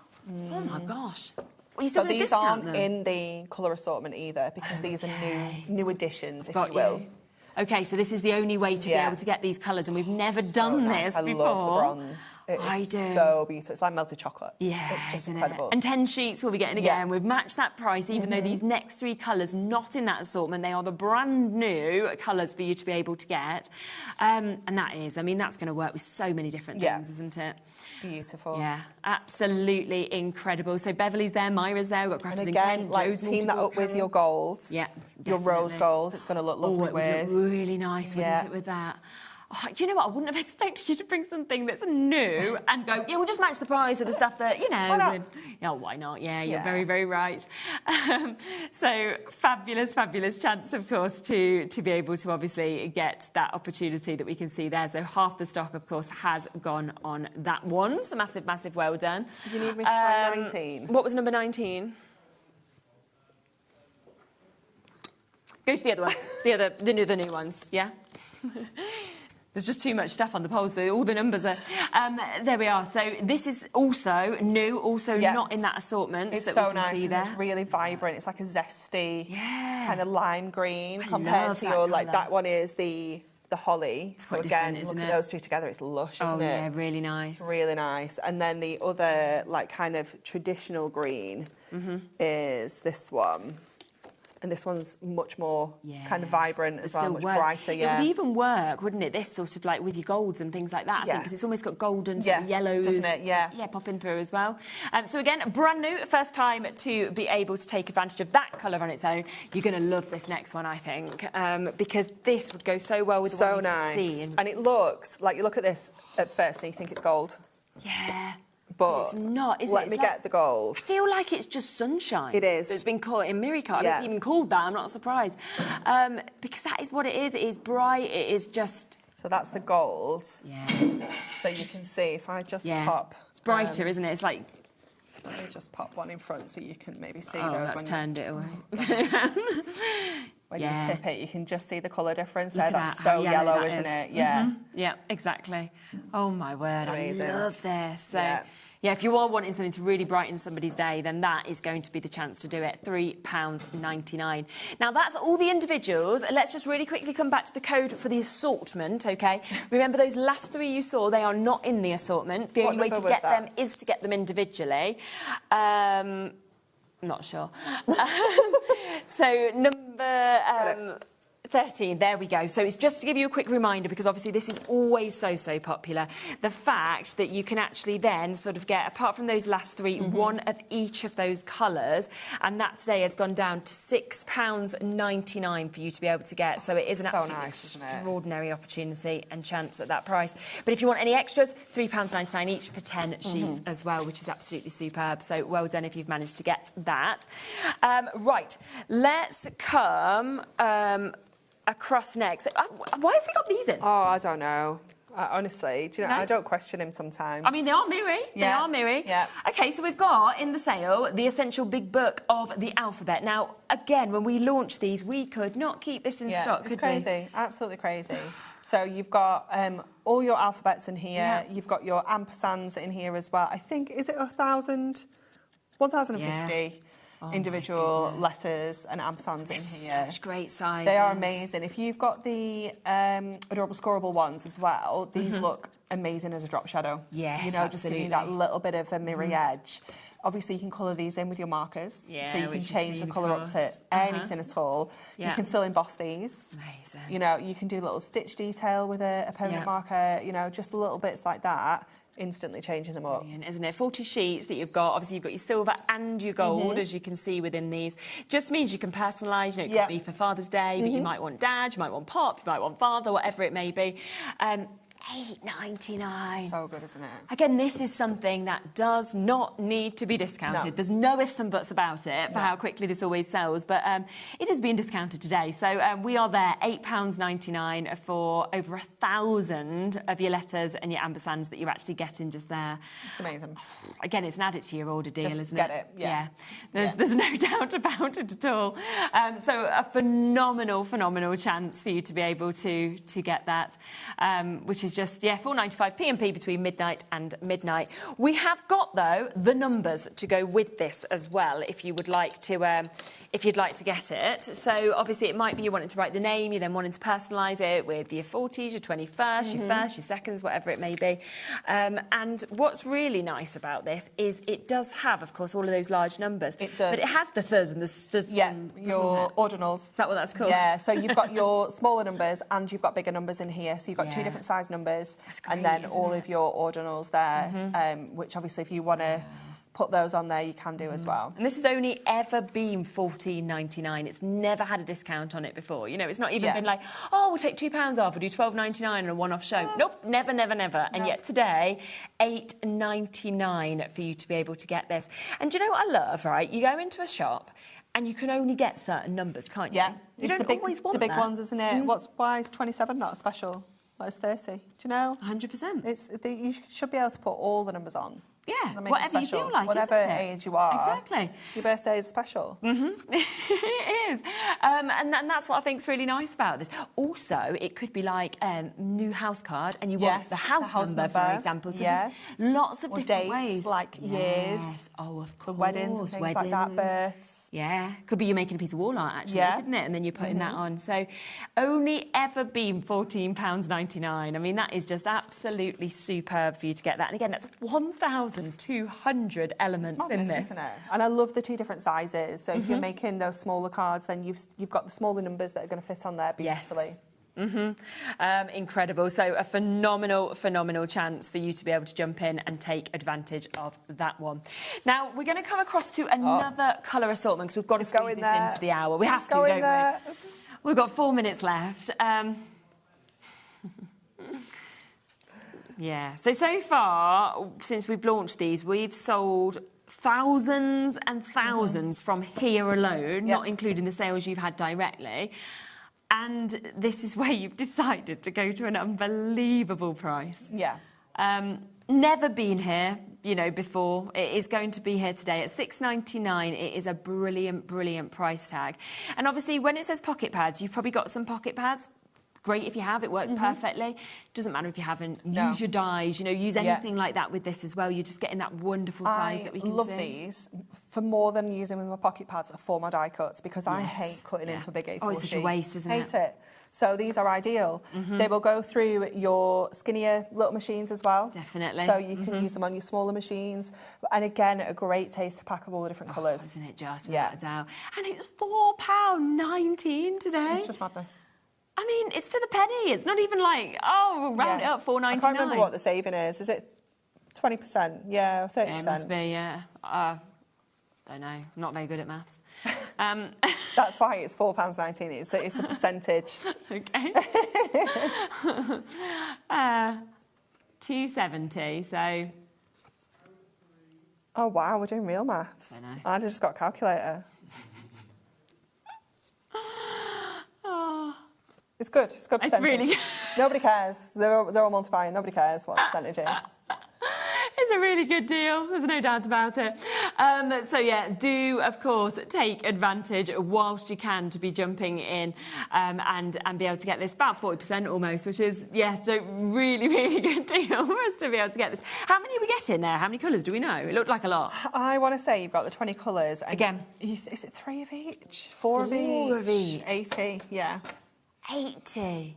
Oh my gosh. Well, so these aren't in the colour assortment either because these are new additions, if you will. OK, so this is the only way to be able to get these colours, and we've never done this before. I love the bronze. I do. So beautiful. It's like melted chocolate. Yeah, it's just isn't incredible. It? And 10 sheets we'll be getting again. We've matched that price, even though these next 3 colours not in that assortment. They are the brand new colours for you to be able to get. And that is, I mean, that's going to work with so many different things, isn't it? It's beautiful. Yeah, absolutely incredible. So Beverly's there, Myra's there, we've got Crafters and again, Kent, like, Joe's team that up with your golds. Yeah, your rose gold. It's going to look lovely it would look really nice, wouldn't it, with that? Oh, do you know what? I wouldn't have expected you to bring something that's new and go, yeah, we'll just match the price of the stuff that, you know... Why not? Why not? Yeah, you're very, very right. So fabulous chance, of course, to be able to obviously get that opportunity that we can see there. So half the stock, of course, has gone on that one. So massive well done. You need me to try 19? What was number 19? Go to the other ones, the new ones, yeah? There's just too much stuff on the poles, so all the numbers are... there we are. So this is also new, also not in that assortment. It's that so we can nice. see there. It's really vibrant. It's like a zesty kind of lime green I compared love to that your... Like, colour. that one is the holly. It's So quite again, different, look isn't at it? those two together. It's lush, isn't it? Yeah, really nice. It's really nice. And then the other, like, kind of traditional green is this one. And this one's much more kind of vibrant as well, much brighter, It would even work, wouldn't it, this sort of like with your golds and things like that, I think, because it's almost got golden sort of yellows. Doesn't it? Yeah. Yeah, popping through as well. So again, brand new, first time to be able to take advantage of that colour on its own. You're going to love this next one, I think, because this would go so well with the one you can see. And it looks, like, you look at this at first and you think it's gold. Yeah. But it's not, is it? Let me get the gold. I feel like it's just sunshine. It is. It's been caught in mirror card. Yeah. It's even called that. I'm not surprised. Because that is what it is. It is bright. It is just... So that's the gold. Yeah. So you can see if I just pop... It's brighter, isn't it? It's like... Let me just pop one in front so you can maybe see those. those. That's turned it away. When you tip it, you can just see the colour difference there. Look at That's that, so how yellow, that isn't is. it? Yeah. Yeah, exactly. Oh, my word. Amazing. I love this. So, yeah, if you are wanting something to really brighten somebody's day, then that is going to be the chance to do it. £3.99. Now, that's all the individuals. Let's just really quickly come back to the code for the assortment, OK? Remember, those last three you saw, they are not in the assortment. The only way to get them is to get them individually. I'm not sure. So, number... 13, there we go. So it's just to give you a quick reminder, because obviously this is always so popular, the fact that you can actually then sort of get, apart from those last three, one of each of those colours, and that today has gone down to £6.99 for you to be able to get. So it is an absolutely extraordinary opportunity and chance at that price. But if you want any extras, £3.99 each for 10 sheets as well, which is absolutely superb. So well done if you've managed to get that. Right, let's come... across next. Why have we got these in? Oh, I don't know. Honestly, do you know, I don't question him sometimes. I mean, they are mirrory. They are mirrory. Yeah. OK, so we've got in the sale the Essential Big Book of the Alphabet. Now, again, when we launched these, we could not keep this in stock, could we? It's crazy. Absolutely crazy. So you've got all your alphabets in here. Yeah. You've got your ampersands in here as well. I think, is it 1,050? Individual letters and ampersands in here. Such great sizes. They are amazing. If you've got the adorable scoreable ones as well, these look amazing as a drop shadow. Yes, you know, just give you that little bit of a mirror edge. Obviously, you can colour these in with your markers. Yeah, so you can change the colour up to anything at all. Yeah. You can still emboss these. Amazing. You know, you can do a little stitch detail with a permanent marker, you know, just little bits like that. Instantly changing them up. Brilliant, isn't it? 40 sheets that you've got. Obviously, you've got your silver and your gold, as you can see within these. Just means you can personalise. You know, it could be for Father's Day, but you might want Dad, you might want Pop, you might want Father, whatever it may be. £8.99. So good, isn't it? Again, this is something that does not need to be discounted. No. There's no ifs and buts about it for how quickly this always sells, but it is being discounted today. So we are there, £8.99 for over 1,000 of your letters and your ampersands that you're actually getting just there. It's amazing. Again, it's an add it to your order deal, Just isn't get it? it, There's no doubt about it at all. So a phenomenal chance for you to be able to get that, which is just, £4.95 P&P between midnight and midnight. We have got, though, the numbers to go with this as well, if you would like to, if you'd like to get it. So, obviously, it might be you wanting to write the name, you then wanting to personalise it with your 40s, your 21st, your first, your seconds, whatever it may be. And what's really nice about this is it does have, of course, all of those large numbers. It does. But it has the ths and the sts. Yeah, your ordinals. Is that what that's called? Yeah, so you've got your smaller numbers and you've got bigger numbers in here. So you've got two different size numbers. That's great, and then isn't all it? of your ordinals there, which obviously if you want to put those on there, you can do as well. And this has only ever been £14.99. It's never had a discount on it before. You know, it's not even been like, oh, we'll take £2 off, we'll do £12.99 on a one-off show. Nope, never. And yet today, £8.99 for you to be able to get this. And do you know what I love, right? You go into a shop and you can only get certain numbers, can't you? Yeah. You don't always want the big that. ones, isn't it? Why is 27 not a special? Well, it's 30. Do you know? 100%. You should be able to put all the numbers on. Yeah, whatever you feel like, whatever isn't it? age you are. Exactly. Your birthday is special. It is. And that's what I think is really nice about this. Also, it could be like new house card and you want the house number, for example. So there's lots of different dates, ways. like years. Oh, of course. The weddings and things like that, births. Yeah. Could be you're making a piece of wall art, actually, couldn't it? And then you're putting that on. So only ever been £14.99. I mean, that is just absolutely superb for you to get that. And again, that's 1,200 elements in this. Isn't it? And I love the two different sizes. So if you're making those smaller cards, then you've got the smaller numbers that are going to fit on there beautifully. Incredible. So a phenomenal chance for you to be able to jump in and take advantage of that one. Now, we're going to come across to another colour assortment because we've got to squeeze this into the hour. We have to, don't we? We've got 4 minutes left. Yeah. So far, since we've launched these, we've sold thousands and thousands from here alone, not including the sales you've had directly. And this is where you've decided to go to an unbelievable price. Yeah. Never been here, before. It is going to be here today at $6.99. It is a brilliant price tag. And obviously, when it says pocket pads, you've probably got some pocket pads. Great if you have, it works perfectly. Doesn't matter if you haven't. Use your dies, use anything like that with this as well. You're just getting that wonderful size that we can see. I love these for more than using with my pocket pads for my die cuts because I hate cutting into a big A4 sheet. Oh, it's such a waste, isn't it? Hate it. So these are ideal. They will go through your skinnier little machines as well. Definitely. So you can use them on your smaller machines. And again, a great taste pack of all the different colours. Isn't it just, without a doubt. And it was £4.19 today. It's just madness. I mean, it's to the penny. It's not even like, we'll round it up, $4.99. I can't remember what the saving is. Is it 20%? Yeah, or 30%? Yeah, it must be, yeah. Don't know. I'm not very good at maths. That's why it's £4.19. It's a percentage. Okay. 270, so... Oh, wow, we're doing real maths. I just got a calculator. It's good. It's good percentage. It's really good. Nobody cares. They're all multiplying. Nobody cares what percentage is. It's a really good deal. There's no doubt about it. So, yeah, do, of course, take advantage whilst you can to be jumping in and be able to get this. About 40% almost, which is, so really good deal for us to be able to get this. How many are we getting there? How many colours do we know? It looked like a lot. I want to say you've got the 20 colours. Again. Is it 3 of each? 4 of each? 4 of each. 80, yeah. 80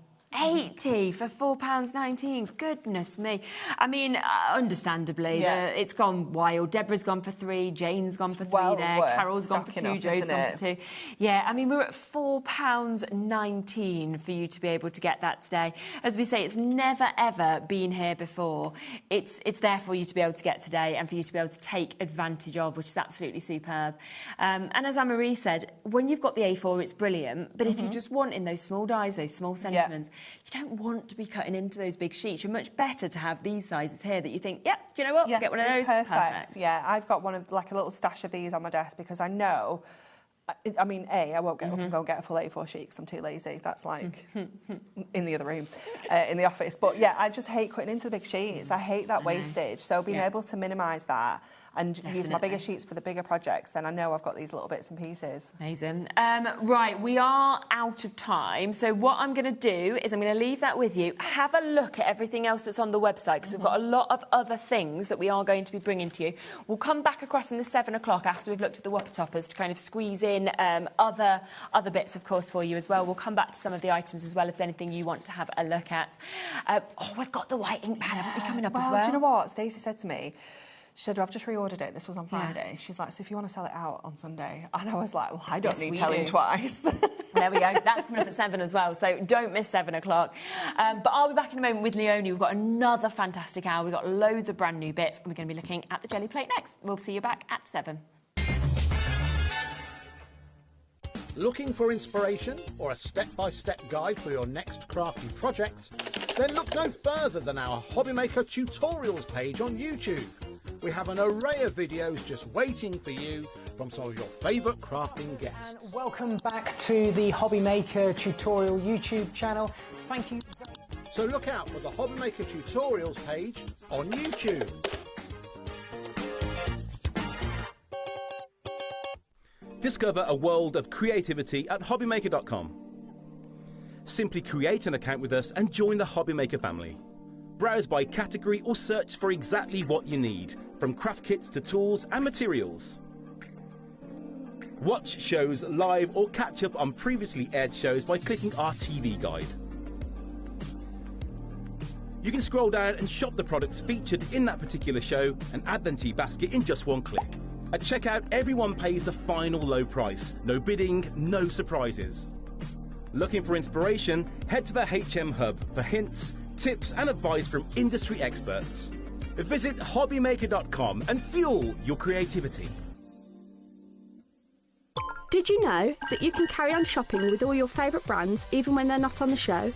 for £4.19. Goodness me. I mean, understandably, it's gone wild. Deborah's gone for 3, Jane's gone for 3 there, Carol's gone for 2, Joe's gone for 2. Yeah, I mean, we're at £4.19 for you to be able to get that today. As we say, it's never, ever been here before. It's there for you to be able to get today and for you to be able to take advantage of, which is absolutely superb. And as Anne-Marie said, when you've got the A4, it's brilliant. But if you just want in those small dies, those small sentiments, you don't want to be cutting into those big sheets. You're much better to have these sizes here that you think, do you know what? Get one of those. Perfect. Yeah, I've got one of a little stash of these on my desk because I know. I mean, I won't get up and go and get a full A4 sheet because I'm too lazy. That's like in the other room, in the office. But yeah, I just hate cutting into the big sheets. I hate that wastage. So being able to minimise that and use my bigger sheets for the bigger projects, then I know I've got these little bits and pieces. Amazing. Right, we are out of time. So what I'm going to do is I'm going to leave that with you. Have a look at everything else that's on the website because we've got a lot of other things that we are going to be bringing to you. We'll come back across in the 7 o'clock after we've looked at the Whopper Toppers to kind of squeeze in other bits, of course, for you as well. We'll come back to some of the items as well if there's anything you want to have a look at. We've got the white ink pad, haven't we, coming up as well? Do you know what? Stacey said to me, she said, I've just reordered it. This was on Friday. She's like, so if you want to sell it out on Sunday. And I was like, well, I don't need telling twice. There we go. That's coming up at 7 as well. So don't miss 7 o'clock. But I'll be back in a moment with Leonie. We've got another fantastic hour. We've got loads of brand new bits. And we're going to be looking at the jelly plate next. We'll see you back at 7. Looking for inspiration or a step-by-step guide for your next crafty project? Then look no further than our HobbyMaker tutorials page on YouTube. We have an array of videos just waiting for you from some of your favourite crafting guests. And welcome back to the HobbyMaker tutorial YouTube channel. Thank you. So look out for the HobbyMaker tutorials page on YouTube. Discover a world of creativity at HobbyMaker.com. Simply create an account with us and join the HobbyMaker family. Browse by category or search for exactly what you need, from craft kits to tools and materials. Watch shows live or catch up on previously aired shows by clicking our TV guide. You can scroll down and shop the products featured in that particular show and add them to your basket in just one click. At checkout, everyone pays the final low price. No bidding, no surprises. Looking for inspiration? Head to the HM Hub for hints, tips and advice from industry experts. Visit HobbyMaker.com and fuel your creativity. Did you know that you can carry on shopping with all your favourite brands even when they're not on the show?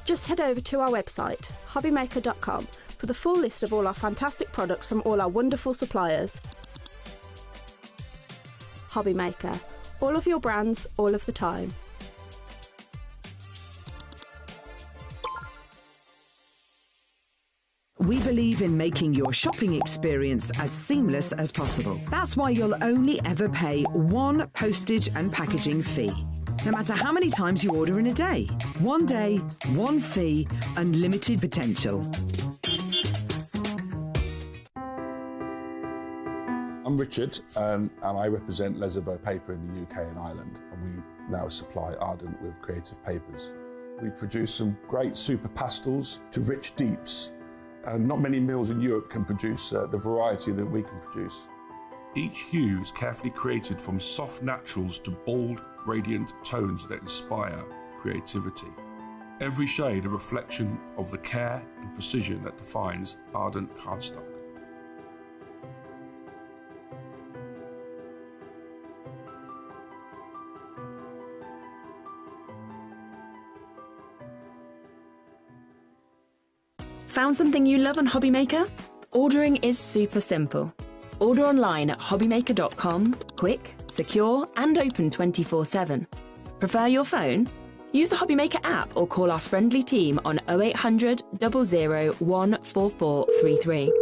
Just head over to our website, HobbyMaker.com, for the full list of all our fantastic products from all our wonderful suppliers. HobbyMaker, all of your brands, all of the time. We believe in making your shopping experience as seamless as possible. That's why you'll only ever pay one postage and packaging fee. No matter how many times you order in a day. One day, one fee, unlimited potential. I'm Richard, and I represent Lesabo Paper in the UK and Ireland, and we now supply Ardent with creative papers. We produce some great super pastels to rich deeps, and not many mills in Europe can produce the variety that we can produce. Each hue is carefully created from soft naturals to bold, radiant tones that inspire creativity. Every shade a reflection of the care and precision that defines Ardent cardstock. Found something you love on HobbyMaker? Ordering is super simple. Order online at hobbymaker.com, quick, secure and open 24/7. Prefer your phone? Use the HobbyMaker app or call our friendly team on 0800 00 14433.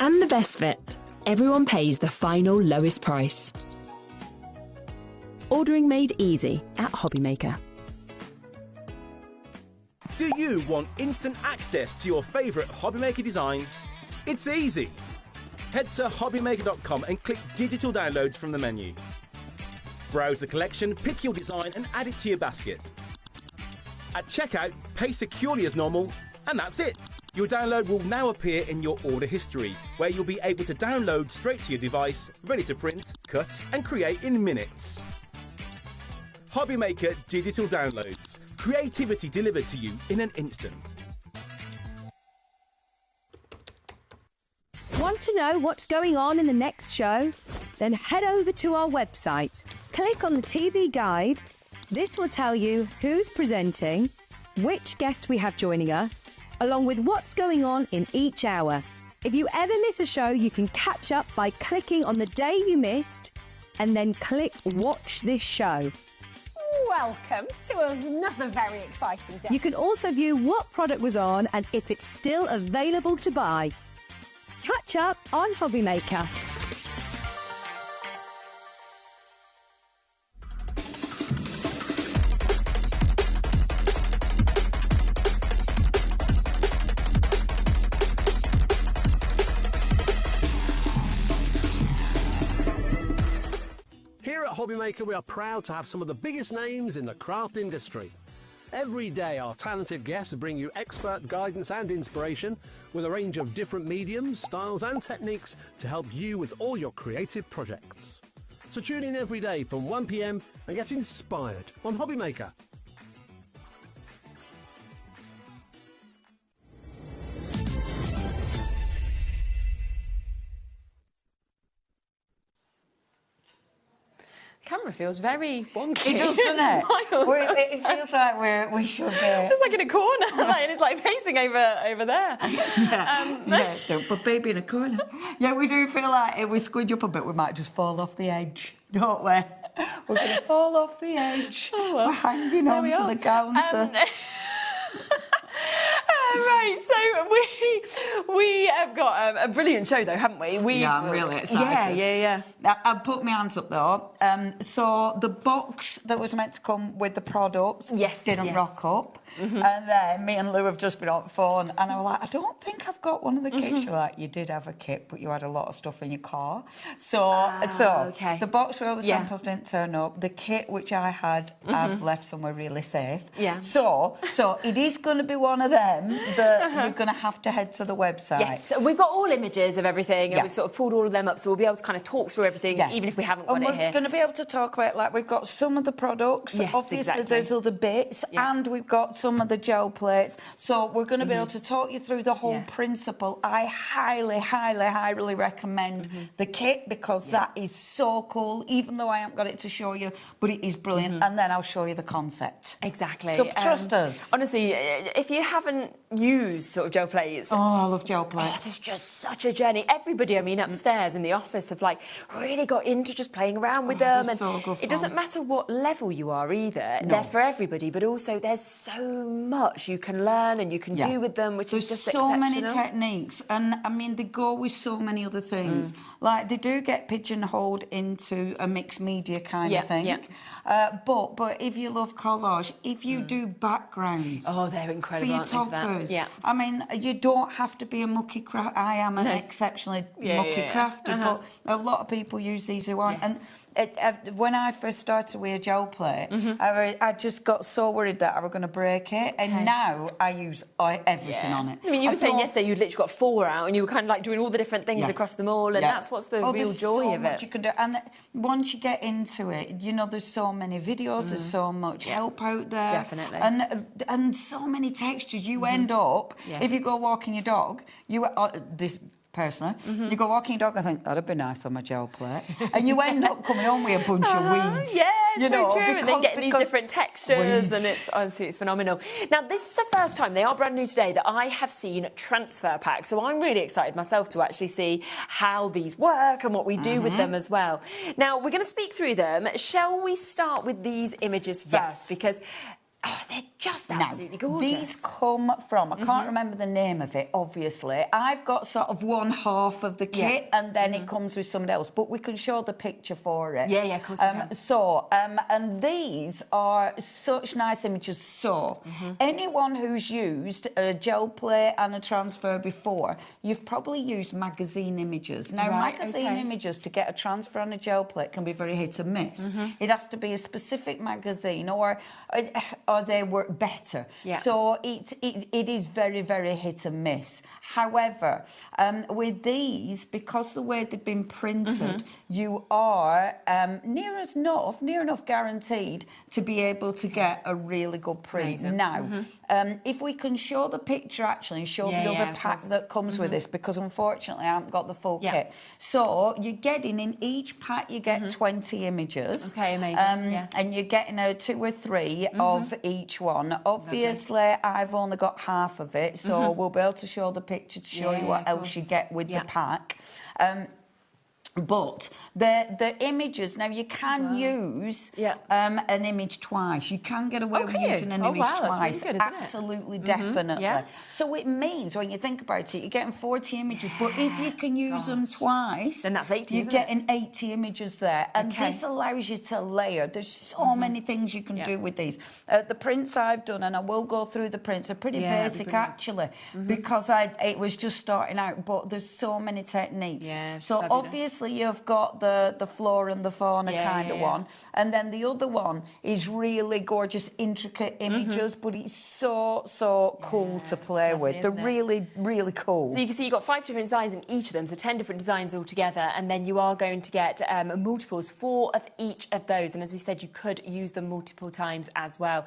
And the best bit, everyone pays the final lowest price. Ordering made easy at HobbyMaker. Do you want instant access to your favourite HobbyMaker designs? It's easy. Head to HobbyMaker.com and click Digital Downloads from the menu. Browse the collection, pick your design and add it to your basket. At checkout, pay securely as normal, and that's it. Your download will now appear in your order history, where you'll be able to download straight to your device, ready to print, cut and create in minutes. HobbyMaker Digital Downloads. Creativity delivered to you in an instant. Want to know what's going on in the next show? Then head over to our website. Click on the TV guide. This will tell you who's presenting, which guest we have joining us, along with what's going on in each hour. If you ever miss a show, you can catch up by clicking on the day you missed and then click Watch This Show. Welcome to another very exciting day. You can also view what product was on and if it's still available to buy. Catch up on HobbyMaker. Here at HobbyMaker, we are proud to have some of the biggest names in the craft industry. Every day, our talented guests bring you expert guidance and inspiration with a range of different mediums, styles and techniques to help you with all your creative projects. So tune in every day from 1 p.m. and get inspired on HobbyMaker. Camera feels very wonky. It does, doesn't it? It feels like we should be. It's like in a corner, and it's like facing over there. Yeah, don't put baby in a corner. Yeah, we do feel like if we squidge up a bit, we might just fall off the edge, don't we? We're going to fall off the edge. Oh, well, we're hanging on to the counter. Right, so we have got a brilliant show, though, haven't we? Yeah, I'm really excited. Yeah. I'll put my hands up, though. So the box that was meant to come with the product didn't rock up. And then me and Lou have just been on the phone, and I was like, I don't think I've got one of the kits. You're like, you did have a kit, but you had a lot of stuff in your car. So the box where all the samples didn't turn up. The kit which I had, I've left somewhere really safe. Yeah. So it is going to be one of them that you're going to have to head to the website. Yes, we've got all images of everything, and we've sort of pulled all of them up, so we'll be able to kind of talk through everything, even if we haven't got it here. We're going to be able to talk about, like, we've got some of the products. Yes, obviously exactly. there's other bits, and we've got some of the gel plates. So we're going to be able to talk you through the whole principle. I highly recommend the kit, because that is so cool, even though I haven't got it to show you, but it is brilliant. And then I'll show you the concept. Exactly. So trust us. Honestly, if you haven't used sort of gel plates... Oh, I love gel plates. It's just such a journey. Everybody, I mean, upstairs in the office have, like, really got into just playing around with them. And so good it doesn't matter what level you are either. No. They're for everybody, but also there's so much you can learn and you can do with them, which is just so exceptional. many techniques, and I mean, they go with so many other things. Like, they do get pigeonholed into a mixed media kind of thing. But if you love collage, if you do backgrounds, they're incredible, for your aren't they, for that? toppers. Yeah. I mean, you don't have to be a mucky craft. I am an exceptionally mucky crafter, but a lot of people use these who aren't. And when I first started with a gel plate, I just got so worried that I was going to break it, and now I use everything on it. I mean, you were saying yesterday you'd literally got 4 out, and you were kind of like doing all the different things across them all, and that's what's the real joy of it. Much you can do, and once you get into it, you know, there's so many videos, there's so much help out there, definitely, and so many textures. You end up, if you go walking your dog, personally, you go walking your dog, I think that'd be nice on my gel plate, and you end up coming home with a bunch of weeds. Yeah, you so know, true. And then getting these different textures, weeds. and it's honestly, it's phenomenal. Now, this is the first time, they are brand new today, that I have seen transfer packs. So I'm really excited myself to actually see how these work and what we do with them as well. Now, we're going to speak through them. Shall we start with these images first? Because they're just absolutely gorgeous. These come from, I can't remember the name of it, obviously. I've got sort of one half of the kit, and then it comes with somebody else, but we can show the picture for it. Yeah, of course we can. So, and these are such nice images. So, anyone who's used a gel plate and a transfer before, you've probably used magazine images. Now, magazine images to get a transfer on a gel plate can be very hit and miss. It has to be a specific magazine, or they work better. So it is very, very hit and miss. However, with these, because the way they've been printed, you are near enough guaranteed to be able to get a really good print. Now, if we can show the picture actually and show the other pack that comes with this, because unfortunately I haven't got the full kit. So you're getting, in each pack you get 20 images. Okay, amazing. And you're getting 2 or 3 of each one. Obviously, I've only got half of it, so we'll be able to show the picture to show you what else you get with the pack. But the images, now you can use an image twice. You can get away with using an image twice. That's really good, isn't it? Absolutely, definitely. So it means, when you think about it, you're getting 40 images, but if you can use them twice, then that's 80, you're getting 80 images there. And this allows you to layer. There's so many things you can do with these. The prints I've done, and I will go through the prints, are pretty basic actually, because it was just starting out, but there's so many techniques. So fabulous. Obviously you've got the flora and the fauna kind of one, and then the other one is really gorgeous, intricate images, but it's so cool to play with. They're really, really cool. So you can see you've got 5 different designs in each of them, so 10 different designs altogether, and then you are going to get multiples, 4 of each of those, and as we said, you could use them multiple times as well.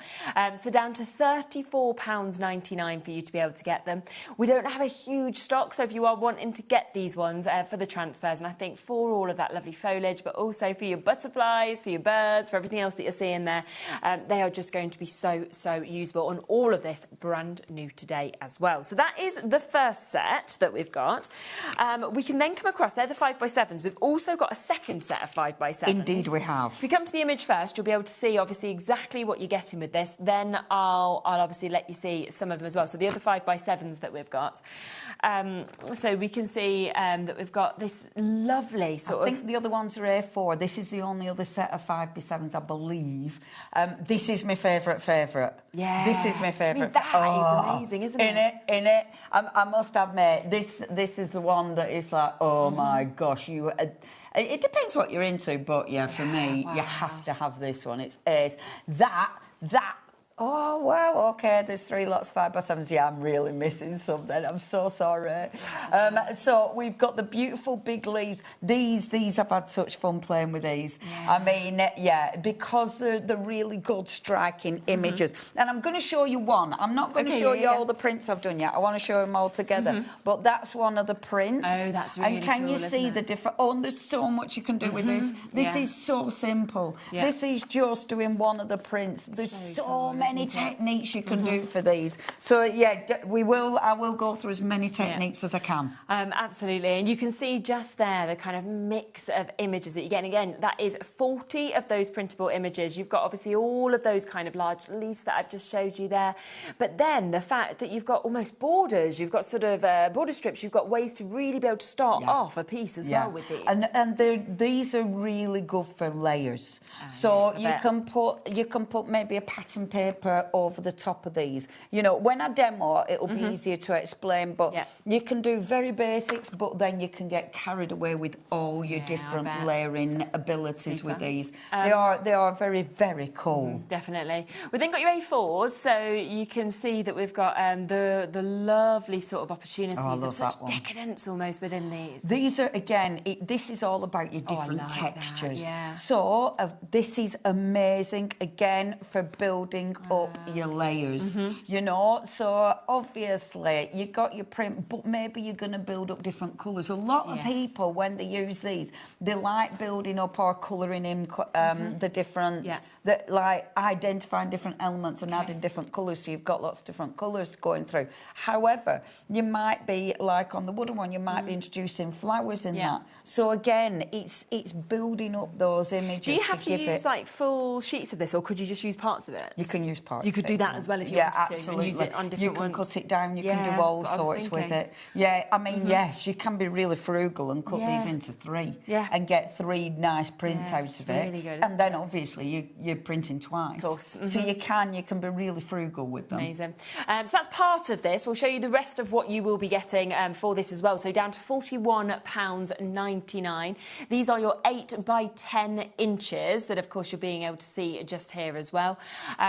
So down to £34.99 for you to be able to get them. We don't have a huge stock, so if you are wanting to get these ones for the transfers, and I think for all of that lovely foliage, but also for your butterflies, for your birds, for everything else that you're seeing there. They are just going to be so useful, and all of this brand new today as well. So that is the first set that we've got. We can then come across, they're the 5x7s. We've also got a second set of 5x7s. Indeed we have. If you come to the image first, you'll be able to see obviously exactly what you're getting with this. Then I'll obviously let you see some of them as well. So the other 5x7s that we've got. So we can see that we've got this lovely sort of... I think the other ones are A4. This is the only other set of 5x7s, I believe. This is my favourite. Yeah. This is my favourite. I mean, that is amazing, isn't it? In it. I must admit, this is the one that is like, oh my gosh, you... it depends what you're into, but yeah, for me, you have to have this one. It's ace. That... Oh, wow, OK, there's 3 lots of 5x7s. Yeah, I'm really missing something. I'm so sorry. So we've got the beautiful big leaves. These I've had such fun playing with these. Yeah. I mean, yeah, because they're really good striking images. And I'm going to show you one. I'm not going to show you all the prints I've done yet. I want to show them all together. But that's one of the prints. Oh, that's really And can cool, you see the different... Oh, and there's so much you can do with this. This is so simple. Yeah. This is just doing one of the prints. There's so many techniques you can do for these. So yeah, I will go through as many techniques as I can. Absolutely, and you can see just there the kind of mix of images that you get. And again, that is 40 of those printable images. You've got obviously all of those kind of large leaves that I've just showed you there, but then the fact that you've got almost borders, you've got sort of border strips, you've got ways to really be able to start off a piece as well with these. And these are really good for layers. So you can put maybe a pattern paper over the top of these. You know, when I demo, it'll be easier to explain, but you can do very basics, but then you can get carried away with all your different layering abilities with these. They are very, very cool. Definitely. We've then got your A4s, so you can see that we've got the lovely sort of opportunities of such decadence almost within these. These are, again, this is all about your different textures. So this is amazing, again, for building up your layers, you know. So obviously you got your print, but maybe you're going to build up different colours. A lot of people, when they use these, they like building up or colouring in the different, like identifying different elements and adding different colours. So you've got lots of different colours going through. However, you might be like on the wooden one, you might be introducing flowers in that. So again, it's building up those images. Do you have to use like full sheets of this, or could you just use parts of it? You can use parts. You could do that as well if you wanted to. Absolutely. And use it on different you can cut it down. You can do all sorts with it. Yeah, I mean, yes, you can be really frugal and cut these into 3 and get 3 nice prints out of it. Really good, and then obviously you're printing twice. Of course. So you can be really frugal with them. Amazing. So that's part of this. We'll show you the rest of what you will be getting for this as well. So down to £41.99. These are your 8 by 10 inches that, of course, you're being able to see just here as well.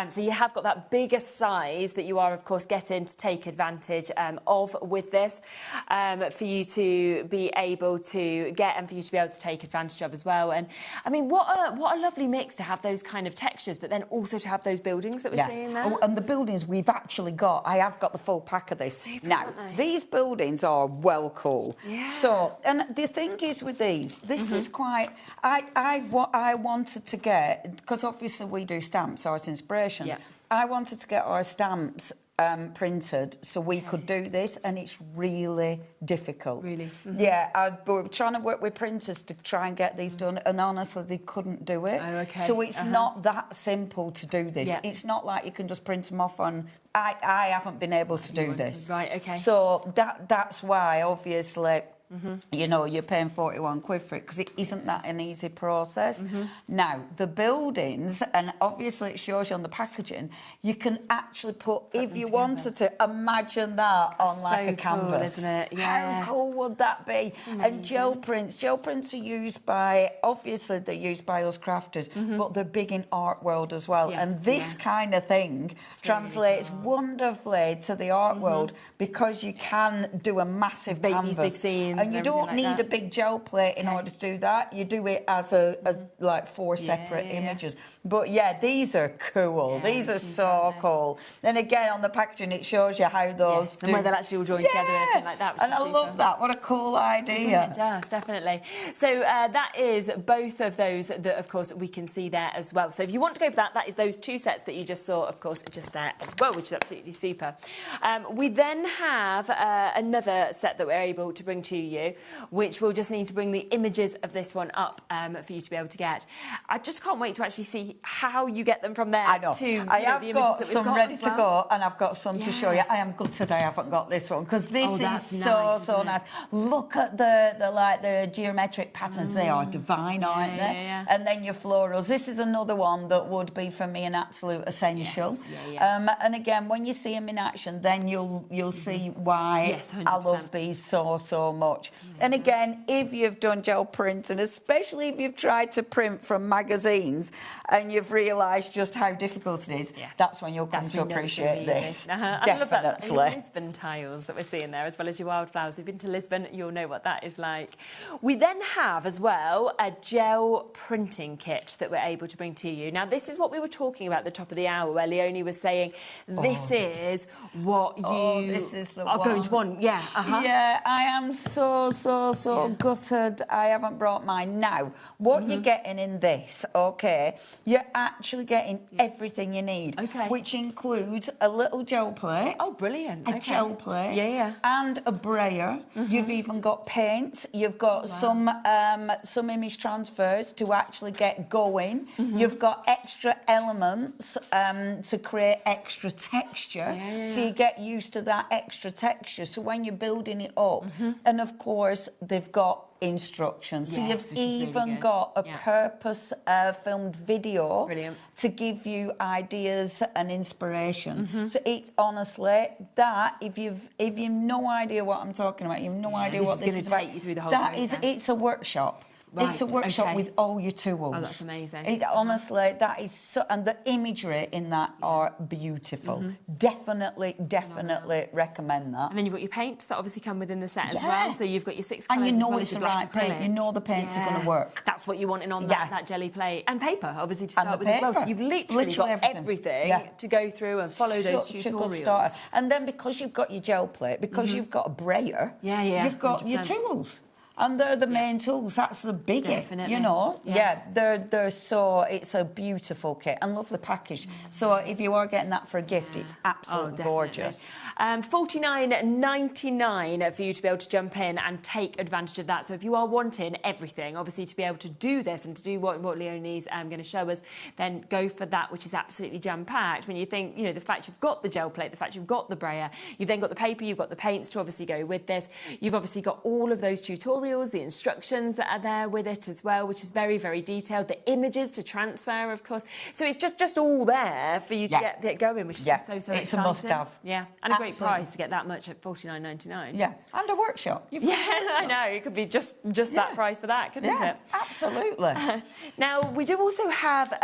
So you have got that bigger size that you are, of course, getting to take advantage of with this for you to be able to get and for you to be able to take advantage of as well. And I mean, what a lovely mix to have those kind of textures, but then also to have those buildings that we're seeing there. Oh, and the buildings we've actually got, I have got the full pack of this. Now, these buildings are well cool. Yeah. So, and the thing is with these, this is quite, I wanted to get, because obviously we do stamps, art inspirations, I wanted to get our stamps printed so we could do this, and it's really difficult. Really? Yeah, we're trying to work with printers to try and get these done, and honestly, they couldn't do it. Oh, okay. So it's not that simple to do this. It's not like you can just print them off on... I haven't been able to do this. Right, okay. So that's why, obviously... You know, you're paying 41 quid for it because it isn't that an easy process. Now, the buildings, and obviously it shows you on the packaging, you can actually put if you wanted to, imagine that on like a canvas. Cool, isn't it? Yeah. How cool would that be? And gel prints are used by, obviously they're used by us crafters, but they're big in art world as well. And this kind of thing translates wonderfully to the art world because you can do a massive canvas. These big scenes. And you don't need a big gel plate in order to do that. You do it as like 4 separate images. But yeah, these are cool. These are so cool. And again, on the packaging, it shows you how those and where they'll actually all join together and everything like that. And I love that. What a cool idea. It does, definitely. So that is both of those that, of course, we can see there as well. So if you want to go for that, that is those 2 sets that you just saw, of course, just there as well, which is absolutely super. We then have another set that we're able to bring to you, which we'll just need to bring the images of this one up for you to be able to get. I just can't wait to actually see how you get them from there. I know. To, I have the got that we've some got ready as to go, and I've got some to show you. I am gutted I haven't got this one, because this is so nice. Look at the geometric patterns. They are divine, aren't they? And then your florals. This is another one that would be for me an absolute essential. And again, when you see them in action, then you'll see why I love these so much. And again, if you've done gel prints, and especially if you've tried to print from magazines and you've realised just how difficult it is, that's when you'll come to appreciate this. I love that Lisbon tiles that we're seeing there, as well as your wildflowers. If you've been to Lisbon, you'll know what that is like. We then have as well a gel printing kit that we're able to bring to you. Now, this is what we were talking about at the top of the hour, where Leonie was saying this is what you are going to want. Yeah, yeah, I am so gutted I haven't brought mine. Now, what you're getting in this, you're actually getting everything you need, which includes a little gel plate. Oh, brilliant. A gel plate. And a brayer. You've even got paints. You've got some image transfers to actually get going. You've got extra elements to create extra texture. So you get used to that extra texture. So when you're building it up, and of course, they've got instructions. So you've even got a purpose filmed video to give you ideas and inspiration. So it's honestly that if you've no idea what I'm talking about, you've no idea what this is about, take you through the whole it's a workshop. Right, it's a workshop with all your tools. Oh, that's amazing. Honestly, that is so... And the imagery in that are beautiful. Definitely recommend that. And then you've got your paints that obviously come within the set as well. So you've got your 6 colours. And you know well it's the right paint. You know the paints are going to work. That's what you want in on that jelly plate. And paper, obviously, to start with as well. So you've literally got everything to go through and follow those tutorials. A good starter. And then because you've got your gel plate, because you've got a brayer, you've got 100%. Your tools. And they're the main tools. That's the biggie, definitely. You know. Yes. Yeah, they're so. It's a beautiful kit, and love the package. So if you are getting that for a gift, it's absolutely gorgeous. $49.99 for you to be able to jump in and take advantage of that. So if you are wanting everything, obviously to be able to do this and to do what Leonie's going to show us, then go for that, which is absolutely jam-packed. When you think, you know, the fact you've got the gel plate, the fact you've got the brayer, you've then got the paper, you've got the paints to obviously go with this. You've obviously got all of those tutorials, the instructions that are there with it as well, which is very detailed, the images to transfer, of course. So it's just all there for you to get going, which is just so exciting. It's a must-have. Yeah, and a great price to get that much at $49.99. Yeah, and a workshop. I know, it could be just that price for that, couldn't it? Absolutely. Now, we do also have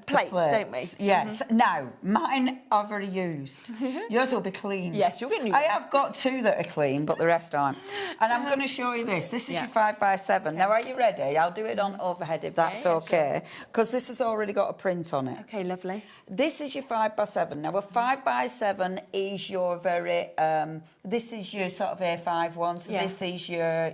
plates, don't we? Yes. Now, mine are very used. Yours will be clean. Yes, you'll get new I have got 2 that are clean, but the rest aren't. And I'm going to show you this. This is your 5x7. Now, are you ready? I'll do it on overhead if that's okay. Because this has already got a print on it. Okay, lovely. This is your 5x7. Now, a 5x7 is your very... this is your sort of A5 one. So this is your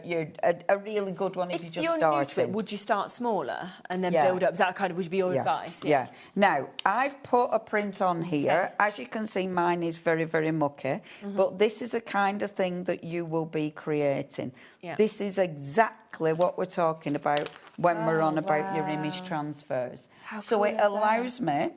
a really good one if you just start it. Would you start smaller and then build up? Is that kind of would be your advice? Yeah. Now, I've put a print on here. As you can see, mine is very mucky. But this is a kind of thing that you will be creating. This is exactly what we're talking about when we're on about your image transfers. So it allows me...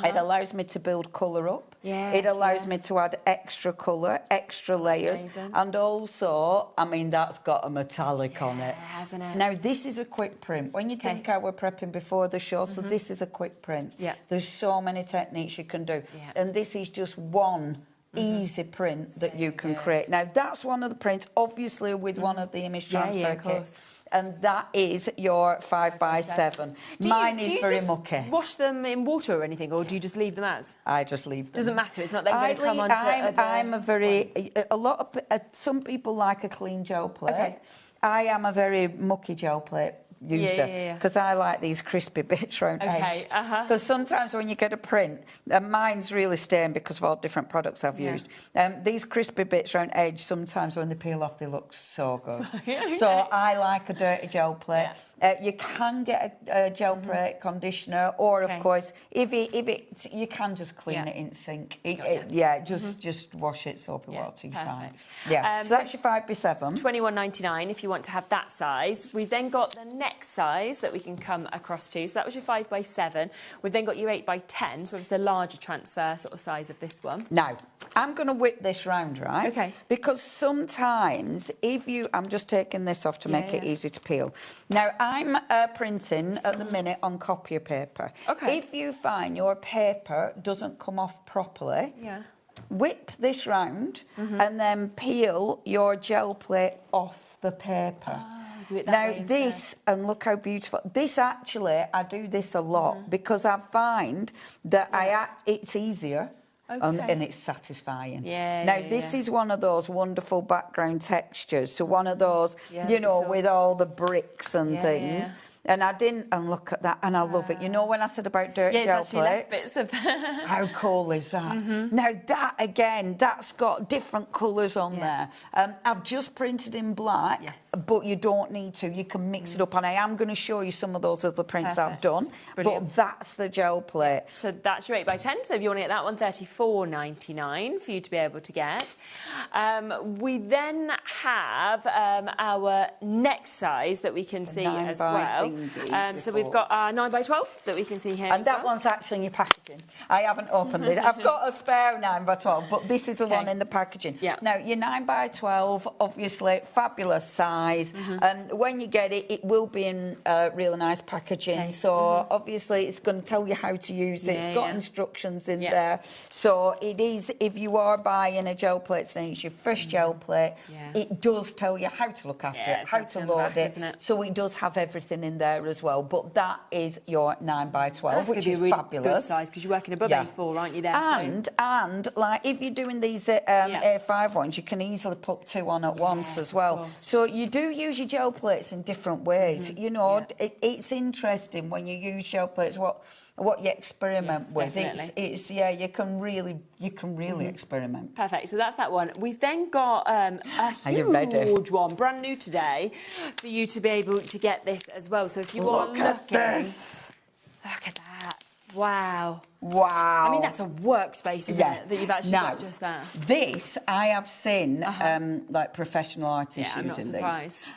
It allows me to build colour up. It allows me to add extra colour, extra layers. And also, I mean, that's got a metallic on it. Hasn't it? Now, this is a quick print. When you think how we're prepping before the show, so this is a quick print. There's so many techniques you can do. And this is just one easy print that you can create. Now, that's one of the prints, obviously with one of the image transfer kits. And that is your 5x7. Mine is very mucky. Wash them in water or anything, or do you just leave them as? I just leave them. Doesn't matter. It's not then going to come onto. Some people like a clean gel plate. Okay. I am a very mucky gel plate user because I like these crispy bits around edge. Because sometimes when you get a print, and mine's really stained because of all different products I've used, these crispy bits around edge, sometimes when they peel off, they look so good. So I like a dirty gel plate. You can get a gel plate conditioner, or of course, if you can just clean it in sink. Just wash it soapy water. You're fine. Yeah, so that's your 5x7. $21.99 if you want to have that size. We've then got the next size that we can come across to. So that was your 5x7. We've then got your 8x10. So it's the larger transfer sort of size of this one. Now, I'm going to whip this round, right? Okay. Because sometimes I'm just taking this off to make it easy to peel. Now, I'm printing at the minute on copier paper. Okay. If you find your paper doesn't come off properly, whip this round and then peel your gel plate off the paper. Do it that way this, and look how beautiful. This actually, I do this a lot because I find that it's easier. And it's satisfying. This is one of those wonderful background textures. So one of those, with all the bricks and things. And look at that, and I love it. You know when I said about dirty gel plates? How cool is that? Now that, again, that's got different colours on there. I've just printed in black, but you don't need to. You can mix it up, and I am going to show you some of those other prints I've done. Brilliant. But that's the gel plate. So that's your 8x10, so if you want to get that one, $34.99 for you to be able to get. We then have our next size that we can see as well. So we've got our 9x12 that we can see here. And that one's actually in your packaging. I haven't opened it. I've got a spare 9x12, but this is the one in the packaging. Now, your 9x12, obviously, fabulous size. And when you get it, it will be in really nice packaging. So, obviously, it's going to tell you how to use it. It's got instructions in there. So, it is, if you are buying a gel plate and it's your first gel plate, it does tell you how to look after it, how to load it. So, it does have everything in there as well, but that is your 9x12, which is really fabulous. Good size because you're working above A4, aren't you? There, and like if you're doing these A5 ones, you can easily put two on at once as well. So you do use your gel plates in different ways. You know, it's interesting when you use gel plates. What you experiment with, it's you can really experiment. Perfect. So that's that one. We've then got a huge one, brand new today, for you to be able to get this as well. So if you are looking, look at that! Wow. I mean, that's a workspace, isn't it? That you've actually got just there. This, I have seen like professional artists using these,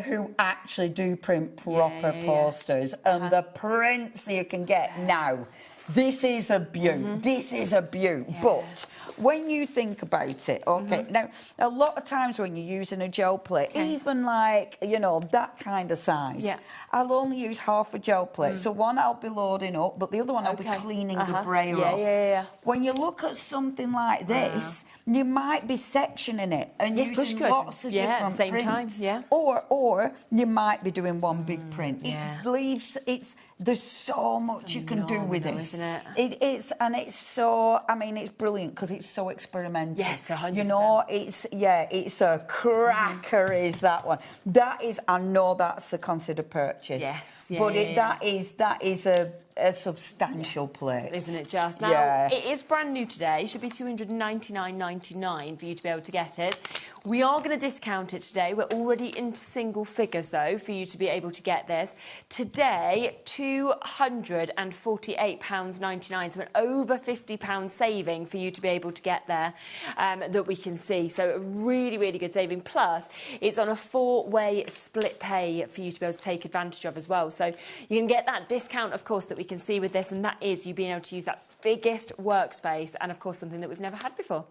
who actually do print proper posters, and the prints you can get now. This is a beaut. This is a beaut. But when you think about it, now, a lot of times when you're using a gel plate, even like, that kind of size, I'll only use half a gel plate. So one I'll be loading up, but the other one I'll be cleaning the brayer off. When you look at something like this, you might be sectioning it and using lots of different prints. Or you might be doing one big print. It leaves, there's so much you can do with it. Isn't it? It's so, I mean, it's brilliant because it's so experimental. Yes, 100%. You know, it's a cracker is that one. That is, I know that's a considered purchase. Yes, but that is a substantial plate. Isn't it just? Now, it is brand new today. It should be $299.99 for you to be able to get it. We are going to discount it today. We're already into single figures, though, for you to be able to get this. Today, £248.99, so an over £50 saving for you to be able to get there that we can see. So a really, really good saving. Plus, it's on a 4-way split pay for you to be able to take advantage of as well. So you can get that discount, of course, that we we can see with this, and that is you being able to use that biggest workspace, and of course something that we've never had before.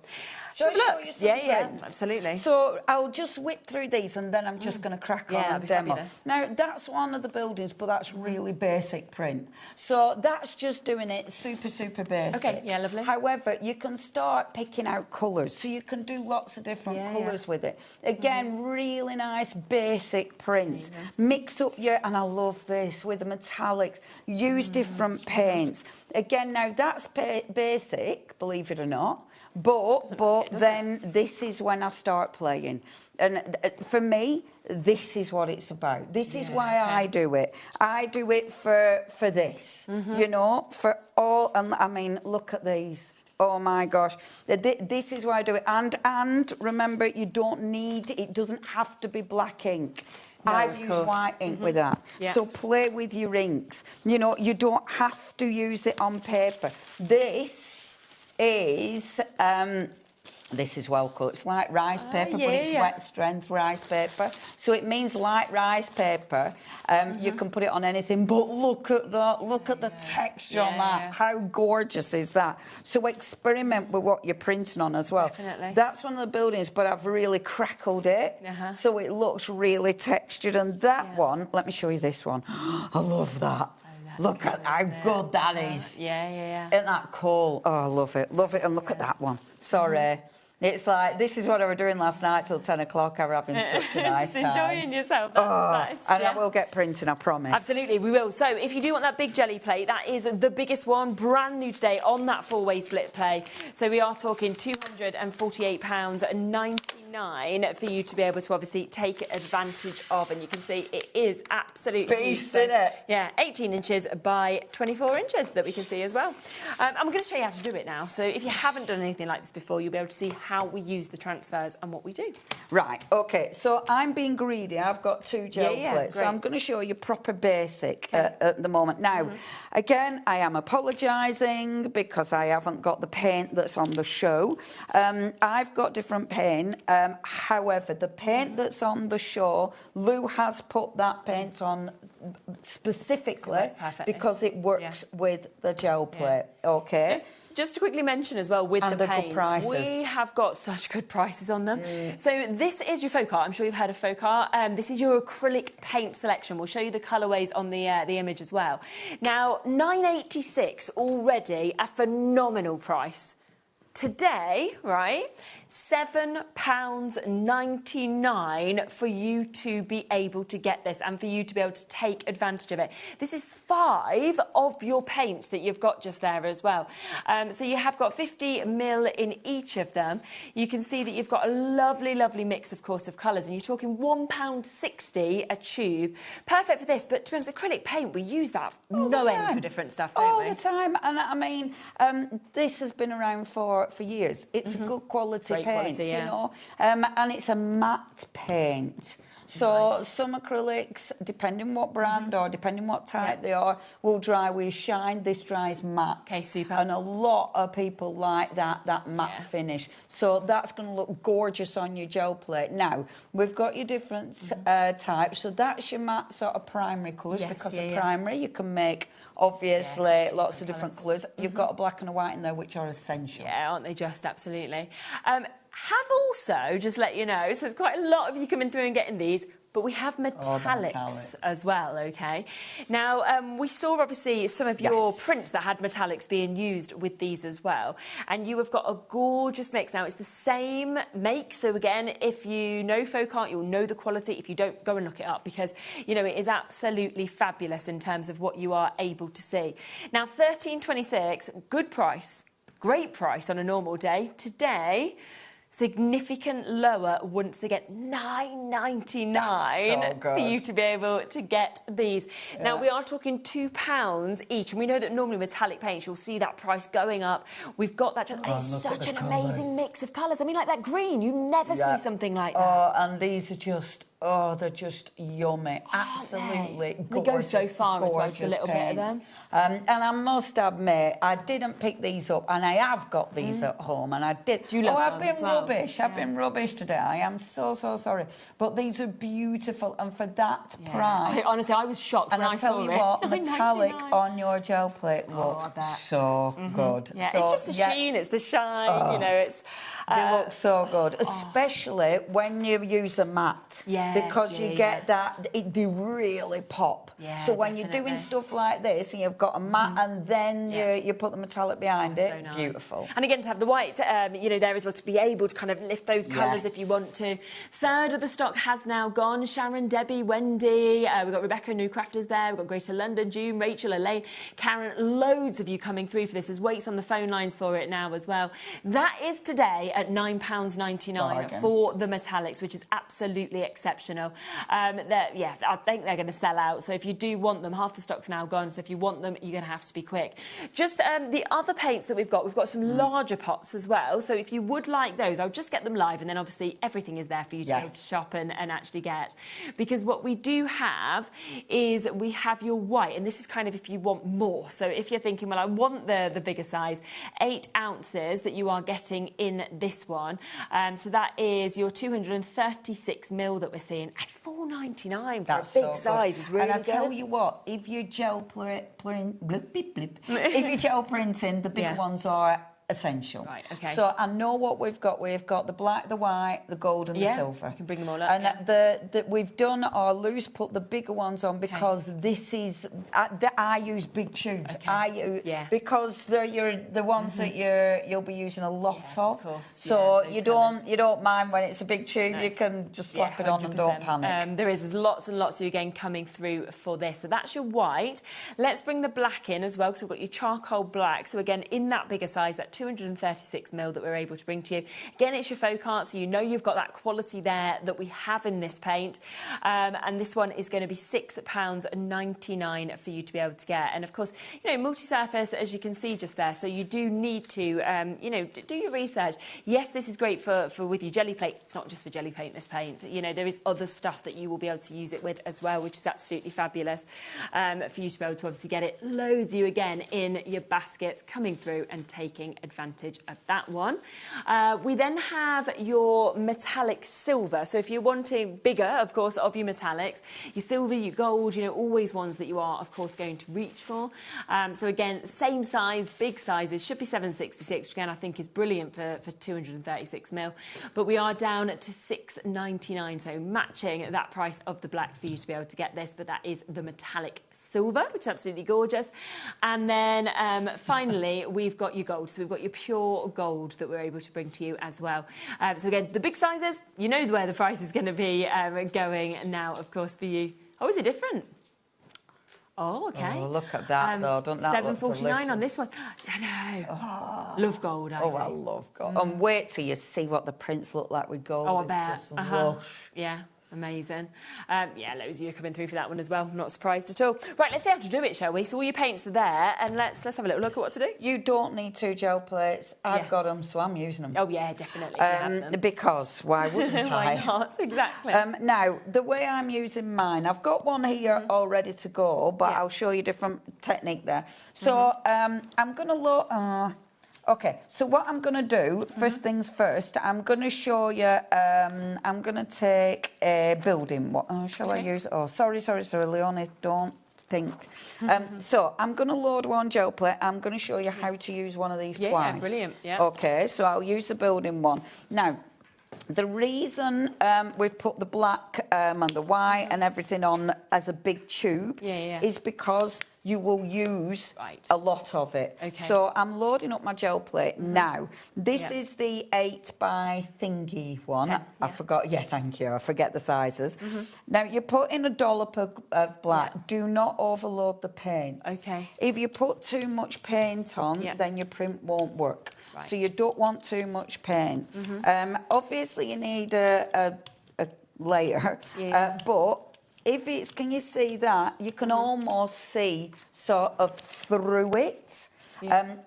Shall I show you some prints? Absolutely. So I'll just whip through these and then I'm just going to crack on and demo. Fabulous. Now, that's one of the buildings, but that's really basic print. So that's just doing it super, super basic. Okay, yeah, lovely. However, you can start picking out colours, so you can do lots of different colours with it. Again, really nice basic prints. Mix up your, and I love this, with the metallics. Use different paints. Again, now that's basic, believe it or not. But then this is when I start playing. And for me, this is what it's about. This is why I do it. I do it for this, you know, for all. And I mean, look at these. Oh my gosh, this is why I do it. And remember, you don't need, it doesn't have to be black ink. No, I've used white ink with that. Yeah. So play with your inks. You know, you don't have to use it on paper. This is well cut. It's like rice paper, but it's wet strength rice paper. So it means light rice paper. You can put it on anything, but look at that. Look at the texture on that. How gorgeous is that? So experiment with what you're printing on as well. Definitely. That's one of the buildings, but I've really crackled it. So it looks really textured. And that one, let me show you this one. I love that. Look at how good that is. Yeah. Isn't that cool? Oh, I love it. Love it. And look at that one. Sorry. It's like, this is what I was doing last night till 10 o'clock. I was having such a nice Just time. enjoying yourself. That's nice. And I will get printing, I promise. Absolutely, we will. So if you do want that big jelly plate, that is the biggest one, brand new today on that four-way split play. So we are talking £248.99 for you to be able to obviously take advantage of. And you can see it is absolutely beast, isn't it? Yeah, 18 inches by 24 inches that we can see as well. I'm going to show you how to do it now. So if you haven't done anything like this before, you'll be able to see how we use the transfers and what we do. Right, OK, so I'm being greedy. I've got 2 gel plates, so I'm going to show you proper basic at the moment. Now, again, I am apologising because I haven't got the paint that's on the show. I've got different paint. However, the paint that's on the show, Lou has put that paint on specifically because it works with the gel plate, OK? Just to quickly mention as well, with and the good paints, prices. we have got such good prices on them. So this is your faux art. I'm sure you've heard of faux art. This is your acrylic paint selection. We'll show you the colourways on the image as well. Now, £9.86 already, a phenomenal price. Today, right, £7.99 for you to be able to get this and for you to be able to take advantage of it. This is 5 of your paints that you've got just there as well. So you have got 50ml in each of them. You can see that you've got a lovely, lovely mix, of course, of colours, and you're talking £1.60 a tube. Perfect for this, but to be honest, acrylic paint, we use that no end for different stuff, don't we? All the time, and I mean, this has been around for years. It's a good quality paint, you know, and it's a matte paint. So some acrylics, depending what brand or depending what type they are, will dry with shine. This dries matte. Okay, super. And a lot of people like that matte finish. So that's going to look gorgeous on your gel plate. Now, we've got your different types. So that's your matte sort of primary colours. Because of primary, you can make obviously lots of different colours. You've got a black and a white in there, which are essential. Yeah, aren't they just? Absolutely. Have also, just let you know, so there's quite a lot of you coming through and getting these, but we have metallics as well, OK? Now, we saw, obviously, some of your prints that had metallics being used with these as well, and you have got a gorgeous mix. Now, it's the same make, so again, if you know faux art, you'll know the quality. If you don't, go and look it up, because, you know, it is absolutely fabulous in terms of what you are able to see. Now, £13.26, good price, great price on a normal day. Today, significant lower once again, £9.99 for you to be able to get these. Now, we are talking £2 each, and we know that normally metallic paints, you'll see that price going up. We've got that, it's such an amazing mix of colours. I mean, like that green, you never see something like that. Oh, and these are just Oh, they're just yummy. Absolutely They gorgeous. go so far as well, just a gorgeous little bit of paints. them. And I must admit, I didn't pick these up, and I have got these at home, and I did. Do you love I've them been as well? rubbish. I've been rubbish today. I am so sorry. But these are beautiful, and for that price. Honestly, I was shocked and when I saw it. And I tell you what, metallic $9.99. on your gel plate looks so good. Yeah, So, it's just the sheen, it's the shine, you know, it's... They look so good, especially when you use a matte. Yes, because you get that, they really pop. Yeah, so when you're doing stuff like this and you've got a matte and then you put the metallic behind it, so nice. Beautiful. And again, to have the white, you know, there as well, to be able to kind of lift those colours if you want to. Third of the stock has now gone. Sharon, Debbie, Wendy, we've got Rebecca, New Crafters there, we've got Greater London, June, Rachel, Elaine, Karen, loads of you coming through for this. There's waits on the phone lines for it now as well. That is today at £9.99 for the metallics, which is absolutely exceptional. Yeah, I think they're going to sell out. So if you do want them, half the stock's now gone. So if you want them, you're going to have to be quick. Just the other paints that we've got some larger pots as well. So if you would like those, I'll just get them live, and then obviously everything is there for you to be able to shop and actually get. Because what we do have is we have your white, and this is kind of if you want more. So if you're thinking, well, I want the bigger size, 8 ounces that you are getting in this one. So that is your 236ml that we're seeing at £4.99 for a big size. Is really good. And I tell you what, if you gel if you gel printing, the bigger ones are essential. Right, okay. So I know what we've got. We've got the black, the white, the gold and the silver. You can bring them all up. And we've done our loose, put the bigger ones on because this is, I use big tubes. Because they're the ones that you'll be using a lot of. Course. So you don't mind when it's a big tube. You can just slap it on and don't panic. There's lots and lots of you again coming through for this. So that's your white. Let's bring the black in as well, because we've got your charcoal black. So again, in that bigger size, that 236ml that we're able to bring to you. Again, it's your faux art, so you know you've got that quality there that we have in this paint. And this one is going to be £6.99 for you to be able to get. And of course, you know, multi-surface, as you can see just there, so you do need to, you know, do your research. Yes, this is great for with your jelly plate. It's not just for jelly paint, this paint. You know, there is other stuff that you will be able to use it with as well, which is absolutely fabulous for you to be able to obviously get it. Loads you again in your baskets coming through and taking advantage of that one. We then have your metallic silver. So if you're wanting bigger, of course, of your metallics, your silver, your gold, you know, always ones that you are, of course, going to reach for. So again, same size, big sizes, should be 766, which again, I think is brilliant for 236ml. But we are down to £6.99, so matching that price of the black for you to be able to get this. But that is the metallic silver, which is absolutely gorgeous. And then finally, we've got your gold. So we've got your pure gold that we're able to bring to you as well. So again, the big sizes, you know where the price is going to be going now, of course, for you. Oh, is it different? Oh, okay. Oh, look at that, though. Don't that look delicious? $7.49 on this one. I know. Oh. Love gold, I do. I love gold. And wait till you see what the prints look like with gold. Oh, I bet. Just lush. Yeah. Amazing. Yeah, loads of you coming through for that one as well. Not surprised at all. Right, let's see how to do it, shall we? So all your paints are there, and let's have a little look at what to do. You don't need 2 gel plates. I've got them, so I'm using them. Oh, yeah, definitely. Because why wouldn't I? Why not? Exactly. Now, the way I'm using mine, I've got one here all ready to go, but I'll show you a different technique there. So I'm going to look... OK, so what I'm going to do, first things first, I'm going to show you, I'm going to take a building. What shall I use? Oh, sorry, Leonie, don't think. So I'm going to load one gel plate. I'm going to show you how to use one of these twice. Yeah, brilliant. Yeah. OK, so I'll use the building one. Now, the reason we've put the black and the white and everything on as a big tube is because you will use a lot of it. Okay. So I'm loading up my gel plate now. This is the 8 by thingy one. I forgot. Yeah, thank you. I forget the sizes. Now, you put in a dollop of black. Do not overload the paint. Okay. If you put too much paint on, then your print won't work. Right. So you don't want too much paint. Obviously, you need a layer, but if it's, can you see that? You can almost see sort of through it.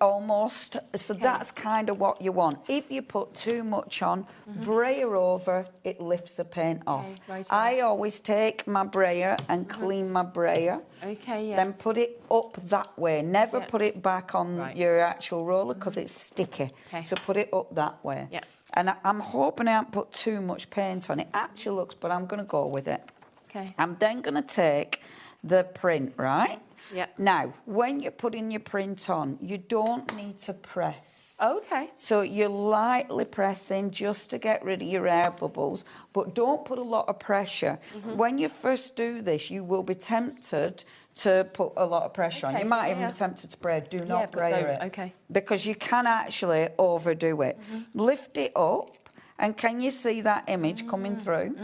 almost. So that's kind of what you want. If you put too much on, brayer over, it lifts the paint off. Right. I always take my brayer and clean my brayer. Okay, yes. Then put it up that way. Never put it back on your actual roller because it's sticky. Okay. So put it up that way. Yeah. And I'm hoping I haven't put too much paint on it. Actually looks, but I'm going to go with it. Okay. I'm then going to take the print, right? Yeah. Now, when you're putting your print on, you don't need to press. Okay. So you're lightly pressing just to get rid of your air bubbles, but don't put a lot of pressure. When you first do this, you will be tempted to put a lot of pressure on. You might even be tempted to spray. Do not brayer it. Okay. Because you can actually overdo it. Lift it up, and can you see that image coming through?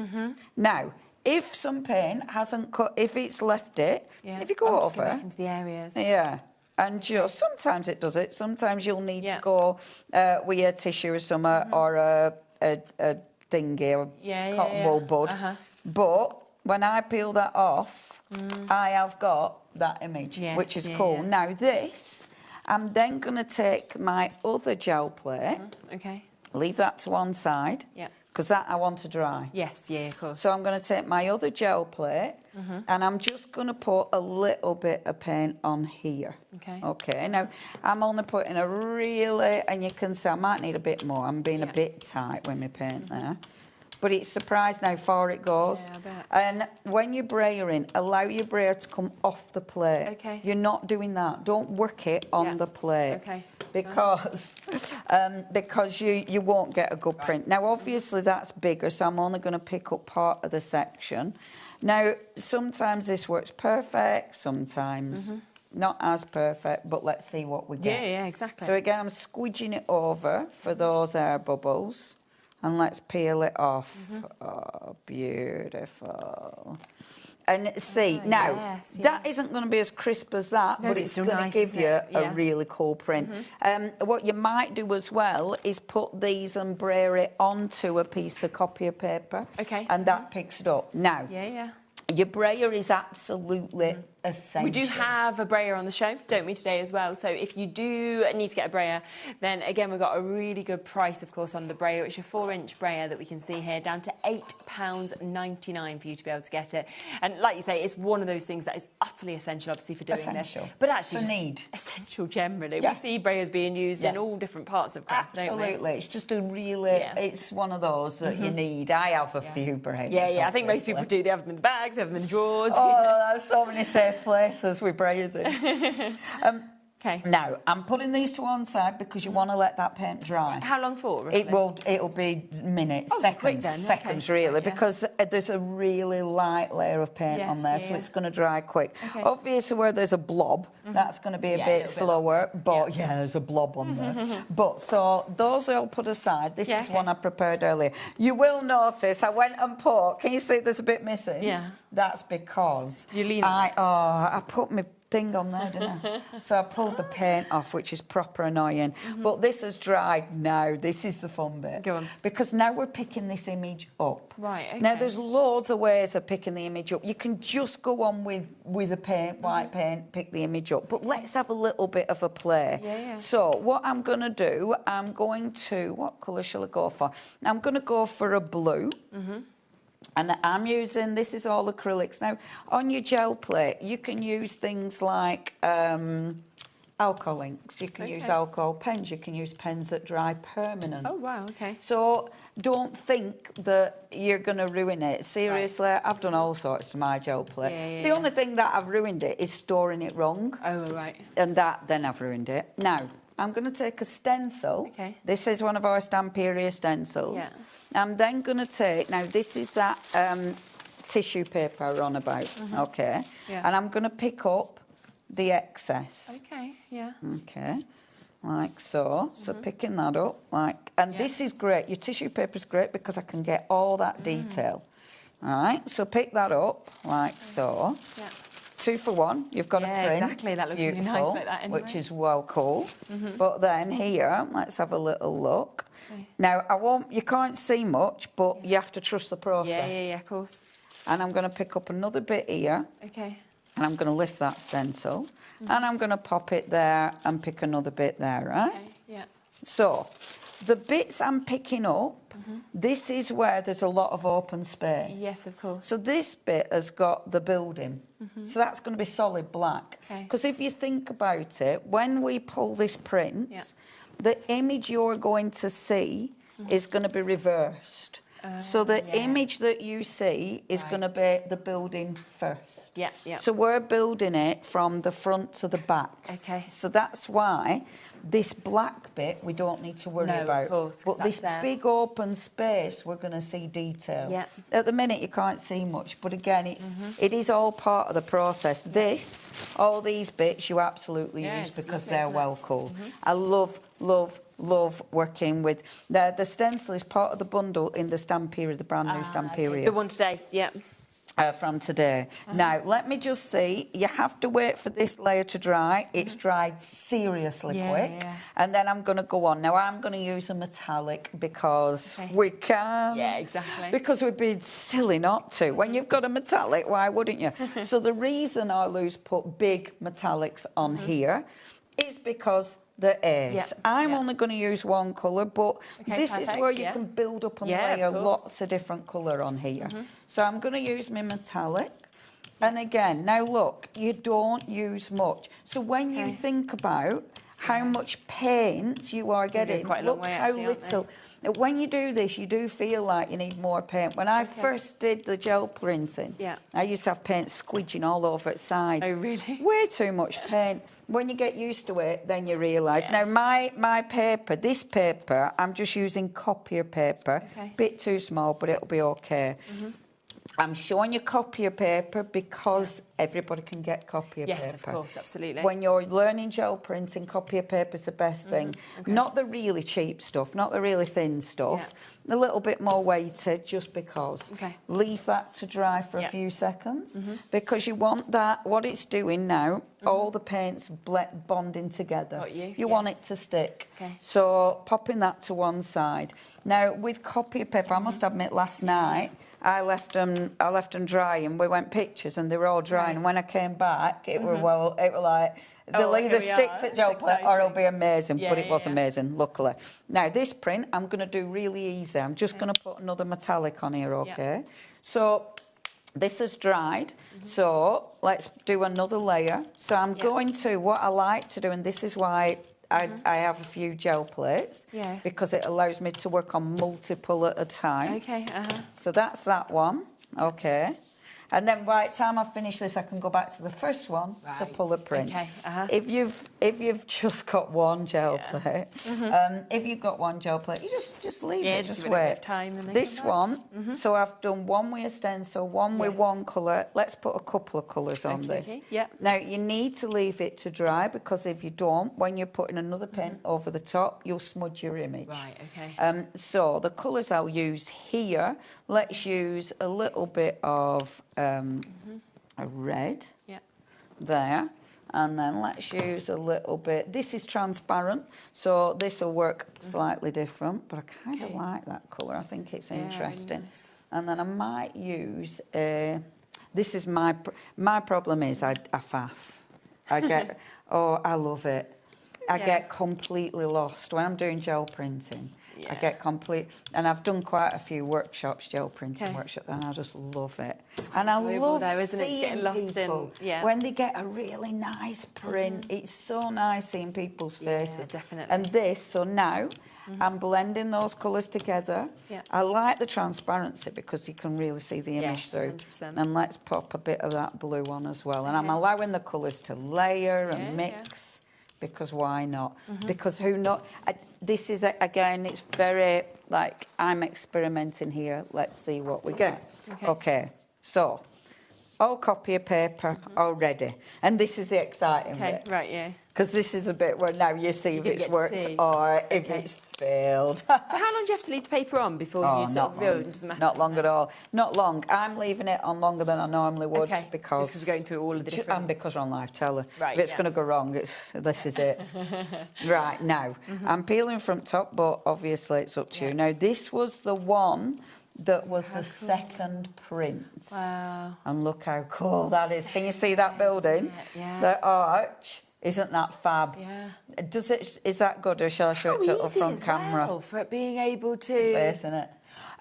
Now, if some paint hasn't cut, if it's left it, if you go over back into the areas, and just sometimes it does it. Sometimes you'll need to go with your tissue or something, or a thingy or cotton wool bud. But when I peel that off, I have got that image, which is cool. Now this, I'm then going to take my other gel plate. Okay. Leave that to one side. Yeah. Because that I want to dry. Yes, of course. So I'm going to take my other gel plate and I'm just going to put a little bit of paint on here. Okay. Okay, now I'm only putting a really, and you can see I might need a bit more. I'm being a bit tight with my paint there. But it's surprising how far it goes. Yeah, I bet. And when you're brayering, allow your brayer to come off the plate. Okay. You're not doing that. Don't work it on the plate. Okay. Because you won't get a good print. Now, obviously, that's bigger, so I'm only going to pick up part of the section. Now, sometimes this works perfect, sometimes not as perfect, but let's see what we get. Yeah, exactly. So again, I'm squidging it over for those air bubbles. And let's peel it off. Oh, beautiful. And see, now, that isn't going to be as crisp as that, but it's going to give you a really cool print. What you might do as well is put these and brayer it onto a piece of copy paper. Okay. And that picks it up. Now, your brayer is absolutely essential. We do have a brayer on the show, don't we, today as well? So if you do need to get a brayer, then again, we've got a really good price, of course, on the brayer. It's your 4-inch brayer that we can see here, down to £8.99 for you to be able to get it. And like you say, it's one of those things that is utterly essential, obviously, for doing this. But actually, need. Essential generally. We see brayers being used in all different parts of craft, don't we? Absolutely. It's just a really, it's one of those that you need. I have a few brayers. Yeah, I think most people do. They have them in the bags, they have them in the drawers. Oh, there's so many safe places with brayers in. Okay. Now, I'm putting these to one side because you want to let that paint dry. How long for, roughly? It'll be minutes, quick then. seconds really, because there's a really light layer of paint on there, so it's going to dry quick. Okay. Obviously, where there's a blob, that's going to be a bit slower, but there's a blob on there. But so those I'll put aside. This is one I prepared earlier. You will notice I went and put. Can you see there's a bit missing? Yeah. That's because you lean I put my thing on there, didn't I? So I pulled the paint off, which is proper annoying. But this has dried now. This is the fun bit. Go on. Because now we're picking this image up. Right, okay. Now, there's loads of ways of picking the image up. You can just go on with a paint, white paint, pick the image up. But let's have a little bit of a play. Yeah. So what I'm going to do, what colour shall I go for? I'm going to go for a blue. And I'm using, this is all acrylics. Now, on your gel plate, you can use things like alcohol inks. You can use alcohol pens. You can use pens that dry permanent. Oh, wow, okay. So don't think that you're going to ruin it. Seriously, I've done all sorts to my gel plate. The only thing that I've ruined it is storing it wrong. Oh, right. And then I've ruined it. Now, I'm going to take a stencil. Okay. This is one of our Stamperia stencils. Yeah. I'm then going to take, now this is that tissue paper I run about, okay? Yeah. And I'm going to pick up the excess. Okay, yeah. Okay, like so. So picking that up, and this is great. Your tissue paper is great because I can get all that detail. All right, so pick that up, like so. Yeah. 2 for 1. You've got a print. Exactly. That looks really nice like that anyway. Which is well cool. But then here, let's have a little look. Now, you can't see much, but you have to trust the process. Yeah, of course. And I'm going to pick up another bit here. Okay. And I'm going to lift that stencil. and I'm going to pop it there and pick another bit there, right? Okay, yeah. So, the bits I'm picking up, this is where there's a lot of open space. Yes, of course. So this bit has got the building. So that's going to be solid black. Okay. Because if you think about it, when we pull this print, the image you're going to see is going to be reversed. So the image that you see is going to be the building first. Yeah, yeah. So we're building it from the front to the back. Okay. So that's why this black bit we don't need to worry about. Of course, but this big open space we're going to see detail. Yeah. At the minute you can't see much, but again it is all part of the process. This, all these bits you absolutely use because they're well cool. I love working with the stencil is part of the bundle in the Stamperia, the brand new Stamperia. The one today, yeah. From today. Now, let me just see. You have to wait for this layer to dry. It's dried seriously quick. Yeah. And then I'm going to go on. Now, I'm going to use a metallic because we can. Yeah, exactly. Because we'd be silly not to. When you've got a metallic, why wouldn't you? So the reason I put big metallics on here is because there is. I'm only going to use one colour, but this is where you can build up and layer lots of different colour on here. So I'm going to use my metallic. And again, now look, you don't use much. So when you think about how much paint you are getting, look how little. When you do this, you do feel like you need more paint. When I first did the gel printing, I used to have paint squidging all over its sides. Oh, really? Way too much paint. When you get used to it, then you realise. Now, my paper, this paper, I'm just using copier paper. Bit too small, but it'll be okay. I'm showing you copier paper because everybody can get copier paper. Yes, of course, absolutely. When you're learning gel printing, copier paper is the best thing. Not the really cheap stuff, not the really thin stuff. A little bit more weighted just because. Leave that to dry for a few seconds because you want that, what it's doing now, all the paints bonding together. You want it to stick. So popping that to one side. Now, with copier paper, I must admit last night, I left them dry and we went pictures and they were all dry and when I came back it were like they'll either stick to gel plate or it'll be amazing, but it was amazing, luckily. Now this print I'm going to do really easy. I'm just going to put another metallic on here, okay? So this is dried, so let's do another layer. So I'm going to, what I like to do, and this is why I have a few gel plates because it allows me to work on multiple at a time. So that's that one. Okay. And then by the time I finish this, I can go back to the first one to pull a print. If you've just got one gel plate, if you've got one gel plate, you just leave it. Just wait. This one. So I've done one with a stencil, one with one colour. Let's put a couple of colours on this. Now you need to leave it to dry because if you don't, when you're putting another paint over the top, you'll smudge your image. So the colours I'll use here. Let's use a little bit of a red there, and then let's use a little bit. This is transparent, so this will work slightly different, but I kind of like that colour. I think it's interesting. Nice. And then I might use this is my problem is I faff. I get I love it. I get completely lost when I'm doing gel printing. I get and I've done quite a few workshops, gel printing workshops, and I just love it. And I love seeing people when they get a really nice print. It's so nice seeing people's faces. Definitely. And this, so now I'm blending those colours together. I like the transparency because you can really see the image through. 100%. And let's pop a bit of that blue on as well. And I'm allowing the colours to layer and mix. Because why not? Because who not? This is, again, it's very, like, I'm experimenting here. Let's see what we get. Okay, so, all copier paper already. And this is the exciting bit. Because this is a bit where now you see if it's worked or if it's failed. So how long do you have to leave the paper on before you sort of build? Doesn't matter. Not long at all. Not long. I'm leaving it on longer than I normally would because... Just because we're going through all of the different... And because we're on live telly. If it's going to go wrong, this is it. Right, now, I'm peeling from top, but obviously it's up to you. Now, this was the one that was the second print. Wow. And look how cool that is. Can you see that building? Yeah. The arch. Isn't that fab? Yeah. Is that good, or shall I show it to from camera? Well, for it being able to... Isn't it?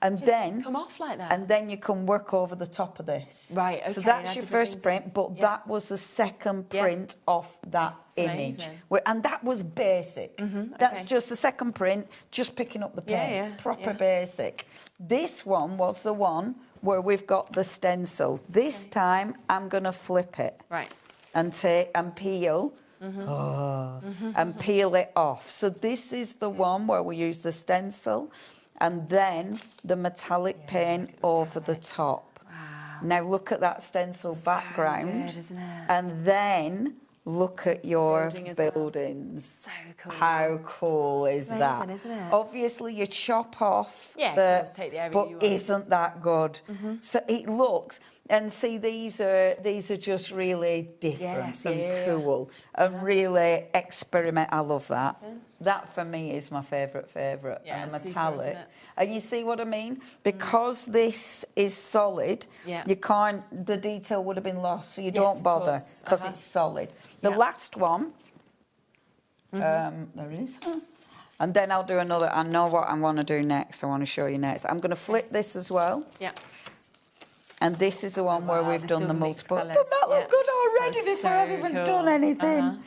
And just then come off like that. And then you can work over the top of this. Right, okay. So that's your first print, but that was the second print of that image. amazing. And that was basic. That's just the second print, just picking up the paint. Proper basic. This one was the one where we've got the stencil. This time I'm going to flip it. Right. And peel. And peel it off. So this is the one where we use the stencil and then the metallic paint over the top. Wow. Now look at that stencil background. Good, isn't it? And then look at your buildings. So cool. How cool is It's that? amazing, isn't it? Obviously you chop off Yeah, the, of course, take the area but you want. isn't that good? So it looks, and see, these are just really different and cool and really experiment. I love that. That for me is my favourite. Yeah, and super, metallic. isn't it? And you see what I mean? Because this is solid, you can't. The detail would have been lost, so you don't bother because it's solid. The last one, there is. And then I'll do another. I know what I want to do next. I want to show you next. I'm going to flip this as well. Yeah. And this is the one where we've done the multiple. colours. Doesn't that look good already That's before so I've even cool. done anything?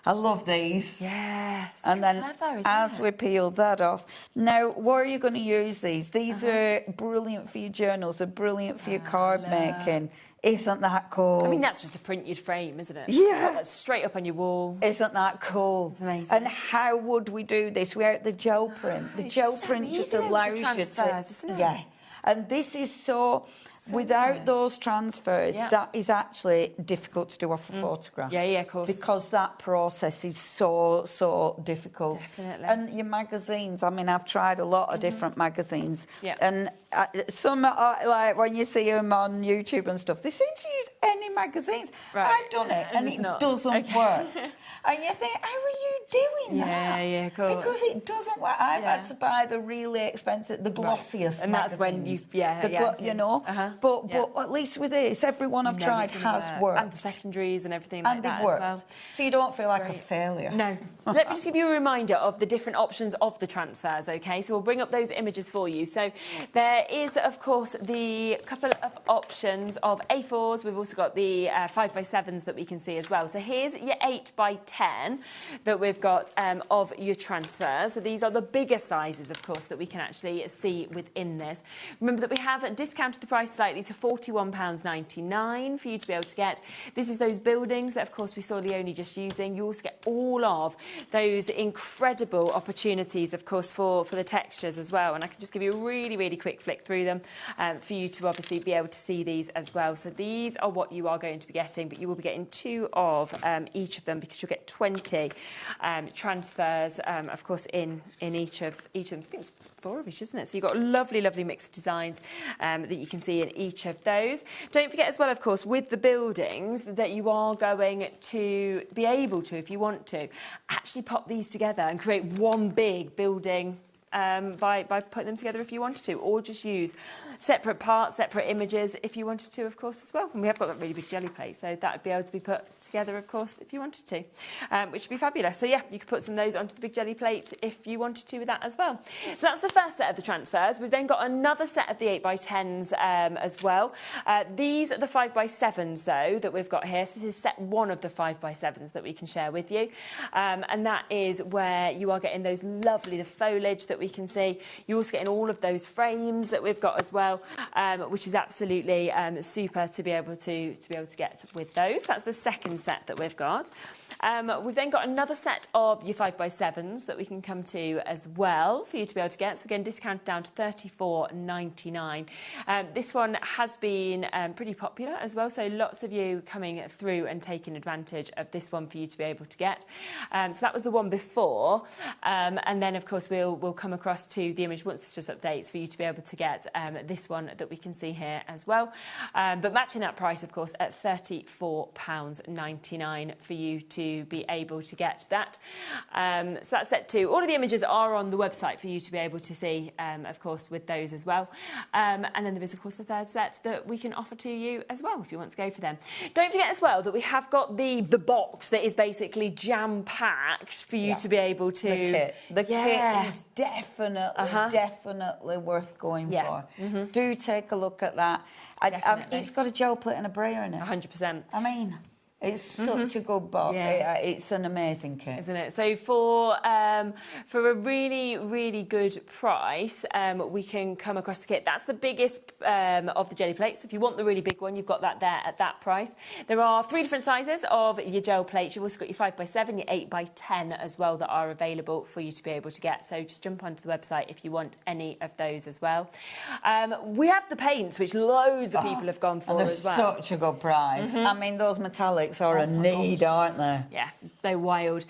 I love these. Yes. And then clever, isn't as we peel that off, now where are you going to use these? These are brilliant for your journals. They're brilliant for your card making. Isn't that cool? I mean, that's just a printed frame, isn't it? Yeah. That's straight up on your wall. Isn't that cool? It's amazing. And how would we do this without the gel print? The it's gel just so print just easy with allows you transfers, to... isn't it? Yeah. And this is so without those transfers, that is actually difficult to do off a photograph. Yeah, of course. Because that process is so difficult. Definitely. And your magazines, I mean, I've tried a lot of different magazines. Yeah. And some are, like, when you see them on YouTube and stuff, they seem to use any magazines. Right. I've done it, and it's it not. doesn't work. And you think, how are you doing that? Yeah, of course. Because it doesn't work. I've had to buy the really expensive, the glossiest And that's when you, you know. But at least with this, everyone I've tried has worked. And the secondaries and everything like that worked. as well. So you don't feel like a failure. No. Let me just give you a reminder of the different options of the transfers, okay? So we'll bring up those images for you. So there is, of course, the couple of options of A4s. We've also got the 5x7s that we can see as well. So here's your 8x10 that we've got of your transfers. So these are the bigger sizes, of course, that we can actually see within this. Remember that we have discounted the price slightly to £41.99 for you to be able to get. This is those buildings that, of course, we saw Leonie just using. You also get all of those incredible opportunities, of course, for the textures as well. And I can just give you a really quick flick through them for you to obviously be able to see these as well. So these are what you are going to be getting, but you will be getting 2 of each of them because you'll get 20 transfers, of course, in each of them. I think it's 4 of each, isn't it? So you've got a lovely mix of designs that you can see in each of those. Don't forget as well, of course, with the buildings that you are going to be able to, if you want to, actually pop these together and create one big building by putting them together if you wanted to, or just use separate parts, separate images if you wanted to, of course, as well. And we have got that really big jelly plate, so that would be able to be put together, of course, if you wanted to, which would be fabulous. So yeah, you could put some of those onto the big jelly plate if you wanted to with that as well. So that's the first set of the transfers. We've then got another set of the 8x10s as well. These are the 5x7s, though, that we've got here. So this is set 1 of the 5x7s that we can share with you. And that is where you are getting those lovely, the foliage that we can see. You're also getting all of those frames that we've got as well, which is absolutely super to be able to get with those. That's the second set that we've got. We've then got another set of your 5x7s that we can come to as well for you to be able to get. So again, discounted down to £34.99. This one has been pretty popular as well, so lots of you coming through and taking advantage of this one for you to be able to get. So that was the one before, and then of course we'll come across to the image once this just updates for you to be able to get this one that we can see here as well. But matching that price, of course, at £34.99 for you to be able to get that. So that's set 2. All of the images are on the website for you to be able to see, of course, with those as well. And then there is, of course, the third set that we can offer to you as well if you want to go for them. Don't forget as well that we have got the box that is basically jam-packed for you to be able to... The kit is definitely worth going for. Do take a look at that. It's got a gel plate and a brayer in it. 100%. I mean... It's such a good box. It's an amazing kit, isn't it? So for a really, really good price, we can come across the kit. That's the biggest of the jelly plates. If you want the really big one, you've got that there at that price. There are 3 different sizes of your gel plates. You've also got your 5x7, your 8x10 as well that are available for you to be able to get. So just jump onto the website if you want any of those as well. We have the paints, which loads of people have gone for as well. Such a good price. I mean, those metallics are a need, aren't they? Yeah, they're wild.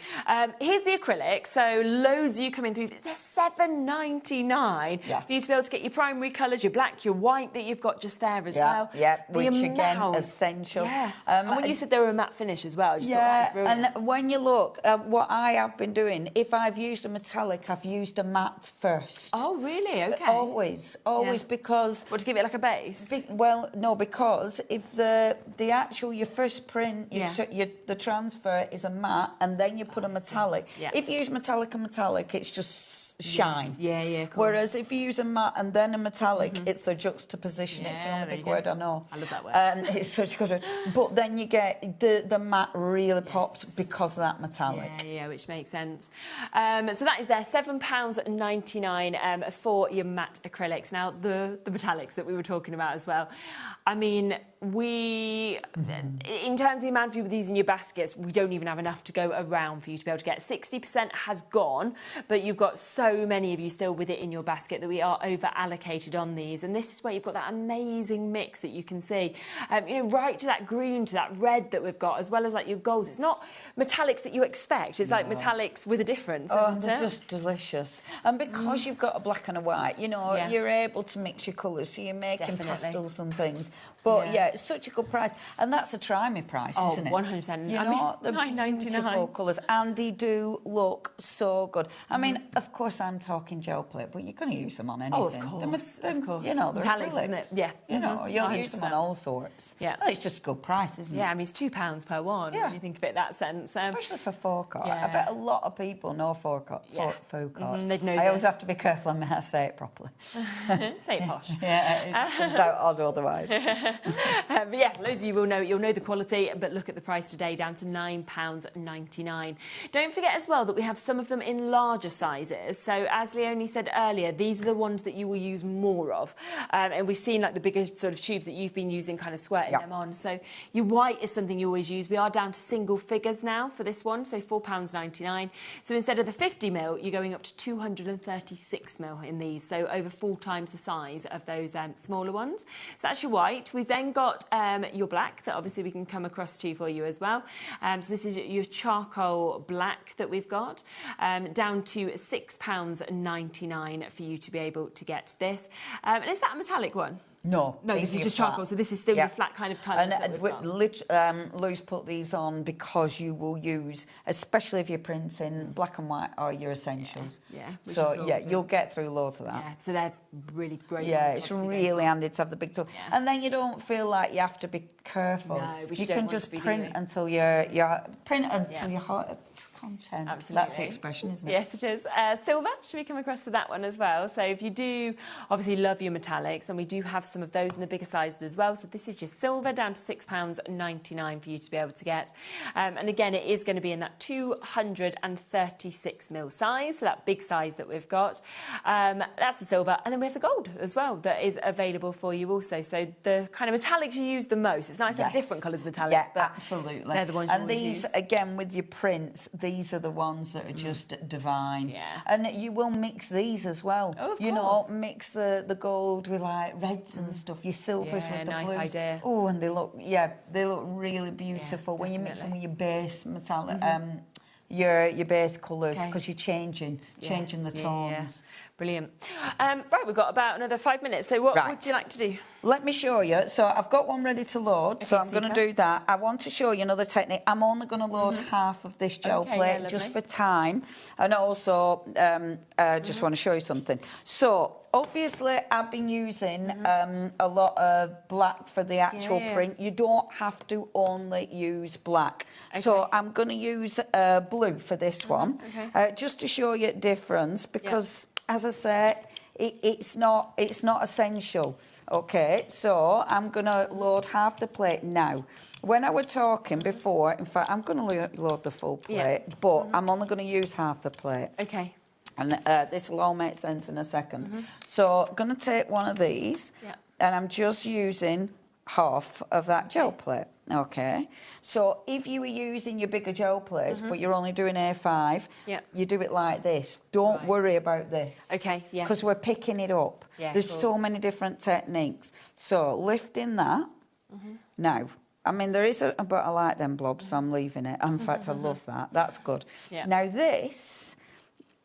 Here's the acrylic. So loads of you coming through. They're $7.99 for you to be able to get your primary colours, your black, your white that you've got just there as well. Yeah, which again, essential. Yeah. And when you said they were a matte finish as well, I just thought that was brilliant. And when you look at what I have been doing, if I've used a metallic, I've used a matte first. Oh, really? Okay. Always, because... What, to give it like a base? Well, no, because if the actual, your first print, the transfer is a matte, and then you put a metallic. If you use metallic and metallic, it's just shine. Of course. Whereas if you use a matte and then a metallic, it's the juxtaposition. It's the only big word I know. I love that word. It's such a good word. But then you get the matte really pops because of that metallic. Yeah, which makes sense. So that is there, £7.99 for your matte acrylics. Now, the metallics that we were talking about as well. I mean, in terms of the amount of these in your baskets, we don't even have enough to go around for you to be able to get. 60% has gone, but you've got so many of you still with it in your basket that we are over allocated on these. And this is where you've got that amazing mix that you can see, right to that green, to that red that we've got, as well as like your golds. It's not metallics that you expect. It's like metallics with a difference, isn't they're it? just delicious. And because you've got a black and a white, you're able to mix your colours, so you're making pastels and things. But it's such a good price, and that's a try me price, isn't it? 100%. You know, the beautiful colours, and they do look so good. I mean, of course, I'm talking gel plate, but you're going to use them on anything. Oh, of course. They're metallics, isn't it? Yeah. You'll use them on all sorts. Yeah. Well, it's just a good price, isn't it? Yeah, I mean, it's £2 per one when you think of it in that sense. Especially for faux art. I bet a lot of people know faux art. They'd know I always have to be careful on how I say it properly. Say it posh. It comes out odd otherwise. But yeah, loads of you you'll know the quality, but look at the price today, down to £9.99. Don't forget as well that we have some of them in larger sizes. So as Leonie said earlier, these are the ones that you will use more of. And we've seen like the bigger sort of tubes that you've been using, kind of squirting them on. So your white is something you always use. We are down to single figures now for this one, so £4.99. So instead of the 50ml, you're going up to 236ml in these. So over 4 times the size of those smaller ones. So that's your white. We've then got your black that obviously we can come across to for you as well. So this is your charcoal black that we've got, down to £6.99 for you to be able to get this. And is that a metallic one? No, this is just charcoal, so this is still your flat kind of colours that we've got. Lou's put these on because you will use, especially if you're printing black and white or your essentials. You'll get through loads of that. Yeah, so they're really great. Yeah, it's really handy to have the big tool. And then you don't feel like you have to be careful. No, you can just print until your heart's content. Absolutely. That's the expression, isn't it? Yes, it is. Silver, should we come across to that one as well? So if you do obviously love your metallics, and we do have some of those in the bigger sizes as well. So this is your silver, down to £6.99 for you to be able to get. And again, it is going to be in that 236ml size, so that big size that we've got. That's the silver. And then we have the gold as well that is available for you also. So the kind of metallics you use the most. It's nice to have different colours of metallics, but absolutely. They're the ones you always these, use. Again, with your prints, these are the ones that are just divine. Yeah. And you will mix these as well. Oh, of course. Mix the gold with like reds and stuff, your silvers with the nice blues. Idea. Oh, and they look really beautiful when you mix them with your base metallic your base colours because you're changing the tones. Yeah. Brilliant. Right, we've got about another 5 minutes. So what would you like to do? Let me show you. So I've got one ready to load, so I'm going to do that. I want to show you another technique. I'm only going to load half of this gel plate just for time. And also, just want to show you something. So obviously, I've been using a lot of black for the actual print. You don't have to only use black. So I'm going to use blue for this one, just to show you the difference, because, as I say, it's not essential. Okay, so I'm going to load half the plate now. When I was talking before, in fact, I'm going to load the full plate, but I'm only going to use half the plate. Okay. And this will all make sense in a second. So I'm going to take one of these, and I'm just using half of that gel plate. Okay. So if you were using your bigger gel plates, but you're only doing A5, you do it like this. Don't worry about this. Okay, yes. Because we're picking it up. Yeah, there's so many different techniques. So lifting that. Now, I mean, there is but I like them blobs, so I'm leaving it. In fact, I love that. That's good. Yeah. Now this,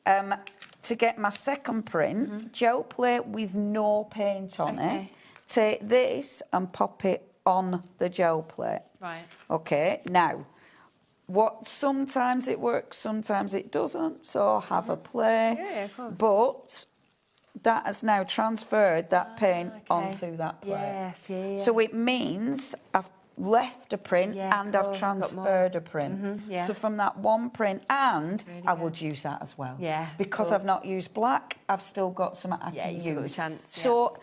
to get my second print, gel plate with no paint on it, take this and pop it on the gel plate. Right. Okay, now, sometimes it works, sometimes it doesn't, so have a play. Yeah, of course. But that has now transferred that paint onto that plate. Yes, yeah. So it means I've left a print and I've transferred a print. So from that one print, and really I would use that as well. Yeah. Because I've not used black, I've still got some I can use. Still got a chance. So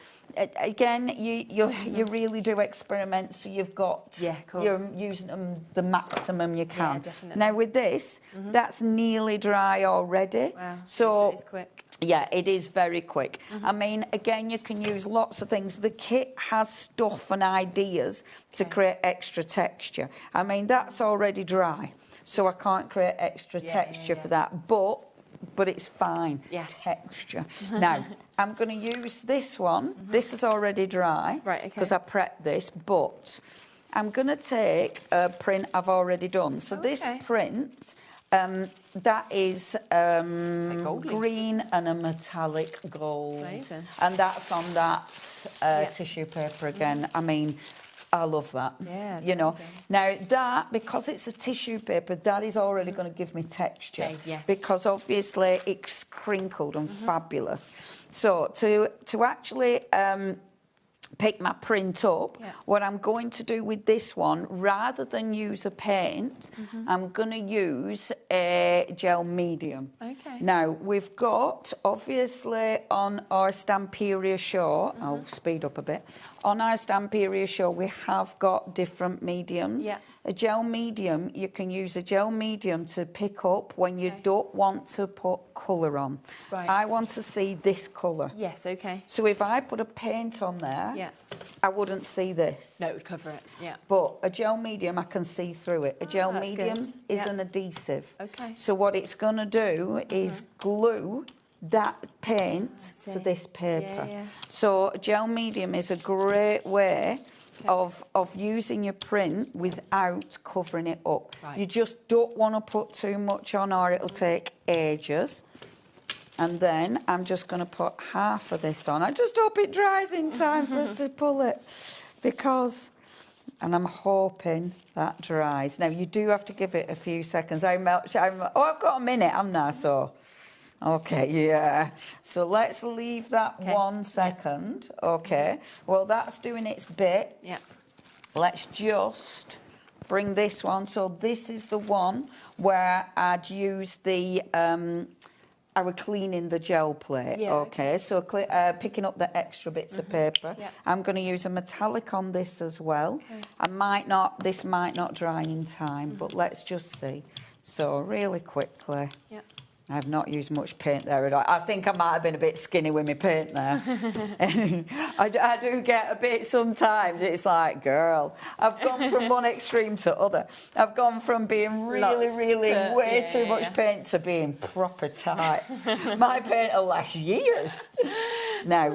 again, you really do experiment. So you've got you're using them the maximum you can. Yeah, definitely. Now with this, that's nearly dry already. Wow. So it's quick. Yeah, it is very quick. I mean, again, you can use lots of things. The kit has stuff and ideas to create extra texture. I mean, that's already dry, so I can't create extra texture for that. But it's fine texture. Now, I'm going to use this one. This is already dry because I prepped this, but I'm going to take a print I've already done. So this print... that is green and a metallic gold. Amazing. And that's on that tissue paper again. I mean, I love that. Yeah, you know. amazing. Now that, because it's a tissue paper, that is already going to give me texture. Okay, yes. Because obviously it's crinkled and fabulous. So to actually pick my print up, what I'm going to do with this one, rather than use a paint, I'm going to use a gel medium. Okay. Now, we've got, obviously, on our Stamperia show, I'll speed up a bit, on our Stamperia show, we have got different mediums. Yeah. A gel medium, you can use a gel medium to pick up when you don't want to put colour on. Right. I want to see this colour. Yes, okay. So if I put a paint on there, I wouldn't see this. No, it would cover it, But a gel medium, I can see through it. A gel that's medium good. is an adhesive. Okay. So what it's going to do is glue that paint to this paper. So a gel medium is a great way of using your print without covering it up. Right. You just don't want to put too much on or it'll take ages. And then I'm just going to put half of this on. I just hope it dries in time for us to pull it, because... And I'm hoping that dries. Now, you do have to give it a few seconds. I've got a minute, haven't I? So, okay, yeah. So let's leave that 1 second. Okay. Well, that's doing its bit. Yeah. Let's just bring this one. So this is the one where I'd use the... I was cleaning the gel plate, okay? So picking up the extra bits of paper. Yeah. I'm going to use a metallic on this as well. Okay. This might not dry in time, but let's just see. So really quickly. Yeah. I've not used much paint there at all. I think I might have been a bit skinny with my paint there. I do get a bit sometimes. It's like, girl, I've gone from one extreme to other. I've gone from being really, way too much paint to being proper tight. My paint will last years. Now,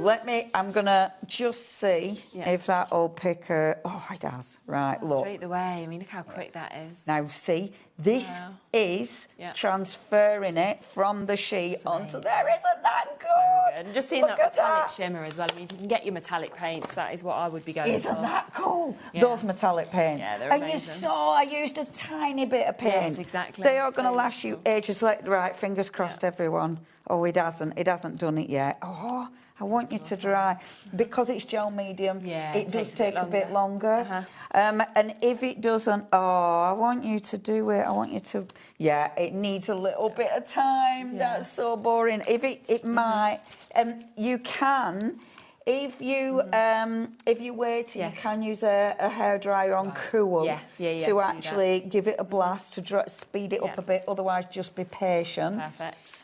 I'm going to just see if that old picker... Oh, it has. Right, look. Straight away. I mean, look how quick that is. Now, see, This is transferring it from the sheet onto there. Isn't that good? So good. And just seeing Look that at metallic that. shimmer as well. I mean, if you can get your metallic paints, that is what I would be going for. Isn't that cool? Those metallic paints. Yeah, they're amazing. I used a tiny bit of paint. Yes, exactly. They are going to last you ages. Right, fingers crossed, everyone. Oh, it hasn't. It hasn't done it yet. Oh, I want you to dry. Because it's gel medium, it does take a bit longer. And if it doesn't, I want you to do it. I want you to... Yeah, it needs a little bit of time. That's so boring. If it might... you can... If you wait, you can use a hairdryer on cool to actually give it a blast to speed it up a bit. Otherwise, just be patient. Perfect.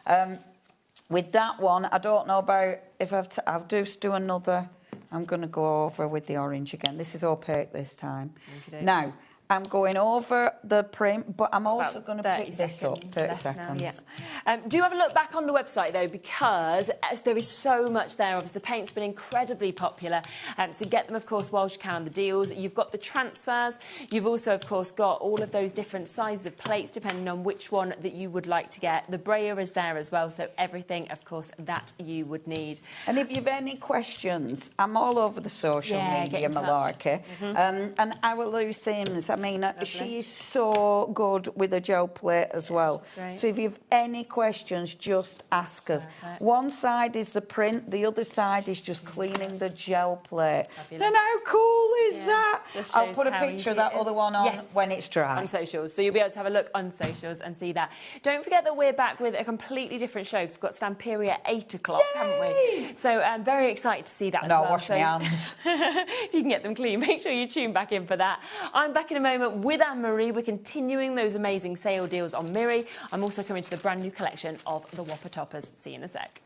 With that one, I don't know about if I'll just do another. I'm going to go over with the orange again. This is opaque this time. Now, I'm going over the print, but I'm also going to pick this up. 30 seconds. Do have a look back on the website, though, because there is so much there. Obviously, the paint's been incredibly popular. So get them, of course, whilst you can on the deals. You've got the transfers. You've also, of course, got all of those different sizes of plates, depending on which one that you would like to get. The brayer is there as well, so everything, of course, that you would need. And if you've any questions, I'm all over the social media, malarkey. And our Lou Sims, I mean, she is so good with a gel plate as well. So if you've any questions, just ask us. One side is the print, the other side is just cleaning the gel plate. Then how cool is that? I'll put a picture of that other one on when it's dry. On socials. So you'll be able to have a look on socials and see that. Don't forget that we're back with a completely different show. We've got Stamperia at 8 o'clock, haven't we? So I'm very excited to see that as well. Wash my hands. If you can get them clean, make sure you tune back in for that. I'm back in a moment with Anne-Marie. We're continuing those amazing sale deals on Miri. I'm also coming to the brand new collection of the Whopper Toppers. See you in a sec.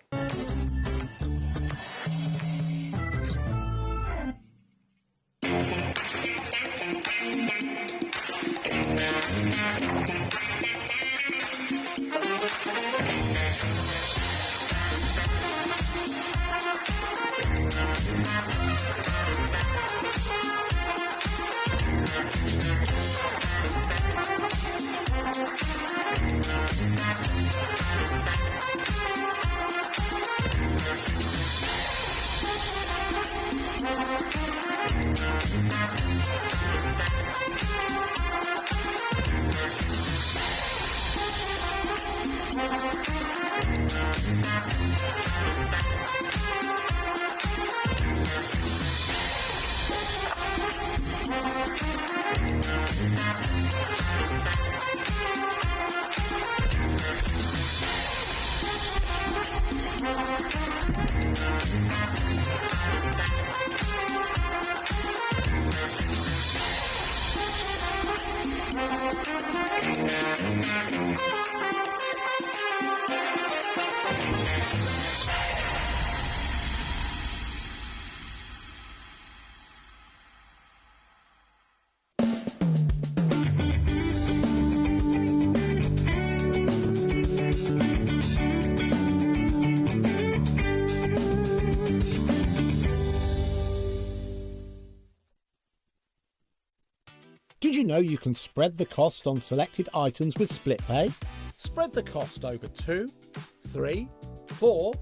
Did you know you can spread the cost on selected items with split pay? Spread the cost over 2, 3, 4,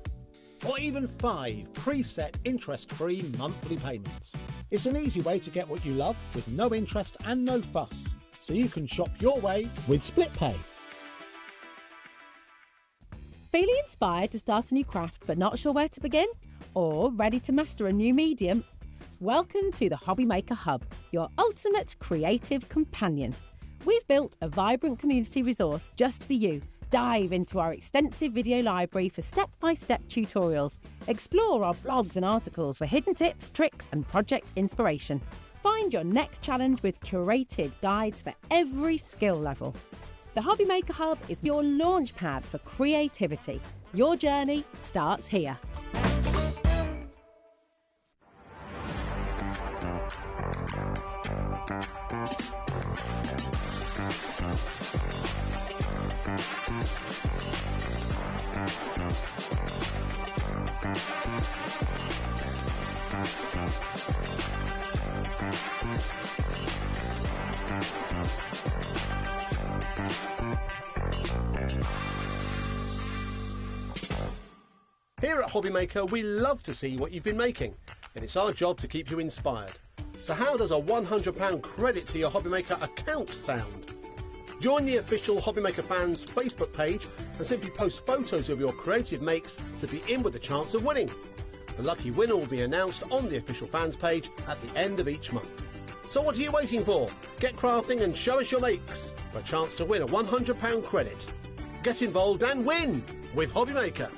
or even 5 preset interest-free monthly payments. It's an easy way to get what you love with no interest and no fuss, so you can shop your way with split pay. Feeling inspired to start a new craft but not sure where to begin? Or ready to master a new medium? Welcome to the HobbyMaker Hub, your ultimate creative companion. We've built a vibrant community resource just for you. Dive into our extensive video library for step-by-step tutorials. Explore our blogs and articles for hidden tips, tricks and project inspiration. Find your next challenge with curated guides for every skill level. The HobbyMaker Hub is your launch pad for creativity. Your journey starts here. Here at HobbyMaker, we love to see what you've been making, and it's our job to keep you inspired. So how does a £100 credit to your HobbyMaker account sound? Join the official HobbyMaker fans Facebook page and simply post photos of your creative makes to be in with a chance of winning. The lucky winner will be announced on the official fans page at the end of each month. So what are you waiting for? Get crafting and show us your makes for a chance to win a £100 credit. Get involved and win with HobbyMaker.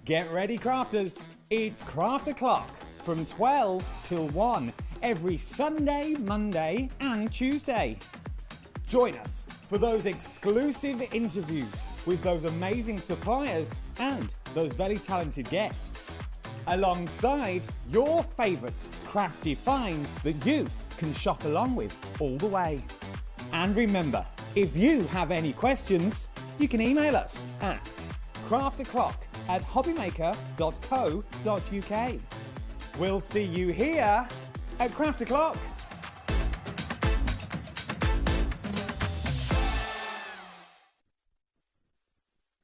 Get ready, crafters. It's Craft O'Clock from 12 till 1 every Sunday, Monday and Tuesday. Join us for those exclusive interviews with those amazing suppliers and those very talented guests, alongside your favourite crafty finds that you can shop along with all the way. And remember, if you have any questions, you can email us at crafto'clock@hobbymaker.co.uk. We'll see you here at Craft O'Clock.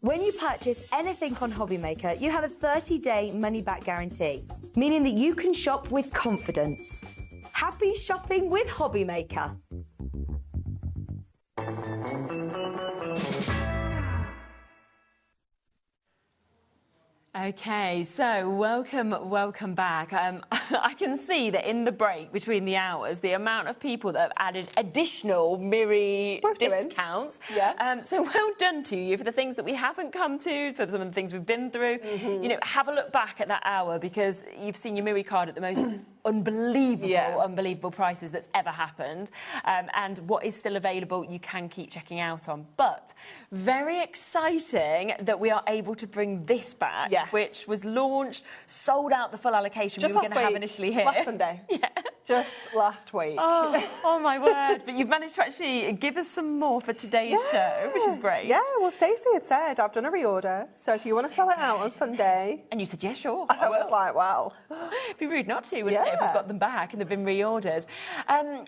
When you purchase anything on HobbyMaker, you have a 30-day money-back guarantee, meaning that you can shop with confidence. Happy shopping with HobbyMaker. Okay, so welcome back. I can see that in the break between the hours, the amount of people that have added additional Miri discounts. Yeah. So well done to you for the things that we haven't come to, for some of the things we've been through. You know, have a look back at that hour because you've seen your Miri card at the most unbelievable prices that's ever happened. And what is still available, you can keep checking out on. But very exciting that we are able to bring this back, which was launched, sold out the full allocation we were going to have initially here. Last Sunday. Just last week. Oh my word. But you've managed to actually give us some more for today's show, which is great. Yeah, well, Stacey had said, I've done a reorder, so if you want to sell it out on Sunday. And you said, yeah, sure. I was like, well. It'd be rude not to, wouldn't it, if we've got them back and they've been reordered.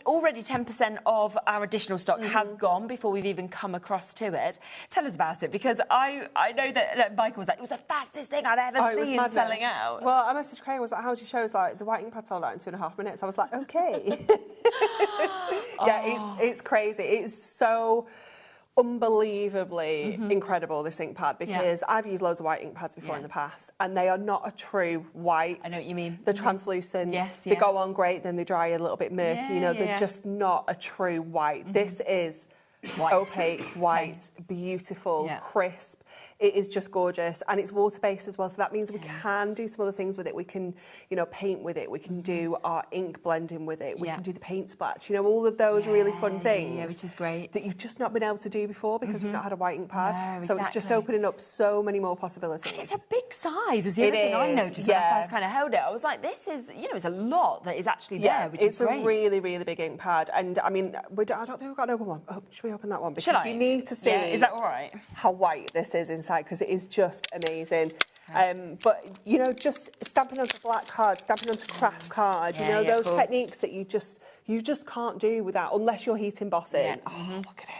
Already 10% of our additional stock has gone before we've even come across to it. Tell us about it, because I know that Michael was like, it was the fastest thing I'd ever seen selling out. Well, I messaged Craig, I was like, how do you show? He was like, the white ink pad sold out in 2.5 minutes. I was like, okay. Yeah, it's crazy. It's so unbelievably incredible, this ink pad, because I've used loads of white ink pads before in the past, and they are not a true white. I know what you mean. They're translucent. They go on great, then they dry a little bit murky. You know, they're just not a true white. This is opaque, white, beautiful, crisp. It is just gorgeous, and it's water-based as well, so that means we can do some other things with it. We can, you know, paint with it. We can do our ink blending with it. We can do the paint splash. You know, all of those really fun things. Yeah, which is great. That you've just not been able to do before because we've not had a white ink pad. No, so it's just opening up so many more possibilities. And it's a big size, was the other thing I noticed when I first kind of held it. I was like, this is, you know, it's a lot that is actually there, which is great. It's a really, really big ink pad. And, I mean, I don't think we've got an open one. Oh, should we open that one? Because you need to see is that all right? how white this is inside, because it is just amazing. But, you know, just stamping onto black card, stamping onto craft card, you know, those techniques that you just can't do without, unless you're heat embossing. Oh, look at it.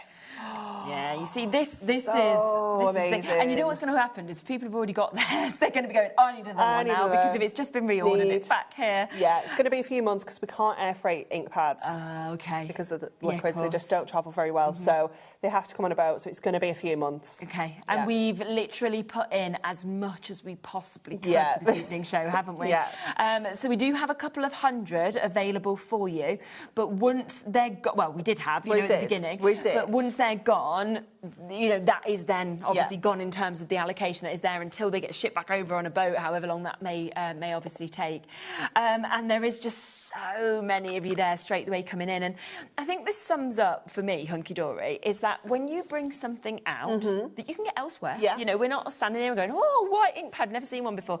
Yeah, you see, this is amazing. Thing. And you know what's going to happen is people have already got theirs. They're going to be going, I need another one now, because if it's just been reordered, it's back here. Yeah, it's going to be a few months because we can't air freight ink pads. Okay. Because of the liquids, they just don't travel very well. So they have to come on a boat, so it's going to be a few months. Okay, and we've literally put in as much as we possibly could for this evening's show, haven't we? So we do have a couple of hundred available for you, but once they're gone, well, we did have, you know, at the beginning. We did. But once they're gone, you know, that is then obviously gone in terms of the allocation that is there until they get shipped back over on a boat, however long that may obviously take. And there is just so many of you there straight away coming in. And I think this sums up, for me, Hunky Dory, is that when you bring something out that you can get elsewhere, you know, we're not standing here and going, oh, white ink pad, never seen one before.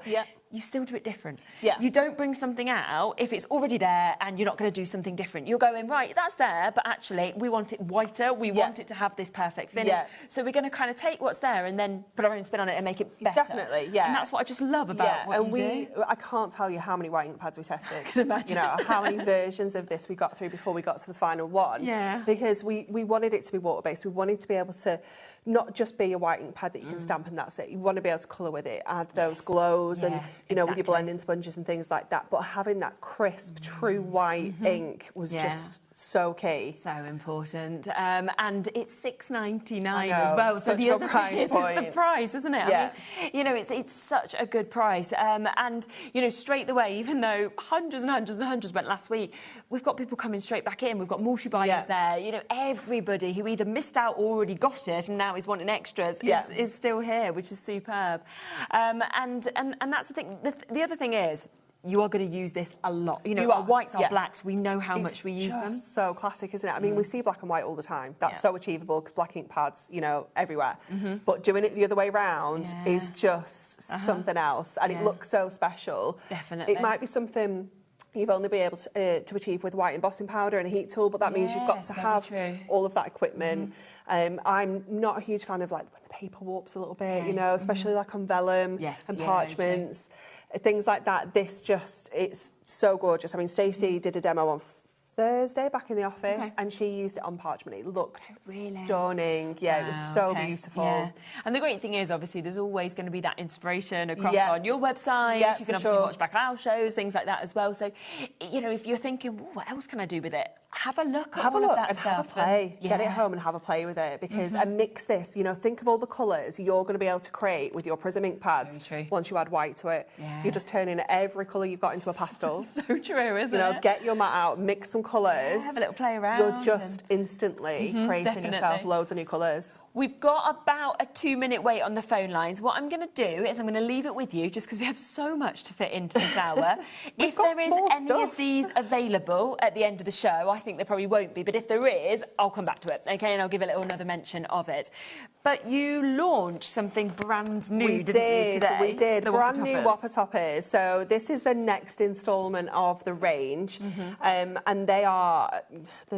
You still do it different. You don't bring something out if it's already there and you're not going to do something different. You're going, right, that's there, but actually we want it whiter, we want it to have this perfect finish. Yeah. So we're going to kind of take what's there and then put our own spin on it and make it better. Definitely, yeah. And that's what I just love about what you do. I can't tell you how many white ink pads we tested. I can imagine. You know, how many versions of this we got through before we got to the final one. Yeah. Because we wanted it to be water-based. We wanted to be able to not just be a white ink pad that you can stamp and that's it. You want to be able to colour with it, add those glows and, you know, with your blending sponges and things like that. But having that crisp, true white ink was just so key. So important. And it's $6.99 as well. So the other thing is the price, isn't it? Yeah. I mean, you know, it's such a good price. And, you know, straight away, even though hundreds and hundreds and hundreds went last week, we've got people coming straight back in. We've got multi-buyers there. You know, everybody who either missed out or already got it and now is wanting extras is still here, which is superb. And that's the thing. The other thing is, you are going to use this a lot. You know, our whites, our blacks, we know how much we use them. It's so classic, isn't it? I mean, we see black and white all the time. That's so achievable because black ink pads, you know, everywhere. But doing it the other way round is just something else. And it looks so special. Definitely. It might be something you've only been able to achieve with white embossing powder and a heat tool, but that means you've got to have all of that equipment. I'm not a huge fan of like when the paper warps a little bit, you know, especially like on vellum and parchments. Things like that. It's so gorgeous. I mean, Stacey did a demo on Thursday back in the office and she used it on parchment. It looked stunning. Yeah, it was so beautiful. Yeah. And the great thing is, obviously, there's always going to be that inspiration across on your website. You can obviously watch back our shows, things like that as well. So, you know, if you're thinking, what else can I do with it? Have a look at all of that stuff. Have a play. Get it home and have a play with it because and mix this. You know, think of all the colours you're going to be able to create with your Prism ink pads once you add white to it. You're just turning every colour you've got into a pastel. So true, isn't it? You know, get your mat out, mix some colours. Have a little play around. You're just instantly creating yourself loads of new colours. We've got about a 2-minute wait on the phone lines. What I'm going to do is I'm going to leave it with you just because we have so much to fit into this hour. If there is any of these available at the end of the show, I think there probably won't be, but if there is, I'll come back to it, okay, and I'll give a little another mention of it. But you launched something brand new, didn't you, today? We did. The Brand Whopper new Toppers. Whopper Toppers. So this is the next instalment of the range, and they're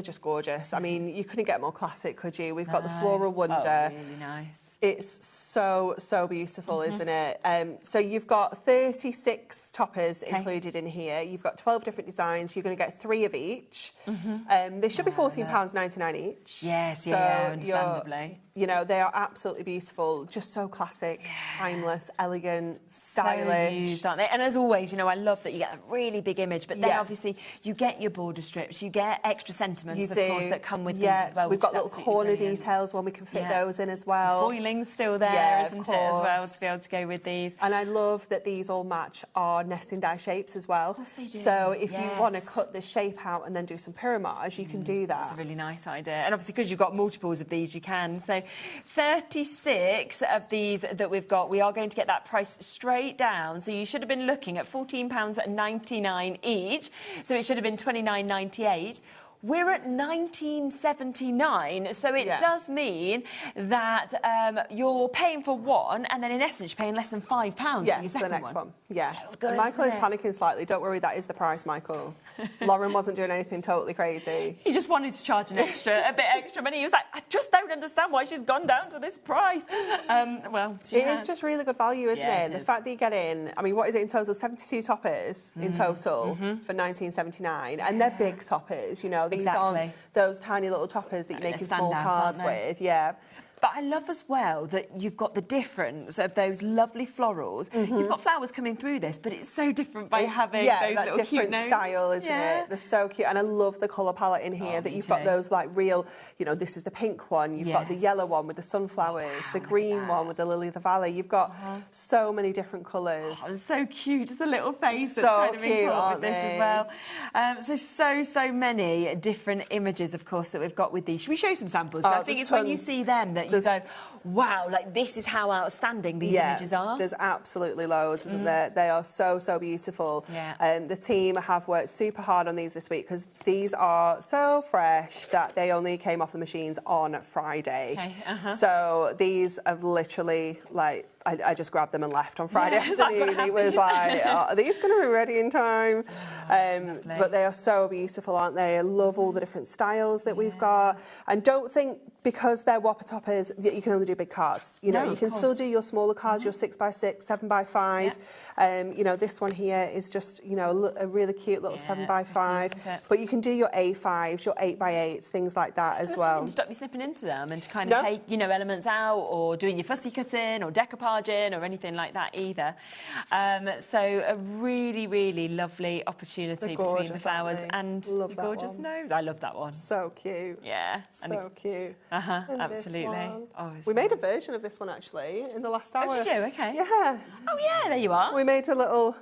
just gorgeous. I mean, you couldn't get more classic, could you? We've got the Floral Wonder. Oh, really nice. It's so beautiful, isn't it? So you've got 36 toppers included in here. You've got 12 different designs. You're going to get 3 of each. They should be £14.99 each. Yes, understandably. You know, they are absolutely beautiful, just so classic, timeless, elegant, stylish. So used, aren't they? And as always, you know, I love that you get a really big image, but then obviously you get your border strips, you get extra sentiments, of course, that come with these as well. We've got little corner details when we can fit those in as well. Foiling's still there, isn't it, as well, to be able to go with these. And I love that these all match our nesting die shapes as well. Of course they do. So if you want to cut the shape out and then do some pyramage, you can do that. That's a really nice idea. And obviously, because you've got multiples of these, you can. So 36 of these that we've got, we are going to get that price straight down. So you should have been looking at £14.99 each. So it should have been £29.98. We're at $19.79, so it does mean that you're paying for one, and then in essence you're paying less than £5 for your second the next one. So good, and Michael is isn't it? panicking slightly. Don't worry, that is the price, Michael. Lauren wasn't doing anything totally crazy. He just wanted to charge a bit extra money. He was like, I just don't understand why she's gone down to this price. Well, it is just really good value, isn't it? The is. fact that you get in, I mean, what is it in total? 72 toppers in total for $19.79, and they're big toppers, you know. These aren't those tiny little toppers that you make in small cards with. But I love as well that you've got the difference of those lovely florals. You've got flowers coming through this, but it's so different by having those that little cute different style, isn't it? They're so cute, and I love the colour palette in here. That you've got those like real, you know, this is the pink one. You've got the yellow one with the sunflowers, the green one with the lily of the valley. You've got so many different colours. Oh, so cute, just the little face So that's kind of cute, been caught aren't with this they? as well. So many different images, of course, that we've got with these. Should we show some samples? I think it's when you see them that you go, wow, like this is how outstanding these images are. There's absolutely loads, isn't there? They are so beautiful. The team have worked super hard on these this week because these are so fresh that they only came off the machines on Friday. So these have literally, like, I just grabbed them and left on Friday afternoon. It was like, are these going to be ready in time? But they are so beautiful, aren't they? I love all the different styles that we've got. And don't think because they're Whopper Toppers colours, you can only do big cards. You know, No, you of can still course. do your smaller cards, your 6x6, 7x5. You know, this one here is just, you know, a really cute little 7x5. isn't it? But you can do your A5s, your 8x8s, things like that as There's well. nothing to stop you snipping into them and to kind of take, you know, elements out or doing your fussy cutting or decoupaging or anything like that either. So a really, really lovely opportunity between the flowers and your gorgeous nose. I love that one. So cute. Yeah. So cute. Uh-huh, And this absolutely. one. Oh, We made a version of this one actually in the last hour. Oh, did you? Okay. Yeah. Oh, yeah, there you are. We made a little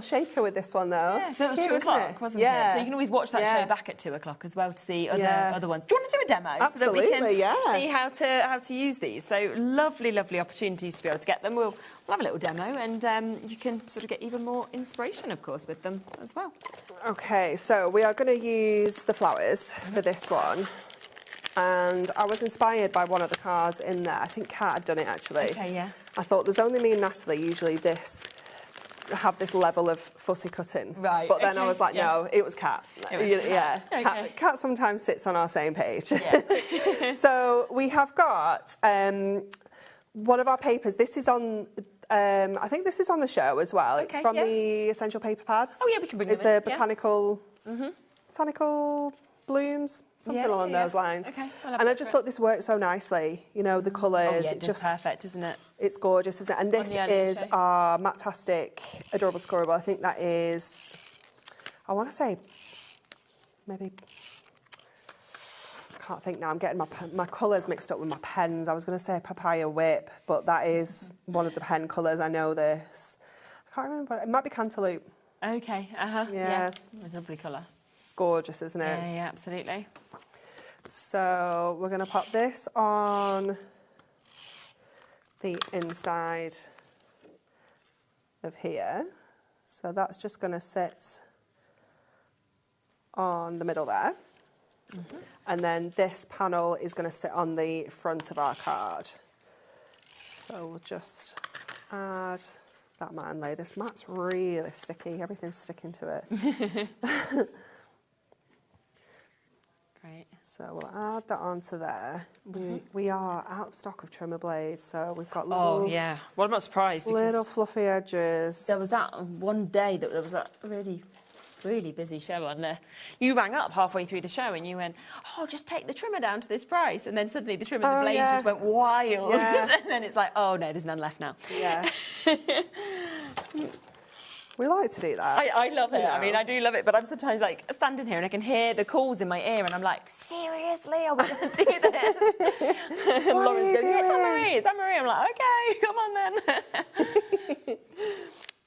shaker with this one though. Yeah, so it was Cute, 2 isn't o'clock, wasn't it? So you can always watch that show back at 2 o'clock as well to see other ones. Do you want to do a demo? Absolutely, so that we can yeah. see how to use these. So lovely, lovely opportunities to be able to get them. We'll have a little demo and you can sort of get even more inspiration, of course, with them as well. Okay, so we are going to use the flowers for this one. And I was inspired by one of the cards in there. I think Kat had done it actually. Okay, yeah. I thought there's only me and Natalie usually have this level of fussy cutting. Right. But then I okay, was like, no, it was Kat. It was Kat. Yeah. Okay. Kat sometimes sits on our same page. Yeah. So we have got one of our papers. This is on. I think this is on the show as well. Okay, it's from the Essential Paper Pads. Oh yeah, we can bring it's them in. It's the botanical, Mm-hmm. botanical blooms, something along those lines. Okay. And I just thought this worked so nicely. You know, the colours. Oh yeah, it does perfect, isn't it? It's gorgeous, isn't it? And this is our Matastic Adorable Scorable. I think that is, I want to say, maybe, I can't think now. I'm getting my colours mixed up with my pens. I was going to say Papaya Whip, but that is one of the pen colours. I know this. I can't remember. It might be Cantaloupe. Okay. Yeah. A lovely colour. It's gorgeous, isn't it? Yeah, absolutely. So we're going to pop this on the inside of here. So that's just going to sit on the middle there. Mm-hmm. And then this panel is going to sit on the front of our card. So we'll just add that mat and lay. This mat's really sticky. Everything's sticking to it. Great. So we'll add that onto there. We are out of stock of trimmer blades, so we've got little... Oh, yeah. Well, I'm not surprised because... Little fluffy edges. There was that one day that there was that really busy show on there. You rang up halfway through the show and you went, oh, just take the trimmer down to this price. And then suddenly the trimmer and the blades just went wild. Yeah. And then it's like, oh, no, there's none left now. Yeah. We like to do that. I love it. You know. I mean, I do love it, but I'm sometimes like standing here and I can hear the calls in my ear and I'm like, seriously, I want to do this. And Lauren's going, it's Anne-Marie. I'm like, okay, come on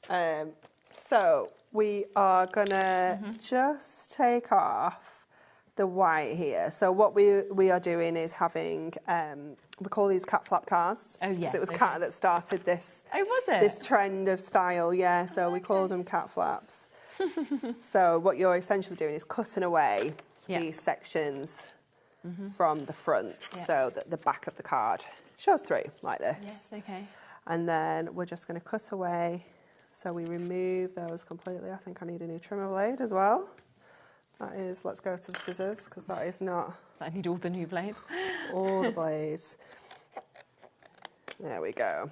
then. So we are gonna just take off the white here. So what we are doing is having, we call these cat flap cards. Oh, yes. It was Cat that started this. Oh, was it? This trend of style, yeah. So we called them cat flaps. So what you're essentially doing is cutting away these sections from the front so that the back of the card shows through like this. Yes, okay. And then we're just going to cut away. So we remove those completely. I think I need a new trimmer blade as well. That is, let's go to the scissors because that is not... I need all the new blades. All the blades. There we go.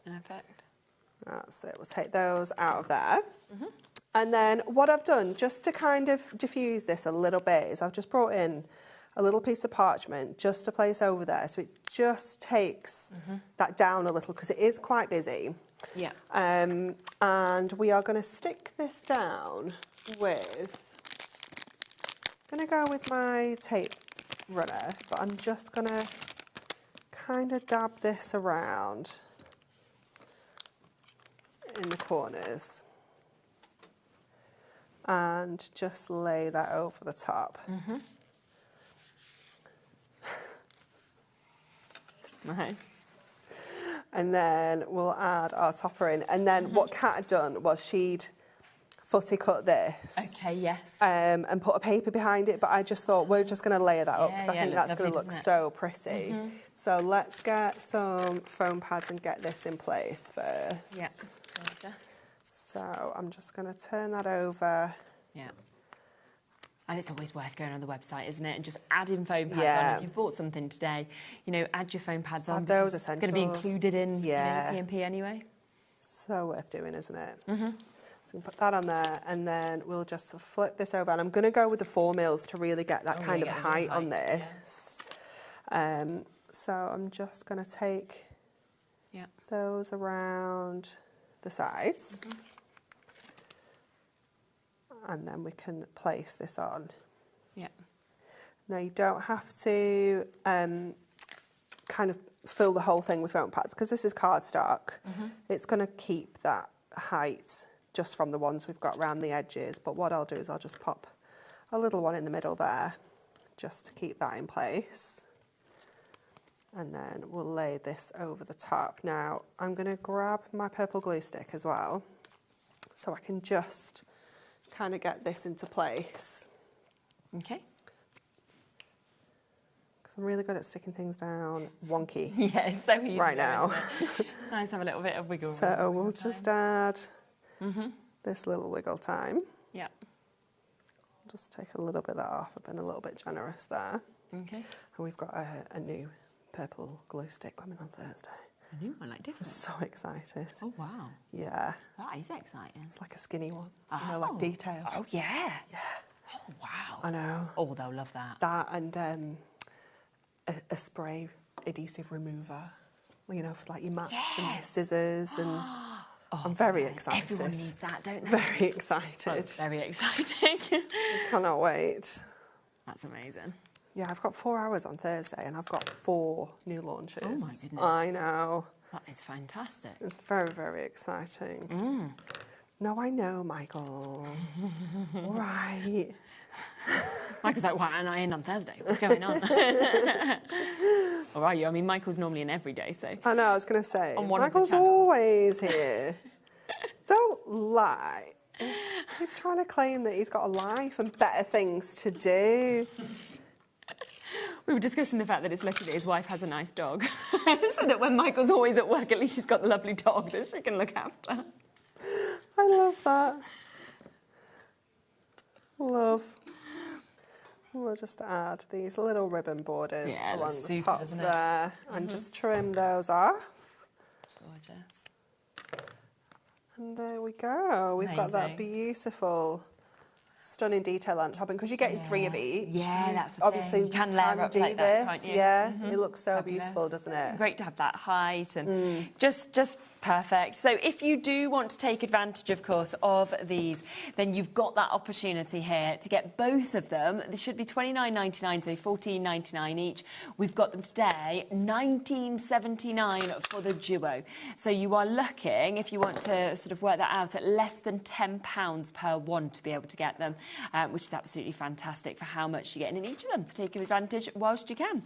Perfect. That's it. We'll take those out of there. And then what I've done, just to kind of diffuse this a little bit, is I've just brought in a little piece of parchment just to place over there. So it just takes that down a little because it is quite busy. Yeah. And we are going to stick this down with... I'm going to go with my tape runner, but I'm just going to kind of dab this around in the corners and just lay that over the top. Nice. And then we'll add our topper in. And then what Kat had done was she'd fussy cut this. Okay, yes. And put a paper behind it, but I just thought we're just going to layer that up because I think that's going to look so pretty. So let's get some foam pads and get this in place first. Yeah. So I'm just going to turn that over. Yeah. And it's always worth going on the website, isn't it? And just adding foam pads on. If you've bought something today, you know, add your foam pads on. Those it's going to be included in P&P anyway. So worth doing, isn't it? Mm-hmm. So we'll put that on there, and then we'll just flip this over. And I'm going to go with the 4 mils to really get that kind of height on this. So I'm just going to take those around the sides. Mm-hmm. And then we can place this on. Yeah. Now you don't have to kind of fill the whole thing with foam pads because this is cardstock. Mm-hmm. It's going to keep that height just from the ones we've got around the edges. But what I'll do is I'll just pop a little one in the middle there just to keep that in place. And then we'll lay this over the top. Now I'm going to grab my purple glue stick as well so I can just kind of get this into place. Okay. Because I'm really good at sticking things down wonky. Yeah, it's so easy right now. Nice to have a little bit of wiggle room. So we'll just add this little wiggle time. Yeah. I'll just take a little bit of that off. I've been a little bit generous there. Okay. And we've got a new purple glue stick coming on Thursday. A new one, like different? I'm so excited. Oh, wow. Yeah. That is exciting. It's like a skinny one. You know, like detail. Oh, yeah. Yeah. Oh, wow. I know. Oh, they'll love that. That and a spray adhesive remover, you know, for like your mats and your scissors. And I'm very excited. Everyone needs that, don't they? Very excited. Oh, very exciting. I cannot wait. That's amazing. Yeah, I've got 4 hours on Thursday and I've got 4 new launches. Oh my goodness. I know. That is fantastic. It's very, very exciting. No, I know, Michael. All right. Michael's like, why am I in on Thursday? What's going on? Or are you? I mean, Michael's normally in every day, so... I know, I was going to say, on one Michael's of the always here. Don't lie. He's trying to claim that he's got a life and better things to do. We were discussing the fact that it's lucky that his wife has a nice dog. So that when Michael's always at work, at least she's got the lovely dog that she can look after. I love that. Love. We'll just add these little ribbon borders along the top there and just trim those off. Gorgeous. And there we go. We've got that beautiful, stunning detail on top. And because you're getting 3 of each, that's the obviously thing. You can layer up do like this. that, can't you? Yeah, it looks so beautiful, doesn't it? Great to have that height and just perfect. So if you do want to take advantage, of course, of these, then you've got that opportunity here to get both of them. They should be $29.99, so $14.99 each. We've got them today, $19.79 for the duo. So you are looking, if you want to sort of work that out, at less than £10 per one to be able to get them, which is absolutely fantastic for how much you're getting in each of them to take advantage whilst you can.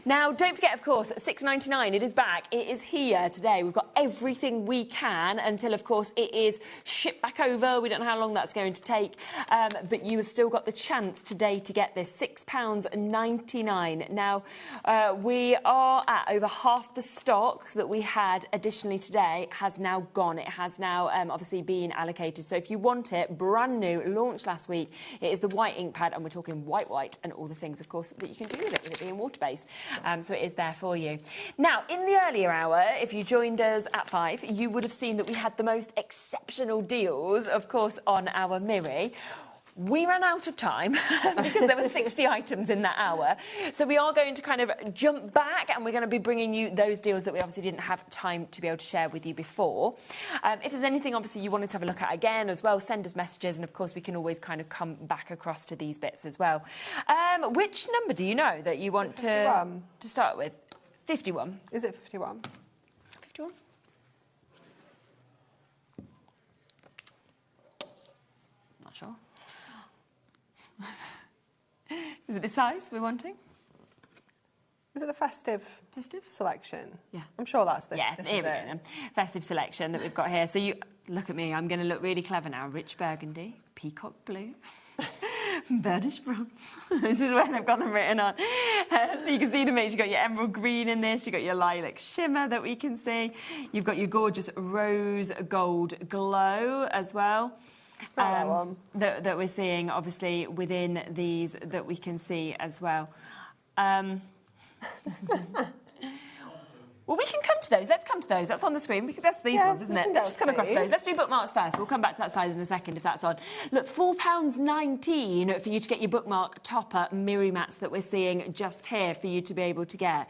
Now, don't forget, of course, $6.99, it is back. It is here today. We've got everything we can until, of course, it is shipped back over. We don't know how long that's going to take, but you have still got the chance today to get this £6.99. Now, we are at over half the stock that we had additionally today has now gone. It has now obviously been allocated. So if you want it, brand new, launched last week, it is the white ink pad, and we're talking white, and all the things, of course, that you can do with it being water-based. So it is there for you. Now, in the earlier hour, if you joined us at 5, you would have seen that we had the most exceptional deals, of course, on our Miri. We ran out of time because there were 60 items in that hour. So we are going to kind of jump back and we're going to be bringing you those deals that we obviously didn't have time to be able to share with you before. If there's anything, obviously, you wanted to have a look at again as well, send us messages. And, of course, we can always kind of come back across to these bits as well. Which number do you know that you want to start with? 51. Is it 51? 51? Not sure. Is it the size we're wanting? Is it the festive selection? Yeah. I'm sure that's this. Yeah, this here is we it. go. Festive selection that we've got here. So you look at me. I'm going to look really clever now. Rich burgundy, peacock blue, burnished bronze. This is where they've got them written on. So you can see the mix. You've got your emerald green in this. You've got your lilac shimmer that we can see. You've got your gorgeous rose gold glow as well. that we're seeing, obviously, within these that we can see as well. Well, we can come to those. Let's come to those. That's on the screen. That's these ones, isn't it? Let's just come across those. Let's do bookmarks first. We'll come back to that size in a second if that's on. Look, £4.19 for you to get your bookmark topper Miri mats that we're seeing just here for you to be able to get.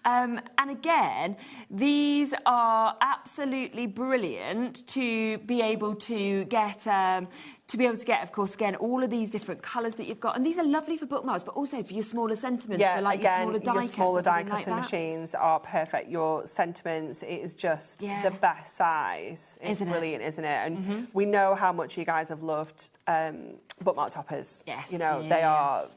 And again, these are absolutely brilliant to be able to get... of course, again, all of these different colours that you've got. And these are lovely for bookmarks, but also for your smaller sentiments. Yeah, for like again, your smaller die-cutting machines are perfect. Your sentiments, it is just the best size. It's brilliant, isn't it? And we know how much you guys have loved bookmark toppers. Yes. You know, they are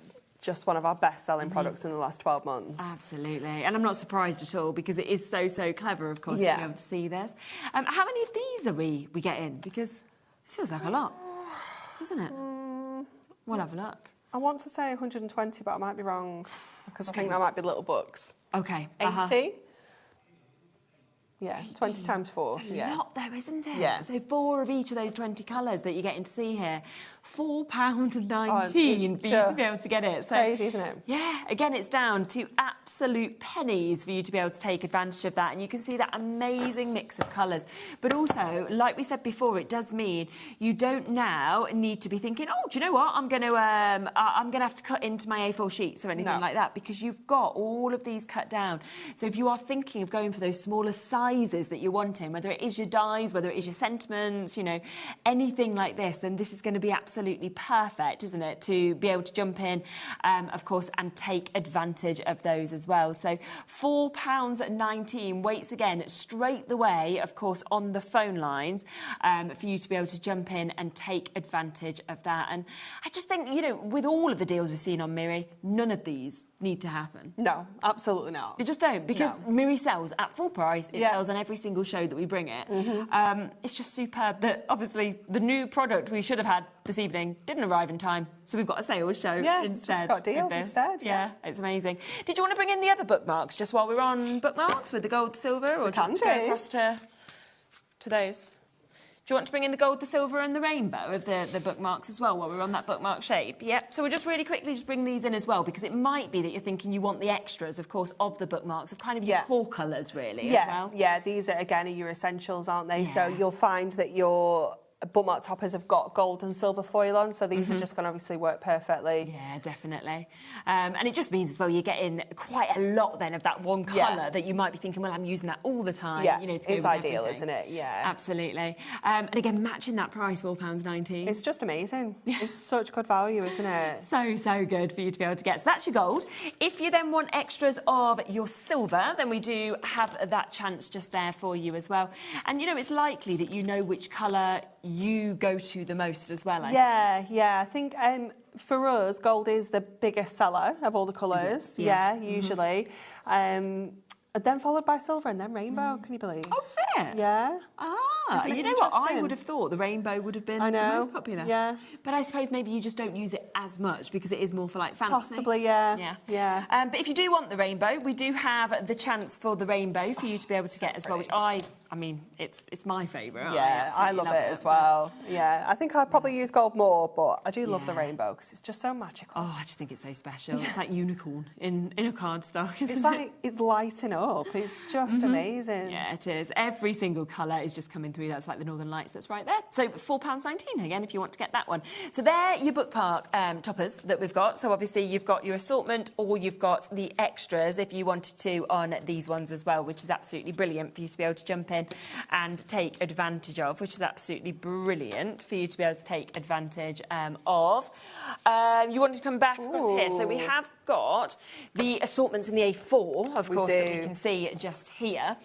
just one of our best-selling products in the last 12 months. Absolutely. And I'm not surprised at all, because it is so, so clever, of course, to be able to see this. How many of these are we getting? Because it feels like a lot. Isn't it? We'll have a look. I want to say 120, but I might be wrong, because I think that might be little books. Okay. 80? Yeah, 20 times 4. It's a lot though, isn't it? Yeah. So 4 of each of those 20 colours that you're getting to see here. £4.19 for you to be able to get it. So, crazy, isn't it? Yeah, again, it's down to absolute pennies for you to be able to take advantage of that. And you can see that amazing mix of colours. But also, like we said before, it does mean you don't now need to be thinking, oh, do you know what? I'm going to have to cut into my A4 sheets or anything like that, because you've got all of these cut down. So if you are thinking of going for those smaller sizes that you're wanting, whether it is your dies, whether it is your sentiments, you know, anything like this, then this is going to be absolutely perfect, isn't it, to be able to jump in, of course, and take advantage of those as well. So £4.19 waits again straight the way, of course, on the phone lines for you to be able to jump in and take advantage of that. And I just think, you know, with all of the deals we've seen on Miri, none of these need to happen. No, absolutely not. They just don't, because Miri sells at full price. It sells on every single show that we bring it. It's just superb that, obviously, the new product we should have had this evening didn't arrive in time, so we've got a sales show instead. Just got deals instead. Yeah, it's amazing. Did you want to bring in the other bookmarks just while we're on bookmarks with the gold, the silver, or do you want to go across to those? Do you want to bring in the gold, the silver and the rainbow of the bookmarks as well while we're on that bookmark shape? Yep. So we'll just really quickly just bring these in as well, because it might be that you're thinking you want the extras, of course, of the bookmarks, of kind of your core colours, really, as well. Yeah, these are, again, are your essentials, aren't they? So you'll find that your bookmark toppers have got gold and silver foil on, so these are just going to obviously work perfectly. Yeah, definitely. And it just means as well you're getting quite a lot then of that one colour that you might be thinking, well, I'm using that all the time. Yeah, you know, to go it's with ideal, everything. isn't it? Yeah. Absolutely. And again, matching that price, £4.19. It's just amazing. It's such good value, isn't it? So, so good for you to be able to get. So that's your gold. If you then want extras of your silver, then we do have that chance just there for you as well. And, you know, it's likely that you know which colour you go to the most as well, I think for us, gold is the biggest seller of all the colours. Usually. And then followed by silver and then rainbow, can you believe? Oh, is it? Yeah. You know what? I would have thought the rainbow would have been the most popular. Yeah. But I suppose maybe you just don't use it as much because it is more for like fancy. Possibly, yeah. But if you do want the rainbow, we do have the chance for the rainbow for you to be able to get as well, which I mean, it's my favourite. Yeah, I love it as well. Yeah, I think I'd probably use gold more, but I do love the rainbow because it's just so magical. Oh, I just think it's so special. It's like unicorn in a cardstock, isn't it's like it's lighting up. It's just amazing. Yeah, it is. Every single colour is just coming through. That's like the Northern Lights that's right there. So £4.19 again if you want to get that one. So they're your bookmark toppers that we've got. So obviously you've got your assortment or you've got the extras if you wanted to on these ones as well, which is absolutely brilliant for you to be able to jump in and take advantage of, which is absolutely brilliant for you to be able to take advantage of. You wanted to come back across here. So we have got the assortments in the A4, of course, that we can see just here,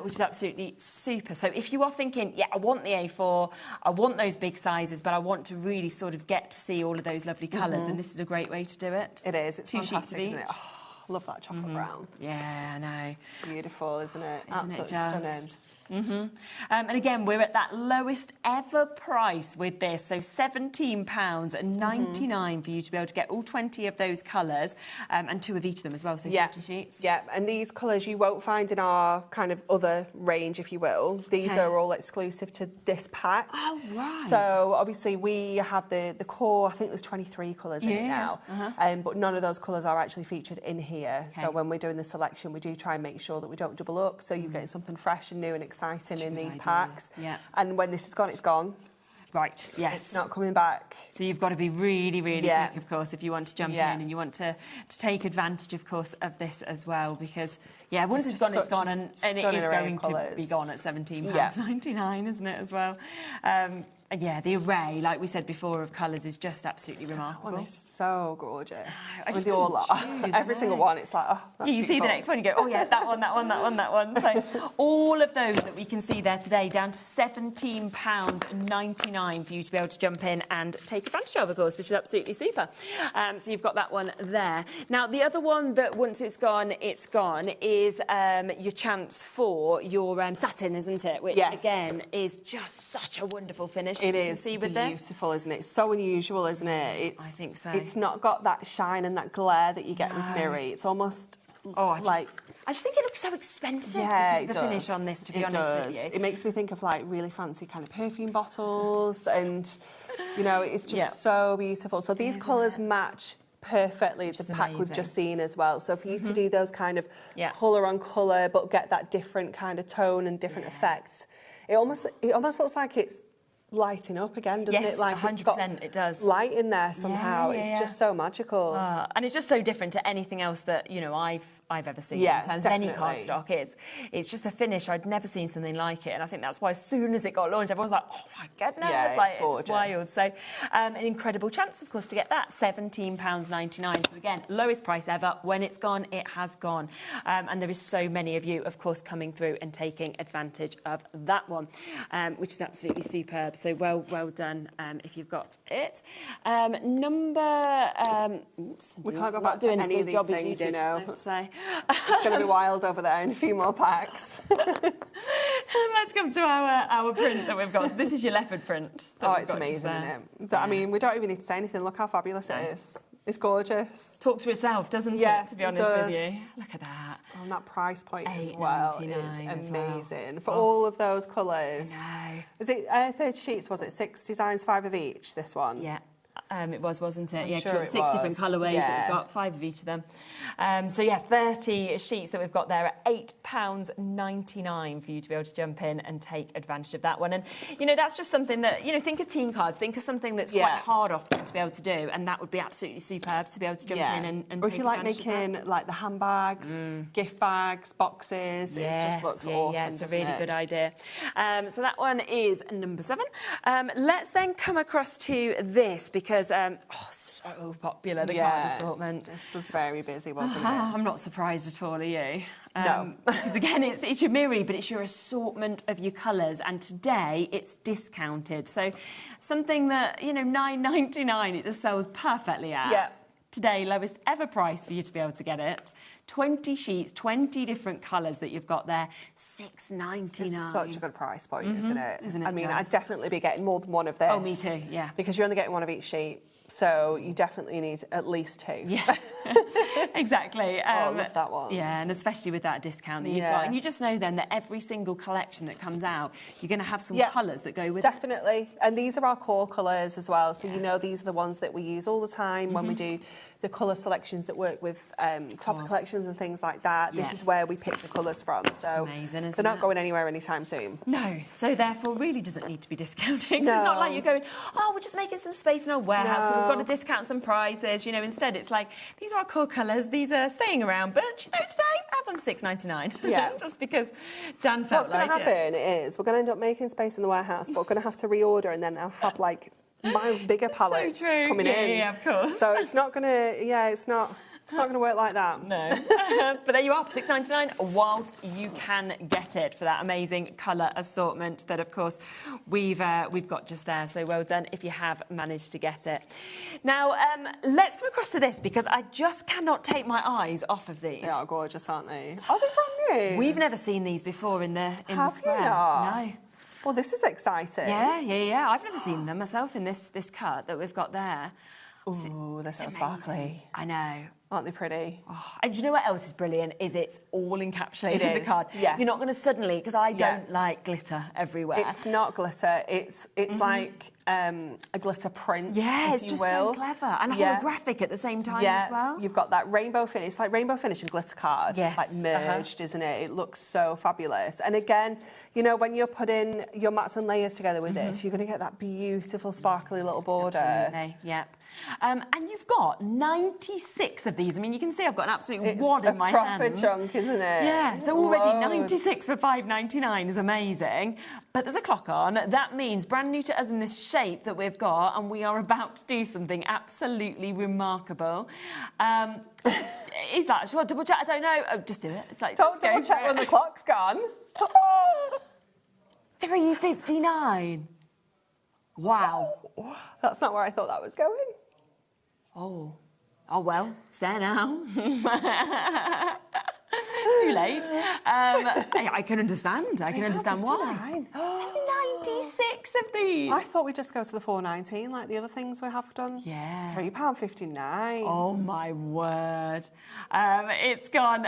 which is absolutely super. So if you are thinking, yeah, I want the A4, I want those big sizes, but I want to really sort of get to see all of those lovely colours, then this is a great way to do it. It is. It's 2 sheets of each. Isn't it? Oh, love that chocolate brown. Yeah, I know. Beautiful, isn't it? Isn't Absolutely it just stunning. And again, we're at that lowest ever price with this, so £17.99 for you to be able to get all 20 of those colours, and 2 of each of them as well, so 40 sheets. Yeah, and these colours you won't find in our kind of other range, if you will. These are all exclusive to this pack. Oh, right. So obviously we have the core, I think there's 23 colours in it now, but none of those colours are actually featured in here. So when we're doing the selection, we do try and make sure that we don't double up, so you're getting something fresh and new and exciting in these packs. And when this is gone, it's gone. Right, yes. It's not coming back. So you've got to be really, really quick, of course, if you want to jump in and you want to take advantage, of course, of this as well, because, once it's gone, and it is going to be gone at £17.99, isn't it, as well? The array, like we said before, of colours is just absolutely remarkable. It's so gorgeous. They all are. Every single one, it's like, oh, that's you see the next one, you go, oh yeah, that one, that one, that one, that one. So all of those that we can see there today, down to £17.99 for you to be able to jump in and take advantage of course, which is absolutely super. So you've got that one there. Now, the other one that once it's gone, is your chance for your satin, isn't it? Which, again, is just such a wonderful finish. It is beautiful, isn't it? It's so unusual, isn't it? I think so. It's not got that shine and that glare that you get with Miri. It's almost I just think it looks so expensive. Yeah, the finish on this, to be honest with you. It makes me think of like really fancy kind of perfume bottles, and it's just so beautiful. So these colours match perfectly the pack we've just seen as well. So for you to do those kind of colour on colour, but get that different kind of tone and different effects, it almost looks like it's lighting up again, doesn't it? Like 100% it does. Light in there somehow. It's just so magical. And it's just so different to anything else that, I've ever seen in terms of any cardstock. It's just the finish. I'd never seen something like it, and I think that's why as soon as it got launched, everyone was like, oh my goodness, it's just wild. So an incredible chance, of course, to get that, £17.99. So again, lowest price ever. When it's gone, it has gone. And there is so many of you, of course, coming through and taking advantage of that one, which is absolutely superb. So well done if you've got it. We can't go back to any of these things, you know. It's going to be wild over there in a few more packs. Let's come to our print that we've got. So this is your leopard print. Oh, it's amazing, isn't it? I mean, we don't even need to say anything. Look how fabulous it is. It's gorgeous. Talks for itself, doesn't it, to be honest with you? Look at that. And that price point as well is amazing. For Oh. all of those colours. I know. Is it 30 sheets, was it? 6 designs, 5 of each, this one? Yeah. It wasn't it? I'm Yeah, sure got it 6 different was. colourways that we've got, 5 of each of them. 30 sheets that we've got there at £8.99 for you to be able to jump in and take advantage of that one. And, that's just something that, think of teen cards, think of something that's quite hard often to be able to do, and that would be absolutely superb to be able to jump in and or take if you like advantage of making that. like the handbags, gift bags, boxes, it just looks awesome. Yeah, it's a doesn't really it? good idea. So that one is number 7. Let's then come across to this because so popular, the card assortment. This was very busy, wasn't it? I'm not surprised at all, are you? No. Because again, it's your Miri, but it's your assortment of your colours, and today it's discounted. So something that, £9.99, it just sells perfectly at. Yeah. Today, lowest ever price for you to be able to get it. 20 sheets, 20 different colours that you've got there, £6.99. It's such a good price point, isn't it? Isn't it I mean, just? I'd definitely be getting more than one of this. Oh, me too, yeah. Because you're only getting one of each sheet, so you definitely need at least 2. Yeah, exactly. I love that one. Yeah, and especially with that discount that you've got. And you just know then that every single collection that comes out, you're going to have some colours that go with it. Definitely. And these are our core colours as well, so these are the ones that we use all the time when we do the colour selections that work with top collections and things like that. This is where we pick the colours from. So amazing, isn't they're not it? going anywhere anytime soon. No, so therefore really doesn't need to be discounting. No. It's not like you're going, we're just making some space in our warehouse, so we've got to discount some prices. Instead it's like, these are our core colours, these are staying around, but today, have them £6.99. Yeah. Just because Dan felt What's going to happen is we're going to end up making space in the warehouse, but we're going to have to reorder, and then I'll have miles bigger pallets coming in. Yeah, of course. So it's not going to, it's not It's not going to work like that. No. But there you are, £6.99, whilst you can get it for that amazing colour assortment that, of course, we've got just there. So well done if you have managed to get it. Now, let's come across to this, because I just cannot take my eyes off of these. They are gorgeous, aren't they? Are they brand new? We've never seen these before in the square. You not? No. Well, this is exciting. Yeah. I've never seen them myself in this cut that we've got there. Ooh, they're so sparkly. I know. Aren't they pretty? Oh, and do you know what else is brilliant? Is it's all encapsulated in the card. Yeah. You're not going to suddenly, because I don't like glitter everywhere. It's not glitter. It's like a glitter print. Yeah, if it's you just will. so clever. And holographic at the same time as well. You've got that rainbow finish. It's like rainbow finish and glitter card. Yes. Like merged, isn't it? It looks so fabulous. And again, you know, when you're putting your mats and layers together with this, you're going to get that beautiful, sparkly little border. Absolutely, yep. And you've got 96 of these. I mean, you can see I've got an absolute wad in my hand. It's a proper chunk, isn't it? Yeah, so already Loads. 96 for £5.99 is amazing. But there's a clock on. That means brand new to us in this shape that we've got, and we are about to do something absolutely remarkable. Is that? Should I double check? I don't know. Oh, just do it. It's like, Don't double check when the clock's gone. 3:59. Wow. That's not where I thought that was going. Oh well, it's there now. Too late. I can understand. I can understand why. There's 96 of these. I thought we'd just go to the £4.19 like the other things we have done. Yeah. £3.59. Oh my word. It's gone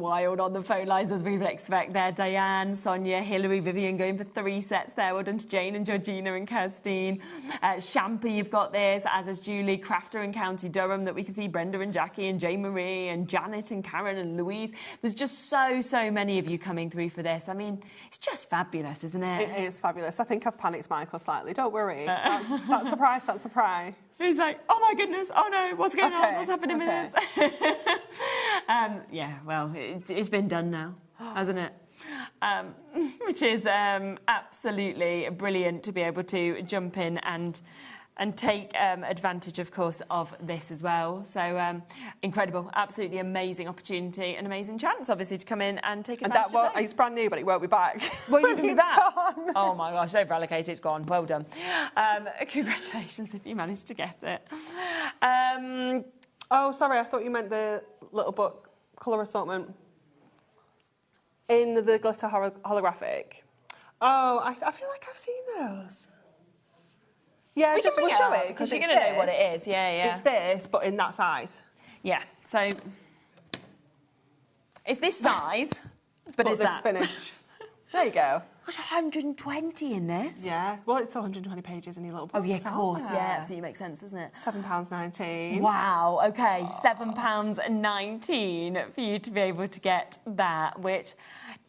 wild on the phone lines, as we would expect there. Diane, Sonia, Hilary, Vivian going for 3 sets there. Well done to Jane and Georgina and Kirstine. Shampoo, you've got this, as is Julie, Crafter and County Durham that we can see, Brenda and Jackie and Jane Marie and Janet and Karen and Louise. There's just so many of you coming through for this. I mean, it's just fabulous, isn't it? It is fabulous. I think I've panicked Michael slightly. Don't worry. That's the price. That's the price. He's like, oh my goodness, oh no, what's going on? What's happening with this? Yeah, well, it's been done now, hasn't it? Which is absolutely brilliant to be able to jump in and take advantage, of course, of this as well. So incredible, absolutely amazing opportunity, an amazing chance, obviously, to come in and take advantage of this. It's brand new, but it won't be back. Won't even be back? Oh my gosh, they've allocated, it's gone. Well done. Congratulations if you managed to get it. Oh, sorry, I thought you meant the little book colour assortment in the glitter holographic. Oh, I feel like I've seen those. Yeah, We can we'll bring show it up, it because because you're going to know what it is. Yeah. It's this, but in that size. Yeah, so it's this size, but it's this that. finish. There you go. Gosh, 120 in this. Yeah, well, it's 120 pages in your little book. Oh, yeah, of course, yeah, absolutely makes sense, doesn't it? £7.19. Wow, okay, £7.19 for you to be able to get that, which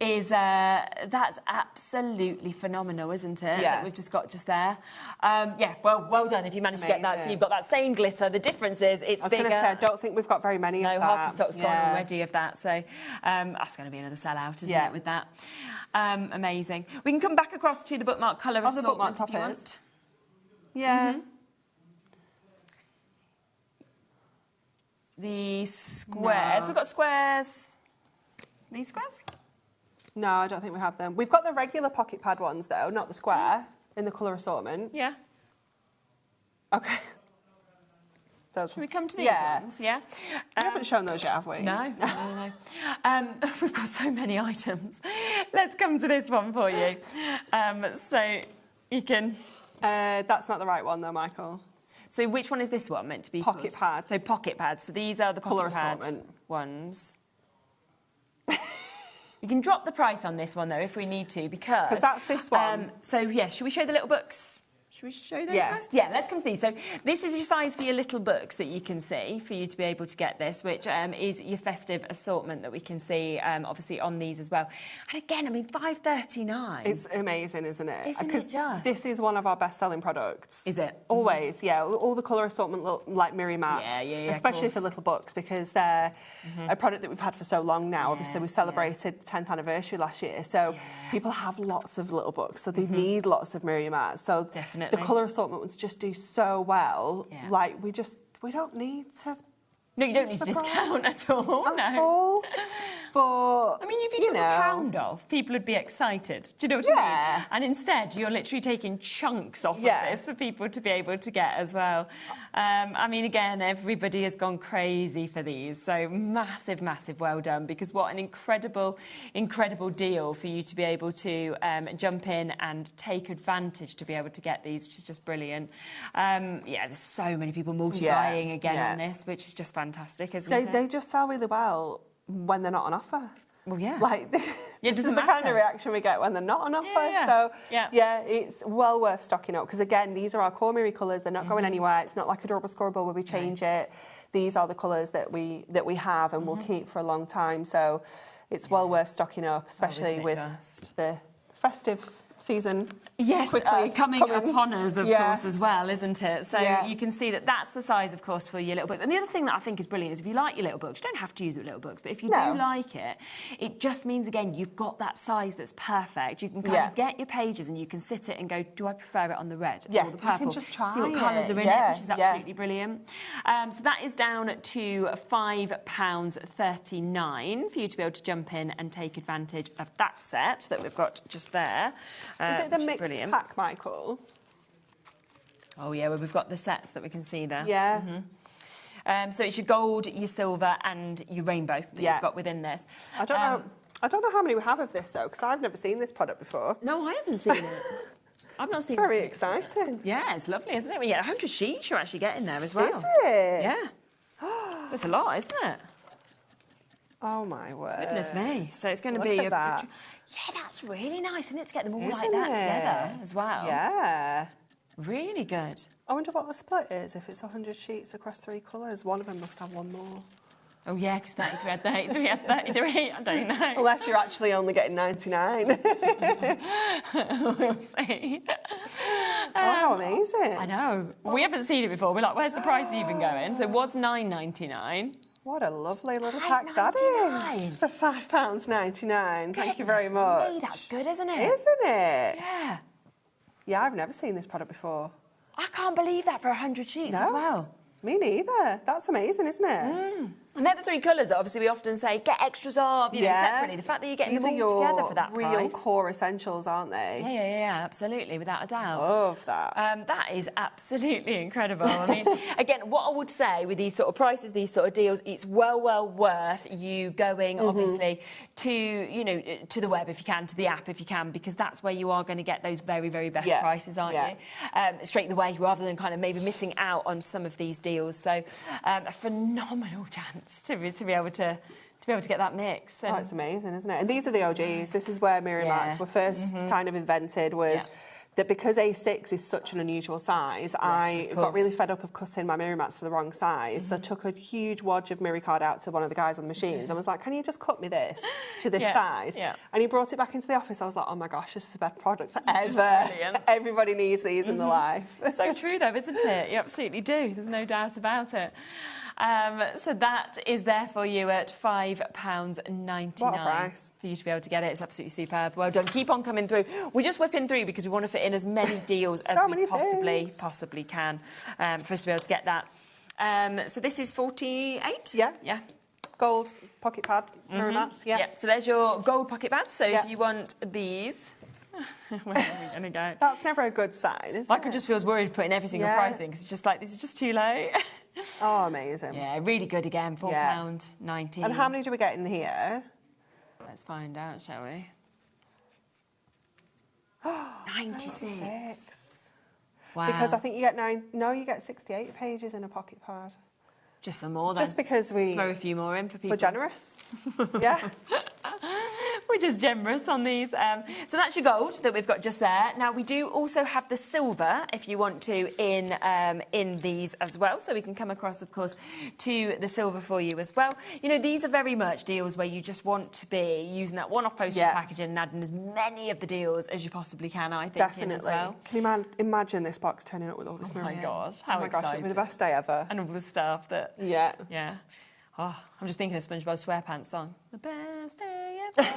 is, that's absolutely phenomenal, isn't it? Yeah. That we've just got just there. Yeah, well done if you managed to get that. So you've got that same glitter. The difference is it's bigger. I was going to say, I don't think we've got very many of that. No, half the stock's gone already of that. So that's going to be another sellout, isn't it, with that? Amazing. We can come back across to the bookmark colour assortment if you want. Yeah. The squares. No. We've got squares. These squares? No, I don't think we have them. We've got the regular pocket pad ones, though, not the square, in the colour assortment. Yeah. Okay. Should we come to these ones? Yeah. We haven't shown those yet, have we? No. We've got so many items. Let's come to this one for you. So you can... that's not the right one, though, Michael. So which one is this one meant to be? Pocket pad. So pocket pads. So these are the Colour pocket pad assortment ones. We can drop the price on this one, though, if we need to, because... that's this one. So, yeah, should we show the little books? Should we show those first? Yeah, let's come to these. So this is your size for your little books that you can see for you to be able to get this, which is your festive assortment that we can see, obviously, on these as well. And again, I mean, £5.39. It's amazing, isn't it? Isn't it just? This is one of our best-selling products. Is it? Always, yeah. All the colour assortment look like Miri mats. Yeah, especially for little books, because they're a product that we've had for so long now. Obviously, we celebrated the 10th anniversary last year, so people have lots of little books, so they need lots of Miri mats. So definitely. the colour assortment ones just do so well. Yeah. Like, we don't need to No, you don't need to discount at all. At no. all. But, I mean, if you took a pound off, people would be excited. Do you know what I mean? And instead, you're literally taking chunks off of this for people to be able to get as well. I mean, again, everybody has gone crazy for these. So massive, massive well done, because what an incredible, incredible deal for you to be able to jump in and take advantage to be able to get these, which is just brilliant. Yeah, there's so many people multiplying again on this, which is just fantastic, isn't it? They just sell really well when they're not on offer. Well, yeah. Like, this is the kind of reaction we get when they're not on offer. So, it's well worth stocking up. Because, again, these are our core Miri colours. They're not going anywhere. It's not like Adorable Scorable where we change it. These are the colours that we have and will keep for a long time. So, it's well worth stocking up, especially with the festive season. Yes, coming upon us, of course, as well, isn't it? So you can see that that's the size, of course, for your little books. And the other thing that I think is brilliant is if you like your little books, you don't have to use it with little books, but if you do like it, it just means, again, you've got that size that's perfect. You can kind of get your pages and you can sit it and go, do I prefer it on the red or the purple? You can just try see what colours are in it, which is absolutely brilliant. So that is down to £5.39 for you to be able to jump in and take advantage of that set that we've got just there. Is it the mixed pack, Michael? Oh, yeah, well, we've got the sets that we can see there. Yeah. So it's your gold, your silver and your rainbow that you've got within this. I don't know how many we have of this, though, because I've never seen this product before. No, I haven't seen it. I've not seen it. It's very exciting. Yeah, it's lovely, isn't it? We get 100 sheets you're actually getting there as well. Is it? Yeah. So it's a lot, isn't it? Oh, my word. Goodness me. So it's going to be... Yeah, that's really nice, isn't it, to get them all like that together as well? Yeah. Really good. I wonder what the split is, if it's 100 sheets across 3 colours. One of them must have one more. Oh, yeah, because 33 had 33 had 33. I don't know. Unless you're actually only getting 99. We'll see. How amazing. I know. We haven't seen it before. We're like, where's the price even going? So it was £9.99. What a lovely little pack that is for £5.99. Thank you very much. Me, that's good, isn't it? Isn't it? Yeah. Yeah, I've never seen this product before. I can't believe that for 100 sheets as well. Me neither. That's amazing, isn't it? And they're the 3 colours that obviously we often say get extras of, you know, separately. The fact that you're getting them all together for that price. Real core essentials, aren't they? Yeah, absolutely, without a doubt. Love that. That is absolutely incredible. I mean, again, what I would say with these sort of prices, these sort of deals, it's well worth you going, obviously, to, you know, to the web if you can, to the app if you can, because that's where you are going to get those very, very best prices, aren't you? Straight away, rather than kind of maybe missing out on some of these deals. So, a phenomenal chance to be able to get that mix. And it's amazing, isn't it? And these are the OGs. This is where Miri mats were first kind of invented, was that because A6 is such an unusual size, I got really fed up of cutting my Miri mats to the wrong size, so I took a huge wad of Miri card out to one of the guys on the machines and was like, can you just cut me this to this size? And he brought it back into the office. I was like, oh my gosh, this is the best product ever. Everybody needs these in their life. So true though, isn't it? You absolutely do. There's no doubt about it. So that is there for you at £5.99. What a price. For you to be able to get it. It's absolutely superb. Well done. Keep on coming through. We're just whipping through because we want to fit in as many deals as we possibly can for us to be able to get that. So this is 48? Yeah. Gold pocket pad, Miri mats, So there's your gold pocket pads. So if you want these... Where are we going to go? That's never a good sign, is it? Michael just feels worried putting every single price in because it's just like, this is just too low. Oh, amazing. Yeah, really good again, £4.19. And how many do we get in here? Let's find out, shall we? 96. Wow. Because I think you get you get 68 pages in a pocket pad. Just some more then. Just because we... Throw a few more in for people. We're generous. Yeah. We're just generous on these. So that's your gold that we've got just there. Now, we do also have the silver, if you want to, in these as well. So we can come across, of course, to the silver for you as well. You know, these are very much deals where you just want to be using that one-off postage packaging and adding as many of the deals as you possibly can, I think, Definitely. as well. Can you imagine this box turning up with all this Oh, my Miri? gosh, how exciting. It'll be the best day ever. And all the stuff that... Yeah. Oh, I'm just thinking of SpongeBob SquarePants song. The best day ever.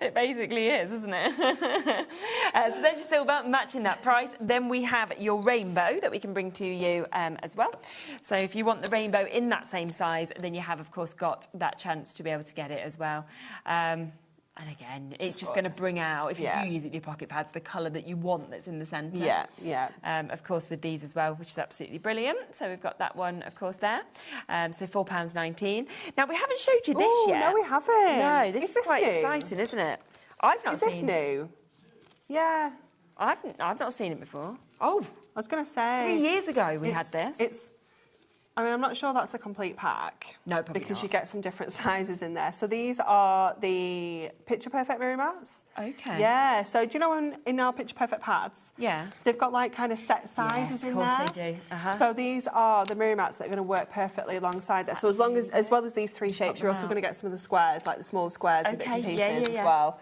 It basically is, isn't it? So then just silver, matching that price. Then we have your rainbow that we can bring to you as well. So if you want the rainbow in that same size, then you have, of course, got that chance to be able to get it as well. And again, it's just going to bring out, if you do use it in your pocket pads, the colour that you want that's in the centre. Yeah, yeah. Of course, with these as well, which is absolutely brilliant. So we've got that one, of course, there. So £4.19. Now, we haven't showed you this yet. No, we haven't. No, this is quite new? exciting, isn't it? I've not seen... Is this new? Yeah. I've not seen it before. Oh, I was going to say... 3 years ago we had this. I mean, I'm not sure that's a complete pack. No, probably because not. you get some different sizes in there. So these are the Picture Perfect mirror mats. Okay. Yeah. So do you know in our Picture Perfect pads? Yeah. They've got like kind of set sizes in there. Yes, of course they do. So these are the mirror mats that are going to work perfectly alongside that. So as well as these three shapes, you're also going to get some of the squares, like the smaller squares and bits and pieces as well.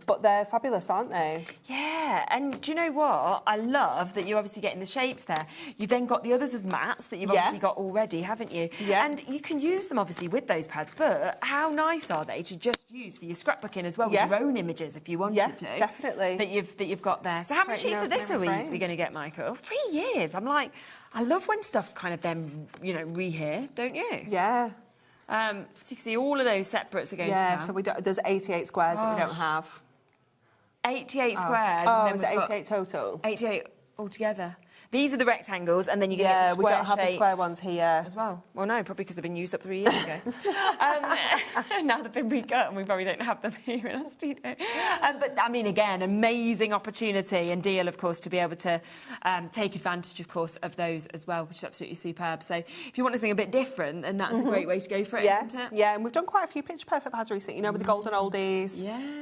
But they're fabulous, aren't they? Yeah. And do you know what? I love that you're obviously getting the shapes there. You've then got the others as mats that you've obviously got already, haven't you? Yeah. And you can use them obviously with those pads, but how nice are they to just use for your scrapbooking as well with your own images if you wanted to? Definitely. That you've got there. So how many sheets of this are we going to get, Michael? 3 years. I'm like, I love when stuff's kind of then, rehear, don't you? Yeah. So you can see all of those separates are going to come. Yeah, so there's 88 squares that we don't have. 88 squares. Oh, and then is it 88 total? 88 altogether. These are the rectangles, and then you can get the square shapes. we don't have the square ones here. As well. Well, no, probably because they've been used up 3 years ago. Now they've been recut, and we probably don't have them here in our studio. But, I mean, again, amazing opportunity and deal, of course, to be able to take advantage, of course, of those as well, which is absolutely superb. So if you want something a bit different, then that's a great way to go for it, isn't it? Yeah, and we've done quite a few Picture Perfect pads recently, with the golden oldies,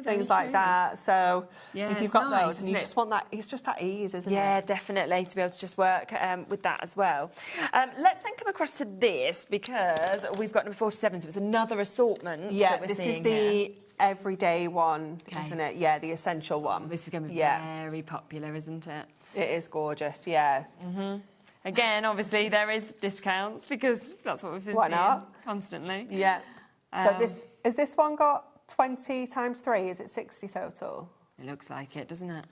things like that. So if you've got those and you just want that, it's just that ease, isn't it? Yeah, definitely, to be able to just work with that as well. Let's then come across to this, because we've got number 47, so it's another assortment that we're this seeing is the here. everyday one, isn't it? Yeah, the essential one. This is going to be very popular, isn't it? It is gorgeous, yeah. Again, obviously, there is discounts, because that's what we've been seeing constantly. Yeah. So has this one got 20 times 3? Is it 60 total? It looks like it, doesn't it?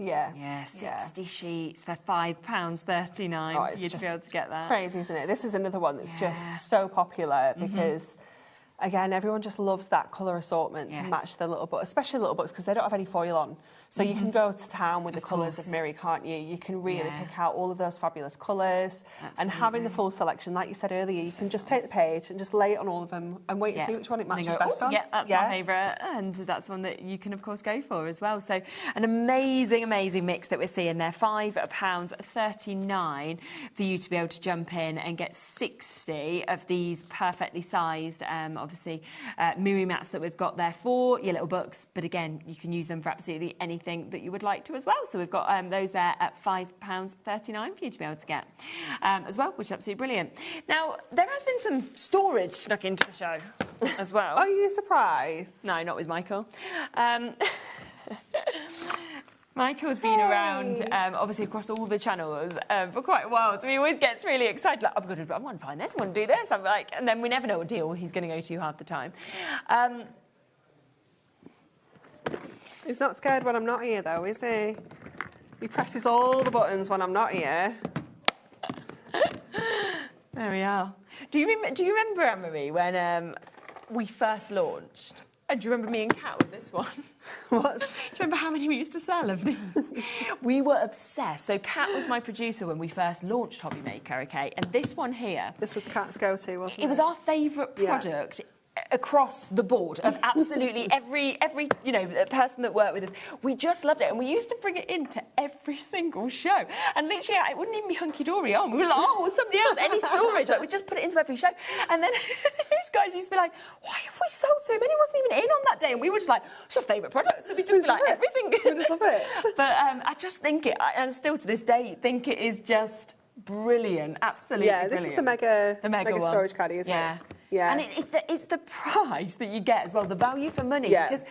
Yeah. Yeah, 60 sheets for £5.39. You'd be able to get that. Crazy, isn't it? This is another one that's just so popular because, again, everyone just loves that colour assortment to match their little books, especially little books, because they don't have any foil on. So you can go to town with the colours of Miri, can't you? You can really pick out all of those fabulous colours. And having the full selection, like you said earlier, you can just take the page and just lay it on all of them and wait and see which one it matches best on. Yeah, that's my favourite. And that's the one that you can, of course, go for as well. So an amazing, amazing mix that we're seeing there. £5.39 for you to be able to jump in and get 60 of these perfectly sized, obviously, Miri mats that we've got there for your little books. But again, you can use them for absolutely anything that you would like to as well. So we've got those there at £5.39 for you to be able to get as well, which is absolutely brilliant. Now, there has been some storage snuck into the show as well. Are you surprised? No, not with Michael. Michael's been around, obviously, across all the channels for quite a while, so he always gets really excited, like, I want to find this, I want to do this. I'm like, and then we never know what deal he's going to go to half the time. He's not scared when I'm not here, though, is he? He presses all the buttons when I'm not here. There we are. Do you remember, Anne-Marie, when we first launched? Do you remember me and Kat with this one? What? Do you remember how many we used to sell of these? We were obsessed. So Kat was my producer when we first launched HobbyMaker, okay? And this one here... This was Kat's go-to, wasn't it? It was our favourite product. Across the board of absolutely every person that worked with us. We just loved it, and we used to bring it into every single show. And literally, it wouldn't even be hunky-dory on. We were like, oh, somebody else, any storage. Like, we just put it into every show. And then these guys used to be like, why have we sold so many? Wasn't even in on that day. And we were just like, it's your favourite product. So we'd just be like, everything. We just love it. But I just think it, and still to this day, think it is just brilliant. Absolutely brilliant. This is the mega storage caddy, isn't it? Yeah. And it's the price that you get as well, the value for money. Because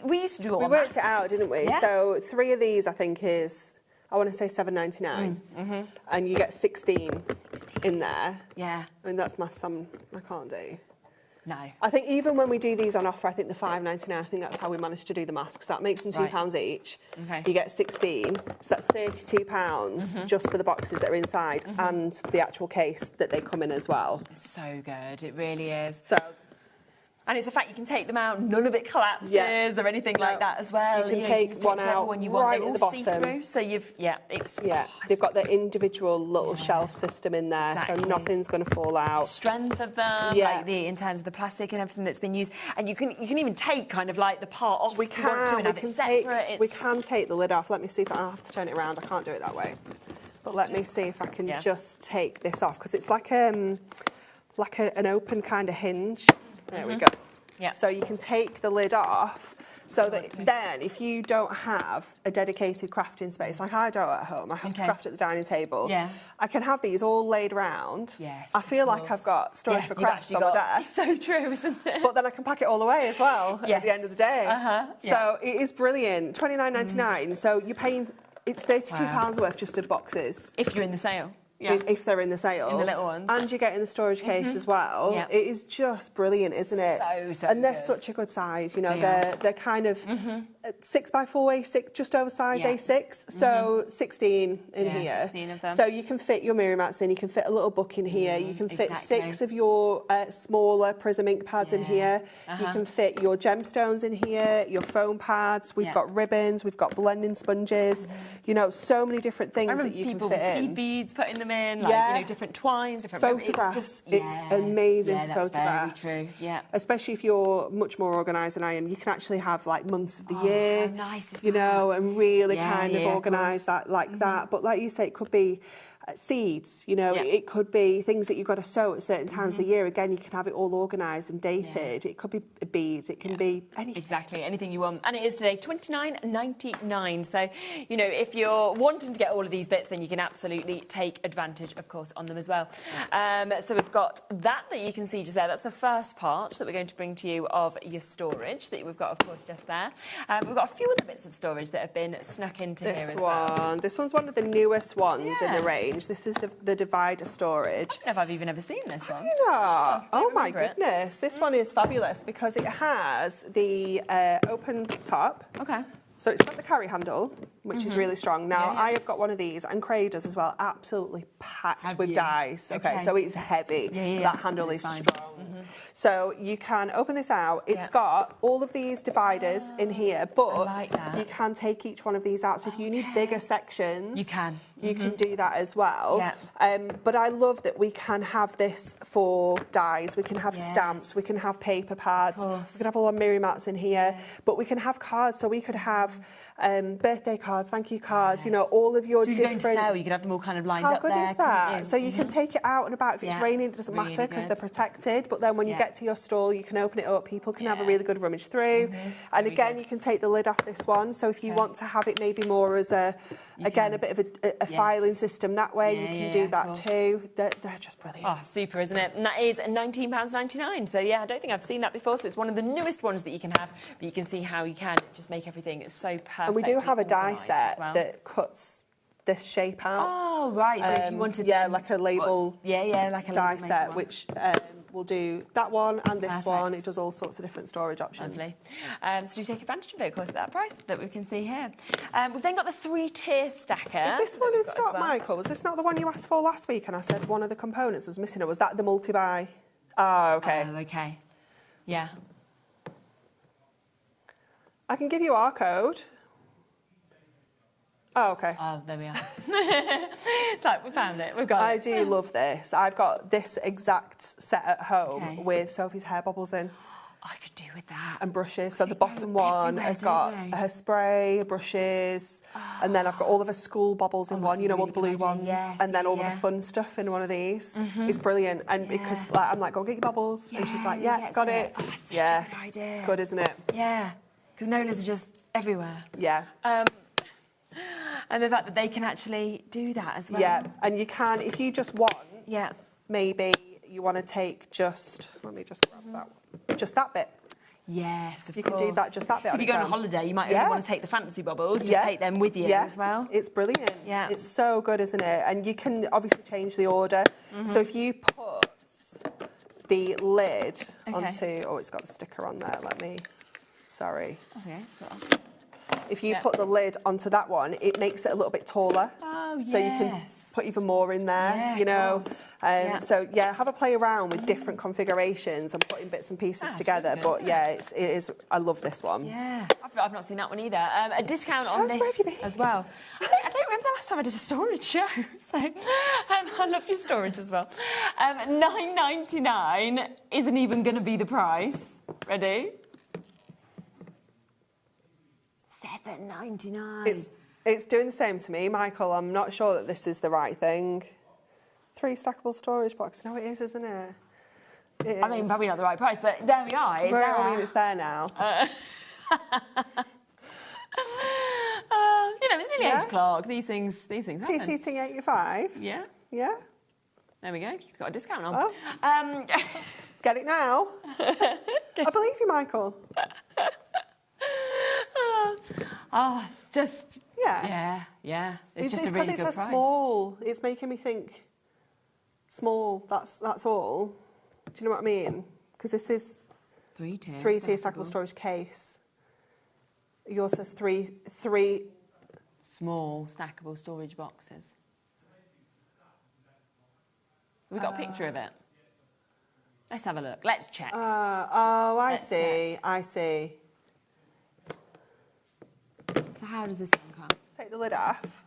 we used to do all We worked it out, didn't we? Yeah. So 3 of these, I think, is I want to say £7.99, and you get 16 in there. Yeah. I mean, that's maths I can't do. No. I think even when we do these on offer, I think the £5.99, I think that's how we managed to do the masks. That makes them £2 each. Okay. You get 16, so that's £32 just for the boxes that are inside and the actual case that they come in as well. It's so good, it really is. So. And it's the fact you can take them out, none of it collapses or anything like that as well. You can take just one whichever out one you want. right They're at all the bottom. see-through, so they've got their individual little shelf system in there, so nothing's going to fall out. Strength of them, like in terms of the plastic and everything that's been used, and you can even take kind of like the part off. We if you want to and have it separate. We can take the lid off. Let me see if I have to turn it around. I can't do it that way, but let me see if I can just take this off because it's like an open kind of hinge. There we go. Yeah. So you can take the lid off so that then if you don't have a dedicated crafting space, like I don't at home, I have to craft at the dining table, I can have these all laid around. Yes, I feel like I've got storage for crafts on my desk. It's so true, isn't it? But then I can pack it all away as well at the end of the day. So it is brilliant. $29.99. So you're paying, it's £32 worth just of boxes. If you're in the sale. If they're in the sale. In the little ones. And you're getting the storage case as well. Yeah. It is just brilliant, isn't it? So and they're good. such a good size. You know, they're kind of 6x4 A6, just over size A6. So 16 in here. 16 of them. So you can fit your mirror mats in. You can fit a little book in here. You can fit 6 of your smaller Prism ink pads in here. You can fit your gemstones in here, your foam pads. We've got ribbons. We've got blending sponges. You know, so many different things that you can fit in. People with seed beads putting them in, like, different twines, different photographs. It's amazing for photographs. Very true. Yeah. Especially if you're much more organised than I am, you can actually have like months of the year, how nice is you know, and really kind of of organise that like that. But like you say, it could be seeds, you know, it could be things that you've got to sow at certain times of the year. Again, you can have it all organised and dated. It could be beads, it can be anything. Exactly, anything you want. And it is today $29.99. So, you know, if you're wanting to get all of these bits, then you can absolutely take advantage, of course, on them as well. So we've got that you can see just there. That's the first part that we're going to bring to you of your storage that we've got, of course, just there. We've got a few other bits of storage that have been snuck into here as well. This one's one of the newest ones in the range. This is the divider storage. I don't know if I've even ever seen this one. Oh my goodness. This one is fabulous because it has the open top. Okay. So it's got the carry handle, which is really strong. Now, I have got one of these, and Cray does as well, absolutely packed with dies. Okay, so it's heavy. That handle is strong. So you can open this out. It's got all of these dividers in here, but you can take each one of these out. So if you need bigger sections, you can. You can do that as well. But I love that we can have this for dies. We can have stamps. We can have paper pads. We can have all our mirror mats in here. But we can have cards. So we could have birthday cards, thank you cards, you know, all of your different... So you're going to sell, you could have them all kind of lined up there. How good is that? So you can take it out and about. If it's raining, it doesn't matter because they're protected. But then when you get to your stall, you can open it up. People can have a really good rummage through. And again, you can take the lid off this one. So if you want to have it maybe more as a bit of a filing system that way, you can do that too. They're just brilliant. Oh, super, isn't it? And that is £19.99. So yeah, I don't think I've seen that before. So it's one of the newest ones that you can have. But you can see how you can just make everything so perfect. And we do have a die set that cuts this shape out. Oh, right. So if you wanted like a label like a die set, which we'll do that one and this one. It does all sorts of different storage options. Lovely. So do take advantage of it, of course, at that price that we can see here. We've then got the 3-tier stacker. Is this one in stock, Michael? Was this not the one you asked for last week and I said one of the components was missing, or was that the multi-buy? Oh, okay. Oh, okay. Yeah. I can give you our code. Oh, okay. Oh, there we are. It's like, we found it. We've got it. I do love this. I've got this exact set at home with Sophie's hair bubbles in. I could do with that. And brushes. So the bottom one has got her spray, brushes, and then I've got all of her school bubbles in one, you know, all the blue ones, and then all of the fun stuff in one of these. It's brilliant. And because I'm like, go get your bubbles. And she's like, got it. Oh, that's such a good idea. It's good, isn't it? Yeah. Because Nolas are just everywhere. Yeah. And the fact that they can actually do that as well. Yeah, and you can, if you just want, maybe you want to take just, let me just grab that one, just that bit. Yes, of you course. can do that, just that bit So on if you its go on own. holiday, you might only want to take the fancy bubbles, just take them with you as well. It's brilliant. Yeah. It's so good, isn't it? And you can obviously change the order. So if you put the lid onto... Oh, it's got the sticker on there. Sorry. That's okay. If you put the lid onto that one, it makes it a little bit taller. Oh, yes. So you can put even more in there, you know. So, yeah, have a play around with different configurations and putting bits and pieces together. Really good, but, yeah, it is. I love this one. Yeah, I've not seen that one either. A discount on this as well. I don't remember the last time I did a storage show, so I love your storage as well. $9.99 isn't even going to be the price. Ready? $7.99. It's doing the same to me, Michael. I'm not sure that this is the right thing. 3 stackable storage boxes. No, it is, isn't it? I mean, probably not the right price, but there we are. I mean, it's there now. You know, it's nearly 8 o'clock. These things happen. PCT 85? Yeah. Yeah. There we go. It's got a discount on. Oh. Get it now. I believe you, Michael. Oh, it's just... Yeah. It's just a really good price. It's small. It's making me think small. That's all. Do you know what I mean? Because this is 3-tier stackable storage case. Yours says three small stackable storage boxes. Have we got a picture of it? Let's have a look. Let's check. I see. So how does this one come? Take the lid off.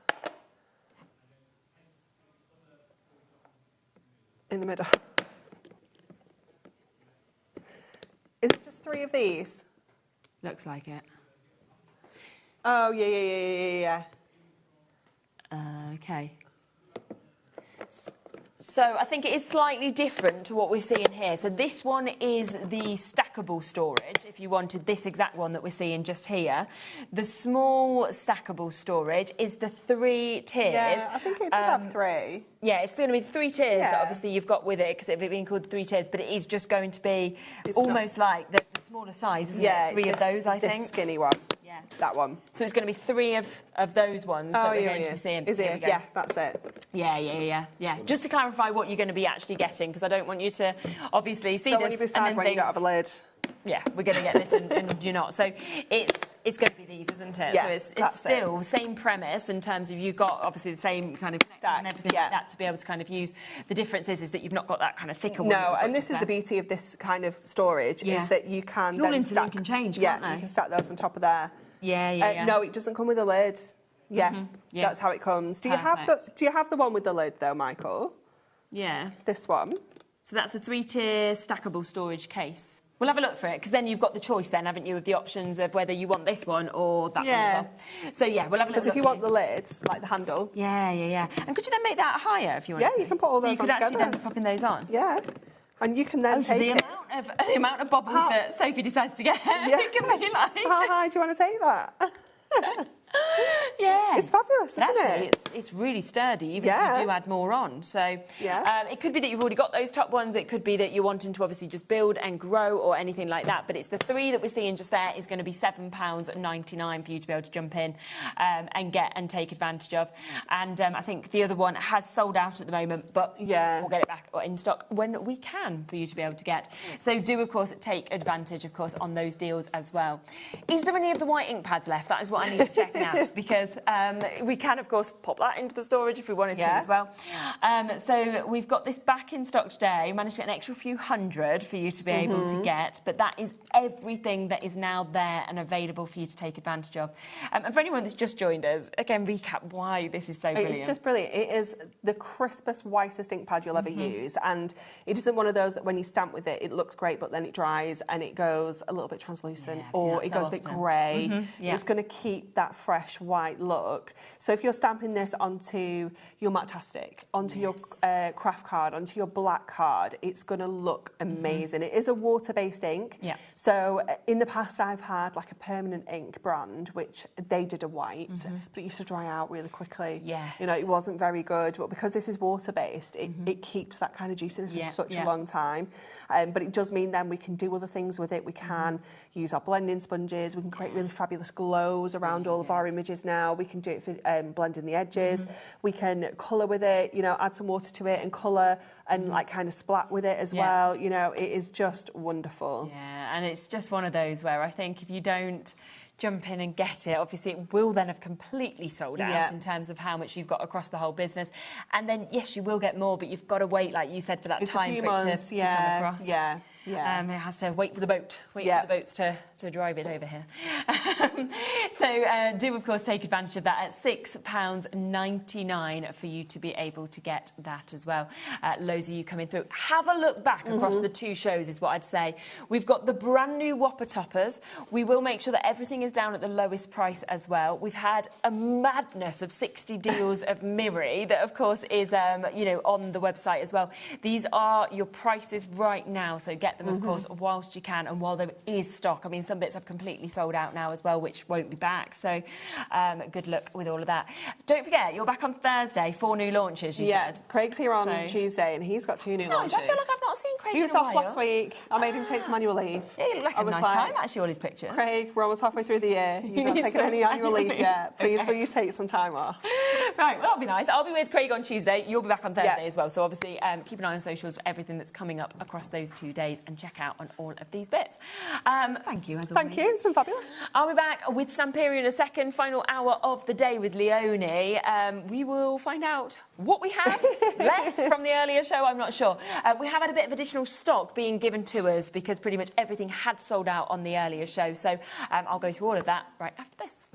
In the middle. Is it just 3 of these? Looks like it. Oh, yeah. Okay. So I think it is slightly different to what we're seeing here. So this one is the stackable storage, if you wanted this exact one that we're seeing just here. The small stackable storage is the 3 tiers. Yeah, I think it did have 3. Yeah, it's going to be 3 tiers that obviously you've got with it, because it being called 3 tiers, but it is just going to be almost like the smaller size, isn't it? 3 of those, I think. This skinny one. Yeah. That one. So it's going to be 3 of those ones that we're going to be seeing. Is it? Yeah, that's it. Yeah. Just to clarify what you're going to be actually getting, because I don't want you to obviously see this when you be sad when you don't have a lid. Yeah, we're going to get this and you're not. So it's going to be these, isn't it? Yeah, so it's still same premise in terms of you've got obviously the same kind of connectors and everything like that to be able to kind of use. The difference is that you've not got that kind of thicker one. No, and this is the beauty of this kind of storage is that you can all interlink can change, can't they? You can stack those on top of there. Yeah. No, it doesn't come with a lid. Yeah, that's how it comes. Do you have the one with the lid though, Michael? Yeah. This one. So that's the 3-tier stackable storage case. We'll have a look for it, because then you've got the choice then, haven't you, of the options of whether you want this one or that one as well. So, we'll have a look. Because if you want the lids, like the handle. Yeah. And could you then make that higher if you wanted to? Yeah, you can put all those on together. So you could actually then be popping those on? Yeah. And you can then take the amount of bubbles that Sophie decides to get, it can be like... How high do you want to take that? Yeah. It's fabulous, isn't it? It's really sturdy, even if you do add more on. So it could be that you've already got those top ones. It could be that you're wanting to obviously just build and grow or anything like that. But it's the 3 that we're seeing just there is going to be £7.99 for you to be able to jump in and get and take advantage of. And I think the other one has sold out at the moment, but we'll get it back in stock when we can for you to be able to get. So do, of course, take advantage, of course, on those deals as well. Is there any of the white ink pads left? That is what I need to check now. Because we can, of course, pop that into the storage if we wanted to as well. So we've got this back in stock today. We managed to get an extra few hundred for you to be able to get, but that is everything that is now there and available for you to take advantage of. And for anyone that's just joined us, again, recap why this is so brilliant. It's just brilliant. It is the crispest, whitest ink pad you'll ever use, and it isn't one of those that when you stamp with it, it looks great, but then it dries and it goes a little bit translucent, or it goes a bit grey. It's going to keep that fresh white might look. So if you're stamping this onto your Matastic, onto your craft card, onto your black card, it's going to look amazing. It is a water-based ink. Yeah. So in the past, I've had like a permanent ink brand, which they did a white, but it used to dry out really quickly. Yes. You know, it wasn't very good. But because this is water-based, it keeps that kind of juiciness for such a long time. But it does mean then we can do other things with it. We can use our blending sponges. We can create really fabulous glows around all of our images now. We can do it for blending the edges. We can colour with it, you know, add some water to it and colour and like kind of splat with it as well. You know, it is just wonderful. Yeah, and it's just one of those where I think if you don't jump in and get it, obviously it will then have completely sold out in terms of how much you've got across the whole business. And then, yes, you will get more, but you've got to wait, like you said, for that time for it to come across. Yeah. It has to wait for the boat, for the boats to drive it over here. So do, of course, take advantage of that at £6.99 for you to be able to get that as well. Loads of you coming through. Have a look back across the two shows is what I'd say. We've got the brand new Whopper Toppers. We will make sure that everything is down at the lowest price as well. We've had a madness of 60 deals of Miri that, of course, is you know, on the website as well. These are your prices right now, so get them, of course, whilst you can and while there is stock. I mean, some bits have completely sold out now as well, which won't be back. So good luck with all of that. Don't forget, you're back on Thursday, 4 new launches, you said. Craig's here on Tuesday and he's got 2 new launches. I feel like I've not seen Craig He was in a off while. last week. I made him take some annual leave. It looked like a nice time, actually, all his pictures. Craig, we're almost halfway through the year. You've not taken any annual leave yet. Please, will you take some time off? Right, well, that'll be nice. I'll be with Craig on Tuesday. You'll be back on Thursday as well. So obviously, keep an eye on socials for everything that's coming up across those 2 days and check out on all of these bits. Thank you, as always. Thank you. It's been fabulous. I'll be back with Stamperia in a second, final hour of the day with Leonie. We will find out what we have left from the earlier show. I'm not sure. We have had a bit of additional stock being given to us because pretty much everything had sold out on the earlier show. So I'll go through all of that right after this.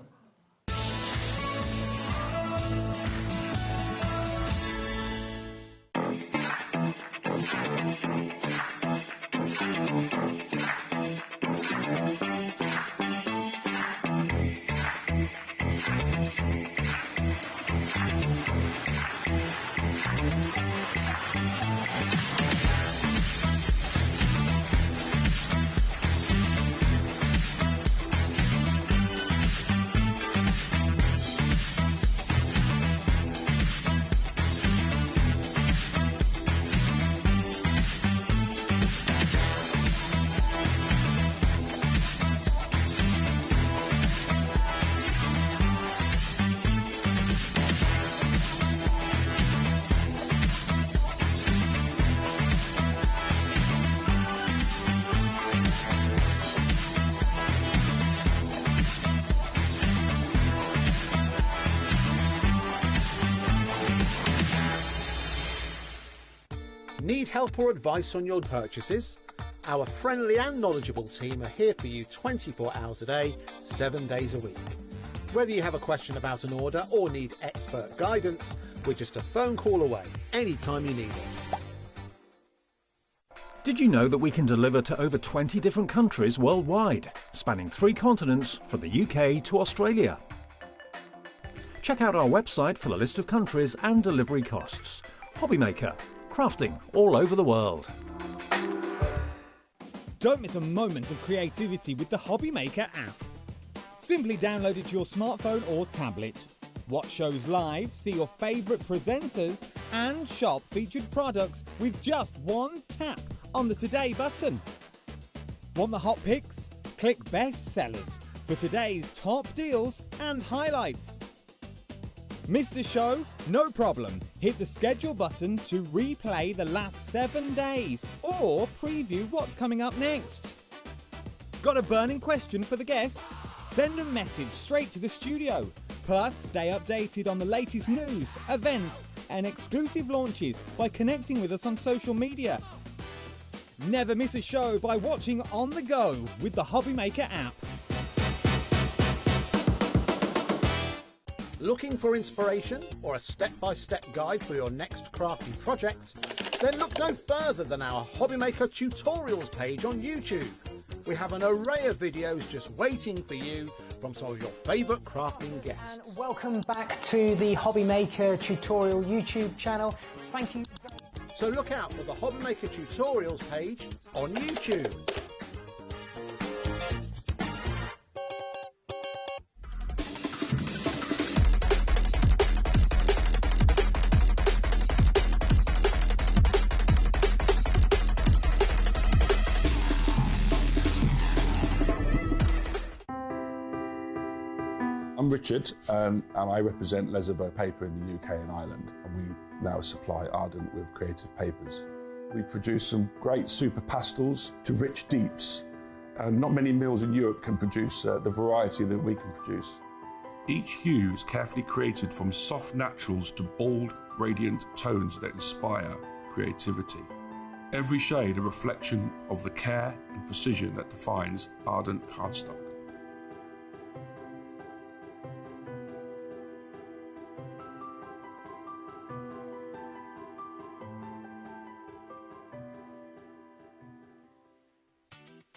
Need help or advice on your purchases? Our friendly and knowledgeable team are here for you 24 hours a day, 7 days a week. Whether you have a question about an order or need expert guidance, we're just a phone call away anytime you need us. Did you know that we can deliver to over 20 different countries worldwide, spanning 3 continents from the UK to Australia? Check out our website for the list of countries and delivery costs. HobbyMaker, crafting all over the world. Don't miss a moment of creativity with the HobbyMaker app. Simply download it to your smartphone or tablet. Watch shows live, see your favourite presenters, and shop featured products with just one tap on the Today button. Want the hot picks? Click Best Sellers for today's top deals and highlights. Missed a show? No problem. Hit the schedule button to replay the last 7 days or preview what's coming up next. Got a burning question for the guests? Send a message straight to the studio. Plus, stay updated on the latest news, events and exclusive launches by connecting with us on social media. Never miss a show by watching on the go with the HobbyMaker app. Looking for inspiration or a step-by-step guide for your next crafty project? Then look no further than our HobbyMaker tutorials page on YouTube. we have an array of videos just waiting for you from some of your favourite crafting guests. And welcome back to the HobbyMaker tutorial YouTube channel. Thank you. So look out for the HobbyMaker tutorials page on YouTube. I'm Richard, and I represent Lesabo Paper in the UK and Ireland, and we now supply Ardent with creative papers. We produce some great super pastels to rich deeps, and not many mills in Europe can produce the variety that we can produce. Each hue is carefully created from soft naturals to bold, radiant tones that inspire creativity. Every shade a reflection of the care and precision that defines Ardent cardstock.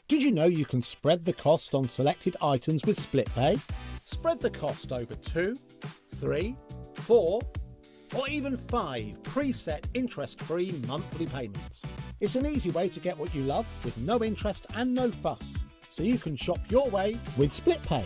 Did you know you can spread the cost on selected items with split pay? Spread the cost over 2, 3, 4, or even 5 preset interest-free monthly payments. It's an easy way to get what you love with no interest and no fuss, so you can shop your way with split pay.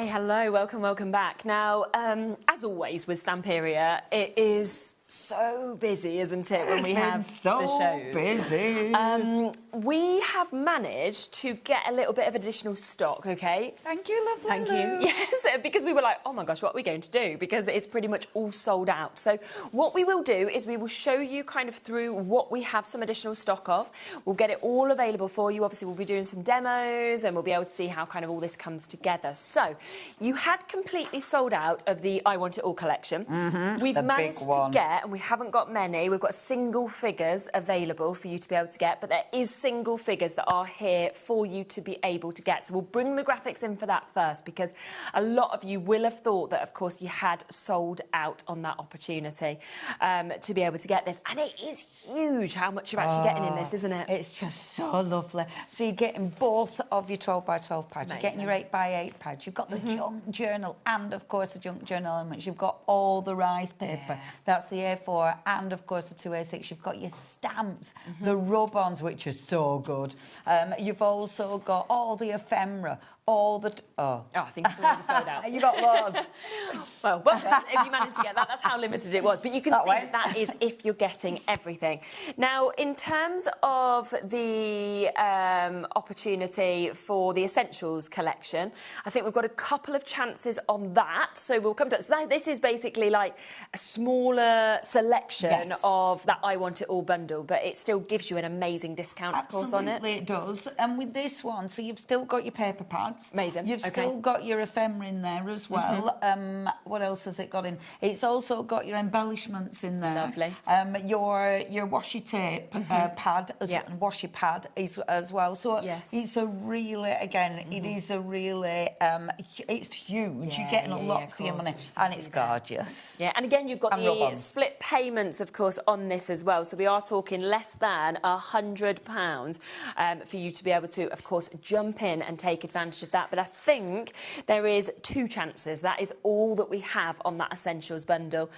Hello, welcome back. Now, as always with Stamperia, it is so busy, isn't it, when we have the shows? Busy. We have managed to get a little bit of additional stock, okay? Thank you, lovely. Thank you. Yes, because we were like, oh my gosh, what are we going to do? Because it's pretty much all sold out. So what we will do is we will show you kind of through what we have some additional stock of. We'll get it all available for you. Obviously, we'll be doing some demos and we'll be able to see how kind of all this comes together. So you had completely sold out of the I Want It All collection. We've managed to get, and we haven't got many, we've got single figures available for you to be able to get, but there is single figures that are here for you to be able to get. So we'll bring the graphics in for that first, because a lot of you will have thought that, of course, you had sold out on that opportunity to be able to get this. And it is huge how much you're actually getting in this, isn't it? It's just so lovely. So you're getting both of your 12x12 pads. You're getting your 8x8 pads. You've got the junk journal and, of course, the junk journal elements. You've got all the rice paper. That's the A4 and, of course, the 2A6. You've got your stamps, the rub-ons, which are so good. You've also got all the ephemera, all the... I think it's already sold out. You got loads. Well done if you managed to get that. That's how limited it was. But you can see that is if you're getting everything. Now, in terms of the opportunity for the Essentials collection, I think we've got a couple of chances on that. So we'll come to it. So this is basically like a smaller selection of that I Want It All bundle, but it still gives you an amazing discount, of course, on it. Absolutely, it does. And with this one, so you've still got your paper pads. Amazing. You've still got your ephemera in there as well. What else has it got in? It's also got your embellishments in there. Lovely. Your washi tape pad, washi pad as well. So it's a really, again, it is a really, it's huge. You're getting a lot for your money, and it's gorgeous. Yeah, and again, you've got the split payments, of course, on this as well. So we are talking less than £100 for you to be able to, of course, jump in and take advantage of that. But I think there is 2 chances. That is all that we have on that Essentials bundle.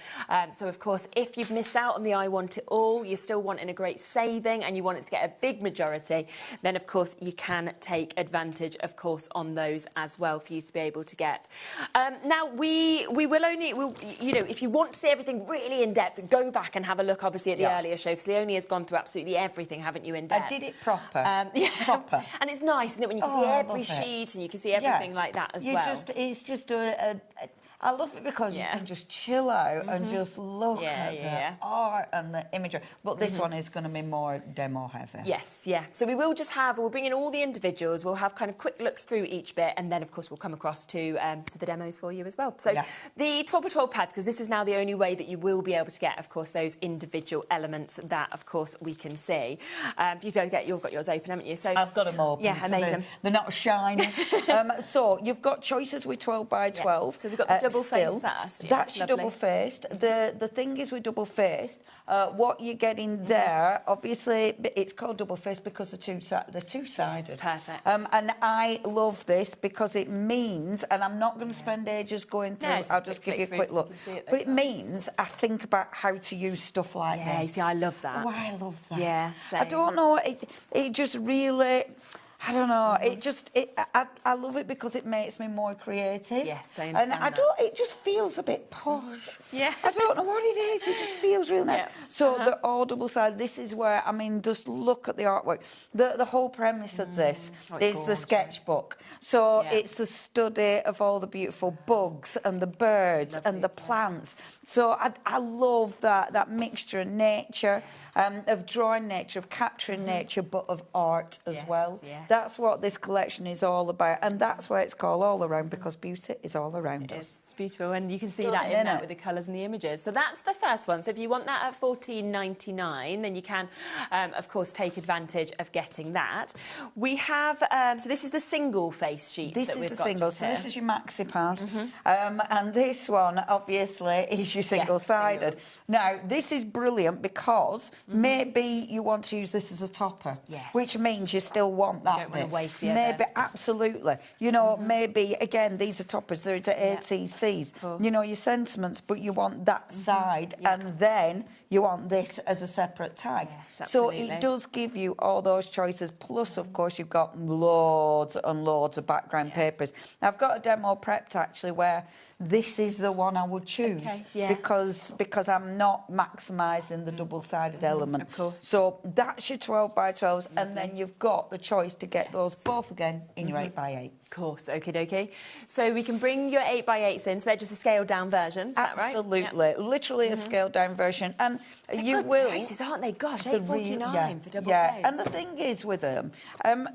So, of course, if you've missed out on the I Want It All, you're still wanting a great saving and you want it to get a big majority, then, of course, you can take advantage, of course, on those as well for you to be able to get. Now, we will only, you know, if you want to see everything really in depth, go back and have a look, obviously, at the earlier show, because Leonie has gone through absolutely everything, haven't you, in depth? I did it proper. Proper. And it's nice, isn't it, when you can see every sheet and you can see everything like that as well. It's just I love it because you can just chill out and just look at the art and the imagery. But this one is going to be more demo heavy. Yes, yeah. So we'll bring in all the individuals. We'll have kind of quick looks through each bit, and then of course we'll come across to the demos for you as well. So the 12x12 pads, because this is now the only way that you will be able to get, of course, those individual elements that, of course, we can see. You've got yours open, haven't you? So I've got them open. Yeah, amazing. They're not shiny. So you've got choices with 12x12. So we've got the double face first. Yeah, that's your double faced. The thing is with double faced, what you're getting there, obviously, it's called double faced because they're two-sided. Yes, perfect. And I love this because it means, and I'm not going to spend ages going through. No, I'll just give you a quick look. But it means I think about how to use stuff like this. Yeah, you see, I love that. Oh, I love that. Yeah, same. I don't know. It just really. I don't know. I love it because it makes me more creative. Yes, I understand. And it just feels a bit posh. Yeah. I don't know what it is. It just feels really nice. So they're all double-sided. This is where, I mean, just look at the artwork. The whole premise of this is the sketchbook. So it's the study of all the beautiful bugs and the birds and the plants. So I love that mixture of nature, of drawing nature, of capturing nature, but of art as well. Yeah. That's what this collection is all about, and that's why it's called All Around, because beauty is all around us. It's beautiful, and you can see that in that with the colours and the images. So that's the first one. So if you want that at $14.99, then you can, of course, take advantage of getting that. We have, so this is the single face sheet. This is the single, so this is your maxi pad, and this one, obviously, is your single-sided. Now, this is brilliant because maybe you want to use this as a topper, which means you still want that. Don't want to waste the maybe other. Absolutely. You know, maybe again these are toppers. They're to ATCs. You know your sentiments, but you want that side, and then you want this as a separate tag. Yes, so it does give you all those choices. Plus, of course, you've got loads and loads of background papers. Now, I've got a demo prepped actually where this is the one I would choose because I'm not maximising the double-sided element. Of course. So that's your 12x12s, and then you've got the choice to get those both again in your 8x8s. Of course, okie dokie. So we can bring your 8x8s in, so they're just a scaled-down version, is that right? Absolutely. Literally a scaled-down version. And you will... prices, aren't they? Gosh, $8.49 for double face. And the thing is with them,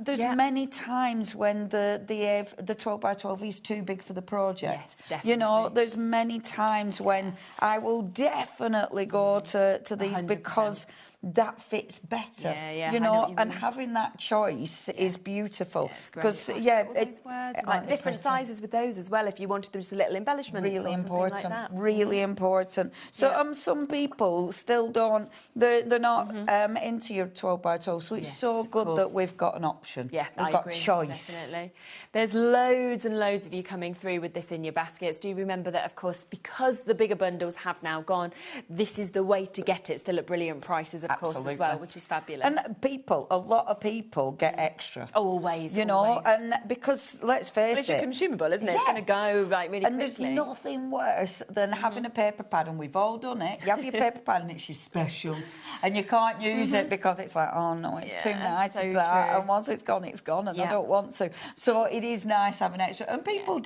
there's many times when the 12x12 is too big for the project. Yes, definitely. You know, there's many times when I will definitely go to these 100%. Because that fits better. You know, and having that choice is beautiful. Because like different sizes with those as well. If you wanted just a little embellishment, really important, like that. really important. So some people still don't. They're not into your 12x12. So it's so good that we've got an option. Yeah, we've got choice. Definitely. There's loads and loads of you coming through with this in your baskets. Do remember that, of course, because the bigger bundles have now gone, this is the way to get it. Still at brilliant prices, of course, as well, which is fabulous. And a lot of people get extra. Oh, always. You know, and because, let's face it's consumable, isn't it? It's going to go really quickly. And there's nothing worse than having a paper pad, and we've all done it. You have your paper pad and it's your special, and you can't use it because it's like, oh no, it's too nice, so that. And once it's gone, and I don't want to. So it is nice having extra, and people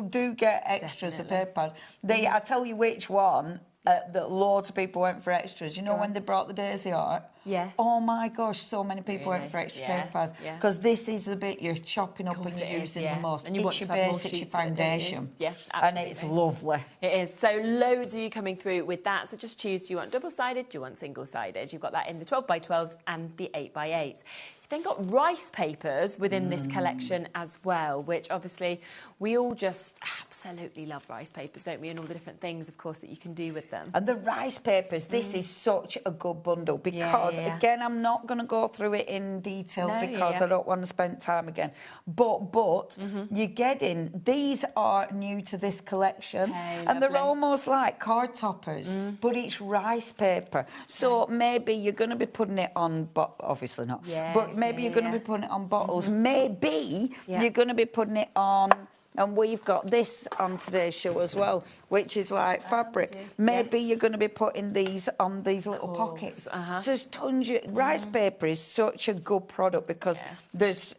do get extras of paper pads. I tell you which one. That loads of people went for extras. You know when they brought the Daisy art? Yes. Oh my gosh, so many people went for extra paper pads. Because this is the bit you're chopping up and you're using the most. And you it's your base, it's your foundation. Yeah, absolutely. And it's lovely. It is. So loads of you coming through with that. So just choose, do you want double-sided, do you want single-sided? You've got that in the 12x12s and the 8x8s. Then got rice papers within this collection as well, which obviously we all just absolutely love rice papers, don't we? And all the different things, of course, that you can do with them. And the rice papers, this is such a good bundle because, again, I'm not going to go through it in detail because I don't want to spend time again. But you're getting, these are new to this collection and they're almost like card toppers, but it's rice paper. So maybe you're going to be putting it on, but obviously not. But maybe you're going to be putting it on bottles. Maybe you're going to be putting it on And we've got this on today's show as well, which is like fabric. Maybe you're going to be putting these on these little pockets. So there's tons of... Rice paper is such a good product because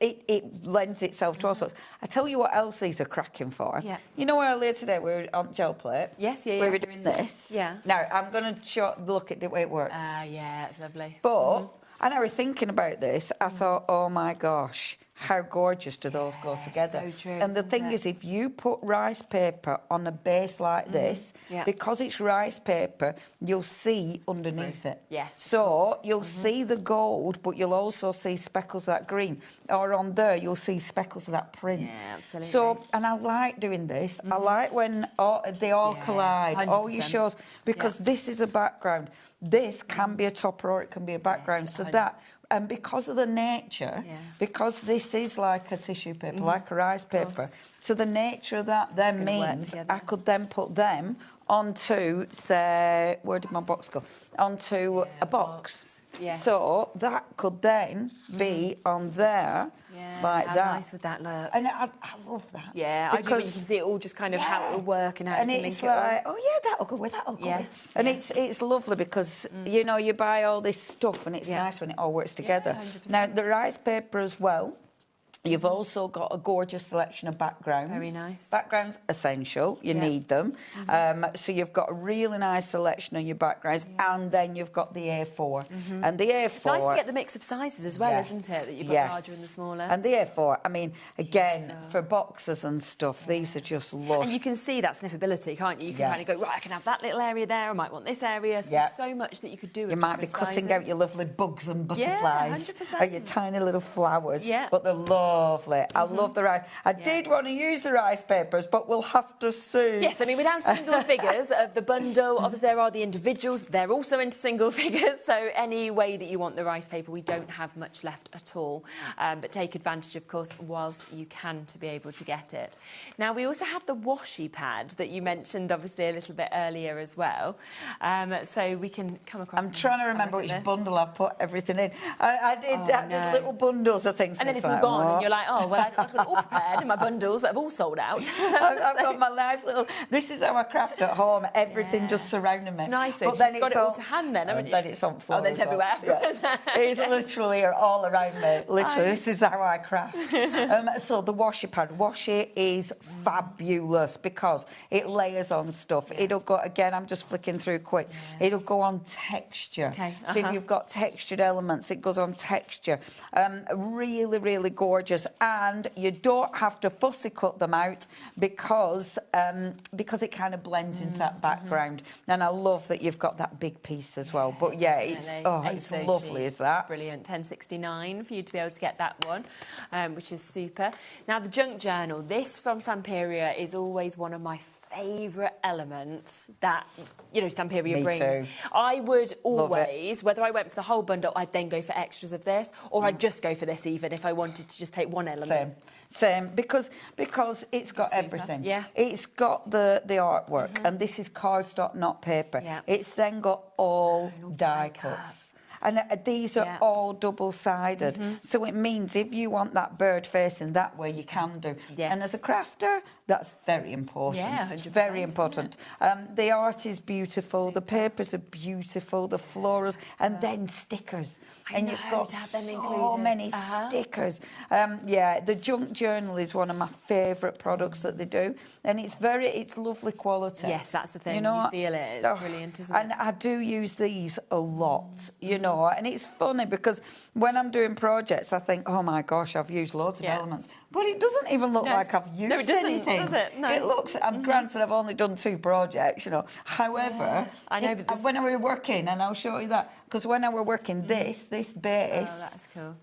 it lends itself to all sorts. I tell you what else these are cracking for. Yeah. You know earlier today we were on gel plate? Yes, We were doing this. Yeah. Now, I'm going to look at the way it works. Yeah, it's lovely. But, and I was thinking about this, I thought, oh my gosh, how gorgeous do those go together? So true, and the thing is, if you put rice paper on a base like this, because it's rice paper, you'll see underneath it. Yes. So you'll see the gold, but you'll also see speckles of that green. Or on there, you'll see speckles of that print. Yeah, absolutely. So, and I like doing this. I like when they all collide, all your 100%. shows, because this is a background. This can be a topper or it can be a background. So that... And because of the nature, because this is like a tissue paper, like a rice paper, so the nature of that then means I could then put them onto, say, where did my box go? Onto a box. Yes. So that could then be on there like how that. nice would that look? And I love that. Yeah, I do when you can see it all just kind of how it'll work and how you can it's link like, it on. oh yeah, that'll go with, that'll go with. Yes, And it's lovely because, you know, you buy all this stuff and it's nice when it all works together. 100%. Now, the rice paper as well, you've also got a gorgeous selection of backgrounds. Very nice. Backgrounds, essential. You need them. So you've got a really nice selection of your backgrounds, and then you've got the A4. And the A4... Nice to get the mix of sizes as well, isn't it? That you've got the larger and the smaller. And the A4, I mean, again, for boxes and stuff, these are just lush. And you can see that snippability, can't you? You can kind of go, right, I can have that little area there, I might want this area. So there's so much that you could do with You might be cutting out your lovely bugs and butterflies, or your tiny little flowers, but they're lovely. I love the rice. I did want to use the rice papers, but we'll have to soon. Yes, I mean, we're down to single figures of the bundle. Obviously, there are the individuals. They're also into single figures. So any way that you want the rice paper, we don't have much left at all. But take advantage, of course, whilst you can to be able to get it. Now, we also have the washi pad that you mentioned, obviously, a little bit earlier as well. So we can come across... I'm trying to remember which bundle I've put everything in. I did little bundles of things. And then it's all gone, and you're like, oh, well, I've got it all prepared in my bundles that have all sold out. I've got my nice little... This is how I craft at home. Everything just surrounding me. It's nice, but then you've got it all to hand then, haven't you? Then it's on floor. Oh, then it's everywhere. It's literally all around me. Literally, this is how I craft. So the washi pad. Washi is fabulous because it layers on stuff. It'll go... Again, I'm just flicking through quick. It'll go on texture. So if you've got textured elements, it goes on texture. Really, really gorgeous. And you don't have to fussy cut them out because it kind of blends into that background. And I love that you've got that big piece as well. But yeah, it's lovely, is that? Brilliant. $10.69 for you to be able to get that one, which is super. Now, the junk journal. This from Samperia is always one of my favourite elements that, you know, Samperia brings. Too. I would always, whether I went for the whole bundle, I'd then go for extras of this, or I'd just go for this even if I wanted to just take one element. Same, because it's got everything. Yeah. It's got the artwork, and this is cardstock, not paper. Yeah. It's then got all die cuts. And these are all double-sided. So it means if you want that bird facing that way, you can do. And as a crafter, that's very important. Yeah, it's very important. The art is beautiful. The papers are beautiful. The florals. And then stickers. And you've got so many stickers. Yeah, the junk journal is one of my favourite products that they do. And it's lovely quality. Yes, that's the thing. You know, you feel it. It's brilliant, isn't it? And I do use these a lot, you know. And it's funny because when I'm doing projects, I think, oh my gosh, I've used loads of elements. But it doesn't even look like I've used anything. Does it? No. It looks, granted, I've only done 2 projects, you know. However, I know, but when I were working, and I'll show you that, because when I were working this base... Oh, that's cool.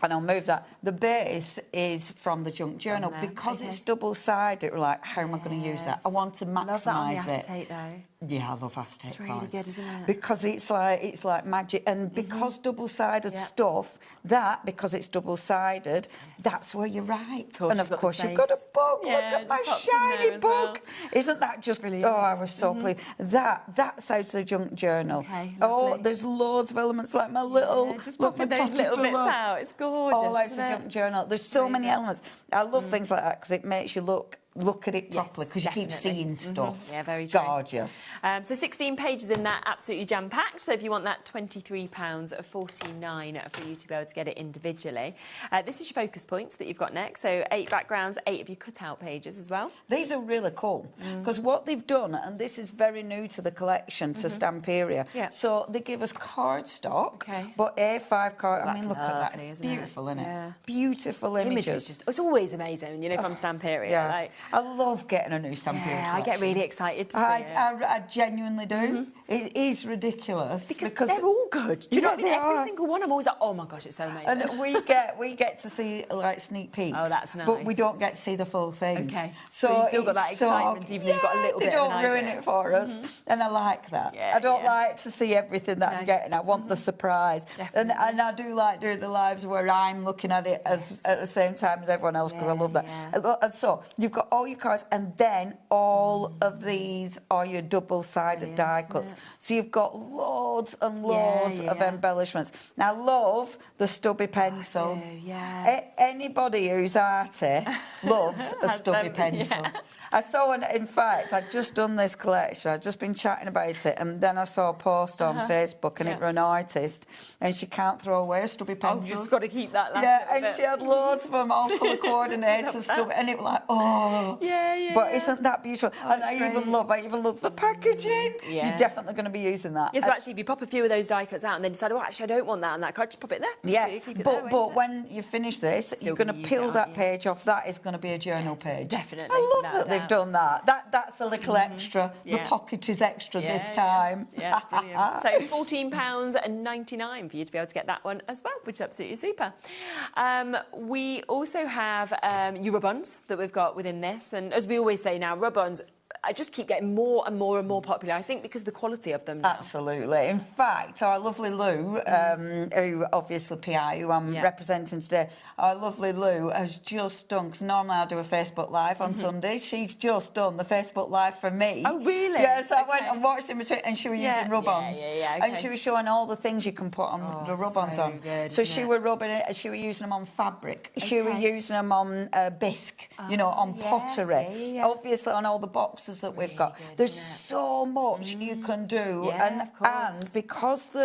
And I'll move that. The base is from the junk journal. Because it's double-sided, we're like, how am I going to use that? I want to maximise it. Love that on the acetate, though. Yeah, I love acetate. It's really good, isn't it? Because it's like magic. And because double-sided stuff, because it's double-sided, that's where you write. And of course, you've got a book. Look at my shiny book. Isn't that just brilliant? Oh, I was so pleased. That's out of the junk journal. Oh, there's loads of elements like my little... just popping those little bits out. It's gorgeous. All out of the junk journal. There's so many elements. I love things like that because it makes you look look at it properly, because you keep seeing stuff. Yeah, very true. Gorgeous. So 16 pages in that, absolutely jam-packed. So if you want that £23.49 for you to be able to get it individually. This is your focus points that you've got next. So 8 backgrounds, 8 of your cut-out pages as well. These are really cool, because what they've done, and this is very new to the collection, to Stamperia, so they give us cardstock, but A5 card. I mean, look at that. It's beautiful, isn't it? Yeah. Beautiful images. It's always amazing, you know, from Stamperia. Yeah. Like, I love getting a new Stamperia collection. I get really excited to see it. I genuinely do. It is ridiculous. Because they're all good. Do you know what I mean? Every single one, I'm always like, oh my gosh, it's so amazing. And we get to see, like, sneak peeks. Oh, that's nice. But we don't get to see the full thing. Okay. So you've still got that excitement, even though you've got a little bit of an idea. They don't ruin it for us. And I like that. I don't like to see everything that I'm getting. I want the surprise. And I do like doing the lives where I'm looking at it at the same time as everyone else, because I love that. And so you've got all your cards, and then all of these are your double-sided die cuts. So you've got loads and loads of embellishments. Now, I love the stubby pencil. Anybody who's arty loves a stubby pencil. I saw in fact, I'd just done this collection, I'd just been chatting about it, and then I saw a post on Facebook, and it was an artist, and she can't throw away a stubby pencil. Oh, you just got to keep that last and bit. she had loads of them, all colour coordinated and stuff, and it was like, oh. But isn't that beautiful? And I even love the packaging. You're definitely going to be using that. Yes, so actually, if you pop a few of those die cuts out and then decide, oh, actually, I don't want that on that card, just pop it there. Yeah, so you keep it but there, when you finish this, you're going to peel that page off. That is going to be a journal page. Definitely. I love that they've done that. That's a little extra. The pocket is extra this time. Yeah, it's brilliant. So £14.99 for you to be able to get that one as well, which is absolutely super. We also have your rub-ons that we've got within this, and as we always say now, rub-ons I just keep getting more and more and more popular, I think, because of the quality of them now. Absolutely. In fact, our lovely Lou, who obviously PI, who I'm representing today, our lovely Lou has just done, because normally I do a Facebook Live on Sundays, she's just done the Facebook Live for me. Oh, really? Yeah, so I went and watched in between, and she was using rub-ons. Okay. And she was showing all the things you can put on the rub-ons on. Good, so she was rubbing it, she was using them on fabric, she was using them on bisque, you know, on pottery, obviously on all the boxes that we've got. There's so much you can do, and because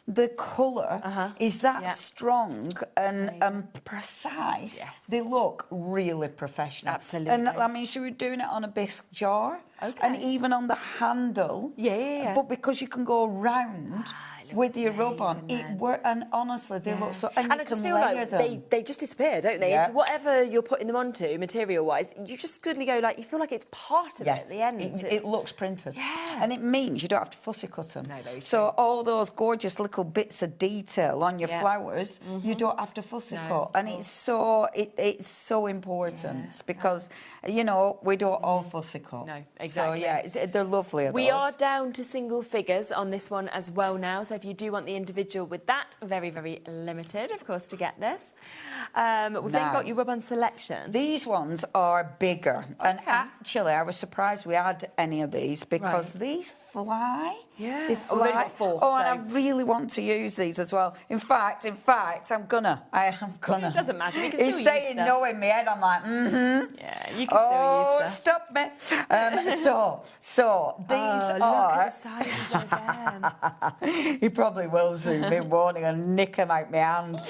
the colour is that strong and precise, they look really professional. Absolutely. And I mean, she was doing it on a bisque jar, and even on the handle. But because you can go round with your rub-on, it works, and honestly, they look so. And I just feel like they just disappear, don't they? It's whatever you're putting them onto, material-wise, you just goodly go like you feel like it's part of it at the end. It looks printed, and it means you don't have to fussy cut them. No, so all those gorgeous little bits of detail on your flowers, you don't have to fussy cut, and it's so important because you know we don't all fussy cut. No, exactly. So they're lovely. We are down to single figures on this one as well now. So if you do want the individual with that, very, very limited, of course, to get this. We've then got your rub-on selection. These ones are bigger. And actually, I was surprised we had any of these because these fly. Yeah. They fly. We've only got 4. And I really want to use these as well. In fact, I'm gonna. I am gonna. It doesn't matter. We can still He's saying no in my head. I'm like, Yeah, you can still use stuff. Stop me. So these are. Look at the sizes again. He probably will soon. Been warning and nick them out my hand.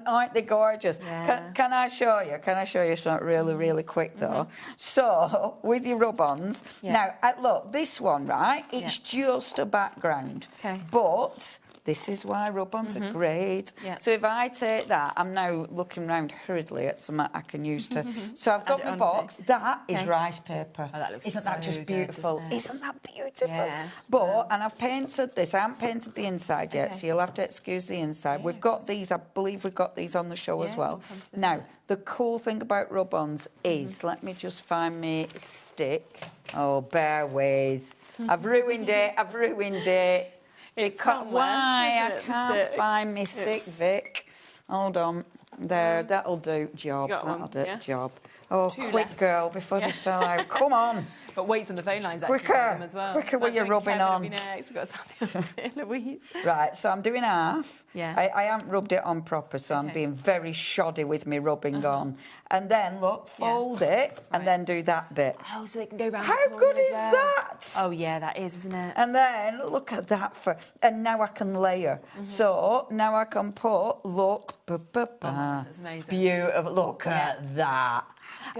Aren't they gorgeous? Yeah. Can I show you? Can I show you something really, really quick though? So with your rub-ons. Now, look, this one, right? It's just a background. But this is why rub-ons are great. So if I take that, I'm now looking round hurriedly at something I can use to... So I've got my box. That is rice paper. Oh, that looks Isn't that just good, beautiful? doesn't it? Isn't that beautiful? Yeah. But, and I've painted this. I haven't painted the inside yet, so you'll have to excuse the inside. We've got these, I believe we've got these on the show as well. Now, the cool thing about rub-ons is, let me just find me stick. Oh, bear with. I've ruined it. Why? I can't find me stick, Vic. Hold on. There, that'll do. Job. That'll do. Job. Oh, Two quick, left. girl, before they sell out. Come on. But Wait's on the phone lines actually for Quicker, them as well. quicker with your rubbing Kevin will on. be next. We've got Sally on here, Louise. Right, so I'm doing half. Yeah. I haven't rubbed it on proper, so I'm being very shoddy with me rubbing on. And then, look, fold it and then do that bit. Oh, so it can go round. How good is that? Oh, yeah, that is, isn't it? And then, look at that. And now I can layer. So now I can put, look, that's amazing. beautiful. Look at that.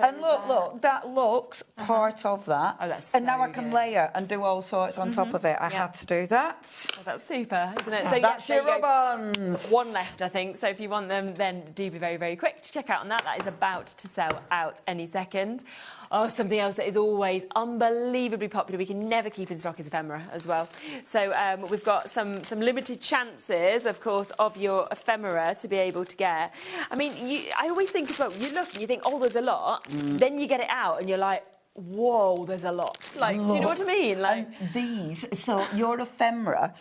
And look, that looks part of that. Oh, that's and now so I can good. layer and do all sorts on top of it. I had to do that. Oh, that's super, isn't it? And that's there your you go. rub-ons. One left, I think. So if you want them, then do be very, very quick to check out on that. That is about to sell out any second. Oh, something else that is always unbelievably popular, we can never keep in stock, is ephemera as well. So we've got some limited chances, of course, of your ephemera to be able to get. I mean, I always think as well, you look and you think, oh, there's a lot. Then you get it out and you're like, whoa, there's a lot. Like, do you know what I mean? Like these, so your ephemera,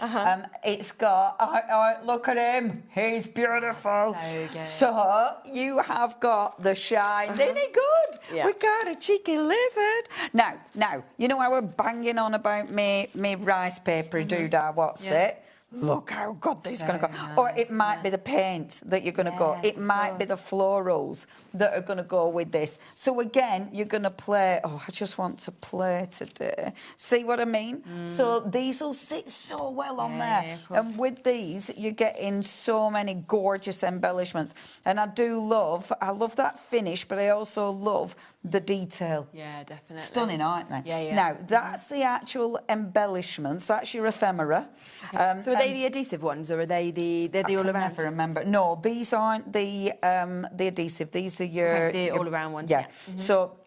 it's got, look at him, he's beautiful. So good. So you have got the shine. Isn't he good? Yeah. We got a cheeky lizard. Now, you know how we're banging on about me rice paper doodah, what's it? Look how good this is going to go. Or it might be the paint that you're going to go. It might be the florals that are going to go with this. So again, you're going to play. Oh, I just want to play today. See what I mean? So these will sit so well on there. And with these, you're getting so many gorgeous embellishments. And I love that finish, but I also love the detail. Yeah, definitely. Stunning, aren't they? Yeah, yeah. Now, that's the actual embellishments. That's your ephemera. So are they the adhesive ones, or are they the all around? I never remember. No, these aren't the adhesive. These are your the all around ones. Yeah. So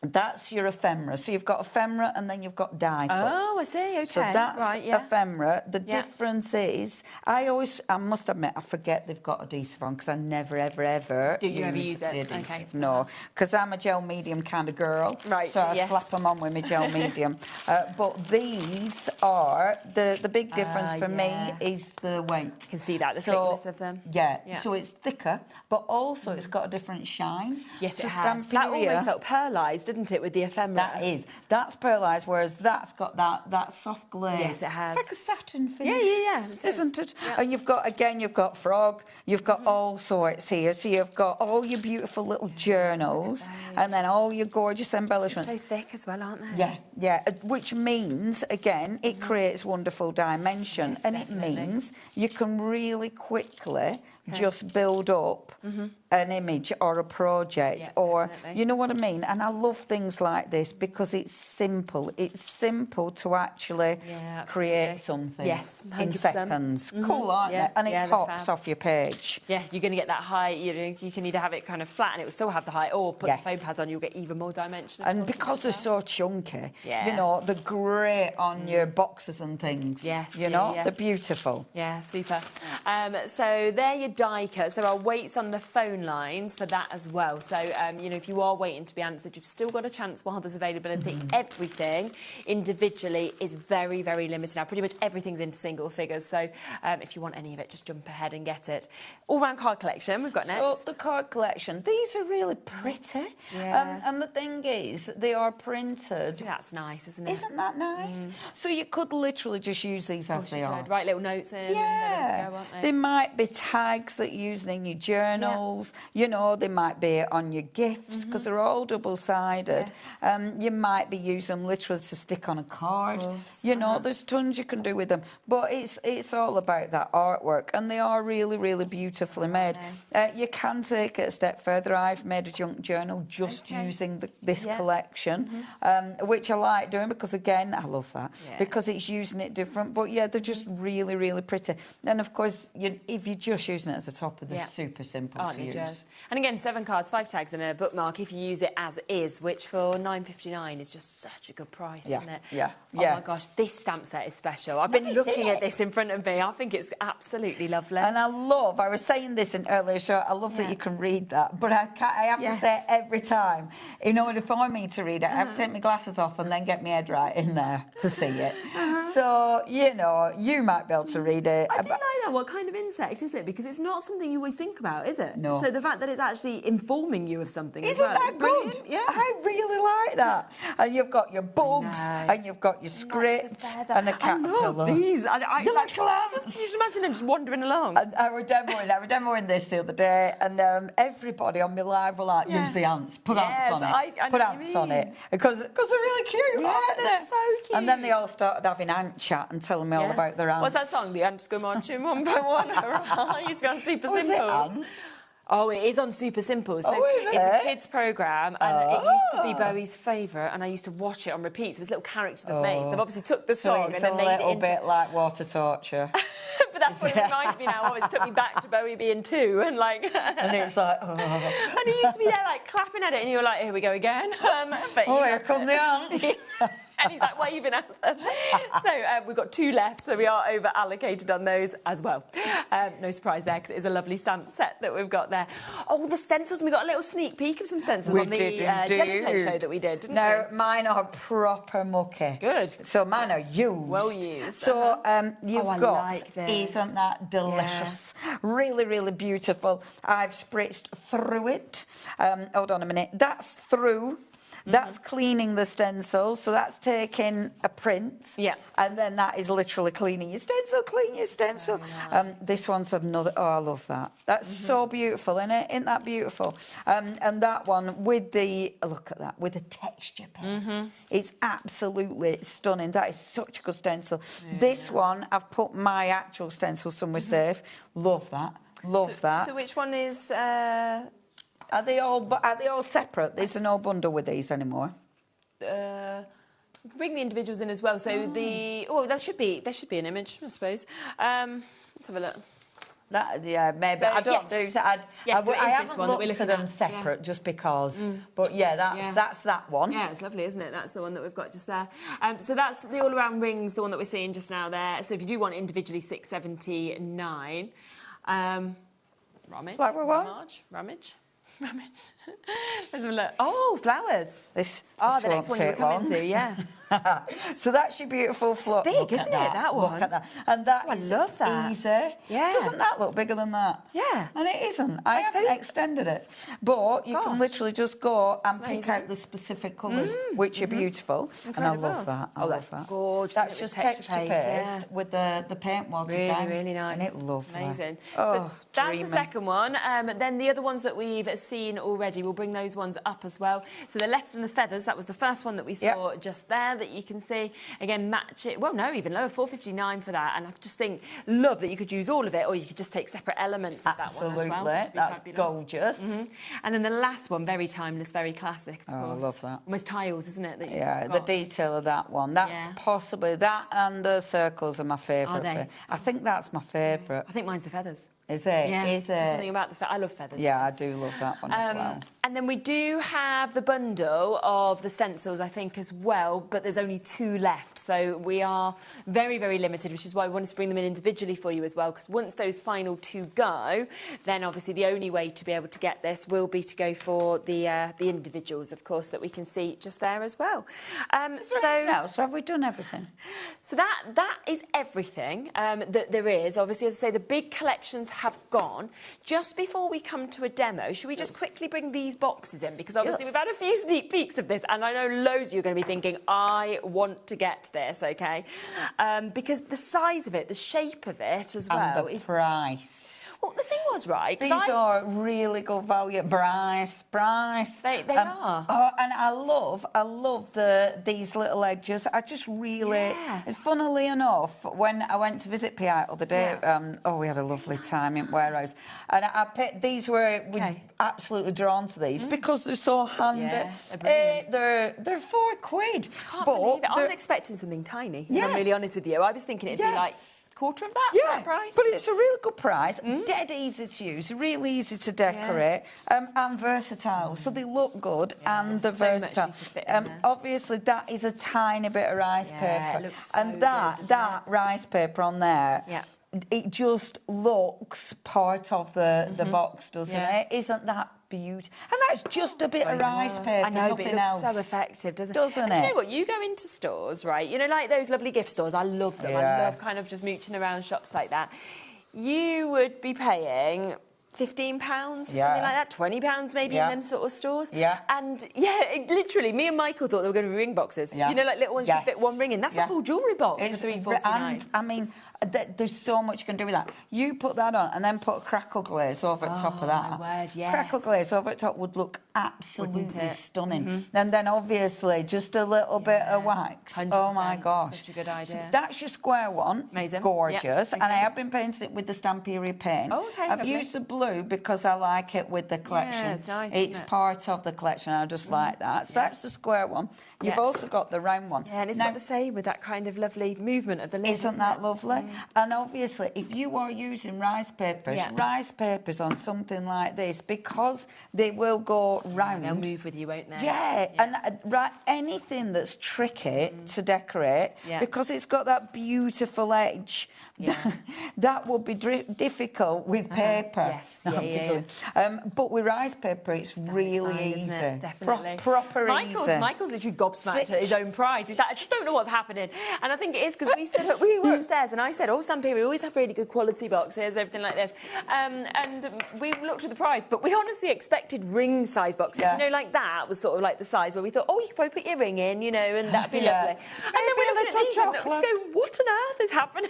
that's your ephemera. So you've got ephemera and then you've got die cuts. Oh, I see. Okay. So that's right, yeah. ephemera. The difference is, I must admit, I forget they've got adhesive on because I never, ever Do you ever use the it? adhesive. Okay. No, because I'm a gel medium kind of girl. Right, So I yes. slap them on with my gel medium. But these are, the big difference for me is the weight. You can see that, the thickness of them. Yeah. So it's thicker, but also it's got a different shine. Yes, so it has. That almost felt pearlised, didn't it, with the ephemera? That's pearlised, whereas that's got that soft glaze. Yes, it has. It's like a satin finish. Yeah. Isn't it? And you've got frog, you've got all sorts here. So you've got all your beautiful little journals and then all your gorgeous embellishments. So thick as well, aren't they? Yeah. Which means, again, it creates wonderful dimension. And definitely. it means you can really quickly just build up an image or a project or definitely. you know what I mean. And I love things like this because it's simple to actually create something in 100%. seconds. Cool, aren't they? And it pops off your page. Yeah, you're going to get that height. You can either have it kind of flat and it will still have the height, or put the foam pads on, you'll get even more dimension. And because they're so chunky, you know, they're great on your boxes and things. Yes, you know, they're beautiful. Yeah, super. So there your die cuts. There are weights on the phone lines for that as well. So, you know, if you are waiting to be answered, you've still got a chance while there's availability. Everything individually is very, very limited now. Pretty much everything's in single figures. So if you want any of it, just jump ahead and get it. All-round card collection we've got next. So the card collection, these are really pretty. And the thing is, they are printed. That's nice, isn't it? Isn't that nice? So you could literally just use these as they are. Write little notes in. Yeah. Go, aren't they? They might be tags that you're using in your journals. You know, they might be on your gifts because they're all double-sided. You might be using them literally to stick on a card. You know, there's tons you can do with them. But it's all about that artwork, and they are really, really beautifully made. You can take it a step further. I've made a junk journal just using this collection, which I like doing because, again, I love that because it's using it different. But, yeah, they're just really, really pretty. And, of course, if you're just using it as a topper, they're super simple to use. And, again, 7 cards, 5 tags and a bookmark if you use it as is, which for £9.59 is just such a good price, isn't it? Yeah. Oh, my gosh, this stamp set is special. I've been looking at this in front of me. I think it's absolutely lovely. And I was saying this in earlier show, I love that you can read that, but I have to say it every time. In order for me to read it, I have to take my glasses off and then get my head right in there to see it. So, you know, you might be able to read it. I do like that. What kind of insect is it? Because it's not something you always think about, is it? No. also the fact that it's actually informing you of something Isn't as well. that good? Yeah. I really like that. And you've got your bugs, and you've got your scripts, and a caterpillar. I love these. I Just you just imagine them just wandering along. And I were demoing this the other day, and everybody on my live were like, use the ants, put ants on it, I put know what ants you on mean. it, because they're really cute, Yeah, aren't they're they? so cute. And then they all started having ant chat and telling me all about their ants. What's that song? The ants go marching one by one. I used to be on Super Was it Simples. ants? Oh, it is on Super Simple. So Oh, is it's it? a kids' programme, and it used to be Bowie's favourite, and I used to watch it on repeat. So it was little characters they've made. They've obviously took the song it's and then a made it little into... bit like water torture. But that's what it reminds me now of. It took me back to Bowie being 2, and like... And it's like, And he used to be there, like, clapping at it, and you were like, here we go again. But here come the ants. And he's like waving at them. So we've got 2 left, so we are over allocated on those as well. No surprise there, because it is a lovely stamp set that we've got there. Oh, the stencils. We got a little sneak peek of some stencils on the Jelly Plate show that we did, didn't we? Mine are proper mucky. Good. So mine are used. Well used. So you've I got, like this. isn't that delicious? Yeah. Really, really beautiful. I've spritzed through it. Hold on a minute. That's through. That's cleaning the stencil, so that's taking a print. Yeah. And then that is literally cleaning your stencil, clean your stencil. Nice. This one's another, I love that. That's so beautiful, isn't it? Isn't that beautiful? And that one with the, look at that, with the texture paste. It's absolutely stunning. That is such a good stencil. Yeah, this one, I've put my actual stencil somewhere safe. Love that. Love that. So which one is... Are they all separate? There's no bundle with these anymore. Bring the individuals in as well. So there should be an image, I suppose. Let's have a look. Maybe So, I don't do that. I haven't looked at them separate just because. But that's that one. Yeah, it's lovely, isn't it? That's the one that we've got just there. So that's the all-around rings, the one that we're seeing just now there. So if you do want individually, $6.79. Ramage. Like what? Ramage. Let's have a look. Oh, flowers. This the next one you come into, yeah. So that's your beautiful float. It's big, isn't it, that one? Look at that. And that I love that. Easy. Yeah. Doesn't that look bigger than that? Yeah. And it isn't. I haven't extended it. But you can literally just go and That's pick amazing. out the specific colours, which are beautiful. Incredible. And I love that. I love that. Gorgeous. That's just texture paste with the paint watered down. Really nice. And it lovely. Amazing. Oh, so that's dreaming. the second one. Then the other ones that we've seen already, we'll bring those ones up as well. So the letters and the feathers, that was the first one that we saw just there that you can see. Again, match it. Well, no, even lower, $4.59 for that. And I just love that you could use all of it, or you could just take separate elements of that one as well. Absolutely. That's gorgeous. And then the last one, very timeless, very classic, of course. I love that. Almost tiles, isn't it? That you the detail of that one. That's possibly that, and the circles are my favourite. Are they? I think that's my favourite. I think mine's the feathers. Is it? Yeah, Is it? There's something about I love feathers. Yeah, I do love that one as well. And then we do have the bundle of the stencils, I think, as well, but there's only 2 left. So we are very, very limited, which is why we wanted to bring them in individually for you as well, because once those final 2 go, then obviously the only way to be able to get this will be to go for the individuals, of course, that we can see just there as well. So have we done everything? So that is everything that there is. Obviously, as I say, the big collections have gone. Just before we come to a demo, should we just quickly bring these boxes in? Because obviously we've had a few sneak peeks of this, and I know loads of you are going to be thinking, I want to get this, okay? Because the size of it, the shape of it as well. And the price. Well, the thing was, right... These are really good value. Bryce. They are. Oh, and I love these little edges. I just really... Funnily enough, when I went to visit PI the other day, we had a lovely time in warehouse. And I picked... These were absolutely drawn to these because they're so handy. Yeah, they're £4. I can't believe it. I was expecting something tiny, if I'm really honest with you. I was thinking it'd be like... quarter of that for that price. But it's a really good price, dead easy to use, really easy to decorate, and versatile. So they look good and they're versatile. Obviously, that is a tiny bit of rice paper, it looks so and that rice paper on there. It just looks part of the box, doesn't it? Isn't that beautiful? And that's just a bit of rice paper. I know, nothing but it looks else. so effective, doesn't it? And you know what? You go into stores, right? You know, like those lovely gift stores. I love them. I love kind of just mooching around shops like that. You would be paying £15 or something Yeah. like that, £20 maybe Yeah. in them sort of stores. Yeah. And literally, me and Michael thought they were going to be ring boxes. Yeah. You know, like little ones you fit one ring in. That's a full jewellery box for £3.49. And I mean, there's so much you can do with that. You put that on and then put a crackle glaze over the top of that. My word, yes. Crackle glaze over the top would look absolutely it? stunning. And then obviously just a little bit of wax. 100%. Oh my gosh. Such a good idea. That's your square one. Amazing. Gorgeous. Yep. And I have been painting it with the Stamperia paint. Oh, okay, I've lovely. used the blue because I like it with the collection. Yeah, it's nice, It's isn't it? part of the collection. I just like that. So that's the square one. You've also got the round one. Yeah, and it's got the same with that kind of lovely movement of the lid. Isn't that lovely? And obviously, if you are using rice papers on something like this, because they will go round. They'll move with you, won't they? Yeah, and anything that's tricky to decorate, because it's got that beautiful edge, that would be difficult with paper. Yes, No, I'm giggling. But with rice paper, it's really fine, easy. isn't it? Definitely. Proper easy. Michael's literally gobsmacked at his own prize. He's like, I just don't know what's happening. And I think it is because we were upstairs and I said, Stamperia, we always have really good quality boxes, everything like this. And we looked at the price, but we honestly expected ring-size boxes. You know, like that was sort of like the size where we thought, you could probably put your ring in, you know, and that'd be lovely. And then we looked at these and we just go, what on earth is happening?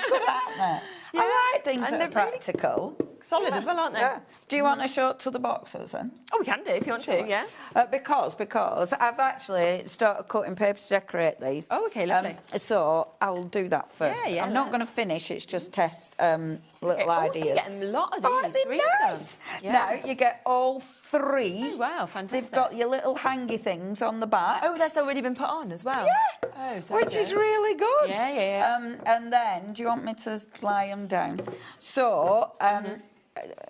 Good, aren't they? I like things that are practical. Solid as well, aren't they? Yeah. Do you want to show it to the boxes then? Oh, we can do if you want to, yeah. Because I've actually started cutting paper to decorate these. Oh, okay, lovely. So I'll do that first. Yeah, I'm not going to finish. It's just test little ideas. So you're getting a lot of these. Aren't they nice? Yeah. Now you get all three. Oh, wow, fantastic. They've got your little hangy things on the back. Oh, that's already been put on as well. Yeah. Oh, so which is really good. Yeah. And then, do you want me to lie them down? So,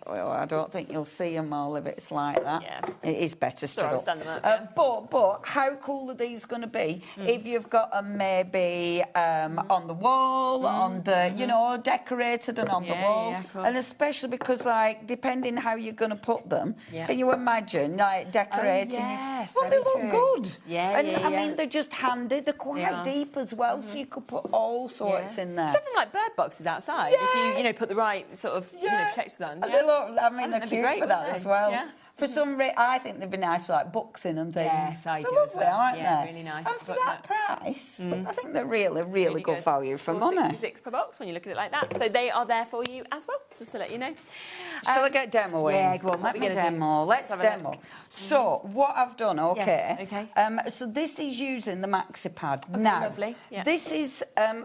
well, I don't think you'll see them all if it's like that. Yeah. It is better stood up. Stand them up, but how cool are these going to be if you've got them maybe on the wall, on the, you know, decorated and on the wall? Yeah, of course. And especially because, like, depending how you're going to put them, can you imagine, like, decorating? Yes, well, they look true. good. Yeah, and I mean, they're just handy. They're quite deep as well, so you could put all sorts in there. Something like bird boxes outside. If you put the right sort of protectors on. They look, I mean, they're cute great, for that as well. Yeah. For some reason, I think they'd be nice for like boxing and things. Yes, I do They're as lovely, well. aren't Yeah, they? really nice. And for that price, I think they're really good value for money. £4.66 per box when you look at it like that. So they are there for you as well, just to let you know. Shall I get demoing? Yeah, go on. Let me demo. Let's demo. So, what I've done, so this is using the maxi pad. Now, lovely. Yeah. this is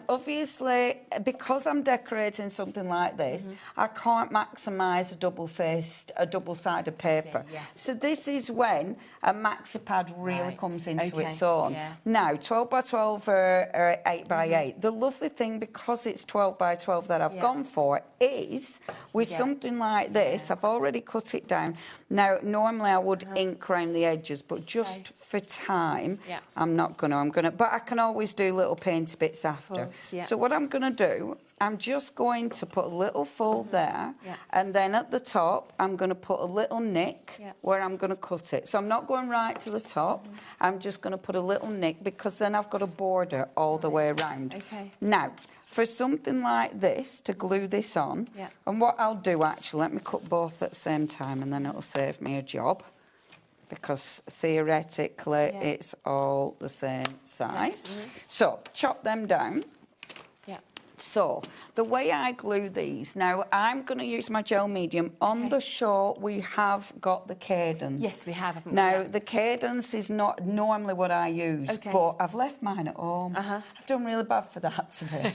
obviously, because I'm decorating something like this, I can't maximise a double-sided paper. So this is when a maxi pad really comes into its own. Yeah. Now, 12 by 12 or 8 by 8. The lovely thing, because it's 12 by 12 that I've gone for, is with something like this, I've already cut it down. Now, normally I would ink around the edges, but just for time, I'm not going to. But I can always do little painty bits after. So what I'm going to do, I'm just going to put a little fold there, and then at the top, I'm going to put a little nick where I'm going to cut it. So I'm not going right to the top. I'm just going to put a little nick, because then I've got a border all the way around. Now, for something like this, to glue this on, and what I'll do, actually, let me cut both at the same time, and then it'll save me a job, because theoretically it's all the same size. So, chop them down. So, the way I glue these, now I'm going to use my gel medium. On the show, we have got the cadence. Yes, we have, haven't we? Now, the cadence is not normally what I use, but I've left mine at home. I've done really bad for that today.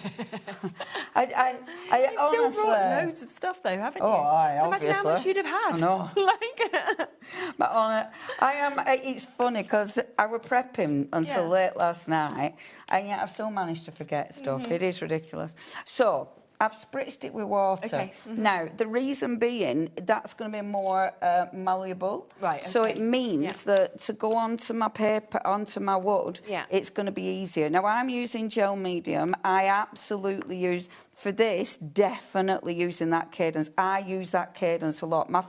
You've still brought loads of stuff, though, haven't you? Oh, aye, so imagine how much you'd have had. I know. But it's funny, because I was prepping until late last night, and yet I've still managed to forget stuff. It is ridiculous. So, I've spritzed it with water. Now, the reason being, that's going to be more malleable. So it means that to go onto my paper, onto my wood, it's going to be easier. Now, I'm using gel medium. I absolutely use, for this, definitely using that cadence. I use that cadence a lot. My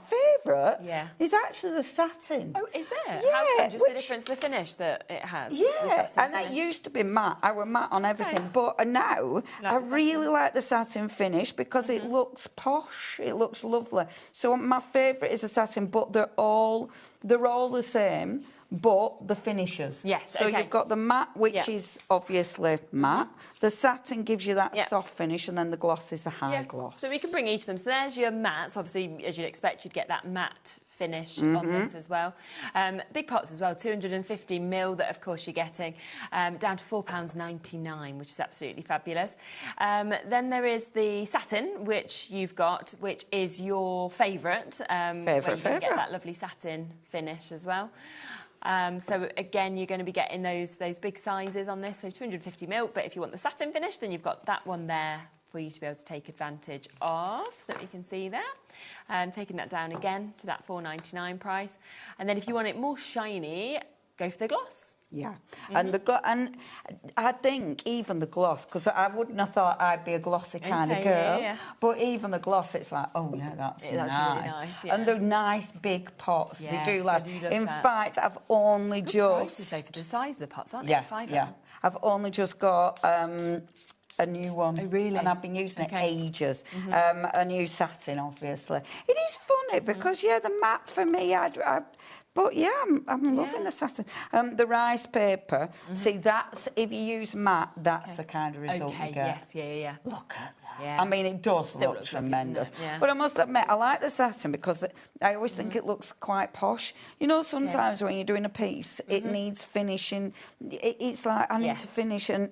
favourite Yeah. is actually the satin. Oh, is it? Yeah, How come? Just the difference, the finish that it has? the Yeah, satin and it finish? used to be matte. I were matte on everything, but now I really like the satin finish because it looks posh. It looks lovely. So my favourite is a satin, but they're all the same. But the finishes. Yes, So okay. you've got the matte, which is obviously matte. The satin gives you that Yeah. soft finish, and then the gloss is a high gloss. So we can bring each of them. So there's your mattes. Obviously, as you'd expect, you'd get that matte finish on this as well. Big pots as well, 250ml that, of course, you're getting, down to £4.99, which is absolutely fabulous. Then there is the satin, which you've got, which is your favourite. Where you can get that lovely satin finish as well. So again, you're going to be getting those big sizes on this, so 250ml. But if you want the satin finish, then you've got that one there for you to be able to take advantage of, that we can see there. Taking that down again to that £4.99 price. And then if you want it more shiny, go for the gloss. Yeah, and and I think even the gloss, because I wouldn't have thought I'd be a glossy kind of girl, but even the gloss, it's like, oh yeah, that's nice. Really nice, yeah. And they're nice big pots. Yes, they do last. they do look In that. fact, I've only Good just prices, though, for the size of the pots, aren't they? yeah, £5. yeah. I've only just got a new one. Oh, really? And I've been using it ages. A new satin, obviously. It is funny because, yeah, the matte for me, but yeah, I'm loving the satin. The rice paper, see, that's, if you use matte, that's the kind of result you get. Yes, yeah. Look at that. Yeah. I mean, it does Still look looks lovely, tremendous. doesn't it? Yeah. But I must admit, I like the satin because I always think it looks quite posh. You know, sometimes when you're doing a piece, it needs finishing. It's like, I need to finish, and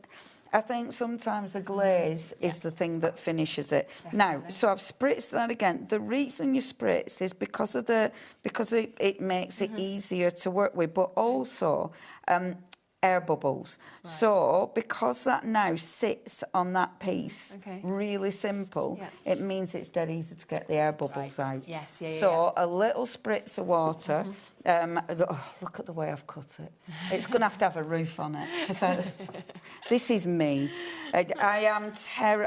I think sometimes the glaze is the thing that finishes it. Definitely. Now, so I've spritzed that again. The reason you spritz is because it makes it easier to work with, but also air bubbles. Right. So because that now sits on that piece, really simple, it means it's dead easy to get the air bubbles out. Yes, So a little spritz of water. Look at the way I've cut it. It's going to have a roof on it. So, this is me. I am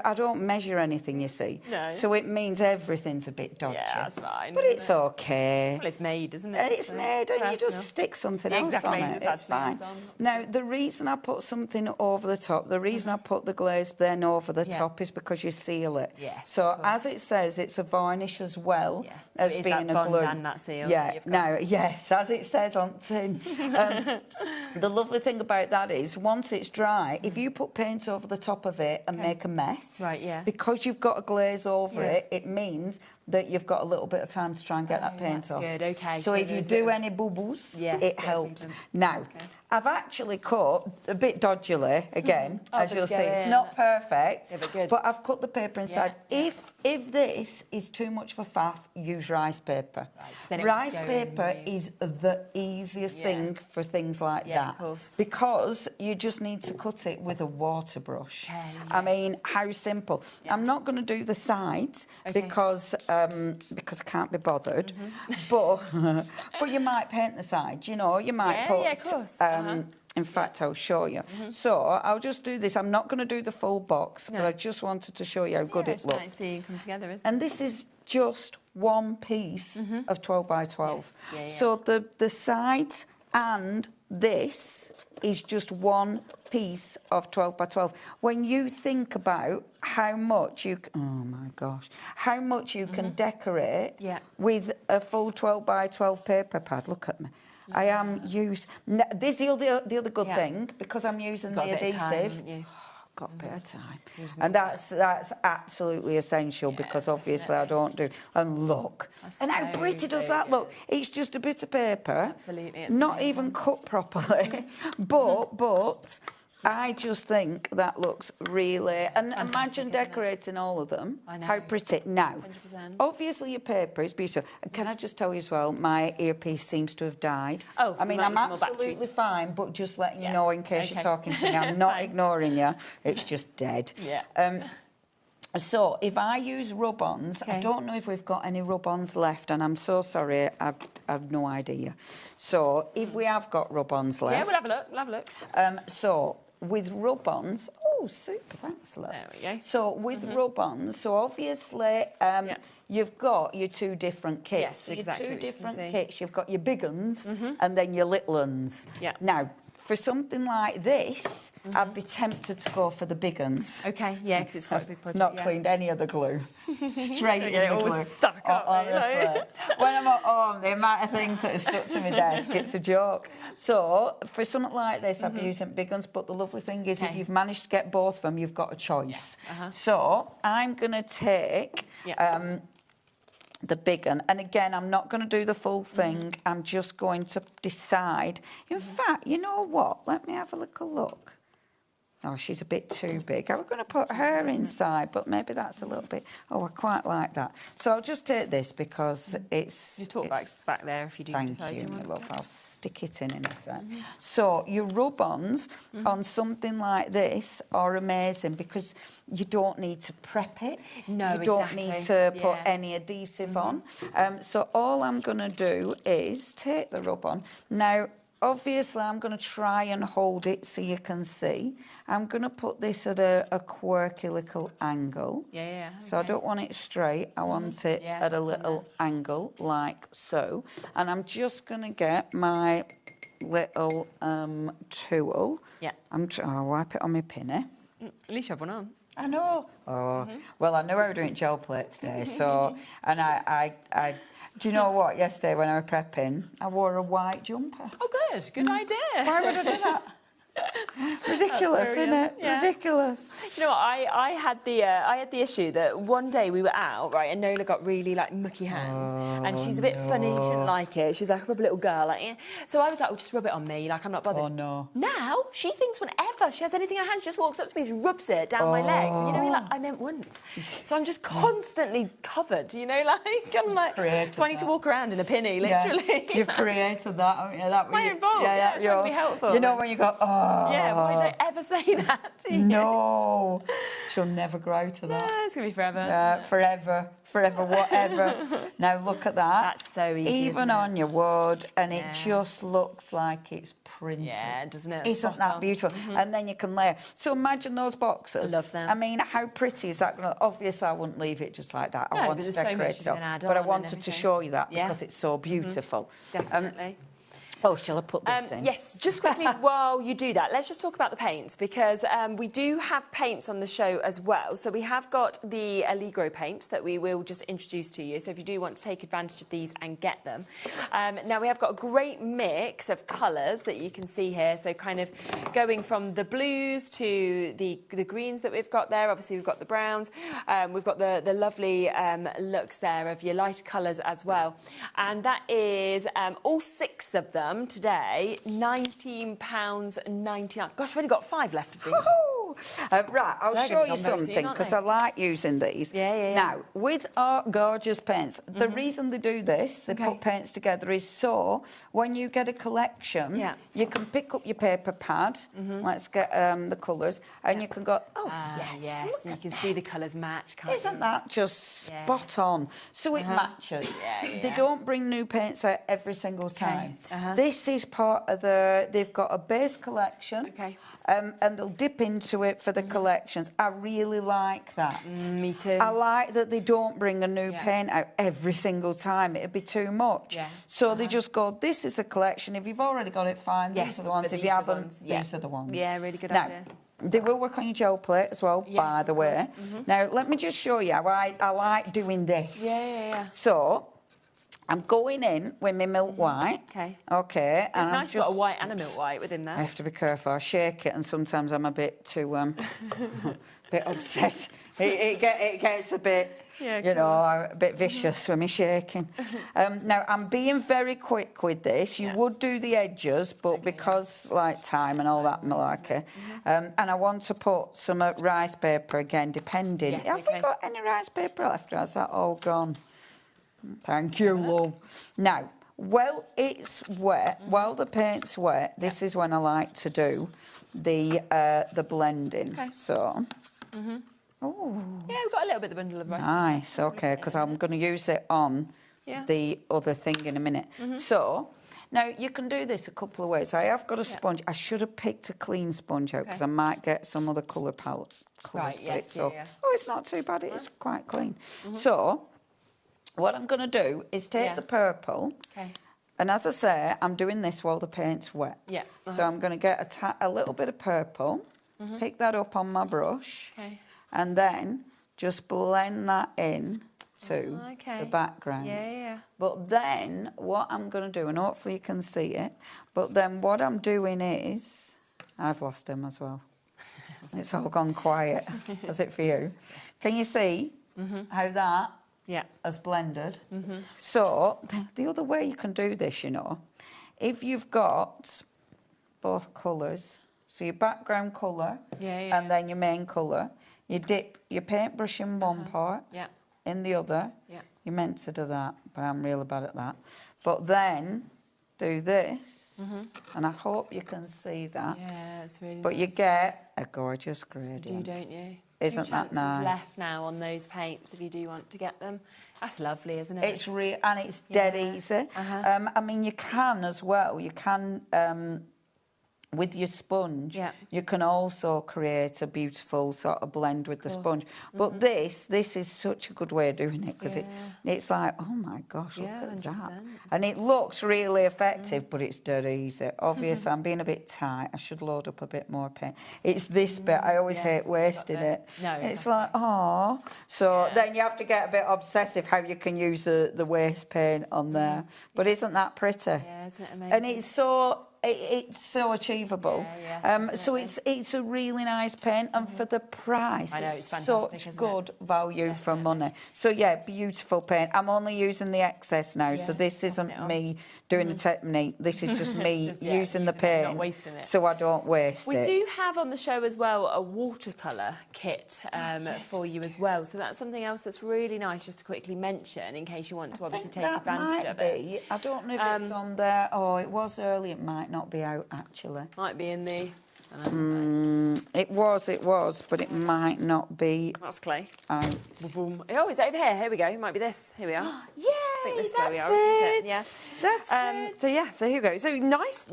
I don't measure anything, you see. No. So it means everything's a bit dodgy. Yeah, that's fine. But it's okay. Well, it's made, isn't it? It's made, and you just stick something else on it. It's fine. Now, the reason I put something over the top, the reason I put the glaze then over the top is because you seal it. Yeah, so as it says, it's a varnish as well as it is being that a bond glue. and that seal Yeah. that you've got. Now, yes, as it says on tin. The lovely thing about that is, once it's dry, if you put paint over the top of it and make a mess, because you've got a glaze over it, it means that you've got a little bit of time to try and get that paint off. Good, okay. So if you do any bubbles, it helps. Now, I've actually cut a bit dodgily again, as you'll see. It's not perfect, but I've cut the paper inside. If this is too much of a faff, use rice paper. Rice paper is the easiest thing for things like that, because you just need to cut it with a water brush. I mean, how simple. I'm not going to do the sides because I can't be bothered, but you might paint the sides, you know, you might put... Yeah, of course. In fact, I'll show you. So I'll just do this. I'm not going to do the full box, but I just wanted to show you how good it looks. Nice seeing it come together, isn't it? And this is just one piece of 12 by 12. Yes. So the sides and this is just one piece of 12 by 12. When you think about how much you how much you can decorate with a full 12 by 12 paper pad. Look at me. I am used. This is the other good thing, because I'm using the adhesive. Got a bit of time, and that's absolutely essential, because obviously I don't do. And look, and how pretty does that look? It's just a bit of paper, not even cut properly, but. I just think that looks really... And imagine decorating all of them. I know. How pretty. Now, 100%. obviously your paper is beautiful. And can I just tell you as well, my earpiece seems to have died. Oh, I mean, I'm absolutely fine, but just letting you know in case you're talking to me, I'm not ignoring you. It's just dead. So if I use rub-ons, I don't know if we've got any rub-ons left, and I'm so sorry, I've no idea. So if we have got rub-ons left... Yeah, we'll have a look, So with rub-ons... Oh, super, thanks, love. There we go. So with rub-ons, so obviously you've got your two different kits. Yes, so exactly, your which two you can different see. kits. You've got your big uns and then your little uns. Yeah. Now, for something like this, I'd be tempted to go for the big uns. Okay, yeah, because it's quite a big project. Not cleaned any of the glue. Straight in the all glue. stuck up. Honestly. When I'm at home, the amount of things that are stuck to my desk, it's a joke. So, for something like this, I'd be using big uns, but the lovely thing is if you've managed to get both of them, you've got a choice. Yeah. So, I'm going to take... the big one. And again, I'm not going to do the full thing. I'm just going to decide. In fact, you know what? Let me have a little look. Oh, she's a bit too big. I was going to put her inside, but maybe that's a little bit... Oh, I quite like that. So I'll just take this because it's... Your talk bag's back there if you do decide Thank you, you my want love. it. I'll stick it in a sec. So your rub-ons on something like this are amazing because you don't need to prep it. No, you don't exactly. need to put any adhesive on. So all I'm going to do is take the rub-on. Now, obviously, I'm going to try and hold it so you can see. I'm going to put this at a quirky little angle. Yeah. So I don't want it straight. I want it at a little angle, like so. And I'm just going to get my little tool. Yeah. I'll wipe it on my pinny. At least you have one on. I know. Oh, well, I knew I was doing gel plate today, so... And I do you know what? Yesterday when I was prepping, I wore a white jumper. Oh, good. Good idea. Why would I do that? Ridiculous, isn't it? Yeah. Ridiculous. Do you know what? I had the issue that one day we were out, right, and Nola got really like mucky hands, and she's a bit funny. She didn't like it. She's like a rubber little girl, like. Eh. So I was like, "Oh, just rub it on me. Like I'm not bothered." Oh no. Now she thinks whenever she has anything in her hands, she just walks up to me, just rubs it down my legs. And you know, like I meant once. So I'm just constantly covered. You know, like I'm like, so I need to walk around in a pinny, literally. Yeah. You've created that, haven't you? That my own fault. Yeah, it's trying to be helpful. You know when you go, oh. Yeah, why did I ever say that to you? No, she'll never grow to that. No, it's going to be forever. Forever, whatever. Now look at that. That's so easy, Even isn't it? on your wood, and it just looks like it's printed. Yeah, doesn't it? Isn't that beautiful? And then you can layer. So imagine those boxes. I love them. I mean, how pretty is that going to... Obviously, I wouldn't leave it just like that. I No, want but to there's so much decorate you it can up. add But I on wanted and to everything. show you that Yeah. because it's so beautiful. Definitely. Oh, shall I put this in? Yes, just quickly while you do that, let's just talk about the paints because we do have paints on the show as well. So we have got the Allegro paint that we will just introduce to you. So if you do want to take advantage of these and get them. Now we have got a great mix of colours that you can see here. So kind of going from the blues to the greens that we've got there. Obviously we've got the browns. We've got the lovely looks there of your lighter colours as well. And that is all 6 of them. Today, £19.99. Gosh, we've only got 5 left of these. Right, I'll show you something because I like using these. Yeah. Now, with our gorgeous paints, the reason they do this, they put paints together, is so when you get a collection, you can pick up your paper pad, let's get the colours, and you can go, yes, and you can see the colours match, can't Isn't you? that just spot on? So it matches. They don't bring new paints out every single time. This is part of they've got a base collection, and they'll dip into it for the collections. I really like that. Me too. I like that they don't bring a new paint out every single time. It'd be too much. So they just go, this is a collection. If you've already got it, fine. These are the ones. If you haven't, these are the ones. Yeah, really good now, idea. They will work on your gel plate as well, by the way. Now, let me just show you how I like doing this. Yeah. So, I'm going in with my milk white. Okay. Okay. It's nice you've got a white and a milk white within that. I have to be careful. I shake it, and sometimes I'm a bit too, bit upset. It gets a bit, a bit vicious when me shaking. Now, I'm being very quick with this. You would do the edges, but because, like, time and all that malarkey, and I want to put some rice paper again, depending. Have we got any rice paper left, or is that all gone? Thank you, love. Now, while it's wet, while the paint's wet, this is when I like to do the blending. Okay. So, Oh. Yeah, we've got a little bit of the bundle of rice. Nice, okay, because I'm going to use it on the other thing in a minute. So, Now, you can do this a couple of ways. I have got a sponge. I should have picked a clean sponge out because I might get some other colour palette. Right, yes, yeah. Oh, it's not too bad. It is quite clean. So, what I'm going to do is take the purple. Okay. And as I say, I'm doing this while the paint's wet. Yeah. So I'm going to get a little bit of purple, pick that up on my brush, and then just blend that in to the background. Yeah. But then what I'm going to do, and hopefully you can see it, but then what I'm doing is... I've lost him as well. It's all gone quiet. Is it for you? Can you see how that has blended? So the other way you can do this, you know, if you've got both colours, so your background colour and then your main colour, you dip your paintbrush in one part, in the other. You're meant to do that, but I'm really bad at that. But then do this, and I hope you can see that. Yeah, it's really But nice. you get a gorgeous gradient. You do, don't you? Isn't that nice? Left now on those paints if you do want to get them. That's lovely, isn't it? It's real, and it's dead easy. I mean, you can as well. You can, with your sponge, you can also create a beautiful sort of blend with the sponge. But this is such a good way of doing it because it's like, oh my gosh, look at 100%. that. And it looks really effective, but it's dead easy. Obviously, I'm being a bit tight. I should load up a bit more paint. It's this bit. I always hate wasting it. No, it's like, oh. So then you have to get a bit obsessive how you can use the waste paint on there. But isn't that pretty? Yeah, isn't it amazing? And it's so achievable. So it's a really nice paint, and for the price, I know, it's fantastic, such isn't good value for money. So yeah, beautiful paint. I'm only using the excess now, so this isn't me doing the technique. This is just me using the paint, not wasting it. so I don't waste We it. do have on the show as well a watercolour kit for you as well. So that's something else that's really nice just to quickly mention in case you want to obviously take advantage of it. I don't know if it's on there. Oh, it was early. It might not be out actually. Might be in the... It was, but it might not be. That's clay. Out. Boom. Oh, is it over here? Here we go. It might be this. Here we are. Yay! I think this is where we are, isn't it? Yes. That's it. So yeah, so here we go. So nice,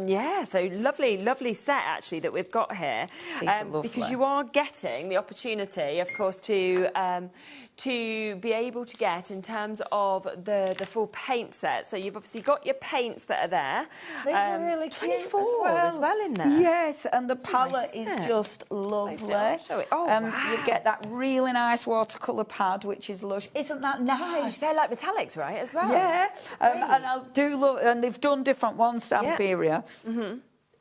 so lovely set actually that we've got here. Because you are getting the opportunity, of course, to be able to get in terms of the full paint set. So you've obviously got your paints that are there. These are really 24 as well in there. Yes, and the palette is just lovely. Show it. Oh, wow. You get that really nice watercolour pad, which is lush. Isn't that nice? They're like metallics, right, as well? Yeah, and I do love, and they've done different ones, Stamperia.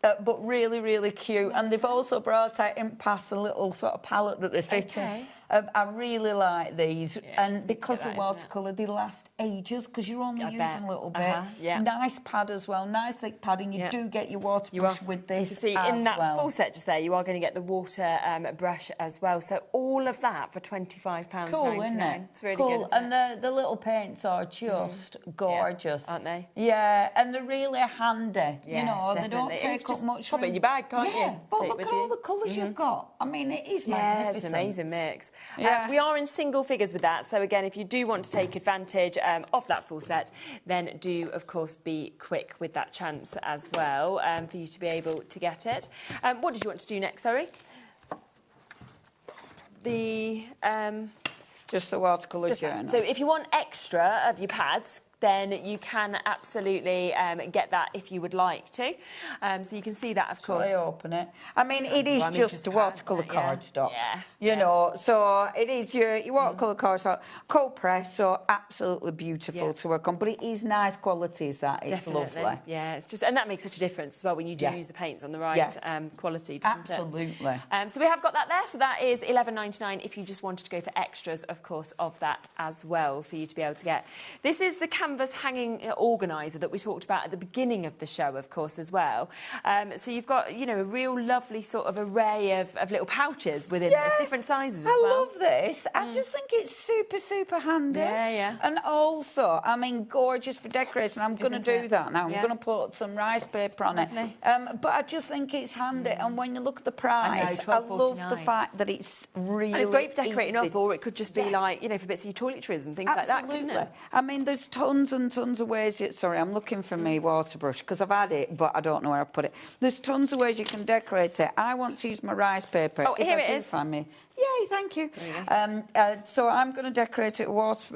But really, really cute. And they've also brought out in past a little sort of palette that they fit in. I really like these. And because of watercolour, they last ages because you're only using a little bit. Nice pad as well, nice thick padding. You do get your water brush with this so you see, in that full set just there, you are going to get the water brush as well. So all of that for £25.99. Cool, isn't it? It's really cool. good, And the little paints are just gorgeous. Aren't they? Yeah, and they're really handy. Yes, you know, definitely. they don't take up much room. Pop it in your bag, can't you? But look at all the colours you've got. I mean, it is magnificent. Yeah, it's an amazing mix. Yeah. We are in single figures with that. So again, if you do want to take advantage of that full set, then do, of course, be quick with that chance as well for you to be able to get it. What did you want to do next, sorry? Just the watercolour journal. So if you want extra of your pads, then you can absolutely get that if you would like to. So you can see that, of course. Shall I open it? I mean, it is just a watercolour cardstock. You know, so it is your watercolour cardstock, cold press, so absolutely beautiful to work on. But it is nice quality, is that? It's lovely. Yeah, it's just, and that makes such a difference as well when you do use the paints on the right quality, doesn't absolutely. it? So we have got that there. So that is £11.99 if you just wanted to go for extras, of course, of that as well for you to be able to get. This is the canvas hanging organiser that we talked about at the beginning of the show, of course, as well. So you've got, you know, a real lovely sort of array of little pouches within this, different sizes as well. I love this. I just think it's super, super handy. And also, I mean, gorgeous for decoration. I'm going to do that now. I'm going to put some rice paper on it. But I just think it's handy. And when you look at the price, I love the fact that it's really And it's great for decorating easy. up, or it could just be like, you know, for bits of your toiletries and things like that, couldn't it? I mean, there's tons tons and tons of ways. Sorry, I'm looking for my water brush because I've had it, but I don't know where I've put it. There's tons of ways you can decorate it. I want to use my rice paper. Oh, here it is. Find me. Yay, thank you. So I'm going to decorate it with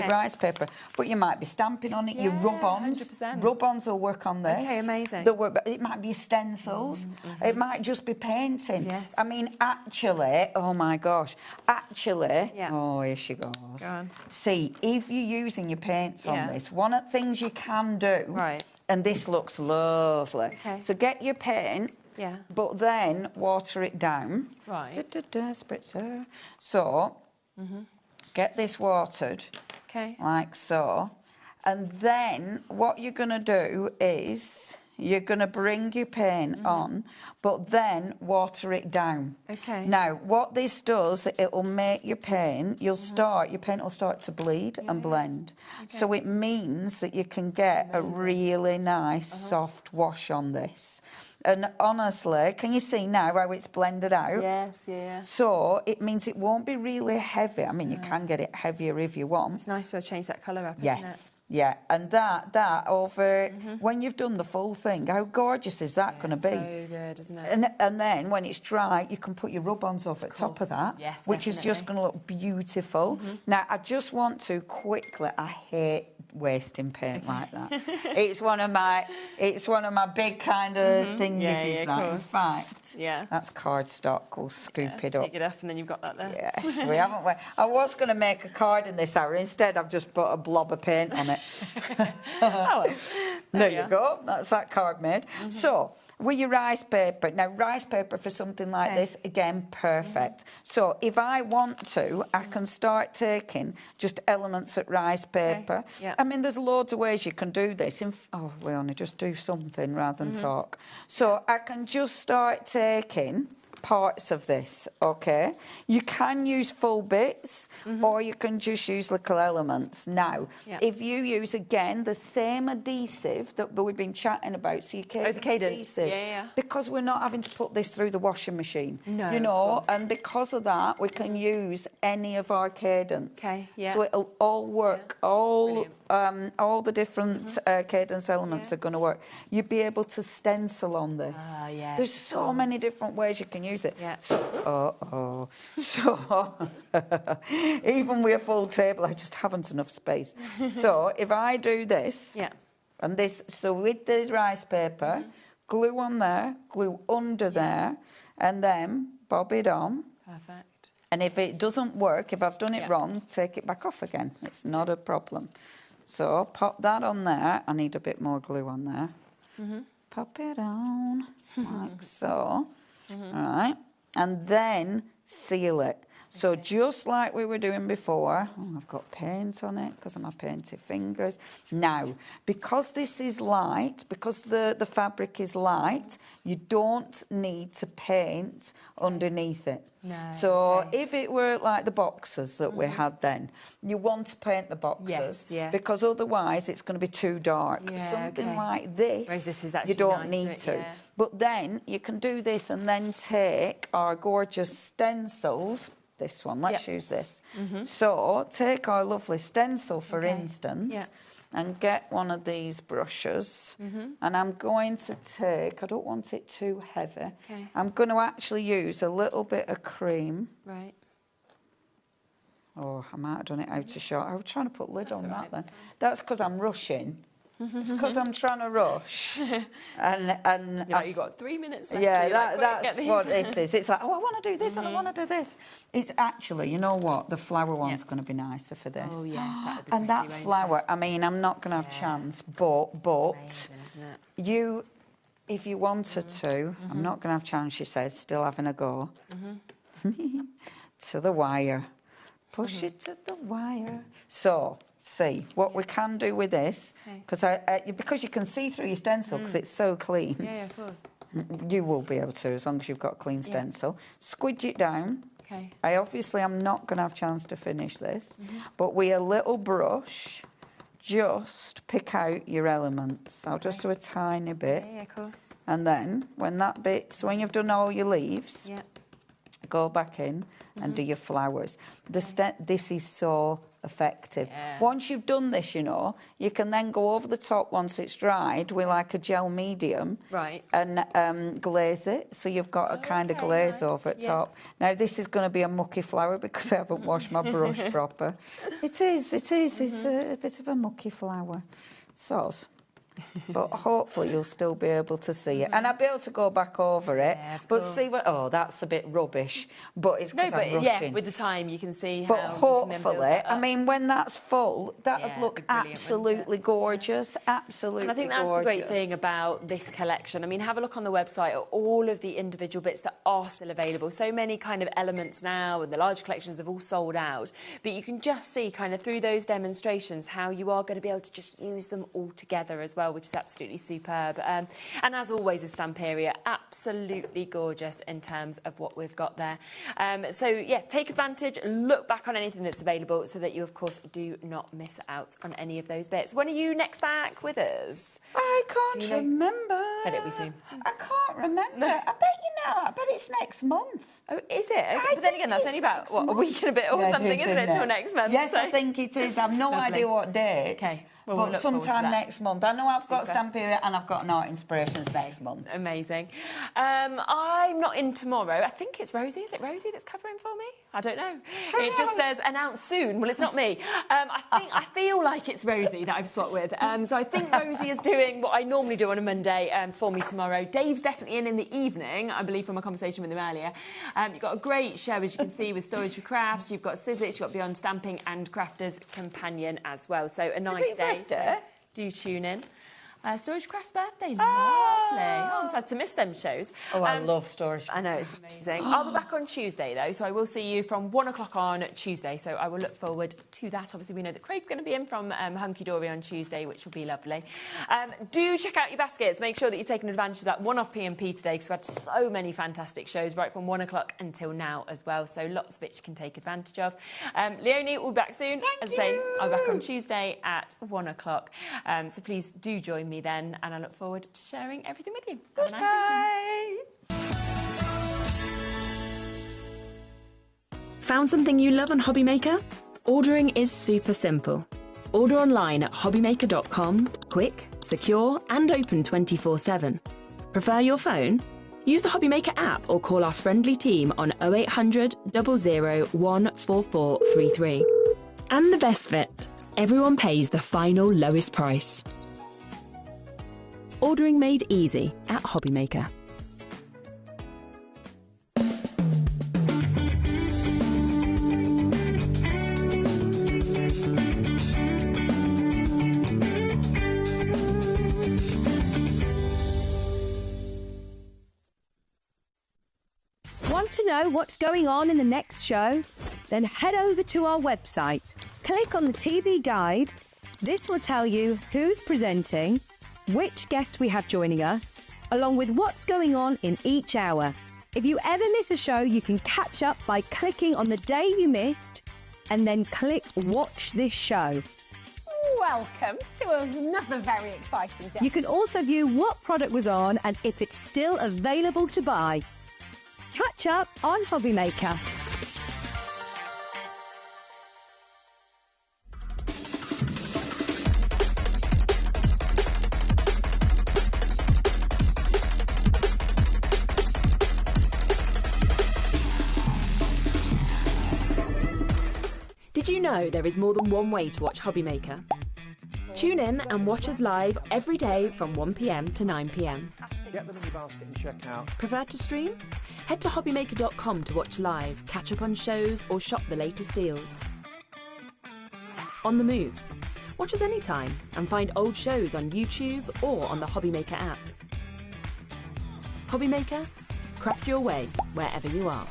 rice paper, but you might be stamping on it, your rub-ons. 100%. Rub-ons will work on this. Okay, amazing. It might be stencils. It might just be painting. Yes. I mean, actually, oh my gosh, actually, oh, here she goes. Go on. See, if you're using your paints on this, one of the things you can do, and this looks lovely, so get your paint, but then water it down. Right. Spritzer. So, get this watered, like so, and then what you're going to do is you're going to bring your paint on, but then water it down. Okay. Now, what this does, it will make your paint, your paint will start to bleed and blend. Okay. So it means that you can get a really nice soft wash on this. And honestly, can you see now how it's blended out? Yes, yeah. So it means it won't be really heavy. I mean, you can get it heavier if you want. It's nice to change that colour up, yes. isn't it? Yeah, and that over when you've done the full thing, how gorgeous is that going to be? So good, isn't it? And then when it's dry, you can put your rub-ons over at top of that, yes, which is just going to look beautiful. Now, I just want to quickly, I hate wasting paint like that. It's one of my big kind of things. In fact, that's cardstock. We'll scoop it up. Pick it up, and then you've got that there. Yes, we haven't. I was going to make a card in this hour. Instead, I've just put a blob of paint on it. There you go. That's that card made. So, with your rice paper. Now, rice paper for something like this, again, perfect. So, if I want to, I can start taking just elements of rice paper. I mean, there's loads of ways you can do this. Leonie, just do something rather than talk. So, I can just start taking parts of this, okay? You can use full bits or you can just use little elements. Now, if you use, again, the same adhesive that we've been chatting about, so you cadence, the cadence adhesive, because we're not having to put this through the washing machine, you know, of course. and because of that, we can use any of our cadence. Okay, So it'll all work, all the different cadence elements are going to work. You'll be able to stencil on this. There's so many different ways you can use it. So, so even with a full table, I just haven't enough space. So if I do this, and this, so with this rice paper, glue on there, glue under there, and then bob it on. Perfect. And if it doesn't work, if I've done it wrong, take it back off again. It's not a problem. So pop that on there. I need a bit more glue on there. Pop it on like so. All right. And then seal it. So just like we were doing before, I've got paint on it because of my painted fingers. Now, because this is light, because the fabric is light, you don't need to paint underneath it. No, so if it were like the boxes that we had then, you want to paint the boxes because otherwise it's going to be too dark. Something like this, whereas this is you don't need to. But then you can do this and then take our gorgeous stencils. This one, let's use this. So take our lovely stencil, for instance, and get one of these brushes. And I'm going to take, I don't want it too heavy. I'm going to actually use a little bit of cream. Right. Oh, I might have done it out of shot. I was trying to put lid on that then. That's because I'm rushing. It's because I'm trying to rush. And you've got 3 minutes left. Yeah, that's what this is. It's like, I want to do this and I want to do this. It's actually, you know what? The flower one's going to be nicer for this. Oh, yes, that would be and that flower, I mean, I'm not going to have chance, but amazing, isn't it? you, if you wanted to, I'm not going to have chance, she says, still having a go, to the wire. Push it to the wire. So, see, what we can do with this, because you can see through your stencil because it's so clean. Yeah, of course. You will be able to, as long as you've got a clean stencil. Squidge it down. Okay. I'm not going to have a chance to finish this, but with a little brush, just pick out your elements. I'll just do a tiny bit. Yeah, of course. And then, when you've done all your leaves, go back in and do your flowers. This is so effective. Yeah. Once you've done this, you know, you can then go over the top once it's dried with like a gel medium, right, and glaze it. So you've got a kind of glaze over at top. Now this is going to be a mucky flower because I haven't washed my brush proper. It is. It's a bit of a mucky flower. Soz. But hopefully you'll still be able to see it. And I'll be able to go back over it. Yeah, of but course. see what... Oh, that's a bit rubbish. But it's because I'm rushing. Yeah, with the time you can see how... But hopefully, I mean, when that's full, that would look absolutely gorgeous. Absolutely And I think that's the great thing about this collection. I mean, have a look on the website at all of the individual bits that are still available. So many kind of elements now, and the large collections have all sold out. But you can just see kind of through those demonstrations how you are going to be able to just use them all together as well, which is absolutely superb. And as always with Stamperia, absolutely gorgeous in terms of what we've got there. So, yeah, take advantage, look back on anything that's available so that you, of course, do not miss out on any of those bits. When are you next back with us? I can't remember. Let it be soon. I can't remember. I bet you know. I bet it's next month. Oh, is it? But then again, that's only about, what, a week and a bit or something, isn't it, till next month? Yes, so. I think it is. I've no idea what date. Okay. Well, but we'll look forward to sometime that. next month. I know I've got Stamperia and I've got Art Inspirations next month. Amazing. I'm not in tomorrow. I think it's Rosie. Is it Rosie that's covering for me? I don't know. It just says announced soon. Well, it's not me. I feel like it's Rosie that I've swapped with. So I think Rosie is doing what I normally do on a Monday for me tomorrow. Dave's definitely in the evening, I believe, from a conversation with him earlier. You've got a great show, as you can see, with Storage for Crafts. You've got Sizzits, you've got Beyond Stamping and Crafters Companion as well. So a nice day. So do tune in. Storage Craft's birthday, lovely. Oh, I'm sad to miss them shows. Oh, I love Storage. I know, it's amazing. I'll be back on Tuesday, though, so I will see you from 1 o'clock on Tuesday, so I will look forward to that. Obviously, we know that Craig's going to be in from Hunky Dory on Tuesday, which will be lovely. Do check out your baskets. Make sure that you're taking advantage of that one-off P&P today, because we've had so many fantastic shows right from 1 o'clock until now as well, so lots of it you can take advantage of. Leonie will be back soon. As I say, I'll be back on Tuesday at 1 o'clock, so please do join me then, and I look forward to sharing everything with you. Have a nice evening. Found something you love on HobbyMaker? Ordering is super simple. Order online at hobbymaker.com, quick, secure and open 24/7. Prefer your phone? Use the HobbyMaker app or call our friendly team on 0800 00 14433. And the best bit, everyone pays the final lowest price. Ordering made easy at HobbyMaker. Want to know what's going on in the next show? Then head over to our website. Click on the TV guide. This will tell you who's presenting, which guest we have joining us, along with what's going on in each hour. If you ever miss a show, you can catch up by clicking on the day you missed and then click Watch This Show. Welcome to another very exciting day. You can also view what product was on and if it's still available to buy. Catch up on HobbyMaker. Did you know there is more than one way to watch HobbyMaker? Tune in and watch us live every day from 1 p.m. to 9 p.m. Get them in your basket and check out. Prefer to stream? Head to hobbymaker.com to watch live, catch up on shows or shop the latest deals. On the move. Watch us anytime and find old shows on YouTube or on the HobbyMaker app. HobbyMaker, craft your way wherever you are.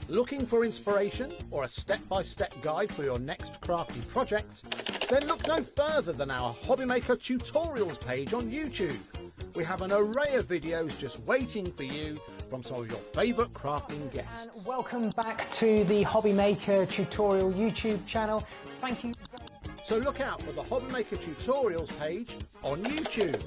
Looking for inspiration or a step-by-step guide for your next crafty project? Then look no further than our HobbyMaker tutorials page on YouTube. We have an array of videos just waiting for you from some of your favourite crafting guests. And welcome back to the HobbyMaker tutorial YouTube channel. Thank you. So look out for the HobbyMaker tutorials page on YouTube.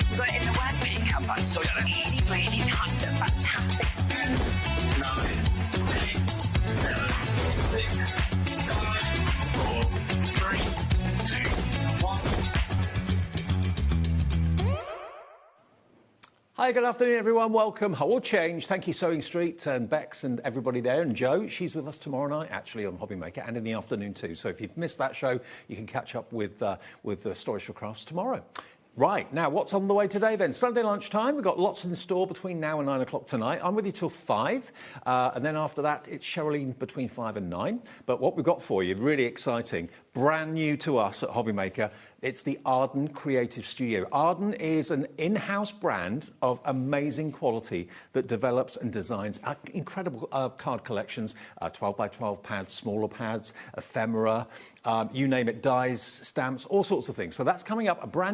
You've got it in the word makeup, but so really, really fantastic. 9, 8, 7, 6, 5, 4, 3, 2, 1. Hi, good afternoon, everyone. Welcome. All change. Thank you, Sewing Street and Bex and everybody there. And Jo, she's with us tomorrow night, actually, on HobbyMaker, and in the afternoon too. So if you've missed that show, you can catch up with the Stories for Crafts tomorrow. Right, now what's on the way today then? Sunday lunchtime, we've got lots in store between now and 9 o'clock tonight. I'm with you till 5, and then after that it's Sherilyn between 5 and 9. But what we've got for you, really exciting, brand new to us at HobbyMaker, it's the Arden Creative Studio. Arden is an in-house brand of amazing quality that develops and designs incredible card collections, 12 by 12 pads, smaller pads, ephemera, you name it, dies, stamps, all sorts of things. So that's coming up, a brand new